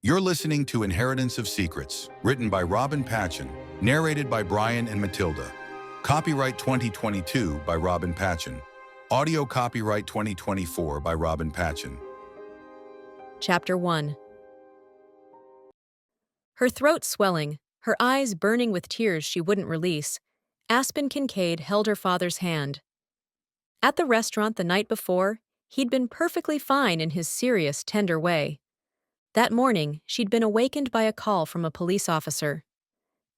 You're listening to Inheritance of Secrets, written by Robin Patchen, narrated by Brian and Matilda. Copyright 2022 by Robin Patchen. Audio copyright 2024 by Robin Patchen. Chapter 1. Her throat swelling, her eyes burning with tears she wouldn't release, Aspen Kincaid held her father's hand. At the restaurant the night before, he'd been perfectly fine in his serious, tender way. That morning, she'd been awakened by a call from a police officer.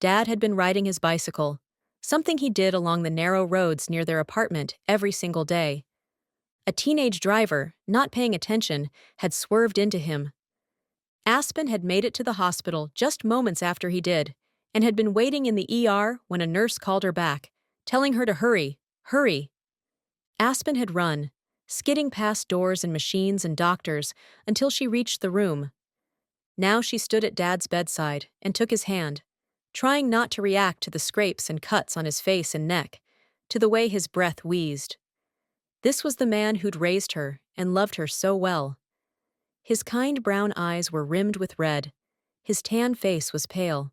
Dad had been riding his bicycle, something he did along the narrow roads near their apartment every single day. A teenage driver, not paying attention, had swerved into him. Aspen had made it to the hospital just moments after he did, and had been waiting in the ER when a nurse called her back, telling her to hurry, hurry. Aspen had run, skidding past doors and machines and doctors until she reached the room. Now she stood at Dad's bedside and took his hand, trying not to react to the scrapes and cuts on his face and neck, to the way his breath wheezed. This was the man who'd raised her and loved her so well. His kind brown eyes were rimmed with red. His tan face was pale.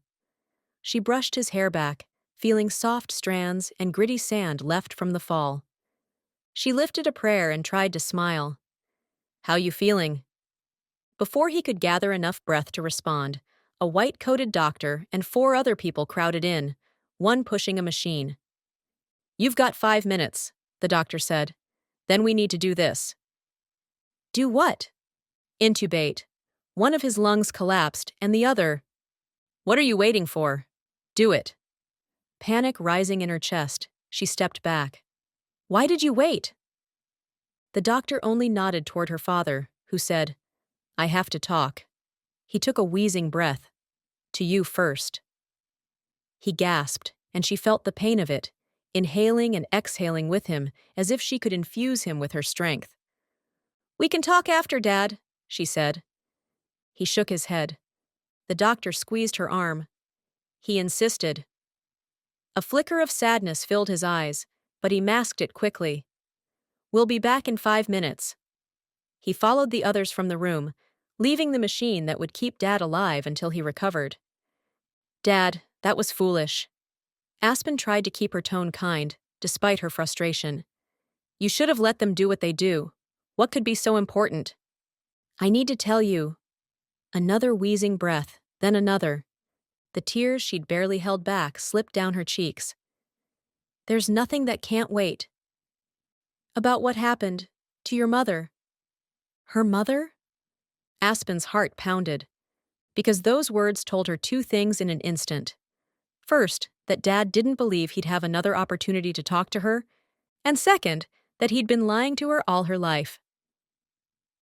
She brushed his hair back, feeling soft strands and gritty sand left from the fall. She lifted a prayer and tried to smile. "How you feeling?" Before he could gather enough breath to respond, a white-coated doctor and 4 other people crowded in, one pushing a machine. "You've got 5 minutes," the doctor said. "Then we need to do this." "Do what?" "Intubate." One of his lungs collapsed, and the other. "What are you waiting for? Do it." Panic rising in her chest, she stepped back. "Why did you wait?" The doctor only nodded toward her father, who said, "I have to talk." He took a wheezing breath. "To you first." He gasped, and she felt the pain of it, inhaling and exhaling with him as if she could infuse him with her strength. "We can talk after, Dad," she said. He shook his head. The doctor squeezed her arm. He insisted. A flicker of sadness filled his eyes, but he masked it quickly. "We'll be back in 5 minutes." He followed the others from the room, leaving the machine that would keep Dad alive until he recovered. "Dad, that was foolish." Aspen tried to keep her tone kind, despite her frustration. "You should have let them do what they do. What could be so important?" "I need to tell you." Another wheezing breath, then another. The tears she'd barely held back slipped down her cheeks. "There's nothing that can't wait." "About what happened to your mother." Her mother? Aspen's heart pounded, because those words told her 2 things in an instant. First, that Dad didn't believe he'd have another opportunity to talk to her, and second, that he'd been lying to her all her life.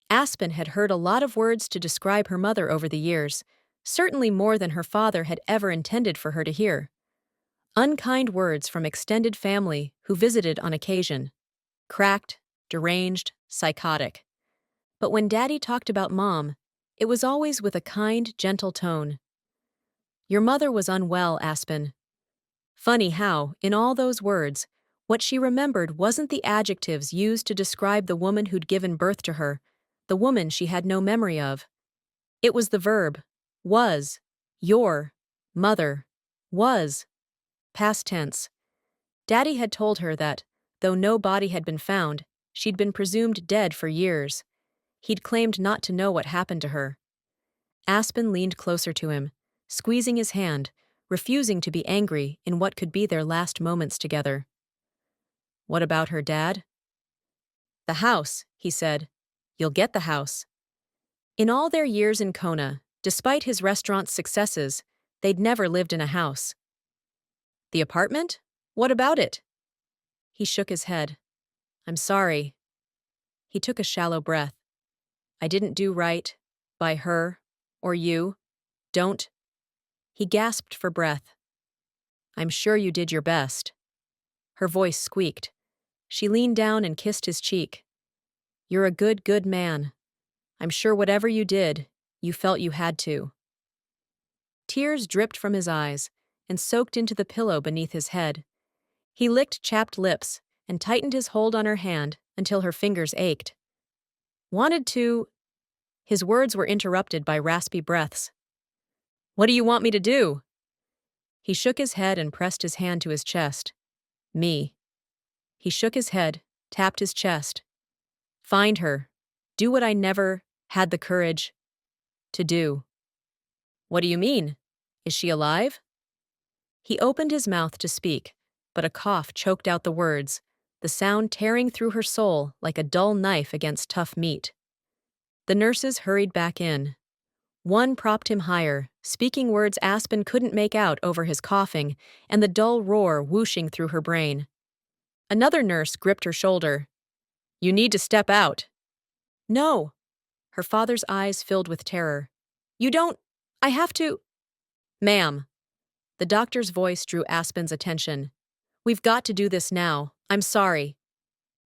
Aspen had heard a lot of words to describe her mother over the years, certainly more than her father had ever intended for her to hear. Unkind words from extended family who visited on occasion. Cracked, deranged, psychotic. But when Daddy talked about Mom, it was always with a kind, gentle tone. "Your mother was unwell, Aspen." Funny how, in all those words, what she remembered wasn't the adjectives used to describe the woman who'd given birth to her, the woman she had no memory of. It was the verb, was, your, mother, was, past tense. Daddy had told her that, though no body had been found, she'd been presumed dead for years. He'd claimed not to know what happened to her. Aspen leaned closer to him, squeezing his hand, refusing to be angry in what could be their last moments together. "What about her, Dad?" "The house," he said. "You'll get the house." In all their years in Kona, despite his restaurant's successes, they'd never lived in a house. "The apartment? What about it?" He shook his head. "I'm sorry." He took a shallow breath. "I didn't do right, by her, or you. Don't." He gasped for breath. "I'm sure you did your best." Her voice squeaked. She leaned down and kissed his cheek. "You're a good, good man. I'm sure whatever you did, you felt you had to." Tears dripped from his eyes and soaked into the pillow beneath his head. He licked chapped lips and tightened his hold on her hand until her fingers ached. "Wanted to..." His words were interrupted by raspy breaths. "What do you want me to do?" He shook his head and pressed his hand to his chest. "Me." He shook his head, tapped his chest. "Find her. Do what I never had the courage to do." "What do you mean? Is she alive?" He opened his mouth to speak, but a cough choked out the words, the sound tearing through her soul like a dull knife against tough meat. The nurses hurried back in. One propped him higher, speaking words Aspen couldn't make out over his coughing and the dull roar whooshing through her brain. Another nurse gripped her shoulder. "You need to step out." "No." Her father's eyes filled with terror. "You don't. I have to." "Ma'am." The doctor's voice drew Aspen's attention. "We've got to do this now. I'm sorry."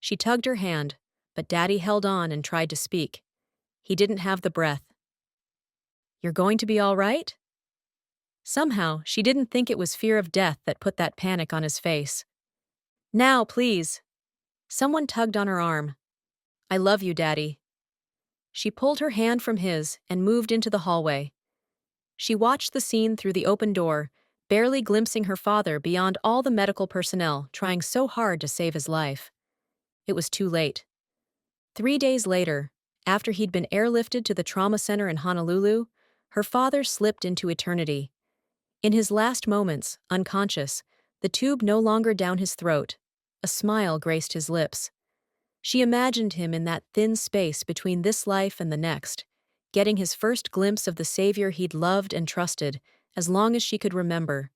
She tugged her hand, but Daddy held on and tried to speak. He didn't have the breath. "You're going to be all right?" Somehow, she didn't think it was fear of death that put that panic on his face. "Now, please." Someone tugged on her arm. "I love you, Daddy." She pulled her hand from his and moved into the hallway. She watched the scene through the open door, barely glimpsing her father beyond all the medical personnel trying so hard to save his life. It was too late. 3 days later, after he'd been airlifted to the trauma center in Honolulu, her father slipped into eternity. In his last moments, unconscious, the tube no longer down his throat, a smile graced his lips. She imagined him in that thin space between this life and the next, getting his first glimpse of the savior he'd loved and trusted as long as she could remember.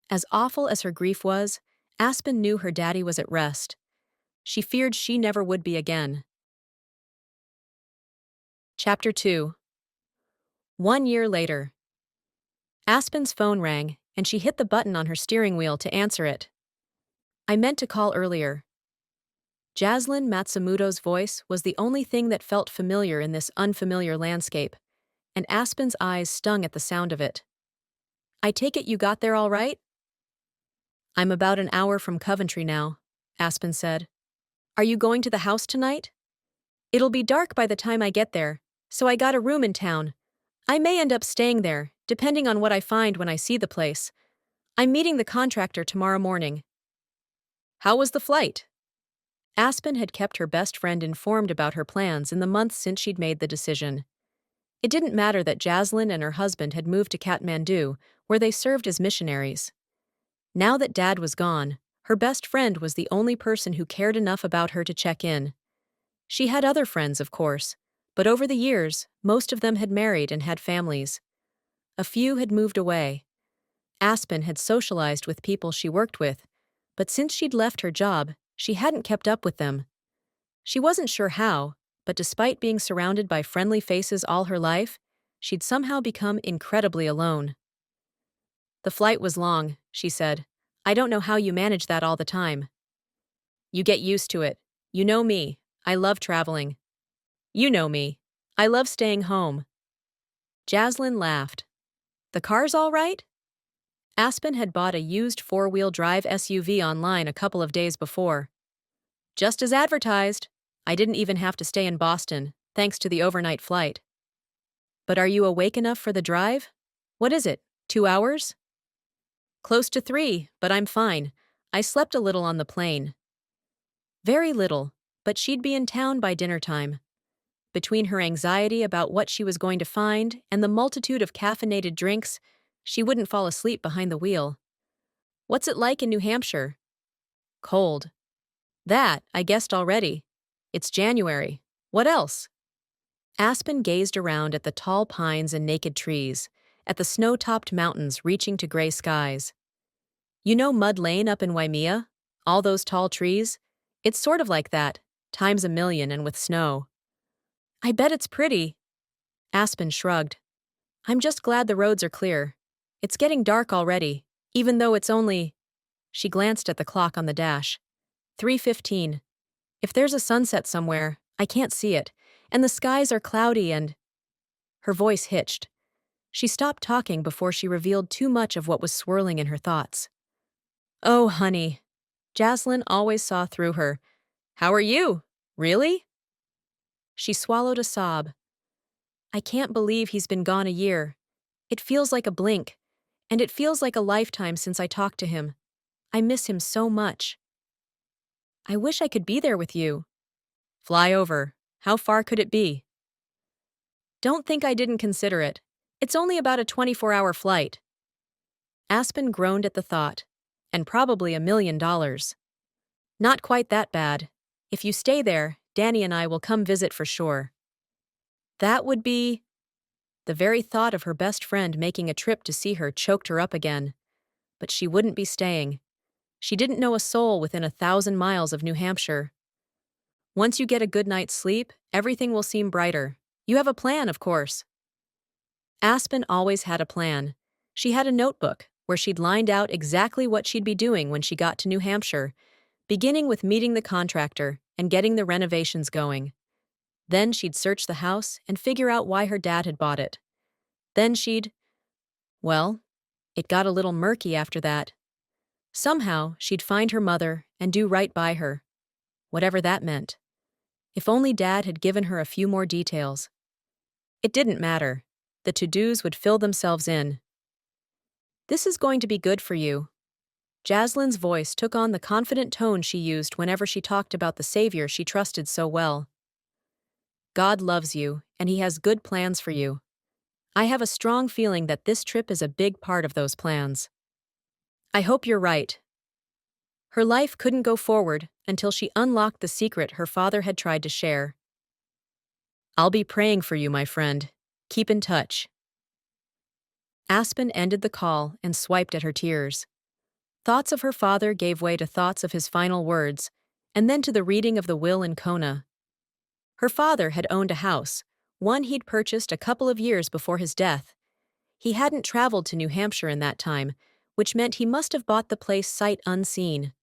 As awful as her grief was, Aspen knew her daddy was at rest. She feared she never would be again. Chapter 2. 1 year later. Aspen's phone rang, and she hit the button on her steering wheel to answer it. "I meant to call earlier." Jaslyn Matsumoto's voice was the only thing that felt familiar in this unfamiliar landscape, and Aspen's eyes stung at the sound of it. "I take it you got there all right?" "I'm about an hour from Coventry now," Aspen said. "Are you going to the house tonight?" "It'll be dark by the time I get there, so I got a room in town. I may end up staying there, depending on what I find when I see the place. I'm meeting the contractor tomorrow morning." "How was the flight?" Aspen had kept her best friend informed about her plans in the months since she'd made the decision. It didn't matter that Jaslyn and her husband had moved to Kathmandu, where they served as missionaries. Now that Dad was gone, her best friend was the only person who cared enough about her to check in. She had other friends, of course, but over the years, most of them had married and had families. A few had moved away. Aspen had socialized with people she worked with, but since she'd left her job, she hadn't kept up with them. She wasn't sure how, but despite being surrounded by friendly faces all her life, she'd somehow become incredibly alone. "The flight was long," she said. "I don't know how you manage that all the time." "You get used to it. You know me. I love traveling." "You know me. I love staying home." Jaslyn laughed. "The car's all right?" Aspen had bought a used 4-wheel drive SUV online a couple of days before. "Just as advertised. I didn't even have to stay in Boston, thanks to the overnight flight." "But are you awake enough for the drive? What is it, 2 hours?" "Close to 3, but I'm fine. I slept a little on the plane." Very little, but she'd be in town by dinner time. Between her anxiety about what she was going to find and the multitude of caffeinated drinks, she wouldn't fall asleep behind the wheel. "What's it like in New Hampshire?" "Cold." "That, I guessed already. It's January. What else?" Aspen gazed around at the tall pines and naked trees, at the snow-topped mountains reaching to gray skies. "You know Mud Lane up in Waimea? All those tall trees? It's sort of like that, times a million and with snow." "I bet it's pretty." Aspen shrugged. "I'm just glad the roads are clear. It's getting dark already, even though it's only—" She glanced at the clock on the dash. 3:15. If there's a sunset somewhere, I can't see it, and the skies are cloudy and— Her voice hitched. She stopped talking before she revealed too much of what was swirling in her thoughts. "Oh, honey." Jaslyn always saw through her. "How are you? Really?" She swallowed a sob. I can't believe he's been gone a year. It feels like a blink, and it feels like a lifetime since I talked to him. I miss him so much. I wish I could be there with you. Fly over. How far could it be? Don't think I didn't consider it. It's only about a 24-hour flight. Aspen groaned at the thought. And probably $1 million. Not quite that bad. If you stay there, Danny and I will come visit for sure. That would be... The very thought of her best friend making a trip to see her choked her up again. But she wouldn't be staying. She didn't know a soul within 1,000 miles of New Hampshire. Once you get a good night's sleep, everything will seem brighter. You have a plan, of course. Aspen always had a plan. She had a notebook where she'd lined out exactly what she'd be doing when she got to New Hampshire, beginning with meeting the contractor and getting the renovations going. Then she'd search the house and figure out why her dad had bought it. Then well, it got a little murky after that. Somehow, she'd find her mother and do right by her, whatever that meant. If only Dad had given her a few more details. It didn't matter. The to-dos would fill themselves in. This is going to be good for you. Jaslyn's voice took on the confident tone she used whenever she talked about the Savior she trusted so well. God loves you, and He has good plans for you. I have a strong feeling that this trip is a big part of those plans. I hope you're right. Her life couldn't go forward until she unlocked the secret her father had tried to share. I'll be praying for you, my friend. Keep in touch. Aspen ended the call and swiped at her tears. Thoughts of her father gave way to thoughts of his final words, and then to the reading of the will in Kona. Her father had owned a house, one he'd purchased a couple of years before his death. He hadn't traveled to New Hampshire in that time, which meant he must have bought the place sight unseen.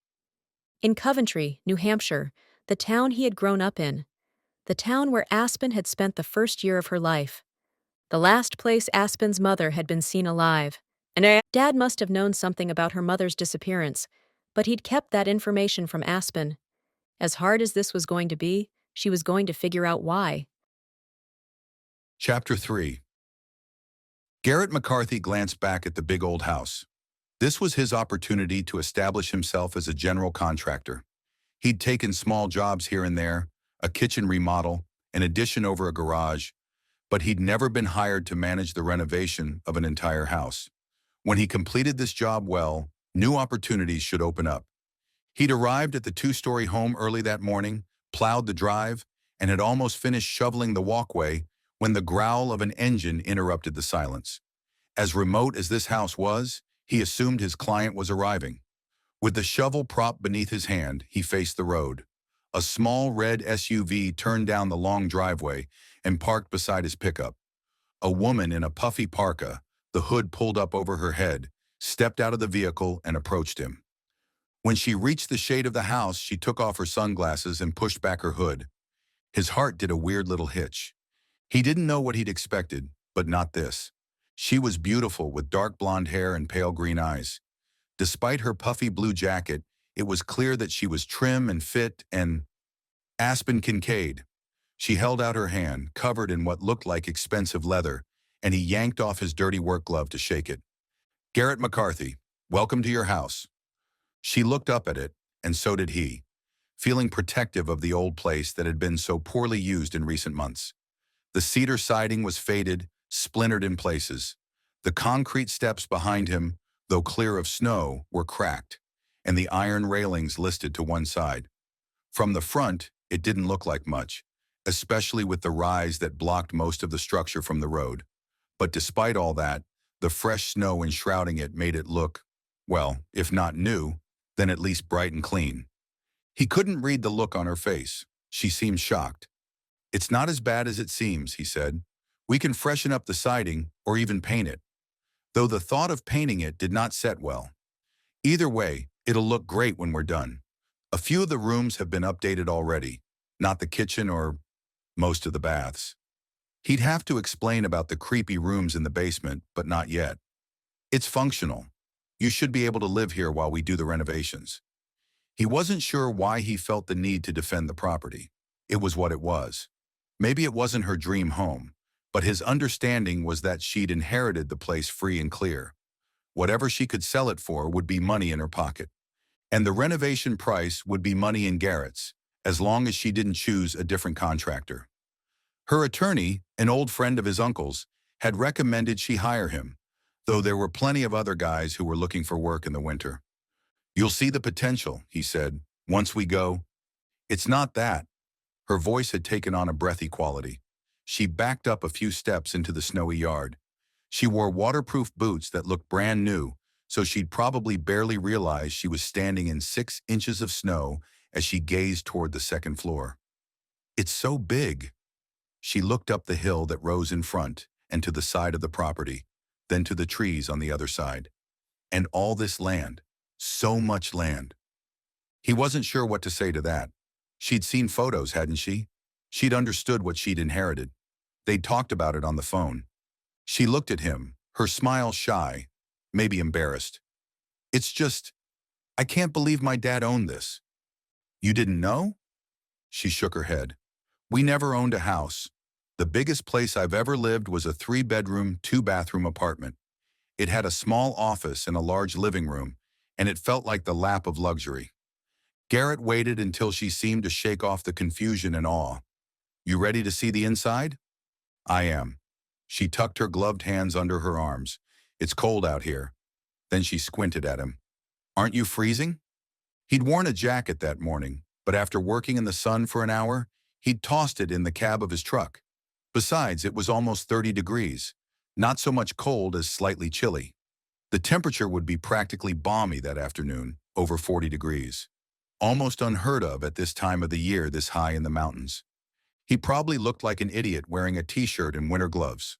In Coventry, New Hampshire, the town he had grown up in, the town where Aspen had spent the first year of her life, the last place Aspen's mother had been seen alive. And Dad must have known something about her mother's disappearance, but he'd kept that information from Aspen. As hard as this was going to be, she was going to figure out why. Chapter 3. Garrett McCarthy glanced back at the big old house. This was his opportunity to establish himself as a general contractor. He'd taken small jobs here and there, a kitchen remodel, an addition over a garage, but he'd never been hired to manage the renovation of an entire house. When he completed this job well, new opportunities should open up. He'd arrived at the 2-story home early that morning, plowed the drive, and had almost finished shoveling the walkway when the growl of an engine interrupted the silence. As remote as this house was, he assumed his client was arriving. With the shovel propped beneath his hand, he faced the road. A small red SUV turned down the long driveway and parked beside his pickup. A woman in a puffy parka, the hood pulled up over her head, stepped out of the vehicle and approached him. When she reached the shade of the house, she took off her sunglasses and pushed back her hood. His heart did a weird little hitch. He didn't know what he'd expected, but not this. She was beautiful with dark blonde hair and pale green eyes. Despite her puffy blue jacket, it was clear that she was trim and fit and... Aspen Kincaid. She held out her hand, covered in what looked like expensive leather, and he yanked off his dirty work glove to shake it. Garrett McCarthy, welcome to your house. She looked up at it, and so did he, feeling protective of the old place that had been so poorly used in recent months. The cedar siding was faded, splintered in places. The concrete steps behind him, though clear of snow, were cracked, and the iron railings listed to one side. From the front, it didn't look like much, especially with the rise that blocked most of the structure from the road. But despite all that, the fresh snow enshrouding it made it look, well, if not new, then at least bright and clean. He couldn't read the look on her face. She seemed shocked. It's not as bad as it seems, he said. We can freshen up the siding or even paint it. Though the thought of painting it did not set well. Either way, it'll look great when we're done. A few of the rooms have been updated already, not the kitchen or most of the baths. He'd have to explain about the creepy rooms in the basement, but not yet. It's functional. You should be able to live here while we do the renovations. He wasn't sure why he felt the need to defend the property. It was what it was. Maybe it wasn't her dream home. But his understanding was that she'd inherited the place free and clear. Whatever she could sell it for would be money in her pocket. And the renovation price would be money in Garrett's, as long as she didn't choose a different contractor. Her attorney, an old friend of his uncle's, had recommended she hire him, though there were plenty of other guys who were looking for work in the winter. "You'll see the potential," he said, "once we go." "It's not that." Her voice had taken on a breathy quality. She backed up a few steps into the snowy yard. She wore waterproof boots that looked brand new, so she'd probably barely realized she was standing in 6 inches of snow as she gazed toward the second floor. "It's so big." She looked up the hill that rose in front and to the side of the property, then to the trees on the other side. And all this land. So much land. He wasn't sure what to say to that. She'd seen photos, hadn't she? She'd understood what she'd inherited. They'd talked about it on the phone. She looked at him, her smile shy, maybe embarrassed. "It's just, I can't believe my dad owned this." "You didn't know?" She shook her head. "We never owned a house. The biggest place I've ever lived was a 3-bedroom, 2-bathroom apartment. It had a small office and a large living room, and it felt like the lap of luxury." Garrett waited until she seemed to shake off the confusion and awe. "You ready to see the inside?" "I am." She tucked her gloved hands under her arms. "It's cold out here." Then she squinted at him. "Aren't you freezing?" He'd worn a jacket that morning, but after working in the sun for an hour, he'd tossed it in the cab of his truck. Besides, it was almost 30 degrees. Not so much cold as slightly chilly. The temperature would be practically balmy that afternoon, over 40 degrees. Almost unheard of at this time of the year this high in the mountains. He probably looked like an idiot wearing a t-shirt and winter gloves.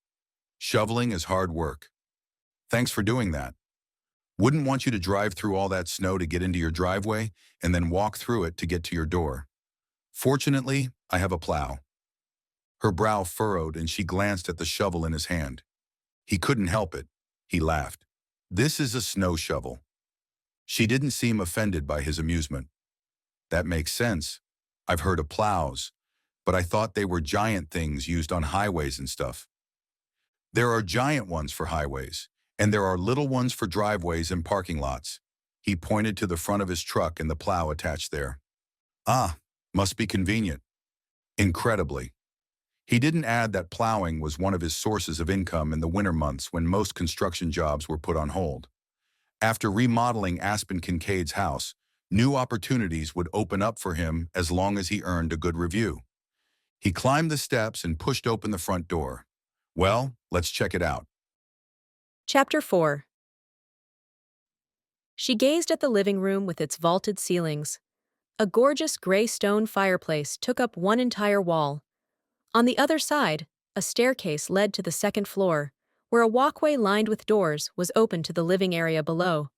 Shoveling is hard work. "Thanks for doing that. Wouldn't want you to drive through all that snow to get into your driveway and then walk through it to get to your door. Fortunately, I have a plow." Her brow furrowed and she glanced at the shovel in his hand. He couldn't help it. He laughed. "This is a snow shovel." She didn't seem offended by his amusement. "That makes sense. I've heard of plows, but I thought they were giant things used on highways and stuff." "There are giant ones for highways, and there are little ones for driveways and parking lots." He pointed to the front of his truck and the plow attached there. "Ah, must be convenient." "Incredibly." He didn't add that plowing was one of his sources of income in the winter months when most construction jobs were put on hold. After remodeling Aspen Kincaid's house, new opportunities would open up for him as long as he earned a good review. He climbed the steps and pushed open the front door. "Well, let's check it out." Chapter 4. She gazed at the living room with its vaulted ceilings. A gorgeous gray stone fireplace took up one entire wall. On the other side, a staircase led to the second floor, where a walkway lined with doors was open to the living area below.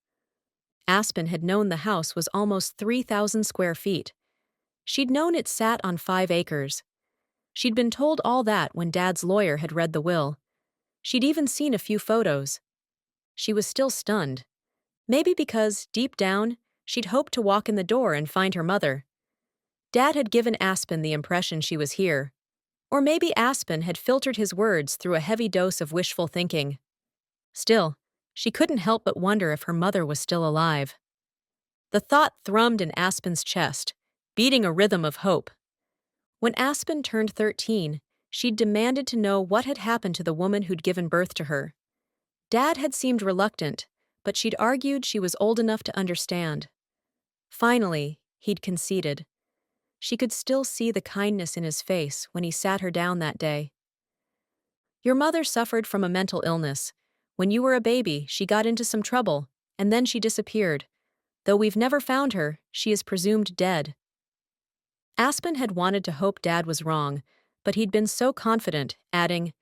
Aspen had known the house was almost 3,000 square feet. She'd known it sat on 5 acres. She'd been told all that when Dad's lawyer had read the will. She'd even seen a few photos. She was still stunned. Maybe because, deep down, she'd hoped to walk in the door and find her mother. Dad had given Aspen the impression she was here. Or maybe Aspen had filtered his words through a heavy dose of wishful thinking. Still, she couldn't help but wonder if her mother was still alive. The thought thrummed in Aspen's chest, beating a rhythm of hope. When Aspen turned 13, she'd demanded to know what had happened to the woman who'd given birth to her. Dad had seemed reluctant, but she'd argued she was old enough to understand. Finally, he'd conceded. She could still see the kindness in his face when he sat her down that day. "Your mother suffered from a mental illness. When you were a baby, she got into some trouble, and then she disappeared. Though we've never found her, she is presumed dead." Aspen had wanted to hope Dad was wrong, but he'd been so confident, adding,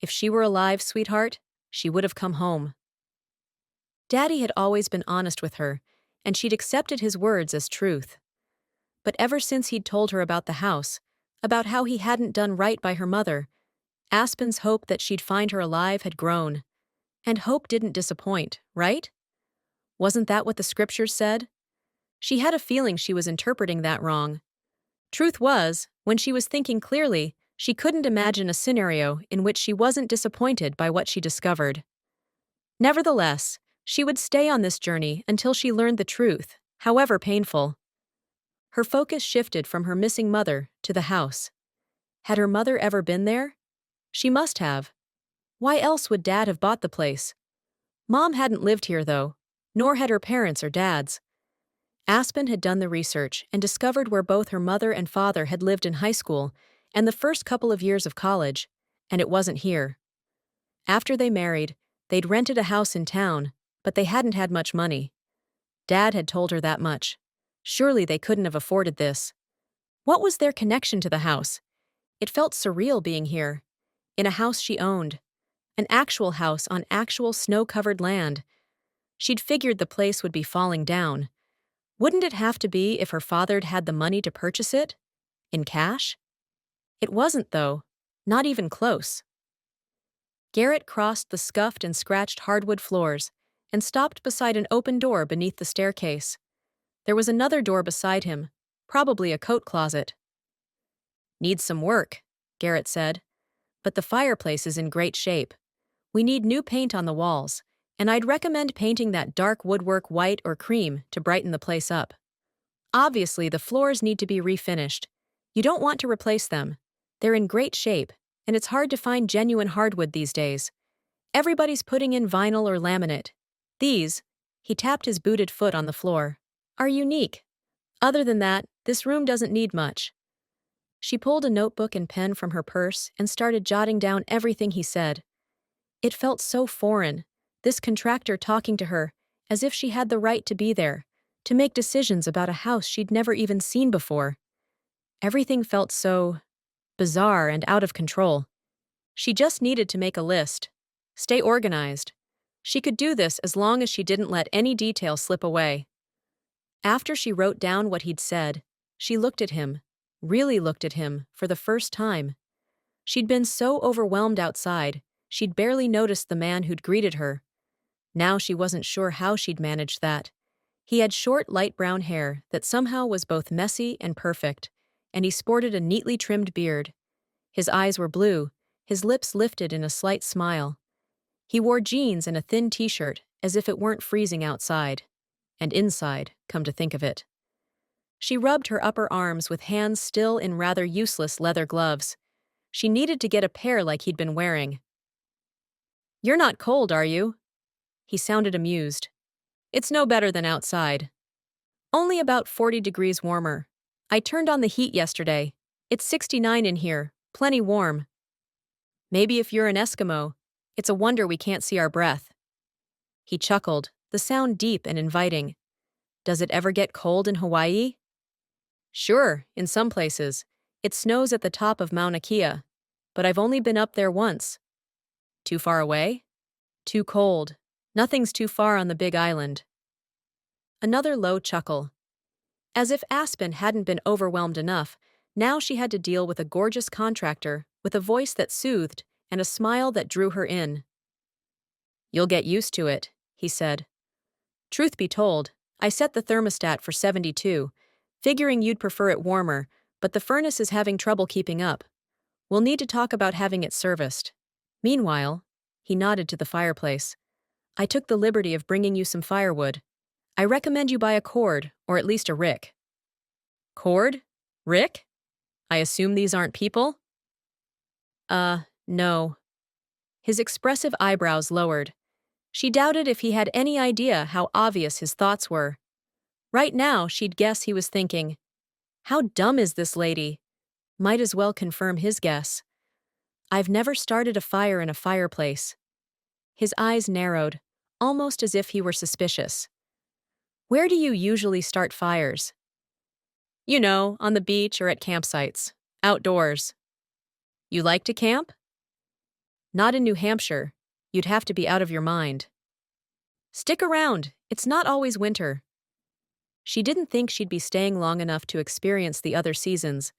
"If she were alive, sweetheart, she would have come home." Daddy had always been honest with her, and she'd accepted his words as truth. But ever since he'd told her about the house, about how he hadn't done right by her mother, Aspen's hope that she'd find her alive had grown. And hope didn't disappoint, right? Wasn't that what the scriptures said? She had a feeling she was interpreting that wrong. Truth was, when she was thinking clearly, She couldn't imagine a scenario in which she wasn't disappointed by what she discovered. Nevertheless, she would stay on this journey until she learned the truth, however painful. Her focus shifted from her missing mother to the house. Had her mother ever been there? She must have. Why else would Dad have bought the place? Mom hadn't lived here, though, nor had her parents or dads. Aspen had done the research and discovered where both her mother and father had lived in high school and the first couple of years of college, and it wasn't here. After they married, they'd rented a house in town, but they hadn't had much money. Dad had told her that much. Surely they couldn't have afforded this. What was their connection to the house? It felt surreal being here, in a house she owned, an actual house on actual snow-covered land. She'd figured the place would be falling down. Wouldn't it have to be if her father'd had the money to purchase it? In cash? It wasn't, though. Not even close. Garrett crossed the scuffed and scratched hardwood floors and stopped beside an open door beneath the staircase. There was another door beside him, probably a coat closet. "Needs some work," Garrett said. "But the fireplace is in great shape. We need new paint on the walls, and I'd recommend painting that dark woodwork white or cream to brighten the place up. Obviously, the floors need to be refinished. You don't want to replace them. They're in great shape, and it's hard to find genuine hardwood these days. Everybody's putting in vinyl or laminate. These," he tapped his booted foot on the floor, "are unique. Other than that, this room doesn't need much." She pulled a notebook and pen from her purse and started jotting down everything he said. It felt so foreign, this contractor talking to her, as if she had the right to be there, to make decisions about a house she'd never even seen before. Everything felt so bizarre and out of control. She just needed to make a list. Stay organized. She could do this as long as she didn't let any detail slip away. After she wrote down what he'd said, she looked at him, really looked at him, for the first time. She'd been so overwhelmed outside, she'd barely noticed the man who'd greeted her. Now she wasn't sure how she'd managed that. He had short, light brown hair that somehow was both messy and perfect, and he sported a neatly trimmed beard. His eyes were blue, his lips lifted in a slight smile. He wore jeans and a thin t-shirt, as if it weren't freezing outside. And inside, come to think of it. She rubbed her upper arms with hands still in rather useless leather gloves. She needed to get a pair like he'd been wearing. "You're not cold, are you?" He sounded amused. "It's no better than outside. Only about 40 degrees warmer. I turned on the heat yesterday. It's 69 in here, plenty warm. Maybe if you're an Eskimo, it's a wonder we can't see our breath." He chuckled, the sound deep and inviting. "Does it ever get cold in Hawaii?" "Sure, in some places. It snows at the top of Mauna Kea, but I've only been up there once." "Too far away?" "Too cold. Nothing's too far on the Big Island." Another low chuckle. As if Aspen hadn't been overwhelmed enough, now she had to deal with a gorgeous contractor with a voice that soothed and a smile that drew her in. "You'll get used to it," he said. "Truth be told, I set the thermostat for 72, figuring you'd prefer it warmer, but the furnace is having trouble keeping up. We'll need to talk about having it serviced. Meanwhile," he nodded to the fireplace, "I took the liberty of bringing you some firewood. I recommend you buy a cord, or at least a rick." "Cord? Rick? I assume these aren't people?" No." His expressive eyebrows lowered. She doubted if he had any idea how obvious his thoughts were. Right now, she'd guess he was thinking, "How dumb is this lady?" Might as well confirm his guess. "I've never started a fire in a fireplace." His eyes narrowed, almost as if he were suspicious. "Where do you usually start fires?" "You know, on the beach or at campsites. Outdoors." "You like to camp?" "Not in New Hampshire. You'd have to be out of your mind." "Stick around. It's not always winter." She didn't think she'd be staying long enough to experience the other seasons.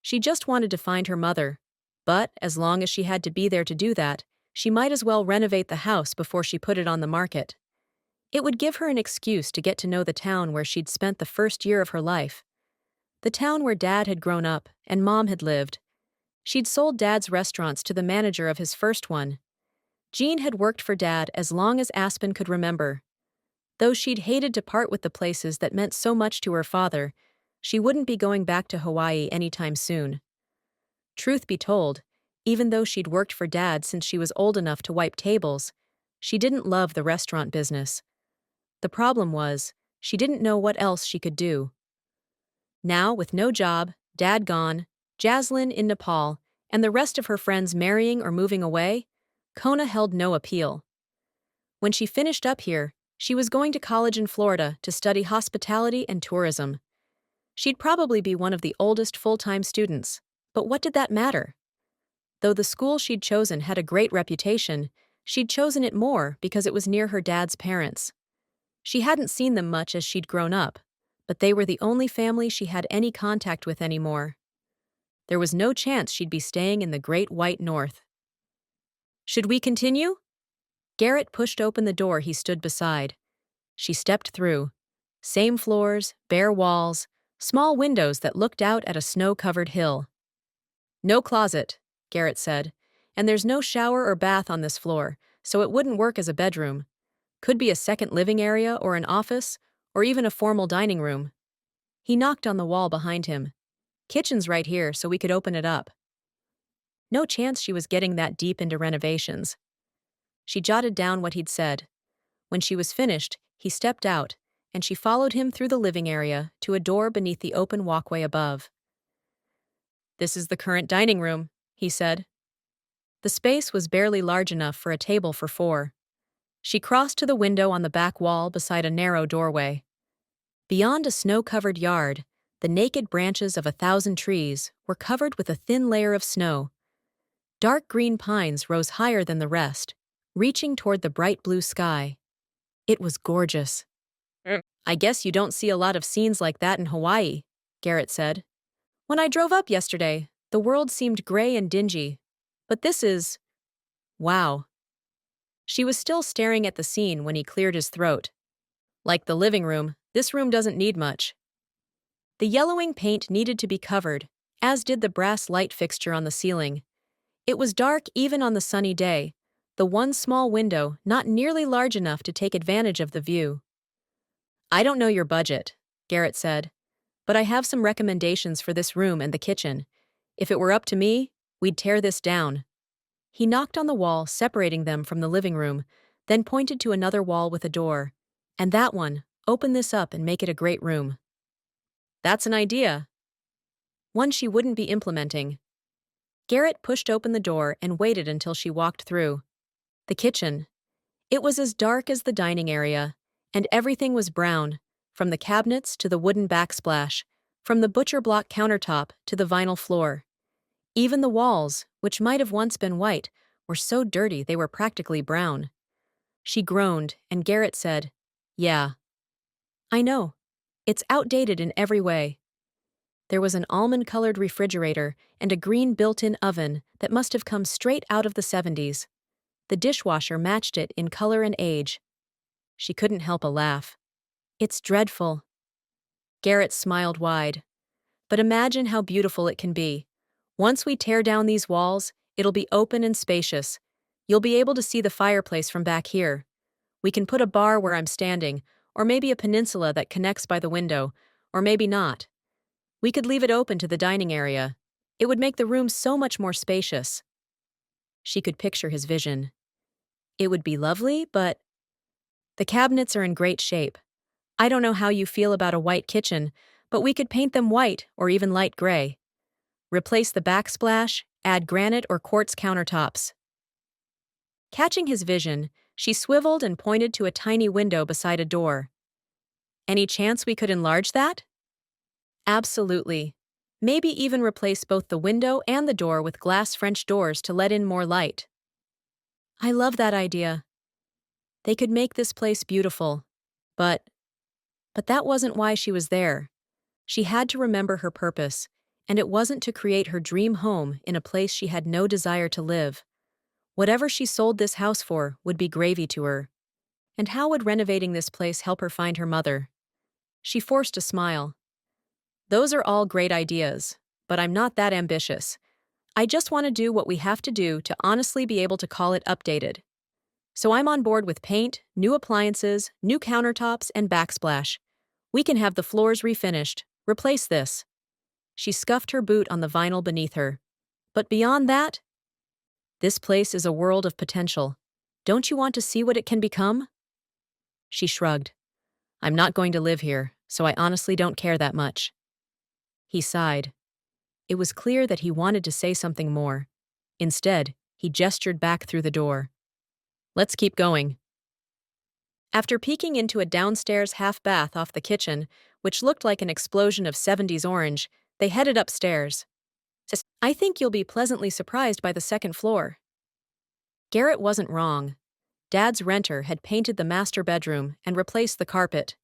She just wanted to find her mother. But, as long as she had to be there to do that, she might as well renovate the house before she put it on the market. It would give her an excuse to get to know the town where she'd spent the first year of her life. The town where Dad had grown up and Mom had lived. She'd sold Dad's restaurants to the manager of his first one. Jean had worked for Dad as long as Aspen could remember. Though she'd hated to part with the places that meant so much to her father, she wouldn't be going back to Hawaii anytime soon. Truth be told, even though she'd worked for Dad since she was old enough to wipe tables, she didn't love the restaurant business. The problem was, she didn't know what else she could do. Now, with no job, Dad gone, Jaslyn in Nepal, and the rest of her friends marrying or moving away, Kona held no appeal. When she finished up here, she was going to college in Florida to study hospitality and tourism. She'd probably be one of the oldest full-time students, but what did that matter? Though the school she'd chosen had a great reputation, she'd chosen it more because it was near her dad's parents. She hadn't seen them much as she'd grown up, but they were the only family she had any contact with anymore. There was no chance she'd be staying in the Great White North. "Should we continue?" Garrett pushed open the door he stood beside. She stepped through. Same floors, bare walls, small windows that looked out at a snow-covered hill. "No closet," Garrett said, "and there's no shower or bath on this floor, so it wouldn't work as a bedroom. Could be a second living area or an office, or even a formal dining room." He knocked on the wall behind him. "Kitchen's right here, so we could open it up." No chance she was getting that deep into renovations. She jotted down what he'd said. When she was finished, he stepped out, and she followed him through the living area to a door beneath the open walkway above. "This is the current dining room," he said. The space was barely large enough for a table for four. She crossed to the window on the back wall beside a narrow doorway. Beyond a snow-covered yard, the naked branches of 1,000 trees were covered with a thin layer of snow. Dark green pines rose higher than the rest, reaching toward the bright blue sky. It was gorgeous. "I guess you don't see a lot of scenes like that in Hawaii," Garrett said. "When I drove up yesterday, the world seemed gray and dingy. But this is... wow." She was still staring at the scene when he cleared his throat. "Like the living room, this room doesn't need much." The yellowing paint needed to be covered, as did the brass light fixture on the ceiling. It was dark even on the sunny day, the one small window not nearly large enough to take advantage of the view. "I don't know your budget," Garrett said, "but I have some recommendations for this room and the kitchen. If it were up to me, we'd tear this down." He knocked on the wall separating them from the living room, then pointed to another wall with a door. "And that one, open this up and make it a great room." "That's an idea." One she wouldn't be implementing. Garrett pushed open the door and waited until she walked through. The kitchen. It was as dark as the dining area, and everything was brown, from the cabinets to the wooden backsplash, from the butcher block countertop to the vinyl floor. Even the walls, which might have once been white, were so dirty they were practically brown. She groaned, and Garrett said, "Yeah. I know. It's outdated in every way." There was an almond-colored refrigerator and a green built-in oven that must have come straight out of the 70s. The dishwasher matched it in color and age. She couldn't help a laugh. "It's dreadful." Garrett smiled wide. "But imagine how beautiful it can be. Once we tear down these walls, it'll be open and spacious. You'll be able to see the fireplace from back here. We can put a bar where I'm standing, or maybe a peninsula that connects by the window, or maybe not. We could leave it open to the dining area. It would make the room so much more spacious." She could picture his vision. "It would be lovely, but..." "The cabinets are in great shape. I don't know how you feel about a white kitchen, but we could paint them white or even light gray. Replace the backsplash, add granite or quartz countertops." Catching his vision, she swiveled and pointed to a tiny window beside a door. "Any chance we could enlarge that?" "Absolutely. Maybe even replace both the window and the door with glass French doors to let in more light." "I love that idea." They could make this place beautiful. But that wasn't why she was there. She had to remember her purpose, and it wasn't to create her dream home in a place she had no desire to live. Whatever she sold this house for would be gravy to her. And how would renovating this place help her find her mother? She forced a smile. "Those are all great ideas, but I'm not that ambitious. I just want to do what we have to do to honestly be able to call it updated. So I'm on board with paint, new appliances, new countertops, and backsplash. We can have the floors refinished. Replace this. She scuffed her boot on the vinyl beneath her. But beyond that, this place is a world of potential. Don't you want to see what it can become? She shrugged. I'm not going to live here, so I honestly don't care that much. He sighed. It was clear that he wanted to say something more. Instead, he gestured back through the door. Let's keep going. After peeking into a downstairs half-bath off the kitchen, which looked like an explosion of 70s orange, they headed upstairs. I think you'll be pleasantly surprised by the second floor. Garrett wasn't wrong. Dad's renter had painted the master bedroom and replaced the carpet.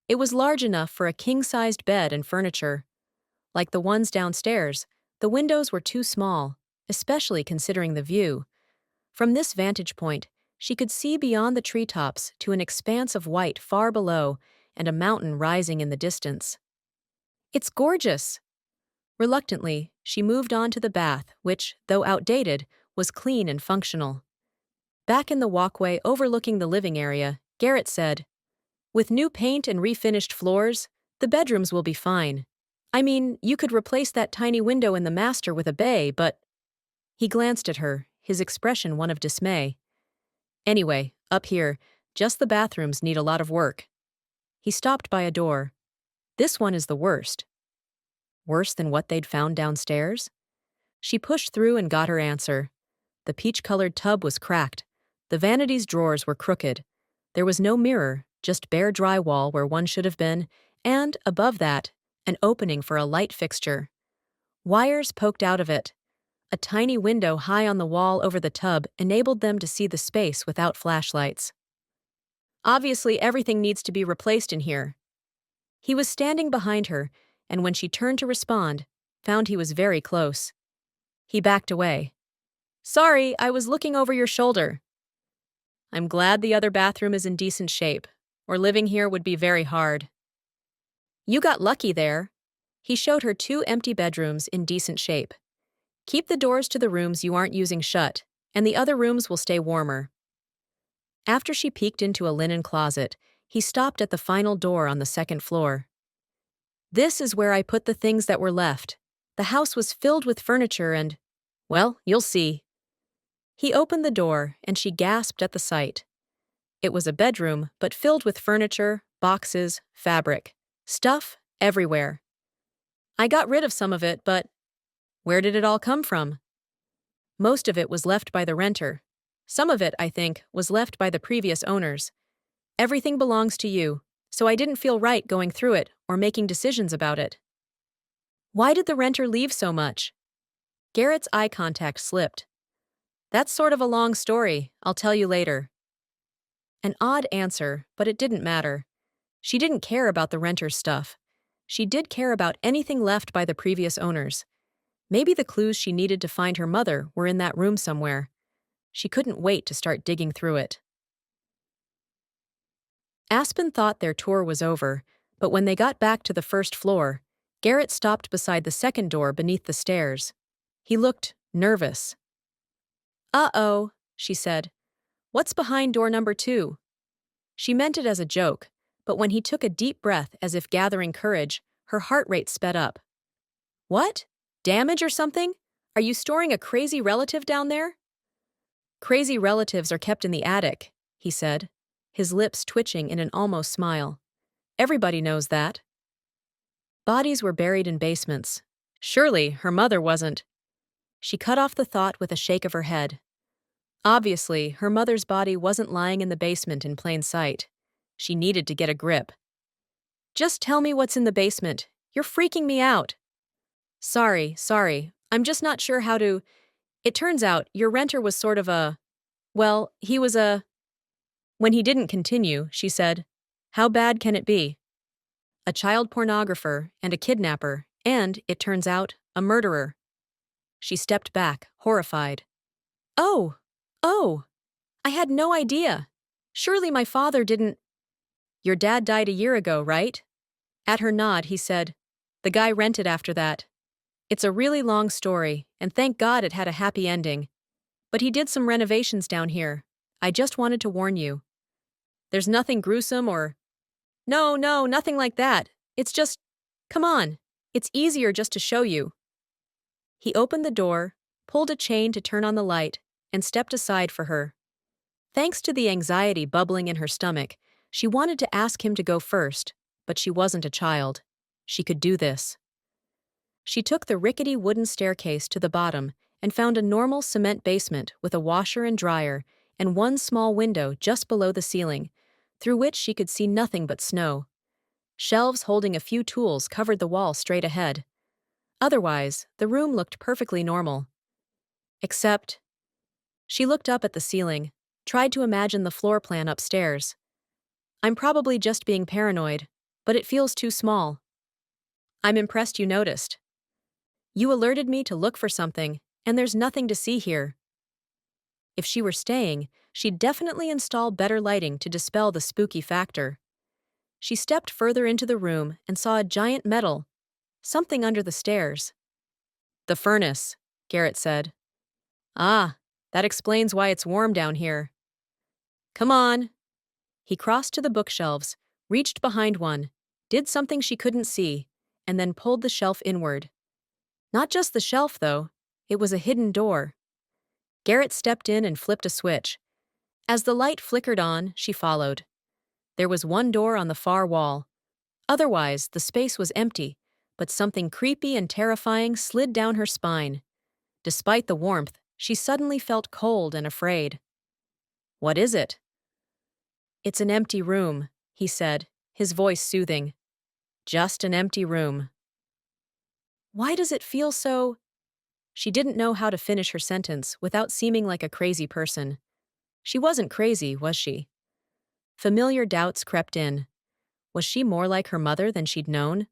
It was large enough for a king-sized bed and furniture. Like the ones downstairs, the windows were too small, especially considering the view. From this vantage point, she could see beyond the treetops to an expanse of white far below and a mountain rising in the distance. It's gorgeous! Reluctantly, she moved on to the bath, which, though outdated, was clean and functional. Back in the walkway overlooking the living area, Garrett said, "With new paint and refinished floors, the bedrooms will be fine. I mean, you could replace that tiny window in the master with a bay, but—" He glanced at her, his expression one of dismay. "Anyway, up here, just the bathrooms need a lot of work." He stopped by a door. "This one is the worst." Worse than what they'd found downstairs? She pushed through and got her answer. The peach-colored tub was cracked. The vanity's drawers were crooked. There was no mirror, just bare drywall where one should have been, and, above that, an opening for a light fixture. Wires poked out of it. A tiny window high on the wall over the tub enabled them to see the space without flashlights. Obviously, everything needs to be replaced in here. He was standing behind her, and when she turned to respond, found he was very close. He backed away. "Sorry, I was looking over your shoulder." "I'm glad the other bathroom is in decent shape, or living here would be very hard." "You got lucky there." He showed her 2 empty bedrooms in decent shape. "Keep the doors to the rooms you aren't using shut, and the other rooms will stay warmer." After she peeked into a linen closet, he stopped at the final door on the second floor. "This is where I put the things that were left. The house was filled with furniture and, well, you'll see." He opened the door, and she gasped at the sight. It was a bedroom, but filled with furniture, boxes, fabric. Stuff everywhere. "I got rid of some of it, but—" "Where did it all come from?" "Most of it was left by the renter. Some of it, I think, was left by the previous owners. Everything belongs to you, so I didn't feel right going through it or making decisions about it." "Why did the renter leave so much?" Garrett's eye contact slipped. "That's sort of a long story. I'll tell you later." An odd answer, but it didn't matter. She didn't care about the renter's stuff. She did care about anything left by the previous owners. Maybe the clues she needed to find her mother were in that room somewhere. She couldn't wait to start digging through it. Aspen thought their tour was over, but when they got back to the first floor, Garrett stopped beside the second door beneath the stairs. He looked nervous. "Uh-oh," she said. "What's behind door number 2? She meant it as a joke, but when he took a deep breath as if gathering courage, her heart rate sped up. "What? Damage or something? Are you storing a crazy relative down there?" "Crazy relatives are kept in the attic," he said, his lips twitching in an almost smile. "Everybody knows that." Bodies were buried in basements. Surely her mother wasn't. She cut off the thought with a shake of her head. Obviously, her mother's body wasn't lying in the basement in plain sight. She needed to get a grip. "Just tell me what's in the basement. You're freaking me out." Sorry. I'm just not sure how to—" "It turns out your renter was sort of a— he was a—" When he didn't continue, she said, "How bad can it be?" "A child pornographer and a kidnapper and, it turns out, a murderer." She stepped back, horrified. Oh, I had no idea. Surely my father didn't—" "Your dad died a year ago, right?" At her nod, he said, "The guy rented after that." It's a really long story, and thank God it had a happy ending. But he did some renovations down here. I just wanted to warn you. There's nothing gruesome or... No, no, nothing like that. It's just... Come on. It's easier just to show you. He opened the door, pulled a chain to turn on the light, and stepped aside for her. Thanks to the anxiety bubbling in her stomach, she wanted to ask him to go first, but she wasn't a child. She could do this. She took the rickety wooden staircase to the bottom and found a normal cement basement with a washer and dryer and one small window just below the ceiling, through which she could see nothing but snow. Shelves holding a few tools covered the wall straight ahead. Otherwise, the room looked perfectly normal. Except, she looked up at the ceiling, tried to imagine the floor plan upstairs. I'm probably just being paranoid, but it feels too small. I'm impressed you noticed. You alerted me to look for something, and there's nothing to see here. If she were staying, she'd definitely install better lighting to dispel the spooky factor. She stepped further into the room and saw a giant metal, something under the stairs. The furnace, Garrett said. Ah, that explains why it's warm down here. Come on. He crossed to the bookshelves, reached behind one, did something she couldn't see, and then pulled the shelf inward. Not just the shelf, though. It was a hidden door. Garrett stepped in and flipped a switch. As the light flickered on, she followed. There was one door on the far wall. Otherwise, the space was empty, but something creepy and terrifying slid down her spine. Despite the warmth, she suddenly felt cold and afraid. What is it? It's an empty room, he said, his voice soothing. Just an empty room. Why does it feel so... She didn't know how to finish her sentence without seeming like a crazy person. She wasn't crazy, was she? Familiar doubts crept in. Was she more like her mother than she'd known?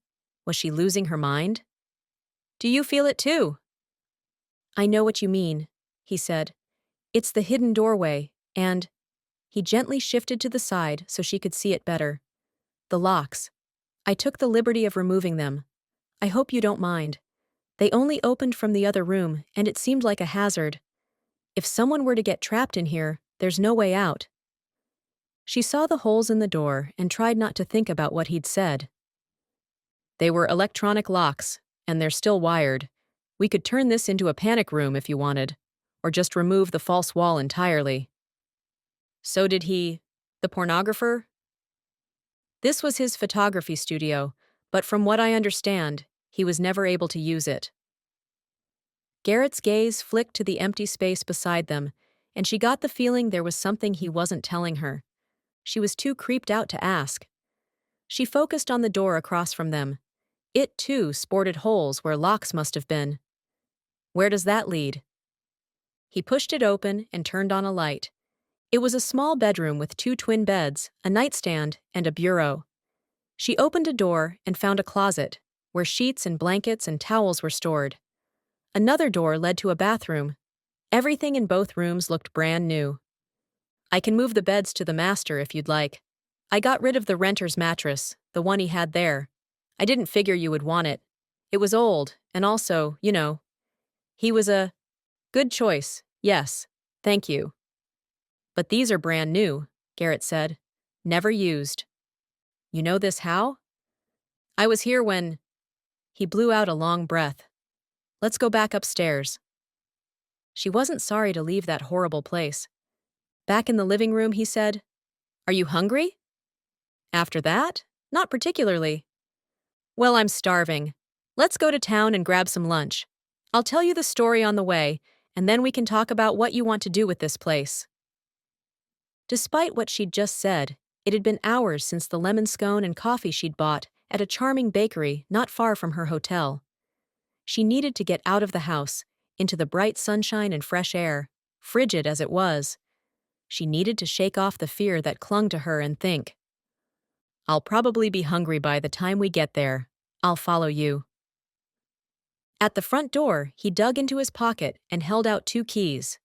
Was she losing her mind? Do you feel it too? I know what you mean, he said. It's the hidden doorway, and... He gently shifted to the side so she could see it better. The locks. I took the liberty of removing them. I hope you don't mind. They only opened from the other room, and it seemed like a hazard. If someone were to get trapped in here, there's no way out. She saw the holes in the door and tried not to think about what he'd said. They were electronic locks, and they're still wired. We could turn this into a panic room if you wanted, or just remove the false wall entirely. So did he, the pornographer? This was his photography studio, but from what I understand, he was never able to use it. Garrett's gaze flicked to the empty space beside them, and she got the feeling there was something he wasn't telling her. She was too creeped out to ask. She focused on the door across from them. It, too, sported holes where locks must have been. Where does that lead? He pushed it open and turned on a light. It was a small bedroom with 2 twin beds, a nightstand, and a bureau. She opened a door and found a closet, where sheets and blankets and towels were stored. Another door led to a bathroom. Everything in both rooms looked brand new. I can move the beds to the master if you'd like. I got rid of the renter's mattress, the one he had there. I didn't figure you would want it. It was old, and also, you know. He was a... Good choice, yes, thank you. But these are brand new, Garrett said. Never used. You know this how? I was here when... He blew out a long breath. Let's go back upstairs. She wasn't sorry to leave that horrible place. Back in the living room, he said, Are you hungry? After that? Not particularly. Well, I'm starving. Let's go to town and grab some lunch. I'll tell you the story on the way, and then we can talk about what you want to do with this place. Despite what she'd just said, it had been hours since the lemon scone and coffee she'd bought at a charming bakery not far from her hotel. She needed to get out of the house, into the bright sunshine and fresh air, frigid as it was. She needed to shake off the fear that clung to her and think, I'll probably be hungry by the time we get there. I'll follow you. At the front door, he dug into his pocket and held out 2 keys.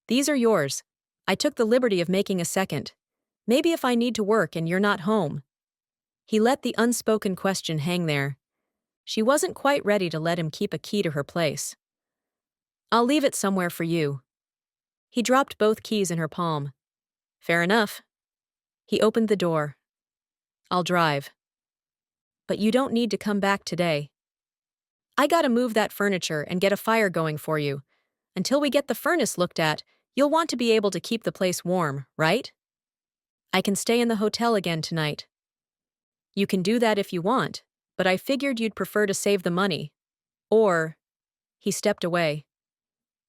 These are yours. I took the liberty of making a second. Maybe if I need to work and you're not home. He let the unspoken question hang there. She wasn't quite ready to let him keep a key to her place. "I'll leave it somewhere for you." He dropped both keys in her palm. "Fair enough." He opened the door. "I'll drive." "But you don't need to come back today. I gotta move that furniture and get a fire going for you. Until we get the furnace looked at, you'll want to be able to keep the place warm, right? I can stay in the hotel again tonight." "You can do that if you want, but I figured you'd prefer to save the money. Or," he stepped away,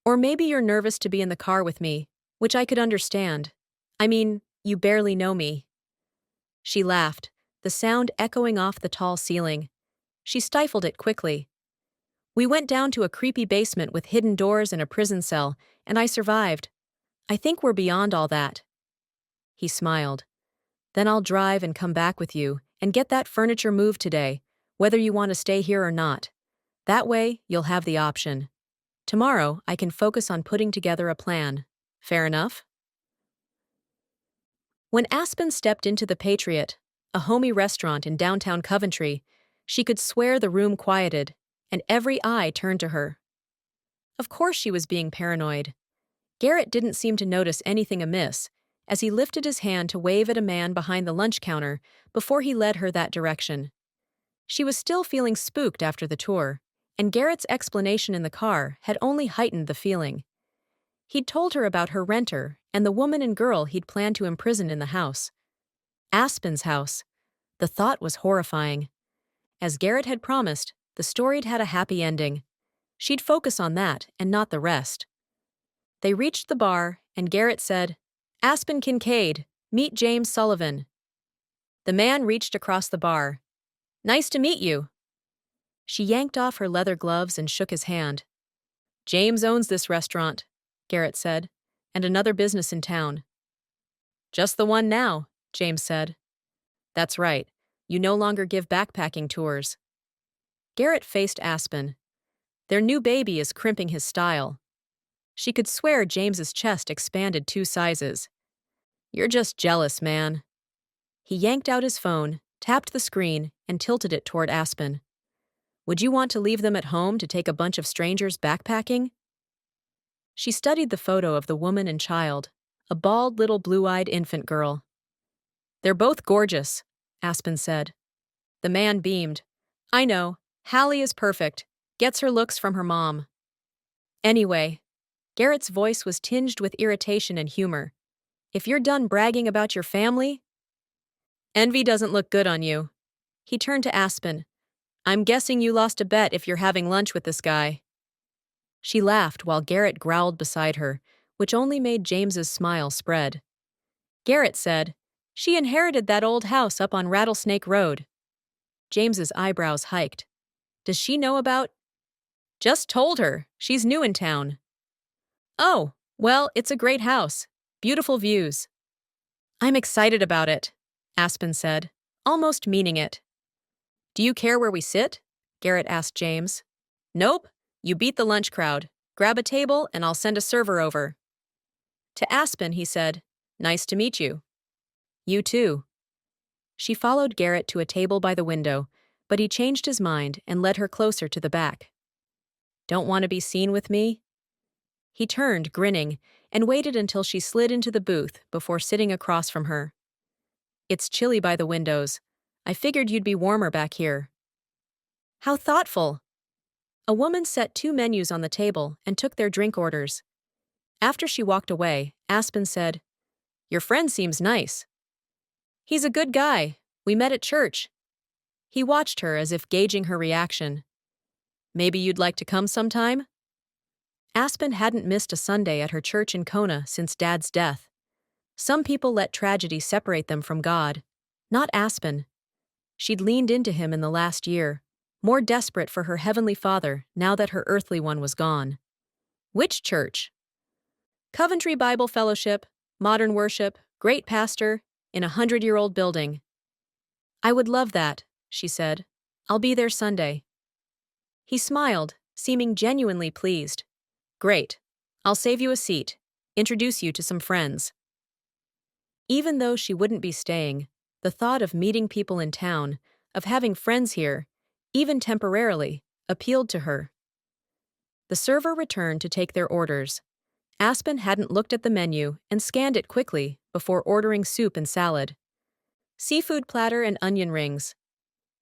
"or maybe you're nervous to be in the car with me, which I could understand. I mean, you barely know me." She laughed, the sound echoing off the tall ceiling. She stifled it quickly. "We went down to a creepy basement with hidden doors and a prison cell, and I survived. I think we're beyond all that." He smiled. "Then I'll drive and come back with you and get that furniture moved today, whether you want to stay here or not. That way, you'll have the option. Tomorrow, I can focus on putting together a plan. Fair enough?" When Aspen stepped into the Patriot, a homey restaurant in downtown Coventry, she could swear the room quieted, and every eye turned to her. Of course she was being paranoid. Garrett didn't seem to notice anything amiss, as he lifted his hand to wave at a man behind the lunch counter before he led her that direction. She was still feeling spooked after the tour, and Garrett's explanation in the car had only heightened the feeling. He'd told her about her renter and the woman and girl he'd planned to imprison in the house. Aspen's house. The thought was horrifying. As Garrett had promised, the story'd had a happy ending. She'd focus on that and not the rest. They reached the bar, and Garrett said, "Aspen Kincaid, meet James Sullivan." The man reached across the bar. "Nice to meet you." She yanked off her leather gloves and shook his hand. "James owns this restaurant," Garrett said, "and another business in town." "Just the one now," James said. "That's right. You no longer give backpacking tours." Garrett faced Aspen. Their new baby is crimping his style. She could swear James's chest expanded 2 sizes. "You're just jealous, man." He yanked out his phone, tapped the screen, and tilted it toward Aspen. "Would you want to leave them at home to take a bunch of strangers backpacking?" She studied the photo of the woman and child, a bald little blue-eyed infant girl. "They're both gorgeous," Aspen said. The man beamed. "I know. Hallie is perfect. Gets her looks from her mom." "Anyway," Garrett's voice was tinged with irritation and humor, "if you're done bragging about your family—" "Envy doesn't look good on you." He turned to Aspen. "I'm guessing you lost a bet if you're having lunch with this guy." She laughed while Garrett growled beside her, which only made James's smile spread. Garrett said, "She inherited that old house up on Rattlesnake Road." James's eyebrows hiked. "Does she know about—" "Just told her. She's new in town." "Oh, well, it's a great house. Beautiful views." "I'm excited about it," Aspen said, almost meaning it. "Do you care where we sit?" Garrett asked James. "Nope. You beat the lunch crowd. Grab a table and I'll send a server over." To Aspen, he said, "Nice to meet you." "You too." She followed Garrett to a table by the window, but he changed his mind and led her closer to the back. "Don't want to be seen with me?" He turned, grinning, and waited until she slid into the booth before sitting across from her. "It's chilly by the windows. I figured you'd be warmer back here." "How thoughtful." A woman set 2 menus on the table and took their drink orders. After she walked away, Aspen said, "Your friend seems nice." "He's a good guy. We met at church." He watched her as if gauging her reaction. "Maybe you'd like to come sometime?" Aspen hadn't missed a Sunday at her church in Kona since Dad's death. Some people let tragedy separate them from God. Not Aspen. She'd leaned into him in the last year, more desperate for her heavenly Father now that her earthly one was gone. "Which church?" "Coventry Bible Fellowship, modern worship, great pastor, in a 100-year-old building." "I would love that," she said. "I'll be there Sunday." He smiled, seeming genuinely pleased. "Great. I'll save you a seat, introduce you to some friends." Even though she wouldn't be staying, the thought of meeting people in town, of having friends here, even temporarily, appealed to her. The server returned to take their orders. Aspen hadn't looked at the menu and scanned it quickly before ordering soup and salad. Seafood platter and onion rings.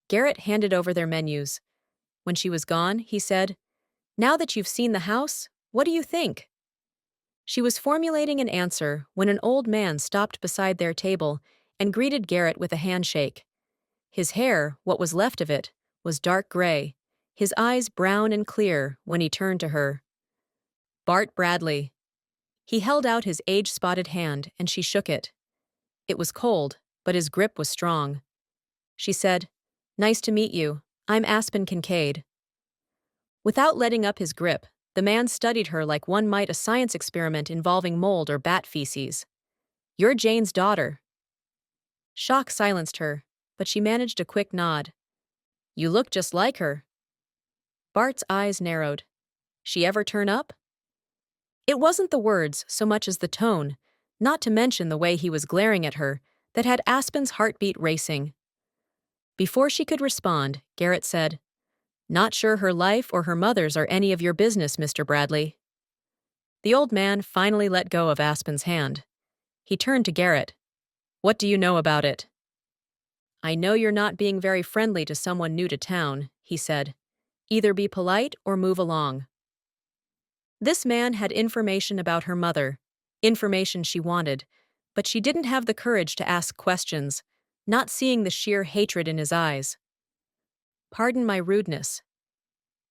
Garrett handed over their menus. When she was gone, he said, "Now that you've seen the house, what do you think?" She was formulating an answer when an old man stopped beside their table and greeted Garrett with a handshake. His hair, what was left of it, was dark gray, his eyes brown and clear when he turned to her. Bart Bradley. He held out his age-spotted hand and she shook it. It was cold, but his grip was strong. She said, "Nice to meet you. I'm Aspen Kincaid." Without letting up his grip, the man studied her like one might a science experiment involving mold or bat feces. "You're Jane's daughter." Shock silenced her, but she managed a quick nod. "You look just like her." Bart's eyes narrowed. "She ever turn up?" It wasn't the words so much as the tone, not to mention the way he was glaring at her, that had Aspen's heartbeat racing. Before she could respond, Garrett said, "Not sure her life or her mother's are any of your business, Mr. Bradley." The old man finally let go of Aspen's hand. He turned to Garrett. "What do you know about it?" "I know you're not being very friendly to someone new to town," he said. "Either be polite or move along." This man had information about her mother, information she wanted, but she didn't have the courage to ask questions, not seeing the sheer hatred in his eyes. "Pardon my rudeness."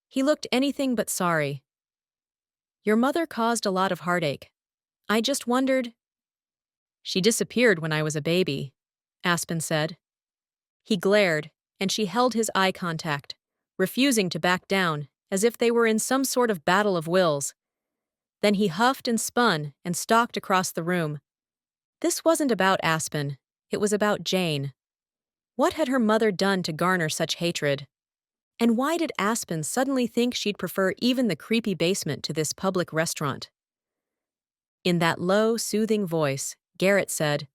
He looked anything but sorry. "Your mother caused a lot of heartache. I just wondered—" "She disappeared when I was a baby," Aspen said. He glared, and she held his eye contact, refusing to back down, as if they were in some sort of battle of wills. Then he huffed and spun and stalked across the room. This wasn't about Aspen, it was about Jane. What had her mother done to garner such hatred? And why did Aspen suddenly think she'd prefer even the creepy basement to this public restaurant? In that low, soothing voice, Garrett said,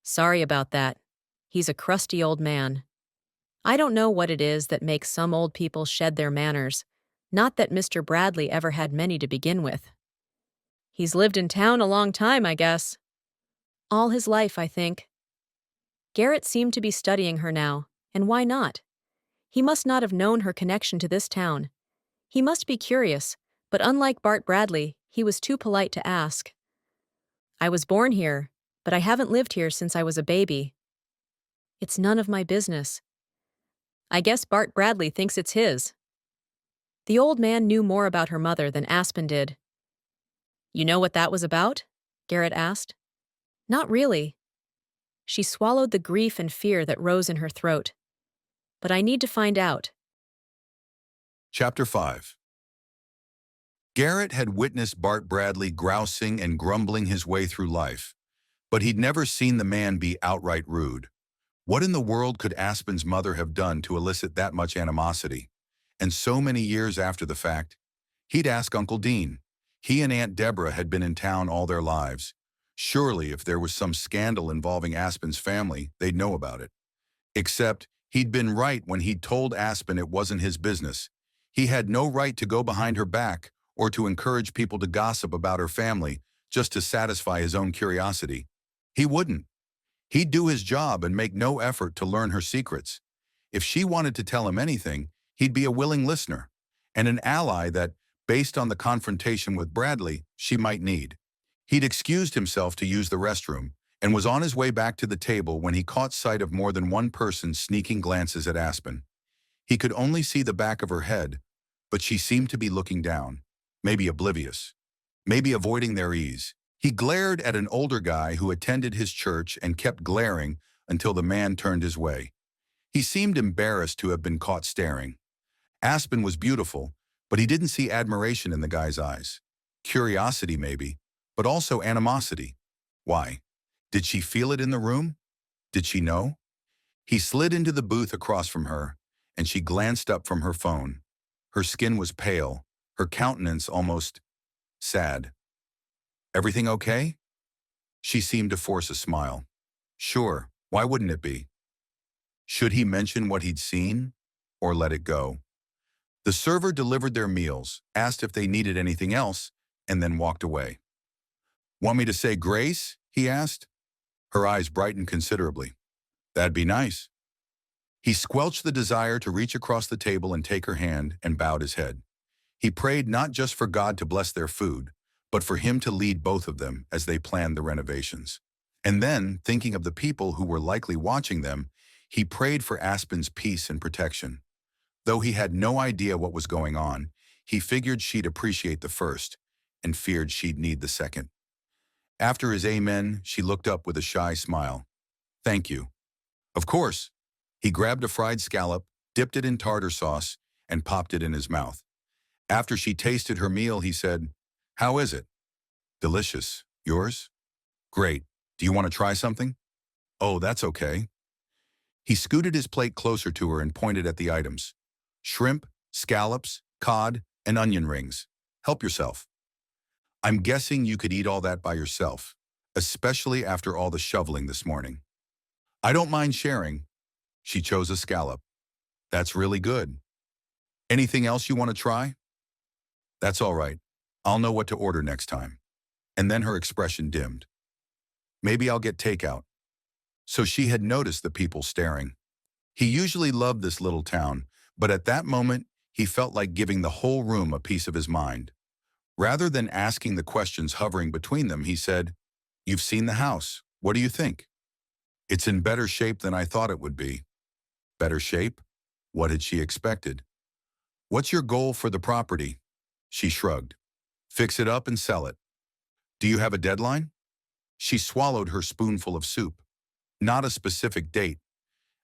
"Sorry about that. He's a crusty old man. I don't know what it is that makes some old people shed their manners, not that Mr. Bradley ever had many to begin with. He's lived in town a long time, I guess." "All his life, I think." Garrett seemed to be studying her now, and why not? He must not have known her connection to this town. He must be curious, but unlike Bart Bradley, he was too polite to ask. "I was born here, but I haven't lived here since I was a baby." "It's none of my business." "I guess Bart Bradley thinks it's his." The old man knew more about her mother than Aspen did. "You know what that was about?" Garrett asked. "Not really." She swallowed the grief and fear that rose in her throat. "But I need to find out." Chapter 5. Garrett had witnessed Bart Bradley grousing and grumbling his way through life, but he'd never seen the man be outright rude. What in the world could Aspen's mother have done to elicit that much animosity? And so many years after the fact, he'd ask Uncle Dean. He and Aunt Deborah had been in town all their lives. Surely, if there was some scandal involving Aspen's family, they'd know about it. Except, he'd been right when he'd told Aspen it wasn't his business. He had no right to go behind her back or to encourage people to gossip about her family just to satisfy his own curiosity. He wouldn't. He'd do his job and make no effort to learn her secrets. If she wanted to tell him anything, he'd be a willing listener and an ally that, based on the confrontation with Bradley, she might need. He'd excused himself to use the restroom and was on his way back to the table when he caught sight of more than one person sneaking glances at Aspen. He could only see the back of her head, but she seemed to be looking down, maybe oblivious, maybe avoiding their ease. He glared at an older guy who attended his church and kept glaring until the man turned his way. He seemed embarrassed to have been caught staring. Aspen was beautiful, but he didn't see admiration in the guy's eyes. Curiosity, maybe, but also animosity. Why? Did she feel it in the room? Did she know? He slid into the booth across from her, and she glanced up from her phone. Her skin was pale, her countenance almost sad. "Everything okay?" She seemed to force a smile. "Sure, why wouldn't it be?" Should he mention what he'd seen? or let it go. The server delivered their meals, asked if they needed anything else, and then walked away. "Want me to say grace?" he asked. Her eyes brightened considerably. "That'd be nice." He squelched the desire to reach across the table and take her hand and bowed his head. He prayed not just for God to bless their food, but for him to lead both of them as they planned the renovations. And then, thinking of the people who were likely watching them, he prayed for Aspen's peace and protection. Though he had no idea what was going on, he figured she'd appreciate the first and feared she'd need the second. After his amen, she looked up with a shy smile. "Thank you." "Of course." He grabbed a fried scallop, dipped it in tartar sauce, and popped it in his mouth. After she tasted her meal, he said, "How is it?" "Delicious. Yours?" "Great. Do you want to try something?" "Oh, that's okay." He scooted his plate closer to her and pointed at the items. "Shrimp, scallops, cod, and onion rings. Help yourself." "I'm guessing you could eat all that by yourself, especially after all the shoveling this morning." "I don't mind sharing." She chose a scallop. "That's really good. Anything else you want to try?" "That's all right. I'll know what to order next time." And then her expression dimmed. "Maybe I'll get takeout." So she had noticed the people staring. He usually loved this little town, but at that moment, he felt like giving the whole room a piece of his mind. Rather than asking the questions hovering between them, he said, "You've seen the house. What do you think?" "It's in better shape than I thought it would be." Better shape? What had she expected? "What's your goal for the property?" She shrugged. "Fix it up and sell it." "Do you have a deadline?" She swallowed her spoonful of soup. "Not a specific date.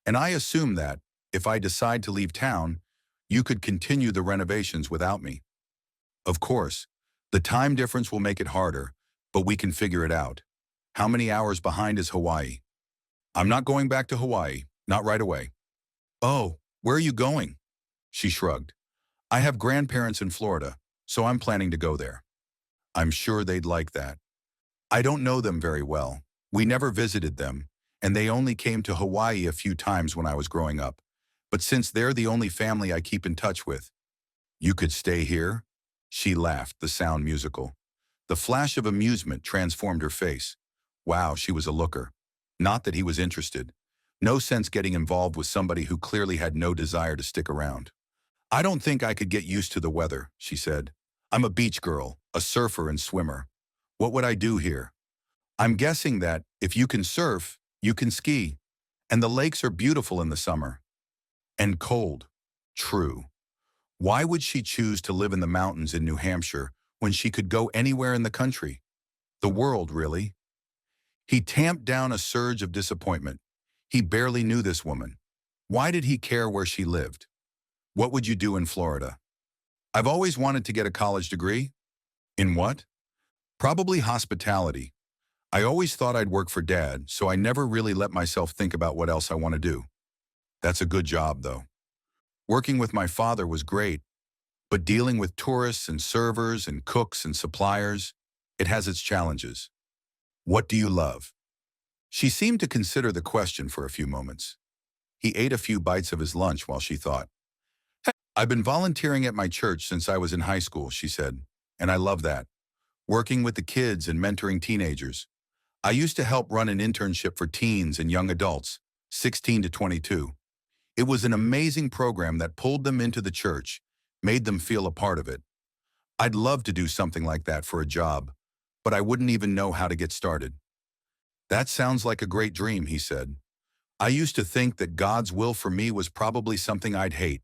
And I assume that, if I decide to leave town, you could continue the renovations without me." "Of course. The time difference will make it harder, but we can figure it out." "How many hours behind is Hawaii?" "I'm not going back to Hawaii. Not right away." "Oh, where are you going?" She shrugged. "I have grandparents in Florida, so I'm planning to go there." "I'm sure they'd like that." "I don't know them very well. We never visited them, and they only came to Hawaii a few times when I was growing up. But since they're the only family I keep in touch with." "You could stay here?" She laughed, the sound musical. The flash of amusement transformed her face. Wow, she was a looker. Not that he was interested. No sense getting involved with somebody who clearly had no desire to stick around. "I don't think I could get used to the weather," she said. "I'm a beach girl, a surfer and swimmer. What would I do here?" "I'm guessing that, if you can surf, you can ski. And the lakes are beautiful in the summer." "And cold." True. Why would she choose to live in the mountains in New Hampshire when she could go anywhere in the country? The world, really. He tamped down a surge of disappointment. He barely knew this woman. Why did he care where she lived? "What would you do in Florida?" "I've always wanted to get a college degree." "In what?" "Probably hospitality. I always thought I'd work for Dad, so I never really let myself think about what else I want to do." "That's a good job, though." "Working with my father was great, but dealing with tourists and servers and cooks and suppliers, it has its challenges." "What do you love?" She seemed to consider the question for a few moments. He ate a few bites of his lunch while she thought. "I've been volunteering at my church since I was in high school," she said, "and I love that. Working with the kids and mentoring teenagers. I used to help run an internship for teens and young adults, 16 to 22. It was an amazing program that pulled them into the church, made them feel a part of it. I'd love to do something like that for a job, but I wouldn't even know how to get started." "That sounds like a great dream," he said. "I used to think that God's will for me was probably something I'd hate.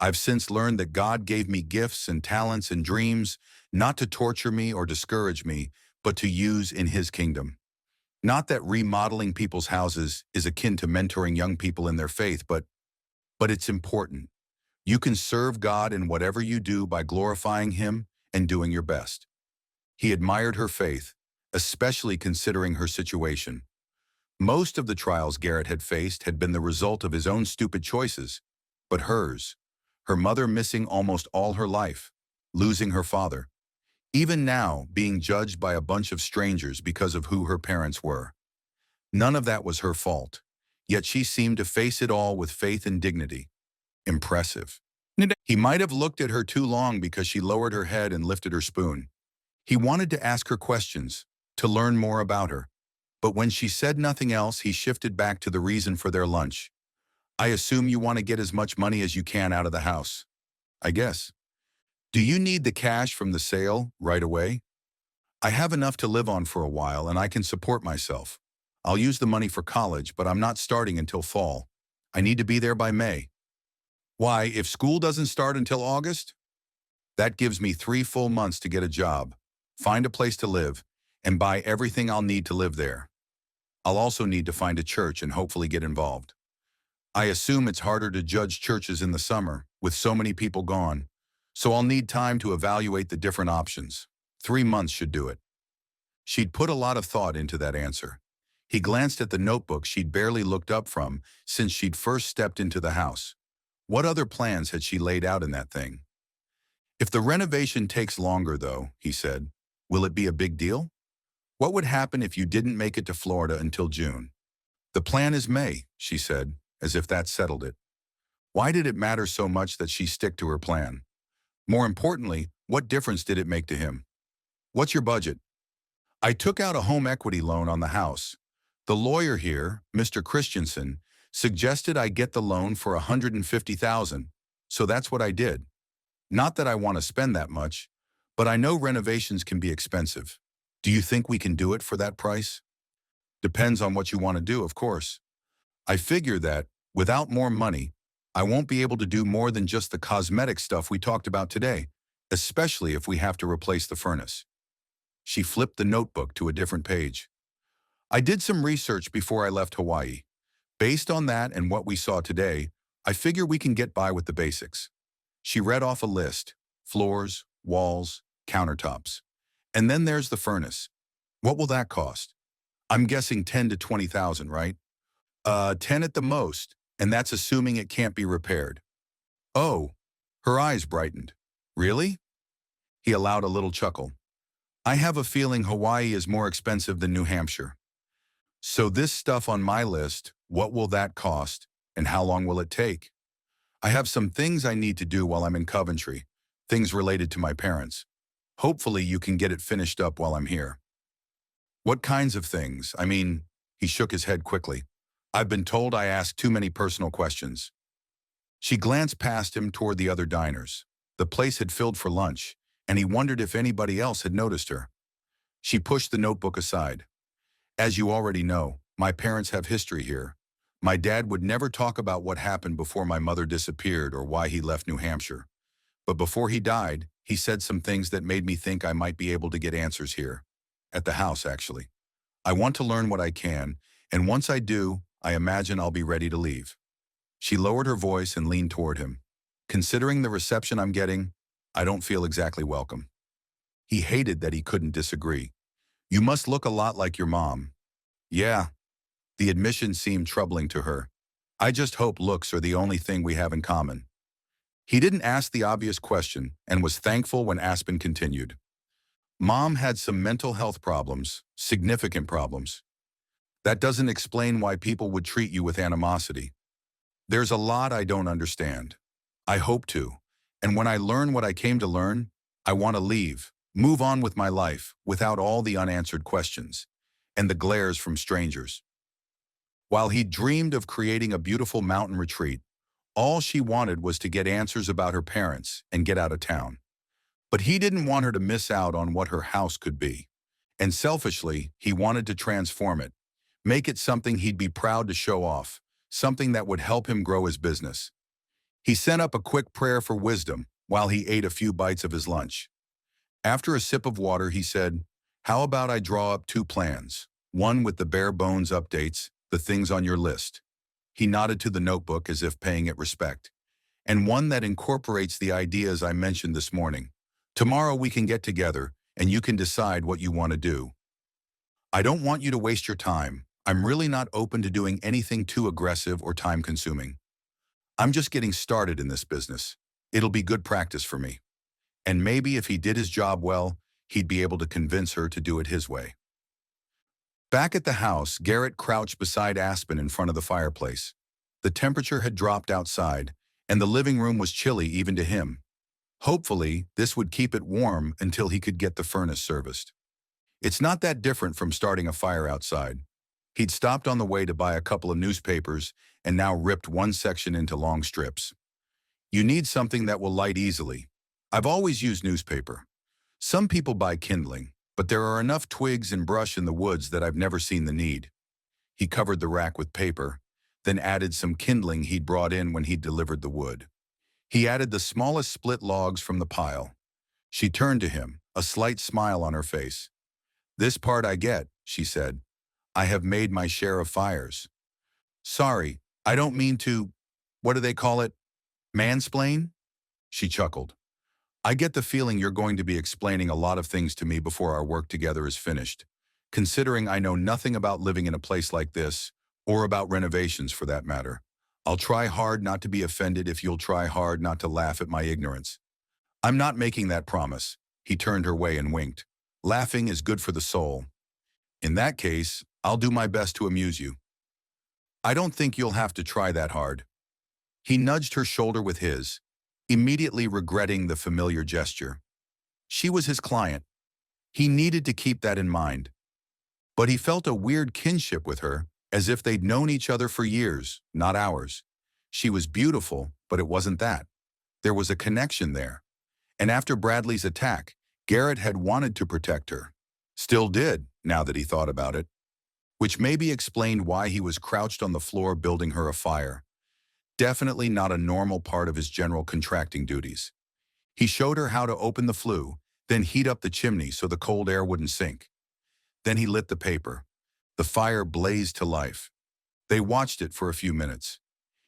I've since learned that God gave me gifts and talents and dreams, not to torture me or discourage me, but to use in His kingdom. Not that remodeling people's houses is akin to mentoring young people in their faith, but it's important. You can serve God in whatever you do by glorifying Him and doing your best." He admired her faith, especially considering her situation. Most of the trials Garrett had faced had been the result of his own stupid choices, but hers, her mother missing almost all her life, losing her father, even now being judged by a bunch of strangers because of who her parents were. None of that was her fault, yet she seemed to face it all with faith and dignity. Impressive. He might have looked at her too long because she lowered her head and lifted her spoon. He wanted to ask her questions, to learn more about her. But when she said nothing else, he shifted back to the reason for their lunch. I assume you want to get as much money as you can out of the house. I guess. Do you need the cash from the sale right away? I have enough to live on for a while and I can support myself. I'll use the money for college, but I'm not starting until fall. I need to be there by May. Why, if school doesn't start until August? That gives me 3 full months to get a job, find a place to live, and buy everything I'll need to live there. I'll also need to find a church and hopefully get involved. I assume it's harder to judge churches in the summer, with so many people gone, so I'll need time to evaluate the different options. 3 months should do it. She'd put a lot of thought into that answer. He glanced at the notebook she'd barely looked up from since she'd first stepped into the house. What other plans had she laid out in that thing? If the renovation takes longer, though, he said, will it be a big deal? What would happen if you didn't make it to Florida until June? The plan is May, she said, as if that settled it. Why did it matter so much that she stick to her plan? More importantly, what difference did it make to him? What's your budget? I took out a home equity loan on the house. The lawyer here, Mr. Christensen, suggested I get the loan for $150,000, so that's what I did. Not that I want to spend that much, but I know renovations can be expensive. Do you think we can do it for that price? Depends on what you want to do, of course. I figure that, without more money, I won't be able to do more than just the cosmetic stuff we talked about today, especially if we have to replace the furnace. She flipped the notebook to a different page. I did some research before I left Hawaii. Based on that and what we saw today, I figure we can get by with the basics. She read off a list: floors, walls, countertops. And then there's the furnace. What will that cost? I'm guessing 10 to 20,000, right? 10 at the most, and that's assuming it can't be repaired. Oh, her eyes brightened. Really? He allowed a little chuckle. I have a feeling Hawaii is more expensive than New Hampshire. So this stuff on my list, what will that cost, and how long will it take? I have some things I need to do while I'm in Coventry, things related to my parents. Hopefully you can get it finished up while I'm here. What kinds of things? I mean, he shook his head quickly. I've been told I ask too many personal questions. She glanced past him toward the other diners. The place had filled for lunch, and he wondered if anybody else had noticed her. She pushed the notebook aside. As you already know, my parents have history here. My dad would never talk about what happened before my mother disappeared or why he left New Hampshire. But before he died, he said some things that made me think I might be able to get answers here. At the house, actually. I want to learn what I can, and once I do, I imagine I'll be ready to leave. She lowered her voice and leaned toward him. Considering the reception I'm getting, I don't feel exactly welcome. He hated that he couldn't disagree. You must look a lot like your mom. Yeah. The admission seemed troubling to her. I just hope looks are the only thing we have in common. He didn't ask the obvious question and was thankful when Aspen continued. Mom had some mental health problems, significant problems. That doesn't explain why people would treat you with animosity. There's a lot I don't understand. I hope to. And when I learn what I came to learn, I want to leave, move on with my life without all the unanswered questions and the glares from strangers. While he dreamed of creating a beautiful mountain retreat, all she wanted was to get answers about her parents and get out of town. But he didn't want her to miss out on what her house could be. And selfishly, he wanted to transform it, make it something he'd be proud to show off, something that would help him grow his business. He sent up a quick prayer for wisdom while he ate a few bites of his lunch. After a sip of water, he said, "How about I draw up 2 plans, one with the bare bones updates, the things on your list." He nodded to the notebook as if paying it respect. "And one that incorporates the ideas I mentioned this morning. Tomorrow we can get together, and you can decide what you want to do. I don't want you to waste your time. I'm really not open to doing anything too aggressive or time-consuming. I'm just getting started in this business. It'll be good practice for me. And maybe if he did his job well, he'd be able to convince her to do it his way." Back at the house, Garrett crouched beside Aspen in front of the fireplace. The temperature had dropped outside, and the living room was chilly even to him. Hopefully, this would keep it warm until he could get the furnace serviced. It's not that different from starting a fire outside. He'd stopped on the way to buy a couple of newspapers and now ripped one section into long strips. You need something that will light easily. I've always used newspaper. Some people buy kindling, but there are enough twigs and brush in the woods that I've never seen the need. He covered the rack with paper, then added some kindling he'd brought in when he'd delivered the wood. He added the smallest split logs from the pile. She turned to him, a slight smile on her face. "This part I get," she said. "I have made my share of fires." "Sorry, I don't mean to, what do they call it? Mansplain?" She chuckled. "I get the feeling you're going to be explaining a lot of things to me before our work together is finished, considering I know nothing about living in a place like this, or about renovations for that matter. I'll try hard not to be offended if you'll try hard not to laugh at my ignorance." "I'm not making that promise." He turned her way and winked. "Laughing is good for the soul. In that case, I'll do my best to amuse you." "I don't think you'll have to try that hard." He nudged her shoulder with his, immediately regretting the familiar gesture. She was his client. He needed to keep that in mind. But he felt a weird kinship with her, as if they'd known each other for years, not hours. She was beautiful, but it wasn't that. There was a connection there. And after Bradley's attack, Garrett had wanted to protect her. Still did, now that he thought about it. Which maybe explained why he was crouched on the floor building her a fire. Definitely not a normal part of his general contracting duties. He showed her how to open the flue, then heat up the chimney so the cold air wouldn't sink. Then he lit the paper. The fire blazed to life. They watched it for a few minutes.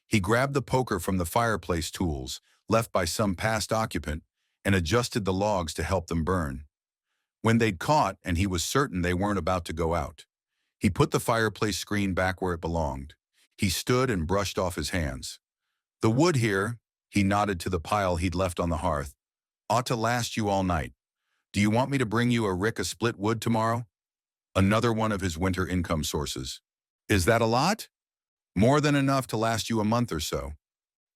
He grabbed the poker from the fireplace tools, left by some past occupant, and adjusted the logs to help them burn. When they'd caught and he was certain they weren't about to go out, he put the fireplace screen back where it belonged. He stood and brushed off his hands. "The wood here," he nodded to the pile he'd left on the hearth, "ought to last you all night. Do you want me to bring you a rick of split wood tomorrow?" Another one of his winter income sources. "Is that a lot?" "More than enough to last you a month or so."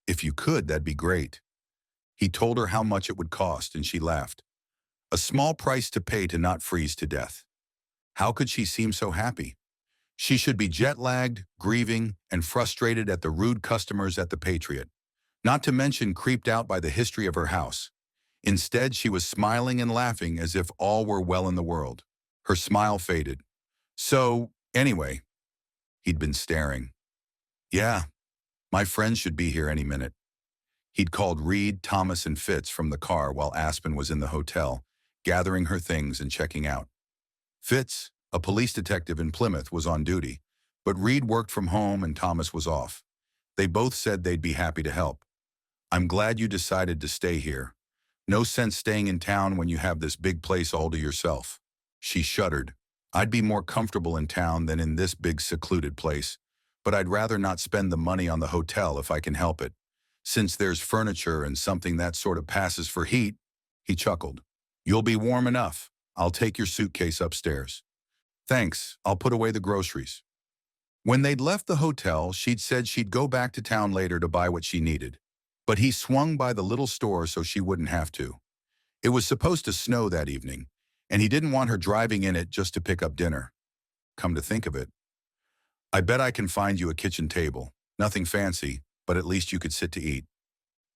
"If you could, that'd be great." He told her how much it would cost, and she laughed. A small price to pay to not freeze to death. How could she seem so happy? She should be jet-lagged, grieving, and frustrated at the rude customers at the Patriot, not to mention creeped out by the history of her house. Instead, she was smiling and laughing as if all were well in the world. Her smile faded. "So, anyway," he'd been staring. "Yeah, my friends should be here any minute." He'd called Reed, Thomas, and Fitz from the car while Aspen was in the hotel, gathering her things and checking out. Fitz, a police detective in Plymouth, was on duty, but Reed worked from home and Thomas was off. They both said they'd be happy to help. "I'm glad you decided to stay here. No sense staying in town when you have this big place all to yourself." She shuddered. "I'd be more comfortable in town than in this big secluded place, but I'd rather not spend the money on the hotel if I can help it. Since there's furniture and something that sort of passes for heat," he chuckled. "You'll be warm enough. I'll take your suitcase upstairs." "Thanks, I'll put away the groceries." When they'd left the hotel, she'd said she'd go back to town later to buy what she needed. But he swung by the little store so she wouldn't have to. It was supposed to snow that evening, and he didn't want her driving in it just to pick up dinner. Come to think of it, "I bet I can find you a kitchen table. Nothing fancy, but at least you could sit to eat.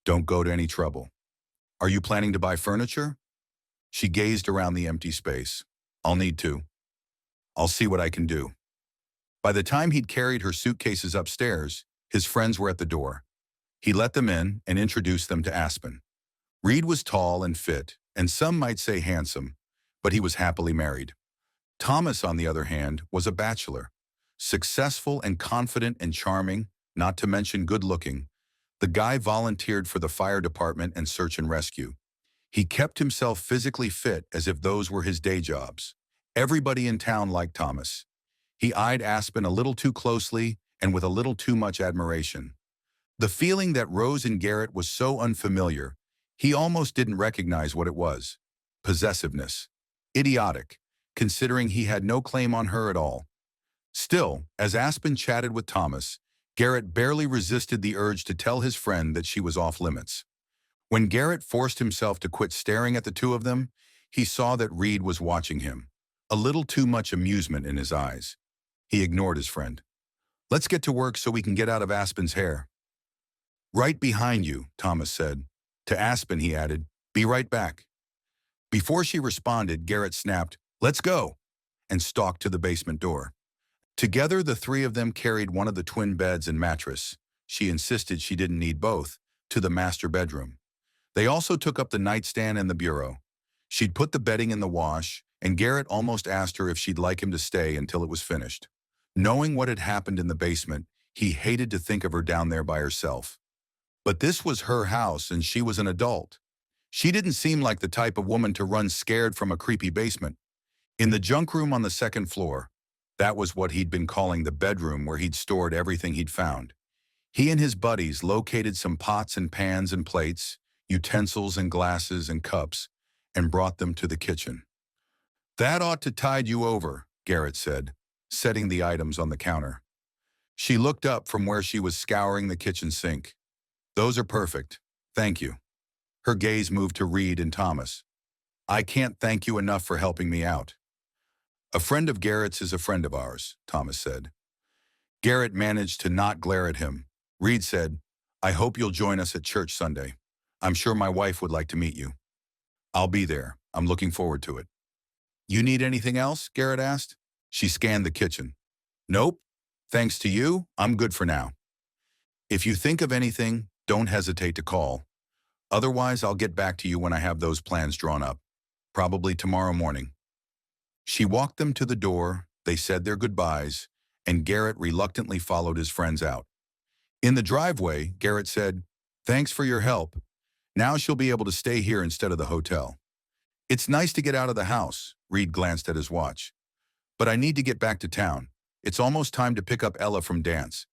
Don't go to any trouble." "Are you planning to buy furniture?" She gazed around the empty space. "I'll need to. I'll see what I can do." By the time he'd carried her suitcases upstairs, his friends were at the door. He let them in and introduced them to Aspen. Reed was tall and fit, and some might say handsome, but he was happily married. Thomas, on the other hand, was a bachelor. Successful and confident and charming, not to mention good-looking, the guy volunteered for the fire department and search and rescue. He kept himself physically fit as if those were his day jobs. Everybody in town liked Thomas. He eyed Aspen a little too closely and with a little too much admiration. The feeling that rose in Garrett was so unfamiliar, he almost didn't recognize what it was. Possessiveness. Idiotic, considering he had no claim on her at all. Still, as Aspen chatted with Thomas, Garrett barely resisted the urge to tell his friend that she was off limits. When Garrett forced himself to quit staring at the two of them, he saw that Reed was watching him, a little too much amusement in his eyes. He ignored his friend. "Let's get to work so we can get out of Aspen's hair." "Right behind you," Thomas said. To Aspen, he added, "Be right back." Before she responded, Garrett snapped, "Let's go," and stalked to the basement door. Together, the three of them carried one of the twin beds and mattress. She insisted she didn't need both, to the master bedroom. They also took up the nightstand and the bureau. She'd put the bedding in the wash, and Garrett almost asked her if she'd like him to stay until it was finished. Knowing what had happened in the basement, he hated to think of her down there by herself. But this was her house, and she was an adult. She didn't seem like the type of woman to run scared from a creepy basement. In the junk room on the second floor, that was what he'd been calling the bedroom where he'd stored everything he'd found. He and his buddies located some pots and pans and plates, utensils and glasses and cups, and brought them to the kitchen. "That ought to tide you over," Garrett said, setting the items on the counter. She looked up from where she was scouring the kitchen sink. "Those are perfect. Thank you." Her gaze moved to Reed and Thomas. "I can't thank you enough for helping me out." "A friend of Garrett's is a friend of ours," Thomas said. Garrett managed to not glare at him. Reed said, "I hope you'll join us at church Sunday. I'm sure my wife would like to meet you." "I'll be there. I'm looking forward to it." "You need anything else?" Garrett asked. She scanned the kitchen. "Nope. Thanks to you, I'm good for now. If you think of anything, don't hesitate to call. Otherwise, I'll get back to you when I have those plans drawn up. Probably tomorrow morning." She walked them to the door, they said their goodbyes, and Garrett reluctantly followed his friends out. In the driveway, Garrett said, "Thanks for your help. Now she'll be able to stay here instead of the hotel." "It's nice to get out of the house," Reed glanced at his watch. "But I need to get back to town. It's almost time to pick up Ella from dance."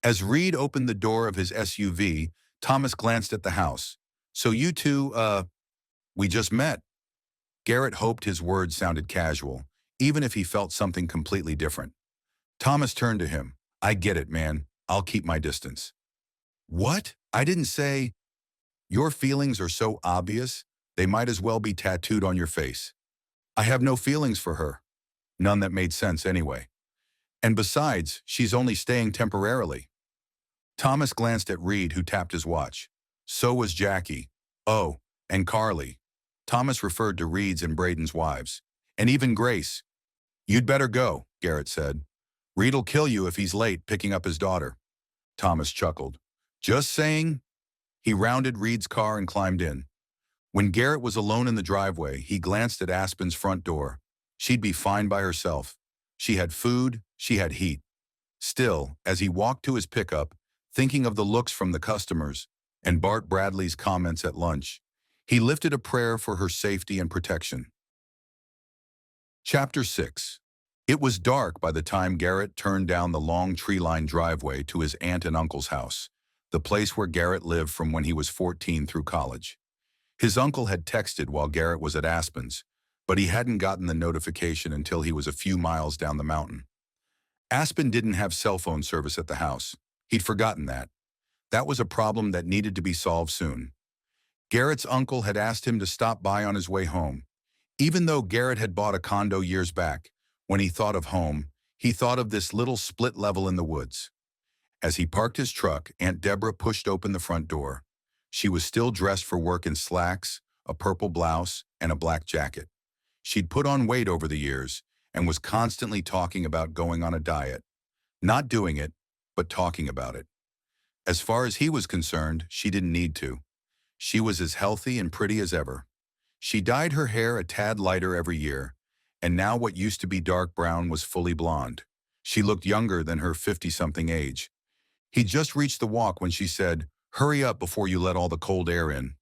As Reed opened the door of his SUV, Thomas glanced at the house. "So you two, we just met." Garrett hoped his words sounded casual, even if he felt something completely different. Thomas turned to him. "I get it, man. I'll keep my distance." "What? I didn't say—" "Your feelings are so obvious, they might as well be tattooed on your face." "I have no feelings for her." None that made sense anyway. "And besides, she's only staying temporarily." Thomas glanced at Reed, who tapped his watch. "So was Jackie. Oh, and Carly." Thomas referred to Reed's and Braden's wives. "And even Grace." "You'd better go," Garrett said. "Reed'll kill you if he's late picking up his daughter." Thomas chuckled. "Just saying." He rounded Reed's car and climbed in. When Garrett was alone in the driveway, he glanced at Aspen's front door. She'd be fine by herself. She had food, she had heat. Still, as he walked to his pickup, thinking of the looks from the customers and Bart Bradley's comments at lunch, he lifted a prayer for her safety and protection. Chapter 6. It was dark by the time Garrett turned down the long tree-lined driveway to his aunt and uncle's house, the place where Garrett lived from when he was 14 through college. His uncle had texted while Garrett was at Aspen's, but he hadn't gotten the notification until he was a few miles down the mountain. Aspen didn't have cell phone service at the house. He'd forgotten that. That was a problem that needed to be solved soon. Garrett's uncle had asked him to stop by on his way home. Even though Garrett had bought a condo years back, when he thought of home, he thought of this little split level in the woods. As he parked his truck, Aunt Deborah pushed open the front door. She was still dressed for work in slacks, a purple blouse, and a black jacket. She'd put on weight over the years and was constantly talking about going on a diet. Not doing it, but talking about it. As far as he was concerned, she didn't need to. She was as healthy and pretty as ever. She dyed her hair a tad lighter every year, and now what used to be dark brown was fully blonde. She looked younger than her 50-something age. He'd just reached the walk when she said, "Hurry up before you let all the cold air in."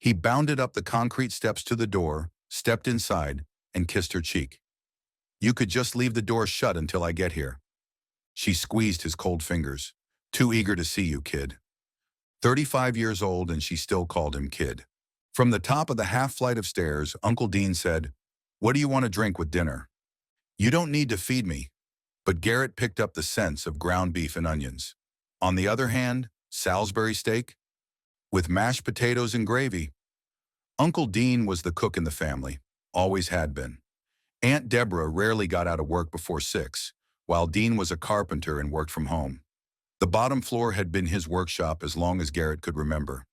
He bounded up the concrete steps to the door, stepped inside, and kissed her cheek. "You could just leave the door shut until I get here." She squeezed his cold fingers. "Too eager to see you, kid." 35 years old, and she still called him kid. From the top of the half-flight of stairs, Uncle Dean said, "What do you want to drink with dinner?" "You don't need to feed me." but Garrett picked up the scents of ground beef and onions. On the other hand, Salisbury steak, with mashed potatoes and gravy. Uncle Dean was the cook in the family, always had been. Aunt Deborah rarely got out of work before 6, while Dean was a carpenter and worked from home. The bottom floor had been his workshop as long as Garrett could remember.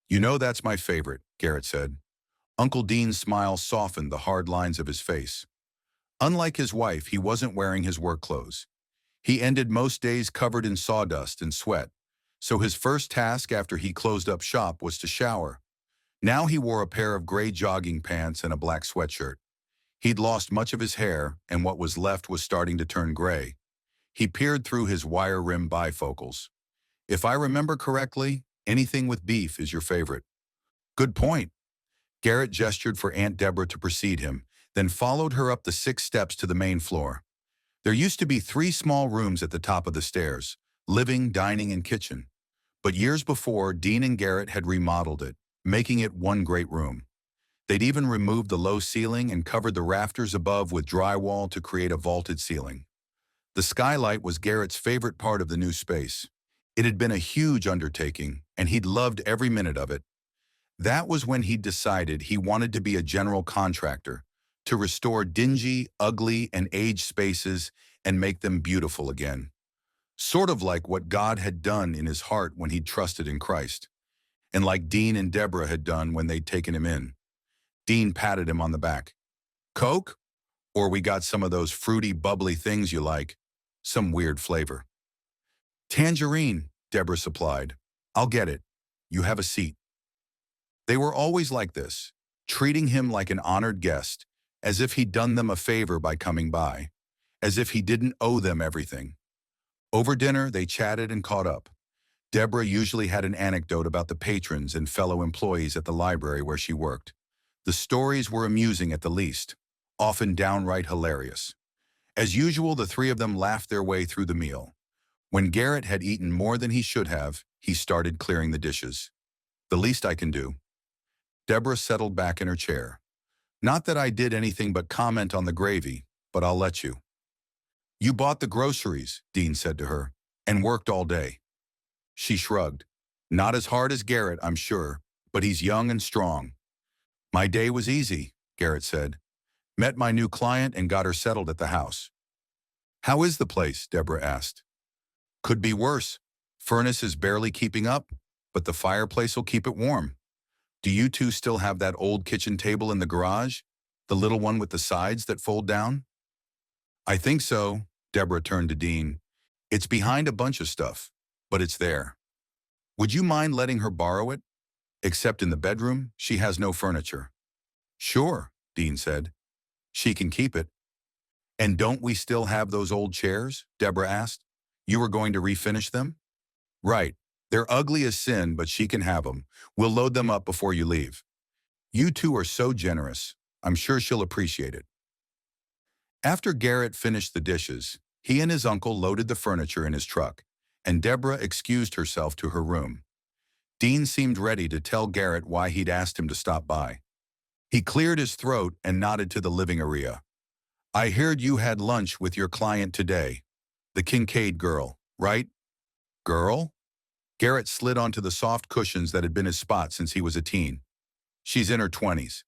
"You know that's my favorite," Garrett said. Uncle Dean's smile softened the hard lines of his face. Unlike his wife, he wasn't wearing his work clothes. He ended most days covered in sawdust and sweat, so his first task after he closed up shop was to shower. Now he wore a pair of gray jogging pants and a black sweatshirt. He'd lost much of his hair, and what was left was starting to turn gray. He peered through his wire-rimmed bifocals. "If I remember correctly, anything with beef is your favorite." "Good point." Garrett gestured for Aunt Deborah to precede him, then followed her up the 6 steps to the main floor. There used to be 3 small rooms at the top of the stairs: living, dining, and kitchen. But years before, Dean and Garrett had remodeled it, making it one great room. They'd even removed the low ceiling and covered the rafters above with drywall to create a vaulted ceiling. The skylight was Garrett's favorite part of the new space. It had been a huge undertaking, and he'd loved every minute of it. That was when he'd decided he wanted to be a general contractor, to restore dingy, ugly, and aged spaces and make them beautiful again. Sort of like what God had done in his heart when he'd trusted in Christ, and like Dean and Deborah had done when they'd taken him in. Dean patted him on the back. "Coke? Or we got some of those fruity, bubbly things you like. Some weird flavor." "Tangerine," Deborah supplied. "I'll get it. You have a seat." They were always like this, treating him like an honored guest, as if he'd done them a favor by coming by, as if he didn't owe them everything. Over dinner, they chatted and caught up. Deborah usually had an anecdote about the patrons and fellow employees at the library where she worked. The stories were amusing at the least, often downright hilarious. As usual, the 3 of them laughed their way through the meal. When Garrett had eaten more than he should have, he started clearing the dishes. "The least I can do." Deborah settled back in her chair. "Not that I did anything but comment on the gravy, but I'll let you." "You bought the groceries," Dean said to her, "and worked all day." She shrugged. "Not as hard as Garrett, I'm sure, but he's young and strong." "My day was easy," Garrett said. "Met my new client and got her settled at the house." "How is the place?" Deborah asked. "Could be worse. Furnace is barely keeping up, but the fireplace will keep it warm. Do you 2 still have that old kitchen table in the garage? The little one with the sides that fold down?" "I think so," Deborah turned to Dean. "It's behind a bunch of stuff, but it's there. Would you mind letting her borrow it? Except in the bedroom, she has no furniture." "Sure," Dean said. "She can keep it." "And don't we still have those old chairs?" Deborah asked. "You were going to refinish them?" "Right. They're ugly as sin, but she can have them. We'll load them up before you leave." "You 2 are so generous. I'm sure she'll appreciate it." After Garrett finished the dishes, he and his uncle loaded the furniture in his truck, and Deborah excused herself to her room. Dean seemed ready to tell Garrett why he'd asked him to stop by. He cleared his throat and nodded to the living area. "I heard you had lunch with your client today. The Kincaid girl, right?" "Girl?" Garrett slid onto the soft cushions that had been his spot since he was a teen. "She's in her 20s.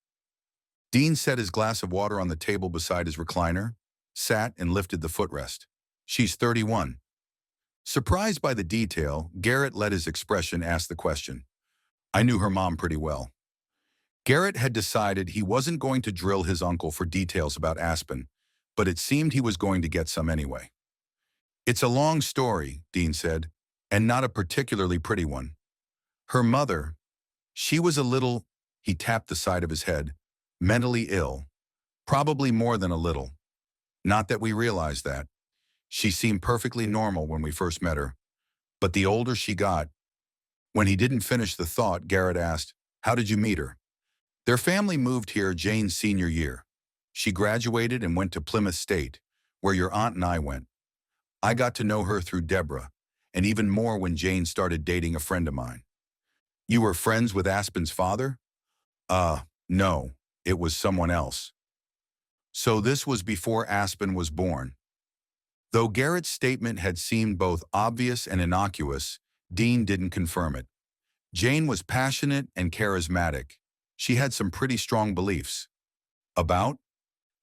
Dean set his glass of water on the table beside his recliner, sat and lifted the footrest. "She's 31. Surprised by the detail, Garrett let his expression ask the question. "I knew her mom pretty well." Garrett had decided he wasn't going to drill his uncle for details about Aspen, but it seemed he was going to get some anyway. "It's a long story," Dean said, "and not a particularly pretty one. Her mother, she was a little," he tapped the side of his head, "mentally ill. Probably more than a little. Not that we realized that. She seemed perfectly normal when we first met her. But the older she got..." When he didn't finish the thought, Garrett asked, "How did you meet her?" "Their family moved here Jane's senior year. She graduated and went to Plymouth State, where your aunt and I went. I got to know her through Deborah, and even more when Jane started dating a friend of mine." "You were friends with Aspen's father?" No, it was someone else." "So this was before Aspen was born." Though Garrett's statement had seemed both obvious and innocuous, Dean didn't confirm it. Jane was passionate and charismatic. She had some pretty strong beliefs. About?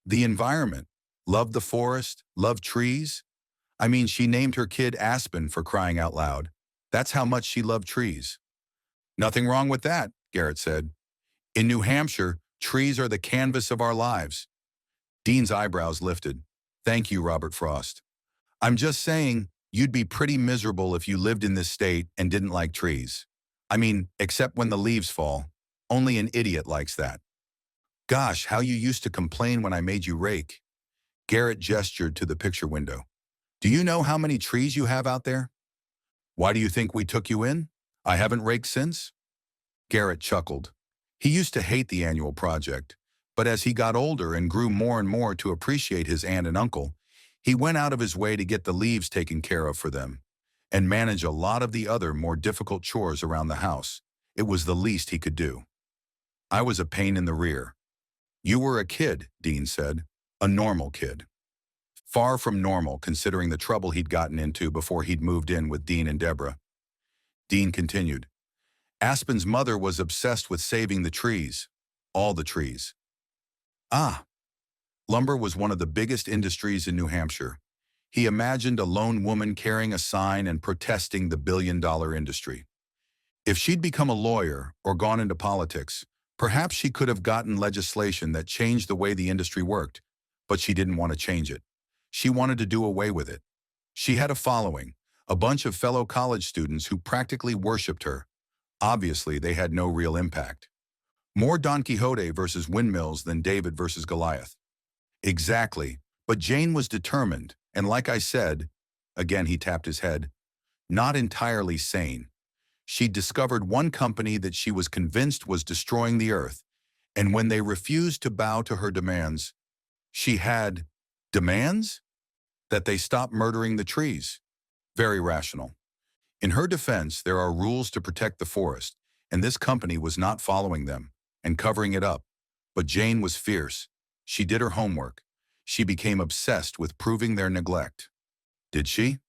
The environment. Loved the forest, loved trees. I mean, she named her kid Aspen for crying out loud. That's how much she loved trees. Nothing wrong with that, Garrett said. In New Hampshire, trees are the canvas of our lives. Dean's eyebrows lifted. Thank you, Robert Frost. I'm just saying, you'd be pretty miserable if you lived in this state and didn't like trees. I mean, except when the leaves fall. Only an idiot likes that. Gosh, how you used to complain when I made you rake. Garrett gestured to the picture window. Do you know how many trees you have out there? Why do you think we took you in? I haven't raked since? Garrett chuckled. He used to hate the annual project, but as he got older and grew more and more to appreciate his aunt and uncle, he went out of his way to get the leaves taken care of for them and manage a lot of the other more difficult chores around the house. It was the least he could do. I was a pain in the rear. You were a kid, Dean said. A normal kid. Far from normal considering the trouble he'd gotten into before he'd moved in with Dean and Deborah. Dean continued. Aspen's mother was obsessed with saving the trees. All the trees. Ah. Lumber was one of the biggest industries in New Hampshire. He imagined a lone woman carrying a sign and protesting the billion-dollar industry. If she'd become a lawyer or gone into politics, perhaps she could have gotten legislation that changed the way the industry worked, but she didn't want to change it. She wanted to do away with it. She had a following, a bunch of fellow college students who practically worshipped her. Obviously, they had no real impact. More Don Quixote versus windmills than David versus Goliath. Exactly, but Jane was determined, and like I said, again he tapped his head, not entirely sane. She'd discovered one company that she was convinced was destroying the earth, and when they refused to bow to her demands, she had demands? That they stop murdering the trees. Very rational. In her defense, there are rules to protect the forest, and this company was not following them and covering it up. But Jane was fierce. She did her homework. She became obsessed with proving their neglect. Did she?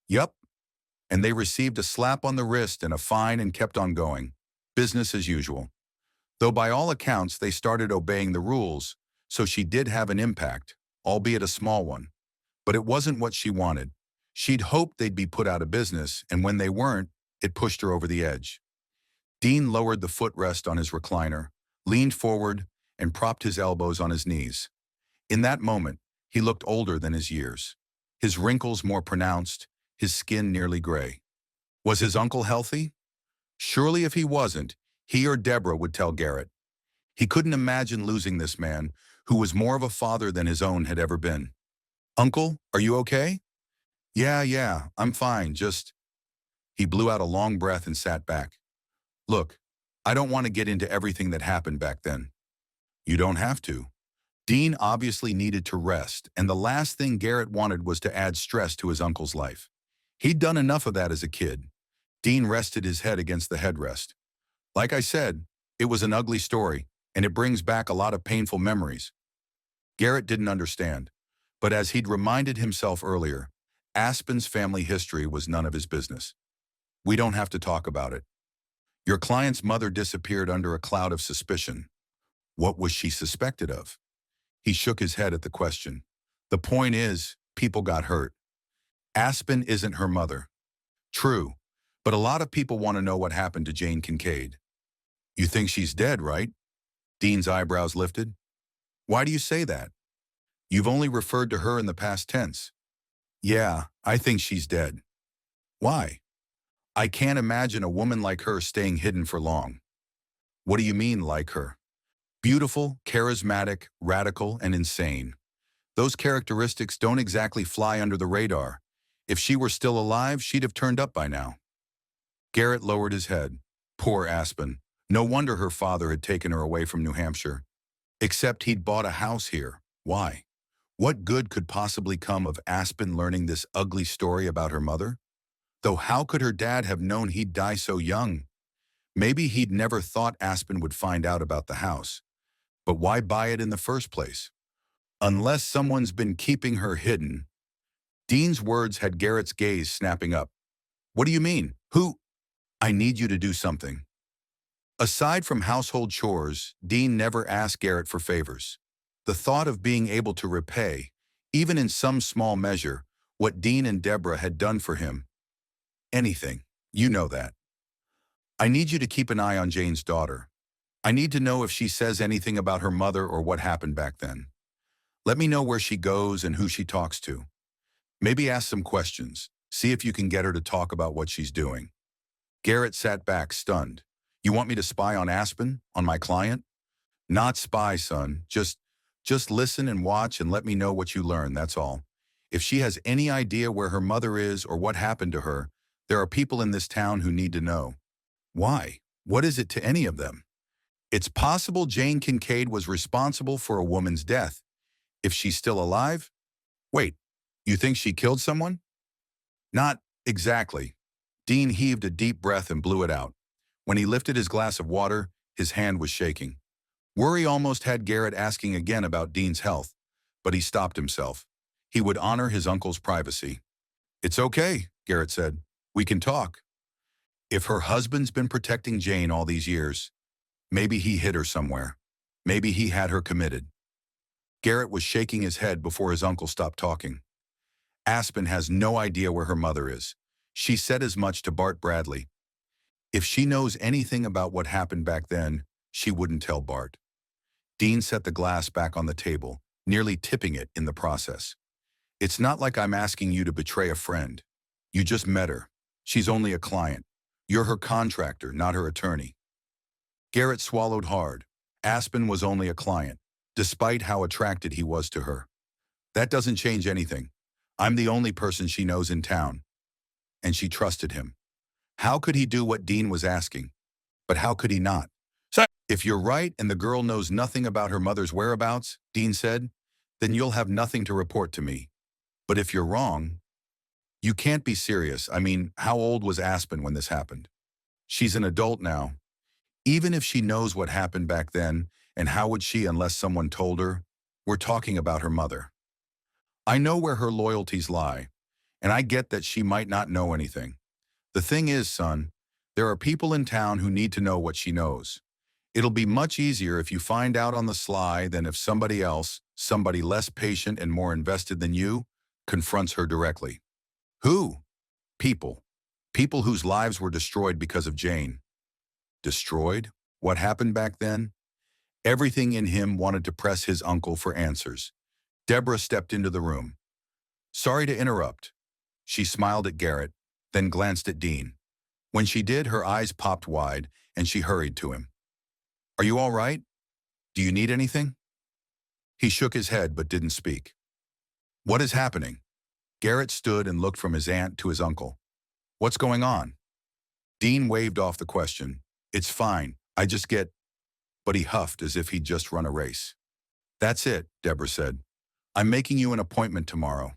Yup. And they received a slap on the wrist and a fine and kept on going. Business as usual. Though by all accounts they started obeying the rules, so she did have an impact, albeit a small one. But it wasn't what she wanted. She'd hoped they'd be put out of business, and when they weren't, it pushed her over the edge. Dean lowered the footrest on his recliner, leaned forward, and propped his elbows on his knees. In that moment, he looked older than his years. His wrinkles more pronounced, his skin nearly gray. Was his uncle healthy? Surely if he wasn't, he or Deborah would tell Garrett. He couldn't imagine losing this man, who was more of a father than his own had ever been. Uncle, are you okay? Yeah, I'm fine, just... He blew out a long breath and sat back. Look, I don't want to get into everything that happened back then. You don't have to. Dean obviously needed to rest, and the last thing Garrett wanted was to add stress to his uncle's life. He'd done enough of that as a kid. Dean rested his head against the headrest. Like I said, it was an ugly story, and it brings back a lot of painful memories. Garrett didn't understand, but as he'd reminded himself earlier, Aspen's family history was none of his business. We don't have to talk about it. Your client's mother disappeared under a cloud of suspicion. What was she suspected of? He shook his head at the question. The point is, people got hurt. Aspen isn't her mother. True, but a lot of people want to know what happened to Jane Kincaid. You think she's dead, right? Dean's eyebrows lifted. Why do you say that? You've only referred to her in the past tense. Yeah, I think she's dead. Why? I can't imagine a woman like her staying hidden for long. What do you mean, like her? Beautiful, charismatic, radical, and insane. Those characteristics don't exactly fly under the radar. If she were still alive, she'd have turned up by now. Garrett lowered his head. Poor Aspen. No wonder her father had taken her away from New Hampshire. Except he'd bought a house here. Why? What good could possibly come of Aspen learning this ugly story about her mother? Though how could her dad have known he'd die so young? Maybe he'd never thought Aspen would find out about the house. But why buy it in the first place? Unless someone's been keeping her hidden. Dean's words had Garrett's gaze snapping up. What do you mean? Who? I need you to do something. Aside from household chores, Dean never asked Garrett for favors. The thought of being able to repay, even in some small measure, what Dean and Deborah had done for him. Anything. You know that. I need you to keep an eye on Jane's daughter. I need to know if she says anything about her mother or what happened back then. Let me know where she goes and who she talks to. Maybe ask some questions. See if you can get her to talk about what she's doing. Garrett sat back, stunned. You want me to spy on Aspen? On my client? Not spy, son. Just listen and watch and let me know what you learn, that's all. If she has any idea where her mother is or what happened to her, there are people in this town who need to know. Why? What is it to any of them? It's possible Jane Kincaid was responsible for a woman's death. If she's still alive? Wait, you think she killed someone? Not exactly. Dean heaved a deep breath and blew it out. When he lifted his glass of water, his hand was shaking. Worry almost had Garrett asking again about Dean's health, but he stopped himself. He would honor his uncle's privacy. It's okay, Garrett said. We can talk. If her husband's been protecting Jane all these years, maybe he hid her somewhere. Maybe he had her committed. Garrett was shaking his head before his uncle stopped talking. Aspen has no idea where her mother is. She said as much to Bart Bradley. If she knows anything about what happened back then, she wouldn't tell Bart. Dean set the glass back on the table, nearly tipping it in the process. It's not like I'm asking you to betray a friend. You just met her. She's only a client. You're her contractor, not her attorney. Garrett swallowed hard. Aspen was only a client, despite how attracted he was to her. That doesn't change anything. I'm the only person she knows in town. And she trusted him. How could he do what Dean was asking? But how could he not? So, if you're right and the girl knows nothing about her mother's whereabouts, Dean said, then you'll have nothing to report to me. But if you're wrong, you can't be serious. I mean, how old was Aspen when this happened? She's an adult now. Even if she knows what happened back then, and how would she unless someone told her? We're talking about her mother. I know where her loyalties lie, and I get that she might not know anything. The thing is, son, there are people in town who need to know what she knows. It'll be much easier if you find out on the sly than if somebody else, somebody less patient and more invested than you, confronts her directly. Who? People. People whose lives were destroyed because of Jane. Destroyed? What happened back then? Everything in him wanted to press his uncle for answers. Deborah stepped into the room. Sorry to interrupt. She smiled at Garrett, then glanced at Dean. When she did, her eyes popped wide, and she hurried to him. Are you all right? Do you need anything? He shook his head but didn't speak. What is happening? Garrett stood and looked from his aunt to his uncle. What's going on? Dean waved off the question. It's fine. I just get... But he huffed as if he'd just run a race. That's it, Deborah said. I'm making you an appointment tomorrow.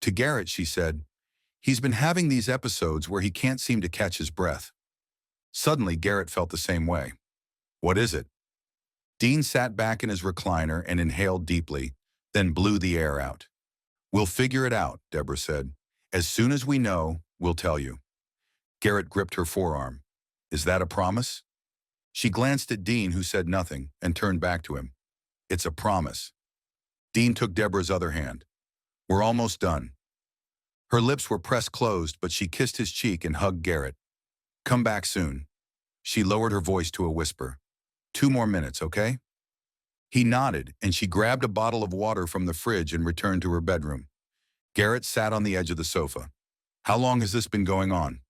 To Garrett, she said, he's been having these episodes where he can't seem to catch his breath. Suddenly, Garrett felt the same way. What is it? Dean sat back in his recliner and inhaled deeply, then blew the air out. We'll figure it out, Deborah said. As soon as we know, we'll tell you. Garrett gripped her forearm. Is that a promise? She glanced at Dean, who said nothing, and turned back to him. It's a promise. Dean took Deborah's other hand. We're almost done. Her lips were pressed closed, but she kissed his cheek and hugged Garrett. Come back soon. She lowered her voice to a whisper. 2 more minutes, okay? He nodded, and she grabbed a bottle of water from the fridge and returned to her bedroom. Garrett sat on the edge of the sofa. How long has this been going on?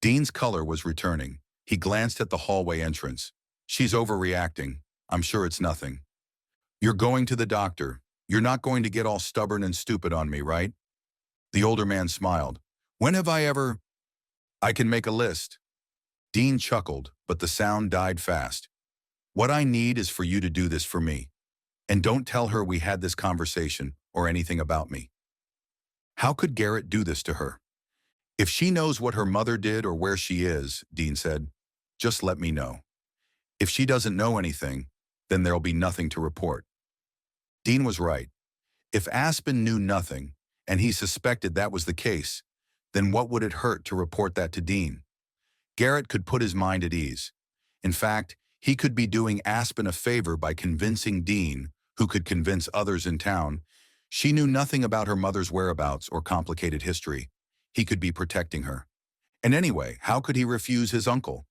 Dean's color was returning. He glanced at the hallway entrance. She's overreacting. I'm sure it's nothing. You're going to the doctor. You're not going to get all stubborn and stupid on me, right? The older man smiled. When have I ever... I can make a list. Dean chuckled, but the sound died fast. What I need is for you to do this for me. And don't tell her we had this conversation or anything about me. How could Garrett do this to her? If she knows what her mother did or where she is, Dean said, just let me know. If she doesn't know anything, then there'll be nothing to report. Dean was right. If Aspen knew nothing, and he suspected that was the case. Then what would it hurt to report that to Dean? Garrett could put his mind at ease. In fact, he could be doing Aspen a favor by convincing Dean, who could convince others in town. She knew nothing about her mother's whereabouts or complicated history. He could be protecting her. And anyway, how could he refuse his uncle?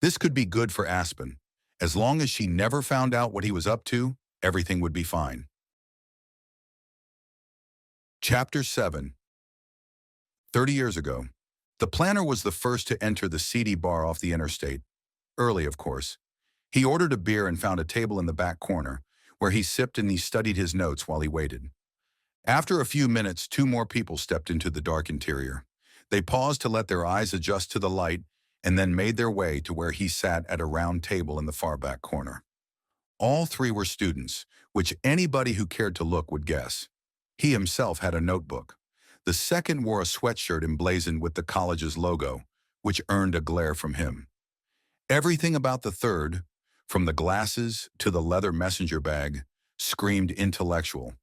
This could be good for Aspen. As long as she never found out what he was up to, everything would be fine. Chapter 7. 30 years ago, the planner was the first to enter the seedy bar off the interstate. Early, of course. He ordered a beer and found a table in the back corner, where he sipped and he studied his notes while he waited. After a few minutes, two more people stepped into the dark interior. They paused to let their eyes adjust to the light and then made their way to where he sat at a round table in the far back corner. All three were students, which anybody who cared to look would guess. He himself had a notebook. The second wore a sweatshirt emblazoned with the college's logo, which earned a glare from him. Everything about the third, from the glasses to the leather messenger bag, screamed intellectual.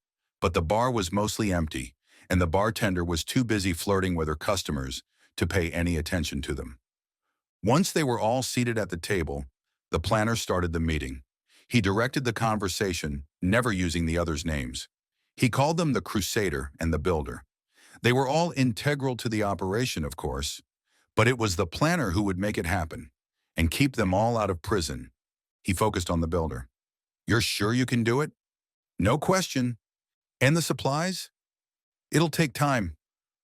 But the bar was mostly empty, and the bartender was too busy flirting with her customers to pay any attention to them. Once they were all seated at the table, the planner started the meeting. He directed the conversation, never using the others' names. He called them the Crusader and the Builder. They were all integral to the operation, of course, but it was the planner who would make it happen and keep them all out of prison. He focused on the Builder. "You're sure you can do it?" "No question." "And the supplies?" "It'll take time.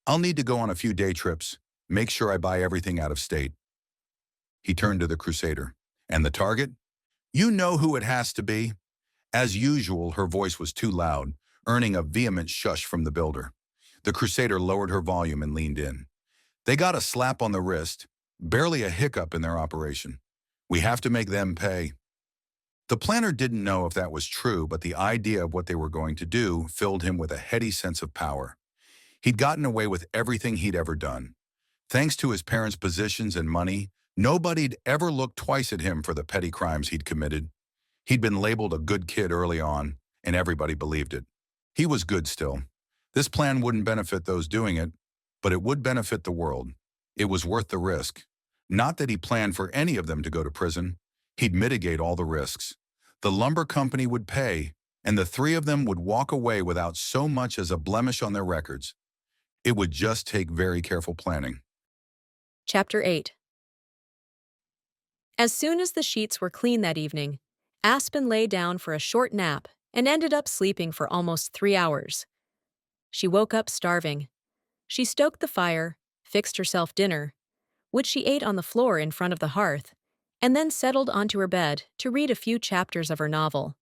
I'll need to go on a few day trips. Make sure I buy everything out of state." He turned to the Crusader. "And the target?" "You know who it has to be." As usual, her voice was too loud, earning a vehement shush from the Builder. The Crusader lowered her volume and leaned in. "They got a slap on the wrist, barely a hiccup in their operation. We have to make them pay." The planner didn't know if that was true, but the idea of what they were going to do filled him with a heady sense of power. He'd gotten away with everything he'd ever done. Thanks to his parents' positions and money, nobody'd ever looked twice at him for the petty crimes he'd committed. He'd been labeled a good kid early on, and everybody believed it. He was good still. This plan wouldn't benefit those doing it, but it would benefit the world. It was worth the risk. Not that he planned for any of them to go to prison. He'd mitigate all the risks. The lumber company would pay, and the three of them would walk away without so much as a blemish on their records. It would just take very careful planning. Chapter 8. As soon as the sheets were clean that evening, Aspen lay down for a short nap and ended up sleeping for almost 3 hours. She woke up starving. She stoked the fire, fixed herself dinner, which she ate on the floor in front of the hearth, and then settled onto her bed to read a few chapters of her novel.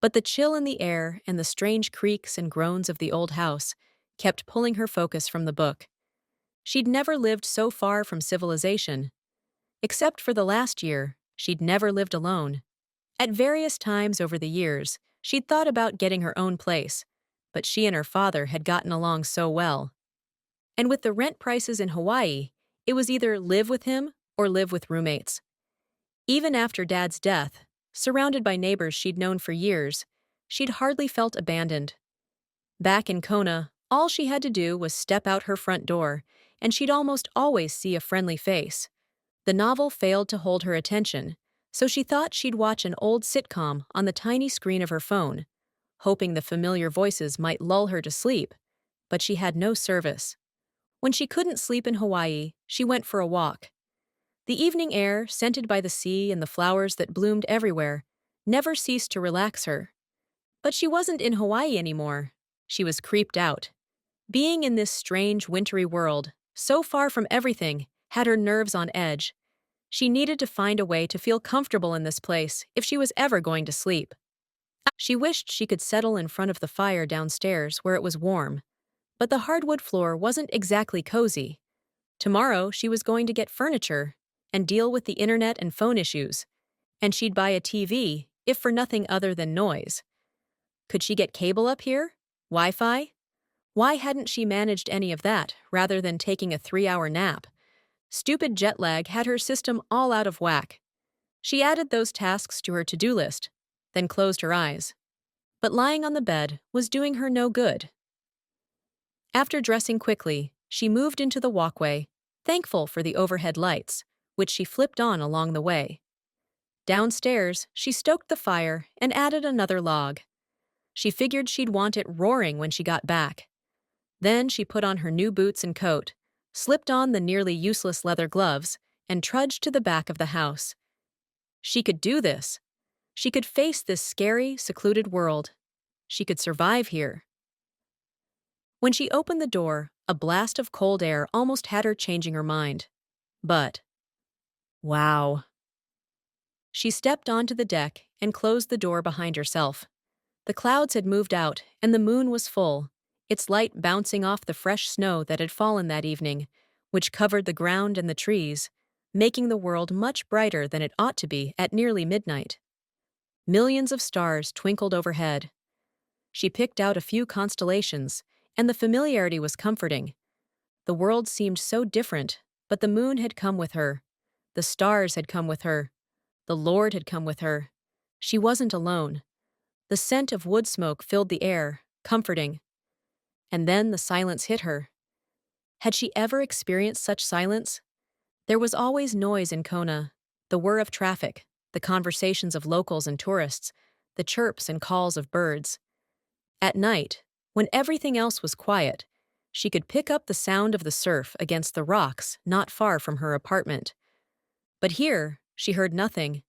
But the chill in the air and the strange creaks and groans of the old house kept pulling her focus from the book. She'd never lived so far from civilization. Except for the last year, she'd never lived alone. At various times over the years, she'd thought about getting her own place, but she and her father had gotten along so well. And with the rent prices in Hawaii, it was either live with him or live with roommates. Even after Dad's death, surrounded by neighbors she'd known for years, she'd hardly felt abandoned. Back in Kona, all she had to do was step out her front door, and she'd almost always see a friendly face. The novel failed to hold her attention, so she thought she'd watch an old sitcom on the tiny screen of her phone, hoping the familiar voices might lull her to sleep, but she had no service. When she couldn't sleep in Hawaii, she went for a walk. The evening air, scented by the sea and the flowers that bloomed everywhere, never ceased to relax her. But she wasn't in Hawaii anymore. She was creeped out. Being in this strange, wintry world, so far from everything, had her nerves on edge. She needed to find a way to feel comfortable in this place if she was ever going to sleep. She wished she could settle in front of the fire downstairs where it was warm, but the hardwood floor wasn't exactly cozy. Tomorrow she was going to get furniture and deal with the internet and phone issues, and she'd buy a TV, if for nothing other than noise. Could she get cable up here? Wi-Fi? Why hadn't she managed any of that rather than taking a 3-hour nap? Stupid jet lag had her system all out of whack. She added those tasks to her to-do list, then closed her eyes. But lying on the bed was doing her no good. After dressing quickly, she moved into the walkway, thankful for the overhead lights, which she flipped on along the way. Downstairs, she stoked the fire and added another log. She figured she'd want it roaring when she got back. Then she put on her new boots and coat, slipped on the nearly useless leather gloves, and trudged to the back of the house. She could do this. She could face this scary, secluded world. She could survive here. When she opened the door, a blast of cold air almost had her changing her mind. But, wow. She stepped onto the deck and closed the door behind herself. The clouds had moved out, and the moon was full, its light bouncing off the fresh snow that had fallen that evening, which covered the ground and the trees, making the world much brighter than it ought to be at nearly midnight. Millions of stars twinkled overhead. She picked out a few constellations, and the familiarity was comforting. The world seemed so different, but the moon had come with her. The stars had come with her. The Lord had come with her. She wasn't alone. The scent of wood smoke filled the air, comforting. And then the silence hit her. Had she ever experienced such silence? There was always noise in Kona, the whir of traffic, the conversations of locals and tourists, the chirps and calls of birds. At night, when everything else was quiet, she could pick up the sound of the surf against the rocks not far from her apartment. But here, she heard nothing.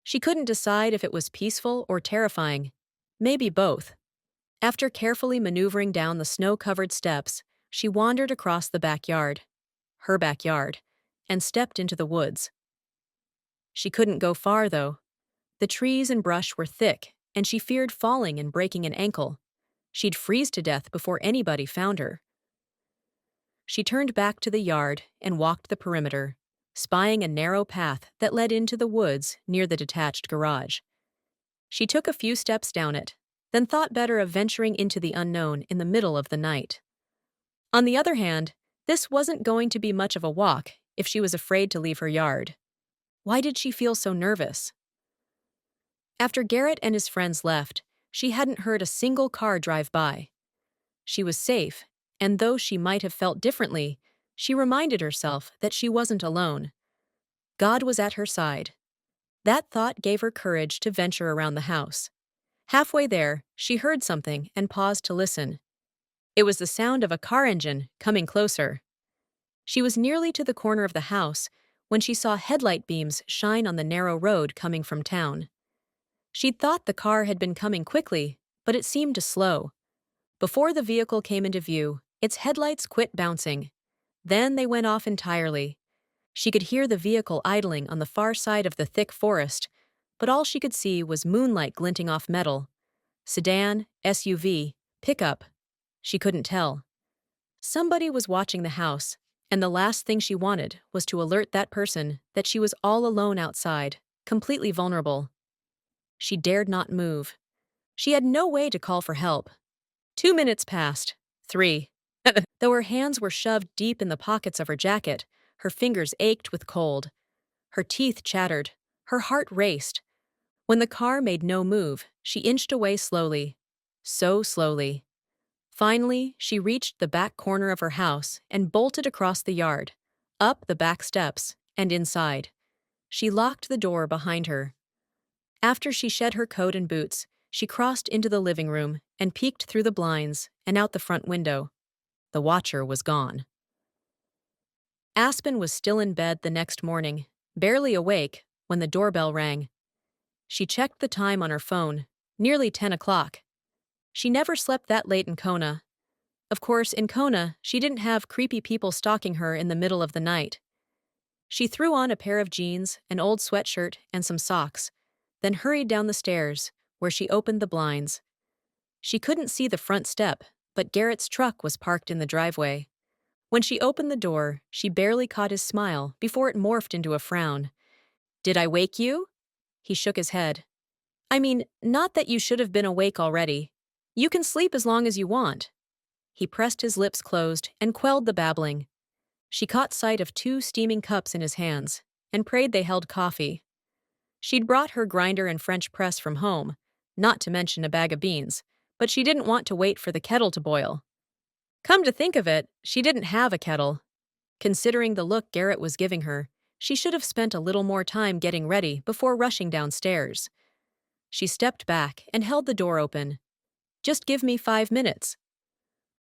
She couldn't decide if it was peaceful or terrifying. Maybe both. After carefully maneuvering down the snow-covered steps, she wandered across the backyard, her backyard, and stepped into the woods. She couldn't go far, though. The trees and brush were thick, and she feared falling and breaking an ankle. She'd freeze to death before anybody found her. She turned back to the yard and walked the perimeter, spying a narrow path that led into the woods near the detached garage. She took a few steps down it, then thought better of venturing into the unknown in the middle of the night. On the other hand, this wasn't going to be much of a walk if she was afraid to leave her yard. Why did she feel so nervous? After Garrett and his friends left, she hadn't heard a single car drive by. She was safe, and though she might have felt differently, she reminded herself that she wasn't alone. God was at her side. That thought gave her courage to venture around the house. Halfway there, she heard something and paused to listen. It was the sound of a car engine coming closer. She was nearly to the corner of the house when she saw headlight beams shine on the narrow road coming from town. She'd thought the car had been coming quickly, but it seemed to slow. Before the vehicle came into view, its headlights quit bouncing. Then they went off entirely. She could hear the vehicle idling on the far side of the thick forest, but all she could see was moonlight glinting off metal. Sedan, SUV, pickup. She couldn't tell. Somebody was watching the house, and the last thing she wanted was to alert that person that she was all alone outside, completely vulnerable. She dared not move. She had no way to call for help. 2 minutes passed. 3. Though her hands were shoved deep in the pockets of her jacket, her fingers ached with cold. Her teeth chattered. Her heart raced. When the car made no move, she inched away slowly. So slowly. Finally, she reached the back corner of her house and bolted across the yard, up the back steps, and inside. She locked the door behind her. After she shed her coat and boots, she crossed into the living room and peeked through the blinds and out the front window. The watcher was gone. Aspen was still in bed the next morning, barely awake, when the doorbell rang. She checked the time on her phone, nearly 10 o'clock. She never slept that late in Kona. Of course, in Kona, she didn't have creepy people stalking her in the middle of the night. She threw on a pair of jeans, an old sweatshirt, and some socks, then hurried down the stairs, where she opened the blinds. She couldn't see the front step, but Garrett's truck was parked in the driveway. When she opened the door, she barely caught his smile before it morphed into a frown. "Did I wake you?" He shook his head. "I mean, not that you should have been awake already. You can sleep as long as you want." He pressed his lips closed and quelled the babbling. She caught sight of 2 steaming cups in his hands and prayed they held coffee. She'd brought her grinder and French press from home, not to mention a bag of beans, but she didn't want to wait for the kettle to boil. Come to think of it, she didn't have a kettle. Considering the look Garrett was giving her, she should have spent a little more time getting ready before rushing downstairs. She stepped back and held the door open. Just give me 5 minutes.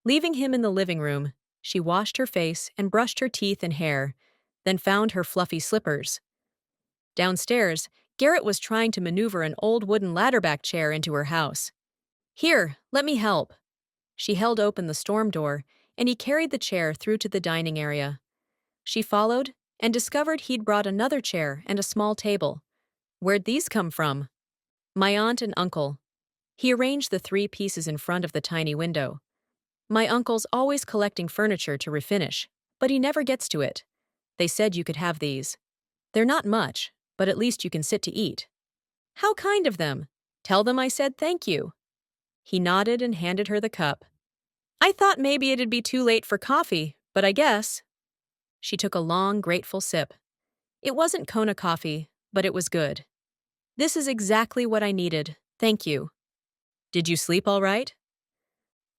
Leaving him in the living room, she washed her face and brushed her teeth and hair, then found her fluffy slippers. Downstairs, Garrett was trying to maneuver an old wooden ladderback chair into her house. Here, let me help. She held open the storm door, and he carried the chair through to the dining area. She followed and discovered he'd brought another chair and a small table. Where'd these come from? My aunt and uncle. He arranged the 3 pieces in front of the tiny window. My uncle's always collecting furniture to refinish, but he never gets to it. They said you could have these. They're not much, but at least you can sit to eat. How kind of them. Tell them I said thank you. He nodded and handed her the cup. I thought maybe it'd be too late for coffee, but I guess. She took a long, grateful sip. It wasn't Kona coffee, but it was good. This is exactly what I needed, thank you. Did you sleep all right?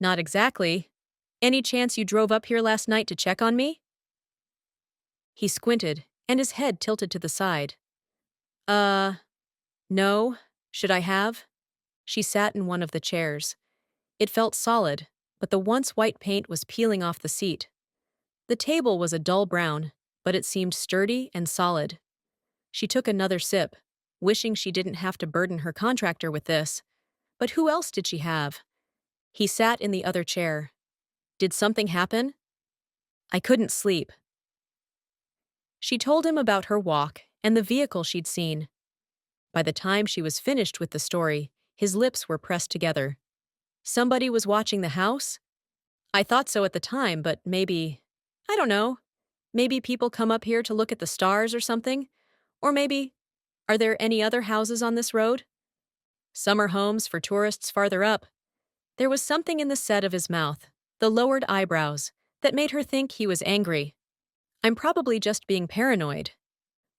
Not exactly. Any chance you drove up here last night to check on me? He squinted, and his head tilted to the side. No. Should I have? She sat in one of the chairs. It felt solid, but the once white paint was peeling off the seat. The table was a dull brown, but it seemed sturdy and solid. She took another sip, wishing she didn't have to burden her contractor with this. But who else did she have? He sat in the other chair. Did something happen? I couldn't sleep. She told him about her walk and the vehicle she'd seen. By the time she was finished with the story, his lips were pressed together. Somebody was watching the house? I thought so at the time, but maybe, I don't know. Maybe people come up here to look at the stars or something? Or maybe, are there any other houses on this road? Summer homes for tourists farther up. There was something in the set of his mouth, the lowered eyebrows, that made her think he was angry. I'm probably just being paranoid.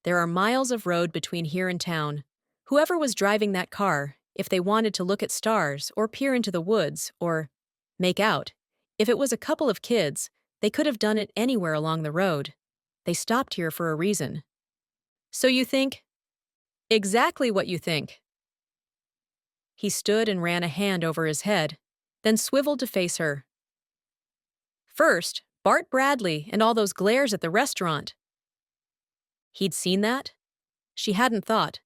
There are miles of road between here and town. Whoever was driving that car, if they wanted to look at stars or peer into the woods or make out, if it was a couple of kids, they could have done it anywhere along the road. They stopped here for a reason. So you think? Exactly what you think. He stood and ran a hand over his head, then swiveled to face her. First, Bart Bradley and all those glares at the restaurant. He'd seen that? She hadn't thought.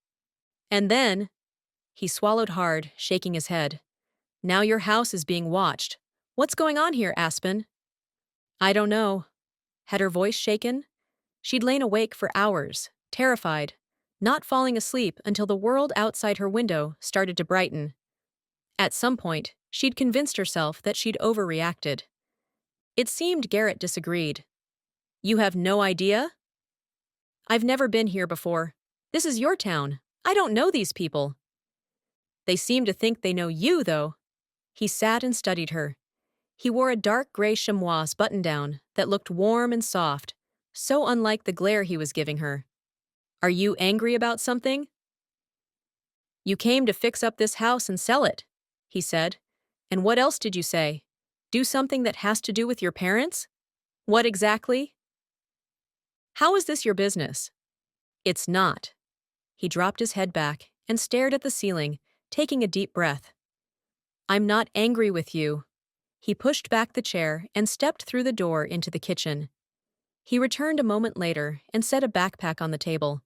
And then, he swallowed hard, shaking his head. Now your house is being watched. What's going on here, Aspen? I don't know. Had her voice shaken? She'd lain awake for hours, terrified, not falling asleep until the world outside her window started to brighten. At some point, she'd convinced herself that she'd overreacted. It seemed Garrett disagreed. You have no idea? I've never been here before. This is your town. I don't know these people. They seem to think they know you, though. He sat and studied her. He wore a dark gray chamois button-down that looked warm and soft, so unlike the glare he was giving her. Are you angry about something? You came to fix up this house and sell it, he said. And what else did you say? Do something that has to do with your parents? What exactly? How is this your business? It's not. He dropped his head back and stared at the ceiling, taking a deep breath. I'm not angry with you. He pushed back the chair and stepped through the door into the kitchen. He returned a moment later and set a backpack on the table.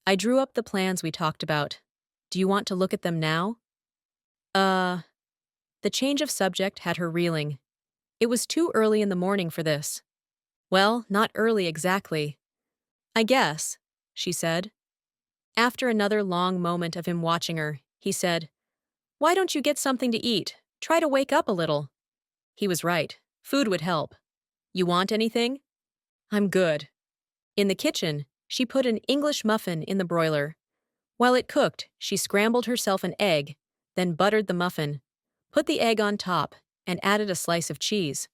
I drew up the plans we talked about. Do you want to look at them now? The change of subject had her reeling. It was too early in the morning for this. Well, not early exactly. I guess, she said. After another long moment of him watching her, he said, Why don't you get something to eat? Try to wake up a little. He was right. Food would help. You want anything? I'm good. In the kitchen, she put an English muffin in the broiler. While it cooked, she scrambled herself an egg, then buttered the muffin, put the egg on top, and added a slice of cheese.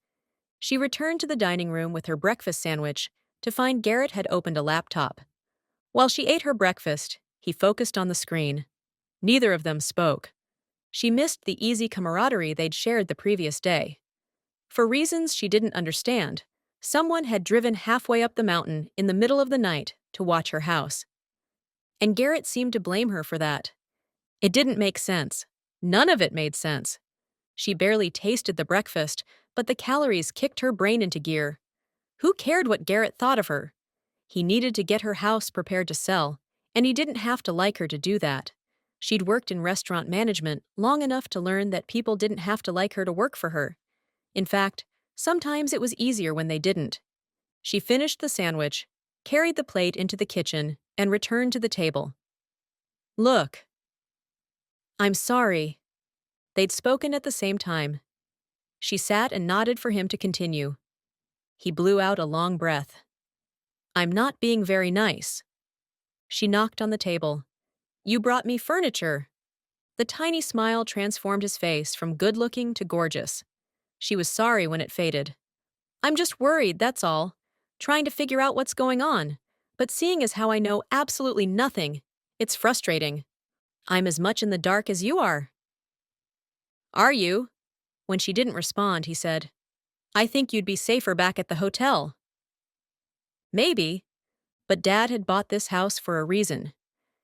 She returned to the dining room with her breakfast sandwich to find Garrett had opened a laptop. While she ate her breakfast, he focused on the screen. Neither of them spoke. She missed the easy camaraderie they'd shared the previous day. For reasons she didn't understand, someone had driven halfway up the mountain in the middle of the night to watch her house. And Garrett seemed to blame her for that. It didn't make sense. None of it made sense. She barely tasted the breakfast, but the calories kicked her brain into gear. Who cared what Garrett thought of her? He needed to get her house prepared to sell, and he didn't have to like her to do that. She'd worked in restaurant management long enough to learn that people didn't have to like her to work for her. In fact, sometimes it was easier when they didn't. She finished the sandwich, carried the plate into the kitchen, and returned to the table. "Look." "I'm sorry." They'd spoken at the same time. She sat and nodded for him to continue. He blew out a long breath. "I'm not being very nice." She knocked on the table. "You brought me furniture." The tiny smile transformed his face from good-looking to gorgeous. She was sorry when it faded. "I'm just worried, that's all. Trying to figure out what's going on. But seeing as how I know absolutely nothing, it's frustrating. I'm as much in the dark as you are." "Are you?" When she didn't respond, he said, "I think you'd be safer back at the hotel." Maybe, but Dad had bought this house for a reason.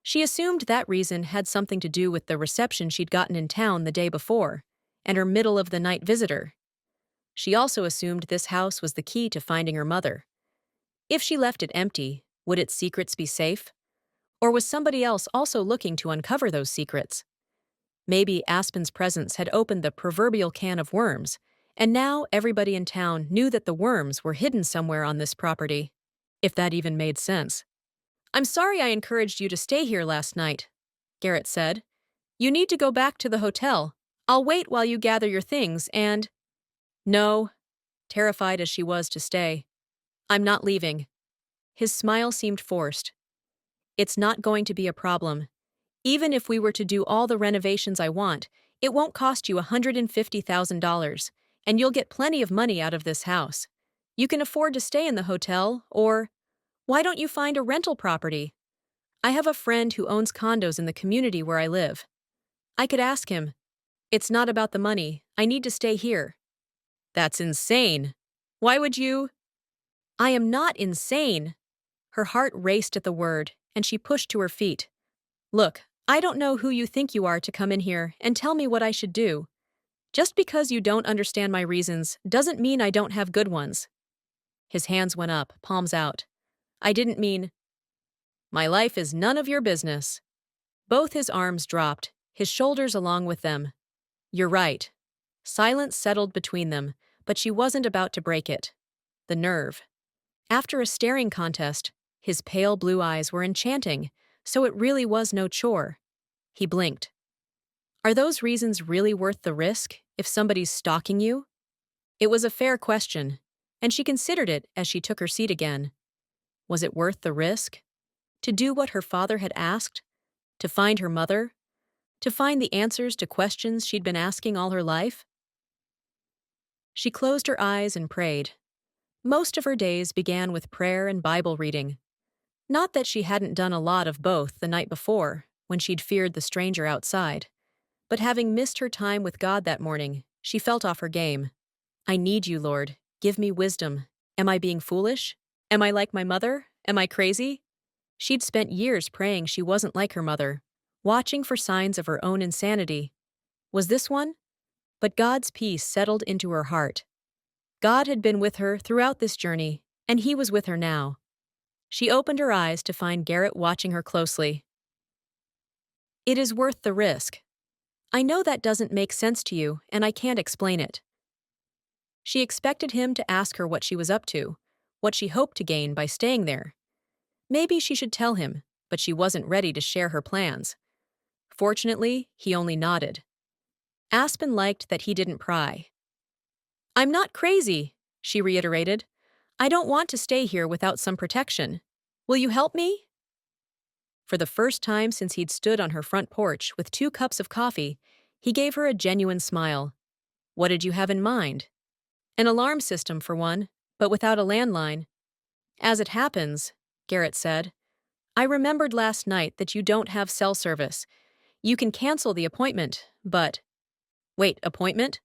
She assumed that reason had something to do with the reception she'd gotten in town the day before, and her middle-of-the-night visitor. She also assumed this house was the key to finding her mother. If she left it empty, would its secrets be safe? Or was somebody else also looking to uncover those secrets? Maybe Aspen's presence had opened the proverbial can of worms, and now everybody in town knew that the worms were hidden somewhere on this property. If that even made sense. "I'm sorry I encouraged you to stay here last night," Garrett said. "You need to go back to the hotel. I'll wait while you gather your things and—" "No," terrified as she was to stay. "I'm not leaving." His smile seemed forced. "It's not going to be a problem. Even if we were to do all the renovations I want, it won't cost you $150,000, and you'll get plenty of money out of this house. You can afford to stay in the hotel, or why don't you find a rental property? I have a friend who owns condos in the community where I live. I could ask him. It's not about the money. I need to stay here." "That's insane. Why would you—" "I am not insane." Her heart raced at the word, and she pushed to her feet. "Look, I don't know who you think you are to come in here and tell me what I should do. Just because you don't understand my reasons doesn't mean I don't have good ones." His hands went up, palms out. "I didn't mean—" "My life is none of your business." Both his arms dropped, his shoulders along with them. "You're right." Silence settled between them, but she wasn't about to break it. The nerve. After a staring contest, his pale blue eyes were enchanting, so it really was no chore. He blinked. "Are those reasons really worth the risk if somebody's stalking you?" It was a fair question, and she considered it as she took her seat again. Was it worth the risk? To do what her father had asked? To find her mother? To find the answers to questions she'd been asking all her life? She closed her eyes and prayed. Most of her days began with prayer and Bible reading. Not that she hadn't done a lot of both the night before, when she'd feared the stranger outside. But having missed her time with God that morning, she felt off her game. "I need you, Lord. Give me wisdom. Am I being foolish? Am I like my mother? Am I crazy?" She'd spent years praying she wasn't like her mother, watching for signs of her own insanity. Was this one? But God's peace settled into her heart. God had been with her throughout this journey, and he was with her now. She opened her eyes to find Garrett watching her closely. "It is worth the risk. I know that doesn't make sense to you, and I can't explain it." She expected him to ask her what she was up to, what she hoped to gain by staying there. Maybe she should tell him, but she wasn't ready to share her plans. Fortunately, he only nodded. Aspen liked that he didn't pry. "I'm not crazy," she reiterated. "I don't want to stay here without some protection. Will you help me?" For the first time since he'd stood on her front porch with 2 cups of coffee, he gave her a genuine smile. "What did you have in mind?" "An alarm system, for one, but without a landline." "As it happens," Garrett said, "I remembered last night that you don't have cell service. You can cancel the appointment, but—" "Wait, appointment?"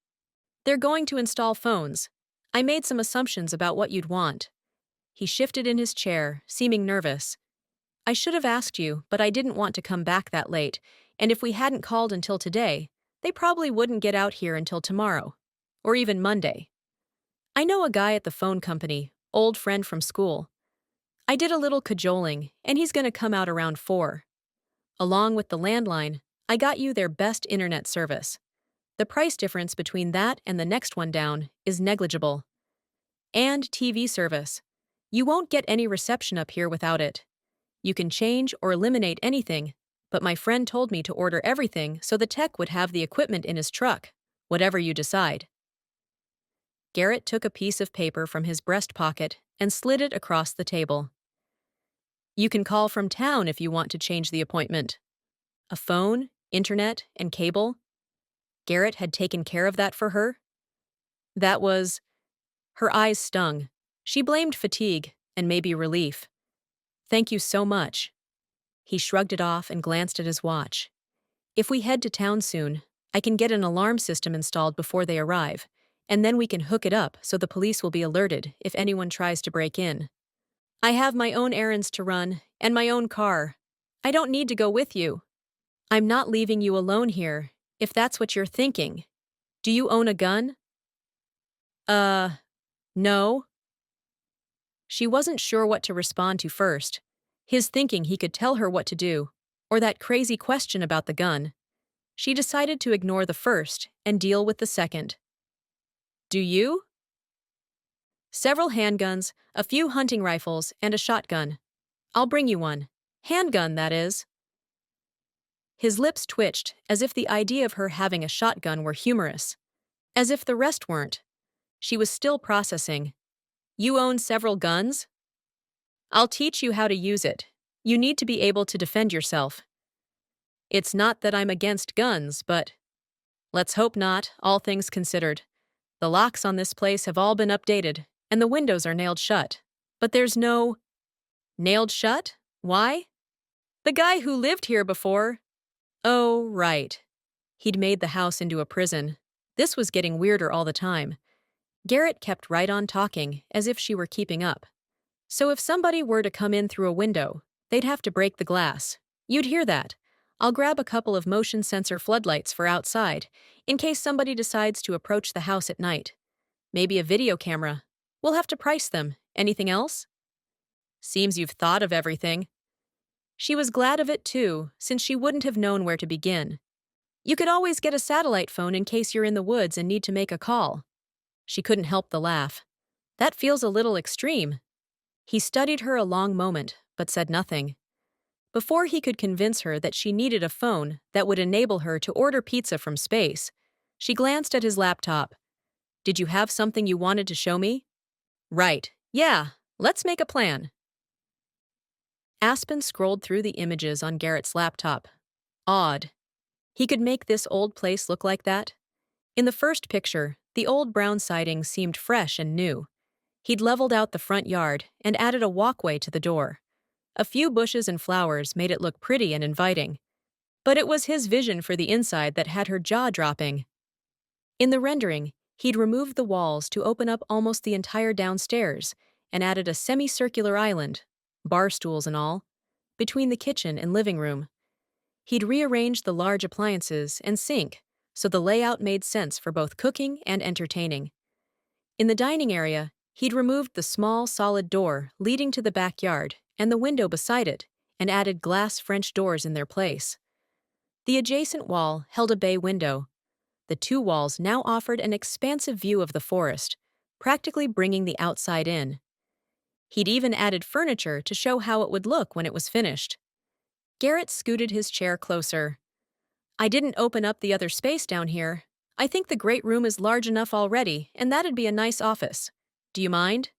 They're going to install phones. I made some assumptions about what you'd want. He shifted in his chair, seeming nervous. I should have asked you, but I didn't want to come back that late, and if we hadn't called until today, they probably wouldn't get out here until tomorrow. Or even Monday. I know a guy at the phone company, old friend from school. I did a little cajoling, and he's gonna come out around 4. Along with the landline, I got you their best internet service. The price difference between that and the next one down is negligible. And TV service. You won't get any reception up here without it. You can change or eliminate anything, but my friend told me to order everything so the tech would have the equipment in his truck, whatever you decide. Garrett took a piece of paper from his breast pocket and slid it across the table. You can call from town if you want to change the appointment. A phone, internet, and cable? Garrett had taken care of that for her? That was... Her eyes stung. She blamed fatigue and maybe relief. Thank you so much. He shrugged it off and glanced at his watch. If we head to town soon, I can get an alarm system installed before they arrive, and then we can hook it up so the police will be alerted if anyone tries to break in. I have my own errands to run and my own car. I don't need to go with you. I'm not leaving you alone here, if that's what you're thinking. Do you own a gun? No. She wasn't sure what to respond to first. His thinking he could tell her what to do, or that crazy question about the gun. She decided to ignore the first and deal with the second. Do you? Several handguns, a few hunting rifles, and a shotgun. I'll bring you one. Handgun, that is. His lips twitched, as if the idea of her having a shotgun were humorous. As if the rest weren't. She was still processing. You own several guns? I'll teach you how to use it. You need to be able to defend yourself. It's not that I'm against guns, but... Let's hope not, all things considered. The locks on this place have all been updated, and the windows are nailed shut. But there's no... Nailed shut? Why? The guy who lived here before... Oh, right. He'd made the house into a prison. This was getting weirder all the time. Garrett kept right on talking, as if she were keeping up. So if somebody were to come in through a window, they'd have to break the glass. You'd hear that. I'll grab a couple of motion sensor floodlights for outside, in case somebody decides to approach the house at night. Maybe a video camera. We'll have to price them. Anything else? Seems you've thought of everything. She was glad of it too, since she wouldn't have known where to begin. You could always get a satellite phone in case you're in the woods and need to make a call. She couldn't help the laugh. That feels a little extreme. He studied her a long moment, but said nothing. Before he could convince her that she needed a phone that would enable her to order pizza from space, she glanced at his laptop. Did you have something you wanted to show me? Right. Yeah, let's make a plan. Aspen scrolled through the images on Garrett's laptop. Odd. He could make this old place look like that? In the first picture, the old brown siding seemed fresh and new. He'd leveled out the front yard and added a walkway to the door. A few bushes and flowers made it look pretty and inviting. But it was his vision for the inside that had her jaw dropping. In the rendering, he'd removed the walls to open up almost the entire downstairs and added a semicircular island, bar stools and all, between the kitchen and living room. He'd rearranged the large appliances and sink so the layout made sense for both cooking and entertaining. In the dining area, he'd removed the small, solid door leading to the backyard and the window beside it and added glass French doors in their place. The adjacent wall held a bay window. The two walls now offered an expansive view of the forest, practically bringing the outside in. He'd even added furniture to show how it would look when it was finished. Garrett scooted his chair closer. I didn't open up the other space down here. I think the great room is large enough already, and that'd be a nice office. Do you mind?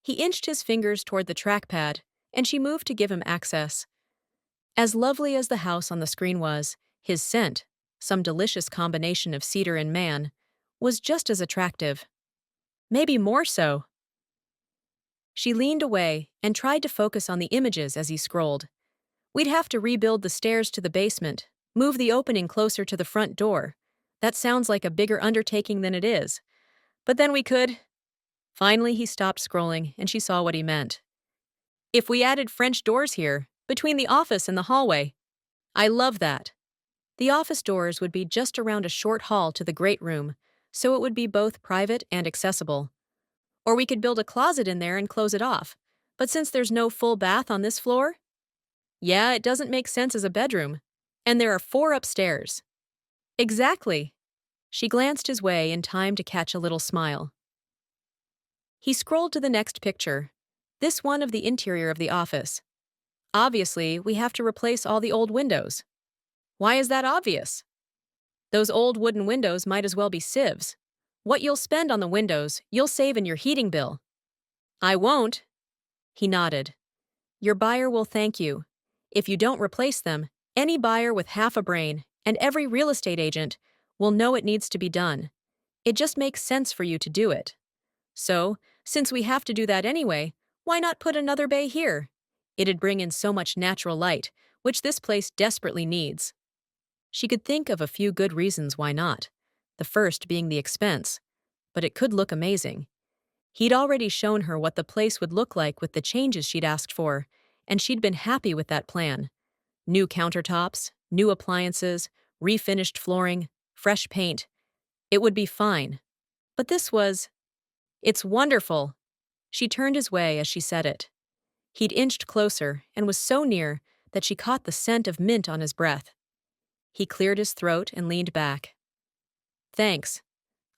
He inched his fingers toward the trackpad, and she moved to give him access. As lovely as the house on the screen was, his scent, some delicious combination of cedar and man, was just as attractive. Maybe more so. She leaned away and tried to focus on the images as he scrolled. We'd have to rebuild the stairs to the basement, move the opening closer to the front door. That sounds like a bigger undertaking than it is. But then we could. Finally, he stopped scrolling, and she saw what he meant. If we added French doors here, between the office and the hallway. I love that. The office doors would be just around a short hall to the great room, so it would be both private and accessible. Or we could build a closet in there and close it off. But since there's no full bath on this floor, yeah, it doesn't make sense as a bedroom. And there are 4 upstairs. Exactly. She glanced his way in time to catch a little smile. He scrolled to the next picture, this one of the interior of the office. Obviously, we have to replace all the old windows. Why is that obvious? Those old wooden windows might as well be sieves. What you'll spend on the windows, you'll save in your heating bill. I won't. He nodded. Your buyer will thank you. If you don't replace them, any buyer with half a brain, and every real estate agent, will know it needs to be done. It just makes sense for you to do it. So, since we have to do that anyway, why not put another bay here? It'd bring in so much natural light, which this place desperately needs. She could think of a few good reasons why not, the first being the expense, but it could look amazing. He'd already shown her what the place would look like with the changes she'd asked for, and she'd been happy with that plan. New countertops, new appliances, refinished flooring, fresh paint. It would be fine. But this was... It's wonderful. She turned his way as she said it. He'd inched closer and was so near that she caught the scent of mint on his breath. He cleared his throat and leaned back. Thanks.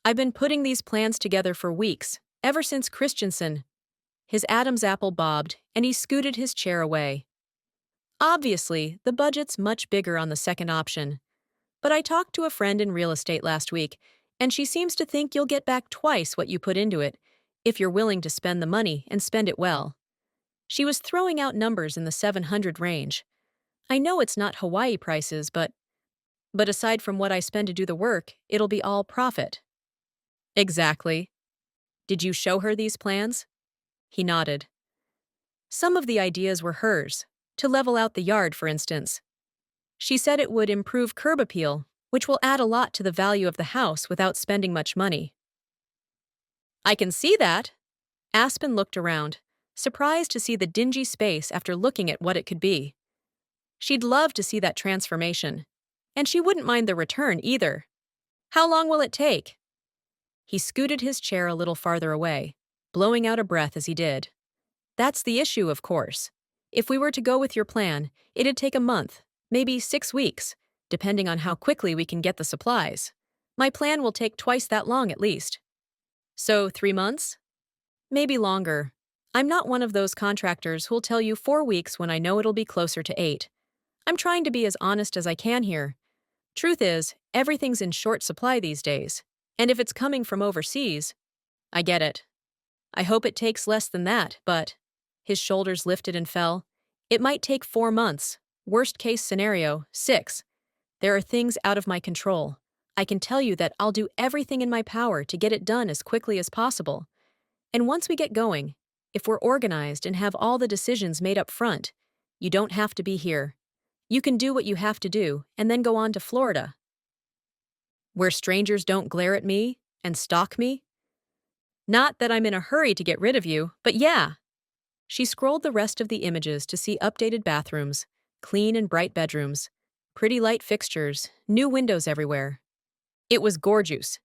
I've been putting these plans together for weeks, ever since Christensen. His Adam's apple bobbed, and he scooted his chair away. Obviously, the budget's much bigger on the second option. But I talked to a friend in real estate last week, and she seems to think you'll get back twice what you put into it, if you're willing to spend the money and spend it well. She was throwing out numbers in the 700 range. I know it's not Hawaii prices, but aside from what I spend to do the work, it'll be all profit. Exactly. Did you show her these plans? He nodded. Some of the ideas were hers, to level out the yard, for instance. She said it would improve curb appeal, which will add a lot to the value of the house without spending much money. I can see that. Aspen looked around, surprised to see the dingy space after looking at what it could be. She'd love to see that transformation, and she wouldn't mind the return either. How long will it take? He scooted his chair a little farther away, blowing out a breath as he did. That's the issue, of course. If we were to go with your plan, it'd take a month, maybe 6 weeks, depending on how quickly we can get the supplies. My plan will take twice that long at least. So 3 months? Maybe longer. I'm not one of those contractors who'll tell you 4 weeks when I know it'll be closer to 8. I'm trying to be as honest as I can here. Truth is, everything's in short supply these days. And if it's coming from overseas, I get it. I hope it takes less than that, but... His shoulders lifted and fell. It might take 4 months. Worst case scenario, 6. There are things out of my control. I can tell you that I'll do everything in my power to get it done as quickly as possible. And once we get going, if we're organized and have all the decisions made up front, you don't have to be here. You can do what you have to do and then go on to Florida. Where strangers don't glare at me and stalk me? Not that I'm in a hurry to get rid of you, but yeah. She scrolled the rest of the images to see updated bathrooms, clean and bright bedrooms, pretty light fixtures, new windows everywhere. It was gorgeous.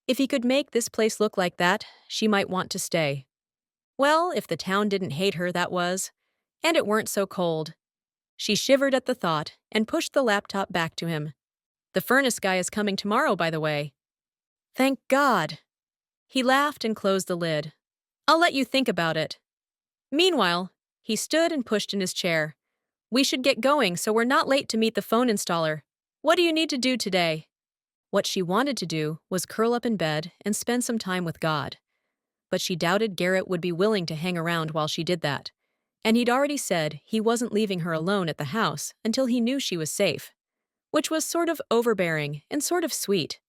If he could make this place look like that, she might want to stay. Well, if the town didn't hate her, that was. And it weren't so cold. She shivered at the thought and pushed the laptop back to him. The furnace guy is coming tomorrow, by the way. Thank God. He laughed and closed the lid. I'll let you think about it. Meanwhile, he stood and pushed in his chair. We should get going so we're not late to meet the phone installer. What do you need to do today? What she wanted to do was curl up in bed and spend some time with God. But she doubted Garrett would be willing to hang around while she did that. And he'd already said he wasn't leaving her alone at the house until he knew she was safe. Which was sort of overbearing and sort of sweet.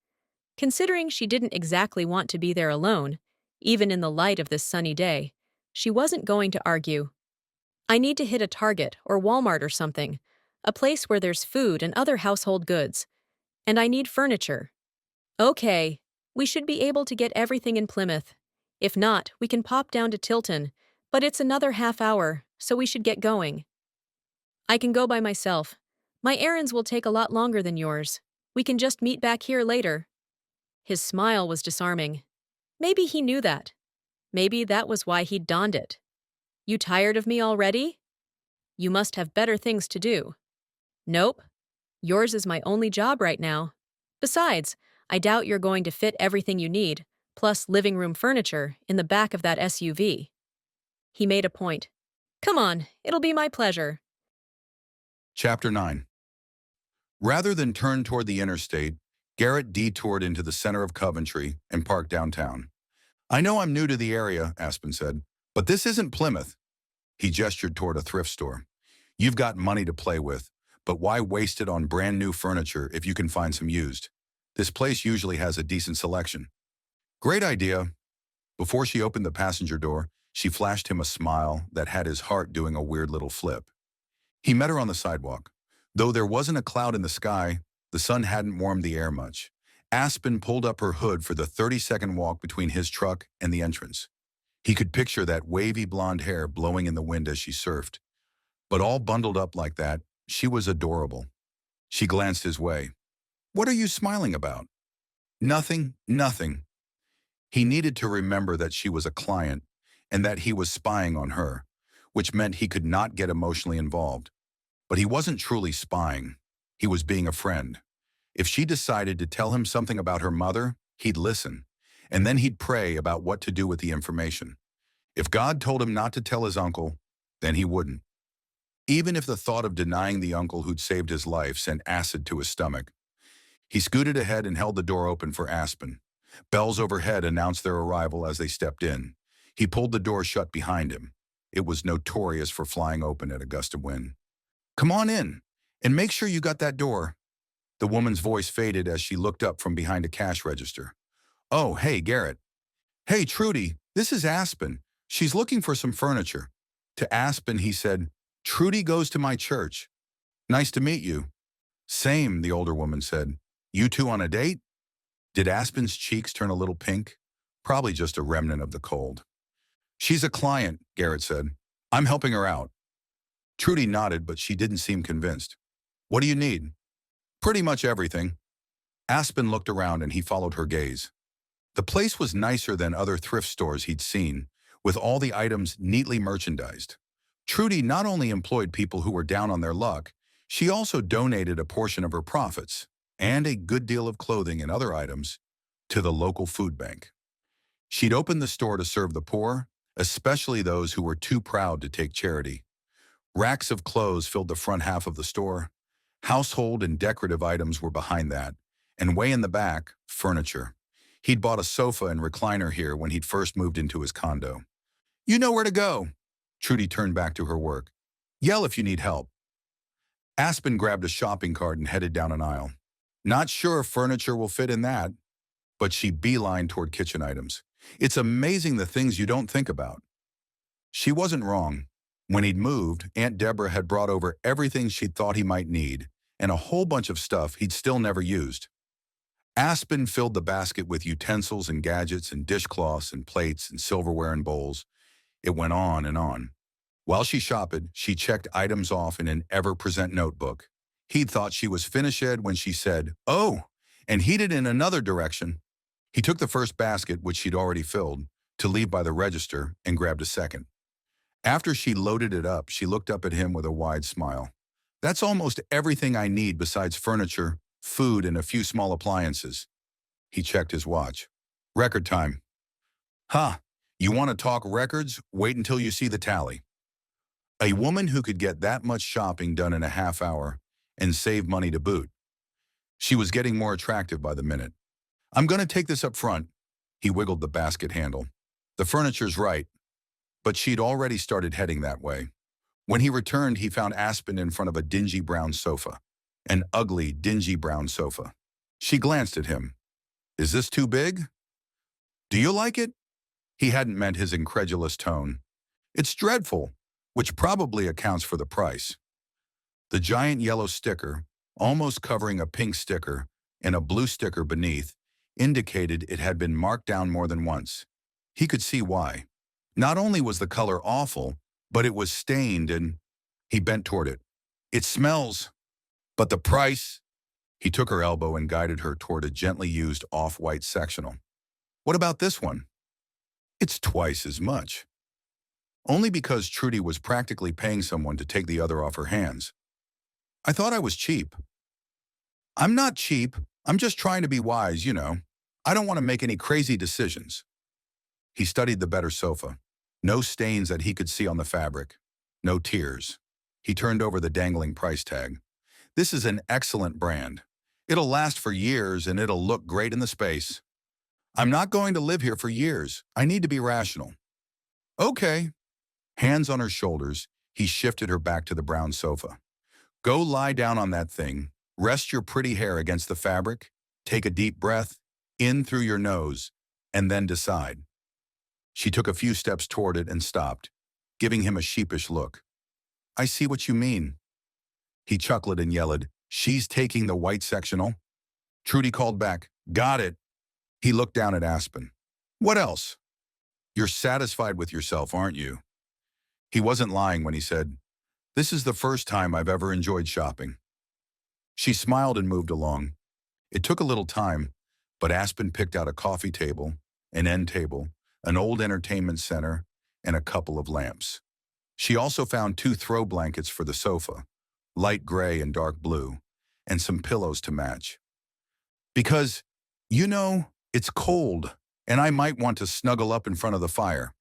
Considering she didn't exactly want to be there alone, even in the light of this sunny day, she wasn't going to argue. I need to hit a Target or Walmart or something, a place where there's food and other household goods. And I need furniture. Okay, we should be able to get everything in Plymouth. If not, we can pop down to Tilton, but it's another half hour, so we should get going. I can go by myself. My errands will take a lot longer than yours. We can just meet back here later. His smile was disarming. Maybe he knew that. Maybe that was why he'd donned it. You tired of me already? You must have better things to do. Nope. Yours is my only job right now. Besides, I doubt you're going to fit everything you need, plus living room furniture, in the back of that SUV. He made a point. Come on, it'll be my pleasure. Chapter 9. Rather than turn toward the interstate, Garrett detoured into the center of Coventry and parked downtown. I know I'm new to the area, Aspen said, but this isn't Plymouth. He gestured toward a thrift store. You've got money to play with, but why waste it on brand new furniture if you can find some used? This place usually has a decent selection. Great idea. Before she opened the passenger door, she flashed him a smile that had his heart doing a weird little flip. He met her on the sidewalk. Though there wasn't a cloud in the sky, the sun hadn't warmed the air much. Aspen pulled up her hood for the 30-second walk between his truck and the entrance. He could picture that wavy blonde hair blowing in the wind as she surfed. But all bundled up like that, she was adorable. She glanced his way. What are you smiling about? Nothing, nothing. He needed to remember that she was a client and that he was spying on her, which meant he could not get emotionally involved. But he wasn't truly spying. He was being a friend. If she decided to tell him something about her mother, he'd listen, and then he'd pray about what to do with the information. If God told him not to tell his uncle, then he wouldn't. Even if the thought of denying the uncle who'd saved his life sent acid to his stomach. He scooted ahead and held the door open for Aspen. Bells overhead announced their arrival as they stepped in. He pulled the door shut behind him. It was notorious for flying open at a gust of wind. Come on in, and make sure you got that door. The woman's voice faded as she looked up from behind a cash register. Oh, hey, Garrett. Hey, Trudy, this is Aspen. She's looking for some furniture. To Aspen, he said, Trudy goes to my church. Nice to meet you. Same, the older woman said. You two on a date? Did Aspen's cheeks turn a little pink? Probably just a remnant of the cold. She's a client, Garrett said. I'm helping her out. Trudy nodded, but she didn't seem convinced. What do you need? Pretty much everything. Aspen looked around and he followed her gaze. The place was nicer than other thrift stores he'd seen, with all the items neatly merchandised. Trudy not only employed people who were down on their luck, she also donated a portion of her profits, and a good deal of clothing and other items, to the local food bank. She'd opened the store to serve the poor, especially those who were too proud to take charity. Racks of clothes filled the front half of the store. Household and decorative items were behind that, and way in the back, furniture. He'd bought a sofa and recliner here when he'd first moved into his condo. You know where to go. Trudy turned back to her work. Yell if you need help. Aspen grabbed a shopping cart and headed down an aisle. Not sure if furniture will fit in that, but she beelined toward kitchen items. It's amazing the things you don't think about. She wasn't wrong. When he'd moved, Aunt Deborah had brought over everything she'd thought he might need, and a whole bunch of stuff he'd still never used. Aspen filled the basket with utensils and gadgets and dishcloths and plates and silverware and bowls. It went on and on. While she shopped, she checked items off in an ever-present notebook. He'd thought she was finished when she said, "Oh," and headed in another direction. He took the first basket, which she'd already filled, to leave by the register and grabbed a second. After she loaded it up, she looked up at him with a wide smile. That's almost everything I need besides furniture, food, and a few small appliances. He checked his watch. Record time. Huh, you want to talk records? Wait until you see the tally. A woman who could get that much shopping done in a half hour and save money to boot. She was getting more attractive by the minute. I'm going to take this up front. He wiggled the basket handle. The furniture's right. But she'd already started heading that way. When he returned, he found Aspen in front of a dingy brown sofa. An ugly, dingy brown sofa. She glanced at him. Is this too big? Do you like it? He hadn't meant his incredulous tone. It's dreadful, which probably accounts for the price. The giant yellow sticker, almost covering a pink sticker, and a blue sticker beneath, indicated it had been marked down more than once. He could see why. Not only was the color awful, but it was stained and he bent toward it. It smells, but the price. He took her elbow and guided her toward a gently used off-white sectional. What about this one? It's twice as much. Only because Trudy was practically paying someone to take the other off her hands. I thought I was cheap. I'm not cheap. I'm just trying to be wise, you know. I don't want to make any crazy decisions. He studied the better sofa. No stains that he could see on the fabric. No tears. He turned over the dangling price tag. This is an excellent brand. It'll last for years and it'll look great in the space. I'm not going to live here for years. I need to be rational. Okay. Hands on her shoulders, he shifted her back to the brown sofa. Go lie down on that thing. Rest your pretty hair against the fabric. Take a deep breath, in through your nose, and then decide. She took a few steps toward it and stopped, giving him a sheepish look. I see what you mean. He chuckled and yelled, She's taking the white sectional. Trudy called back, Got it. He looked down at Aspen. What else? You're satisfied with yourself, aren't you? He wasn't lying when he said, This is the first time I've ever enjoyed shopping. She smiled and moved along. It took a little time, but Aspen picked out a coffee table, an end table, an old entertainment center, and a couple of lamps. She also found 2 throw blankets for the sofa, light gray and dark blue, and some pillows to match. Because, you know, it's cold, and I might want to snuggle up in front of the fire.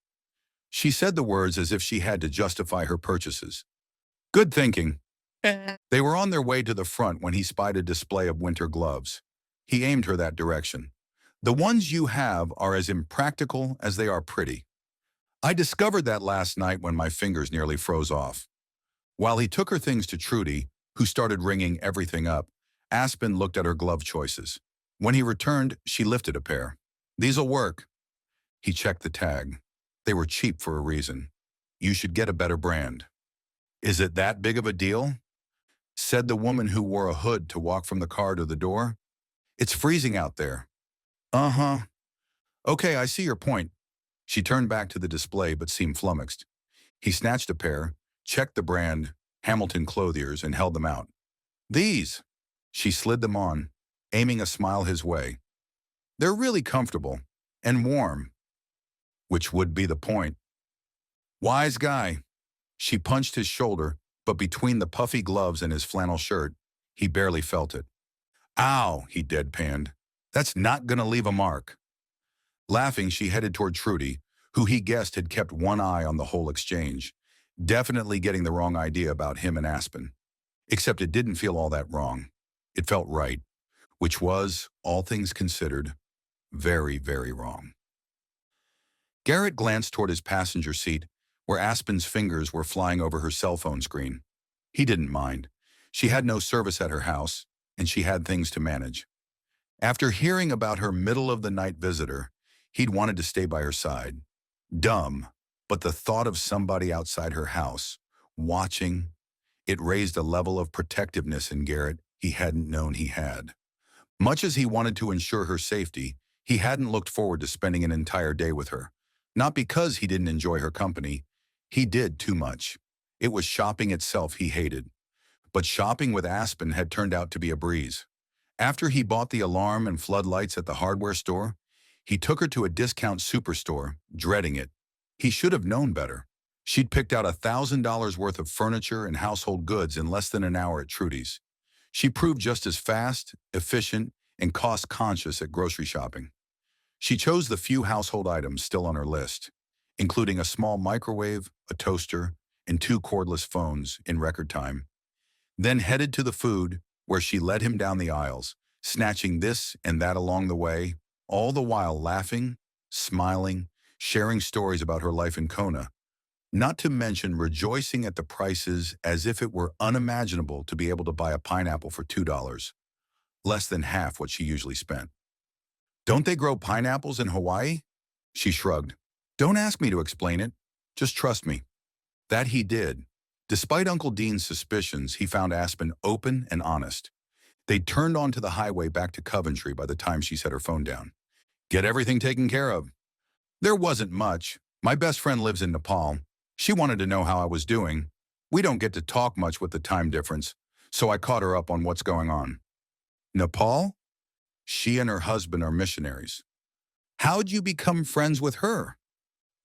She said the words as if she had to justify her purchases. Good thinking. They were on their way to the front when he spied a display of winter gloves. He aimed her that direction. The ones you have are as impractical as they are pretty. I discovered that last night when my fingers nearly froze off. While he took her things to Trudy, who started ringing everything up, Aspen looked at her glove choices. When he returned, she lifted a pair. These'll work. He checked the tag. They were cheap for a reason. You should get a better brand. Is it that big of a deal? Said the woman who wore a hood to walk from the car to the door. It's freezing out there. Uh-huh. Okay, I see your point. She turned back to the display but seemed flummoxed. He snatched a pair, checked the brand, Hamilton Clothiers, and held them out. These. She slid them on, aiming a smile his way. They're really comfortable and warm, which would be the point. Wise guy. She punched his shoulder, but between the puffy gloves and his flannel shirt, he barely felt it. Ow, he deadpanned. That's not gonna leave a mark. Laughing, she headed toward Trudy, who he guessed had kept one eye on the whole exchange, definitely getting the wrong idea about him and Aspen. Except it didn't feel all that wrong. It felt right, which was, all things considered, very, very wrong. Garrett glanced toward his passenger seat, where Aspen's fingers were flying over her cell phone screen. He didn't mind. She had no service at her house, and she had things to manage. After hearing about her middle-of-the-night visitor, he'd wanted to stay by her side. Dumb, but the thought of somebody outside her house, watching, it raised a level of protectiveness in Garrett he hadn't known he had. Much as he wanted to ensure her safety, he hadn't looked forward to spending an entire day with her. Not because he didn't enjoy her company. He did too much. It was shopping itself he hated. But shopping with Aspen had turned out to be a breeze. After he bought the alarm and floodlights at the hardware store, he took her to a discount superstore, dreading it. He should have known better. She'd picked out $1,000 worth of furniture and household goods in less than an hour at Trudy's. She proved just as fast, efficient, and cost-conscious at grocery shopping. She chose the few household items still on her list, including a small microwave, a toaster, and 2 cordless phones in record time. Then headed to the food, where she led him down the aisles, snatching this and that along the way, all the while laughing, smiling, sharing stories about her life in Kona, not to mention rejoicing at the prices as if it were unimaginable to be able to buy a pineapple for $2, less than half what she usually spent. Don't they grow pineapples in Hawaii? She shrugged. Don't ask me to explain it. Just trust me. That he did. Despite Uncle Dean's suspicions, he found Aspen open and honest. They turned onto the highway back to Coventry by the time she set her phone down. Get everything taken care of. There wasn't much. My best friend lives in Nepal. She wanted to know how I was doing. We don't get to talk much with the time difference, so I caught her up on what's going on. Nepal? She and her husband are missionaries. How'd you become friends with her?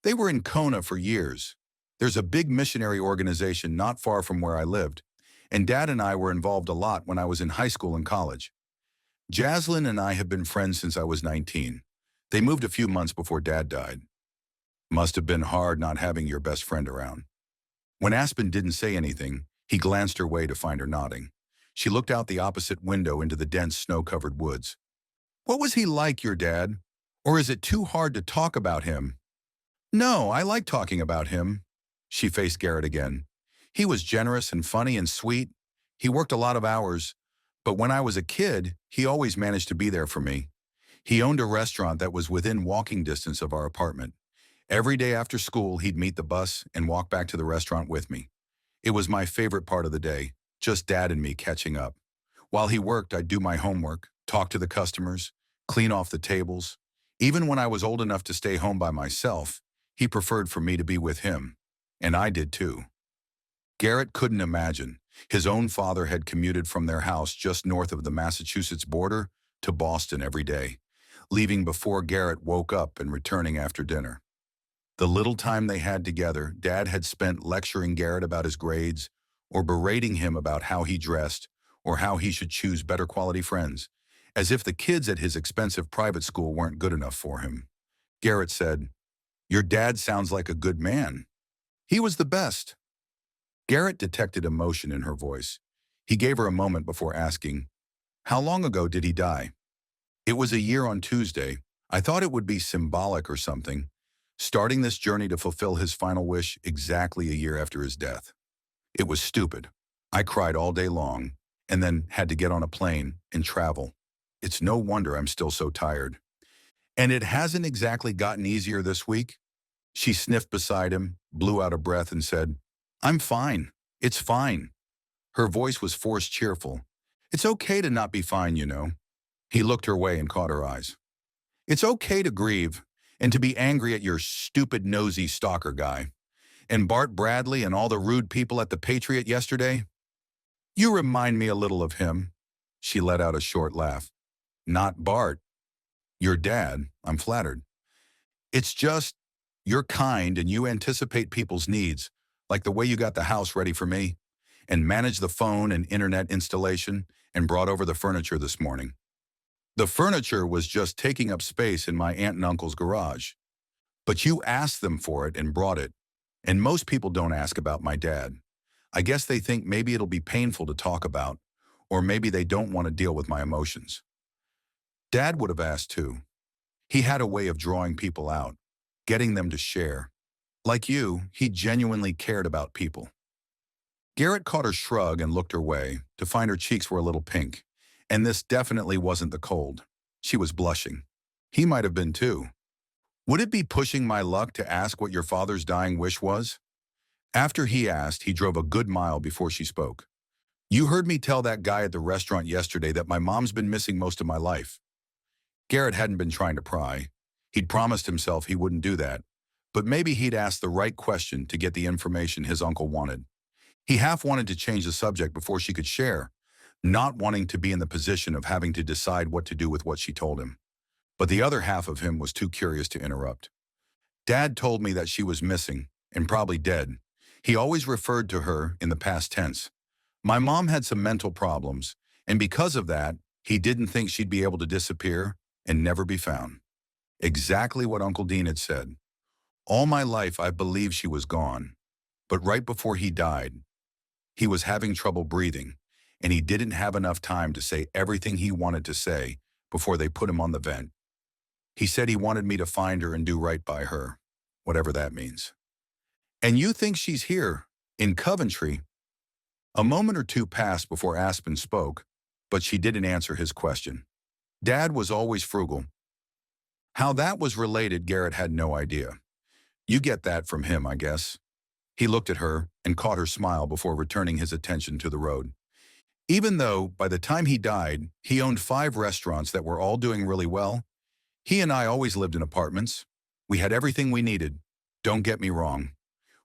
They were in Kona for years. There's a big missionary organization not far from where I lived, and Dad and I were involved a lot when I was in high school and college. Jaslyn and I have been friends since I was 19. They moved a few months before Dad died. Must have been hard not having your best friend around. When Aspen didn't say anything, he glanced her way to find her nodding. She looked out the opposite window into the dense snow-covered woods. What was he like, your dad? Or is it too hard to talk about him? No, I like talking about him. She faced Garrett again. He was generous and funny and sweet. He worked a lot of hours, but when I was a kid, he always managed to be there for me. He owned a restaurant that was within walking distance of our apartment. Every day after school, he'd meet the bus and walk back to the restaurant with me. It was my favorite part of the day, just Dad and me catching up. While he worked, I'd do my homework, talk to the customers, clean off the tables. Even when I was old enough to stay home by myself, he preferred for me to be with him. And I did too. Garrett couldn't imagine. His own father had commuted from their house just north of the Massachusetts border to Boston every day, leaving before Garrett woke up and returning after dinner. The little time they had together, Dad had spent lecturing Garrett about his grades, or berating him about how he dressed, or how he should choose better quality friends, as if the kids at his expensive private school weren't good enough for him. Garrett said, "Your dad sounds like a good man." He was the best. Garrett detected emotion in her voice. He gave her a moment before asking, "How long ago did he die?" "It was a year on Tuesday. I thought it would be symbolic or something, starting this journey to fulfill his final wish exactly a year after his death. It was stupid. I cried all day long, and then had to get on a plane and travel. It's no wonder I'm still so tired." "And it hasn't exactly gotten easier this week?" She sniffed beside him, blew out a breath, and said, "I'm fine. It's fine." Her voice was forced cheerful. "It's okay to not be fine, you know." He looked her way and caught her eyes. "It's okay to grieve and to be angry at your stupid, nosy stalker guy. And Bart Bradley and all the rude people at the Patriot yesterday. You remind me a little of him." She let out a short laugh. "Not Bart. Your dad. I'm flattered. It's just, you're kind and you anticipate people's needs, like the way you got the house ready for me, and managed the phone and internet installation, and brought over the furniture this morning. The furniture was just taking up space in my aunt and uncle's garage. But you asked them for it and brought it, and most people don't ask about my dad. I guess they think maybe it'll be painful to talk about, or maybe they don't want to deal with my emotions." Dad would have asked too. He had a way of drawing people out, getting them to share. Like you, he genuinely cared about people. Garrett caught her shrug and looked her way, to find her cheeks were a little pink, and this definitely wasn't the cold. She was blushing. He might have been too. "Would it be pushing my luck to ask what your father's dying wish was?" After he asked, he drove a good mile before she spoke. "You heard me tell that guy at the restaurant yesterday that my mom's been missing most of my life." Garrett hadn't been trying to pry. He'd promised himself he wouldn't do that, but maybe he'd asked the right question to get the information his uncle wanted. He half wanted to change the subject before she could share, not wanting to be in the position of having to decide what to do with what she told him. But the other half of him was too curious to interrupt. "Dad told me that she was missing, and probably dead. He always referred to her in the past tense. My mom had some mental problems, and because of that, he didn't think she'd be able to disappear and never be found." Exactly what Uncle Dean had said. "All my life I've believed she was gone, but right before he died, he was having trouble breathing, and he didn't have enough time to say everything he wanted to say before they put him on the vent. He said he wanted me to find her and do right by her, whatever that means." "And you think she's here, in Coventry?" A moment or two passed before Aspen spoke, but she didn't answer his question. Dad was always frugal. How that was related, Garrett had no idea. "You get that from him, I guess." He looked at her and caught her smile before returning his attention to the road. Even though, by the time he died, he owned 5 restaurants that were all doing really well, he and I always lived in apartments. We had everything we needed. Don't get me wrong.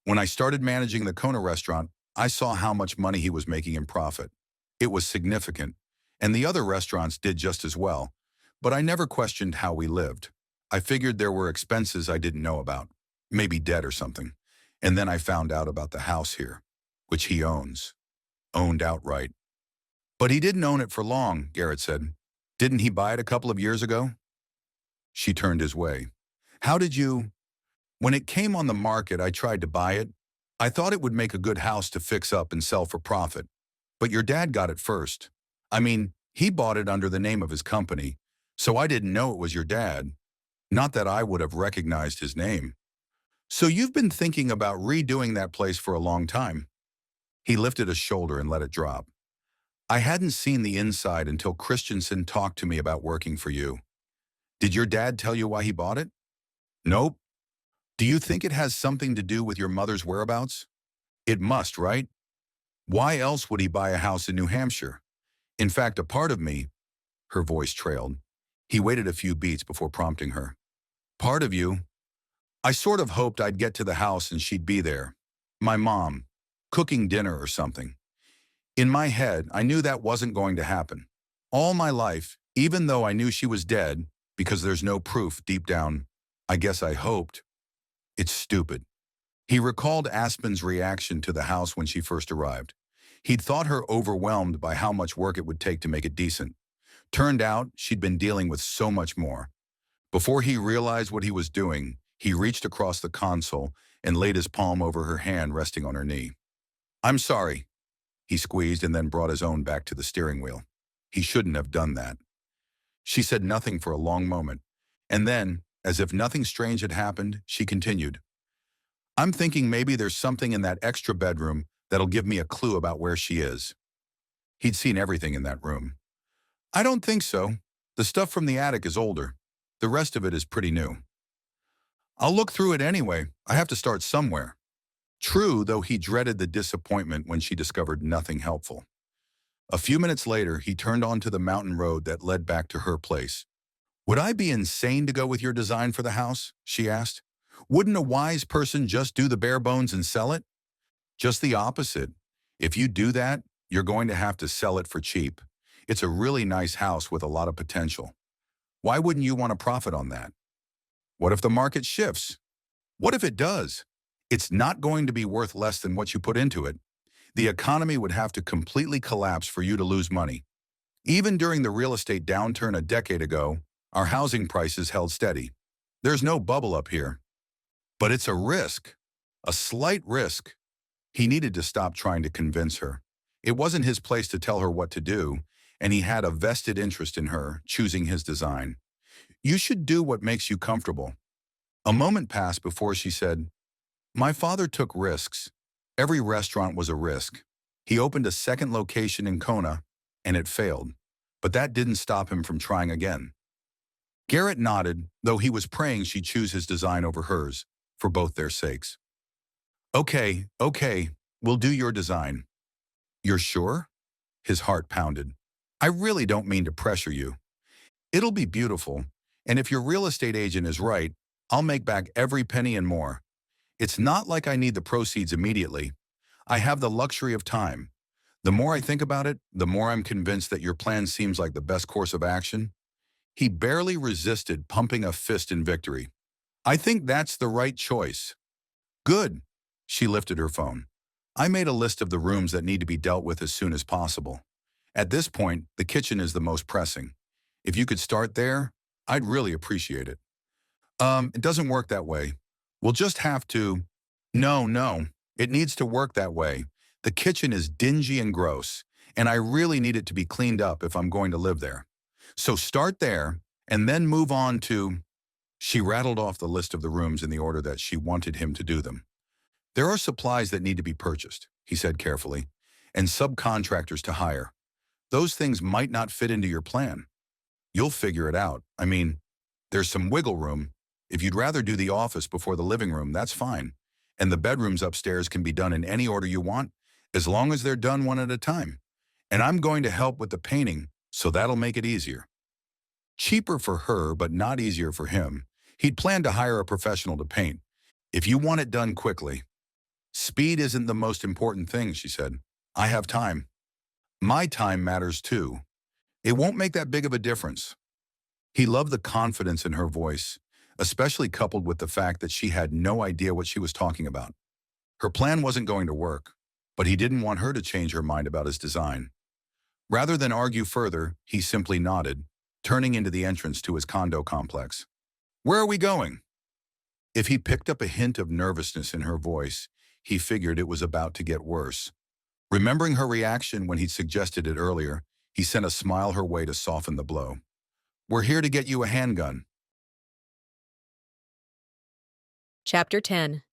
When I started managing the Kona restaurant, I saw how much money he was making in profit. It was significant, and the other restaurants did just as well, but I never questioned how we lived. I figured there were expenses I didn't know about, maybe debt or something, and then I found out about the house here, which he owned outright. But he didn't own it for long, Garrett said. Didn't he buy it a couple of years ago? She turned his way. How did you? When it came on the market, I tried to buy it. I thought it would make a good house to fix up and sell for profit. But your dad got it first. I mean, he bought it under the name of his company, so I didn't know it was your dad. Not that I would have recognized his name. So you've been thinking about redoing that place for a long time. He lifted a shoulder and let it drop. I hadn't seen the inside until Christensen talked to me about working for you. Did your dad tell you why he bought it? Nope. Do you think it has something to do with your mother's whereabouts? It must, right? Why else would he buy a house in New Hampshire? In fact, a part of me, her voice trailed. He waited a few beats before prompting her. Part of you? I sort of hoped I'd get to the house and she'd be there. My mom, cooking dinner or something. In my head, I knew that wasn't going to happen. All my life, even though I knew she was dead, because there's no proof deep down, I guess I hoped. It's stupid. He recalled Aspen's reaction to the house when she first arrived. He'd thought her overwhelmed by how much work it would take to make it decent. Turned out she'd been dealing with so much more. Before he realized what he was doing, he reached across the console and laid his palm over her hand resting on her knee. I'm sorry. He squeezed and then brought his own back to the steering wheel. He shouldn't have done that. She said nothing for a long moment, and then, as if nothing strange had happened, she continued. I'm thinking maybe there's something in that extra bedroom that'll give me a clue about where she is. He'd seen everything in that room. I don't think so. The stuff from the attic is older. The rest of it is pretty new. I'll look through it anyway. I have to start somewhere. True, though he dreaded the disappointment when she discovered nothing helpful. A few minutes later, he turned onto the mountain road that led back to her place. Would I be insane to go with your design for the house? She asked. Wouldn't a wise person just do the bare bones and sell it? Just the opposite. If you do that, you're going to have to sell it for cheap. It's a really nice house with a lot of potential. Why wouldn't you want to profit on that? What if the market shifts? What if it does? It's not going to be worth less than what you put into it. The economy would have to completely collapse for you to lose money. Even during the real estate downturn a decade ago, our housing prices held steady. There's no bubble up here. But it's a risk. A slight risk. He needed to stop trying to convince her. It wasn't his place to tell her what to do, and he had a vested interest in her, choosing his design. You should do what makes you comfortable. A moment passed before she said, My father took risks. Every restaurant was a risk. He opened a second location in Kona, and it failed. But that didn't stop him from trying again. Garrett nodded, though he was praying she'd choose his design over hers, for both their sakes. Okay, we'll do your design. You're sure? His heart pounded. I really don't mean to pressure you. It'll be beautiful, and if your real estate agent is right, I'll make back every penny and more. It's not like I need the proceeds immediately. I have the luxury of time. The more I think about it, the more I'm convinced that your plan seems like the best course of action. He barely resisted pumping a fist in victory. I think that's the right choice. Good. She lifted her phone. I made a list of the rooms that need to be dealt with as soon as possible. At this point, the kitchen is the most pressing. If you could start there, I'd really appreciate it. It doesn't work that way. We'll just have to... No, it needs to work that way. The kitchen is dingy and gross, and I really need it to be cleaned up if I'm going to live there. So start there, and then move on to... She rattled off the list of the rooms in the order that she wanted him to do them. There are supplies that need to be purchased, he said carefully, and subcontractors to hire. Those things might not fit into your plan. You'll figure it out. I mean, there's some wiggle room. If you'd rather do the office before the living room, that's fine. And the bedrooms upstairs can be done in any order you want, as long as they're done one at a time. And I'm going to help with the painting, so that'll make it easier. Cheaper for her, but not easier for him. He'd planned to hire a professional to paint. If you want it done quickly. Speed isn't the most important thing, she said. I have time. My time matters too. It won't make that big of a difference. He loved the confidence in her voice, especially coupled with the fact that she had no idea what she was talking about. Her plan wasn't going to work, but he didn't want her to change her mind about his design. Rather than argue further, he simply nodded, turning into the entrance to his condo complex. Where are we going? If he picked up a hint of nervousness in her voice, he figured it was about to get worse. Remembering her reaction when he'd suggested it earlier, he sent a smile her way to soften the blow. We're here to get you a handgun. Chapter 10.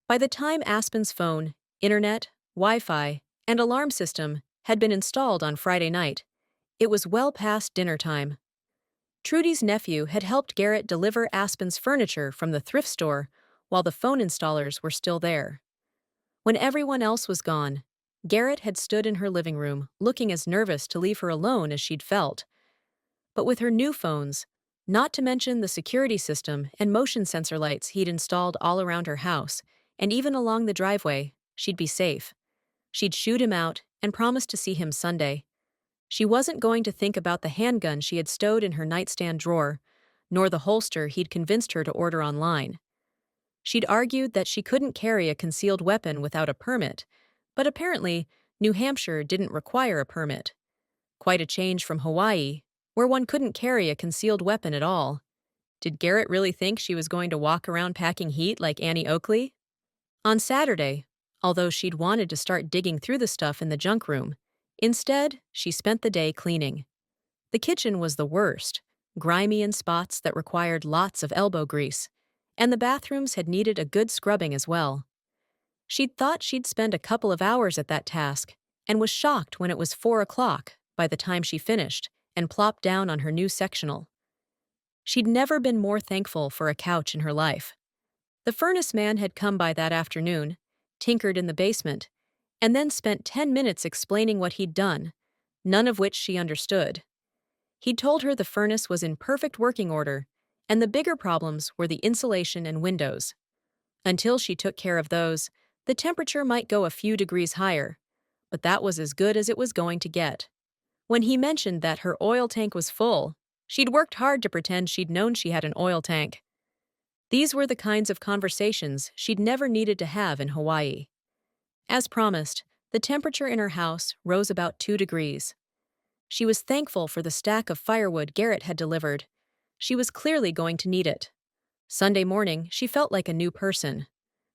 By the time Aspen's phone, internet, Wi-Fi, and alarm system had been installed on Friday night, it was well past dinner time. Trudy's nephew had helped Garrett deliver Aspen's furniture from the thrift store while the phone installers were still there. When everyone else was gone, Garrett had stood in her living room, looking as nervous to leave her alone as she'd felt. But with her new phones, not to mention the security system and motion sensor lights he'd installed all around her house, and even along the driveway, she'd be safe. She'd shoot him out and promised to see him Sunday. She wasn't going to think about the handgun she had stowed in her nightstand drawer, nor the holster he'd convinced her to order online. She'd argued that she couldn't carry a concealed weapon without a permit, but apparently New Hampshire didn't require a permit. Quite a change from Hawaii, where one couldn't carry a concealed weapon at all. Did Garrett really think she was going to walk around packing heat like Annie Oakley? On Saturday, although she'd wanted to start digging through the stuff in the junk room, instead, she spent the day cleaning. The kitchen was the worst, grimy in spots that required lots of elbow grease, and the bathrooms had needed a good scrubbing as well. She'd thought she'd spend a couple of hours at that task, and was shocked when it was 4 o'clock by the time she finished and plopped down on her new sectional. She'd never been more thankful for a couch in her life. The furnace man had come by that afternoon, tinkered in the basement, and then spent 10 minutes explaining what he'd done, none of which she understood. He'd told her the furnace was in perfect working order, and the bigger problems were the insulation and windows. Until she took care of those, the temperature might go a few degrees higher, but that was as good as it was going to get. When he mentioned that her oil tank was full, she'd worked hard to pretend she'd known she had an oil tank. These were the kinds of conversations she'd never needed to have in Hawaii. As promised, the temperature in her house rose about 2 degrees. She was thankful for the stack of firewood Garrett had delivered. She was clearly going to need it. Sunday morning, she felt like a new person.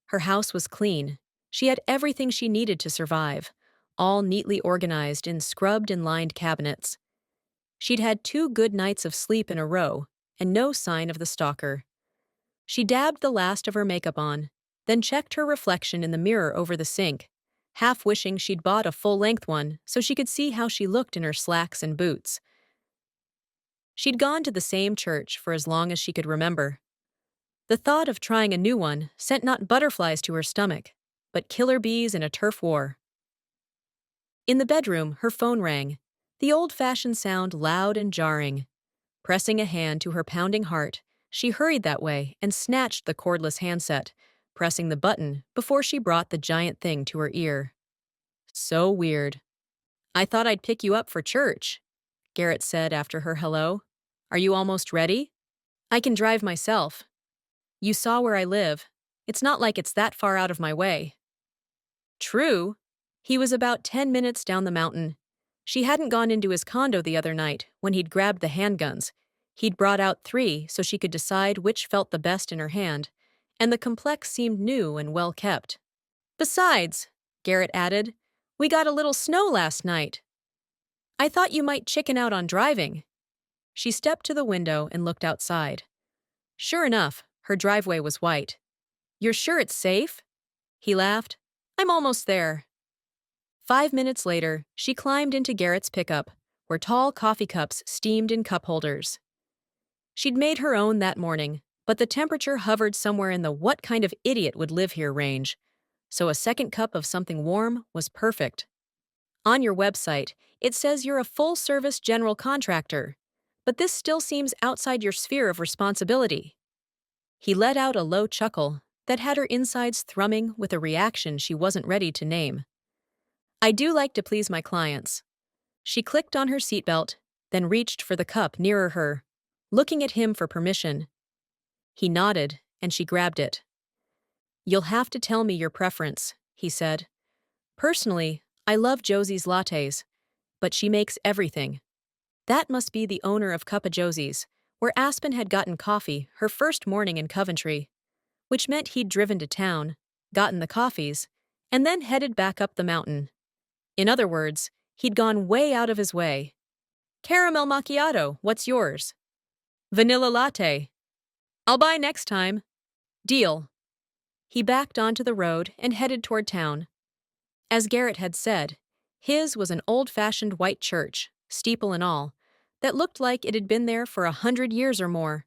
Her house was clean. She had everything she needed to survive, all neatly organized in scrubbed and lined cabinets. She'd had 2 good nights of sleep in a row, and no sign of the stalker. She dabbed the last of her makeup on, then checked her reflection in the mirror over the sink, half wishing she'd bought a full-length one so she could see how she looked in her slacks and boots. She'd gone to the same church for as long as she could remember. The thought of trying a new one sent not butterflies to her stomach, but killer bees in a turf war. In the bedroom, her phone rang, the old-fashioned sound loud and jarring. Pressing a hand to her pounding heart, she hurried that way and snatched the cordless handset, pressing the button before she brought the giant thing to her ear. So weird. I thought I'd pick you up for church, Garrett said after her hello. Are you almost ready? I can drive myself. You saw where I live. It's not like it's that far out of my way. True. He was about 10 minutes down the mountain. She hadn't gone into his condo the other night when he'd grabbed the handguns. He'd brought out 3 so she could decide which felt the best in her hand, and the complex seemed new and well kept. Besides, Garrett added, we got a little snow last night. I thought you might chicken out on driving. She stepped to the window and looked outside. Sure enough, her driveway was white. You're sure it's safe? He laughed. I'm almost there. 5 minutes later, she climbed into Garrett's pickup, where tall coffee cups steamed in cup holders. She'd made her own that morning, but the temperature hovered somewhere in the what kind of idiot would live here range, so a second cup of something warm was perfect. On your website, it says you're a full-service general contractor, but this still seems outside your sphere of responsibility." He let out a low chuckle that had her insides thrumming with a reaction she wasn't ready to name. "I do like to please my clients." She clicked on her seatbelt, then reached for the cup nearer her, looking at him for permission. He nodded, and she grabbed it. "You'll have to tell me your preference," he said. "Personally, I love Josie's lattes, but she makes everything." That must be the owner of Cuppa Josie's, where Aspen had gotten coffee her first morning in Coventry, which meant he'd driven to town, gotten the coffees, and then headed back up the mountain. In other words, he'd gone way out of his way. "Caramel macchiato, what's yours?" "Vanilla latte." "I'll buy next time." "Deal." He backed onto the road and headed toward town. As Garrett had said, his was an old-fashioned white church, steeple and all, that looked like it had been there for 100 years or more.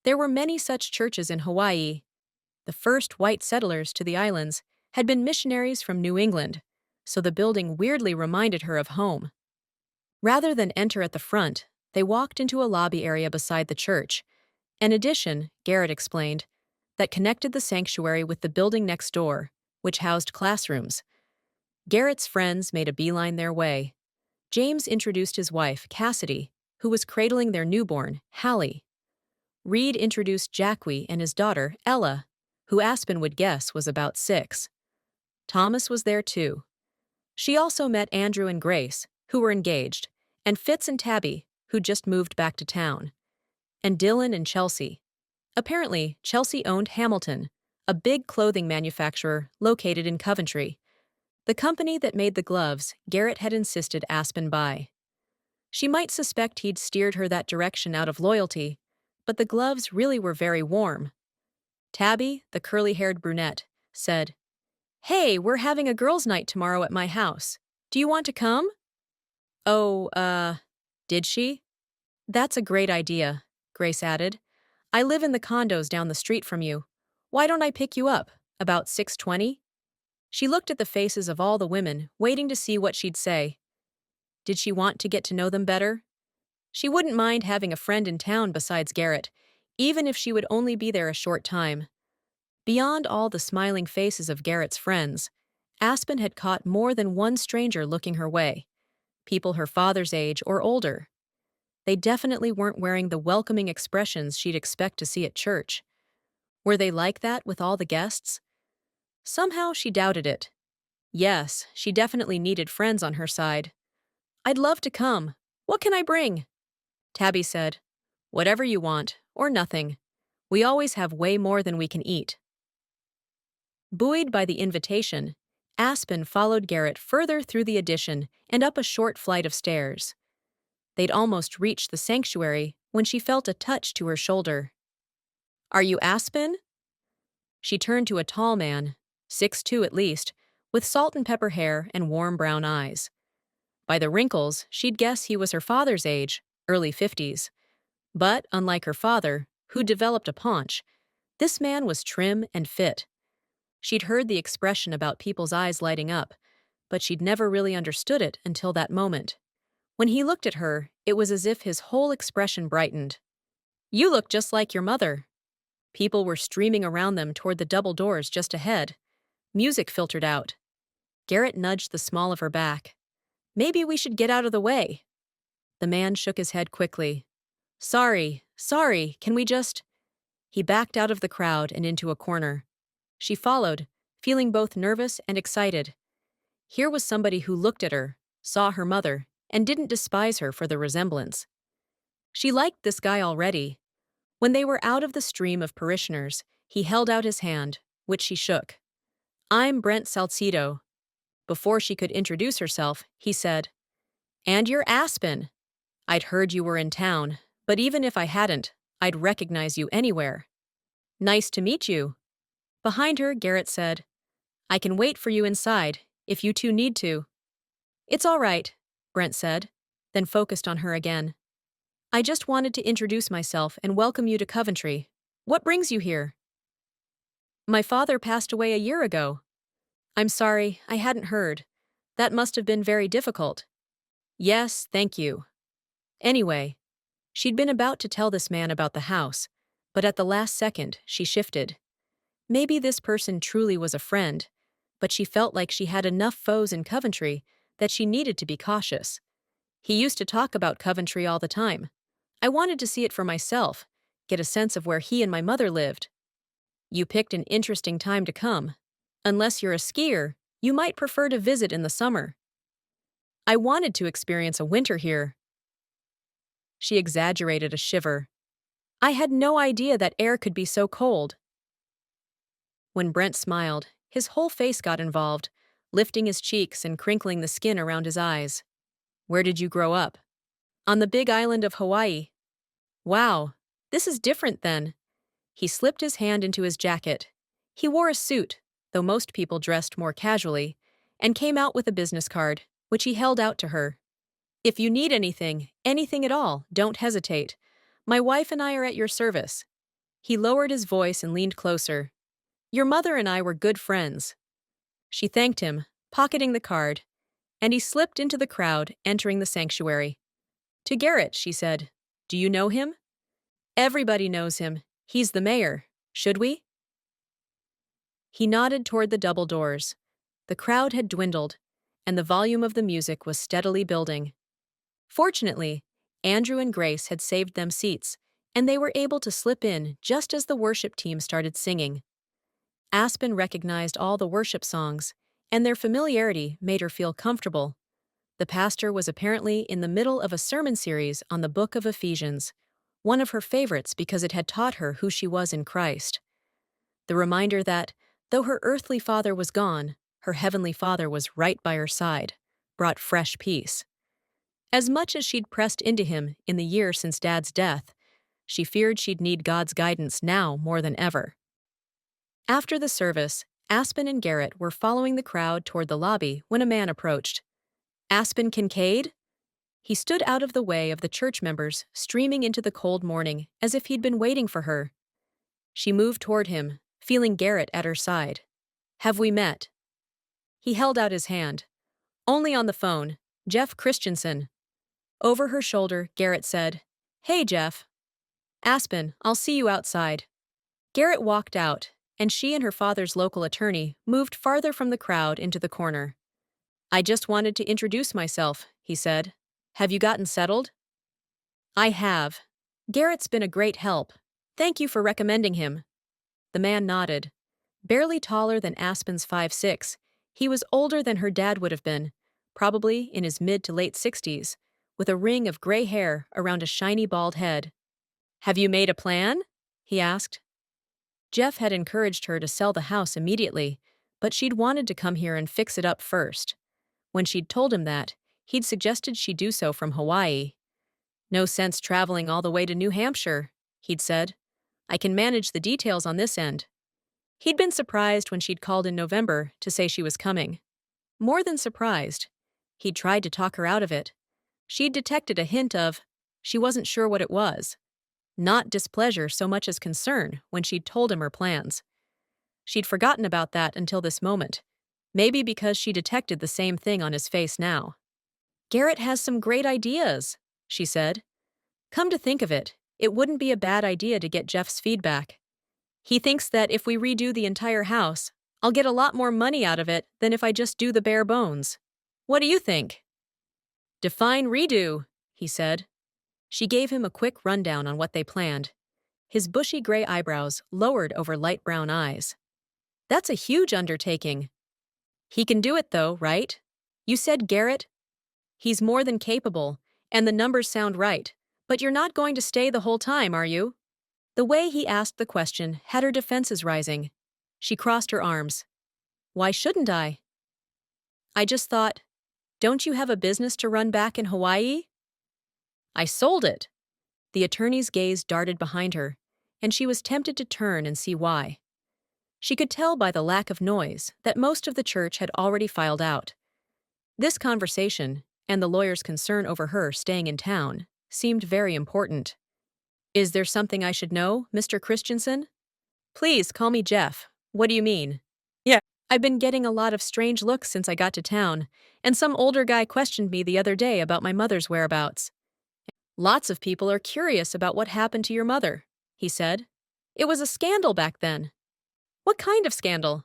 There were many such churches in Hawaii. The first white settlers to the islands had been missionaries from New England, so the building weirdly reminded her of home. Rather than enter at the front, they walked into a lobby area beside the church, an addition, Garrett explained, that connected the sanctuary with the building next door, which housed classrooms. Garrett's friends made a beeline their way. James introduced his wife, Cassidy, who was cradling their newborn, Hallie. Reed introduced Jackie and his daughter, Ella, who Aspen would guess was about 6. Thomas was there too. She also met Andrew and Grace, who were engaged, and Fitz and Tabby, who'd just moved back to town. And Dylan and Chelsea. Apparently, Chelsea owned Hamilton, a big clothing manufacturer located in Coventry, the company that made the gloves Garrett had insisted Aspen buy. She might suspect he'd steered her that direction out of loyalty, but the gloves really were very warm. Tabby, the curly-haired brunette, said, "Hey, we're having a girls' night tomorrow at my house. Do you want to come?" "Oh, did she?" "That's a great idea," Grace added. "I live in the condos down the street from you. Why don't I pick you up, about 6:20? She looked at the faces of all the women, waiting to see what she'd say. Did she want to get to know them better? She wouldn't mind having a friend in town besides Garrett, even if she would only be there a short time. Beyond all the smiling faces of Garrett's friends, Aspen had caught more than one stranger looking her way, people her father's age or older. They definitely weren't wearing the welcoming expressions she'd expect to see at church. Were they like that with all the guests? Somehow she doubted it. Yes, she definitely needed friends on her side. "I'd love to come. What can I bring?" Tabby said, "Whatever you want, or nothing. We always have way more than we can eat." Buoyed by the invitation, Aspen followed Garrett further through the addition and up a short flight of stairs. They'd almost reached the sanctuary when she felt a touch to her shoulder. "Are you Aspen?" She turned to a tall man, 6'2" at least, with salt and pepper hair and warm brown eyes. By the wrinkles, she'd guess he was her father's age, early 50s. But, unlike her father, who developed a paunch, this man was trim and fit. She'd heard the expression about people's eyes lighting up, but she'd never really understood it until that moment. When he looked at her, it was as if his whole expression brightened. "You look just like your mother." People were streaming around them toward the double doors just ahead. Music filtered out. Garrett nudged the small of her back. "Maybe we should get out of the way." The man shook his head quickly. Sorry, can we just—" He backed out of the crowd and into a corner. She followed, feeling both nervous and excited. Here was somebody who looked at her, saw her mother, and didn't despise her for the resemblance. She liked this guy already. When they were out of the stream of parishioners, he held out his hand, which she shook. "I'm Brent Salcedo." Before she could introduce herself, he said, "And you're Aspen. I'd heard you were in town, but even if I hadn't, I'd recognize you anywhere." "Nice to meet you." Behind her, Garrett said, "I can wait for you inside, if you two need to." "It's all right," Brent said, then focused on her again. "I just wanted to introduce myself and welcome you to Coventry. What brings you here?" "My father passed away a year ago." "I'm sorry, I hadn't heard. That must have been very difficult. Yes, thank you. Anyway, she'd been about to tell this man about the house, but at the last second, she shifted. Maybe this person truly was a friend, but she felt like she had enough foes in Coventry that she needed to be cautious. He used to talk about Coventry all the time. I wanted to see it for myself, get a sense of where he and my mother lived. You picked an interesting time to come. Unless you're a skier, you might prefer to visit in the summer. I wanted to experience a winter here. She exaggerated a shiver. I had no idea that air could be so cold. When Brent smiled, his whole face got involved, lifting his cheeks and crinkling the skin around his eyes. Where did you grow up? On the big island of Hawaii. Wow, this is different then. He slipped his hand into his jacket. He wore a suit, though most people dressed more casually, and came out with a business card, which he held out to her. If you need anything at all, don't hesitate. My wife and I are at your service. He lowered his voice and leaned closer. Your mother and I were good friends. She thanked him, pocketing the card, and he slipped into the crowd, entering the sanctuary. To Garrett, she said, Do you know him? Everybody knows him. He's the mayor. Should we? He nodded toward the double doors. The crowd had dwindled, and the volume of the music was steadily building. Fortunately, Andrew and Grace had saved them seats, and they were able to slip in just as the worship team started singing. Aspen recognized all the worship songs, and their familiarity made her feel comfortable. The pastor was apparently in the middle of a sermon series on the book of Ephesians, one of her favorites because it had taught her who she was in Christ. The reminder that, though her earthly father was gone, her heavenly Father was right by her side, brought fresh peace. As much as she'd pressed into him in the year since Dad's death, she feared she'd need God's guidance now more than ever. After the service, Aspen and Garrett were following the crowd toward the lobby when a man approached. Aspen Kincaid? He stood out of the way of the church members streaming into the cold morning as if he'd been waiting for her. She moved toward him, feeling Garrett at her side. Have we met? He held out his hand. Only on the phone. Jeff Christensen. Over her shoulder, Garrett said, Hey, Jeff. Aspen, I'll see you outside. Garrett walked out, and she and her father's local attorney moved farther from the crowd into the corner. I just wanted to introduce myself, he said. Have you gotten settled? I have. Garrett's been a great help. Thank you for recommending him. The man nodded. Barely taller than Aspen's 5'6", he was older than her dad would have been, probably in his mid to late 60s, with a ring of gray hair around a shiny bald head. Have you made a plan? He asked. Jeff had encouraged her to sell the house immediately, but she'd wanted to come here and fix it up first. When she'd told him that, he'd suggested she do so from Hawaii. No sense traveling all the way to New Hampshire, he'd said. I can manage the details on this end. He'd been surprised when she'd called in November to say she was coming. More than surprised. He'd tried to talk her out of it. She'd detected a hint of, she wasn't sure what it was. Not displeasure so much as concern when she'd told him her plans. She'd forgotten about that until this moment, maybe because she detected the same thing on his face now. Garrett has some great ideas, she said. Come to think of it, it wouldn't be a bad idea to get Jeff's feedback. He thinks that if we redo the entire house, I'll get a lot more money out of it than if I just do the bare bones. What do you think? Define redo, he said. She gave him a quick rundown on what they planned. His bushy gray eyebrows lowered over light brown eyes. That's a huge undertaking. He can do it though, right? You said Garrett? He's more than capable, and the numbers sound right, but you're not going to stay the whole time, are you? The way he asked the question had her defenses rising. She crossed her arms. Why shouldn't I? I just thought, don't you have a business to run back in Hawaii? I sold it. The attorney's gaze darted behind her, and she was tempted to turn and see why. She could tell by the lack of noise that most of the church had already filed out. This conversation, and the lawyer's concern over her staying in town, seemed very important. Is there something I should know, Mr. Christensen? Please call me Jeff. What do you mean? Yeah. I've been getting a lot of strange looks since I got to town, and some older guy questioned me the other day about my mother's whereabouts. Lots of people are curious about what happened to your mother, he said. It was a scandal back then. What kind of scandal?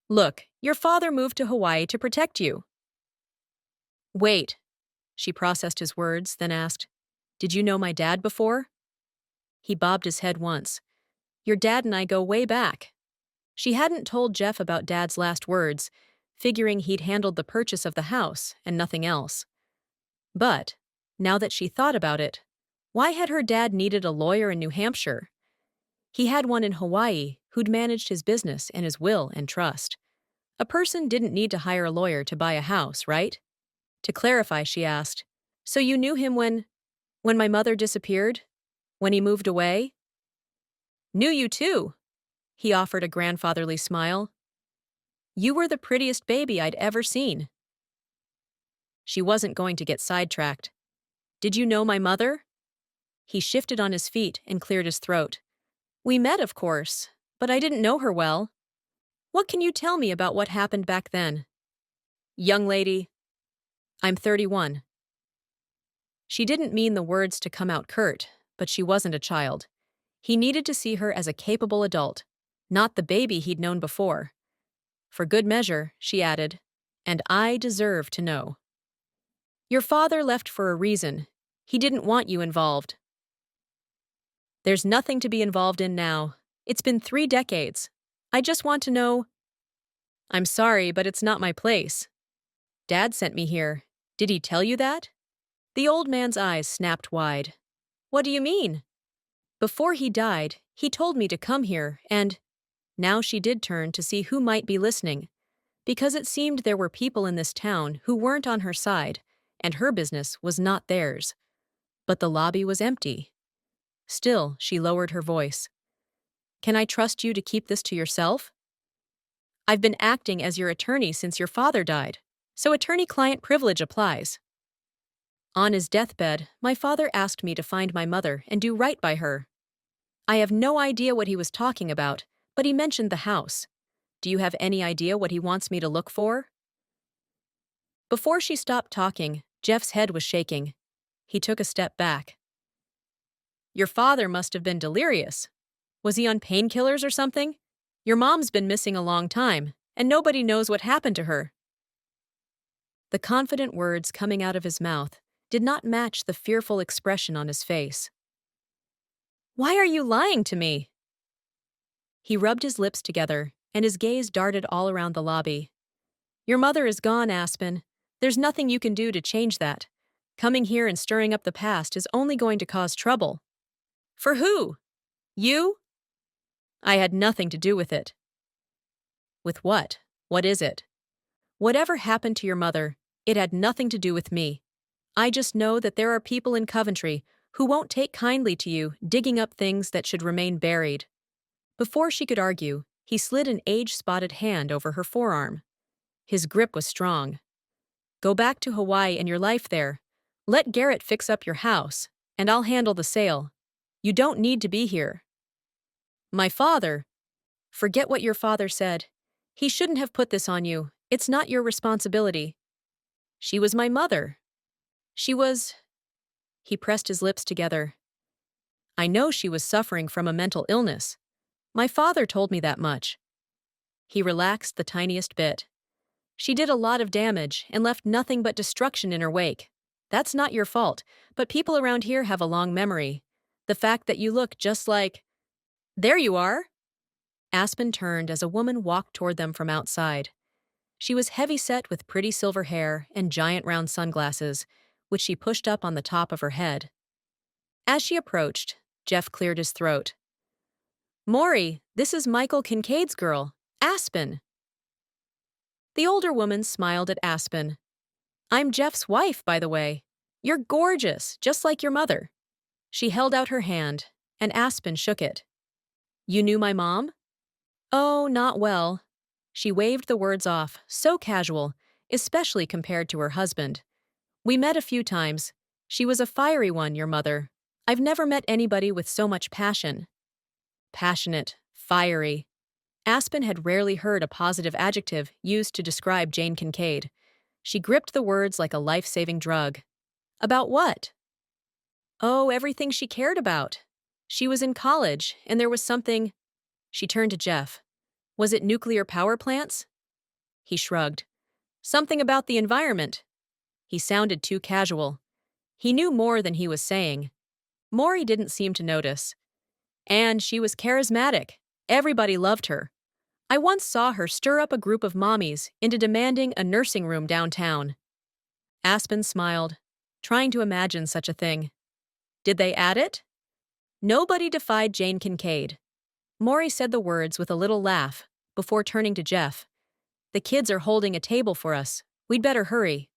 Look, your father moved to Hawaii to protect you. Wait, she processed his words, then asked, Did you know my dad before? He bobbed his head once. Your dad and I go way back. She hadn't told Jeff about Dad's last words, figuring he'd handled the purchase of the house and nothing else. But, now that she thought about it, why had her dad needed a lawyer in New Hampshire? He had one in Hawaii who'd managed his business and his will and trust. A person didn't need to hire a lawyer to buy a house, right? To clarify, she asked, So you knew him when my mother disappeared? When he moved away? Knew you too, he offered a grandfatherly smile. You were the prettiest baby I'd ever seen. She wasn't going to get sidetracked. Did you know my mother? He shifted on his feet and cleared his throat. We met, of course, but I didn't know her well. What can you tell me about what happened back then? Young lady, I'm 31. She didn't mean the words to come out curt, but she wasn't a child. He needed to see her as a capable adult, not the baby he'd known before. For good measure, she added, and I deserve to know. Your father left for a reason. He didn't want you involved. There's nothing to be involved in now. It's been 3 decades. I just want to know. I'm sorry, but it's not my place. Dad sent me here. Did he tell you that? The old man's eyes snapped wide. What do you mean? Before he died, he told me to come here, and now she did turn to see who might be listening, because it seemed there were people in this town who weren't on her side, and her business was not theirs. But the lobby was empty. Still, she lowered her voice. Can I trust you to keep this to yourself? I've been acting as your attorney since your father died, so attorney-client privilege applies. On his deathbed, my father asked me to find my mother and do right by her. I have no idea what he was talking about, but he mentioned the house. Do you have any idea what he wants me to look for? Before she stopped talking, Jeff's head was shaking. He took a step back. Your father must have been delirious. Was he on painkillers or something? Your mom's been missing a long time, and nobody knows what happened to her. The confident words coming out of his mouth did not match the fearful expression on his face. Why are you lying to me? He rubbed his lips together, and his gaze darted all around the lobby. Your mother is gone, Aspen. There's nothing you can do to change that. Coming here and stirring up the past is only going to cause trouble. For who? You? I had nothing to do with it. With what? What is it? Whatever happened to your mother, it had nothing to do with me. I just know that there are people in Coventry who won't take kindly to you digging up things that should remain buried. Before she could argue, he slid an age-spotted hand over her forearm. His grip was strong. Go back to Hawaii and your life there. Let Garrett fix up your house, and I'll handle the sale. You don't need to be here. My father? Forget what your father said. He shouldn't have put this on you. It's not your responsibility. She was my mother. She was... He pressed his lips together. I know she was suffering from a mental illness. My father told me that much. He relaxed the tiniest bit. She did a lot of damage and left nothing but destruction in her wake. That's not your fault, but people around here have a long memory. The fact that you look just like... There you are! Aspen turned as a woman walked toward them from outside. She was heavy-set with pretty silver hair and giant round sunglasses, which she pushed up on the top of her head. As she approached, Jeff cleared his throat. Maury, this is Michael Kincaid's girl, Aspen. The older woman smiled at Aspen. I'm Jeff's wife, by the way. You're gorgeous, just like your mother. She held out her hand, and Aspen shook it. You knew my mom? Oh, not well. She waved the words off, so casual, especially compared to her husband. We met a few times. She was a fiery one, your mother. I've never met anybody with so much passion. Passionate, fiery. Aspen had rarely heard a positive adjective used to describe Jane Kincaid. She gripped the words like a life-saving drug. About what? Oh, everything she cared about. She was in college, and there was something. She turned to Jeff. Was it nuclear power plants? He shrugged. Something about the environment. He sounded too casual. He knew more than he was saying. Maury didn't seem to notice. And she was charismatic. Everybody loved her. I once saw her stir up a group of mommies into demanding a nursing room downtown. Aspen smiled, trying to imagine such a thing. Did they add it? Nobody defied Jane Kincaid. Maury said the words with a little laugh, before turning to Jeff. The kids are holding a table for us. We'd better hurry.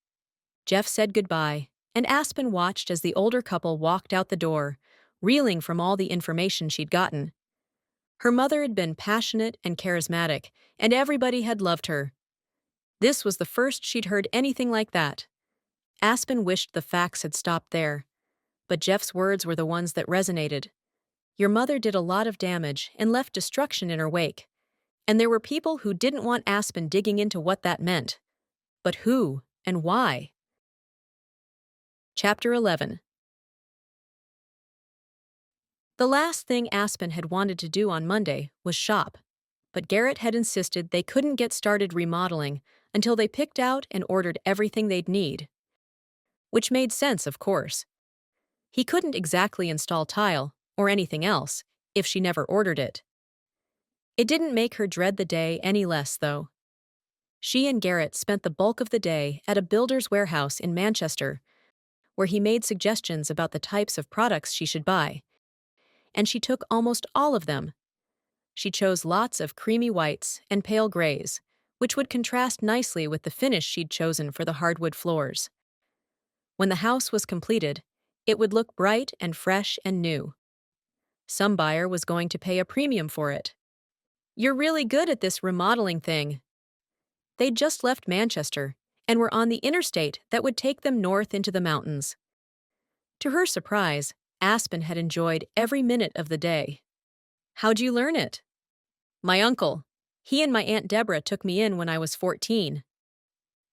Jeff said goodbye, and Aspen watched as the older couple walked out the door, reeling from all the information she'd gotten. Her mother had been passionate and charismatic, and everybody had loved her. This was the first she'd heard anything like that. Aspen wished the facts had stopped there, but Jeff's words were the ones that resonated. Your mother did a lot of damage and left destruction in her wake. And there were people who didn't want Aspen digging into what that meant. But who and why? Chapter 11. The last thing Aspen had wanted to do on Monday was shop, but Garrett had insisted they couldn't get started remodeling until they picked out and ordered everything they'd need. Which made sense, of course. He couldn't exactly install tile, or anything else, if she never ordered it. It didn't make her dread the day any less, though. She and Garrett spent the bulk of the day at a builder's warehouse in Manchester, where he made suggestions about the types of products she should buy. And she took almost all of them. She chose lots of creamy whites and pale grays, which would contrast nicely with the finish she'd chosen for the hardwood floors. When the house was completed, it would look bright and fresh and new. Some buyer was going to pay a premium for it. You're really good at this remodeling thing. They'd just left Manchester and were on the interstate that would take them north into the mountains. To her surprise, Aspen had enjoyed every minute of the day. How'd you learn it? My uncle. He and my Aunt Deborah took me in when I was 14.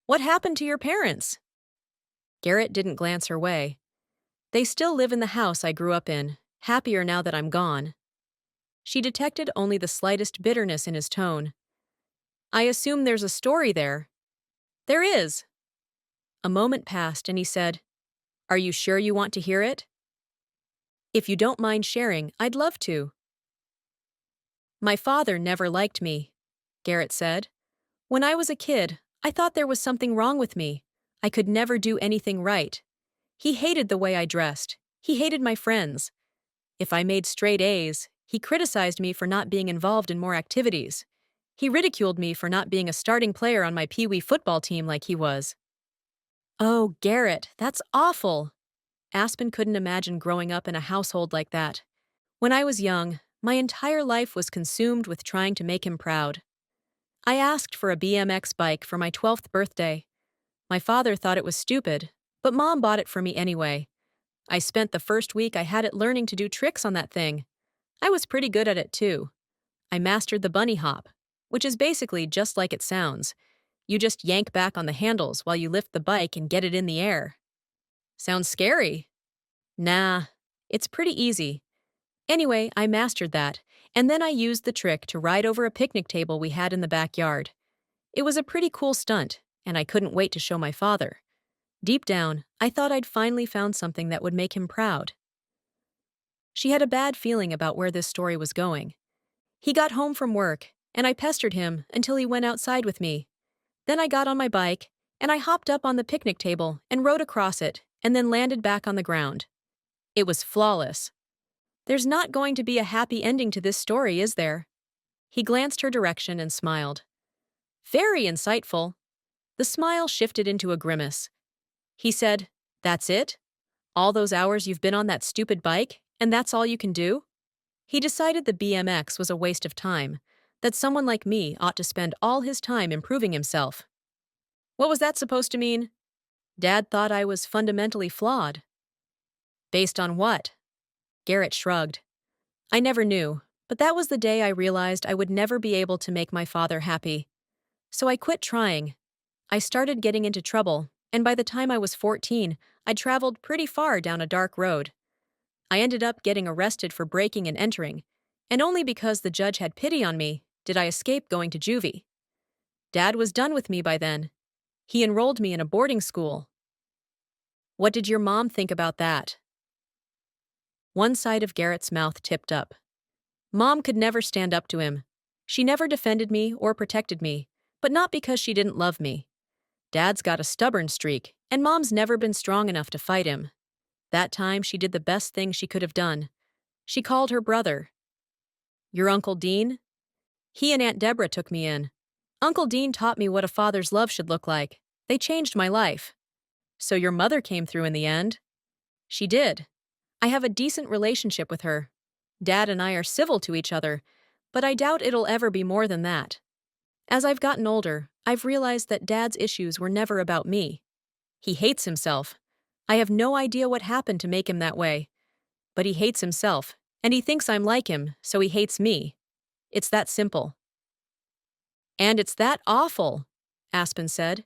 What happened to your parents? Garrett didn't glance her way. They still live in the house I grew up in, happier now that I'm gone. She detected only the slightest bitterness in his tone. I assume there's a story there. There is. A moment passed and he said, Are you sure you want to hear it? If you don't mind sharing, I'd love to. My father never liked me, Garrett said. When I was a kid, I thought there was something wrong with me. I could never do anything right. He hated the way I dressed. He hated my friends. If I made straight A's, he criticized me for not being involved in more activities. He ridiculed me for not being a starting player on my Pee-wee football team like he was. Oh, Garrett, that's awful. Aspen couldn't imagine growing up in a household like that. When I was young, my entire life was consumed with trying to make him proud. I asked for a BMX bike for my 12th birthday. My father thought it was stupid, but Mom bought it for me anyway. I spent the first week I had it learning to do tricks on that thing. I was pretty good at it too. I mastered the bunny hop, which is basically just like it sounds. You just yank back on the handles while you lift the bike and get it in the air. Sounds scary. Nah, it's pretty easy. Anyway, I mastered that, and then I used the trick to ride over a picnic table we had in the backyard. It was a pretty cool stunt, and I couldn't wait to show my father. Deep down, I thought I'd finally found something that would make him proud. She had a bad feeling about where this story was going. He got home from work, and I pestered him until he went outside with me. Then I got on my bike, and I hopped up on the picnic table and rode across it, and then landed back on the ground. It was flawless. There's not going to be a happy ending to this story, is there? He glanced her direction and smiled. Very insightful. The smile shifted into a grimace. He said, That's it? All those hours you've been on that stupid bike, and that's all you can do? He decided the BMX was a waste of time, that someone like me ought to spend all his time improving himself. What was that supposed to mean? Dad thought I was fundamentally flawed. Based on what? Garrett shrugged. I never knew, But that was the day I realized I would never be able to make my father happy. So I quit trying. I started getting into trouble, and by the time I was 14, I'd traveled pretty far down a dark road. I ended up getting arrested for breaking and entering, and only because the judge had pity on me did I escape going to juvie. Dad was done with me by then. He enrolled me in a boarding school. What did your mom think about that? One side of Garrett's mouth tipped up. Mom could never stand up to him. She never defended me or protected me, but not because she didn't love me. Dad's got a stubborn streak, and Mom's never been strong enough to fight him. That time she did the best thing she could have done. She called her brother. Your Uncle Dean? He and Aunt Deborah took me in. Uncle Dean taught me what a father's love should look like. They changed my life. So your mother came through in the end? She did. I have a decent relationship with her. Dad and I are civil to each other, but I doubt it'll ever be more than that. As I've gotten older, I've realized that Dad's issues were never about me. He hates himself. I have no idea what happened to make him that way. But he hates himself, and he thinks I'm like him, so he hates me. It's that simple. And it's that awful, Aspen said.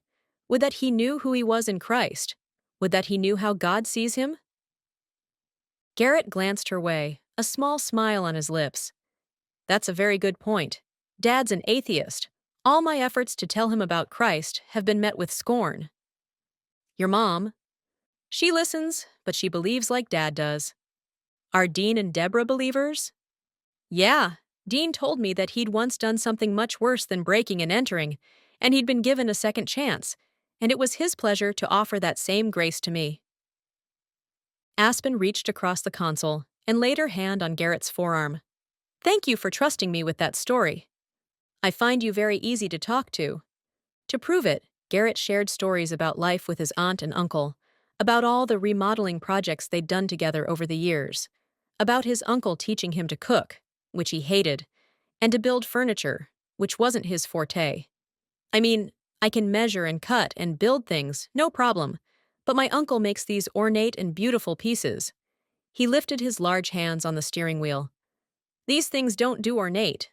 Would that he knew who he was in Christ. Would that he knew how God sees him? Garrett glanced her way, a small smile on his lips. That's a very good point. Dad's an atheist. All my efforts to tell him about Christ have been met with scorn. Your mom? She listens, but she believes like Dad does. Are Dean and Deborah believers? Yeah, Dean told me that he'd once done something much worse than breaking and entering, and he'd been given a second chance, and it was his pleasure to offer that same grace to me. Aspen reached across the console and laid her hand on Garrett's forearm. Thank you for trusting me with that story. I find you very easy to talk to. To prove it, Garrett shared stories about life with his aunt and uncle, about all the remodeling projects they'd done together over the years, about his uncle teaching him to cook, which he hated, and to build furniture, which wasn't his forte. I mean, I can measure and cut and build things, no problem, but my uncle makes these ornate and beautiful pieces. He lifted his large hands on the steering wheel. These things don't do ornate.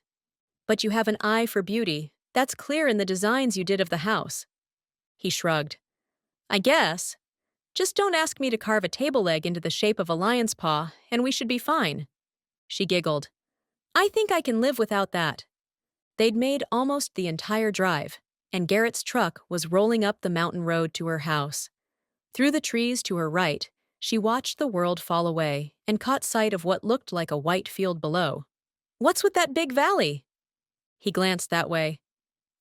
But you have an eye for beauty. That's clear in the designs you did of the house. He shrugged. I guess. Just don't ask me to carve a table leg into the shape of a lion's paw, and we should be fine. She giggled. I think I can live without that. They'd made almost the entire drive, and Garrett's truck was rolling up the mountain road to her house. Through the trees to her right, she watched the world fall away and caught sight of what looked like a white field below. What's with that big valley? He glanced that way.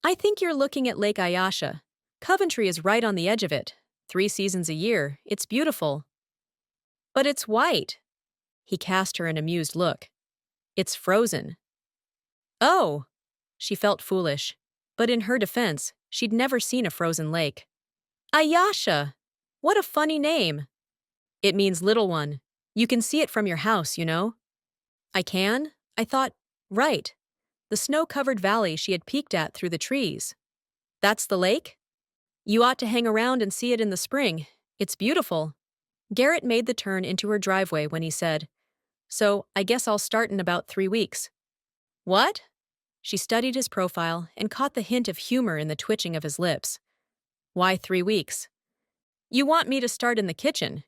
I think you're looking at Lake Ayasha. Coventry is right on the edge of it. 3 seasons a year. It's beautiful. But it's white. He cast her an amused look. It's frozen. Oh! She felt foolish. But in her defense, she'd never seen a frozen lake. Ayasha! What a funny name. It means little one. You can see it from your house, you know. I can? I thought, right. The snow-covered valley she had peeked at through the trees. That's the lake? You ought to hang around and see it in the spring. It's beautiful. Garrett made the turn into her driveway when he said, So, I guess I'll start in about 3 weeks. What? She studied his profile and caught the hint of humor in the twitching of his lips. Why 3 weeks? You want me to start in the kitchen.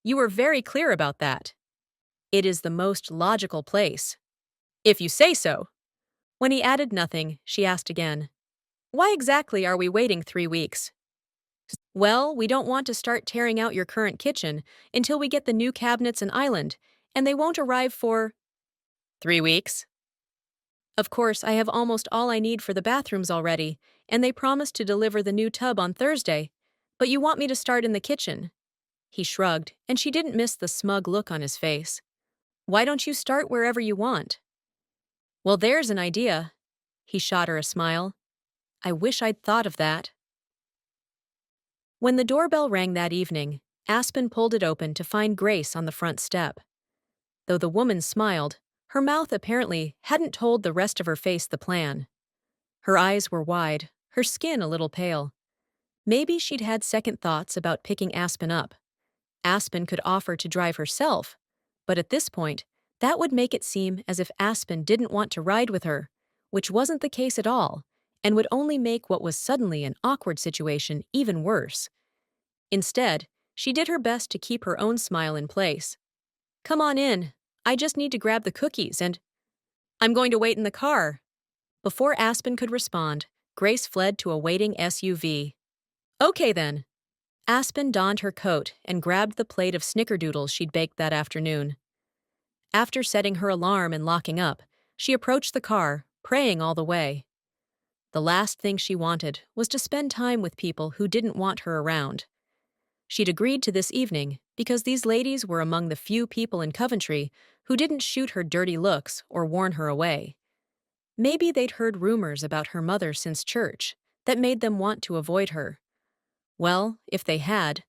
You were very clear about that. It is the most logical place. If you say so. When he added nothing, she asked again, Why exactly are we waiting 3 weeks? Well, we don't want to start tearing out your current kitchen until we get the new cabinets and island, and they won't arrive for 3 weeks. Of course, I have almost all I need for the bathrooms already, and they promised to deliver the new tub on Thursday, but you want me to start in the kitchen. He shrugged, and she didn't miss the smug look on his face. Why don't you start wherever you want? Well, there's an idea. He shot her a smile. I wish I'd thought of that. When the doorbell rang that evening, Aspen pulled it open to find Grace on the front step. Though the woman smiled, her mouth apparently hadn't told the rest of her face the plan. Her eyes were wide, her skin a little pale. Maybe she'd had second thoughts about picking Aspen up. Aspen could offer to drive herself, but at this point, That would make it seem as if Aspen didn't want to ride with her, which wasn't the case at all, and would only make what was suddenly an awkward situation even worse. Instead, she did her best to keep her own smile in place. "Come on in. I just need to grab the cookies and I'm going to wait in the car." Before Aspen could respond, Grace fled to a waiting SUV. "Okay then." Aspen donned her coat and grabbed the plate of snickerdoodles she'd baked that afternoon. After setting her alarm and locking up, she approached the car, praying all the way. The last thing she wanted was to spend time with people who didn't want her around. She'd agreed to this evening because these ladies were among the few people in Coventry who didn't shoot her dirty looks or warn her away. Maybe they'd heard rumors about her mother since church that made them want to avoid her. Well, if they had,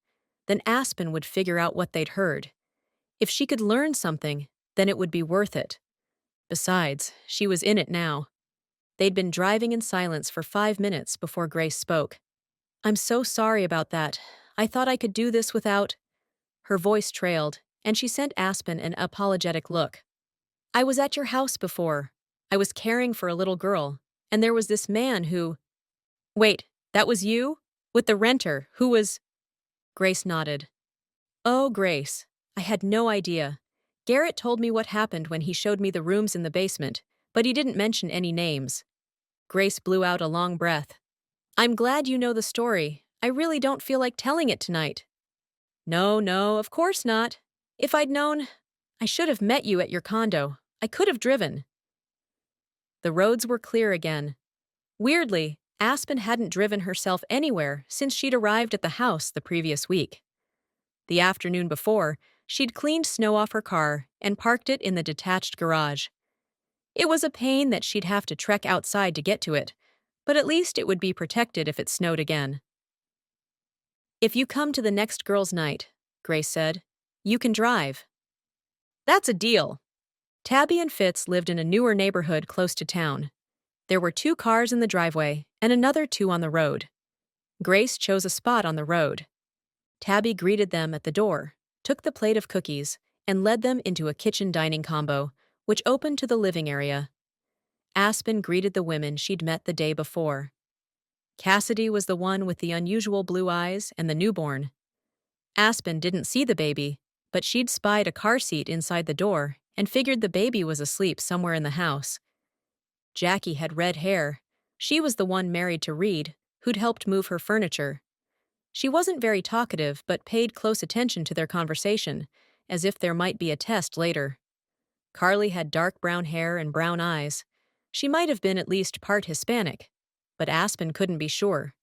then Aspen would figure out what they'd heard. If she could learn something, then it would be worth it. Besides, she was in it now. They'd been driving in silence for 5 minutes before Grace spoke. "I'm so sorry about that. I thought I could do this without—" Her voice trailed, and she sent Aspen an apologetic look. "I was at your house before. I was caring for a little girl, and there was this man who—" "Wait, that was you? With the renter, who was—" Grace nodded. "Oh, Grace, I had no idea. Garrett told me what happened when he showed me the rooms in the basement, but he didn't mention any names." Grace blew out a long breath. "I'm glad you know the story. I really don't feel like telling it tonight." No, of course not. If I'd known, I should have met you at your condo. I could have driven." The roads were clear again. Weirdly, Aspen hadn't driven herself anywhere since she'd arrived at the house the previous week. The afternoon before, she'd cleaned snow off her car and parked it in the detached garage. It was a pain that she'd have to trek outside to get to it, but at least it would be protected if it snowed again. "If you come to the next girls' night," Grace said, "you can drive." "That's a deal." Tabby and Fitz lived in a newer neighborhood close to town. There were 2 cars in the driveway and another 2 on the road. Grace chose a spot on the road. Tabby greeted them at the door, took the plate of cookies, and led them into a kitchen dining combo, which opened to the living area. Aspen greeted the women she'd met the day before. Cassidy was the one with the unusual blue eyes and the newborn. Aspen didn't see the baby, but she'd spied a car seat inside the door and figured the baby was asleep somewhere in the house. Jackie had red hair. She was the one married to Reed, who'd helped move her furniture. She wasn't very talkative but paid close attention to their conversation, as if there might be a test later. Carly had dark brown hair and brown eyes. She might have been at least part Hispanic, but Aspen couldn't be sure.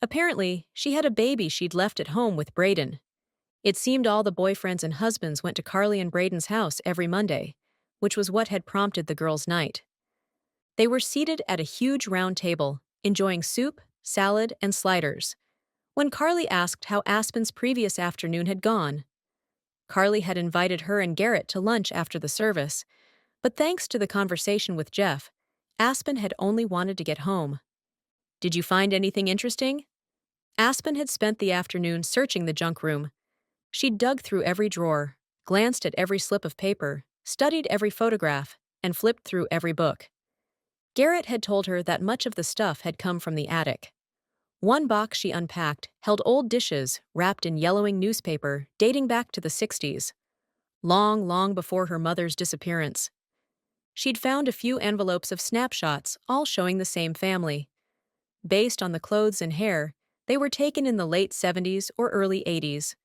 Apparently, she had a baby she'd left at home with Braden. It seemed all the boyfriends and husbands went to Carly and Braden's house every Monday, which was what had prompted the girls' night. They were seated at a huge round table, enjoying soup, salad, and sliders, when Carly asked how Aspen's previous afternoon had gone. Carly had invited her and Garrett to lunch after the service, but thanks to the conversation with Jeff, Aspen had only wanted to get home. "Did you find anything interesting?" Aspen had spent the afternoon searching the junk room. She'd dug through every drawer, glanced at every slip of paper, studied every photograph, and flipped through every book. Garrett had told her that much of the stuff had come from the attic. One box she unpacked held old dishes wrapped in yellowing newspaper dating back to the 60s, long before her mother's disappearance. She'd found a few envelopes of snapshots, all showing the same family. Based on the clothes and hair, they were taken in the late 70s or early 80s.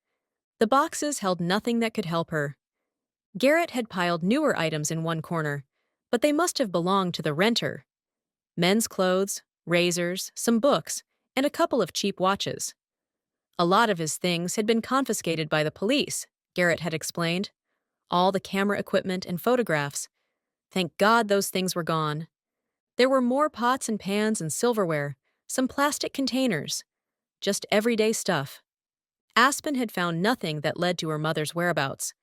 The boxes held nothing that could help her. Garrett had piled newer items in one corner, but they must have belonged to the renter. Men's clothes, razors, some books, and a couple of cheap watches. A lot of his things had been confiscated by the police, Garrett had explained. All the camera equipment and photographs. Thank God those things were gone. There were more pots and pans and silverware, some plastic containers. Just everyday stuff. Aspen had found nothing that led to her mother's whereabouts.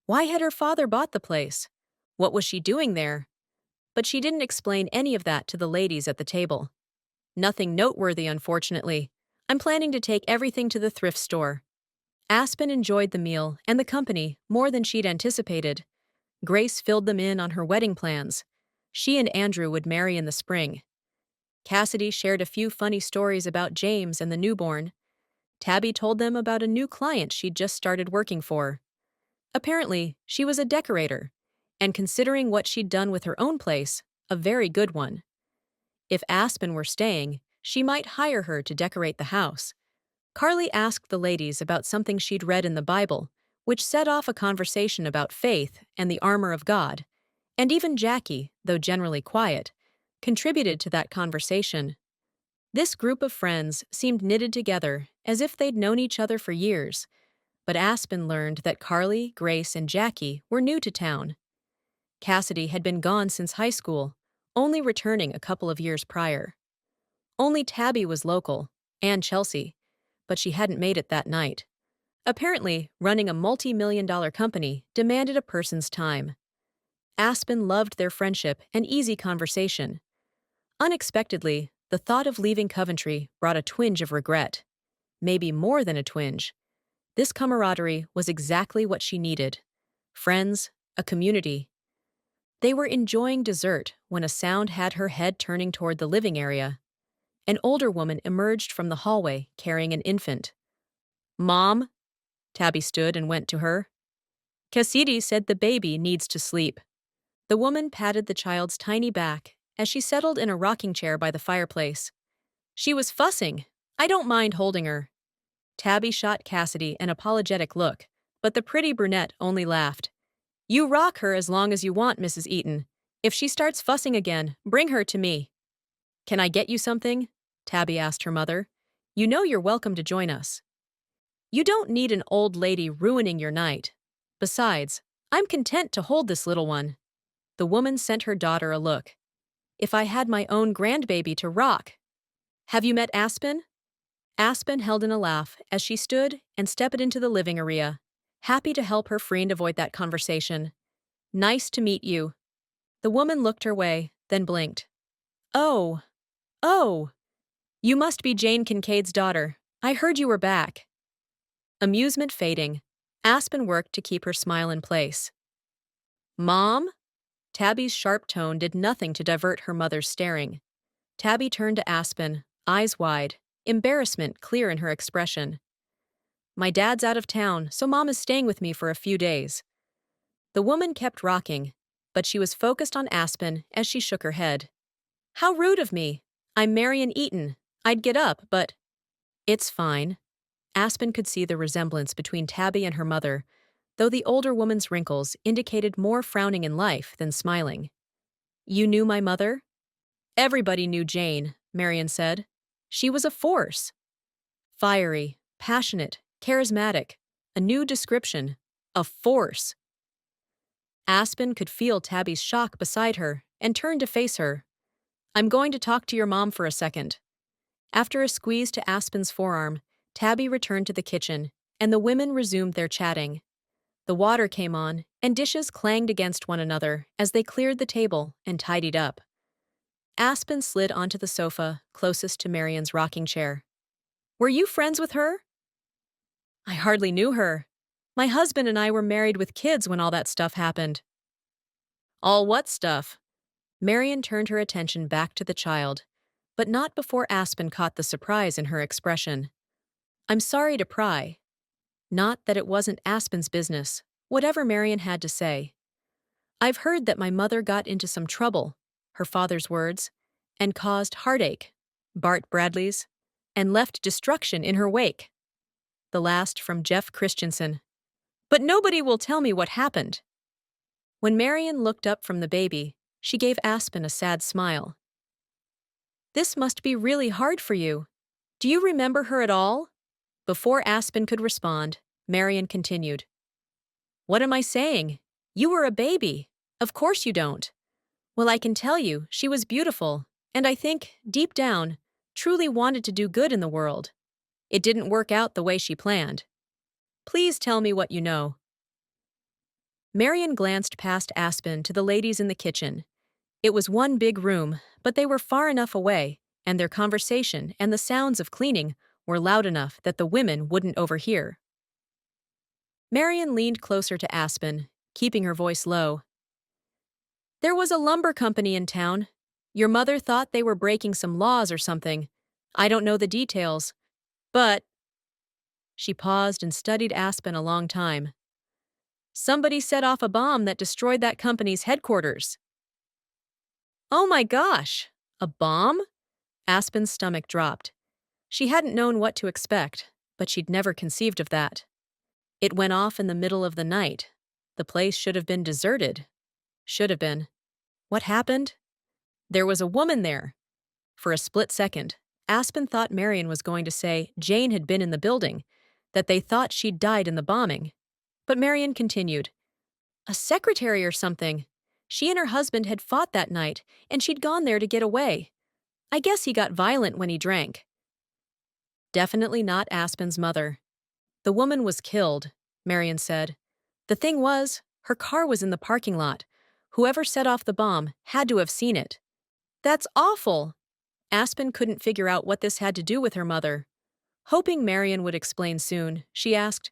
Why had her father bought the place? What was she doing there? But she didn't explain any of that to the ladies at the table. "Nothing noteworthy, unfortunately. I'm planning to take everything to the thrift store." Aspen enjoyed the meal and the company more than she'd anticipated. Grace filled them in on her wedding plans. She and Andrew would marry in the spring. Cassidy shared a few funny stories about James and the newborn. Tabby told them about a new client she'd just started working for. Apparently, she was a decorator, and considering what she'd done with her own place, a very good one. If Aspen were staying, she might hire her to decorate the house. Carly asked the ladies about something she'd read in the Bible, which set off a conversation about faith and the armor of God. And even Jackie, though generally quiet, contributed to that conversation. This group of friends seemed knitted together as if they'd known each other for years, but Aspen learned that Carly, Grace, and Jackie were new to town. Cassidy had been gone since high school, only returning a couple of years prior. Only Tabby was local, and Chelsea, but she hadn't made it that night. Apparently, running a multi-million-dollar company demanded a person's time. Aspen loved their friendship and easy conversation. Unexpectedly, the thought of leaving Coventry brought a twinge of regret. Maybe more than a twinge. This camaraderie was exactly what she needed. Friends, a community. They were enjoying dessert when a sound had her head turning toward the living area. An older woman emerged from the hallway carrying an infant. "Mom?" Tabby stood and went to her. "Cassidy said the baby needs to sleep." The woman patted the child's tiny back as she settled in a rocking chair by the fireplace. "She was fussing. I don't mind holding her." Tabby shot Cassidy an apologetic look, but the pretty brunette only laughed. "You rock her as long as you want, Mrs. Eaton. If she starts fussing again, bring her to me." "Can I get you something?" Tabby asked her mother. "You know you're welcome to join us." "You don't need an old lady ruining your night. Besides, I'm content to hold this little one." The woman sent her daughter a look. "If I had my own grandbaby to rock." "Have you met Aspen?" Aspen held in a laugh as she stood and stepped into the living area, happy to help her friend avoid that conversation. "Nice to meet you." The woman looked her way, then blinked. Oh, you must be Jane Kincaid's daughter. I heard you were back." Amusement fading, Aspen worked to keep her smile in place. "Mom?" Tabby's sharp tone did nothing to divert her mother's staring. Tabby turned to Aspen, eyes wide, embarrassment clear in her expression. "My dad's out of town, so Mom is staying with me for a few days." The woman kept rocking, but she was focused on Aspen as she shook her head. "How rude of me. I'm Marian Eaton. I'd get up, but—" "It's fine." Aspen could see the resemblance between Tabby and her mother, though the older woman's wrinkles indicated more frowning in life than smiling. "You knew my mother?" "Everybody knew Jane," Marian said. "She was a force." Fiery, passionate, charismatic. A new description. A force. Aspen could feel Tabby's shock beside her and turned to face her. "I'm going to talk to your mom for a second." After a squeeze to Aspen's forearm, Tabby returned to the kitchen, and the women resumed their chatting. The water came on, and dishes clanged against one another as they cleared the table and tidied up. Aspen slid onto the sofa closest to Marian's rocking chair. "Were you friends with her?" "I hardly knew her. My husband and I were married with kids when all that stuff happened." "All what stuff?" Marian turned her attention back to the child, but not before Aspen caught the surprise in her expression. "I'm sorry to pry." Not that it wasn't Aspen's business, whatever Marian had to say. "I've heard that my mother got into some trouble," her father's words, "and caused heartache, Bart Bradley's, and left destruction in her wake." The last from Jeff Christensen. "But nobody will tell me what happened." When Marian looked up from the baby, she gave Aspen a sad smile. "This must be really hard for you. Do you remember her at all?" Before Aspen could respond, Marian continued. "What am I saying? You were a baby. Of course you don't. Well, I can tell you, she was beautiful, and I think, deep down, truly wanted to do good in the world. It didn't work out the way she planned. Please tell me what you know." Marian glanced past Aspen to the ladies in the kitchen. It was one big room, but they were far enough away, and their conversation and the sounds of cleaning were loud enough that the women wouldn't overhear. Marian leaned closer to Aspen, keeping her voice low. There was a lumber company in town. Your mother thought they were breaking some laws or something. I don't know the details, but she paused and studied Aspen a long time. Somebody set off a bomb that destroyed that company's headquarters. Oh my gosh! A bomb? Aspen's stomach dropped. She hadn't known what to expect, but she'd never conceived of that. It went off in the middle of the night. The place should have been deserted. Should have been. What happened? There was a woman there. For a split second, Aspen thought Marion was going to say Jane had been in the building, that they thought she'd died in the bombing. But Marion continued, "A secretary or something. She and her husband had fought that night, and she'd gone there to get away. I guess he got violent when he drank." Definitely not Aspen's mother. The woman was killed, Marion said. The thing was, her car was in the parking lot. Whoever set off the bomb had to have seen it. That's awful! Aspen couldn't figure out what this had to do with her mother. Hoping Marion would explain soon, she asked,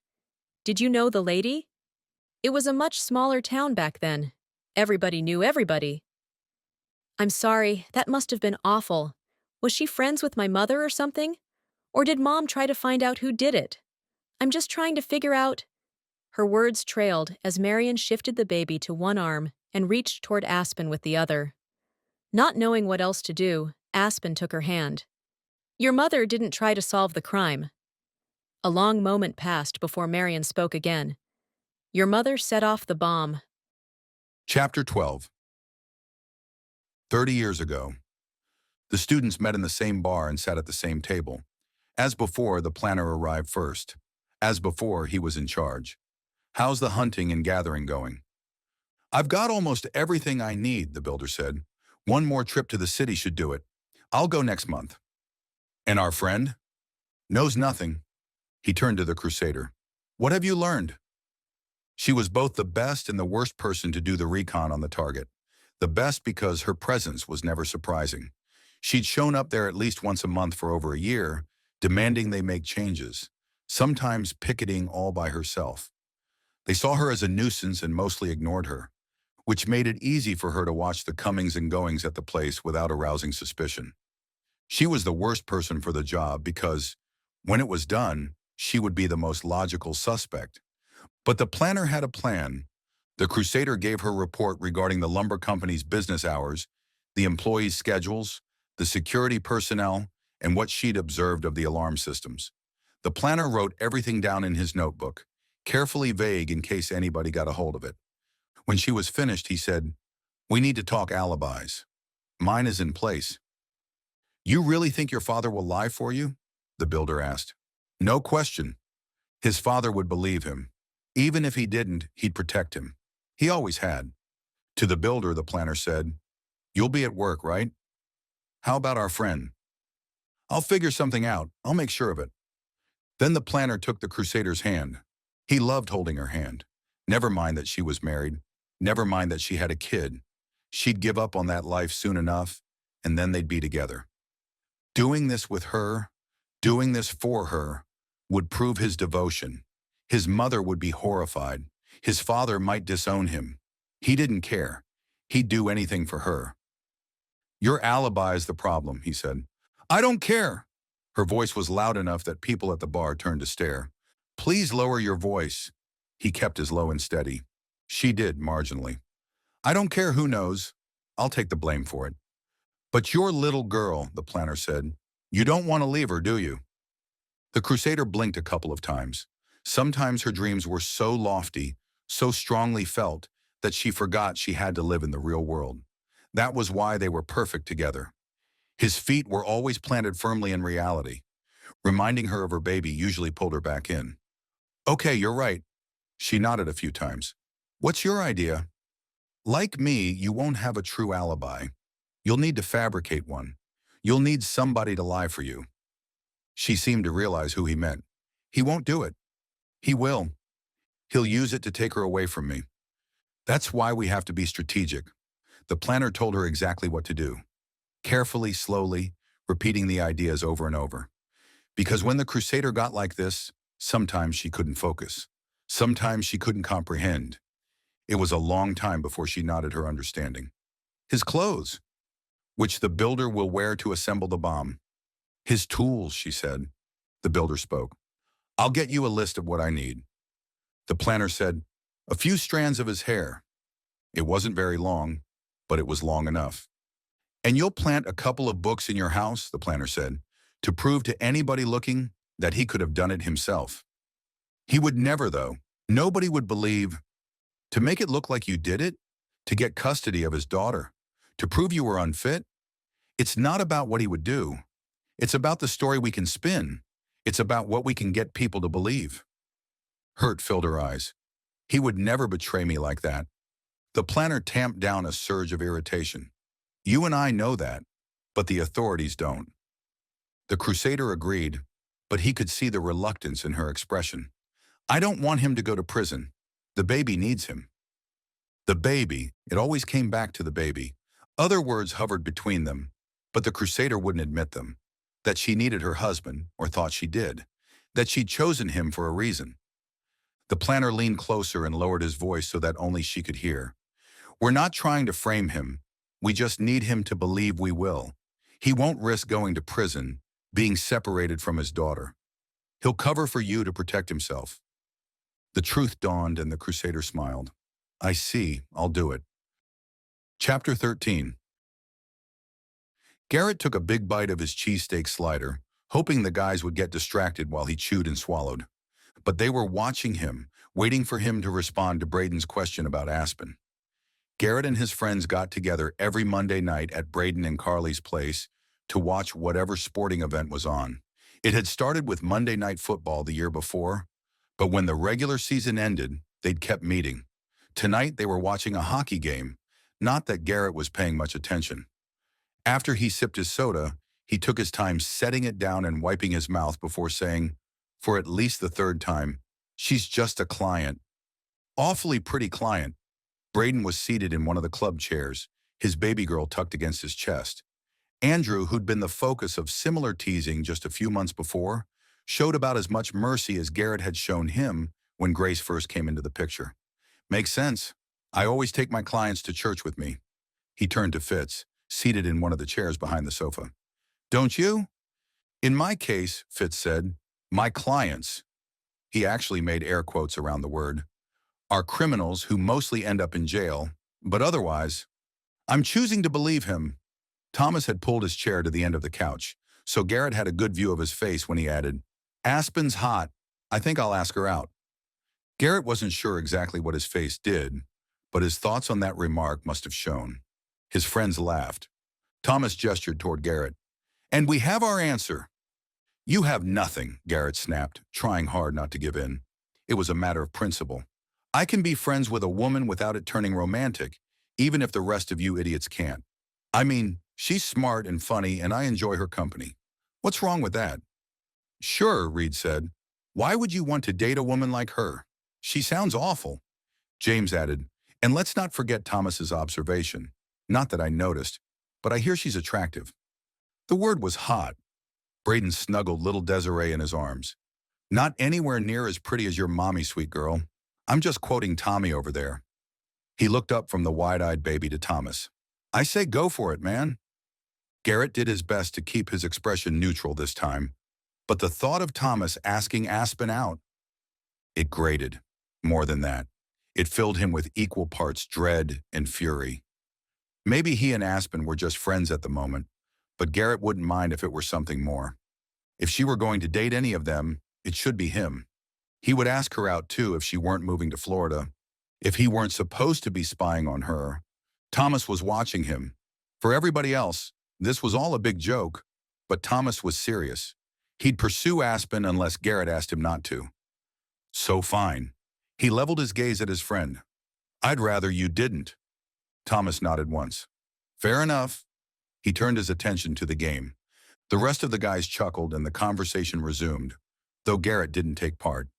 "Did you know the lady?" It was a much smaller town back then. Everybody knew everybody. "I'm sorry, that must have been awful. Was she friends with my mother or something? Or did Mom try to find out who did it? I'm just trying to figure out—" Her words trailed as Marion shifted the baby to one arm and reached toward Aspen with the other. Not knowing what else to do, Aspen took her hand. "Your mother didn't try to solve the crime." A long moment passed before Marion spoke again. "Your mother set off the bomb." Chapter 12. 30 years ago. The students met in the same bar and sat at the same table. As before, the planner arrived first. As before, he was in charge. "How's the hunting and gathering going?" "I've got almost everything I need," the builder said. "One more trip to the city should do it. I'll go next month." "And our friend?" "Knows nothing." He turned to the Crusader. "What have you learned?" She was both the best and the worst person to do the recon on the target. The best because her presence was never surprising. She'd shown up there at least once a month for over a year, demanding they make changes, sometimes picketing all by herself. They saw her as a nuisance and mostly ignored her, which made it easy for her to watch the comings and goings at the place without arousing suspicion. She was the worst person for the job because, when it was done, she would be the most logical suspect. But the planner had a plan. The Crusader gave her report regarding the lumber company's business hours, the employees' schedules, the security personnel, and what she'd observed of the alarm systems. The planner wrote everything down in his notebook, carefully vague in case anybody got a hold of it. When she was finished, he said, "We need to talk alibis. Mine is in place." "You really think your father will lie for you?" the builder asked. "No question. His father would believe him. Even if he didn't, he'd protect him. He always had." To the builder, the planner said, "You'll be at work, right? How about our friend?" "I'll figure something out. I'll make sure of it." Then the planner took the Crusader's hand. He loved holding her hand. Never mind that she was married. Never mind that she had a kid. She'd give up on that life soon enough, and then they'd be together. Doing this with her, doing this for her, would prove his devotion. His mother would be horrified. His father might disown him. He didn't care. He'd do anything for her. "Your alibi is the problem," he said. "I don't care." Her voice was loud enough that people at the bar turned to stare. "Please lower your voice." He kept his low and steady. She did, marginally. "I don't care who knows. I'll take the blame for it." "But your little girl," the planner said. "You don't want to leave her, do you?" The Crusader blinked a couple of times. Sometimes her dreams were so lofty, so strongly felt, that she forgot she had to live in the real world. That was why they were perfect together. His feet were always planted firmly in reality. Reminding her of her baby usually pulled her back in. "Okay, you're right." She nodded a few times. "What's your idea?" "Like me, you won't have a true alibi. You'll need to fabricate one. You'll need somebody to lie for you." She seemed to realize who he meant. "He won't do it." "He will. He'll use it to take her away from me. That's why we have to be strategic." The planner told her exactly what to do. Carefully, slowly, repeating the ideas over and over. Because when the Crusader got like this, sometimes she couldn't focus. Sometimes she couldn't comprehend. It was a long time before she nodded her understanding. His clothes, which the builder will wear to assemble the bomb. His tools, she said. The builder spoke. I'll get you a list of what I need. The planner said, a few strands of his hair. It wasn't very long, but it was long enough. And you'll plant a couple of books in your house, the planner said, to prove to anybody looking that he could have done it himself. He would never, though. Nobody would believe. To make it look like you did it, to get custody of his daughter, to prove you were unfit. It's not about what he would do. It's about the story we can spin. It's about what we can get people to believe. Hurt filled her eyes. He would never betray me like that. The planner tamped down a surge of irritation. You and I know that, but the authorities don't. The crusader agreed, but he could see the reluctance in her expression. I don't want him to go to prison. The baby needs him. The baby, it always came back to the baby. Other words hovered between them, but the crusader wouldn't admit them. That she needed her husband, or thought she did. That she'd chosen him for a reason. The planner leaned closer and lowered his voice so that only she could hear. We're not trying to frame him. We just need him to believe we will. He won't risk going to prison, being separated from his daughter. He'll cover for you to protect himself. The truth dawned and the crusader smiled. I see, I'll do it. Chapter 13. Garrett took a big bite of his cheesesteak slider, hoping the guys would get distracted while he chewed and swallowed. But they were watching him, waiting for him to respond to Braden's question about Aspen. Garrett and his friends got together every Monday night at Braden and Carly's place to watch whatever sporting event was on. It had started with Monday Night Football the year before, but when the regular season ended, they'd kept meeting. Tonight they were watching a hockey game, not that Garrett was paying much attention. After he sipped his soda, he took his time setting it down and wiping his mouth before saying, for at least the third time, she's just a client. Awfully pretty client. Braden was seated in one of the club chairs, his baby girl tucked against his chest. Andrew, who'd been the focus of similar teasing just a few months before, showed about as much mercy as Garrett had shown him when Grace first came into the picture. Makes sense. I always take my clients to church with me. He turned to Fitz, seated in one of the chairs behind the sofa. Don't you? In my case, Fitz said, my clients, he actually made air quotes around the word, are criminals who mostly end up in jail, but otherwise, I'm choosing to believe him. Thomas had pulled his chair to the end of the couch, so Garrett had a good view of his face when he added, Aspen's hot. I think I'll ask her out. Garrett wasn't sure exactly what his face did, but his thoughts on that remark must have shown. His friends laughed. Thomas gestured toward Garrett. And we have our answer. You have nothing, Garrett snapped, trying hard not to give in. It was a matter of principle. I can be friends with a woman without it turning romantic, even if the rest of you idiots can't. I mean, she's smart and funny, and I enjoy her company. What's wrong with that? Sure, Reed said. Why would you want to date a woman like her? She sounds awful. James added, and let's not forget Thomas's observation. Not that I noticed, but I hear she's attractive. The word was hot. Braden snuggled little Desiree in his arms. Not anywhere near as pretty as your mommy, sweet girl. I'm just quoting Tommy over there. He looked up from the wide-eyed baby to Thomas. I say go for it, man. Garrett did his best to keep his expression neutral this time, but the thought of Thomas asking Aspen out, it grated. More than that, it filled him with equal parts dread and fury. Maybe he and Aspen were just friends at the moment, but Garrett wouldn't mind if it were something more. If she were going to date any of them, it should be him. He would ask her out too if she weren't moving to Florida. If he weren't supposed to be spying on her, Thomas was watching him. For everybody else, this was all a big joke, but Thomas was serious. He'd pursue Aspen unless Garrett asked him not to. So fine. He leveled his gaze at his friend. I'd rather you didn't. Thomas nodded once. Fair enough. He turned his attention to the game. The rest of the guys chuckled and the conversation resumed, though Garrett didn't take part.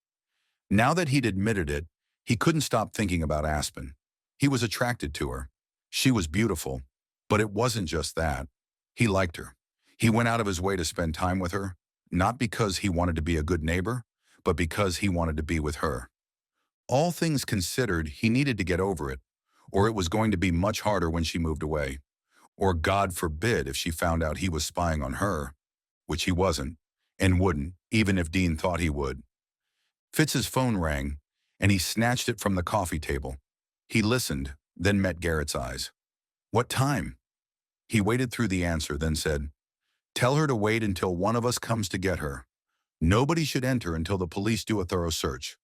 Now that he'd admitted it, he couldn't stop thinking about Aspen. He was attracted to her. She was beautiful, but it wasn't just that. He liked her. He went out of his way to spend time with her, not because he wanted to be a good neighbor, but because he wanted to be with her. All things considered, he needed to get over it, or it was going to be much harder when she moved away. Or God forbid if she found out he was spying on her, which he wasn't, and wouldn't, even if Dean thought he would. Fitz's phone rang, and he snatched it from the coffee table. He listened, then met Garrett's eyes. "What time?" He waited through the answer, then said, "Tell her to wait until one of us comes to get her. Nobody should enter until the police do a thorough search."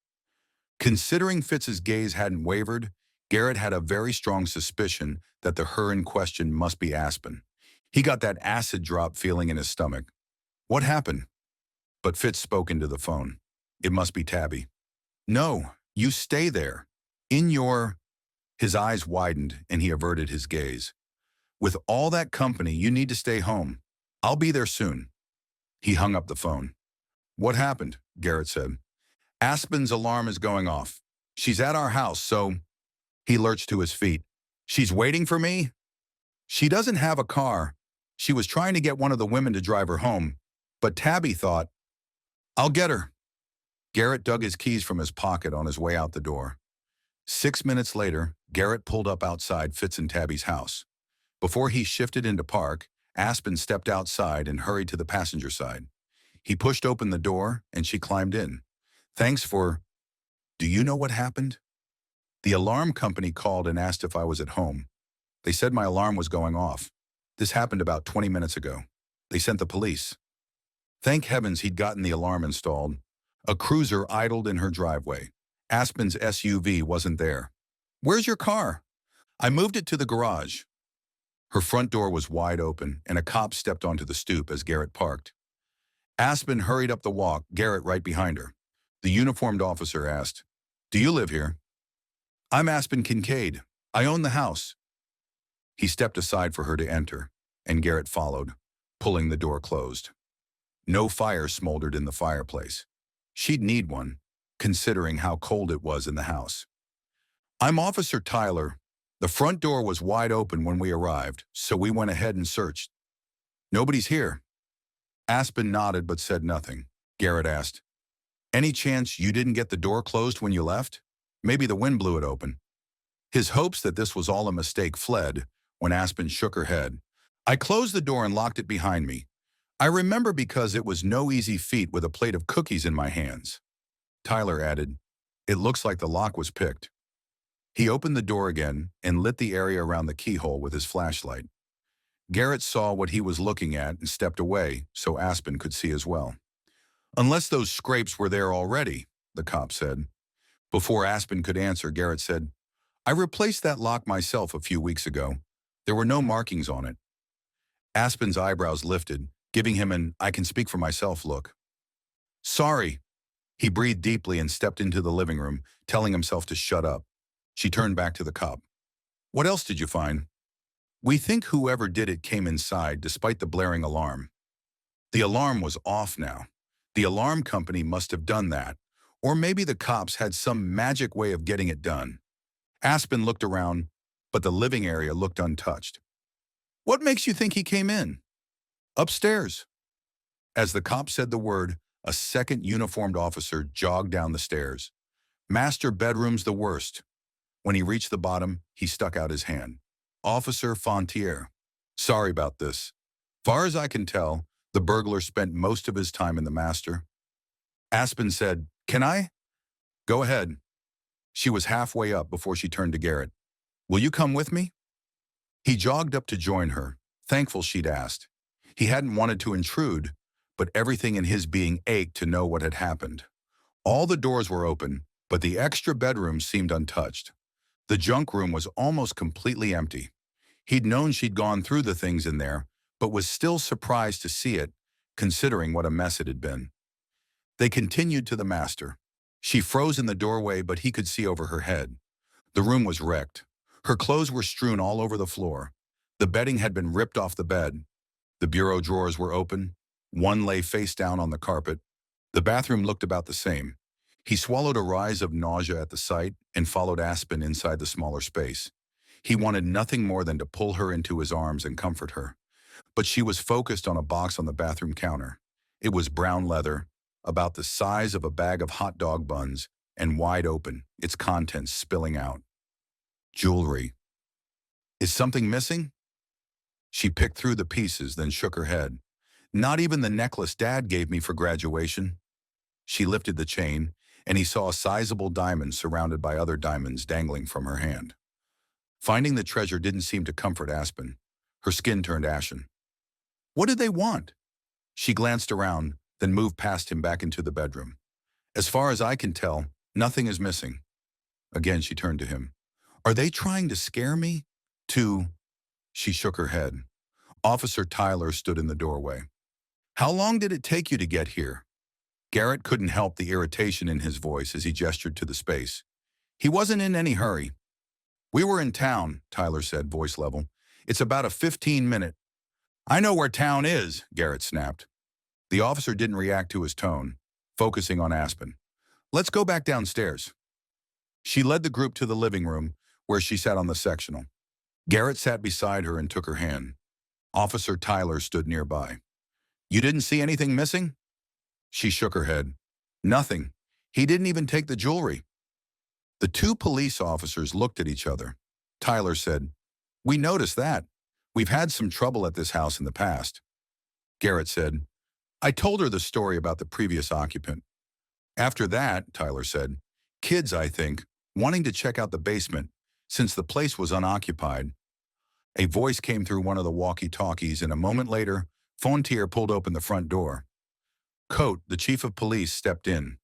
Considering Fitz's gaze hadn't wavered, Garrett had a very strong suspicion that the her in question must be Aspen. He got that acid drop feeling in his stomach. "What happened?" But Fitz spoke into the phone. "It must be Tabby." "No, you stay there. In your—" His eyes widened and he averted his gaze. "With all that company, you need to stay home. I'll be there soon." He hung up the phone. "What happened?" Garrett said. "Aspen's alarm is going off. She's at our house, so—" He lurched to his feet. "She's waiting for me?" "She doesn't have a car. She was trying to get one of the women to drive her home, but Tabby thought—" "I'll get her." Garrett dug his keys from his pocket on his way out the door. 6 minutes later, Garrett pulled up outside Fitz and Tabby's house. Before he shifted into park, Aspen stepped outside and hurried to the passenger side. He pushed open the door and she climbed in. "Thanks for—" "Do you know what happened?" "The alarm company called and asked if I was at home. They said my alarm was going off. This happened about 20 minutes ago. They sent the police." Thank heavens he'd gotten the alarm installed. A cruiser idled in her driveway. Aspen's SUV wasn't there. "Where's your car?" "I moved it to the garage." Her front door was wide open, and a cop stepped onto the stoop as Garrett parked. Aspen hurried up the walk, Garrett right behind her. The uniformed officer asked, "Do you live here?" "I'm Aspen Kincaid. I own the house." He stepped aside for her to enter, and Garrett followed, pulling the door closed. No fire smoldered in the fireplace. She'd need one, considering how cold it was in the house. "I'm Officer Tyler. The front door was wide open when we arrived, so we went ahead and searched." "Nobody's here." Aspen nodded but said nothing. Garrett asked, "Any chance you didn't get the door closed when you left? Maybe the wind blew it open." His hopes that this was all a mistake fled when Aspen shook her head. "I closed the door and locked it behind me. I remember because it was no easy feat with a plate of cookies in my hands." Tyler added, "It looks like the lock was picked." He opened the door again and lit the area around the keyhole with his flashlight. Garrett saw what he was looking at and stepped away so Aspen could see as well. "Unless those scrapes were there already," the cop said. Before Aspen could answer, Garrett said, "I replaced that lock myself a few weeks ago. There were no markings on it." Aspen's eyebrows lifted, giving him an "I can speak for myself" look. "Sorry." He breathed deeply and stepped into the living room, telling himself to shut up. She turned back to the cop. "What else did you find?" "We think whoever did it came inside despite the blaring alarm." The alarm was off now. The alarm company must have done that, or maybe the cops had some magic way of getting it done. Aspen looked around, but the living area looked untouched. "What makes you think he came in?" "Upstairs." As the cop said the word, a second uniformed officer jogged down the stairs. "Master bedroom's the worst." When he reached the bottom, he stuck out his hand. "Officer Fontier. Sorry about this. Far as I can tell, the burglar spent most of his time in the master." Aspen said, "Can I?" "Go ahead." She was halfway up before she turned to Garrett. "Will you come with me?" He jogged up to join her, thankful she'd asked. He hadn't wanted to intrude, but everything in his being ached to know what had happened. All the doors were open, but the extra bedroom seemed untouched. The junk room was almost completely empty. He'd known she'd gone through the things in there, but was still surprised to see it, considering what a mess it had been. They continued to the master. She froze in the doorway, but he could see over her head. The room was wrecked. Her clothes were strewn all over the floor. The bedding had been ripped off the bed. The bureau drawers were open. One lay face down on the carpet. The bathroom looked about the same. He swallowed a rise of nausea at the sight and followed Aspen inside the smaller space. He wanted nothing more than to pull her into his arms and comfort her. But she was focused on a box on the bathroom counter. It was brown leather, about the size of a bag of hot dog buns, and wide open, its contents spilling out. "Jewelry," Is something missing? She picked through the pieces, then shook her head. Not even the necklace Dad gave me for graduation. She lifted the chain, and he saw a sizable diamond surrounded by other diamonds dangling from her hand. Finding the treasure didn't seem to comfort Aspen. Her skin turned ashen. What did they want? She glanced around, then moved past him back into the bedroom. As far as I can tell, nothing is missing. Again, she turned to him. Are they trying to scare me? She shook her head. Officer Tyler stood in the doorway. How long did it take you to get here? Garrett couldn't help the irritation in his voice as he gestured to the space. He wasn't in any hurry. We were in town, Tyler said, voice level. It's about a 15-minute. I know where town is, Garrett snapped. The officer didn't react to his tone, focusing on Aspen. Let's go back downstairs. She led the group to the living room, where she sat on the sectional. Garrett sat beside her and took her hand. Officer Tyler stood nearby. You didn't see anything missing? She shook her head. Nothing. He didn't even take the jewelry. The two police officers looked at each other. Tyler said, We noticed that. We've had some trouble at this house in the past. Garrett said, I told her the story about the previous occupant. After that, Tyler said, kids, I think, wanting to check out the basement, since the place was unoccupied. A voice came through one of the walkie-talkies, and a moment later, Fontier pulled open the front door. Coate, the chief of police, stepped in.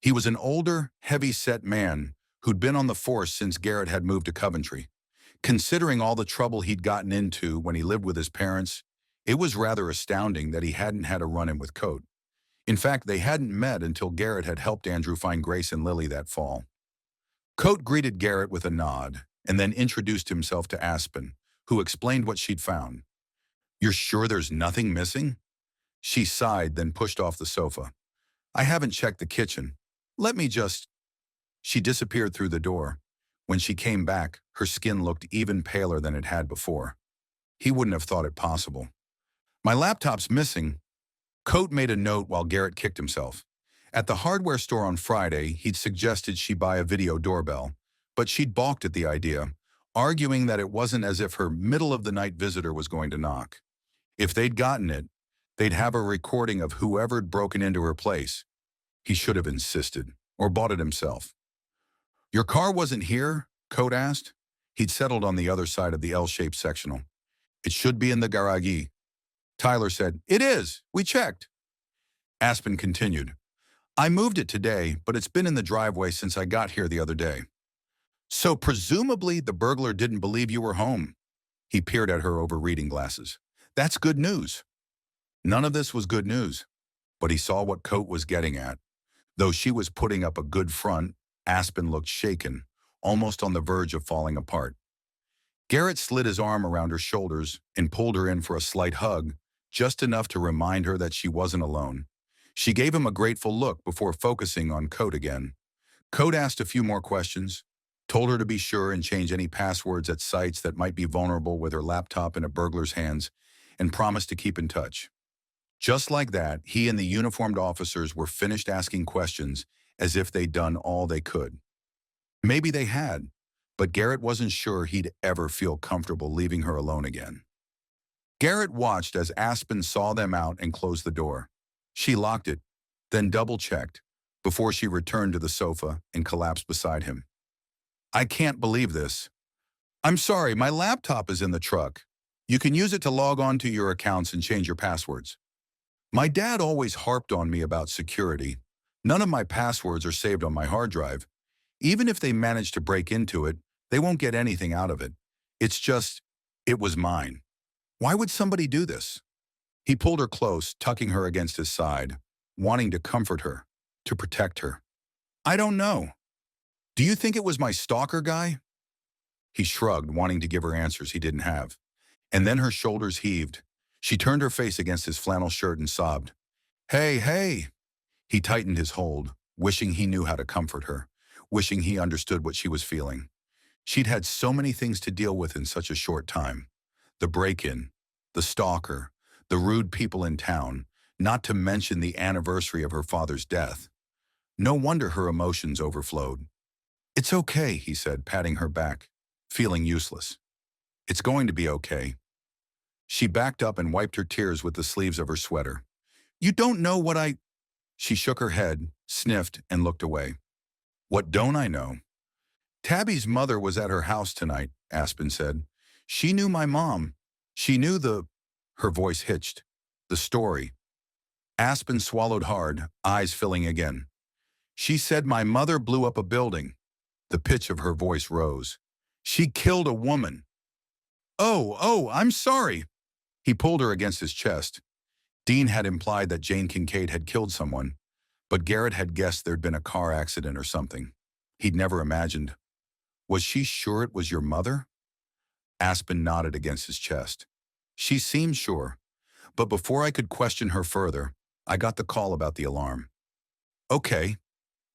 He was an older, heavy-set man who'd been on the force since Garrett had moved to Coventry. Considering all the trouble he'd gotten into when he lived with his parents, it was rather astounding that he hadn't had a run-in with Coate. In fact, they hadn't met until Garrett had helped Andrew find Grace and Lily that fall. Coate greeted Garrett with a nod and then introduced himself to Aspen, who explained what she'd found. You're sure there's nothing missing? She sighed, then pushed off the sofa. I haven't checked the kitchen. Let me just... She disappeared through the door. When she came back, her skin looked even paler than it had before. He wouldn't have thought it possible. My laptop's missing. Coate made a note while Garrett kicked himself. At the hardware store on Friday, he'd suggested she buy a video doorbell, but she'd balked at the idea, arguing that it wasn't as if her middle-of-the-night visitor was going to knock. If they'd gotten it, they'd have a recording of whoever'd broken into her place. He should have insisted, or bought it himself. Your car wasn't here? Coate asked. He'd settled on the other side of the L-shaped sectional. It should be in the garage. Tyler said, It is. We checked. Aspen continued. I moved it today, but it's been in the driveway since I got here the other day. So presumably the burglar didn't believe you were home. He peered at her over reading glasses. That's good news. None of this was good news, but he saw what Coate was getting at. Though she was putting up a good front, Aspen looked shaken, almost on the verge of falling apart. Garrett slid his arm around her shoulders and pulled her in for a slight hug, just enough to remind her that she wasn't alone. She gave him a grateful look before focusing on Coate again. Coate asked a few more questions, told her to be sure and change any passwords at sites that might be vulnerable with her laptop in a burglar's hands, and promised to keep in touch. Just like that, he and the uniformed officers were finished asking questions as if they'd done all they could. Maybe they had, but Garrett wasn't sure he'd ever feel comfortable leaving her alone again. Garrett watched as Aspen saw them out and closed the door. She locked it, then double-checked, before she returned to the sofa and collapsed beside him. I can't believe this. I'm sorry, my laptop is in the truck. You can use it to log on to your accounts and change your passwords. My dad always harped on me about security. None of my passwords are saved on my hard drive. Even if they manage to break into it, they won't get anything out of it. It's just, it was mine. Why would somebody do this? He pulled her close, tucking her against his side, wanting to comfort her, to protect her. I don't know. Do you think it was my stalker guy? He shrugged, wanting to give her answers he didn't have. And then her shoulders heaved. She turned her face against his flannel shirt and sobbed. Hey, hey! He tightened his hold, wishing he knew how to comfort her, wishing he understood what she was feeling. She'd had so many things to deal with in such a short time. The break-in, the stalker, the rude people in town, not to mention the anniversary of her father's death. No wonder her emotions overflowed. It's okay, he said, patting her back, feeling useless. It's going to be okay. She backed up and wiped her tears with the sleeves of her sweater. You don't know what I... She shook her head, sniffed, and looked away. What don't I know? Tabby's mother was at her house tonight, Aspen said. She knew my mom. She knew the... Her voice hitched. The story. Aspen swallowed hard, eyes filling again. She said my mother blew up a building. The pitch of her voice rose. She killed a woman. Oh, I'm sorry. He pulled her against his chest. Dean had implied that Jane Kincaid had killed someone, but Garrett had guessed there'd been a car accident or something. He'd never imagined. Was she sure it was your mother? Aspen nodded against his chest. She seemed sure, but before I could question her further, I got the call about the alarm. Okay.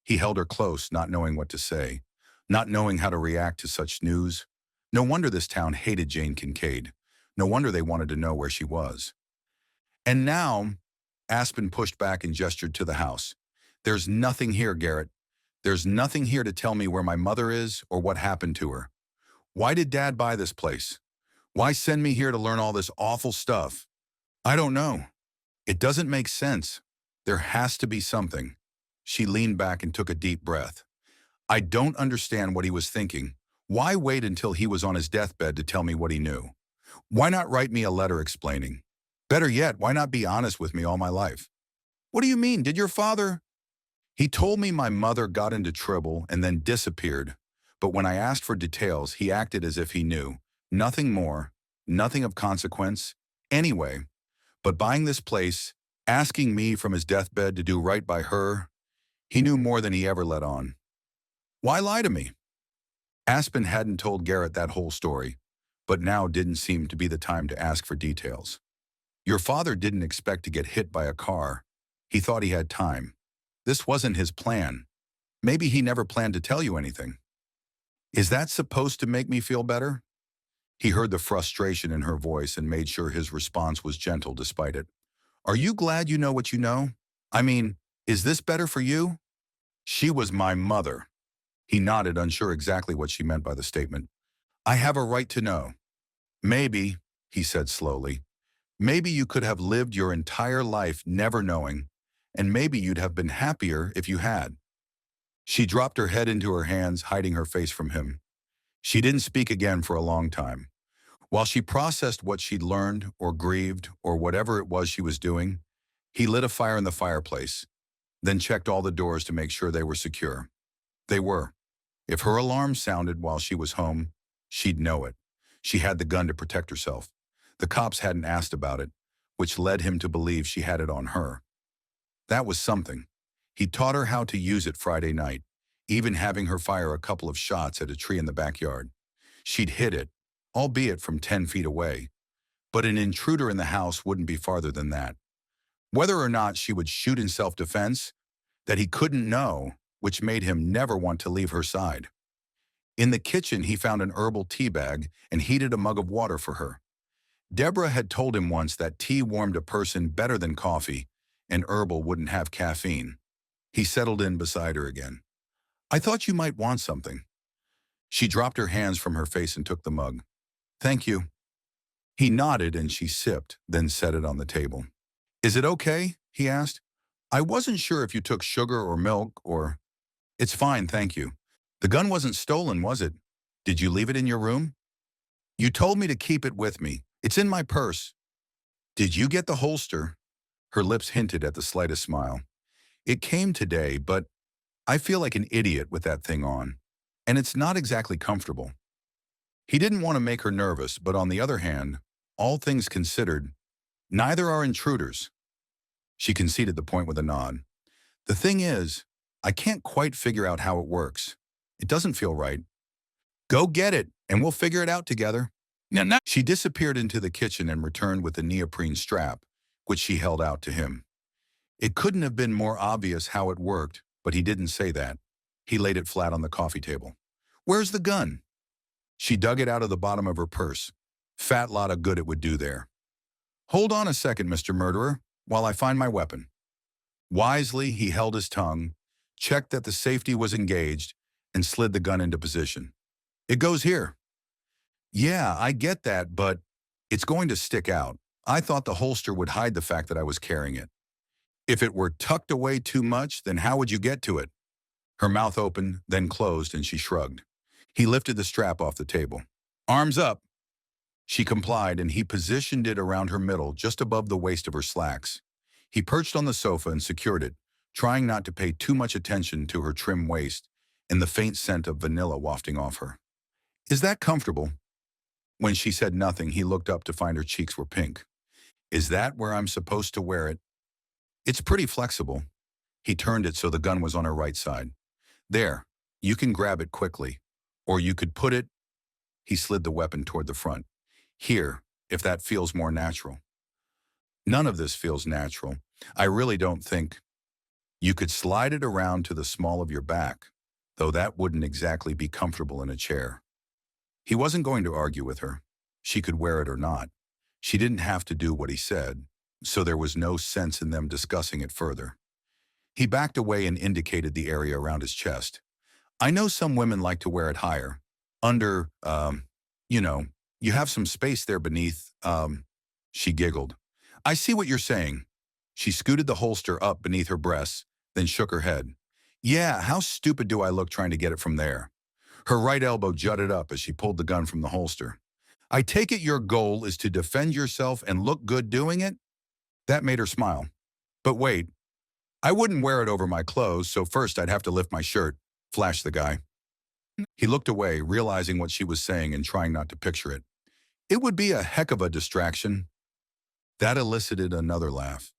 He held her close, not knowing what to say, not knowing how to react to such news. No wonder this town hated Jane Kincaid. No wonder they wanted to know where she was. And now, Aspen pushed back and gestured to the house. There's nothing here, Garrett. There's nothing here to tell me where my mother is or what happened to her. Why did Dad buy this place? Why send me here to learn all this awful stuff? I don't know. It doesn't make sense. There has to be something. She leaned back and took a deep breath. I don't understand what he was thinking. Why wait until he was on his deathbed to tell me what he knew? Why not write me a letter explaining? Better yet, why not be honest with me all my life? What do you mean? Did your father? He told me my mother got into trouble and then disappeared. But when I asked for details, he acted as if he knew. Nothing more, nothing of consequence. Anyway, but buying this place, asking me from his deathbed to do right by her, he knew more than he ever let on. Why lie to me? Aspen hadn't told Garrett that whole story, but now didn't seem to be the time to ask for details. Your father didn't expect to get hit by a car. He thought he had time. This wasn't his plan. Maybe he never planned to tell you anything. Is that supposed to make me feel better? He heard the frustration in her voice and made sure his response was gentle despite it. Are you glad you know what you know? I mean, is this better for you? She was my mother. He nodded, unsure exactly what she meant by the statement. I have a right to know. Maybe, he said slowly, maybe you could have lived your entire life never knowing, and maybe you'd have been happier if you had. She dropped her head into her hands, hiding her face from him. She didn't speak again for a long time. While she processed what she'd learned or grieved or whatever it was she was doing, he lit a fire in the fireplace, then checked all the doors to make sure they were secure. They were. If her alarm sounded while she was home, she'd know it. She had the gun to protect herself. The cops hadn't asked about it, which led him to believe she had it on her. That was something. He taught her how to use it Friday night, even having her fire a couple of shots at a tree in the backyard. She'd hit it, albeit from 10 feet away, but an intruder in the house wouldn't be farther than that. Whether or not she would shoot in self-defense, that he couldn't know, which made him never want to leave her side. In the kitchen, he found an herbal tea bag and heated a mug of water for her. Deborah had told him once that tea warmed a person better than coffee, and herbal wouldn't have caffeine. He settled in beside her again. I thought you might want something. She dropped her hands from her face and took the mug. Thank you. He nodded and she sipped, then set it on the table. Is it okay? He asked. I wasn't sure if you took sugar or milk or... It's fine, thank you. The gun wasn't stolen, was it? Did you leave it in your room? You told me to keep it with me. It's in my purse. Did you get the holster? Her lips hinted at the slightest smile. It came today, but I feel like an idiot with that thing on. And it's not exactly comfortable. He didn't want to make her nervous, but on the other hand, all things considered, neither are intruders. She conceded the point with a nod. The thing is, I can't quite figure out how it works. It doesn't feel right. Go get it, and we'll figure it out together. No. She disappeared into the kitchen and returned with the neoprene strap, which she held out to him. It couldn't have been more obvious how it worked, but he didn't say that. He laid it flat on the coffee table. Where's the gun? She dug it out of the bottom of her purse. Fat lot of good it would do there. Hold on a second, Mr. Murderer, while I find my weapon. Wisely, he held his tongue, checked that the safety was engaged, and slid the gun into position. It goes here. Yeah, I get that, but it's going to stick out. I thought the holster would hide the fact that I was carrying it. If it were tucked away too much, then how would you get to it? Her mouth opened, then closed, and she shrugged. He lifted the strap off the table. Arms up. She complied, and he positioned it around her middle, just above the waist of her slacks. He perched on the sofa and secured it, trying not to pay too much attention to her trim waist and the faint scent of vanilla wafting off her. Is that comfortable? When she said nothing, he looked up to find her cheeks were pink. Is that where I'm supposed to wear it? It's pretty flexible. He turned it so the gun was on her right side. There, you can grab it quickly. Or you could put it, he slid the weapon toward the front. Here, if that feels more natural. None of this feels natural. I really don't think. You could slide it around to the small of your back, though that wouldn't exactly be comfortable in a chair. He wasn't going to argue with her. She could wear it or not. She didn't have to do what he said, so there was no sense in them discussing it further. He backed away and indicated the area around his chest. I know some women like to wear it higher. Under, you know, you have some space there beneath, she giggled. I see what you're saying. She scooted the holster up beneath her breasts, then shook her head. Yeah, how stupid do I look trying to get it from there? Her right elbow jutted up as she pulled the gun from the holster. I take it your goal is to defend yourself and look good doing it? That made her smile. But wait, I wouldn't wear it over my clothes, so first I'd have to lift my shirt, flashed the guy. He looked away, realizing what she was saying and trying not to picture it. It would be a heck of a distraction. That elicited another laugh.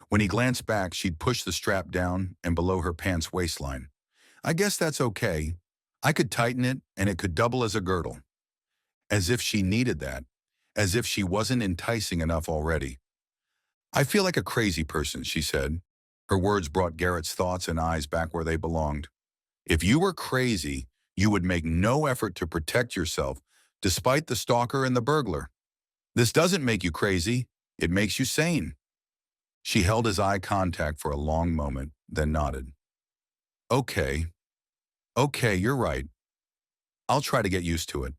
When he glanced back, she'd pushed the strap down and below her pants waistline. I guess that's okay. I could tighten it, and it could double as a girdle. As if she needed that. As if she wasn't enticing enough already. I feel like a crazy person, she said. Her words brought Garrett's thoughts and eyes back where they belonged. If you were crazy, you would make no effort to protect yourself, despite the stalker and the burglar. This doesn't make you crazy. It makes you sane. She held his eye contact for a long moment, then nodded. Okay. Okay, you're right. I'll try to get used to it.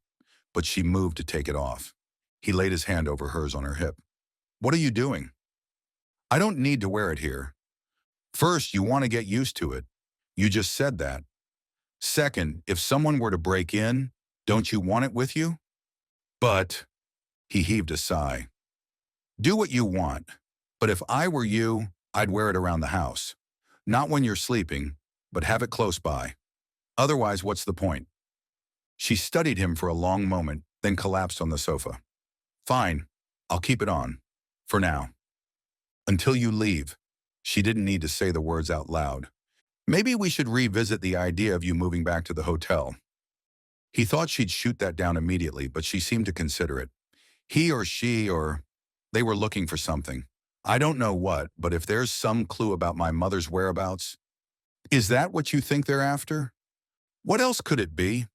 But she moved to take it off. He laid his hand over hers on her hip. What are you doing? I don't need to wear it here. First, you want to get used to it. You just said that. Second, if someone were to break in, don't you want it with you? But, he heaved a sigh. Do what you want. But if I were you, I'd wear it around the house. Not when you're sleeping, but have it close by. Otherwise, what's the point? She studied him for a long moment, then collapsed on the sofa. Fine, I'll keep it on. For now. Until you leave. She didn't need to say the words out loud. Maybe we should revisit the idea of you moving back to the hotel. He thought she'd shoot that down immediately, but she seemed to consider it. He or she or they were looking for something. I don't know what, but if there's some clue about my mother's whereabouts, is that what you think they're after? What else could it be?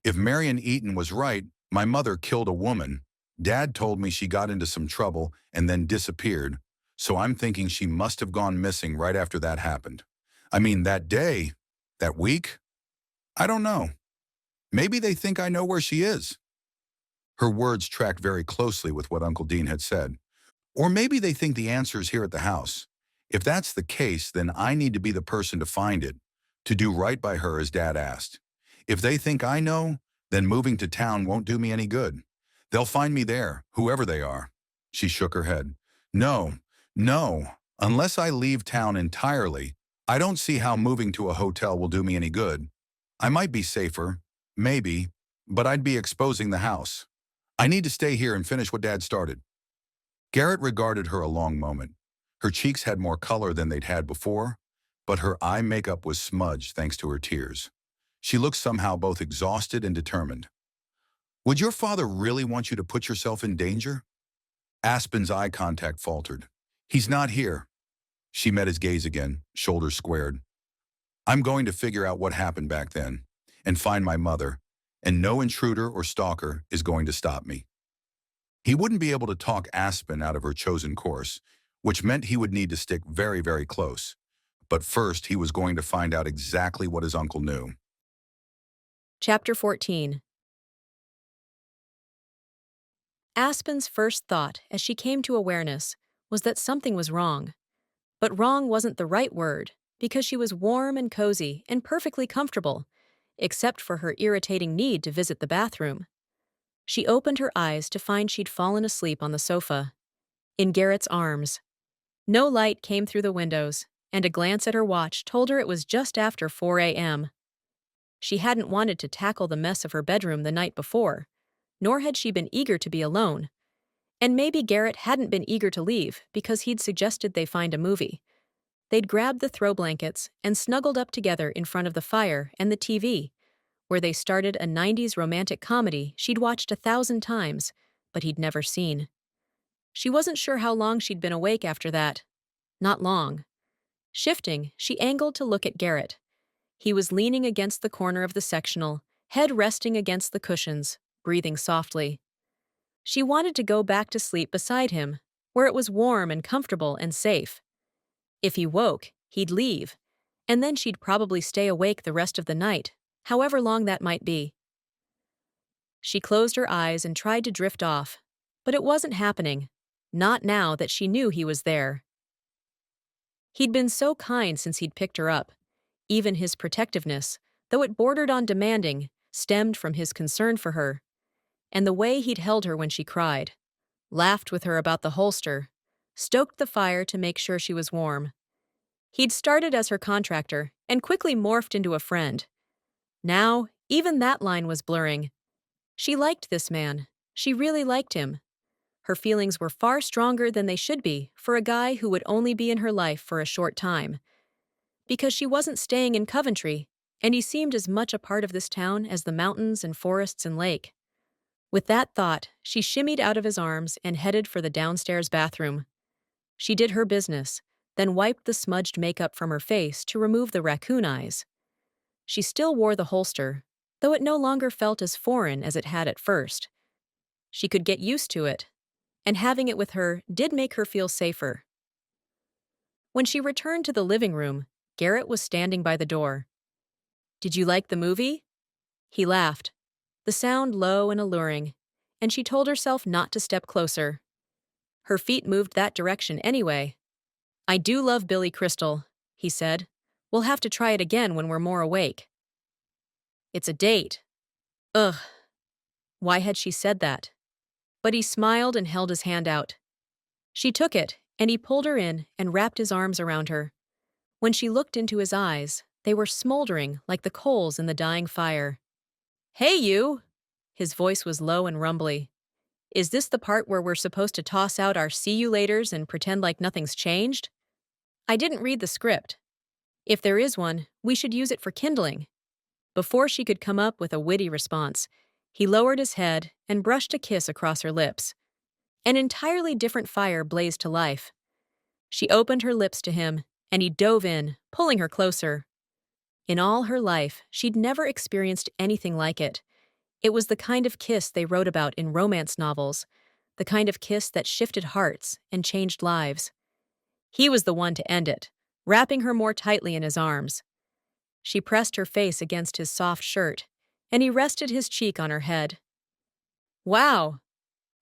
If Marion Eaton was right, my mother killed a woman. Dad told me she got into some trouble and then disappeared, so I'm thinking she must have gone missing right after that happened. I mean, that day, that week? I don't know. Maybe they think I know where she is. Her words tracked very closely with what Uncle Dean had said. Or maybe they think the answer is here at the house. If that's the case, then I need to be the person to find it, to do right by her as Dad asked. If they think I know, then moving to town won't do me any good. They'll find me there, whoever they are. She shook her head. No, no. Unless I leave town entirely, I don't see how moving to a hotel will do me any good. I might be safer, maybe, but I'd be exposing the house. I need to stay here and finish what Dad started. Garrett regarded her a long moment. Her cheeks had more color than they'd had before, but her eye makeup was smudged thanks to her tears. She looked somehow both exhausted and determined. Would your father really want you to put yourself in danger? Aspen's eye contact faltered. He's not here. She met his gaze again, shoulders squared. I'm going to figure out what happened back then, and find my mother, and no intruder or stalker is going to stop me. He wouldn't be able to talk Aspen out of her chosen course, which meant he would need to stick very, very close. But first, he was going to find out exactly what his uncle knew. Chapter 14. Aspen's first thought as she came to awareness was that something was wrong. But wrong wasn't the right word, because she was warm and cozy and perfectly comfortable, except for her irritating need to visit the bathroom. She opened her eyes to find she'd fallen asleep on the sofa, in Garrett's arms. No light came through the windows, and a glance at her watch told her it was just after 4 a.m. She hadn't wanted to tackle the mess of her bedroom the night before, nor had she been eager to be alone. And maybe Garrett hadn't been eager to leave because he'd suggested they find a movie. They'd grabbed the throw blankets and snuggled up together in front of the fire and the TV, where they started a 90s romantic comedy she'd watched 1,000 times, but he'd never seen. She wasn't sure how long she'd been awake after that. Not long. Shifting, she angled to look at Garrett. He was leaning against the corner of the sectional, head resting against the cushions, breathing softly. She wanted to go back to sleep beside him, where it was warm and comfortable and safe. If he woke, he'd leave, and then she'd probably stay awake the rest of the night, however long that might be. She closed her eyes and tried to drift off, but it wasn't happening, not now that she knew he was there. He'd been so kind since he'd picked her up. Even his protectiveness, though it bordered on demanding, stemmed from his concern for her. And the way he'd held her when she cried, laughed with her about the holster, stoked the fire to make sure she was warm. He'd started as her contractor and quickly morphed into a friend. Now, even that line was blurring. She liked this man. She really liked him. Her feelings were far stronger than they should be for a guy who would only be in her life for a short time. Because she wasn't staying in Coventry, and he seemed as much a part of this town as the mountains and forests and lake. With that thought, she shimmied out of his arms and headed for the downstairs bathroom. She did her business, then wiped the smudged makeup from her face to remove the raccoon eyes. She still wore the holster, though it no longer felt as foreign as it had at first. She could get used to it, and having it with her did make her feel safer. When she returned to the living room, Garrett was standing by the door. "Did you like the movie?" He laughed, the sound low and alluring, and she told herself not to step closer. Her feet moved that direction anyway. "I do love Billy Crystal," he said. "We'll have to try it again when we're more awake." "It's a date." Ugh. Why had she said that? But he smiled and held his hand out. She took it, and he pulled her in and wrapped his arms around her. When she looked into his eyes, they were smoldering like the coals in the dying fire. "Hey, you!" His voice was low and rumbly. "Is this the part where we're supposed to toss out our see you laters and pretend like nothing's changed?" "I didn't read the script. If there is one, we should use it for kindling." Before she could come up with a witty response, he lowered his head and brushed a kiss across her lips. An entirely different fire blazed to life. She opened her lips to him, and he dove in, pulling her closer. In all her life, she'd never experienced anything like it. It was the kind of kiss they wrote about in romance novels, the kind of kiss that shifted hearts and changed lives. He was the one to end it, wrapping her more tightly in his arms. She pressed her face against his soft shirt, and he rested his cheek on her head. "Wow."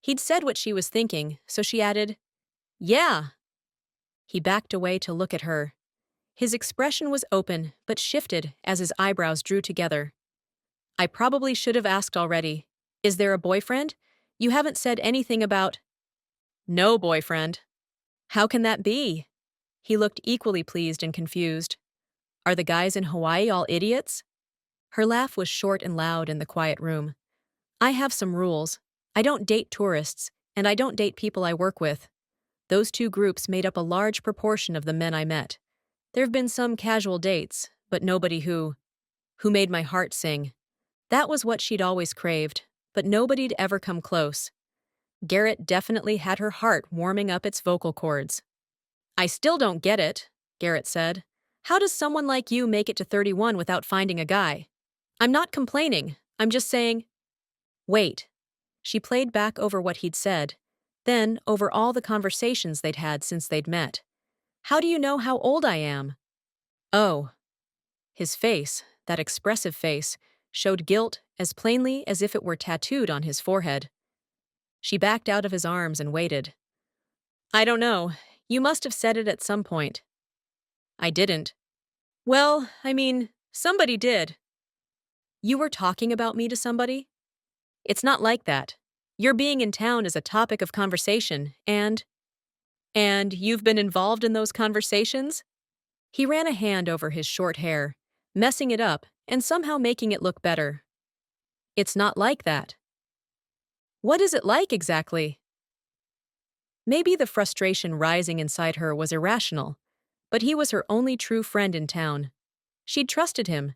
He'd said what she was thinking, so she added, "Yeah." He backed away to look at her. His expression was open, but shifted as his eyebrows drew together. "I probably should have asked already. Is there a boyfriend? You haven't said anything about—" "No boyfriend." "How can that be?" He looked equally pleased and confused. "Are the guys in Hawaii all idiots?" Her laugh was short and loud in the quiet room. "I have some rules. I don't date tourists, and I don't date people I work with. Those two groups made up a large proportion of the men I met. There've been some casual dates, but nobody who made my heart sing." That was what she'd always craved, but nobody'd ever come close. Garrett definitely had her heart warming up its vocal cords. "I still don't get it," Garrett said. "How does someone like you make it to 31 without finding a guy?" "I'm not complaining. I'm just saying—" "Wait." She played back over what he'd said, then over all the conversations they'd had since they'd met. "How do you know how old I am?" "Oh." His face, that expressive face, showed guilt as plainly as if it were tattooed on his forehead. She backed out of his arms and waited. I don't know. You must have said it at some point. I didn't. Well, I mean, somebody did. You were talking about me to somebody? It's not like that. Your being in town is a topic of conversation, and you've been involved in those conversations? He ran a hand over his short hair, messing it up and somehow making it look better. It's not like that. What is it like exactly? Maybe the frustration rising inside her was irrational, but he was her only true friend in town. She'd trusted him.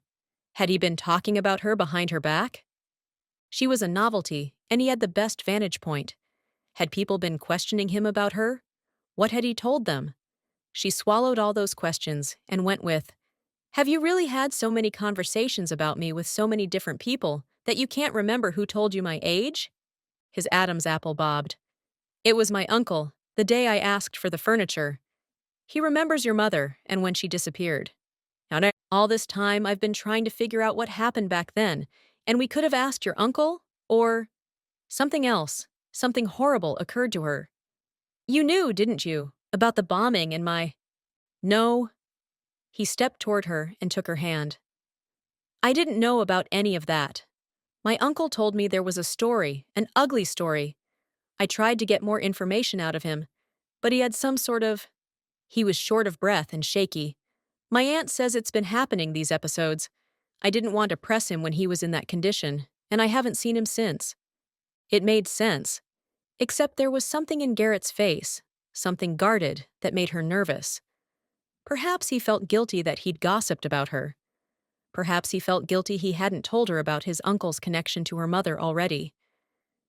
Had he been talking about her behind her back? She was a novelty, and he had the best vantage point. Had people been questioning him about her? What had he told them? She swallowed all those questions and went with, Have you really had so many conversations about me with so many different people that you can't remember who told you my age? His Adam's apple bobbed. It was my uncle, the day I asked for the furniture. He remembers your mother and when she disappeared. Now, all this time I've been trying to figure out what happened back then, and we could have asked your uncle, or something else. Something horrible occurred to her. You knew, didn't you, about the bombing and my... No. He stepped toward her and took her hand. I didn't know about any of that. My uncle told me there was a story, an ugly story. I tried to get more information out of him, but he had some sort of... He was short of breath and shaky. My aunt says it's been happening these episodes. I didn't want to press him when he was in that condition, and I haven't seen him since. It made sense. Except there was something in Garrett's face, something guarded, that made her nervous. Perhaps he felt guilty that he'd gossiped about her. Perhaps he felt guilty he hadn't told her about his uncle's connection to her mother already.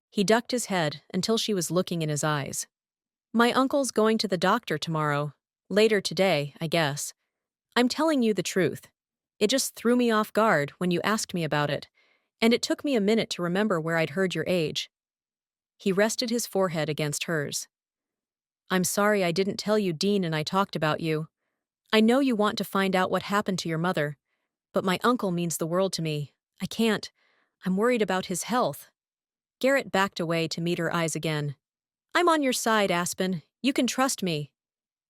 He ducked his head until she was looking in his eyes. My uncle's going to the doctor tomorrow. Later today, I guess. I'm telling you the truth. It just threw me off guard when you asked me about it, and it took me a minute to remember where I'd heard your age. He rested his forehead against hers. I'm sorry I didn't tell you Dean and I talked about you. I know you want to find out what happened to your mother, but my uncle means the world to me. I can't. I'm worried about his health. Garrett backed away to meet her eyes again. I'm on your side, Aspen. You can trust me.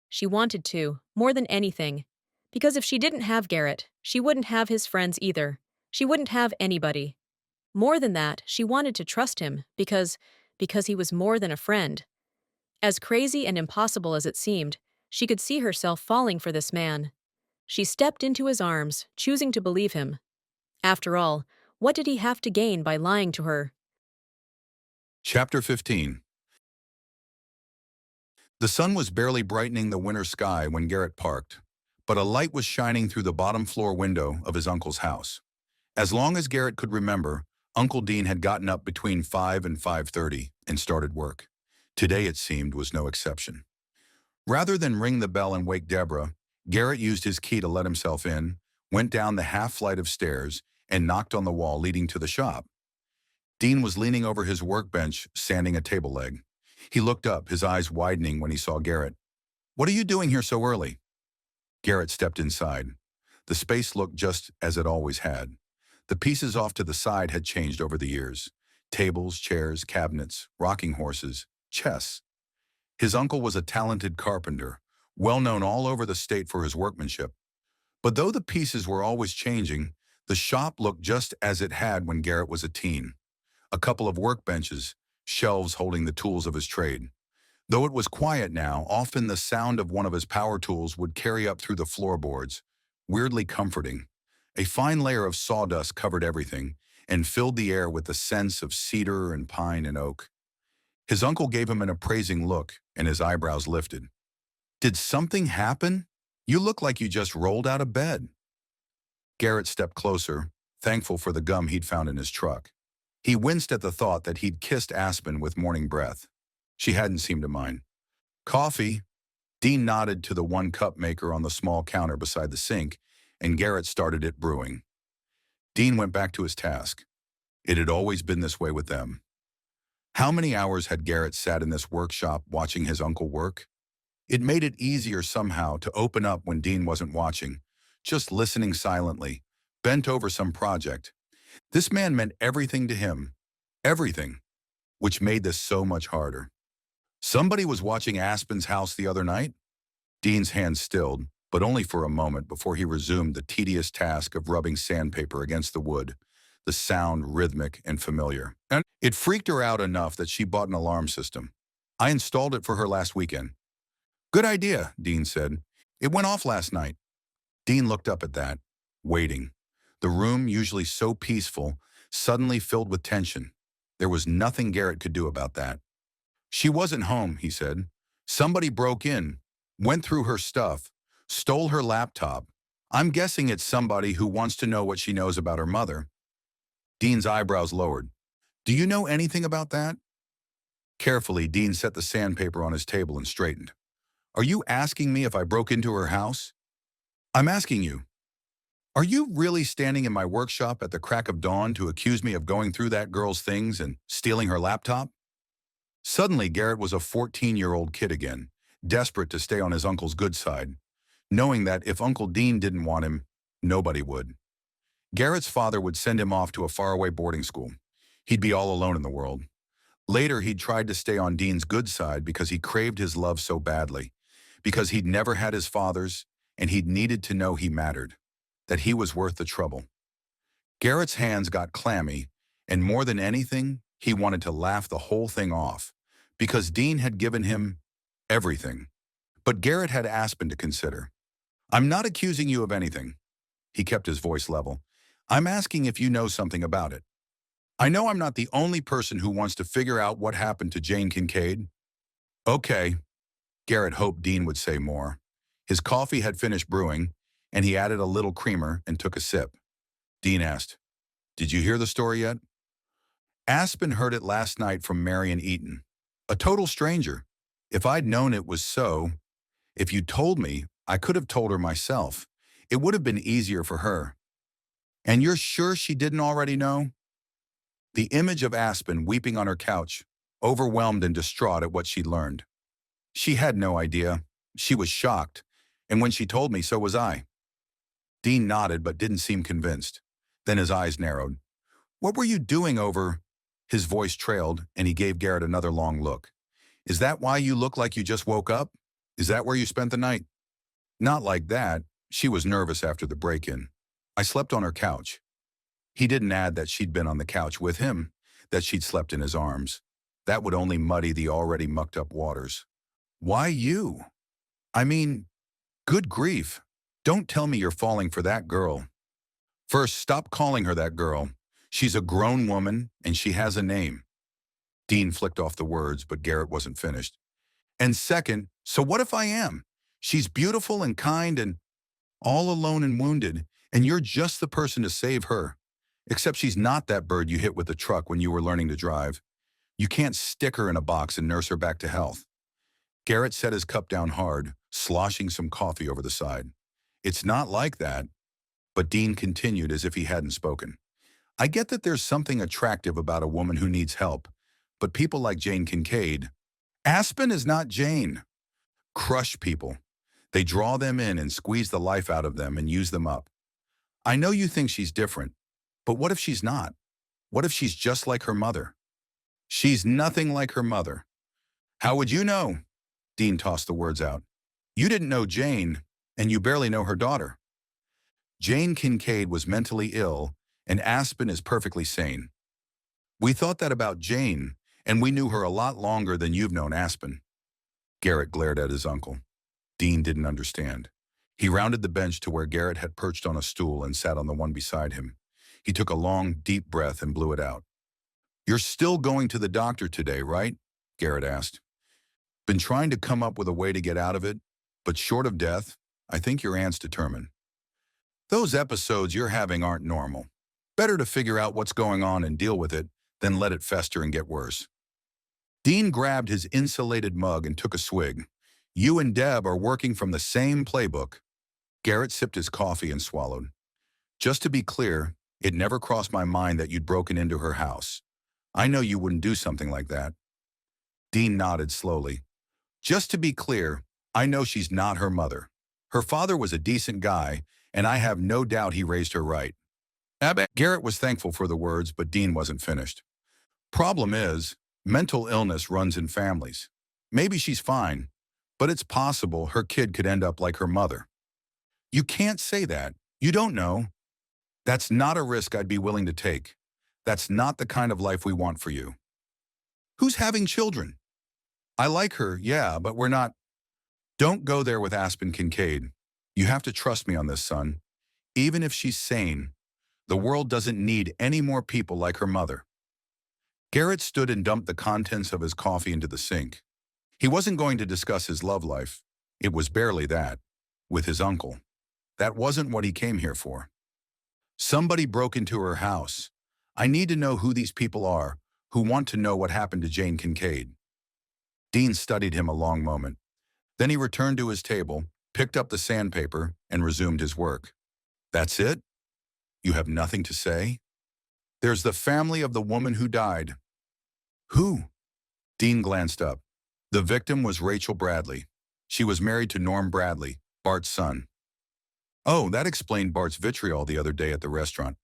She wanted to, more than anything. Because if she didn't have Garrett, she wouldn't have his friends either. She wouldn't have anybody. More than that, she wanted to trust him because he was more than a friend. As crazy and impossible as it seemed, she could see herself falling for this man. She stepped into his arms, choosing to believe him. After all, what did he have to gain by lying to her? Chapter 15. The sun was barely brightening the winter sky when Garrett parked, but a light was shining through the bottom floor window of his uncle's house. As long as Garrett could remember, Uncle Dean had gotten up between 5 and 5:30 and started work. Today, it seemed, was no exception. Rather than ring the bell and wake Deborah, Garrett used his key to let himself in, went down the half flight of stairs, and knocked on the wall leading to the shop. Dean was leaning over his workbench, sanding a table leg. He looked up, his eyes widening when he saw Garrett. "What are you doing here so early?" Garrett stepped inside. The space looked just as it always had. The pieces off to the side had changed over the years. Tables, chairs, cabinets, rocking horses, chess. His uncle was a talented carpenter, well known all over the state for his workmanship. But though the pieces were always changing, the shop looked just as it had when Garrett was a teen. A couple of workbenches, shelves holding the tools of his trade. Though it was quiet now, often the sound of one of his power tools would carry up through the floorboards, weirdly comforting. A fine layer of sawdust covered everything and filled the air with the sense of cedar and pine and oak. His uncle gave him an appraising look, and his eyebrows lifted. "Did something happen? You look like you just rolled out of bed." Garrett stepped closer, thankful for the gum he'd found in his truck. He winced at the thought that he'd kissed Aspen with morning breath. She hadn't seemed to mind. "Coffee?" Dean nodded to the one-cup maker on the small counter beside the sink, and Garrett started it brewing. Dean went back to his task. It had always been this way with them. How many hours had Garrett sat in this workshop watching his uncle work? It made it easier somehow to open up when Dean wasn't watching, just listening silently, bent over some project. This man meant everything to him. Everything. which made this so much harder. Somebody was watching Aspen's house the other night? Dean's hand stilled, but only for a moment before he resumed the tedious task of rubbing sandpaper against the wood, the sound rhythmic and familiar. And it freaked her out enough that she bought an alarm system. I installed it for her last weekend. Good idea, Dean said. It went off last night. Dean looked up at that, waiting. The room, usually so peaceful, suddenly filled with tension. There was nothing Garrett could do about that. She wasn't home, he said. Somebody broke in, went through her stuff, stole her laptop. I'm guessing it's somebody who wants to know what she knows about her mother. Dean's eyebrows lowered. Do you know anything about that? Carefully, Dean set the sandpaper on his table and straightened. Are you asking me if I broke into her house? I'm asking you. Are you really standing in my workshop at the crack of dawn to accuse me of going through that girl's things and stealing her laptop? Suddenly, Garrett was a 14-year-old kid again, desperate to stay on his uncle's good side, knowing that if Uncle Dean didn't want him, nobody would. Garrett's father would send him off to a faraway boarding school. He'd be all alone in the world. Later, he'd tried to stay on Dean's good side because he craved his love so badly, because he'd never had his father's, and he'd needed to know he mattered, that he was worth the trouble. Garrett's hands got clammy, and more than anything, he wanted to laugh the whole thing off, because Dean had given him everything. But Garrett had Aspen to consider. I'm not accusing you of anything. He kept his voice level. I'm asking if you know something about it. I know I'm not the only person who wants to figure out what happened to Jane Kincaid. Okay. Garrett hoped Dean would say more. His coffee had finished brewing, and he added a little creamer and took a sip. Dean asked, Did you hear the story yet? Aspen heard it last night from Marion Eaton, a total stranger. If I'd known it was so, if you told me, I could have told her myself. It would have been easier for her. And you're sure she didn't already know? The image of Aspen weeping on her couch, overwhelmed and distraught at what she'd learned. She had no idea. She was shocked, and when she told me, so was I. Dean nodded but didn't seem convinced. Then his eyes narrowed. What were you doing over? His voice trailed, and he gave Garrett another long look. Is that why you look like you just woke up? Is that where you spent the night? Not like that. She was nervous after the break-in. I slept on her couch. He didn't add that she'd been on the couch with him, that she'd slept in his arms. That would only muddy the already mucked-up waters. Why you? I mean, good grief. Don't tell me you're falling for that girl. First, stop calling her that girl. She's a grown woman, and she has a name. Dean flicked off the words, but Garrett wasn't finished. And second, so what if I am? She's beautiful and kind and all alone and wounded, and you're just the person to save her. Except she's not that bird you hit with the truck when you were learning to drive. You can't stick her in a box and nurse her back to health. Garrett set his cup down hard, sloshing some coffee over the side. It's not like that. But Dean continued as if he hadn't spoken. I get that there's something attractive about a woman who needs help, but people like Jane Kincaid, Aspen is not Jane. Crush people. They draw them in and squeeze the life out of them and use them up. I know you think she's different, but what if she's not? What if she's just like her mother? She's nothing like her mother. How would you know? Dean tossed the words out. You didn't know Jane, and you barely know her daughter. Jane Kincaid was mentally ill, and Aspen is perfectly sane. We thought that about Jane, and we knew her a lot longer than you've known Aspen. Garrett glared at his uncle. Dean didn't understand. He rounded the bench to where Garrett had perched on a stool and sat on the one beside him. He took a long, deep breath and blew it out. You're still going to the doctor today, right? Garrett asked. Been trying to come up with a way to get out of it, but short of death, I think your aunt's determined. Those episodes you're having aren't normal. Better to figure out what's going on and deal with it than let it fester and get worse. Dean grabbed his insulated mug and took a swig. You and Deb are working from the same playbook. Garrett sipped his coffee and swallowed. Just to be clear, it never crossed my mind that you'd broken into her house. I know you wouldn't do something like that. Dean nodded slowly. Just to be clear, I know she's not her mother. Her father was a decent guy, and I have no doubt he raised her right. Garrett was thankful for the words, but Dean wasn't finished. Problem is, Mental illness runs in families. Maybe she's fine, but it's possible her kid could end up like her mother. You can't say that. You don't know. That's not a risk I'd be willing to take. That's not the kind of life we want for you. Who's having children? I like her, yeah, but we're not. Don't go there with Aspen Kincaid. You have to trust me on this, son. Even if she's sane, the world doesn't need any more people like her mother. Garrett stood and dumped the contents of his coffee into the sink. He wasn't going to discuss his love life. It was barely that. With his uncle. That wasn't what he came here for. Somebody broke into her house. I need to know who these people are, who want to know what happened to Jane Kincaid. Dean studied him a long moment. Then he returned to his table, picked up the sandpaper, and resumed his work. That's it? You have nothing to say? There's the family of the woman who died. Who? Dean glanced up. The victim was Rachel Bradley. She was married to Norm Bradley, Bart's son. Oh, that explained Bart's vitriol the other day at the restaurant.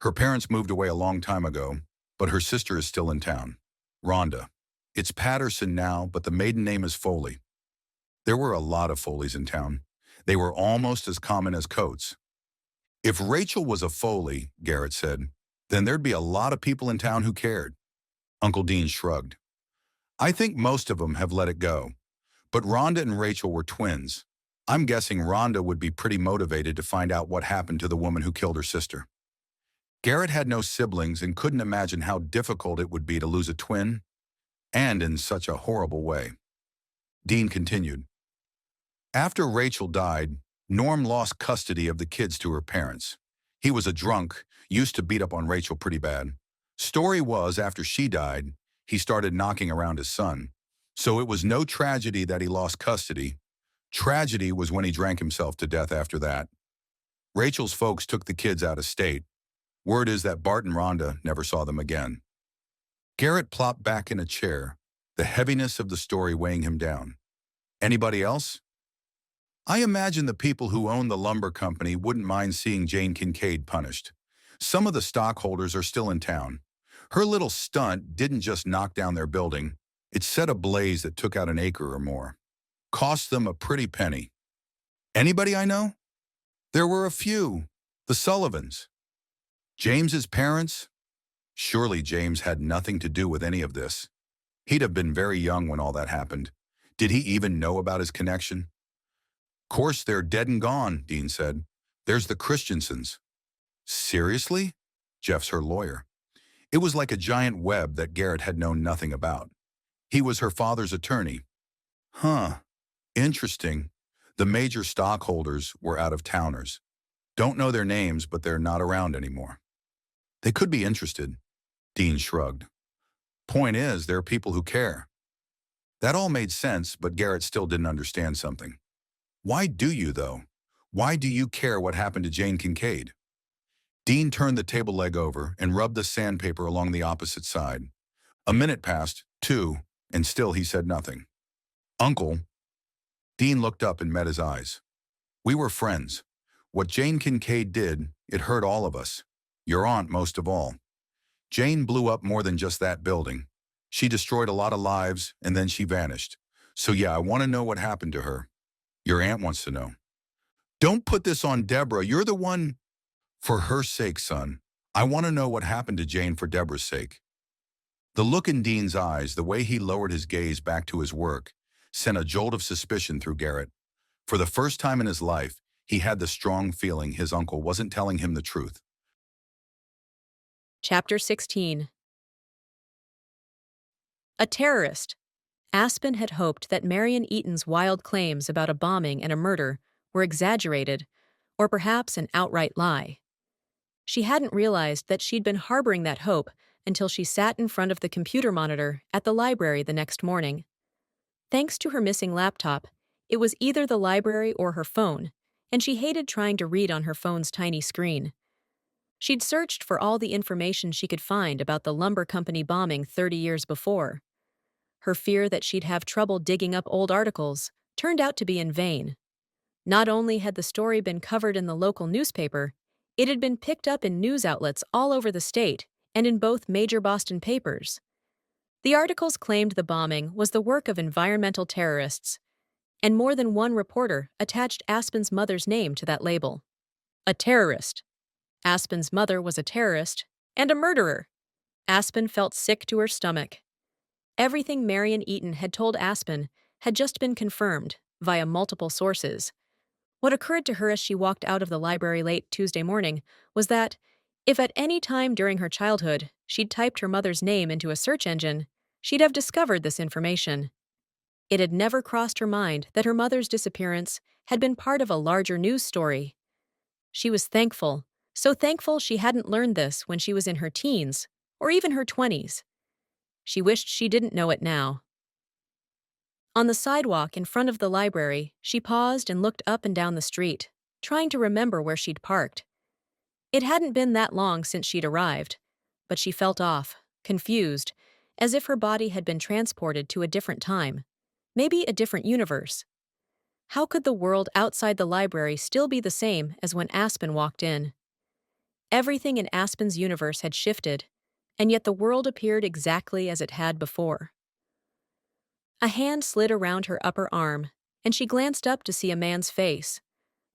Her parents moved away a long time ago, but her sister is still in town. Rhonda. It's Patterson now, but the maiden name is Foley. There were a lot of Foleys in town. They were almost as common as Coates. If Rachel was a Foley, Garrett said, then there'd be a lot of people in town who cared. Uncle Dean shrugged. I think most of them have let it go. But Rhonda and Rachel were twins. I'm guessing Rhonda would be pretty motivated to find out what happened to the woman who killed her sister. Garrett had no siblings and couldn't imagine how difficult it would be to lose a twin, and in such a horrible way. Dean continued. After Rachel died, Norm lost custody of the kids to her parents. He was a drunk, used to beat up on Rachel pretty bad. Story was, after she died, he started knocking around his son. So it was no tragedy that he lost custody. Tragedy was when he drank himself to death after that. Rachel's folks took the kids out of state. Word is that Bart and Rhonda never saw them again. Garrett plopped back in a chair, the heaviness of the story weighing him down. Anybody else? I imagine the people who own the lumber company wouldn't mind seeing Jane Kincaid punished. Some of the stockholders are still in town. Her little stunt didn't just knock down their building. It set a blaze that took out an acre or more. Cost them a pretty penny. Anybody I know? There were a few. The Sullivans. James's parents? Surely James had nothing to do with any of this. He'd have been very young when all that happened. Did he even know about his connection? Course they're dead and gone, Dean said. There's the Christensens. Seriously? Jeff's her lawyer. It was like a giant web that Garrett had known nothing about. He was her father's attorney. Huh. Interesting. The major stockholders were out-of-towners. Don't know their names, but they're not around anymore. They could be interested. Dean shrugged. Point is, there are people who care. That all made sense, but Garrett still didn't understand something. Why do you, though? Why do you care what happened to Jane Kincaid? Dean turned the table leg over and rubbed the sandpaper along the opposite side. A minute passed, two, and still he said nothing. Uncle. Dean looked up and met his eyes. We were friends. What Jane Kincaid did, it hurt all of us. Your aunt most of all. Jane blew up more than just that building. She destroyed a lot of lives, and then she vanished. So yeah, I want to know what happened to her. Your aunt wants to know. Don't put this on Deborah. You're the one. For her sake, son. I want to know what happened to Jane for Deborah's sake. The look in Dean's eyes, the way he lowered his gaze back to his work, sent a jolt of suspicion through Garrett. For the first time in his life, he had the strong feeling his uncle wasn't telling him the truth. Chapter 16. A terrorist. Aspen had hoped that Marion Eaton's wild claims about a bombing and a murder were exaggerated, or perhaps an outright lie. She hadn't realized that she'd been harboring that hope until she sat in front of the computer monitor at the library the next morning. Thanks to her missing laptop, it was either the library or her phone, and she hated trying to read on her phone's tiny screen. She'd searched for all the information she could find about the lumber company bombing 30 years before. Her fear that she'd have trouble digging up old articles turned out to be in vain. Not only had the story been covered in the local newspaper, it had been picked up in news outlets all over the state and in both major Boston papers. The articles claimed the bombing was the work of environmental terrorists, and more than one reporter attached Aspen's mother's name to that label. A terrorist. Aspen's mother was a terrorist and a murderer. Aspen felt sick to her stomach. Everything Marion Eaton had told Aspen had just been confirmed via multiple sources. What occurred to her as she walked out of the library late Tuesday morning was that, if at any time during her childhood she'd typed her mother's name into a search engine, she'd have discovered this information. It had never crossed her mind that her mother's disappearance had been part of a larger news story. She was thankful, so thankful she hadn't learned this when she was in her teens, or even her 20s. She wished she didn't know it now. On the sidewalk in front of the library, she paused and looked up and down the street, trying to remember where she'd parked. It hadn't been that long since she'd arrived, but she felt off, confused, as if her body had been transported to a different time, maybe a different universe. How could the world outside the library still be the same as when Aspen walked in? Everything in Aspen's universe had shifted, and yet the world appeared exactly as it had before. A hand slid around her upper arm, and she glanced up to see a man's face,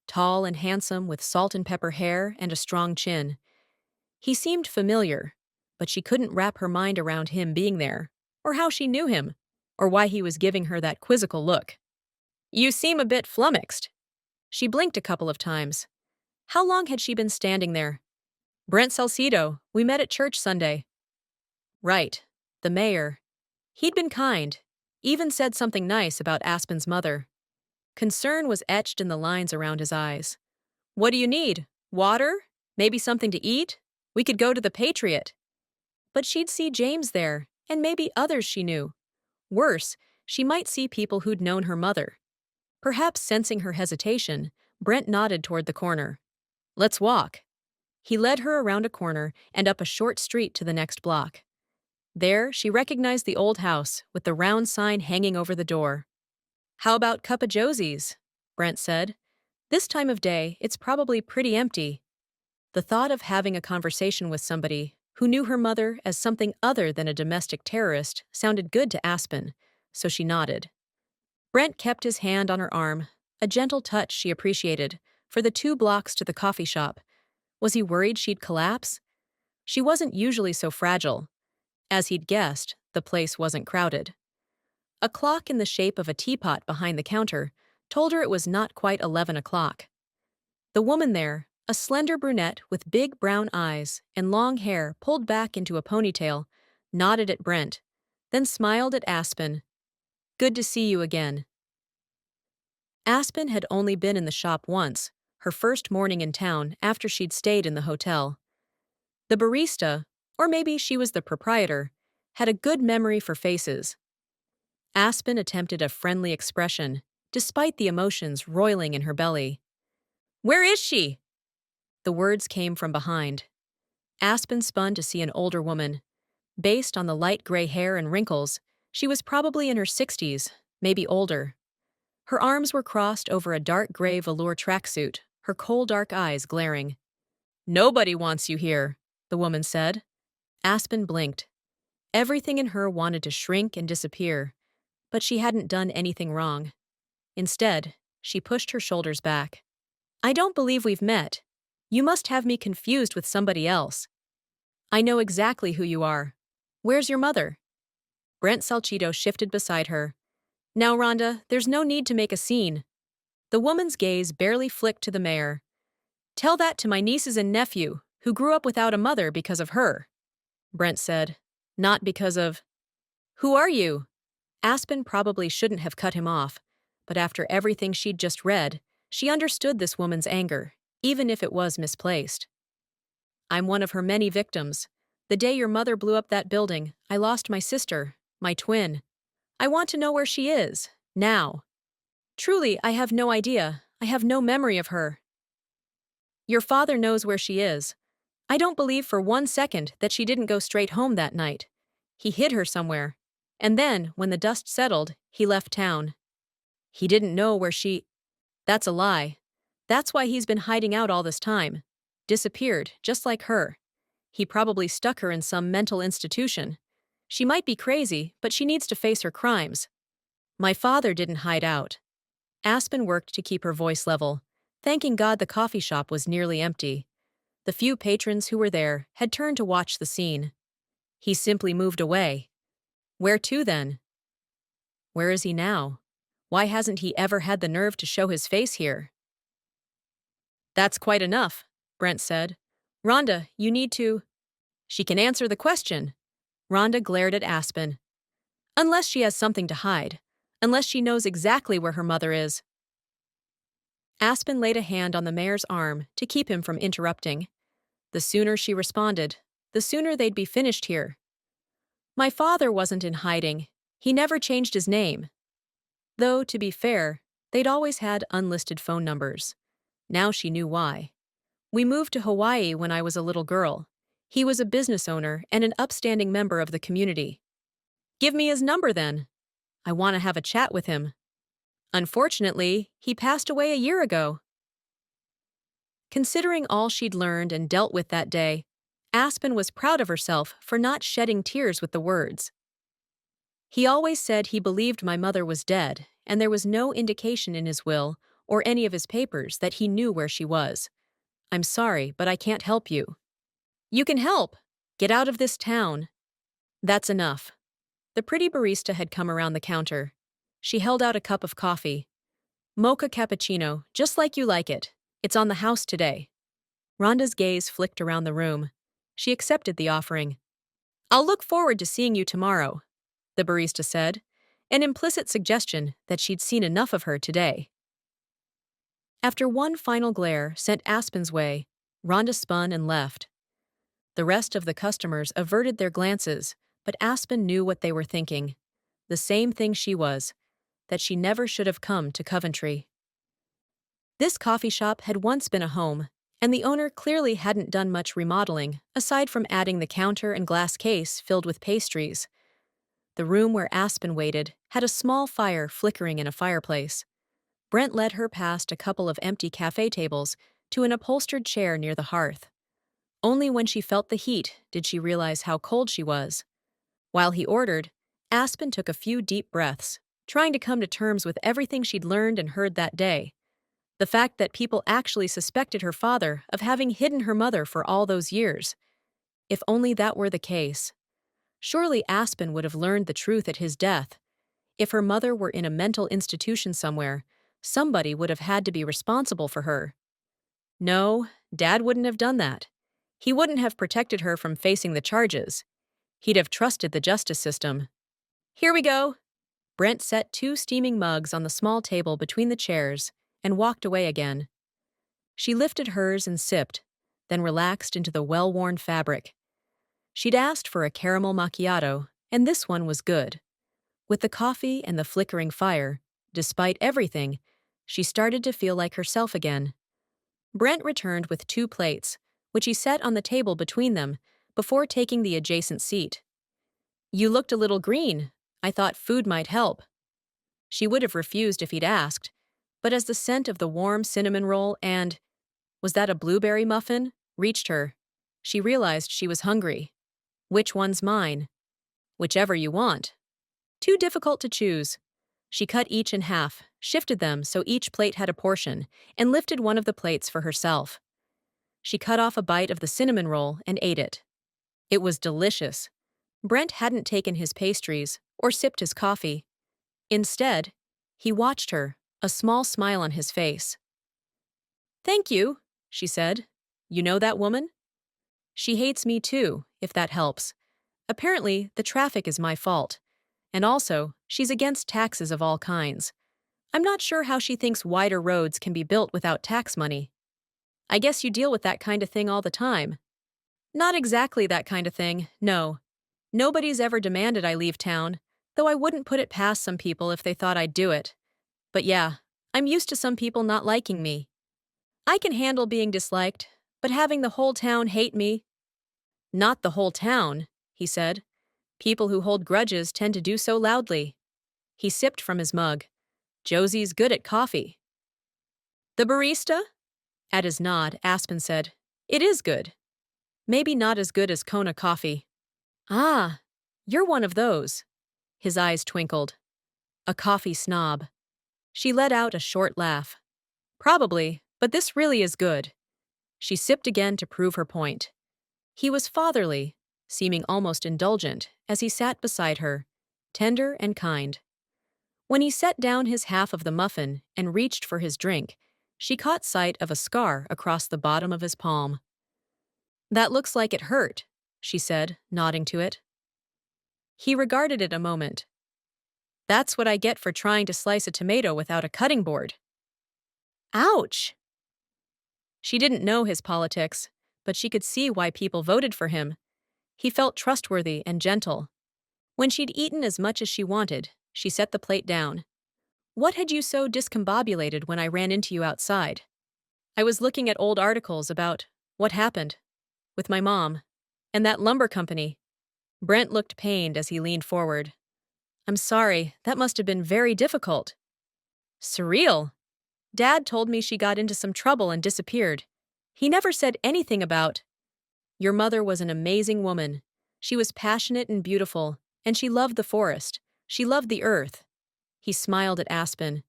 tall and handsome with salt and pepper hair and a strong chin. He seemed familiar, but she couldn't wrap her mind around him being there, or how she knew him, or why he was giving her that quizzical look. "You seem a bit flummoxed." She blinked a couple of times. How long had she been standing there? "Brent Salcedo, we met at church Sunday." Right, the mayor. He'd been kind, even said something nice about Aspen's mother. Concern was etched in the lines around his eyes. "What do you need? Water? Maybe something to eat? We could go to the Patriot." But she'd see James there, and maybe others she knew. Worse, she might see people who'd known her mother. Perhaps sensing her hesitation, Brent nodded toward the corner. "Let's walk." He led her around a corner and up a short street to the next block. There, she recognized the old house with the round sign hanging over the door. "How about cup of Josie's?" Brent said. "This time of day, it's probably pretty empty." The thought of having a conversation with somebody who knew her mother as something other than a domestic terrorist sounded good to Aspen, so she nodded. Brent kept his hand on her arm, a gentle touch she appreciated, for the 2 blocks to the coffee shop. Was he worried she'd collapse? She wasn't usually so fragile. As he'd guessed, the place wasn't crowded. A clock in the shape of a teapot behind the counter told her it was not quite 11 o'clock. The woman there, a slender brunette with big brown eyes and long hair pulled back into a ponytail, nodded at Brent, then smiled at Aspen. "Good to see you again." Aspen had only been in the shop once, her first morning in town after she'd stayed in the hotel. The barista, or maybe she was the proprietor, had a good memory for faces. Aspen attempted a friendly expression, despite the emotions roiling in her belly. "Where is she?" The words came from behind. Aspen spun to see an older woman. Based on the light gray hair and wrinkles, she was probably in her 60s, maybe older. Her arms were crossed over a dark gray velour tracksuit, her coal dark eyes glaring. "Nobody wants you here," the woman said. Aspen blinked. Everything in her wanted to shrink and disappear, but she hadn't done anything wrong. Instead, she pushed her shoulders back. "I don't believe we've met. You must have me confused with somebody else. I know exactly who you are. Where's your mother?" Brent Salcedo shifted beside her. "Now, Rhonda, there's no need to make a scene." The woman's gaze barely flicked to the mayor. "Tell that to my nieces and nephew, who grew up without a mother because of her," Brent said. "Not because of—" "Who are you?" Aspen probably shouldn't have cut him off, but after everything she'd just read, she understood this woman's anger, even if it was misplaced. "I'm one of her many victims. The day your mother blew up that building, I lost my sister, my twin. I want to know where she is, now. Truly, I have no idea. I have no memory of her." "Your father knows where she is. I don't believe for 1 second that she didn't go straight home that night. He hid her somewhere. And then, when the dust settled, he left town. He didn't know where she—" "That's a lie. That's why he's been hiding out all this time. Disappeared, just like her. He probably stuck her in some mental institution. She might be crazy, but she needs to face her crimes. My father didn't hide out. Aspen worked to keep her voice level, thanking God the coffee shop was nearly empty. The few patrons who were there had turned to watch the scene. He simply moved away. Where to then? Where is he now? Why hasn't he ever had the nerve to show his face here? That's quite enough, Brent said. Rhonda, you need to. She can answer the question. Rhonda glared at Aspen. Unless she has something to hide. Unless she knows exactly where her mother is. Aspen laid a hand on the mayor's arm to keep him from interrupting. The sooner she responded, the sooner they'd be finished here. My father wasn't in hiding. He never changed his name. Though, to be fair, they'd always had unlisted phone numbers. Now she knew why. We moved to Hawaii when I was a little girl. He was a business owner and an upstanding member of the community. Give me his number then. I want to have a chat with him. Unfortunately, he passed away a year ago. Considering all she'd learned and dealt with that day, Aspen was proud of herself for not shedding tears with the words. He always said he believed my mother was dead, and there was no indication in his will or any of his papers that he knew where she was. I'm sorry, but I can't help you. You can help. Get out of this town. That's enough. The pretty barista had come around the counter. She held out a cup of coffee. Mocha cappuccino, just like you like it. It's on the house today. Rhonda's gaze flicked around the room. She accepted the offering. I'll look forward to seeing you tomorrow, the barista said, an implicit suggestion that she'd seen enough of her today. After one final glare sent Aspen's way, Rhonda spun and left. The rest of the customers averted their glances, but Aspen knew what they were thinking. The same thing she was, that she never should have come to Coventry. This coffee shop had once been a home, and the owner clearly hadn't done much remodeling, aside from adding the counter and glass case filled with pastries. The room where Aspen waited had a small fire flickering in a fireplace. Brent led her past a couple of empty cafe tables to an upholstered chair near the hearth. Only when she felt the heat did she realize how cold she was. While he ordered, Aspen took a few deep breaths, trying to come to terms with everything she'd learned and heard that day. The fact that people actually suspected her father of having hidden her mother for all those years. If only that were the case. Surely Aspen would have learned the truth at his death. If her mother were in a mental institution somewhere, somebody would have had to be responsible for her. No, Dad wouldn't have done that. He wouldn't have protected her from facing the charges. He'd have trusted the justice system. Here we go. Brent set 2 steaming mugs on the small table between the chairs and walked away again. She lifted hers and sipped, then relaxed into the well-worn fabric. She'd asked for a caramel macchiato, and this one was good. With the coffee and the flickering fire, despite everything, she started to feel like herself again. Brent returned with 2 plates, which he set on the table between them before taking the adjacent seat. You looked a little green. I thought food might help. She would have refused if he'd asked, but as the scent of the warm cinnamon roll and, was that a blueberry muffin, reached her, she realized she was hungry. Which one's mine? Whichever you want. Too difficult to choose. She cut each in half, shifted them so each plate had a portion, and lifted one of the plates for herself. She cut off a bite of the cinnamon roll and ate it. It was delicious. Brent hadn't taken his pastries or sipped his coffee. Instead, he watched her, a small smile on his face. Thank you, she said. You know that woman? She hates me too, if that helps. Apparently, the traffic is my fault. And also, she's against taxes of all kinds. I'm not sure how she thinks wider roads can be built without tax money. I guess you deal with that kind of thing all the time. Not exactly that kind of thing, no. Nobody's ever demanded I leave town, though I wouldn't put it past some people if they thought I'd do it. But yeah, I'm used to some people not liking me. I can handle being disliked, but having the whole town hate me? Not the whole town, he said. People who hold grudges tend to do so loudly. He sipped from his mug. Josie's good at coffee. The barista? At his nod, Aspen said, It is good. Maybe not as good as Kona coffee. Ah, You're one of those. His eyes twinkled. A coffee snob. She let out a short laugh. Probably, but this really is good. She sipped again to prove her point. He was fatherly, seeming almost indulgent, as he sat beside her, tender and kind. When he set down his half of the muffin and reached for his drink, she caught sight of a scar across the bottom of his palm. That looks like it hurt, she said, nodding to it. He regarded it a moment. That's what I get for trying to slice a tomato without a cutting board. Ouch! She didn't know his politics, but she could see why people voted for him. He felt trustworthy and gentle. When she'd eaten as much as she wanted, she set the plate down. What had you so discombobulated when I ran into you outside? I was looking at old articles about what happened with my mom and that lumber company. Brent looked pained as he leaned forward. I'm sorry, that must have been very difficult. Surreal. Dad told me she got into some trouble and disappeared. He never said anything about. Your mother was an amazing woman. She was passionate and beautiful, and she loved the forest. She loved the earth. He smiled at Aspen.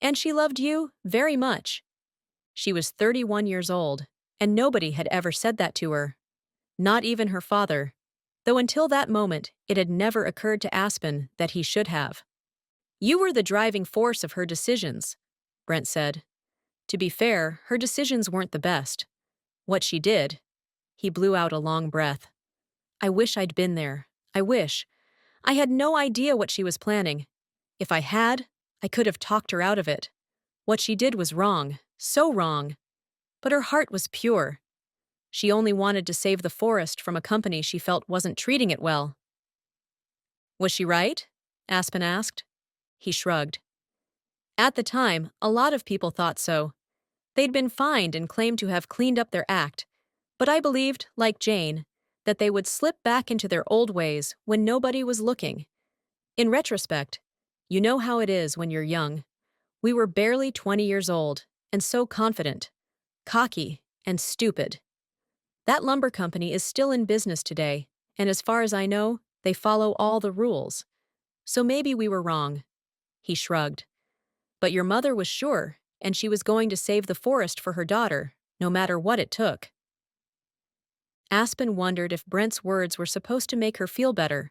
And she loved you very much. She was 31 years old, and nobody had ever said that to her. Not even her father, though until that moment it had never occurred to Aspen that he should have. You were the driving force of her decisions, Brent said. To be fair, her decisions weren't the best. What she did. He blew out a long breath. I wish I'd been there. I wish. I had no idea what she was planning. If I had, I could have talked her out of it. What she did was wrong, so wrong. But her heart was pure. She only wanted to save the forest from a company she felt wasn't treating it well. Was she right? Aspen asked. He shrugged. At the time, a lot of people thought so. They'd been fined and claimed to have cleaned up their act, but I believed, like Jane, that they would slip back into their old ways when nobody was looking. In retrospect, you know how it is when you're young. We were barely 20 years old, and so confident, cocky, and stupid. That lumber company is still in business today, and as far as I know, they follow all the rules. So maybe we were wrong. He shrugged. But your mother was sure, and she was going to save the forest for her daughter, no matter what it took. Aspen wondered if Brent's words were supposed to make her feel better.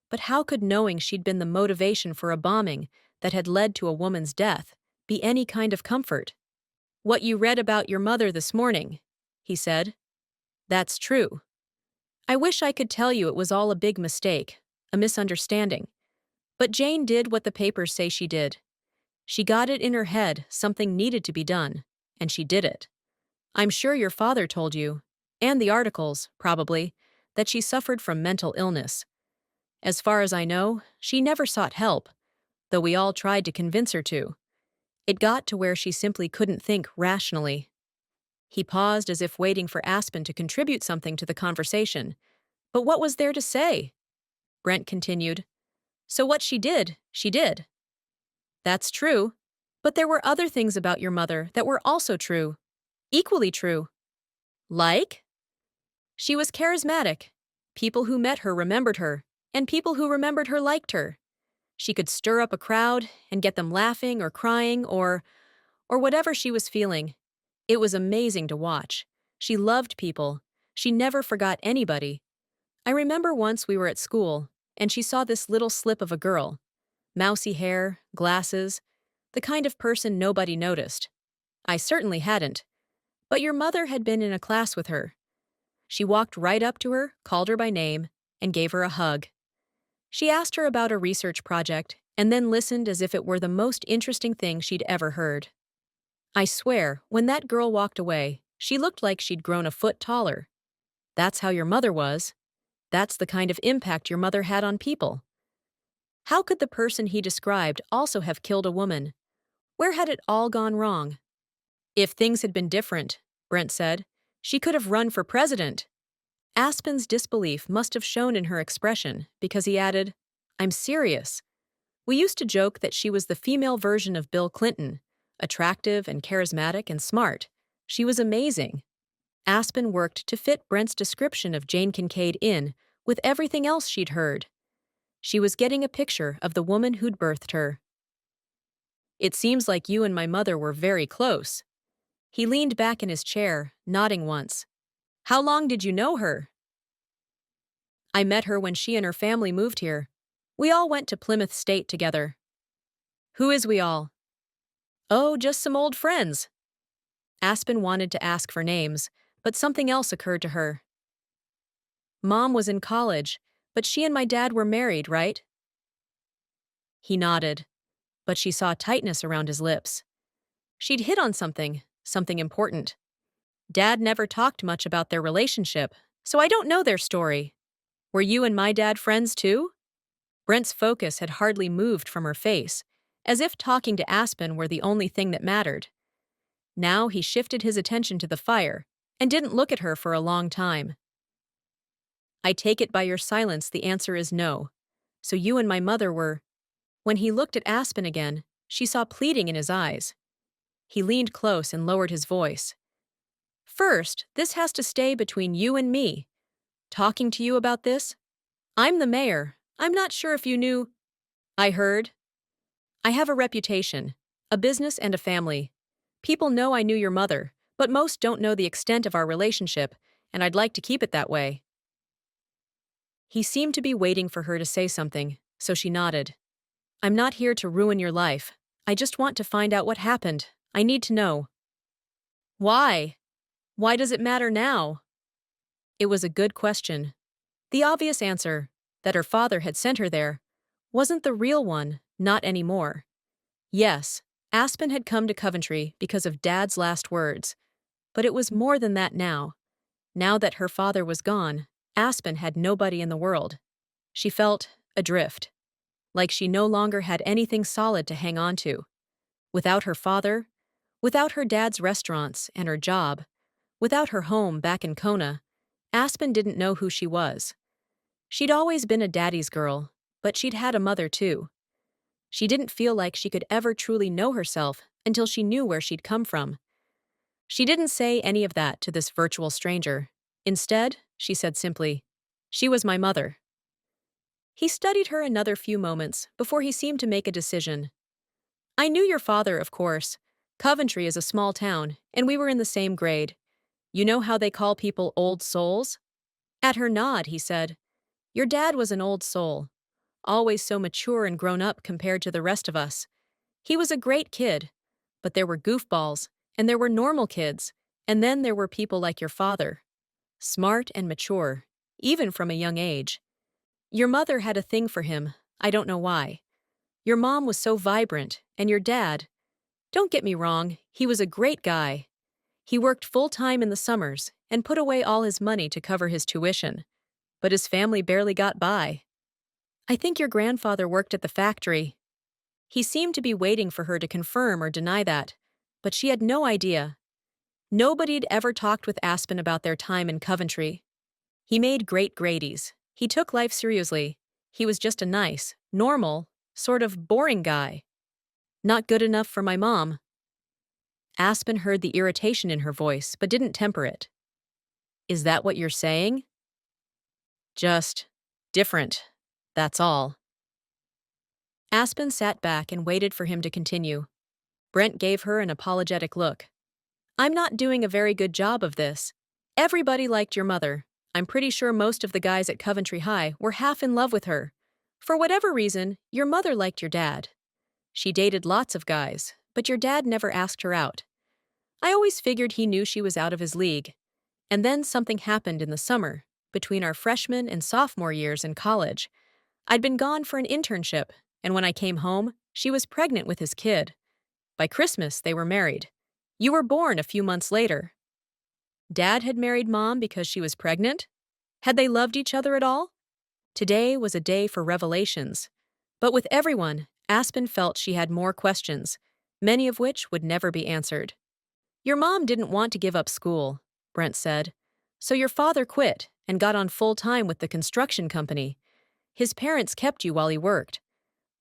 But how could knowing she'd been the motivation for a bombing that had led to a woman's death be any kind of comfort? What you read about your mother this morning, he said. That's true. I wish I could tell you it was all a big mistake, a misunderstanding. But Jane did what the papers say she did. She got it in her head something needed to be done, and she did it. I'm sure your father told you, and the articles, probably, that she suffered from mental illness. As far as I know, she never sought help, though we all tried to convince her to. It got to where she simply couldn't think rationally. He paused as if waiting for Aspen to contribute something to the conversation. But what was there to say? Brent continued. So what she did, she did. That's true. But there were other things about your mother that were also true. Equally true. Like? She was charismatic. People who met her remembered her, and people who remembered her liked her. She could stir up a crowd and get them laughing or crying or whatever she was feeling. It was amazing to watch. She loved people. She never forgot anybody. I remember once we were at school, and she saw this little slip of a girl. Mousy hair, glasses, the kind of person nobody noticed. I certainly hadn't. But your mother had been in a class with her. She walked right up to her, called her by name, and gave her a hug. She asked her about a research project, and then listened as if it were the most interesting thing she'd ever heard. I swear, when that girl walked away, she looked like she'd grown a foot taller. That's how your mother was. That's the kind of impact your mother had on people. How could the person he described also have killed a woman? Where had it all gone wrong? If things had been different, Brent said, she could have run for president. Aspen's disbelief must have shown in her expression because he added, I'm serious. We used to joke that she was the female version of Bill Clinton, attractive and charismatic and smart. She was amazing. Aspen worked to fit Brent's description of Jane Kincaid in with everything else she'd heard. She was getting a picture of the woman who'd birthed her. It seems like you and my mother were very close. He leaned back in his chair, nodding once. How long did you know her? I met her when she and her family moved here. We all went to Plymouth State together. Who is we all? Oh, just some old friends. Aspen wanted to ask for names, but something else occurred to her. Mom was in college, but she and my dad were married, right? He nodded, but she saw tightness around his lips. She'd hit on something important. Dad never talked much about their relationship, so I don't know their story. Were you and my dad friends too? Brent's focus had hardly moved from her face, as if talking to Aspen were the only thing that mattered. Now he shifted his attention to the fire and didn't look at her for a long time. I take it by your silence the answer is no. So you and my mother were… When he looked at Aspen again, she saw pleading in his eyes. He leaned close and lowered his voice. First, this has to stay between you and me. Talking to you about this? I'm the mayor. I'm not sure if you knew… I heard. I have a reputation, a business and a family. People know I knew your mother, but most don't know the extent of our relationship, and I'd like to keep it that way. He seemed to be waiting for her to say something, so she nodded. I'm not here to ruin your life. I just want to find out what happened. I need to know. Why? Why does it matter now? It was a good question. The obvious answer, that her father had sent her there, wasn't the real one, not anymore. Yes, Aspen had come to Coventry because of Dad's last words, but it was more than that now. Now that her father was gone, Aspen had nobody in the world. She felt adrift, like she no longer had anything solid to hang on to. Without her father, without her dad's restaurants and her job, without her home back in Kona, Aspen didn't know who she was. She'd always been a daddy's girl, but she'd had a mother too. She didn't feel like she could ever truly know herself until she knew where she'd come from. She didn't say any of that to this virtual stranger. Instead, she said simply, "She was my mother." He studied her another few moments before he seemed to make a decision. I knew your father, of course. Coventry is a small town, and we were in the same grade. You know how they call people old souls? At her nod, he said, your dad was an old soul, always so mature and grown up compared to the rest of us. He was a great kid, but there were goofballs, and there were normal kids, and then there were people like your father. Smart and mature, even from a young age. Your mother had a thing for him, I don't know why. Your mom was so vibrant, and your dad… Don't get me wrong, he was a great guy. He worked full-time in the summers and put away all his money to cover his tuition. But his family barely got by. I think your grandfather worked at the factory. He seemed to be waiting for her to confirm or deny that, but she had no idea. Nobody'd ever talked with Aspen about their time in Coventry. He made great gradies. He took life seriously. He was just a nice, normal, sort of boring guy. Not good enough for my mom. Aspen heard the irritation in her voice, but didn't temper it. Is that what you're saying? Just different, that's all. Aspen sat back and waited for him to continue. Brent gave her an apologetic look. I'm not doing a very good job of this. Everybody liked your mother. I'm pretty sure most of the guys at Coventry High were half in love with her. For whatever reason, your mother liked your dad. She dated lots of guys, but your dad never asked her out. I always figured he knew she was out of his league. And then something happened in the summer, between our freshman and sophomore years in college. I'd been gone for an internship, and when I came home, she was pregnant with his kid. By Christmas, they were married. You were born a few months later. Dad had married Mom because she was pregnant? Had they loved each other at all? Today was a day for revelations. But with everyone, Aspen felt she had more questions, many of which would never be answered. Your mom didn't want to give up school, Brent said. So your father quit and got on full-time with the construction company. His parents kept you while he worked.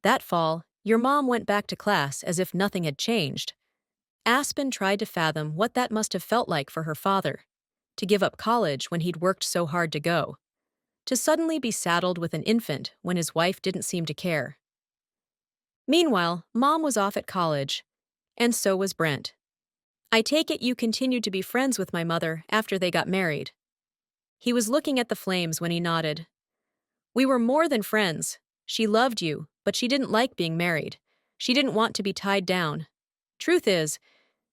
That fall, your mom went back to class as if nothing had changed. Aspen tried to fathom what that must have felt like for her father, to give up college when he'd worked so hard to go. to suddenly be saddled with an infant when his wife didn't seem to care. Meanwhile, Mom was off at college, and so was Brent. I take it you continued to be friends with my mother after they got married. He was looking at the flames when he nodded. We were more than friends. She loved you, but she didn't like being married. She didn't want to be tied down. Truth is,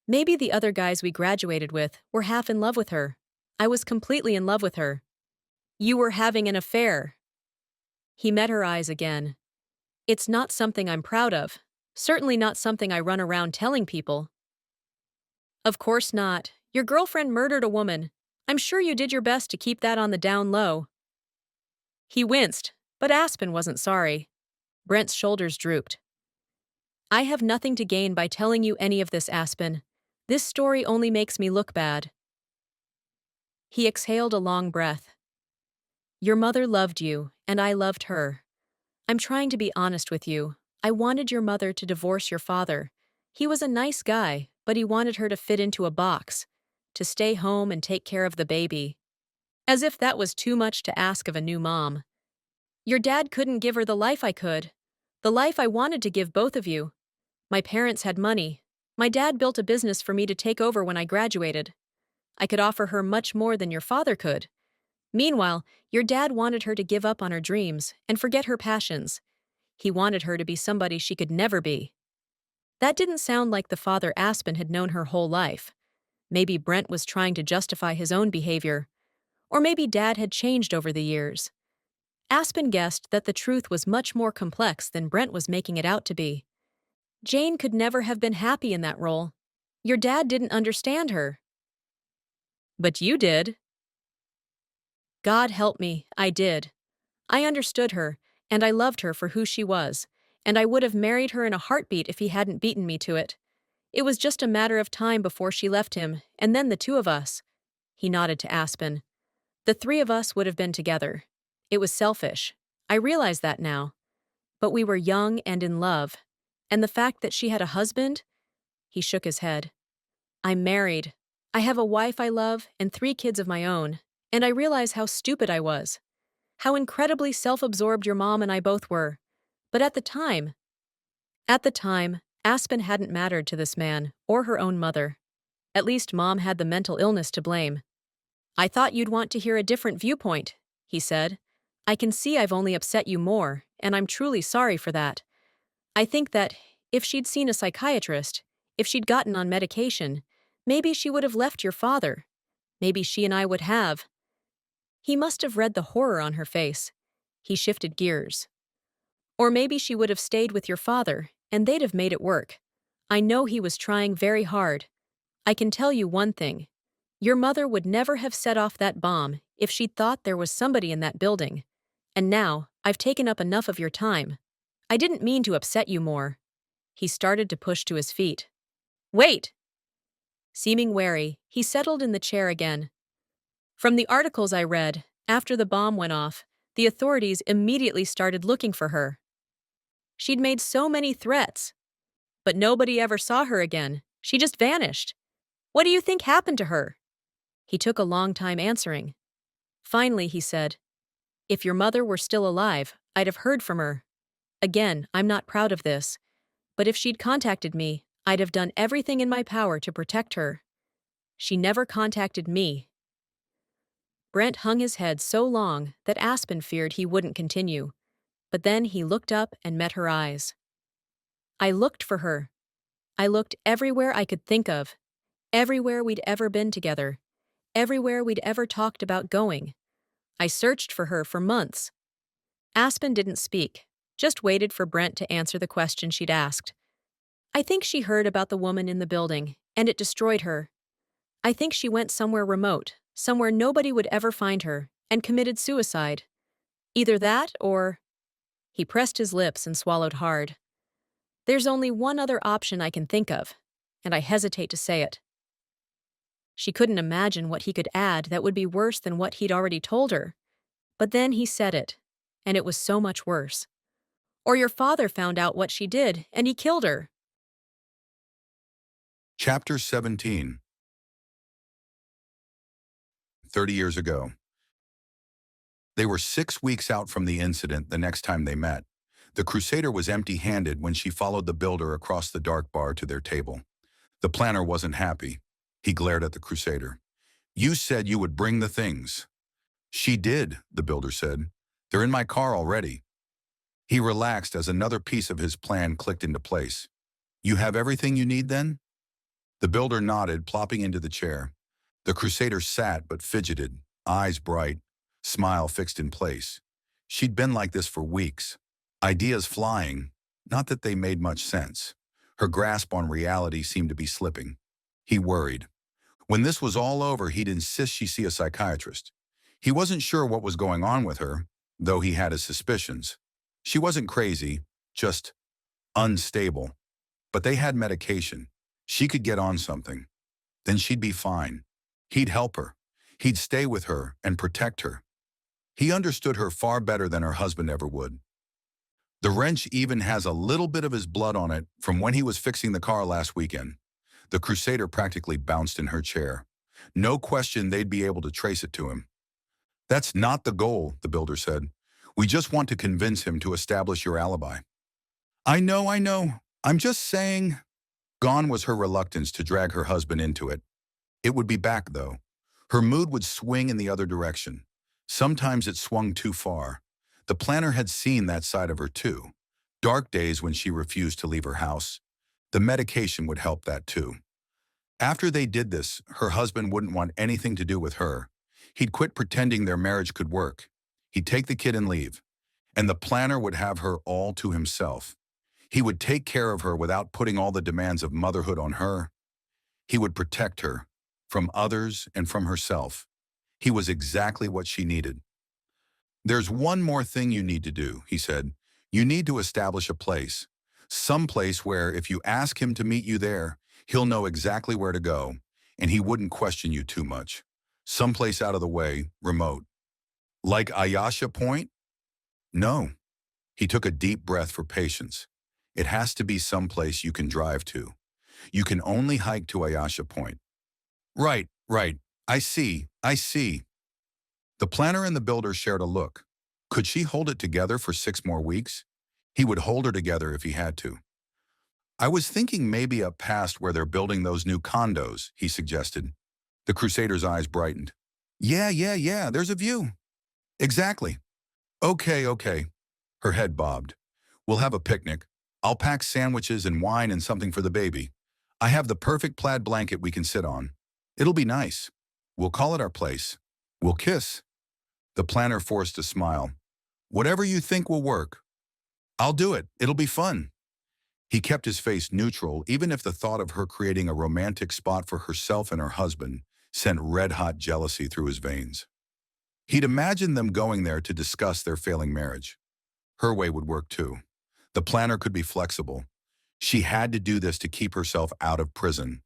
maybe the other guys we graduated with were half in love with her. I was completely in love with her. You were having an affair. He met her eyes again. It's not something I'm proud of. Certainly not something I run around telling people. Of course not. Your girlfriend murdered a woman. I'm sure you did your best to keep that on the down low. He winced, but Aspen wasn't sorry. Brent's shoulders drooped. I have nothing to gain by telling you any of this, Aspen. This story only makes me look bad. He exhaled a long breath. Your mother loved you, and I loved her. I'm trying to be honest with you. I wanted your mother to divorce your father. He was a nice guy, but he wanted her to fit into a box, to stay home and take care of the baby. As if that was too much to ask of a new mom. Your dad couldn't give her the life I could. The life I wanted to give both of you. My parents had money. My dad built a business for me to take over when I graduated. I could offer her much more than your father could. Meanwhile, your dad wanted her to give up on her dreams and forget her passions. He wanted her to be somebody she could never be. That didn't sound like the father Aspen had known her whole life. Maybe Brent was trying to justify his own behavior. Or maybe Dad had changed over the years. Aspen guessed that the truth was much more complex than Brent was making it out to be. Jane could never have been happy in that role. Your dad didn't understand her. But you did. God help me, I did. I understood her, and I loved her for who she was, and I would have married her in a heartbeat if he hadn't beaten me to it. It was just a matter of time before she left him, and then the two of us. He nodded to Aspen. The three of us would have been together. It was selfish. I realize that now. But we were young and in love. And the fact that she had a husband? He shook his head. I'm married. I have a wife I love and 3 kids of my own. And I realize how stupid I was. How incredibly self-absorbed your mom and I both were. But at the time, Aspen hadn't mattered to this man or her own mother. At least Mom had the mental illness to blame. I thought you'd want to hear a different viewpoint, he said. I can see I've only upset you more, and I'm truly sorry for that. I think that, if she'd seen a psychiatrist, if she'd gotten on medication, maybe she would have left your father. Maybe she and I would have. He must have read the horror on her face. He shifted gears. Or maybe she would have stayed with your father, and they'd have made it work. I know he was trying very hard. I can tell you one thing. Your mother would never have set off that bomb if she'd thought there was somebody in that building. And now, I've taken up enough of your time. I didn't mean to upset you more. He started to push to his feet. Wait! Seeming wary, he settled in the chair again. From the articles I read, after the bomb went off, the authorities immediately started looking for her. She'd made so many threats. But nobody ever saw her again. She just vanished. What do you think happened to her? He took a long time answering. Finally, he said, If your mother were still alive, I'd have heard from her. Again, I'm not proud of this. But if she'd contacted me, I'd have done everything in my power to protect her. She never contacted me. Brent hung his head so long that Aspen feared he wouldn't continue. But then he looked up and met her eyes. I looked for her. I looked everywhere I could think of. Everywhere we'd ever been together. Everywhere we'd ever talked about going. I searched for her for months. Aspen didn't speak, just waited for Brent to answer the question she'd asked. I think she heard about the woman in the building, and it destroyed her. I think she went somewhere remote, somewhere nobody would ever find her, and committed suicide. Either that or... He pressed his lips and swallowed hard. There's only one other option I can think of, and I hesitate to say it. She couldn't imagine what he could add that would be worse than what he'd already told her. But then he said it, and it was so much worse. Or your father found out what she did, and he killed her. Chapter 17. 30 years ago. They were 6 weeks out from the incident the next time they met. The Crusader was empty-handed when she followed the builder across the dark bar to their table. The planner wasn't happy. He glared at the Crusader. "You said you would bring the things." "She did," the builder said. "They're in my car already." He relaxed as another piece of his plan clicked into place. "You have everything you need then?" The builder nodded, plopping into the chair. The Crusader sat but fidgeted, eyes bright, smile fixed in place. She'd been like this for weeks. Ideas flying, not that they made much sense. Her grasp on reality seemed to be slipping. He worried. When this was all over, he'd insist she see a psychiatrist. He wasn't sure what was going on with her, though he had his suspicions. She wasn't crazy, just unstable. But they had medication. She could get on something. Then she'd be fine. He'd help her. He'd stay with her and protect her. He understood her far better than her husband ever would. The wrench even has a little bit of his blood on it from when he was fixing the car last weekend. The Crusader practically bounced in her chair. No question they'd be able to trace it to him. "That's not the goal," the builder said. "We just want to convince him to establish your alibi." I know. I'm just saying." Gone was her reluctance to drag her husband into it. It would be back, though. Her mood would swing in the other direction. Sometimes it swung too far. The planner had seen that side of her, too. Dark days when she refused to leave her house. The medication would help that, too. After they did this, her husband wouldn't want anything to do with her. He'd quit pretending their marriage could work. He'd take the kid and leave. And the planner would have her all to himself. He would take care of her without putting all the demands of motherhood on her. He would protect her, from others and from herself. He was exactly what she needed. "There's one more thing you need to do," he said. "You need to establish a place. Some place where if you ask him to meet you there, he'll know exactly where to go, and he wouldn't question you too much. Someplace out of the way, remote." "Like Ayasha Point?" "No." He took a deep breath for patience. "It has to be someplace you can drive to. You can only hike to Ayasha Point." Right. I see. The planner and the builder shared a look. Could she hold it together for 6 more weeks? He would hold her together if he had to. "I was thinking maybe up past where they're building those new condos," he suggested. The Crusader's eyes brightened. Yeah, there's a view." "Exactly." Okay. Her head bobbed. "We'll have a picnic. I'll pack sandwiches and wine and something for the baby. I have the perfect plaid blanket we can sit on. It'll be nice. We'll call it our place. We'll kiss." The planner forced a smile. "Whatever you think will work." "I'll do it. It'll be fun." He kept his face neutral, even if the thought of her creating a romantic spot for herself and her husband sent red-hot jealousy through his veins. He'd imagined them going there to discuss their failing marriage. Her way would work too. The planner could be flexible. She had to do this to keep herself out of prison,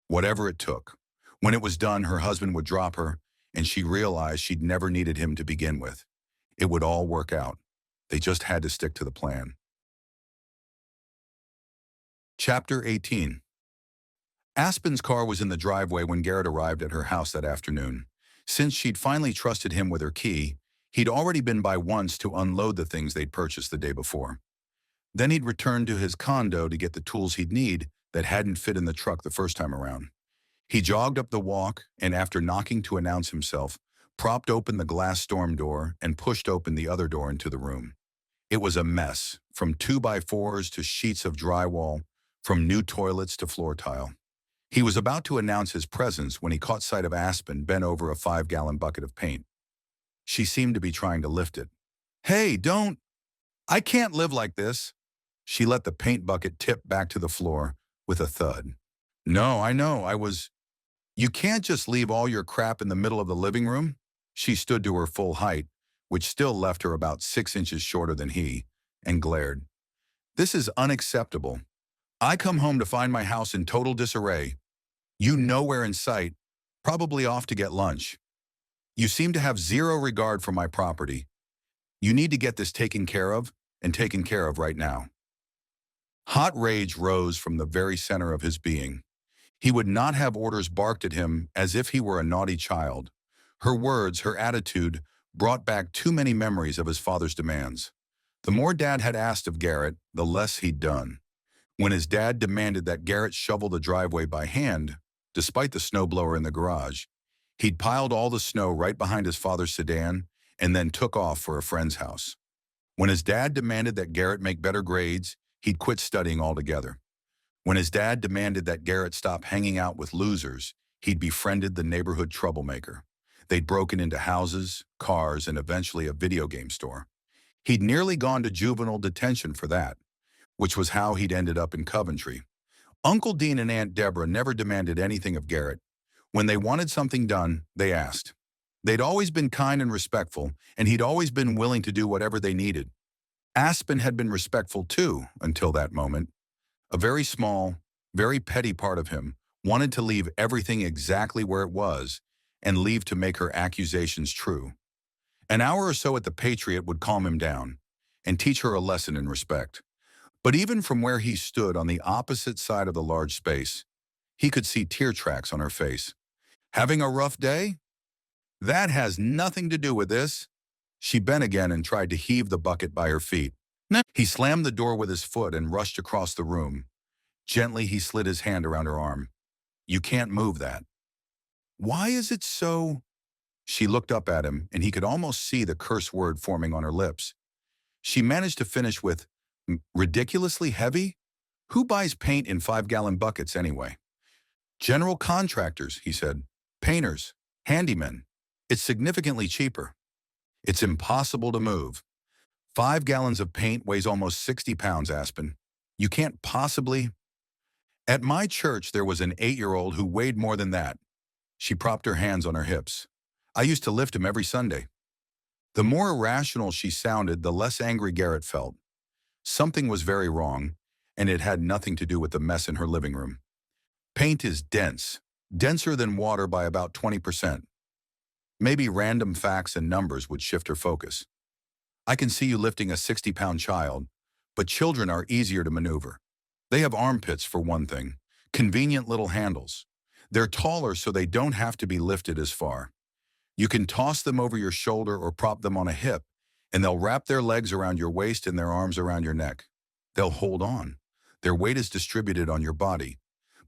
whatever it took. When it was done, her husband would drop her, and she realized she'd never needed him to begin with. It would all work out. They just had to stick to the plan. Chapter 18. Aspen's car was in the driveway when Garrett arrived at her house that afternoon. Since she'd finally trusted him with her key, he'd already been by once to unload the things they'd purchased the day before. Then he'd returned to his condo to get the tools he'd need that hadn't fit in the truck the first time around. He jogged up the walk and, after knocking to announce himself, propped open the glass storm door and pushed open the other door into the room. It was a mess, from 2x4s to sheets of drywall, from new toilets to floor tile. He was about to announce his presence when he caught sight of Aspen bent over a 5-gallon bucket of paint. She seemed to be trying to lift it. "Hey, don't! I can't live like this." She let the paint bucket tip back to the floor with a thud. "No, I know, You can't just leave all your crap in the middle of the living room." She stood to her full height, which still left her about 6 inches shorter than he, and glared. "This is unacceptable. I come home to find my house in total disarray. You nowhere in sight, probably off to get lunch. You seem to have zero regard for my property. You need to get this taken care of, and taken care of right now." Hot rage rose from the very center of his being. He would not have orders barked at him as if he were a naughty child. Her words, her attitude, brought back too many memories of his father's demands. The more Dad had asked of Garrett, the less he'd done. When his dad demanded that Garrett shovel the driveway by hand, despite the snowblower in the garage, he'd piled all the snow right behind his father's sedan and then took off for a friend's house. When his dad demanded that Garrett make better grades, he'd quit studying altogether. When his dad demanded that Garrett stop hanging out with losers, he'd befriended the neighborhood troublemaker. They'd broken into houses, cars, and eventually a video game store. He'd nearly gone to juvenile detention for that, which was how he'd ended up in Coventry. Uncle Dean and Aunt Deborah never demanded anything of Garrett. When they wanted something done, they asked. They'd always been kind and respectful, and he'd always been willing to do whatever they needed. Aspen had been respectful too, until that moment. A very small, very petty part of him wanted to leave everything exactly where it was and leave to make her accusations true. An hour or so at the Patriot would calm him down and teach her a lesson in respect. But even from where he stood on the opposite side of the large space, he could see tear tracks on her face. Having a rough day? That has nothing to do with this. She bent again and tried to heave the bucket by her feet. He slammed the door with his foot and rushed across the room. Gently, he slid his hand around her arm. You can't move that. Why is it so? She looked up at him, and he could almost see the curse word forming on her lips. She managed to finish with, ridiculously heavy? Who buys paint in 5-gallon buckets anyway? General contractors, he said. Painters, handymen. It's significantly cheaper. It's impossible to move. 5 gallons of paint weighs almost 60 pounds, Aspen. You can't possibly... At my church, there was an 8-year-old who weighed more than that. She propped her hands on her hips. I used to lift him every Sunday. The more irrational she sounded, the less angry Garrett felt. Something was very wrong, and it had nothing to do with the mess in her living room. Paint is dense, denser than water by about 20%. Maybe random facts and numbers would shift her focus. I can see you lifting a 60-pound child, but children are easier to maneuver. They have armpits, for one thing, convenient little handles. They're taller so they don't have to be lifted as far. You can toss them over your shoulder or prop them on a hip, and they'll wrap their legs around your waist and their arms around your neck. They'll hold on. Their weight is distributed on your body.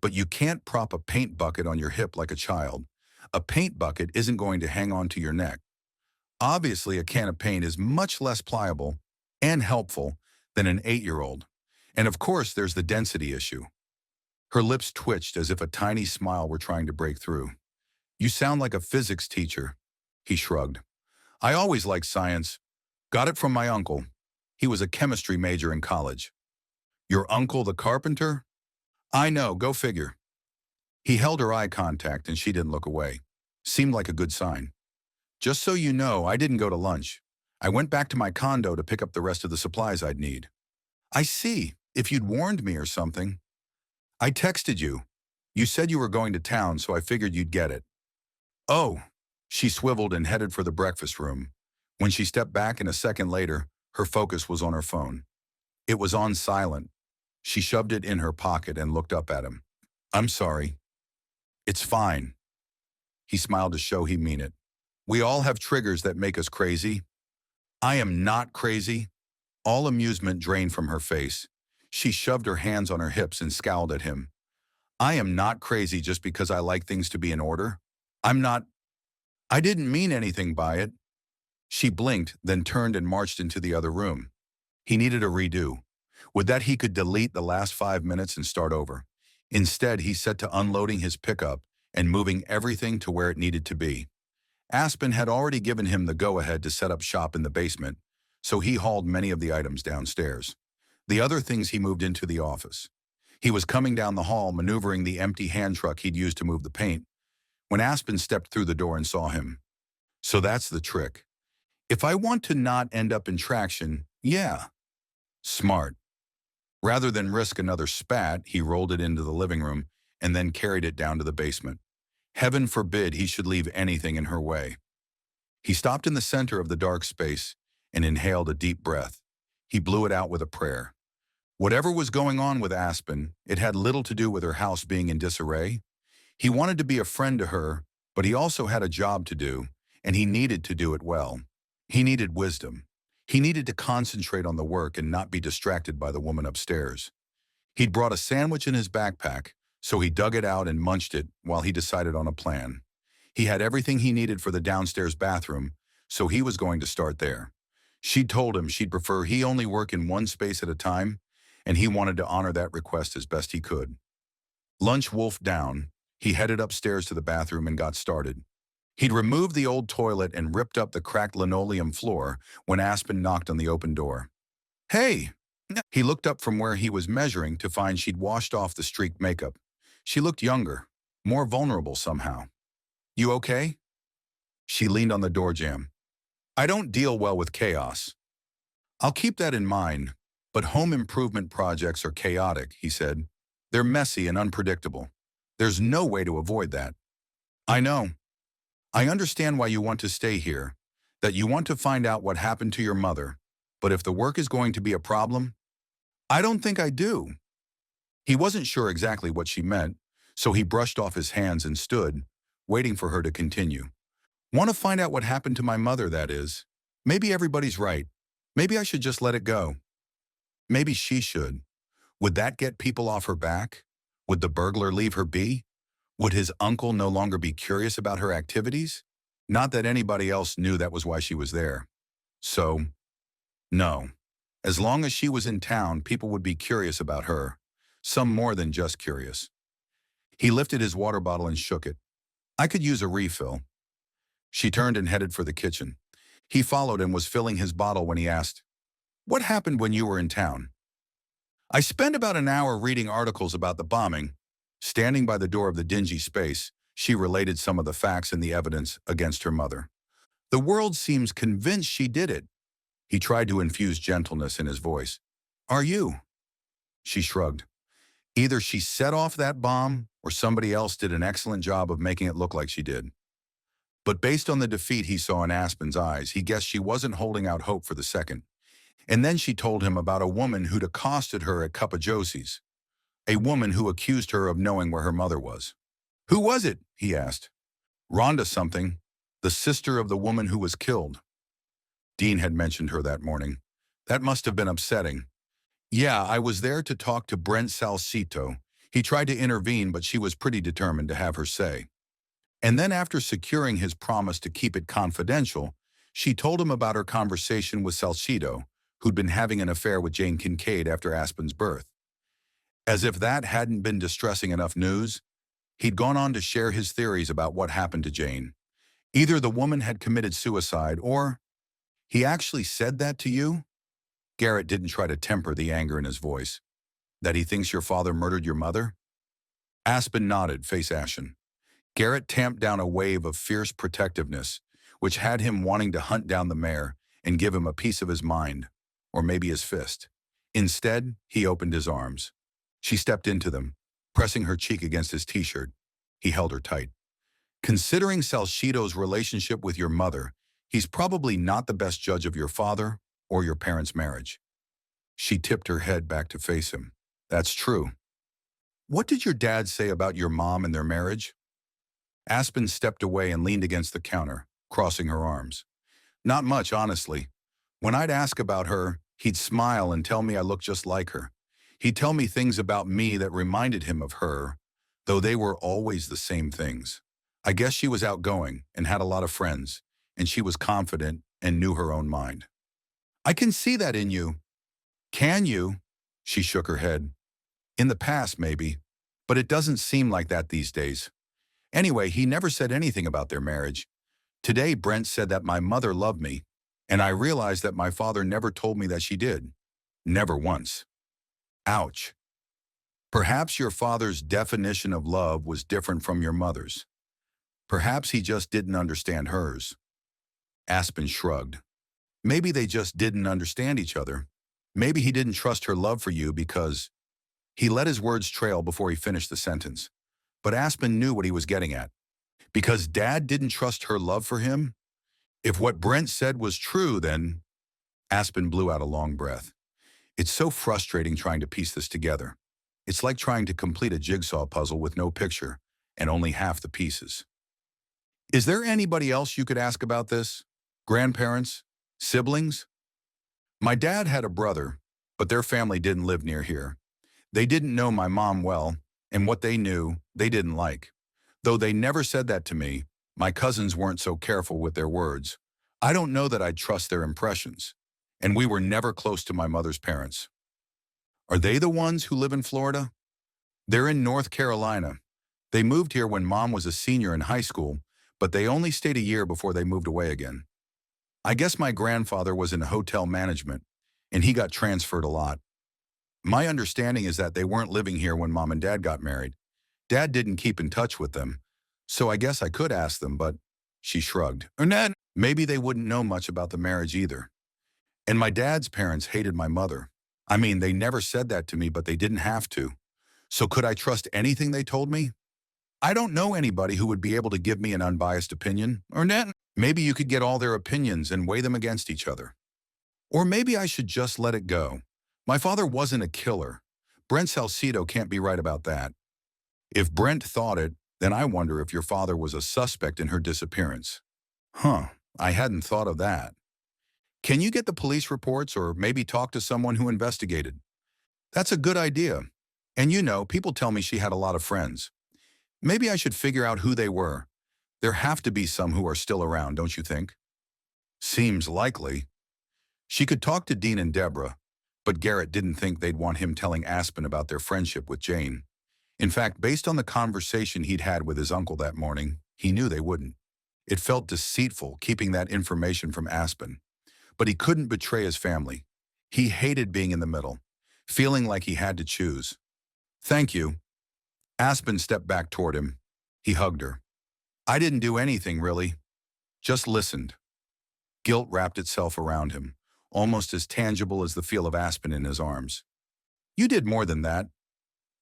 But you can't prop a paint bucket on your hip like a child. A paint bucket isn't going to hang on to your neck. Obviously, a can of paint is much less pliable and helpful than an 8-year-old. And of course, there's the density issue. Her lips twitched as if a tiny smile were trying to break through. You sound like a physics teacher, he shrugged. I always liked science. Got it from my uncle. He was a chemistry major in college. Your uncle the carpenter? I know, go figure. He held her eye contact and she didn't look away. Seemed like a good sign. Just so you know, I didn't go to lunch. I went back to my condo to pick up the rest of the supplies I'd need. I see. If you'd warned me or something. I texted you. You said you were going to town, so I figured you'd get it. Oh, she swiveled and headed for the breakfast room. When she stepped back a second later, her focus was on her phone. It was on silent. She shoved it in her pocket and looked up at him. I'm sorry. It's fine. He smiled to show he meant it. We all have triggers that make us crazy. I am not crazy. All amusement drained from her face. She shoved her hands on her hips and scowled at him. I am not crazy just because I like things to be in order. I didn't mean anything by it. She blinked, then turned and marched into the other room. He needed a redo. With that, he could delete the last 5 minutes and start over. Instead, he set to unloading his pickup and moving everything to where it needed to be. Aspen had already given him the go-ahead to set up shop in the basement, so he hauled many of the items downstairs. The other things he moved into the office. He was coming down the hall, maneuvering the empty hand truck he'd used to move the paint, when Aspen stepped through the door and saw him. So that's the trick. If I want to not end up in traction, yeah. Smart. Rather than risk another spat, he rolled it into the living room and then carried it down to the basement. Heaven forbid he should leave anything in her way. He stopped in the center of the dark space and inhaled a deep breath. He blew it out with a prayer. Whatever was going on with Aspen, it had little to do with her house being in disarray. He wanted to be a friend to her, but he also had a job to do, and he needed to do it well. He needed wisdom. He needed to concentrate on the work and not be distracted by the woman upstairs. He'd brought a sandwich in his backpack, so he dug it out and munched it while he decided on a plan. He had everything he needed for the downstairs bathroom, so he was going to start there. She'd told him she'd prefer he only work in one space at a time, and he wanted to honor that request as best he could. Lunch wolfed down, he headed upstairs to the bathroom and got started. He'd removed the old toilet and ripped up the cracked linoleum floor when Aspen knocked on the open door. "Hey!" He looked up from where he was measuring to find she'd washed off the streaked makeup. She looked younger, more vulnerable somehow. "You okay?" She leaned on the door jamb. "I don't deal well with chaos." "I'll keep that in mind, but home improvement projects are chaotic," he said. "They're messy and unpredictable. There's no way to avoid that." "I know. I understand why you want to stay here, that you want to find out what happened to your mother, but if the work is going to be a problem, I don't think I do." He wasn't sure exactly what she meant, so he brushed off his hands and stood, waiting for her to continue. "Want to find out what happened to my mother, that is. Maybe everybody's right. Maybe I should just let it go." Maybe she should. Would that get people off her back? Would the burglar leave her be? Would his uncle no longer be curious about her activities? Not that anybody else knew that was why she was there. So, no. As long as she was in town, people would be curious about her. Some more than just curious. He lifted his water bottle and shook it. "I could use a refill." She turned and headed for the kitchen. He followed and was filling his bottle when he asked, "What happened when you were in town?" "I spent about an hour reading articles about the bombing." Standing by the door of the dingy space, she related some of the facts and the evidence against her mother. "The world seems convinced she did it." He tried to infuse gentleness in his voice. "Are you?" She shrugged. "Either she set off that bomb or somebody else did an excellent job of making it look like she did." But based on the defeat he saw in Aspen's eyes, he guessed she wasn't holding out hope for the second. And then she told him about a woman who'd accosted her at Cup of Josie's. A woman who accused her of knowing where her mother was. "Who was it?" he asked. "Rhonda something, the sister of the woman who was killed." Dean had mentioned her that morning. That must have been upsetting. "Yeah, I was there to talk to Brent Salcito. He tried to intervene, but she was pretty determined to have her say." And then after securing his promise to keep it confidential, she told him about her conversation with Salcito, who'd been having an affair with Jane Kincaid after Aspen's birth. As if that hadn't been distressing enough news, he'd gone on to share his theories about what happened to Jane. Either the woman had committed suicide or, "He actually said that to you?" Garrett didn't try to temper the anger in his voice. "That he thinks your father murdered your mother?" Aspen nodded, face ashen. Garrett tamped down a wave of fierce protectiveness, which had him wanting to hunt down the mayor and give him a piece of his mind, or maybe his fist. Instead, he opened his arms. She stepped into them, pressing her cheek against his t-shirt. He held her tight. "Considering Salcito's relationship with your mother, he's probably not the best judge of your father or your parents' marriage." She tipped her head back to face him. "That's true. What did your dad say about your mom and their marriage?" Aspen stepped away and leaned against the counter, crossing her arms. "Not much, honestly. When I'd ask about her, he'd smile and tell me I looked just like her. He'd tell me things about me that reminded him of her, though they were always the same things. I guess she was outgoing and had a lot of friends, and she was confident and knew her own mind." "I can see that in you." "Can you?" She shook her head. "In the past, maybe, but it doesn't seem like that these days. Anyway, he never said anything about their marriage. Today, Brent said that my mother loved me, and I realized that my father never told me that she did. Never once." Ouch. "Perhaps your father's definition of love was different from your mother's. Perhaps he just didn't understand hers." Aspen shrugged. "Maybe they just didn't understand each other. Maybe he didn't trust her love for you because—" He let his words trail before he finished the sentence. But Aspen knew what he was getting at. Because Dad didn't trust her love for him? If what Brent said was true, then— Aspen blew out a long breath. "It's so frustrating trying to piece this together. It's like trying to complete a jigsaw puzzle with no picture and only half the pieces." "Is there anybody else you could ask about this? Grandparents? Siblings? My dad had a brother, but their family didn't live near here. They didn't know my mom well, and what they knew, they didn't like. Though they never said that to me, my cousins weren't so careful with their words. I don't know that I'd trust their impressions. And we were never close to my mother's parents. Are they the ones who live in Florida? They're in North Carolina. They moved here when Mom was a senior in high school, but they only stayed a year before they moved away again. I guess my grandfather was in hotel management, and he got transferred a lot. My understanding is that they weren't living here when Mom and Dad got married. Dad didn't keep in touch with them, so I guess I could ask them, but she shrugged. Ernest, maybe they wouldn't know much about the marriage either. And my dad's parents hated my mother. I mean, they never said that to me, but they didn't have to. So could I trust anything they told me? I don't know anybody who would be able to give me an unbiased opinion. Ernest, maybe you could get all their opinions and weigh them against each other. Or maybe I should just let it go. My father wasn't a killer. Brent Salcedo can't be right about that. If Brent thought it, then I wonder if your father was a suspect in her disappearance. Huh, I hadn't thought of that. Can you get the police reports or maybe talk to someone who investigated? That's a good idea. And you know, people tell me she had a lot of friends. Maybe I should figure out who they were. There have to be some who are still around, don't you think? Seems likely. She could talk to Dean and Deborah, but Garrett didn't think they'd want him telling Aspen about their friendship with Jane. In fact, based on the conversation he'd had with his uncle that morning, he knew they wouldn't. It felt deceitful keeping that information from Aspen. But he couldn't betray his family. He hated being in the middle, feeling like he had to choose. Thank you. Aspen stepped back toward him. He hugged her. I didn't do anything, really. Just listened. Guilt wrapped itself around him, almost as tangible as the feel of Aspen in his arms. You did more than that.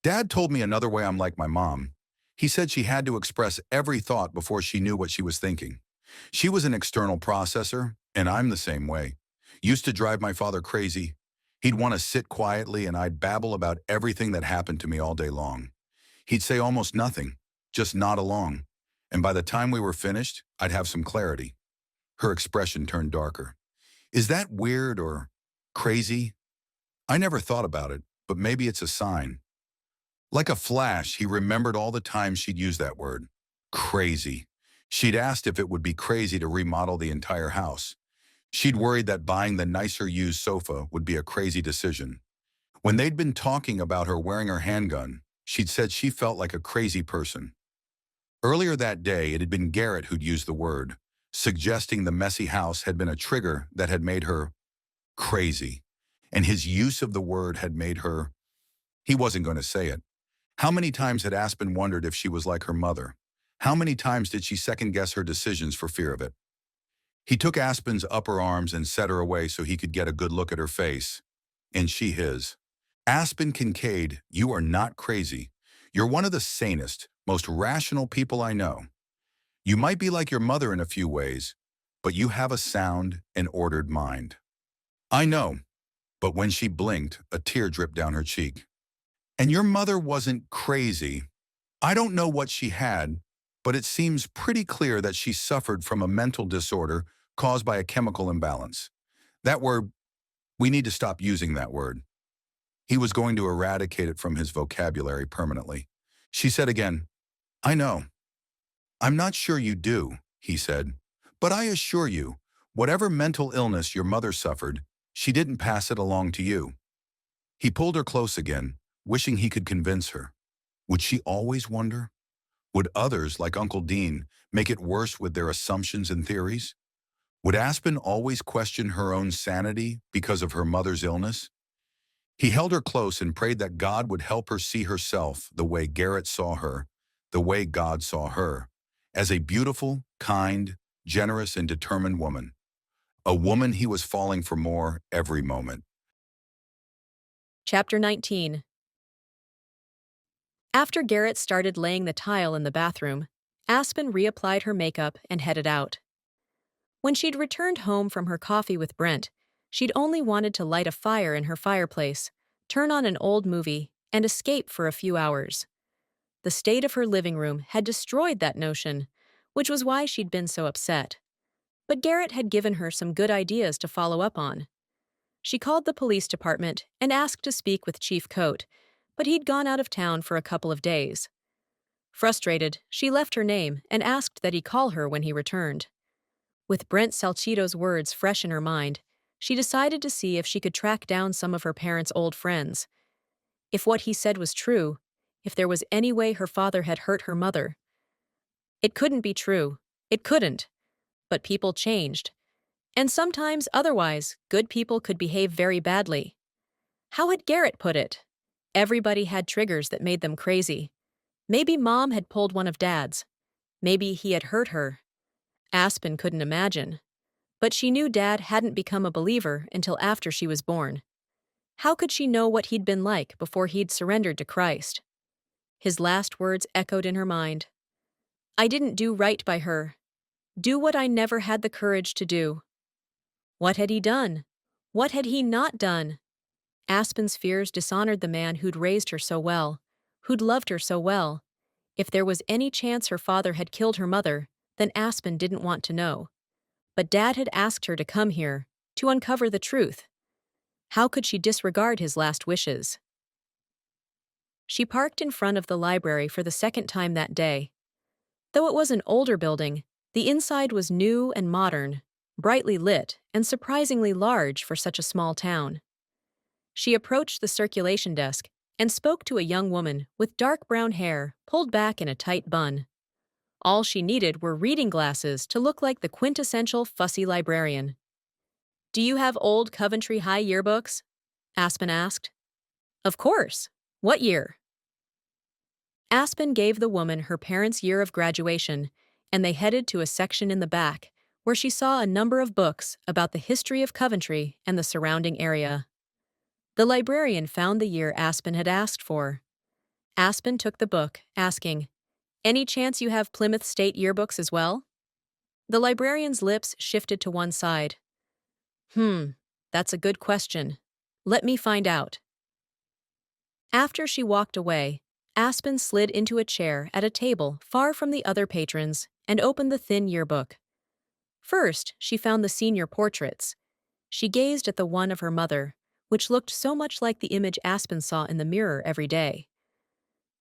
Dad told me another way I'm like my mom. He said she had to express every thought before she knew what she was thinking. She was an external processor, and I'm the same way. Used to drive my father crazy. He'd want to sit quietly and I'd babble about everything that happened to me all day long. He'd say almost nothing, just nod along. And by the time we were finished, I'd have some clarity. Her expression turned darker. Is that weird or crazy? I never thought about it, but maybe it's a sign. Like a flash, he remembered all the times she'd used that word. Crazy. She'd asked if it would be crazy to remodel the entire house. She'd worried that buying the nicer used sofa would be a crazy decision. When they'd been talking about her wearing her handgun, she'd said she felt like a crazy person. Earlier that day, it had been Garrett who'd used the word, suggesting the messy house had been a trigger that had made her crazy. And his use of the word had made her... He wasn't going to say it. How many times had Aspen wondered if she was like her mother? How many times did she second-guess her decisions for fear of it? He took Aspen's upper arms and set her away so he could get a good look at her face. And she his. Aspen Kincaid, you are not crazy. You're one of the sanest, most rational people I know. You might be like your mother in a few ways, but you have a sound and ordered mind. I know, but when she blinked, a tear dripped down her cheek. And your mother wasn't crazy. I don't know what she had, but it seems pretty clear that she suffered from a mental disorder caused by a chemical imbalance. That word, we need to stop using that word. He was going to eradicate it from his vocabulary permanently. She said again, I know. I'm not sure you do, he said, but I assure you, whatever mental illness your mother suffered, she didn't pass it along to you. He pulled her close again, wishing he could convince her. Would she always wonder? Would others, like Uncle Dean, make it worse with their assumptions and theories? Would Aspen always question her own sanity because of her mother's illness? He held her close and prayed that God would help her see herself the way Garrett saw her, the way God saw her, as a beautiful, kind, generous, and determined woman. A woman he was falling for more every moment. Chapter 19. After Garrett started laying the tile in the bathroom, Aspen reapplied her makeup and headed out. When she'd returned home from her coffee with Brent, she'd only wanted to light a fire in her fireplace, turn on an old movie, and escape for a few hours. The state of her living room had destroyed that notion, which was why she'd been so upset. But Garrett had given her some good ideas to follow up on. She called the police department and asked to speak with Chief Coate, but he'd gone out of town for a couple of days. Frustrated, she left her name and asked that he call her when he returned. With Brent Salcido's words fresh in her mind, she decided to see if she could track down some of her parents' old friends. If what he said was true, if there was any way her father had hurt her mother. It couldn't be true. It couldn't. But people changed. And sometimes, otherwise, good people could behave very badly. How had Garrett put it? Everybody had triggers that made them crazy. Maybe Mom had pulled one of Dad's. Maybe he had hurt her. Aspen couldn't imagine. But she knew Dad hadn't become a believer until after she was born. How could she know what he'd been like before he'd surrendered to Christ? His last words echoed in her mind. I didn't do right by her. Do what I never had the courage to do. What had he done? What had he not done? Aspen's fears dishonored the man who'd raised her so well, who'd loved her so well. If there was any chance her father had killed her mother, then Aspen didn't want to know. But Dad had asked her to come here, to uncover the truth. How could she disregard his last wishes? She parked in front of the library for the second time that day. Though it was an older building, the inside was new and modern, brightly lit, and surprisingly large for such a small town. She approached the circulation desk and spoke to a young woman with dark brown hair pulled back in a tight bun. All she needed were reading glasses to look like the quintessential fussy librarian. Do you have old Coventry High yearbooks? Aspen asked. Of course. What year? Aspen gave the woman her parents' year of graduation, and they headed to a section in the back where she saw a number of books about the history of Coventry and the surrounding area. The librarian found the year Aspen had asked for. Aspen took the book, asking, Any chance you have Plymouth State yearbooks as well? The librarian's lips shifted to one side. That's a good question. Let me find out. After she walked away, Aspen slid into a chair at a table far from the other patrons and opened the thin yearbook. First, she found the senior portraits. She gazed at the one of her mother, which looked so much like the image Aspen saw in the mirror every day.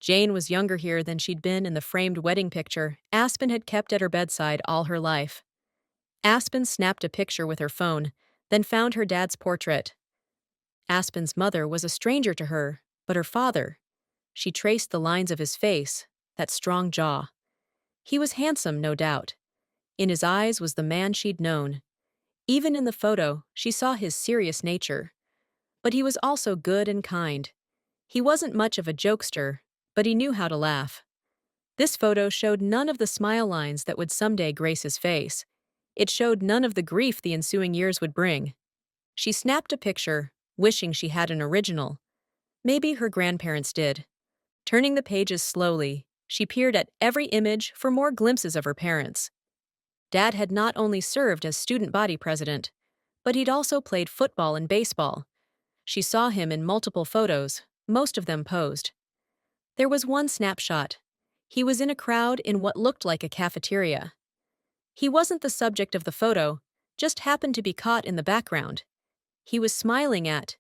Jane was younger here than she'd been in the framed wedding picture Aspen had kept at her bedside all her life. Aspen snapped a picture with her phone, then found her dad's portrait. Aspen's mother was a stranger to her, but her father. She traced the lines of his face, that strong jaw. He was handsome, no doubt. In his eyes was the man she'd known. Even in the photo, she saw his serious nature. But he was also good and kind. He wasn't much of a jokester, but he knew how to laugh. This photo showed none of the smile lines that would someday grace his face. It showed none of the grief the ensuing years would bring. She snapped a picture, wishing she had an original. Maybe her grandparents did. Turning the pages slowly, she peered at every image for more glimpses of her parents. Dad had not only served as student body president, but he'd also played football and baseball. She saw him in multiple photos, most of them posed. There was one snapshot. He was in a crowd in what looked like a cafeteria. He wasn't the subject of the photo, just happened to be caught in the background. He was smiling at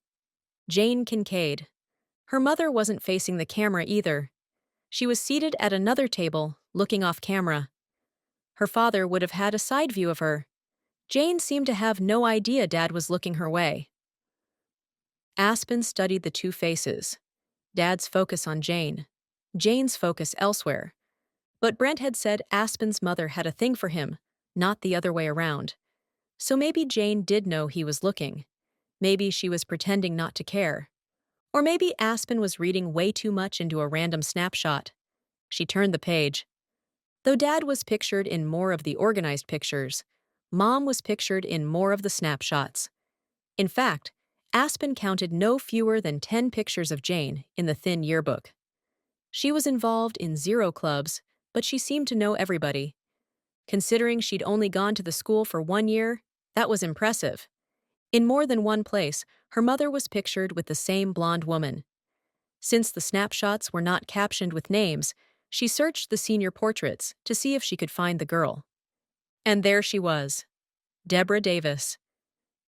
Jane Kincaid. Her mother wasn't facing the camera either. She was seated at another table, looking off camera. Her father would have had a side view of her. Jane seemed to have no idea Dad was looking her way. Aspen studied the two faces. Dad's focus on Jane. Jane's focus elsewhere. But Brent had said Aspen's mother had a thing for him, not the other way around. So maybe Jane did know he was looking. Maybe she was pretending not to care. Or maybe Aspen was reading way too much into a random snapshot. She turned the page. Though Dad was pictured in more of the organized pictures, Mom was pictured in more of the snapshots. In fact, Aspen counted no fewer than 10 pictures of Jane in the thin yearbook. She was involved in 0 clubs, but she seemed to know everybody. Considering she'd only gone to the school for 1 year, that was impressive. In more than one place, her mother was pictured with the same blonde woman. Since the snapshots were not captioned with names, she searched the senior portraits to see if she could find the girl. And there she was. Deborah Davis.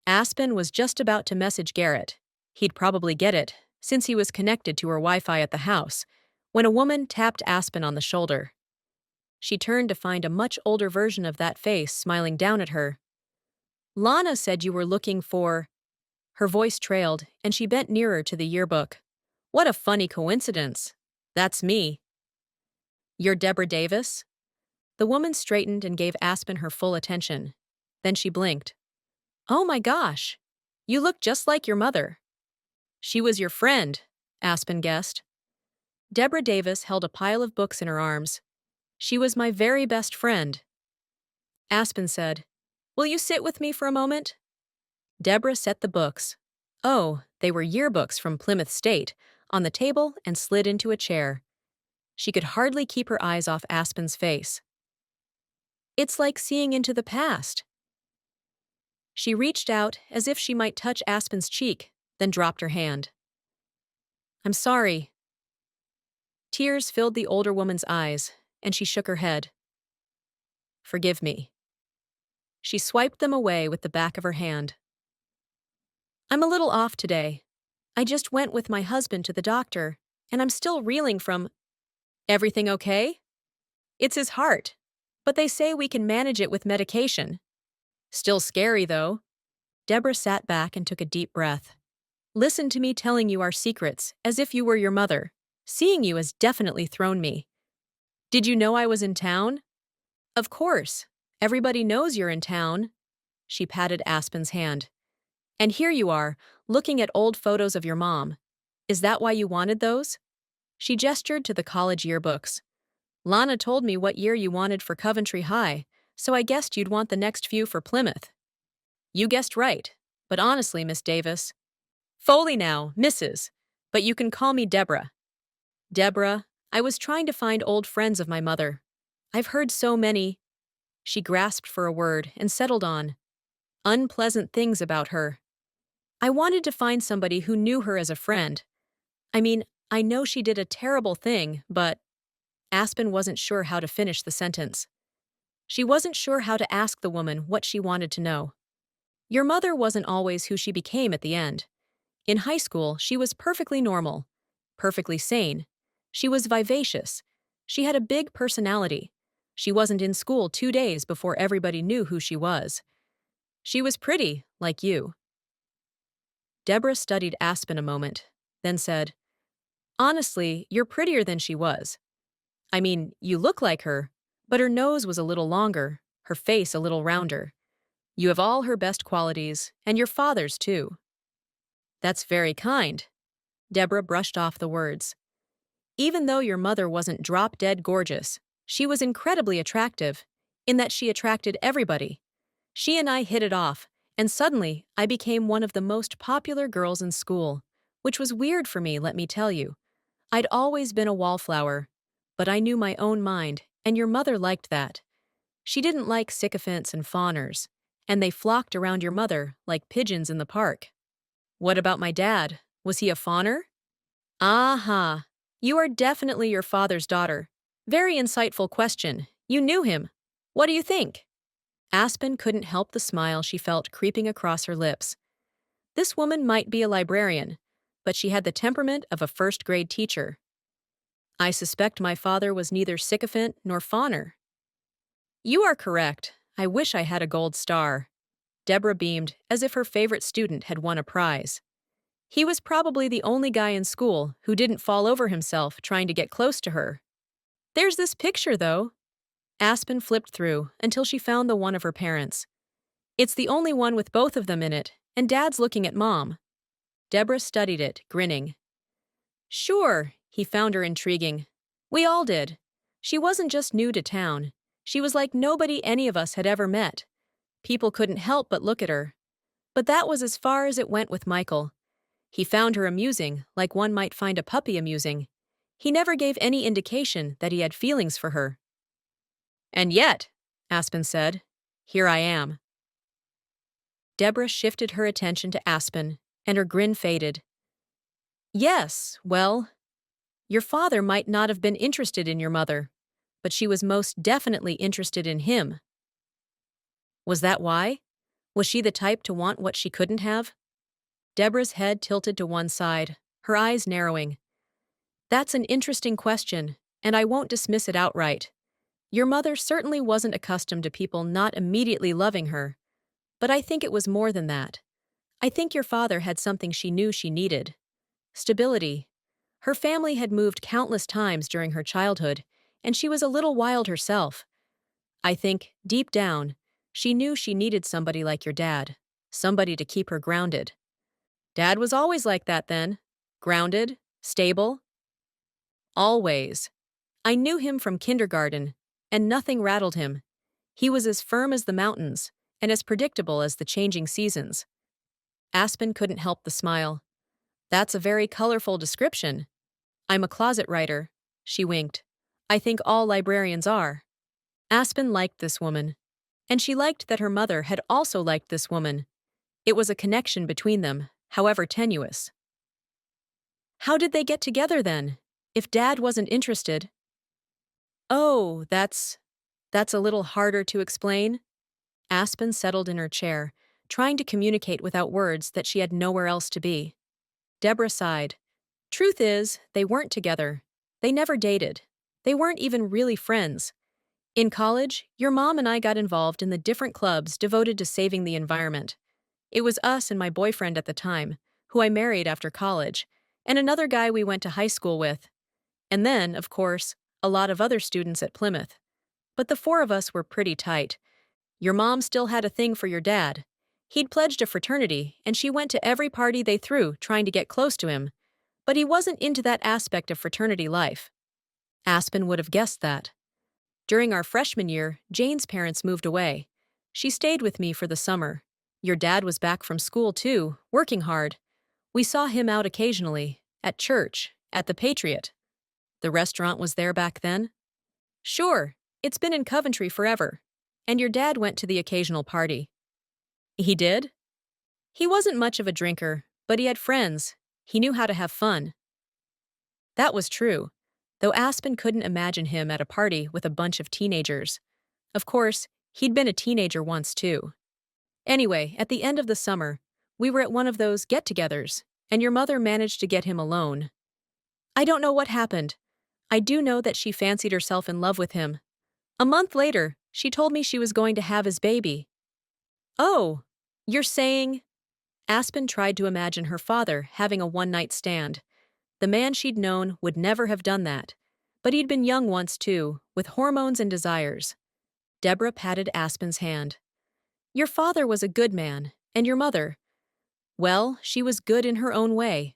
Aspen was just about to message Garrett. He'd probably get it, since he was connected to her Wi-Fi at the house, when a woman tapped Aspen on the shoulder. She turned to find a much older version of that face smiling down at her. "Lana said you were looking for—" Her voice trailed, and she bent nearer to the yearbook. "What a funny coincidence. That's me." "You're Deborah Davis?" The woman straightened and gave Aspen her full attention. Then she blinked. "Oh my gosh! You look just like your mother." "She was your friend," Aspen guessed. Deborah Davis held a pile of books in her arms. "She was my very best friend." Aspen said, "Will you sit with me for a moment?" Deborah set the books. Oh, they were yearbooks from Plymouth State, on the table and slid into a chair. She could hardly keep her eyes off Aspen's face. "It's like seeing into the past." She reached out as if she might touch Aspen's cheek, then dropped her hand. "I'm sorry." Tears filled the older woman's eyes, and she shook her head. "Forgive me." She swiped them away with the back of her hand. "I'm a little off today. I just went with my husband to the doctor, and I'm still reeling from—" "Everything okay?" "It's his heart, but they say we can manage it with medication." "Still scary, though." Deborah sat back and took a deep breath. "Listen to me telling you our secrets, as if you were your mother. Seeing you has definitely thrown me." "Did you know I was in town?" "Of course. Everybody knows you're in town." She patted Aspen's hand. "And here you are, looking at old photos of your mom. Is that why you wanted those?" She gestured to the college yearbooks. "Lana told me what year you wanted for Coventry High, so I guessed you'd want the next few for Plymouth." "You guessed right, but honestly, Miss Davis—" "Foley now, Mrs., but you can call me Deborah." "Deborah, I was trying to find old friends of my mother. I've heard so many—" She grasped for a word and settled on unpleasant things about her. "I wanted to find somebody who knew her as a friend. I mean, I know she did a terrible thing, but—" Aspen wasn't sure how to finish the sentence. She wasn't sure how to ask the woman what she wanted to know. Your mother wasn't always who she became at the end. In high school, she was perfectly normal, perfectly sane. She was vivacious. She had a big personality. She wasn't in school 2 days before everybody knew who she was. She was pretty, like you." Deborah studied Aspen a moment, then said, "Honestly, you're prettier than she was. I mean, you look like her, but her nose was a little longer, her face a little rounder. You have all her best qualities, and your father's too." "That's very kind." Deborah brushed off the words. "Even though your mother wasn't drop-dead gorgeous, she was incredibly attractive, in that she attracted everybody. She and I hit it off, and suddenly I became one of the most popular girls in school, which was weird for me, let me tell you. I'd always been a wallflower, but I knew my own mind, and your mother liked that. She didn't like sycophants and fawners, and they flocked around your mother like pigeons in the park." "What about my dad? Was he a fawner?" "Aha! You are definitely your father's daughter. Very insightful question. You knew him. What do you think?" Aspen couldn't help the smile she felt creeping across her lips. This woman might be a librarian, but she had the temperament of a first-grade teacher. "I suspect my father was neither sycophant nor fawner." "You are correct. I wish I had a gold star." Deborah beamed as if her favorite student had won a prize. "He was probably the only guy in school who didn't fall over himself trying to get close to her." "There's this picture, though." Aspen flipped through until she found the one of her parents. "It's the only one with both of them in it, and Dad's looking at Mom." Deborah studied it, grinning. "Sure," he found her intriguing. "We all did. She wasn't just new to town. She was like nobody any of us had ever met. People couldn't help but look at her. But that was as far as it went with Michael. He found her amusing, like one might find a puppy amusing. He never gave any indication that he had feelings for her." "And yet," Aspen said, "here I am." Deborah shifted her attention to Aspen, and her grin faded. "Yes, well, your father might not have been interested in your mother, but she was most definitely interested in him." "Was that why?" Was she the type to want what she couldn't have? Deborah's head tilted to one side, her eyes narrowing. That's an interesting question, and I won't dismiss it outright. Your mother certainly wasn't accustomed to people not immediately loving her, but I think it was more than that. I think your father had something she knew she needed. Stability. Her family had moved countless times during her childhood, and she was a little wild herself. I think, deep down, she knew she needed somebody like your dad, somebody to keep her grounded. Dad was always like that then. Grounded, stable. Always. I knew him from kindergarten, and nothing rattled him. He was as firm as the mountains, and as predictable as the changing seasons. Aspen couldn't help the smile. That's a very colorful description. I'm a closet writer, she winked. I think all librarians are. Aspen liked this woman, and she liked that her mother had also liked this woman. It was a connection between them, however tenuous. How did they get together then, if Dad wasn't interested? Oh, that's a little harder to explain. Aspen settled in her chair, trying to communicate without words that she had nowhere else to be. Deborah sighed. Truth is, they weren't together. They never dated. They weren't even really friends. In college, your mom and I got involved in the different clubs devoted to saving the environment. It was us and my boyfriend at the time, who I married after college, and another guy we went to high school with. And then, of course, a lot of other students at Plymouth. But the four of us were pretty tight. Your mom still had a thing for your dad. He'd pledged a fraternity, and she went to every party they threw trying to get close to him. But he wasn't into that aspect of fraternity life. Aspen would have guessed that. During our freshman year, Jane's parents moved away. She stayed with me for the summer. Your dad was back from school too, working hard. We saw him out occasionally, at church, at the Patriot. The restaurant was there back then? Sure, it's been in Coventry forever. And your dad went to the occasional party. He did? He wasn't much of a drinker, but he had friends. He knew how to have fun. That was true, though Aspen couldn't imagine him at a party with a bunch of teenagers. Of course, he'd been a teenager once too. Anyway, at the end of the summer, we were at one of those get-togethers, and your mother managed to get him alone. I don't know what happened. I do know that she fancied herself in love with him. A month later, she told me she was going to have his baby. Oh, you're saying… Aspen tried to imagine her father having a one-night stand. The man she'd known would never have done that. But he'd been young once too, with hormones and desires. Deborah patted Aspen's hand. Your father was a good man, and your mother… Well, she was good in her own way.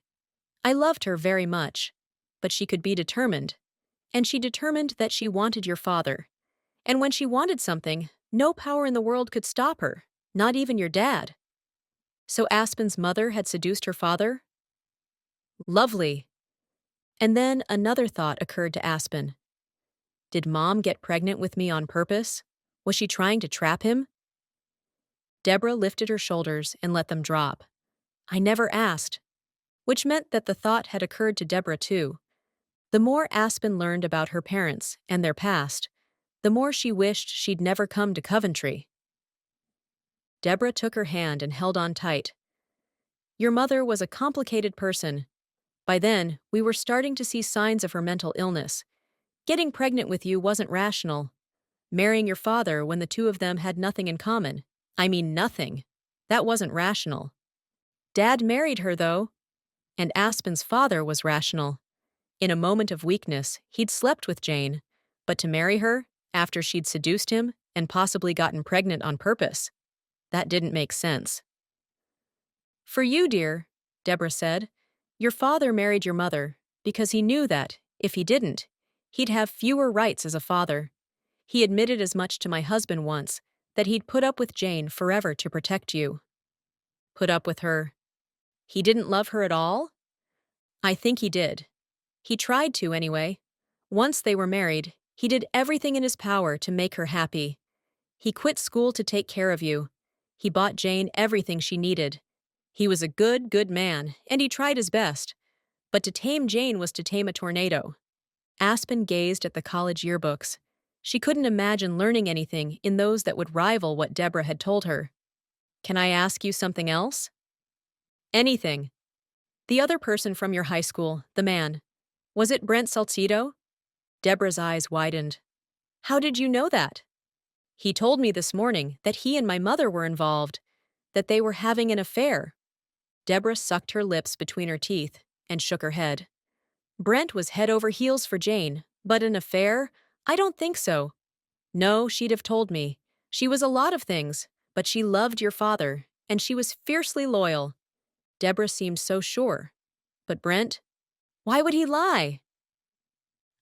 I loved her very much. But she could be determined. And she determined that she wanted your father. And when she wanted something, no power in the world could stop her, not even your dad. So Aspen's mother had seduced her father? Lovely. And then another thought occurred to Aspen. Did Mom get pregnant with me on purpose? Was she trying to trap him? Deborah lifted her shoulders and let them drop. I never asked. Which meant that the thought had occurred to Deborah too. The more Aspen learned about her parents and their past, the more she wished she'd never come to Coventry. Deborah took her hand and held on tight. Your mother was a complicated person. By then, we were starting to see signs of her mental illness. Getting pregnant with you wasn't rational. Marrying your father when the two of them had nothing in common. I mean nothing. That wasn't rational. Dad married her, though. And Aspen's father was rational. In a moment of weakness, he'd slept with Jane. But to marry her, after she'd seduced him and possibly gotten pregnant on purpose, that didn't make sense. For you, dear, Deborah said, your father married your mother because he knew that, if he didn't, he'd have fewer rights as a father. He admitted as much to my husband once, that he'd put up with Jane forever to protect you. Put up with her. He didn't love her at all? I think he did. He tried to, anyway. Once they were married, he did everything in his power to make her happy. He quit school to take care of you. He bought Jane everything she needed. He was a good man, and he tried his best. But to tame Jane was to tame a tornado. Aspen gazed at the college yearbooks. She couldn't imagine learning anything in those that would rival what Deborah had told her. Can I ask you something else? Anything. The other person from your high school, the man. Was it Brent Salcido? Deborah's eyes widened. How did you know that? He told me this morning that he and my mother were involved, that they were having an affair. Deborah sucked her lips between her teeth and shook her head. Brent was head over heels for Jane, but an affair? I don't think so. No, she'd have told me. She was a lot of things, but she loved your father, and she was fiercely loyal. Deborah seemed so sure. But Brent? Why would he lie?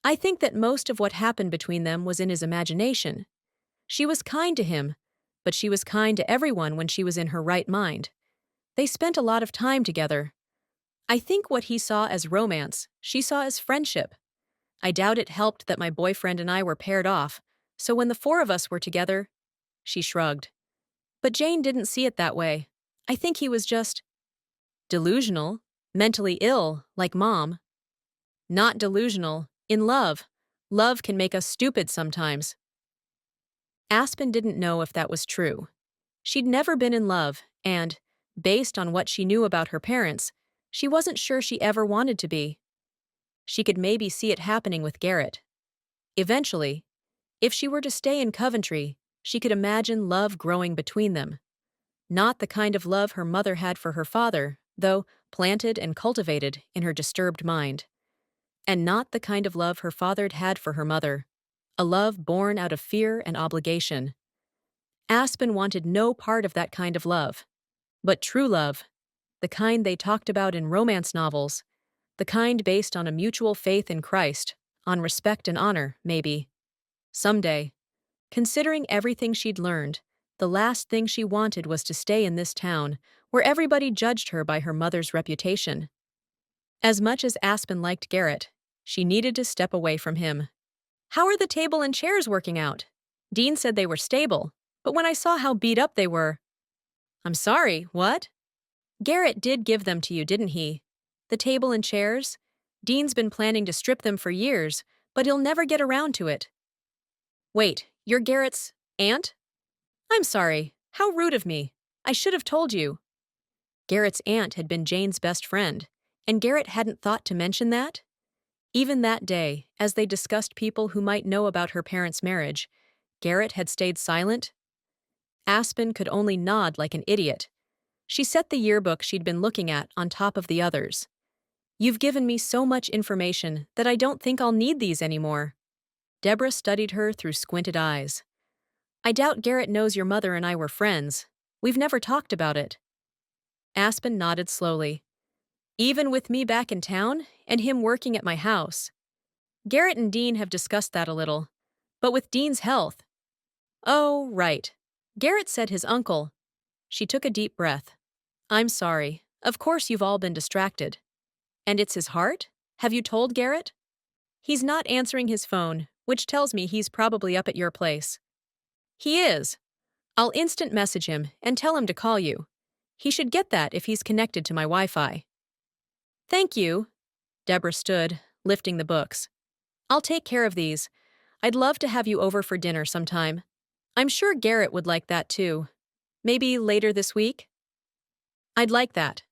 I think that most of what happened between them was in his imagination. She was kind to him, but she was kind to everyone when she was in her right mind. They spent a lot of time together. I think what he saw as romance, she saw as friendship. I doubt it helped that my boyfriend and I were paired off, so when the four of us were together, she shrugged. But Jane didn't see it that way. I think he was just delusional, mentally ill, like Mom. Not delusional, in love. Love can make us stupid sometimes. Aspen didn't know if that was true. She'd never been in love, and, based on what she knew about her parents, she wasn't sure she ever wanted to be. She could maybe see it happening with Garrett. Eventually, if she were to stay in Coventry, she could imagine love growing between them. Not the kind of love her mother had for her father, though planted and cultivated in her disturbed mind. And not the kind of love her father'd had for her mother, a love born out of fear and obligation. Aspen wanted no part of that kind of love. But true love, the kind they talked about in romance novels, the kind based on a mutual faith in Christ, on respect and honor, maybe. Someday, considering everything she'd learned, the last thing she wanted was to stay in this town, where everybody judged her by her mother's reputation. As much as Aspen liked Garrett, she needed to step away from him. How are the table and chairs working out? Dean said they were stable, but when I saw how beat up they were— I'm sorry, what? Garrett did give them to you, didn't he? The table and chairs? Dean's been planning to strip them for years, but he'll never get around to it. Wait, you're Garrett's aunt? I'm sorry. How rude of me. I should have told you. Garrett's aunt had been Jane's best friend, and Garrett hadn't thought to mention that? Even that day, as they discussed people who might know about her parents' marriage, Garrett had stayed silent. Aspen could only nod like an idiot. She set the yearbook she'd been looking at on top of the others. You've given me so much information that I don't think I'll need these anymore. Deborah studied her through squinted eyes. I doubt Garrett knows your mother and I were friends. We've never talked about it. Aspen nodded slowly. Even with me back in town, and him working at my house. Garrett and Dean have discussed that a little. But with Dean's health— Oh, right. Garrett said his uncle— She took a deep breath. I'm sorry. Of course you've all been distracted. And it's his heart? Have you told Garrett? He's not answering his phone, which tells me he's probably up at your place. He is. I'll instant message him and tell him to call you. He should get that if he's connected to my Wi-Fi. Thank you. Deborah stood, lifting the books. I'll take care of these. I'd love to have you over for dinner sometime. I'm sure Garrett would like that too. Maybe later this week? I'd like that.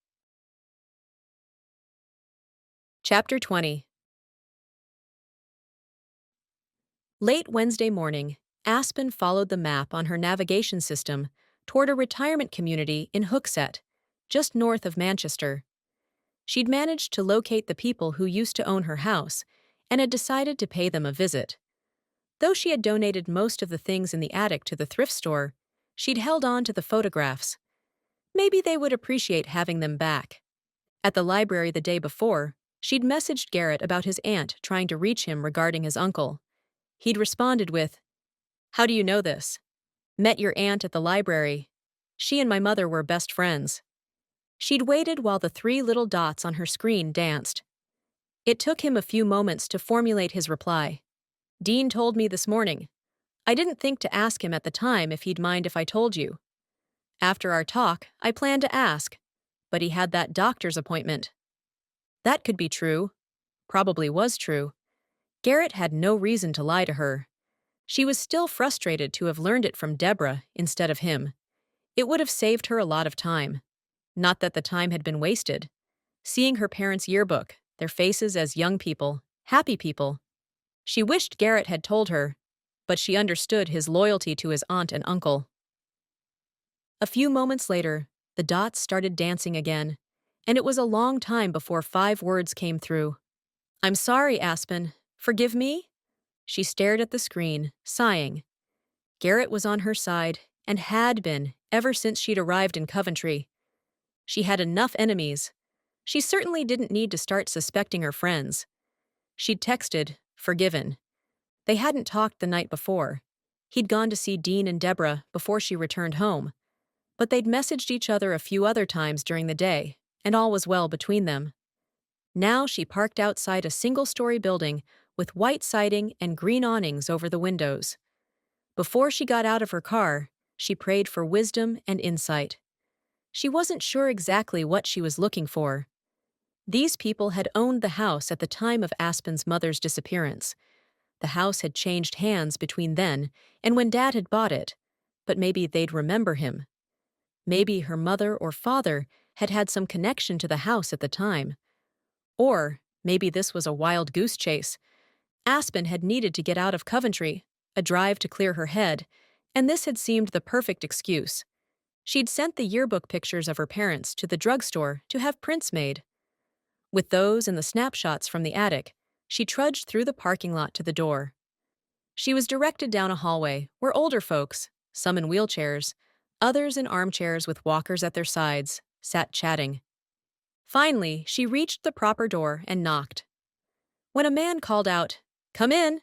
Chapter 20. Late Wednesday morning, Aspen followed the map on her navigation system toward a retirement community in Hooksett, just north of Manchester. She'd managed to locate the people who used to own her house and had decided to pay them a visit. Though she had donated most of the things in the attic to the thrift store, she'd held on to the photographs. Maybe they would appreciate having them back. At the library the day before, she'd messaged Garrett about his aunt trying to reach him regarding his uncle. He'd responded with, How do you know this? Met your aunt at the library. She and my mother were best friends. She'd waited while the 3 little dots on her screen danced. It took him a few moments to formulate his reply. Dean told me this morning. I didn't think to ask him at the time if he'd mind if I told you. After our talk, I planned to ask, but he had that doctor's appointment. That could be true. Probably was true. Garrett had no reason to lie to her. She was still frustrated to have learned it from Deborah instead of him. It would have saved her a lot of time. Not that the time had been wasted. Seeing her parents' yearbook, their faces as young people, happy people. She wished Garrett had told her, but she understood his loyalty to his aunt and uncle. A few moments later, the dots started dancing again, and it was a long time before 5 words came through. "I'm sorry, Aspen. Forgive me?" She stared at the screen, sighing. Garrett was on her side, and had been, ever since she'd arrived in Coventry. She had enough enemies. She certainly didn't need to start suspecting her friends. She'd texted, "Forgiven." They hadn't talked the night before. He'd gone to see Dean and Deborah before she returned home. But they'd messaged each other a few other times during the day, and all was well between them. Now she parked outside a single-story building with white siding and green awnings over the windows. Before she got out of her car, she prayed for wisdom and insight. She wasn't sure exactly what she was looking for. These people had owned the house at the time of Aspen's mother's disappearance. The house had changed hands between then and when Dad had bought it, but maybe they'd remember him. Maybe her mother or father had had some connection to the house at the time. Or maybe this was a wild goose chase. Aspen had needed to get out of Coventry, a drive to clear her head, and this had seemed the perfect excuse. She'd sent the yearbook pictures of her parents to the drugstore to have prints made. With those and the snapshots from the attic, she trudged through the parking lot to the door. She was directed down a hallway where older folks, some in wheelchairs, others in armchairs with walkers at their sides, sat chatting. Finally, she reached the proper door and knocked. When a man called out, "Come in,"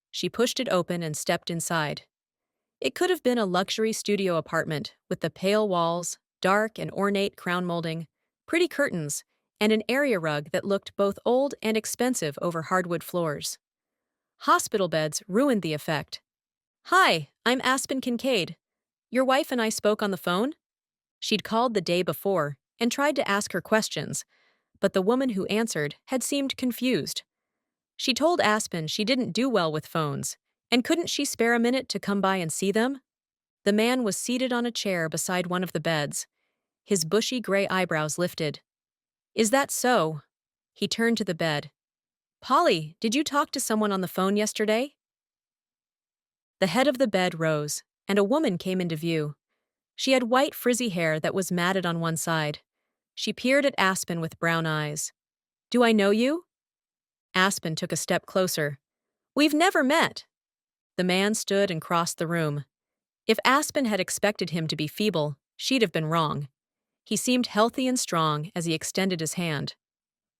she pushed it open and stepped inside. It could have been a luxury studio apartment with the pale walls, dark and ornate crown molding, pretty curtains, and an area rug that looked both old and expensive over hardwood floors. Hospital beds ruined the effect. "Hi, I'm Aspen Kincaid. Your wife and I spoke on the phone?" She'd called the day before and tried to ask her questions, but the woman who answered had seemed confused. She told Aspen she didn't do well with phones, and couldn't she spare a minute to come by and see them? The man was seated on a chair beside one of the beds. His bushy gray eyebrows lifted. "Is that so?" He turned to the bed. "Polly, did you talk to someone on the phone yesterday?" The head of the bed rose, and a woman came into view. She had white frizzy hair that was matted on one side. She peered at Aspen with brown eyes. "Do I know you?" Aspen took a step closer. "We've never met." The man stood and crossed the room. If Aspen had expected him to be feeble, she'd have been wrong. He seemed healthy and strong as he extended his hand.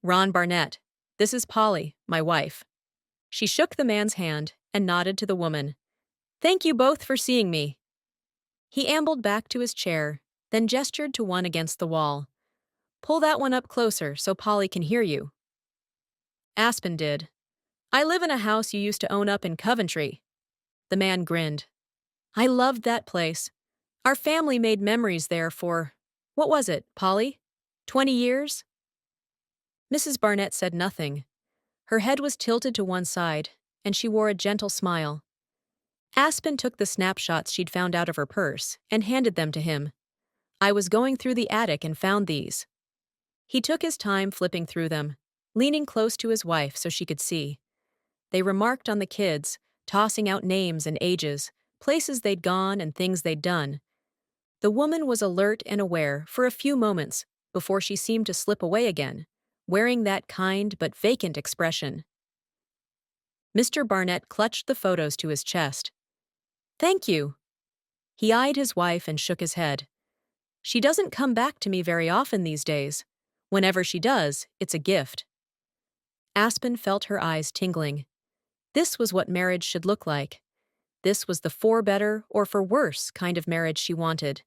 "Ron Barnett, this is Polly, my wife." She shook the man's hand and nodded to the woman. "Thank you both for seeing me." He ambled back to his chair, then gestured to one against the wall. "Pull that one up closer so Polly can hear you." Aspen did. "I live in a house you used to own up in Coventry." The man grinned. "I loved that place. Our family made memories there for, what was it, Polly? 20 years? Mrs. Barnett said nothing. Her head was tilted to one side, and she wore a gentle smile. Aspen took the snapshots she'd found out of her purse and handed them to him. "I was going through the attic and found these." He took his time flipping through them, leaning close to his wife so she could see. They remarked on the kids, tossing out names and ages, places they'd gone and things they'd done. The woman was alert and aware for a few moments before she seemed to slip away again, wearing that kind but vacant expression. Mr. Barnett clutched the photos to his chest. "Thank you." He eyed his wife and shook his head. "She doesn't come back to me very often these days. Whenever she does, it's a gift." Aspen felt her eyes tingling. This was what marriage should look like. This was the for better or for worse kind of marriage she wanted.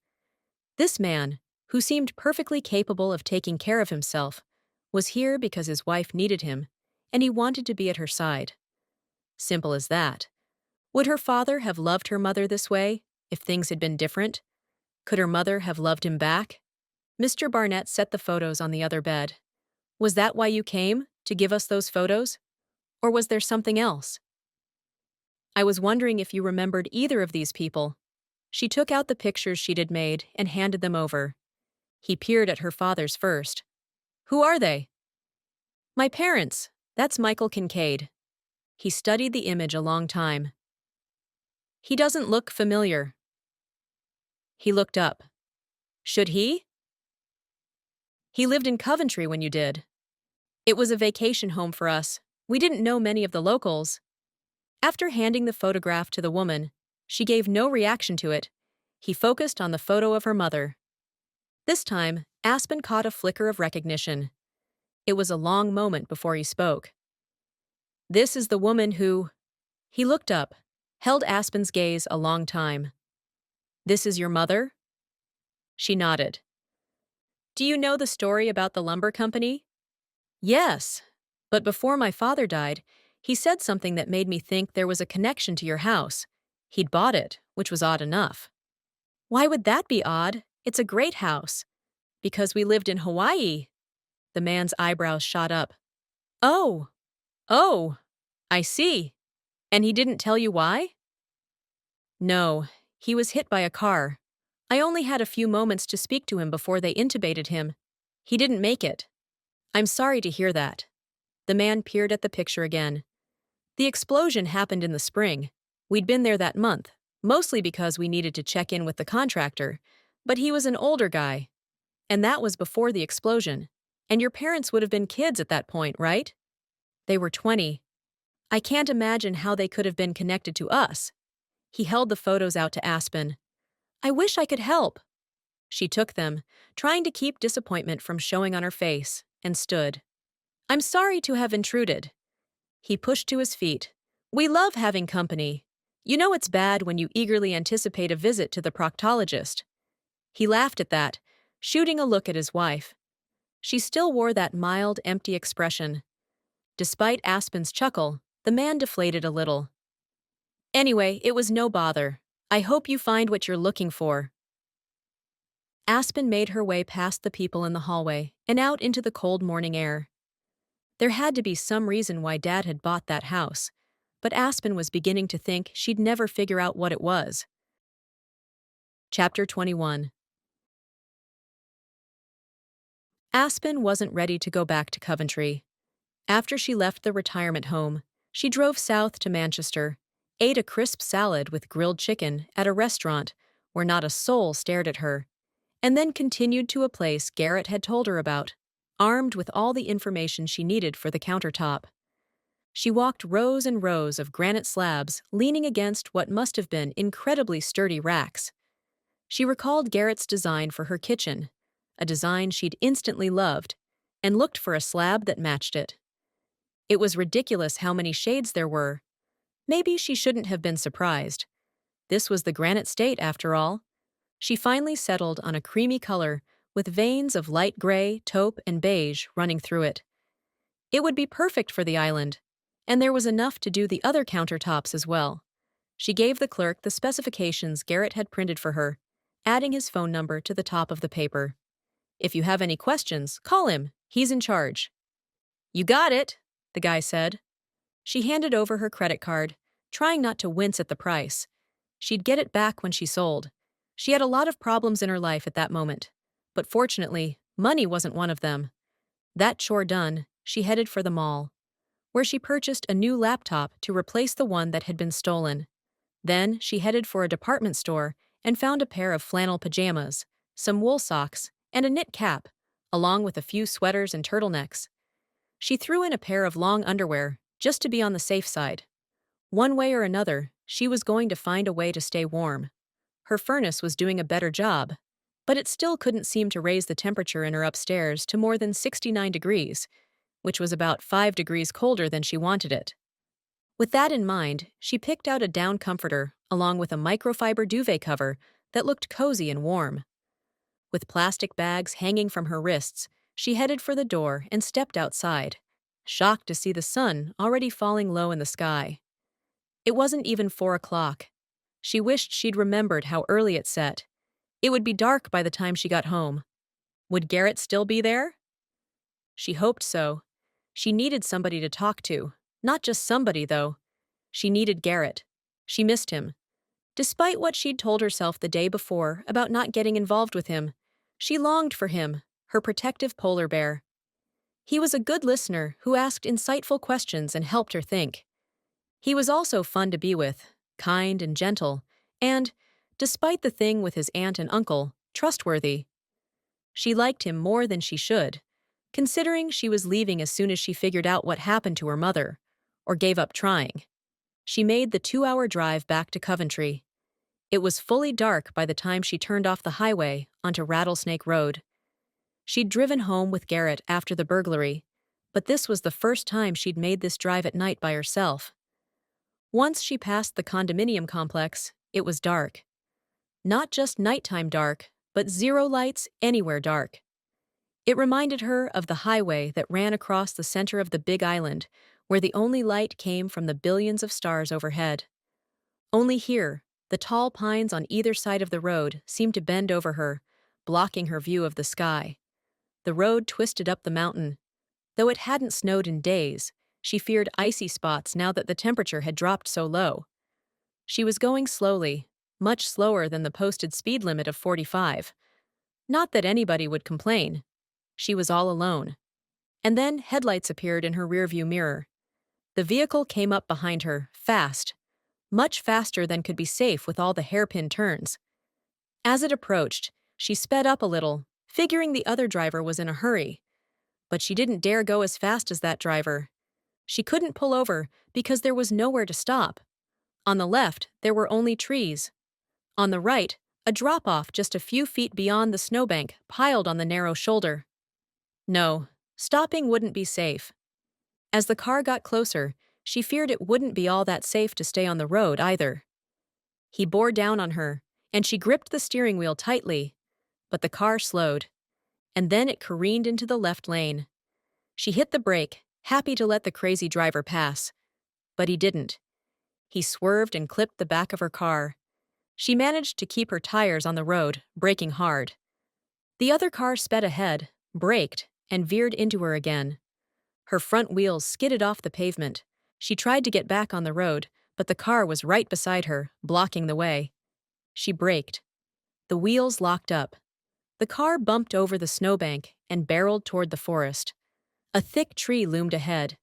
This man, who seemed perfectly capable of taking care of himself, was here because his wife needed him, and he wanted to be at her side. Simple as that. Would her father have loved her mother this way, if things had been different? Could her mother have loved him back? Mr. Barnett set the photos on the other bed. "Was that why you came, to give us those photos? Or was there something else?" "I was wondering if you remembered either of these people." She took out the pictures she'd made and handed them over. He peered at her father's first. "Who are they?" "My parents. That's Michael Kincaid." He studied the image a long time. "He doesn't look familiar." He looked up. "Should he?" "He lived in Coventry when you did. It was a vacation home for us. We didn't know many of the locals." After handing the photograph to the woman, she gave no reaction to it. He focused on the photo of her mother. This time, Aspen caught a flicker of recognition. It was a long moment before he spoke. "This is the woman who—" He looked up, held Aspen's gaze a long time. "This is your mother?" She nodded. "Do you know the story about the lumber company?" "Yes, but before my father died, he said something that made me think there was a connection to your house. He'd bought it, which was odd enough." "Why would that be odd? It's a great house." "Because we lived in Hawaii." The man's eyebrows shot up. "Oh, oh, I see. And he didn't tell you why?" "No, he was hit by a car. I only had a few moments to speak to him before they intubated him. He didn't make it." "I'm sorry to hear that." The man peered at the picture again. "The explosion happened in the spring. We'd been there that month, mostly because we needed to check in with the contractor, but he was an older guy. And that was before the explosion. And your parents would have been kids at that point, right?" "They were 20. I can't imagine how they could have been connected to us." He held the photos out to Aspen. "I wish I could help." She took them, trying to keep disappointment from showing on her face, and stood. "I'm sorry to have intruded." He pushed to his feet. "We love having company. You know it's bad when you eagerly anticipate a visit to the proctologist." He laughed at that, shooting a look at his wife. She still wore that mild, empty expression. Despite Aspen's chuckle, the man deflated a little. "Anyway, it was no bother. I hope you find what you're looking for." Aspen made her way past the people in the hallway and out into the cold morning air. There had to be some reason why Dad had bought that house, but Aspen was beginning to think she'd never figure out what it was. Chapter 21. Aspen wasn't ready to go back to Coventry. After she left the retirement home, she drove south to Manchester, ate a crisp salad with grilled chicken at a restaurant where not a soul stared at her, and then continued to a place Garrett had told her about, armed with all the information she needed for the countertop. She walked rows and rows of granite slabs leaning against what must have been incredibly sturdy racks. She recalled Garrett's design for her kitchen, a design she'd instantly loved, and looked for a slab that matched it. It was ridiculous how many shades there were. Maybe she shouldn't have been surprised. This was the granite state, after all. She finally settled on a creamy color with veins of light gray, taupe, and beige running through it. It would be perfect for the island, and there was enough to do the other countertops as well. She gave the clerk the specifications Garrett had printed for her, adding his phone number to the top of the paper. "If you have any questions, call him. He's in charge." "You got it," the guy said. She handed over her credit card, trying not to wince at the price. She'd get it back when she sold. She had a lot of problems in her life at that moment, but fortunately, money wasn't one of them. That chore done, she headed for the mall, where she purchased a new laptop to replace the one that had been stolen. Then she headed for a department store and found a pair of flannel pajamas, some wool socks, and a knit cap, along with a few sweaters and turtlenecks. She threw in a pair of long underwear, just to be on the safe side. One way or another, she was going to find a way to stay warm. Her furnace was doing a better job, but it still couldn't seem to raise the temperature in her upstairs to more than 69 degrees, which was about 5 degrees colder than she wanted it. With that in mind, she picked out a down comforter along with a microfiber duvet cover that looked cozy and warm. With plastic bags hanging from her wrists, she headed for the door and stepped outside, shocked to see the sun already falling low in the sky. It wasn't even 4 o'clock. She wished she'd remembered how early it set. It would be dark by the time she got home. Would Garrett still be there? She hoped so. She needed somebody to talk to. Not just somebody, though. She needed Garrett. She missed him. Despite what she'd told herself the day before about not getting involved with him, she longed for him, her protective polar bear. He was a good listener who asked insightful questions and helped her think. He was also fun to be with, kind and gentle, and, despite the thing with his aunt and uncle, trustworthy. She liked him more than she should, considering she was leaving as soon as she figured out what happened to her mother, or gave up trying. She made the 2-hour drive back to Coventry. It was fully dark by the time she turned off the highway onto Rattlesnake Road. She'd driven home with Garrett after the burglary, but this was the first time she'd made this drive at night by herself. Once she passed the condominium complex, it was dark. Not just nighttime dark, but zero lights anywhere dark. It reminded her of the highway that ran across the center of the Big Island, where the only light came from the billions of stars overhead. Only here, the tall pines on either side of the road seemed to bend over her, blocking her view of the sky. The road twisted up the mountain. Though it hadn't snowed in days, she feared icy spots now that the temperature had dropped so low. She was going slowly, much slower than the posted speed limit of 45. Not that anybody would complain. She was all alone. And then headlights appeared in her rearview mirror. The vehicle came up behind her, fast, much faster than could be safe with all the hairpin turns. As it approached, she sped up a little, figuring the other driver was in a hurry. But she didn't dare go as fast as that driver. She couldn't pull over because there was nowhere to stop. On the left, there were only trees. On the right, a drop-off just a few feet beyond the snowbank piled on the narrow shoulder. No, stopping wouldn't be safe. As the car got closer, she feared it wouldn't be all that safe to stay on the road either. He bore down on her, and she gripped the steering wheel tightly. But the car slowed, and then it careened into the left lane. She hit the brake, happy to let the crazy driver pass. But he didn't. He swerved and clipped the back of her car. She managed to keep her tires on the road, braking hard. The other car sped ahead, braked, and veered into her again. Her front wheels skidded off the pavement. She tried to get back on the road, but the car was right beside her, blocking the way. She braked. The wheels locked up. The car bumped over the snowbank and barreled toward the forest. A thick tree loomed ahead.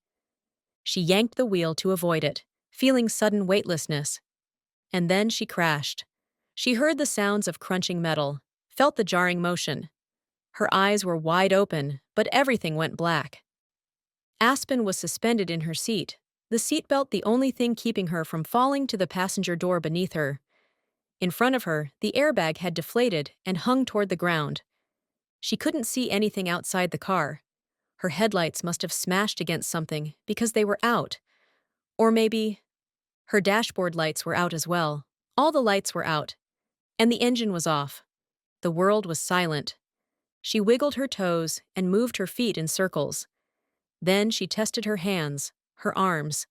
She yanked the wheel to avoid it, feeling sudden weightlessness. And then she crashed. She heard the sounds of crunching metal, felt the jarring motion. Her eyes were wide open, but everything went black. Aspen was suspended in her seat, the seatbelt the only thing keeping her from falling to the passenger door beneath her. In front of her, the airbag had deflated and hung toward the ground. She couldn't see anything outside the car. Her headlights must have smashed against something because they were out. Or maybe her dashboard lights were out as well. All the lights were out. And the engine was off. The world was silent. She wiggled her toes and moved her feet in circles. Then she tested her hands, her arms.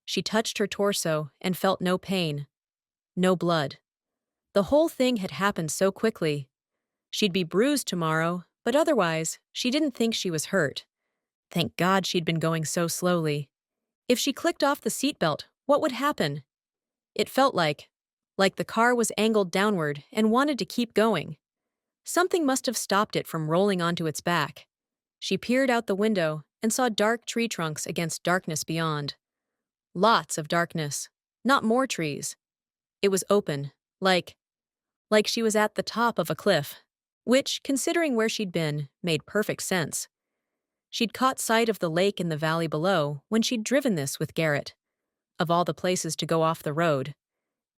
She touched her torso and felt no pain. No blood. The whole thing had happened so quickly. She'd be bruised tomorrow, but otherwise, she didn't think she was hurt. Thank God she'd been going so slowly. If she clicked off the seatbelt, what would happen? It felt like the car was angled downward and wanted to keep going. Something must have stopped it from rolling onto its back. She peered out the window and saw dark tree trunks against darkness beyond. Lots of darkness, not more trees. It was open, like she was at the top of a cliff, which, considering where she'd been, made perfect sense. She'd caught sight of the lake in the valley below when she'd driven this with Garrett. Of all the places to go off the road.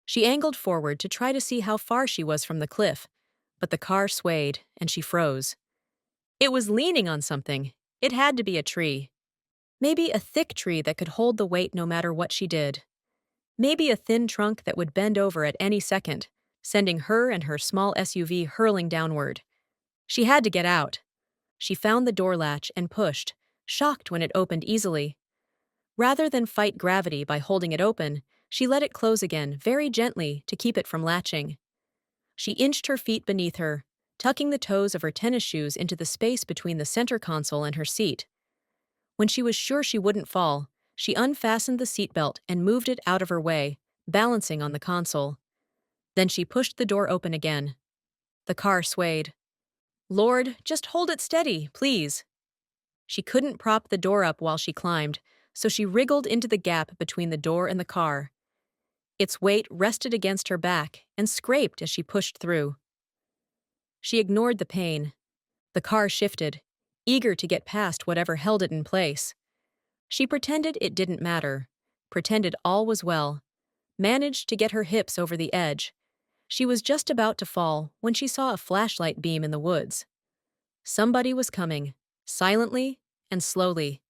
She angled forward to try to see how far she was from the cliff, but the car swayed and she froze. It was leaning on something. It had to be a tree. Maybe a thick tree that could hold the weight no matter what she did. Maybe a thin trunk that would bend over at any second, sending her and her small SUV hurling downward. She had to get out. She found the door latch and pushed, shocked when it opened easily. Rather than fight gravity by holding it open, she let it close again very gently to keep it from latching. She inched her feet beneath her, tucking the toes of her tennis shoes into the space between the center console and her seat. When she was sure she wouldn't fall, she unfastened the seatbelt and moved it out of her way, balancing on the console. Then she pushed the door open again. The car swayed. "Lord, just hold it steady, please." She couldn't prop the door up while she climbed, so she wriggled into the gap between the door and the car. Its weight rested against her back and scraped as she pushed through. She ignored the pain. The car shifted, eager to get past whatever held it in place. She pretended it didn't matter, pretended all was well, managed to get her hips over the edge. She was just about to fall when she saw a flashlight beam in the woods. Somebody was coming, silently and slowly.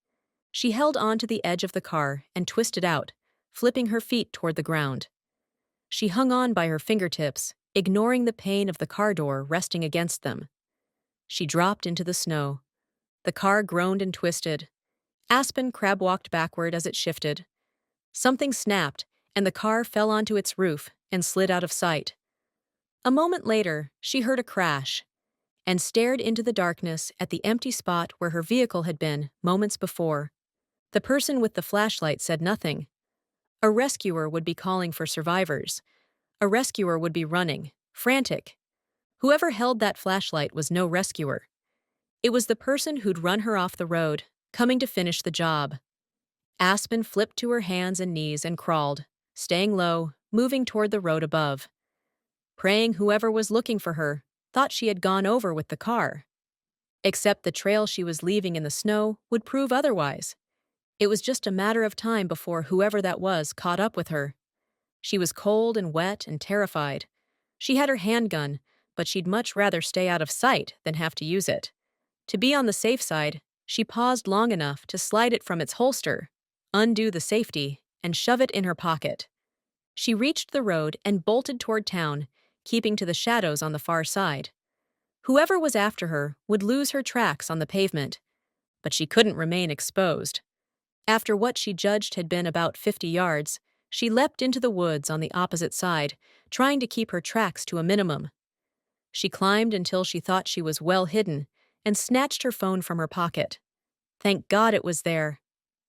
She held on to the edge of the car and twisted out, flipping her feet toward the ground. She hung on by her fingertips, ignoring the pain of the car door resting against them. She dropped into the snow. The car groaned and twisted. Aspen crab-walked backward as it shifted. Something snapped, and the car fell onto its roof and slid out of sight. A moment later, she heard a crash and stared into the darkness at the empty spot where her vehicle had been moments before. The person with the flashlight said nothing. A rescuer would be calling for survivors. A rescuer would be running, frantic. Whoever held that flashlight was no rescuer. It was the person who'd run her off the road, coming to finish the job. Aspen flipped to her hands and knees and crawled, staying low, moving toward the road above. Praying whoever was looking for her thought she had gone over with the car. Except the trail she was leaving in the snow would prove otherwise. It was just a matter of time before whoever that was caught up with her. She was cold and wet and terrified. She had her handgun, but she'd much rather stay out of sight than have to use it. To be on the safe side, she paused long enough to slide it from its holster, undo the safety, and shove it in her pocket. She reached the road and bolted toward town, keeping to the shadows on the far side. Whoever was after her would lose her tracks on the pavement, but she couldn't remain exposed. After what she judged had been about 50 yards, she leapt into the woods on the opposite side, trying to keep her tracks to a minimum. She climbed until she thought she was well hidden and snatched her phone from her pocket. Thank God it was there.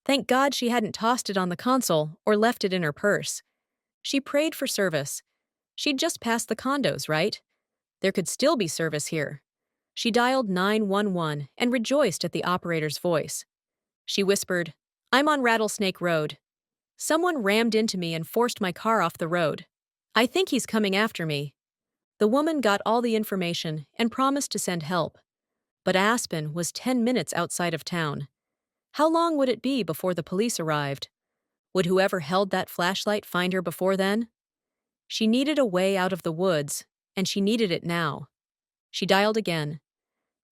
Thank God she hadn't tossed it on the console or left it in her purse. She prayed for service. She'd just passed the condos, right? There could still be service here. She dialed 911 and rejoiced at the operator's voice. She whispered, "I'm on Rattlesnake Road. Someone rammed into me and forced my car off the road. I think he's coming after me." The woman got all the information and promised to send help. But Aspen was 10 minutes outside of town. How long would it be before the police arrived? Would whoever held that flashlight find her before then? She needed a way out of the woods, and she needed it now. She dialed again.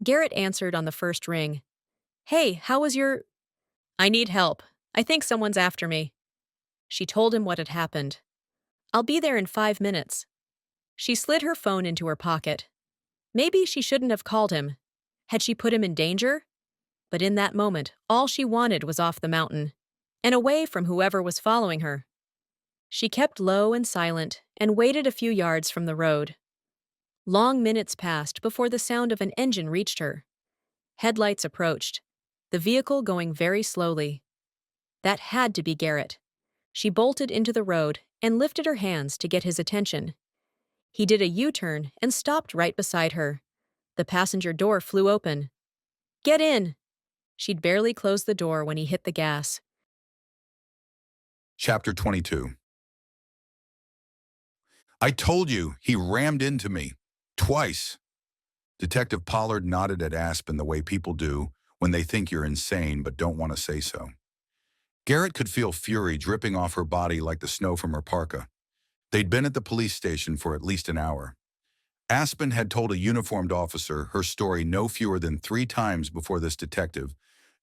Garrett answered on the first ring. "Hey, how was your—" "I need help. I think someone's after me." She told him what had happened. "I'll be there in 5 minutes." She slid her phone into her pocket. Maybe she shouldn't have called him. Had she put him in danger? But in that moment, all she wanted was off the mountain, and away from whoever was following her. She kept low and silent and waited a few yards from the road. Long minutes passed before the sound of an engine reached her. Headlights approached, the vehicle going very slowly. That had to be Garrett. She bolted into the road and lifted her hands to get his attention. He did a U-turn and stopped right beside her. The passenger door flew open. "Get in!" She'd barely closed the door when he hit the gas. Chapter 22. I told you, he rammed into me. Twice. Detective Pollard nodded at Aspen the way people do when they think you're insane but don't want to say so. Garrett could feel fury dripping off her body like the snow from her parka. They'd been at the police station for at least an hour. Aspen had told a uniformed officer her story no fewer than 3 times before this detective,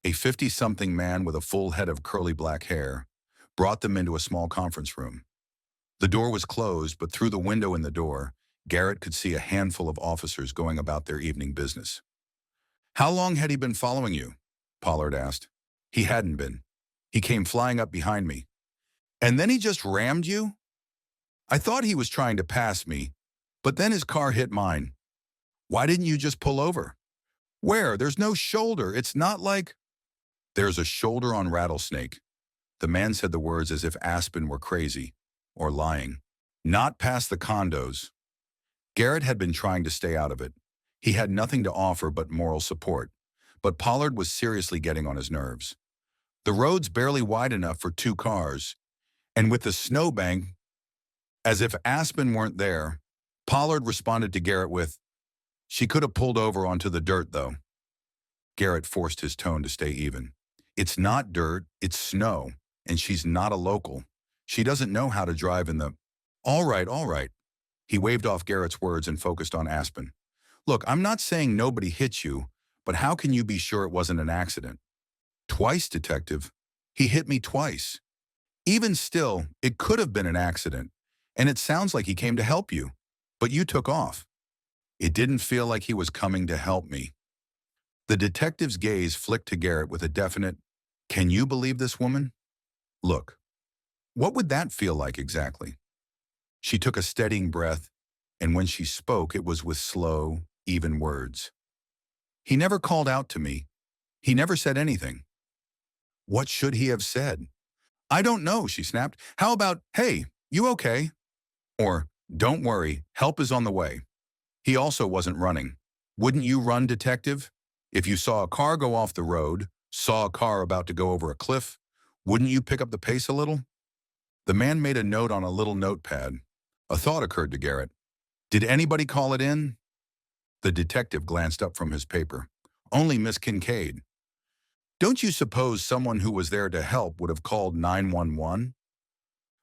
a 50-something man with a full head of curly black hair, brought them into a small conference room. The door was closed, but through the window in the door, Garrett could see a handful of officers going about their evening business. "How long had he been following you?" Pollard asked. "He hadn't been. He came flying up behind me. And then he just rammed you?" "I thought he was trying to pass me, but then his car hit mine." "Why didn't you just pull over?" "Where? There's no shoulder. It's not like—" "There's a shoulder on Rattlesnake." The man said the words as if Aspen were crazy or lying. Not past the condos. Garrett had been trying to stay out of it. He had nothing to offer but moral support. But Pollard was seriously getting on his nerves. The road's barely wide enough for 2 cars, and with the snowbank, as if Aspen weren't there, Pollard responded to Garrett with, "She could have pulled over onto the dirt, though." Garrett forced his tone to stay even. "It's not dirt, it's snow, and she's not a local. She doesn't know how to drive in the—" All right, all right." He waved off Garrett's words and focused on Aspen. "Look, I'm not saying nobody hit you, but how can you be sure it wasn't an accident?" "Twice, detective. He hit me twice. Even still, it could have been an accident, and it sounds like he came to help you, but you took off." "It didn't feel like he was coming to help me." The detective's gaze flicked to Garrett with a definite, "Can you believe this woman?" "Look, what would that feel like exactly?" She took a steadying breath, and when she spoke, it was with slow, even words. "He never called out to me. He never said anything." "What should he have said?" "I don't know," she snapped. "How about, 'Hey, you okay?' Or, 'Don't worry, help is on the way.' He also wasn't running. Wouldn't you run, detective? If you saw a car go off the road, saw a car about to go over a cliff, wouldn't you pick up the pace a little?" The man made a note on a little notepad. A thought occurred to Garrett. "Did anybody call it in?" The detective glanced up from his paper. "Only Miss Kincaid." "Don't you suppose someone who was there to help would have called 911?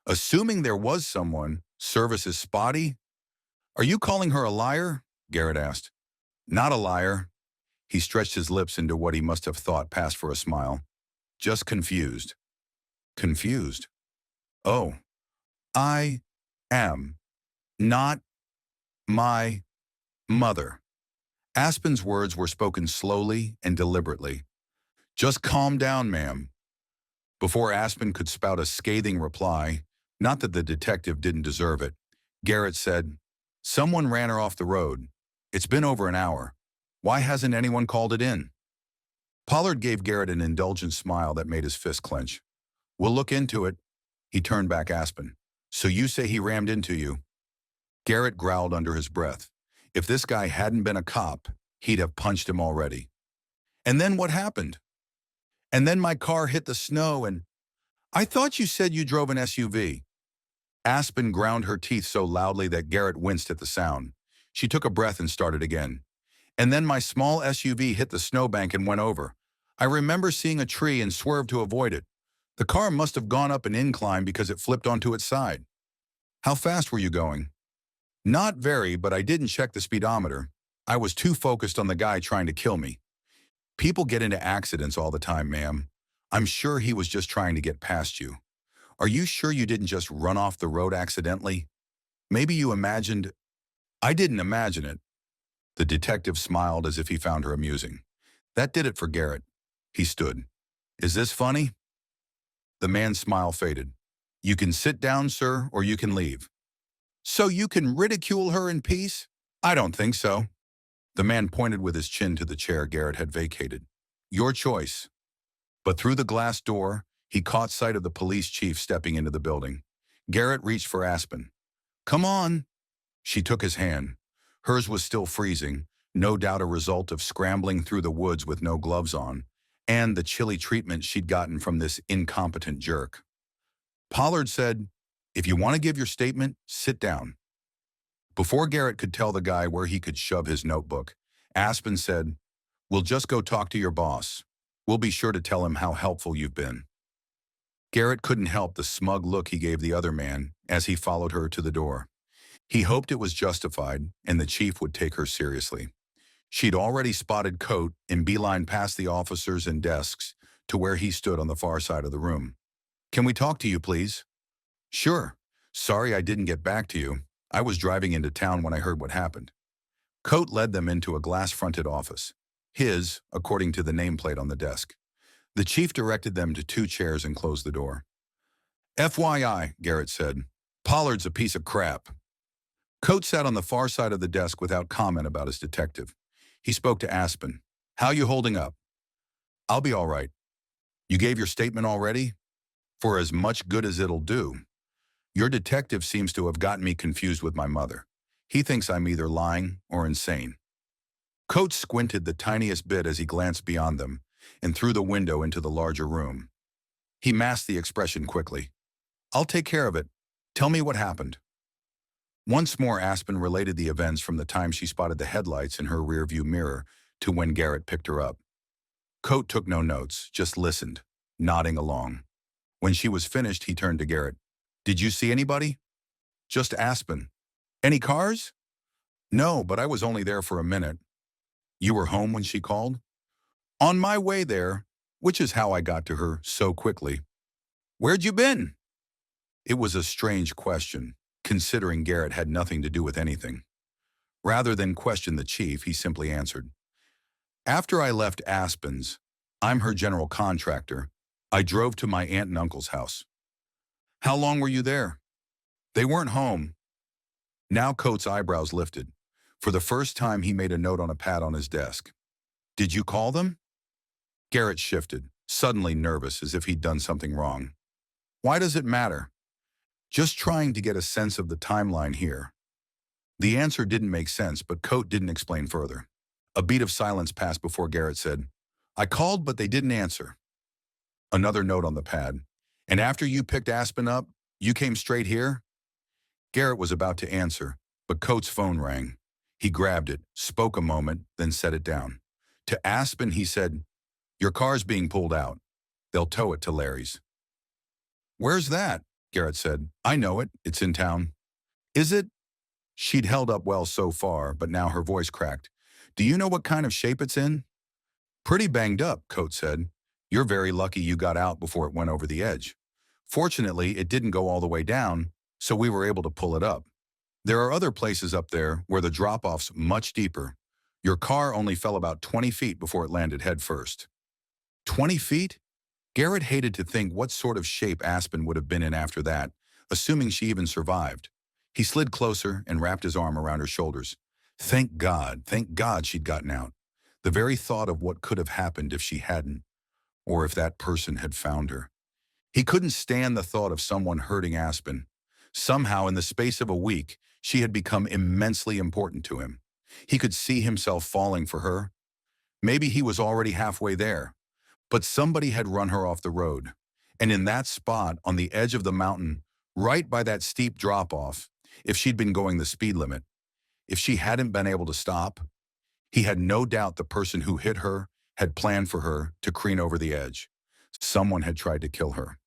Assuming there was someone, service is spotty?" "Are you calling her a liar?" Garrett asked. "Not a liar." He stretched his lips into what he must have thought passed for a smile. "Just confused." "Confused? Oh, I am not my mother." Aspen's words were spoken slowly and deliberately. "Just calm down, ma'am." Before Aspen could spout a scathing reply, not that the detective didn't deserve it, Garrett said, "Someone ran her off the road. It's been over an hour. Why hasn't anyone called it in?" Pollard gave Garrett an indulgent smile that made his fist clench. "We'll look into it." He turned back Aspen. "So you say he rammed into you?" Garrett growled under his breath. If this guy hadn't been a cop, he'd have punched him already. "And then what happened?" "And then my car hit the snow and—" "I thought you said you drove an SUV." Aspen ground her teeth so loudly that Garrett winced at the sound. She took a breath and started again. "And then my small SUV hit the snowbank and went over. I remember seeing a tree and swerved to avoid it. The car must have gone up an incline because it flipped onto its side." "How fast were you going?" "Not very, but I didn't check the speedometer. I was too focused on the guy trying to kill me." "People get into accidents all the time, ma'am. I'm sure he was just trying to get past you. Are you sure you didn't just run off the road accidentally? Maybe you imagined—" "I didn't imagine it." The detective smiled as if he found her amusing. That did it for Garrett. He stood. "Is this funny?" The man's smile faded. "You can sit down, sir, or you can leave." "So you can ridicule her in peace?" "I don't think so." The man pointed with his chin to the chair Garrett had vacated. "Your choice." But through the glass door, he caught sight of the police chief stepping into the building. Garrett reached for Aspen. "Come on." She took his hand. Hers was still freezing, no doubt a result of scrambling through the woods with no gloves on, and the chilly treatment she'd gotten from this incompetent jerk. Pollard said, "If you want to give your statement, sit down." Before Garrett could tell the guy where he could shove his notebook, Aspen said, "We'll just go talk to your boss. We'll be sure to tell him how helpful you've been." Garrett couldn't help the smug look he gave the other man as he followed her to the door. He hoped it was justified and the chief would take her seriously. She'd already spotted Coat and beeline past the officers and desks to where he stood on the far side of the room. "Can we talk to you, please?" "Sure. Sorry I didn't get back to you. I was driving into town when I heard what happened." Coat led them into a glass-fronted office. His, according to the nameplate on the desk. The chief directed them to 2 chairs and closed the door. "FYI," Garrett said, "Pollard's a piece of crap." Coat sat on the far side of the desk without comment about his detective. He spoke to Aspen. "How you holding up?" "I'll be all right." "You gave your statement already?" "For as much good as it'll do." Your detective seems to have gotten me confused with my mother. He thinks I'm either lying or insane. Coates squinted the tiniest bit as he glanced beyond them and through the window into the larger room. He masked the expression quickly. I'll take care of it. Tell me what happened. Once more, Aspen related the events from the time she spotted the headlights in her rearview mirror to when Garrett picked her up. Coate took no notes, just listened, nodding along. When she was finished, he turned to Garrett. Did you see anybody? Just Aspen. Any cars? No, but I was only there for a minute. You were home when she called? On my way there, which is how I got to her so quickly. Where'd you been? It was a strange question, considering Garrett had nothing to do with anything. Rather than question the chief, he simply answered. After I left Aspen's, I'm her general contractor, I drove to my aunt and uncle's house. How long were you there? They weren't home. Now Coates' eyebrows lifted. For the first time, he made a note on a pad on his desk. Did you call them? Garrett shifted, suddenly nervous as if he'd done something wrong. Why does it matter? Just trying to get a sense of the timeline here. The answer didn't make sense, but Coate didn't explain further. A beat of silence passed before Garrett said, I called, but they didn't answer. Another note on the pad. And after you picked Aspen up, you came straight here? Garrett was about to answer, but Coates' phone rang. He grabbed it, spoke a moment, then set it down. To Aspen, he said, Your car's being pulled out. They'll tow it to Larry's. Where's that? Garrett said. I know it. It's in town. Is it? She'd held up well so far, but now her voice cracked. Do you know what kind of shape it's in? Pretty banged up, Coates said. You're very lucky you got out before it went over the edge. Fortunately, it didn't go all the way down, so we were able to pull it up. There are other places up there where the drop-off's much deeper. Your car only fell about 20 feet before it landed head first. 20 feet? Garrett hated to think what sort of shape Aspen would have been in after that, assuming she even survived. He slid closer and wrapped his arm around her shoulders. Thank God she'd gotten out. The very thought of what could have happened if she hadn't, or if that person had found her. He couldn't stand the thought of someone hurting Aspen. Somehow, in the space of a week, she had become immensely important to him. He could see himself falling for her. Maybe he was already halfway there. But somebody had run her off the road. And in that spot, on the edge of the mountain, right by that steep drop-off, if she'd been going the speed limit, if she hadn't been able to stop, he had no doubt the person who hit her had planned for her to careen over the edge. Someone had tried to kill her.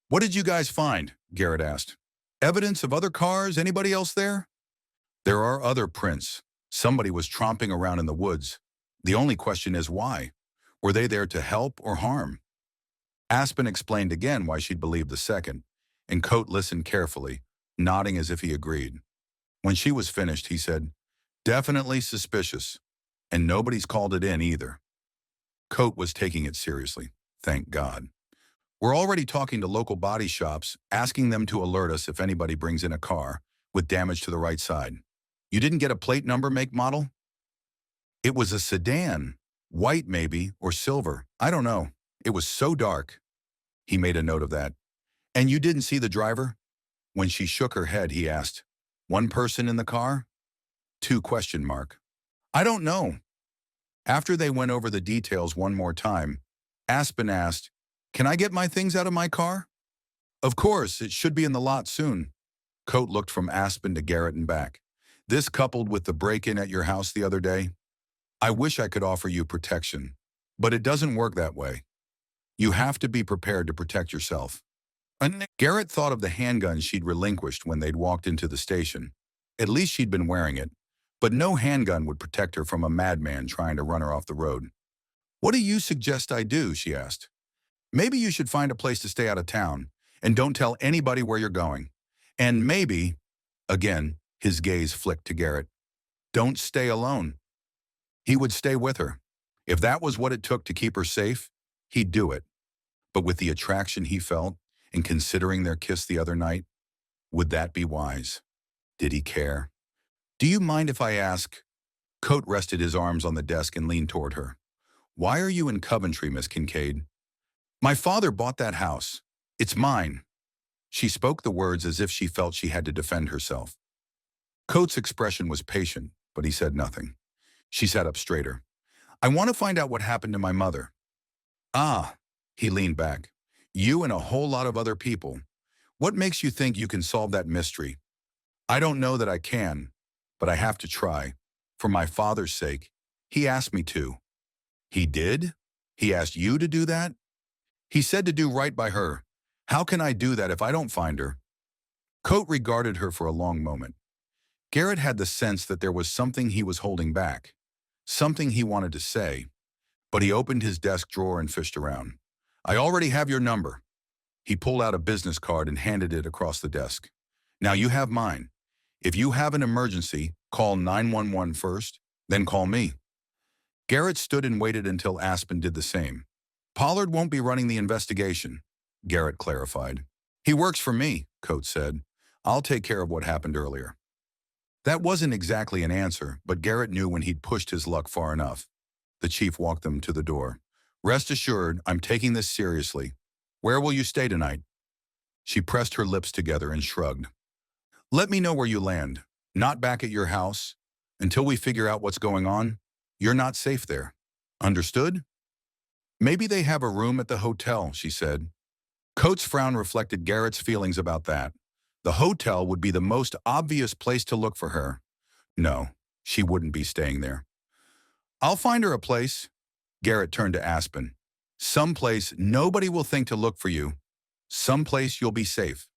What did you guys find? Garrett asked. Evidence of other cars? Anybody else there? There are other prints. Somebody was tromping around in the woods. The only question is why? Were they there to help or harm? Aspen explained again why she'd believed the second, and Coate listened carefully, nodding as if he agreed. When she was finished, he said, Definitely suspicious, and nobody's called it in either. Coate was taking it seriously, thank God. We're already talking to local body shops, asking them to alert us if anybody brings in a car with damage to the right side. You didn't get a plate number, make, model? It was a sedan. White maybe, or silver. I don't know. It was so dark. He made a note of that. And you didn't see the driver? When she shook her head, he asked, One person in the car? 2 question mark. I don't know. After they went over the details one more time, Aspen asked, Can I get my things out of my car? Of course, it should be in the lot soon. Coate looked from Aspen to Garrett and back. This coupled with the break-in at your house the other day, I wish I could offer you protection, but it doesn't work that way. You have to be prepared to protect yourself. And Garrett thought of the handgun she'd relinquished when they'd walked into the station. At least she'd been wearing it, but no handgun would protect her from a madman trying to run her off the road. What do you suggest I do? She asked. Maybe you should find a place to stay out of town, and don't tell anybody where you're going. And maybe, again, his gaze flicked to Garrett, don't stay alone. He would stay with her. If that was what it took to keep her safe, he'd do it. But with the attraction he felt, and considering their kiss the other night, would that be wise? Did he care? Do you mind if I ask? Coate rested his arms on the desk and leaned toward her. Why are you in Coventry, Miss Kincaid? My father bought that house. It's mine. She spoke the words as if she felt she had to defend herself. Coates' expression was patient, but he said nothing. She sat up straighter. I want to find out what happened to my mother. Ah, he leaned back. You and a whole lot of other people. What makes you think you can solve that mystery? I don't know that I can, but I have to try. For my father's sake. He asked me to. He did? He asked you to do that? He said to do right by her. How can I do that if I don't find her? Coate regarded her for a long moment. Garrett had the sense that there was something he was holding back, something he wanted to say, but he opened his desk drawer and fished around. I already have your number. He pulled out a business card and handed it across the desk. Now you have mine. If you have an emergency, call 911 first, then call me. Garrett stood and waited until Aspen did the same. Pollard won't be running the investigation, Garrett clarified. He works for me, Coates said. I'll take care of what happened earlier. That wasn't exactly an answer, but Garrett knew when he'd pushed his luck far enough. The chief walked them to the door. Rest assured, I'm taking this seriously. Where will you stay tonight? She pressed her lips together and shrugged. Let me know where you land. Not back at your house. Until we figure out what's going on, you're not safe there. Understood? Maybe they have a room at the hotel, she said. Coates' frown reflected Garrett's feelings about that. The hotel would be the most obvious place to look for her. No, she wouldn't be staying there. I'll find her a place. Garrett turned to Aspen. Someplace nobody will think to look for you. Someplace you'll be safe.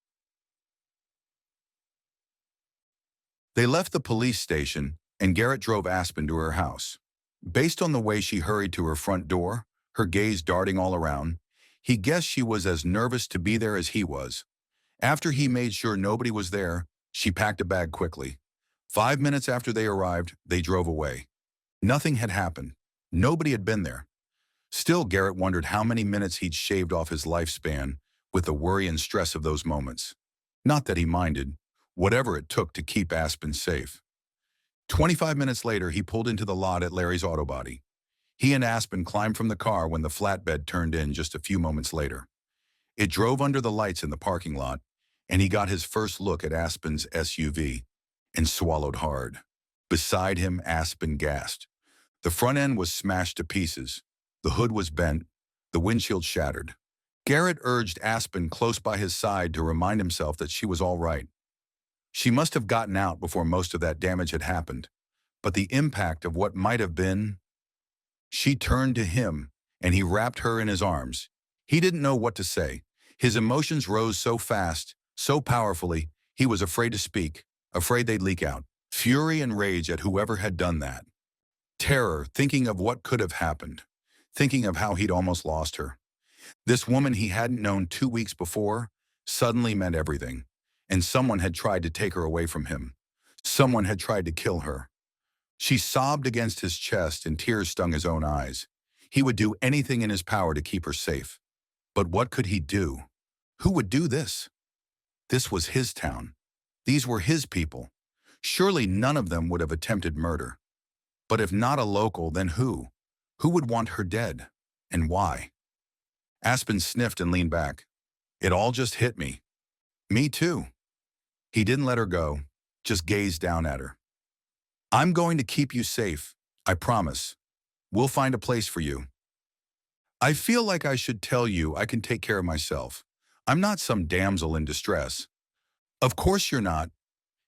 They left the police station, and Garrett drove Aspen to her house. Based on the way she hurried to her front door, her gaze darting all around, he guessed she was as nervous to be there as he was. After he made sure nobody was there, she packed a bag quickly. 5 minutes after they arrived, they drove away. Nothing had happened. Nobody had been there. Still, Garrett wondered how many minutes he'd shaved off his lifespan with the worry and stress of those moments. Not that he minded, whatever it took to keep Aspen safe. 25 minutes later, he pulled into the lot at Larry's Auto Body. He and Aspen climbed from the car when the flatbed turned in just a few moments later. It drove under the lights in the parking lot, and he got his first look at Aspen's SUV and swallowed hard. Beside him, Aspen gasped. The front end was smashed to pieces. The hood was bent. The windshield shattered. Garrett urged Aspen close by his side to remind himself that she was all right. She must have gotten out before most of that damage had happened. But the impact of what might have been... She turned to him, and he wrapped her in his arms. He didn't know what to say. His emotions rose so fast, so powerfully, he was afraid to speak, afraid they'd leak out. Fury and rage at whoever had done that. Terror, thinking of what could have happened, thinking of how he'd almost lost her. This woman he hadn't known 2 weeks before suddenly meant everything, and someone had tried to take her away from him. Someone had tried to kill her. She sobbed against his chest and tears stung his own eyes. He would do anything in his power to keep her safe. But what could he do? Who would do this? This was his town. These were his people. Surely none of them would have attempted murder. But if not a local, then who? Who would want her dead? And why? Aspen sniffed and leaned back. It all just hit me. Me too. He didn't let her go, just gazed down at her. I'm going to keep you safe, I promise. We'll find a place for you. I feel like I should tell you I can take care of myself. I'm not some damsel in distress. Of course you're not.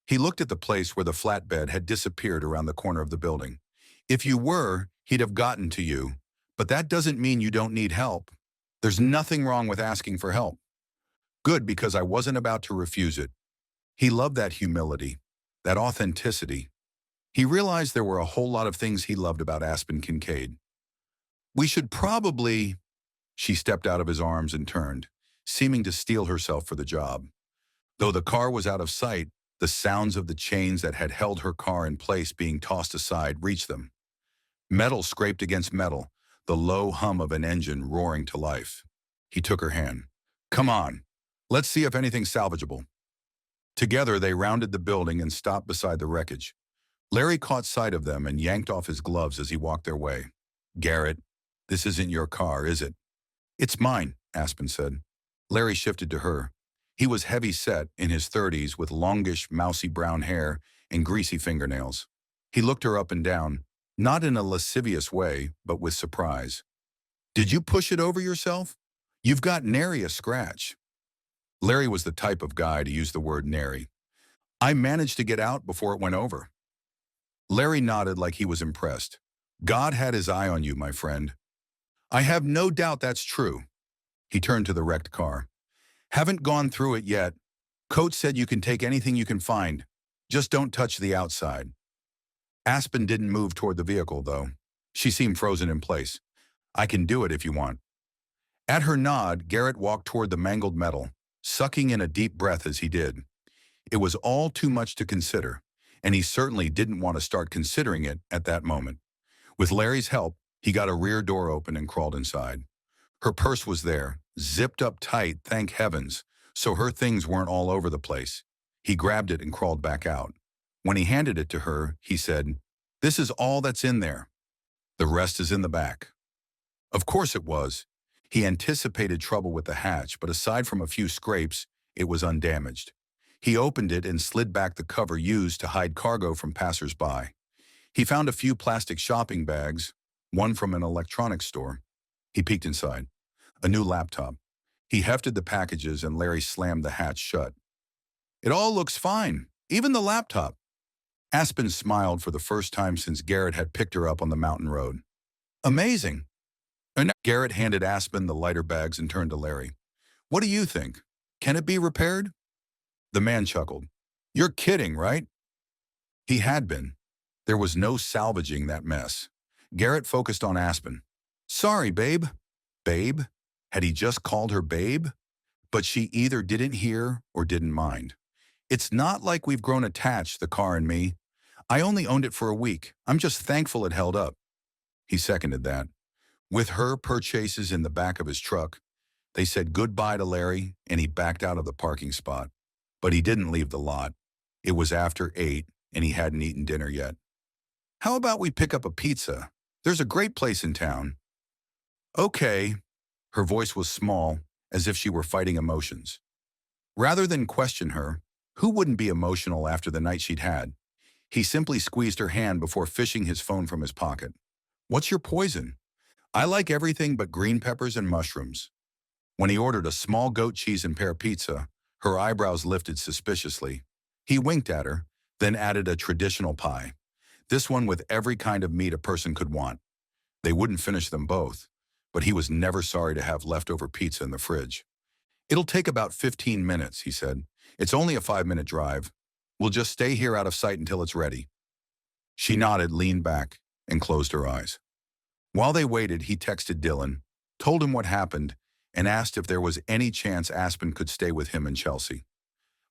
He looked at the place where the flatbed had disappeared around the corner of the building. If you were, he'd have gotten to you. But that doesn't mean you don't need help. There's nothing wrong with asking for help. Good, because I wasn't about to refuse it. He loved that humility, that authenticity. He realized there were a whole lot of things he loved about Aspen Kincaid. We should probably... She stepped out of his arms and turned, seeming to steel herself for the job. Though the car was out of sight, the sounds of the chains that had held her car in place being tossed aside reached them. Metal scraped against metal, the low hum of an engine roaring to life. He took her hand. Come on, let's see if anything's salvageable. Together they rounded the building and stopped beside the wreckage. Larry caught sight of them and yanked off his gloves as he walked their way. Garrett, this isn't your car, is it? It's mine, Aspen said. Larry shifted to her. He was heavy-set, in his 30s, with longish, mousy brown hair and greasy fingernails. He looked her up and down, not in a lascivious way, but with surprise. "Did you push it over yourself? You've got nary a scratch." Larry was the type of guy to use the word nary. "I managed to get out before it went over." Larry nodded like he was impressed. "God had his eye on you, my friend." "I have no doubt that's true." He turned to the wrecked car. "Haven't gone through it yet. Coach said you can take anything you can find. Just don't touch the outside." Aspen didn't move toward the vehicle, though. She seemed frozen in place. "I can do it if you want." At her nod, Garrett walked toward the mangled metal, sucking in a deep breath as he did. It was all too much to consider, and he certainly didn't want to start considering it at that moment. With Larry's help, he got a rear door open and crawled inside. Her purse was there, zipped up tight, thank heavens, so her things weren't all over the place. He grabbed it and crawled back out. When he handed it to her, he said, "This is all that's in there. The rest is in the back." Of course it was. He anticipated trouble with the hatch, but aside from a few scrapes, it was undamaged. He opened it and slid back the cover used to hide cargo from passers-by. He found a few plastic shopping bags, one from an electronics store. He peeked inside. A new laptop. He hefted the packages and Larry slammed the hatch shut. "It all looks fine, even the laptop." Aspen smiled for the first time since Garrett had picked her up on the mountain road. "Amazing." And Garrett handed Aspen the lighter bags and turned to Larry. "What do you think? Can it be repaired?" The man chuckled. "You're kidding, right?" He had been. There was no salvaging that mess. Garrett focused on Aspen. "Sorry, babe." Babe? Had he just called her babe? But she either didn't hear or didn't mind. "It's not like we've grown attached, the car and me. I only owned it for a week. I'm just thankful it held up." He seconded that. With her purchases in the back of his truck, they said goodbye to Larry and he backed out of the parking spot. But he didn't leave the lot. It was after 8 and he hadn't eaten dinner yet. "How about we pick up a pizza? There's a great place in town." "Okay." Her voice was small, as if she were fighting emotions. Rather than question her, who wouldn't be emotional after the night she'd had? He simply squeezed her hand before fishing his phone from his pocket. "What's your poison?" "I like everything but green peppers and mushrooms." When he ordered a small goat cheese and pear pizza, her eyebrows lifted suspiciously. He winked at her, then added a traditional pie. This one with every kind of meat a person could want. They wouldn't finish them both, but he was never sorry to have leftover pizza in the fridge. "It'll take about 15 minutes, he said. "It's only a 5-minute drive. We'll just stay here out of sight until it's ready." She nodded, leaned back, and closed her eyes. While they waited, he texted Dylan, told him what happened, and asked if there was any chance Aspen could stay with him in Chelsea.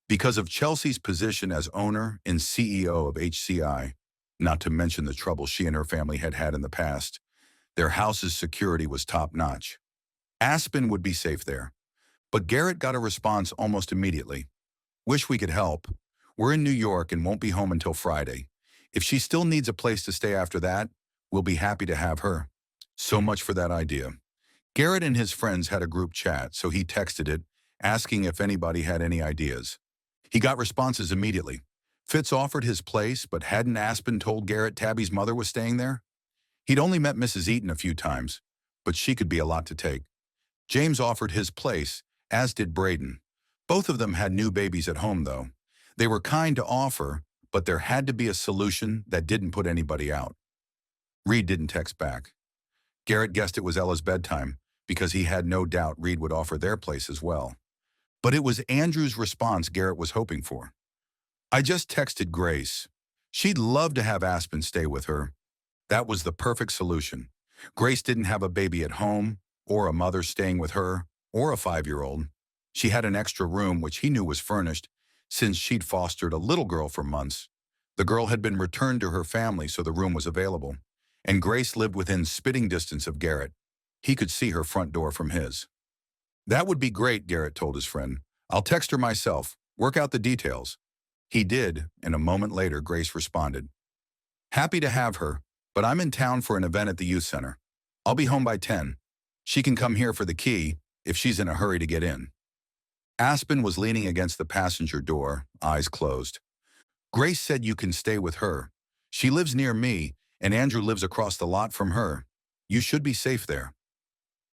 Because of Chelsea's position as owner and CEO of HCI, not to mention the trouble she and her family had had in the past, their house's security was top-notch. Aspen would be safe there. But Garrett got a response almost immediately. "Wish we could help. We're in New York and won't be home until Friday. If she still needs a place to stay after that, we'll be happy to have her." So much for that idea. Garrett and his friends had a group chat, so he texted it, asking if anybody had any ideas. He got responses immediately. Fitz offered his place, but hadn't Aspen told Garrett Tabby's mother was staying there? He'd only met Mrs. Eaton a few times, but she could be a lot to take. James offered his place, as did Braden. Both of them had new babies at home, though. They were kind to offer, but there had to be a solution that didn't put anybody out. Reed didn't text back. Garrett guessed it was Ella's bedtime, because he had no doubt Reed would offer their place as well. But it was Andrew's response Garrett was hoping for. "I just texted Grace. She'd love to have Aspen stay with her." That was the perfect solution. Grace didn't have a baby at home, or a mother staying with her, or a 5-year-old. She had an extra room which he knew was furnished, since she'd fostered a little girl for months. The girl had been returned to her family, so the room was available. And Grace lived within spitting distance of Garrett. He could see her front door from his. "That would be great," Garrett told his friend. "I'll text her myself. Work out the details." He did, and a moment later Grace responded. "Happy to have her, but I'm in town for an event at the youth center. I'll be home by 10. She can come here for the key if she's in a hurry to get in." Aspen was leaning against the passenger door, eyes closed. Grace said you can stay with her. She lives near me, and Andrew lives across the lot from her. You should be safe there.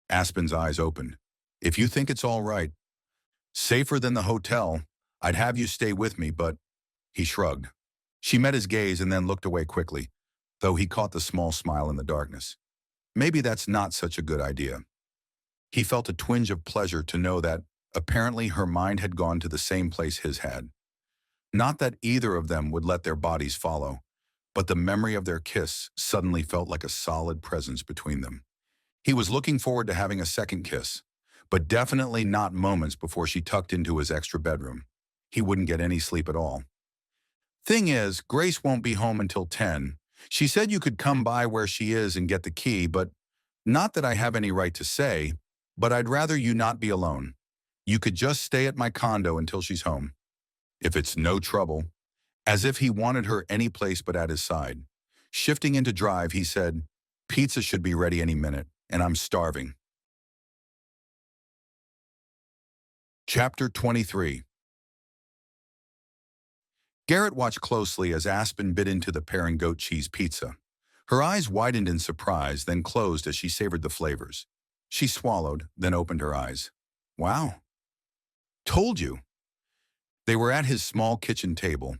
Aspen's eyes opened. If you think it's all right, safer than the hotel, I'd have you stay with me, but he shrugged. She met his gaze and then looked away quickly, though he caught the small smile in the darkness. Maybe that's not such a good idea. He felt a twinge of pleasure to know that, apparently, her mind had gone to the same place his had. Not that either of them would let their bodies follow, but the memory of their kiss suddenly felt like a solid presence between them. He was looking forward to having a second kiss, but definitely not moments before she tucked into his extra bedroom. He wouldn't get any sleep at all. Thing is, Grace won't be home until 10. She said you could come by where she is and get the key, but not that I have any right to say, but I'd rather you not be alone. You could just stay at my condo until she's home. If it's no trouble. As if he wanted her any place but at his side. Shifting into drive, he said, pizza should be ready any minute, and I'm starving. Chapter 23. Garrett watched closely as Aspen bit into the pear and goat cheese pizza. Her eyes widened in surprise, then closed as she savored the flavors. She swallowed, then opened her eyes. Wow. Told you. They were at his small kitchen table.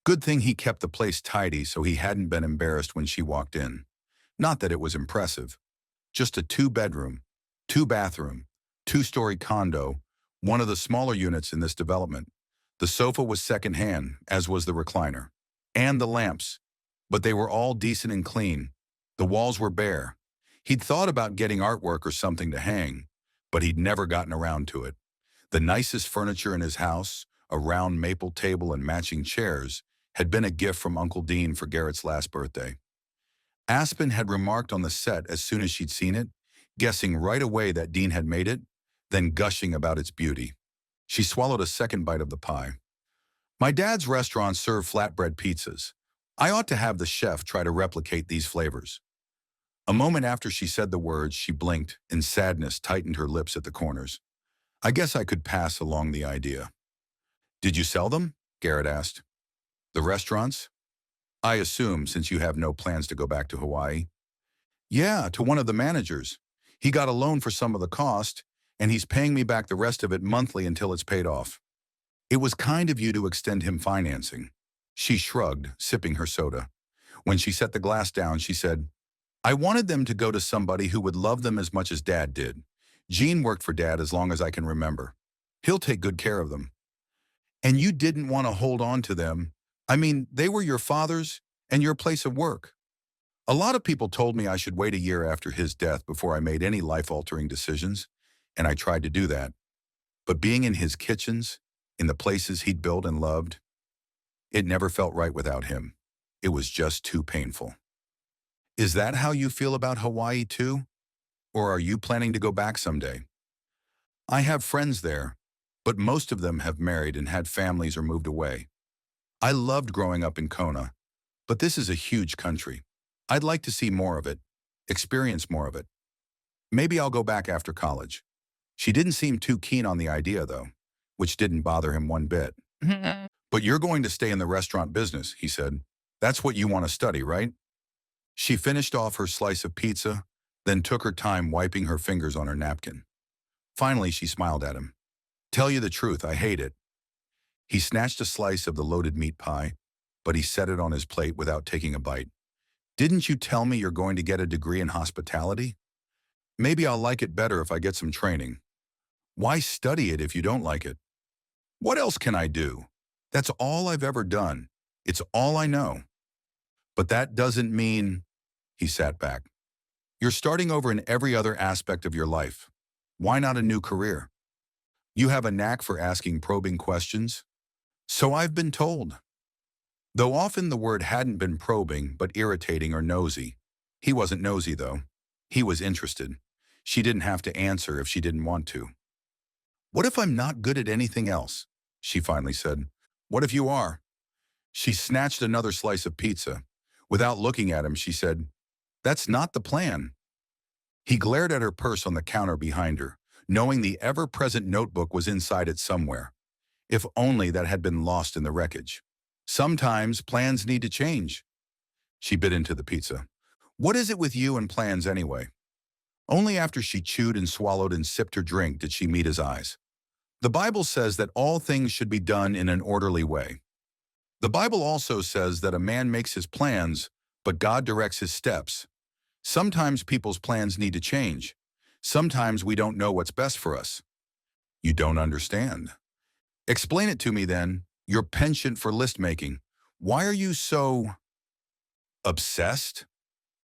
Good thing he kept the place tidy so he hadn't been embarrassed when she walked in. Not that it was impressive. Just a 2-bedroom, 2-bathroom, 2-story condo, one of the smaller units in this development. The sofa was secondhand, as was the recliner. And the lamps. But they were all decent and clean. The walls were bare. He'd thought about getting artwork or something to hang, but he'd never gotten around to it. The nicest furniture in his house, a round maple table and matching chairs, had been a gift from Uncle Dean for Garrett's last birthday. Aspen had remarked on the set as soon as she'd seen it, guessing right away that Dean had made it, then gushing about its beauty. She swallowed a second bite of the pie. My dad's restaurant served flatbread pizzas. I ought to have the chef try to replicate these flavors. A moment after she said the words, she blinked, and sadness tightened her lips at the corners. I guess I could pass along the idea. Did you sell them? Garrett asked. The restaurants? I assume, since you have no plans to go back to Hawaii. Yeah, to one of the managers. He got a loan for some of the cost, and he's paying me back the rest of it monthly until it's paid off. It was kind of you to extend him financing. She shrugged, sipping her soda. When she set the glass down, she said, I wanted them to go to somebody who would love them as much as Dad did. Gene worked for Dad as long as I can remember. He'll take good care of them. And you didn't want to hold on to them. I mean, they were your father's and your place of work. A lot of people told me I should wait a year after his death before I made any life-altering decisions, and I tried to do that. But being in his kitchens, in the places he'd built and loved, it never felt right without him. It was just too painful. Is that how you feel about Hawaii too? Or are you planning to go back someday? I have friends there, but most of them have married and had families or moved away. I loved growing up in Kona, but this is a huge country. I'd like to see more of it, experience more of it. Maybe I'll go back after college. She didn't seem too keen on the idea, though, which didn't bother him one bit. But you're going to stay in the restaurant business, he said. That's what you want to study, right? She finished off her slice of pizza, then took her time wiping her fingers on her napkin. Finally, she smiled at him. Tell you the truth, I hate it. He snatched a slice of the loaded meat pie, but he set it on his plate without taking a bite. Didn't you tell me you're going to get a degree in hospitality? Maybe I'll like it better if I get some training. Why study it if you don't like it? What else can I do? That's all I've ever done. It's all I know. But that doesn't mean, he sat back. You're starting over in every other aspect of your life. Why not a new career? You have a knack for asking probing questions. So I've been told. Though often the word hadn't been probing, but irritating or nosy. He wasn't nosy, though. He was interested. She didn't have to answer if she didn't want to. What if I'm not good at anything else? She finally said. What if you are? She snatched another slice of pizza. Without looking at him, she said, That's not the plan. He glared at her purse on the counter behind her. knowing the ever-present notebook was inside it somewhere. If only that had been lost in the wreckage. Sometimes plans need to change. She bit into the pizza. What is it with you and plans anyway? Only after she chewed and swallowed and sipped her drink did she meet his eyes. The Bible says that all things should be done in an orderly way. The Bible also says that a man makes his plans, but God directs his steps. Sometimes people's plans need to change. Sometimes we don't know what's best for us. You don't understand. Explain it to me then. Your penchant for list making. Why are you so obsessed?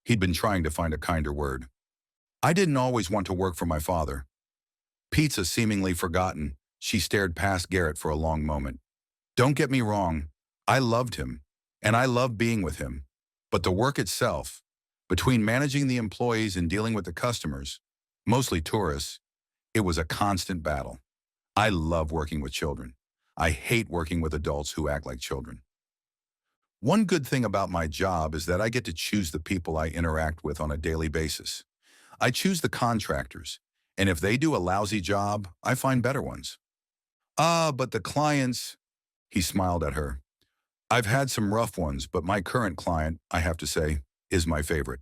He'd been trying to find a kinder word. I didn't always want to work for my father. Pizza seemingly forgotten, she stared past Garrett for a long moment. Don't get me wrong, I loved him, and I loved being with him. But the work itself, between managing the employees and dealing with the customers, mostly tourists, it was a constant battle. I love working with children. I hate working with adults who act like children. One good thing about my job is that I get to choose the people I interact with on a daily basis. I choose the contractors, and if they do a lousy job, I find better ones. But the clients, he smiled at her. I've had some rough ones, but my current client, I have to say, is my favorite.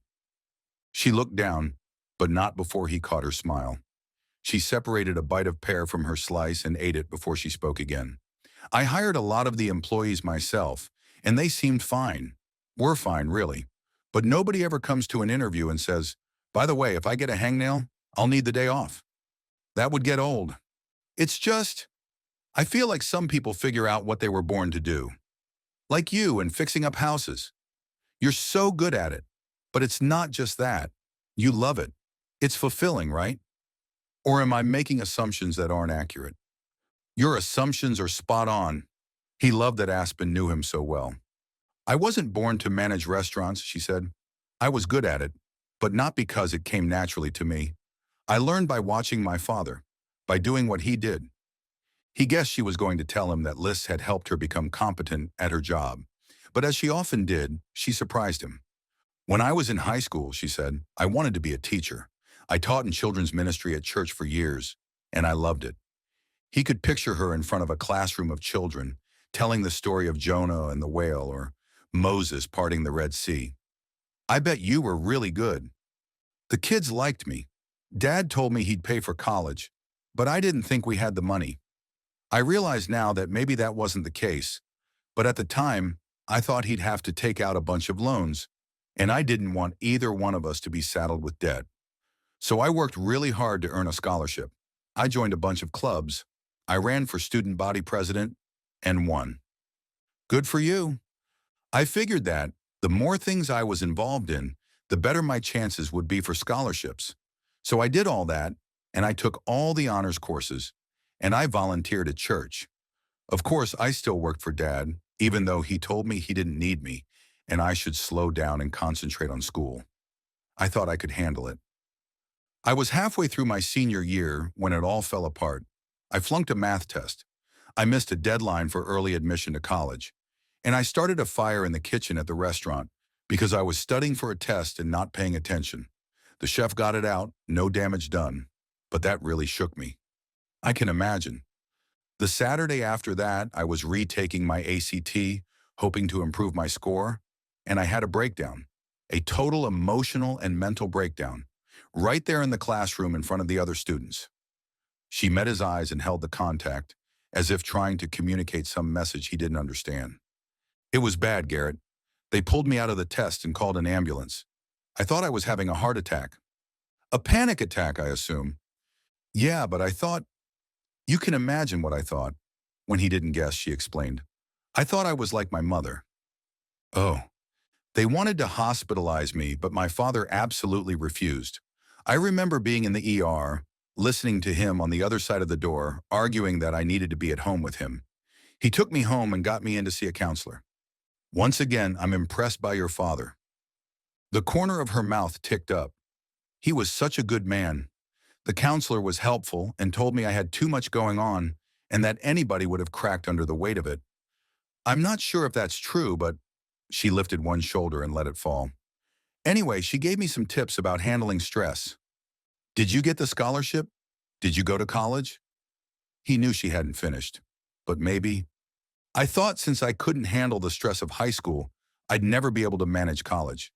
She looked down, but not before he caught her smile. She separated a bite of pear from her slice and ate it before she spoke again. I hired a lot of the employees myself, and they seemed fine. We're fine, really. But nobody ever comes to an interview and says, by the way, if I get a hangnail, I'll need the day off. That would get old. It's just, I feel like some people figure out what they were born to do. Like you and fixing up houses. You're so good at it. But it's not just that. You love it. It's fulfilling, right? Or am I making assumptions that aren't accurate? Your assumptions are spot on. He loved that Aspen knew him so well. I wasn't born to manage restaurants, she said. I was good at it, but not because it came naturally to me. I learned by watching my father, by doing what he did. He guessed she was going to tell him that lists had helped her become competent at her job. But as she often did, she surprised him. When I was in high school, she said, I wanted to be a teacher. I taught in children's ministry at church for years, and I loved it. He could picture her in front of a classroom of children, telling the story of Jonah and the whale or Moses parting the Red Sea. I bet you were really good. The kids liked me. Dad told me he'd pay for college, but I didn't think we had the money. I realize now that maybe that wasn't the case, but at the time, I thought he'd have to take out a bunch of loans, and I didn't want either one of us to be saddled with debt. So I worked really hard to earn a scholarship. I joined a bunch of clubs. I ran for student body president and won. Good for you. I figured that the more things I was involved in, the better my chances would be for scholarships. So I did all that, and I took all the honors courses, and I volunteered at church. Of course, I still worked for Dad, even though he told me he didn't need me, and I should slow down and concentrate on school. I thought I could handle it. I was halfway through my senior year when it all fell apart. I flunked a math test. I missed a deadline for early admission to college. And I started a fire in the kitchen at the restaurant because I was studying for a test and not paying attention. The chef got it out, no damage done. But that really shook me. I can imagine. The Saturday after that, I was retaking my ACT, hoping to improve my score, and I had a breakdown. A total emotional and mental breakdown. Right there in the classroom in front of the other students. She met his eyes and held the contact, as if trying to communicate some message he didn't understand. It was bad, Garrett. They pulled me out of the test and called an ambulance. I thought I was having a heart attack. A panic attack, I assume. Yeah, but I thought... You can imagine what I thought. When he didn't guess, she explained. I thought I was like my mother. Oh. They wanted to hospitalize me, but my father absolutely refused. I remember being in the ER, listening to him on the other side of the door, arguing that I needed to be at home with him. He took me home and got me in to see a counselor. Once again, I'm impressed by your father. The corner of her mouth ticked up. He was such a good man. The counselor was helpful and told me I had too much going on and that anybody would have cracked under the weight of it. I'm not sure if that's true, but she lifted one shoulder and let it fall. Anyway, she gave me some tips about handling stress. Did you get the scholarship? Did you go to college? He knew she hadn't finished. But maybe. I thought since I couldn't handle the stress of high school, I'd never be able to manage college.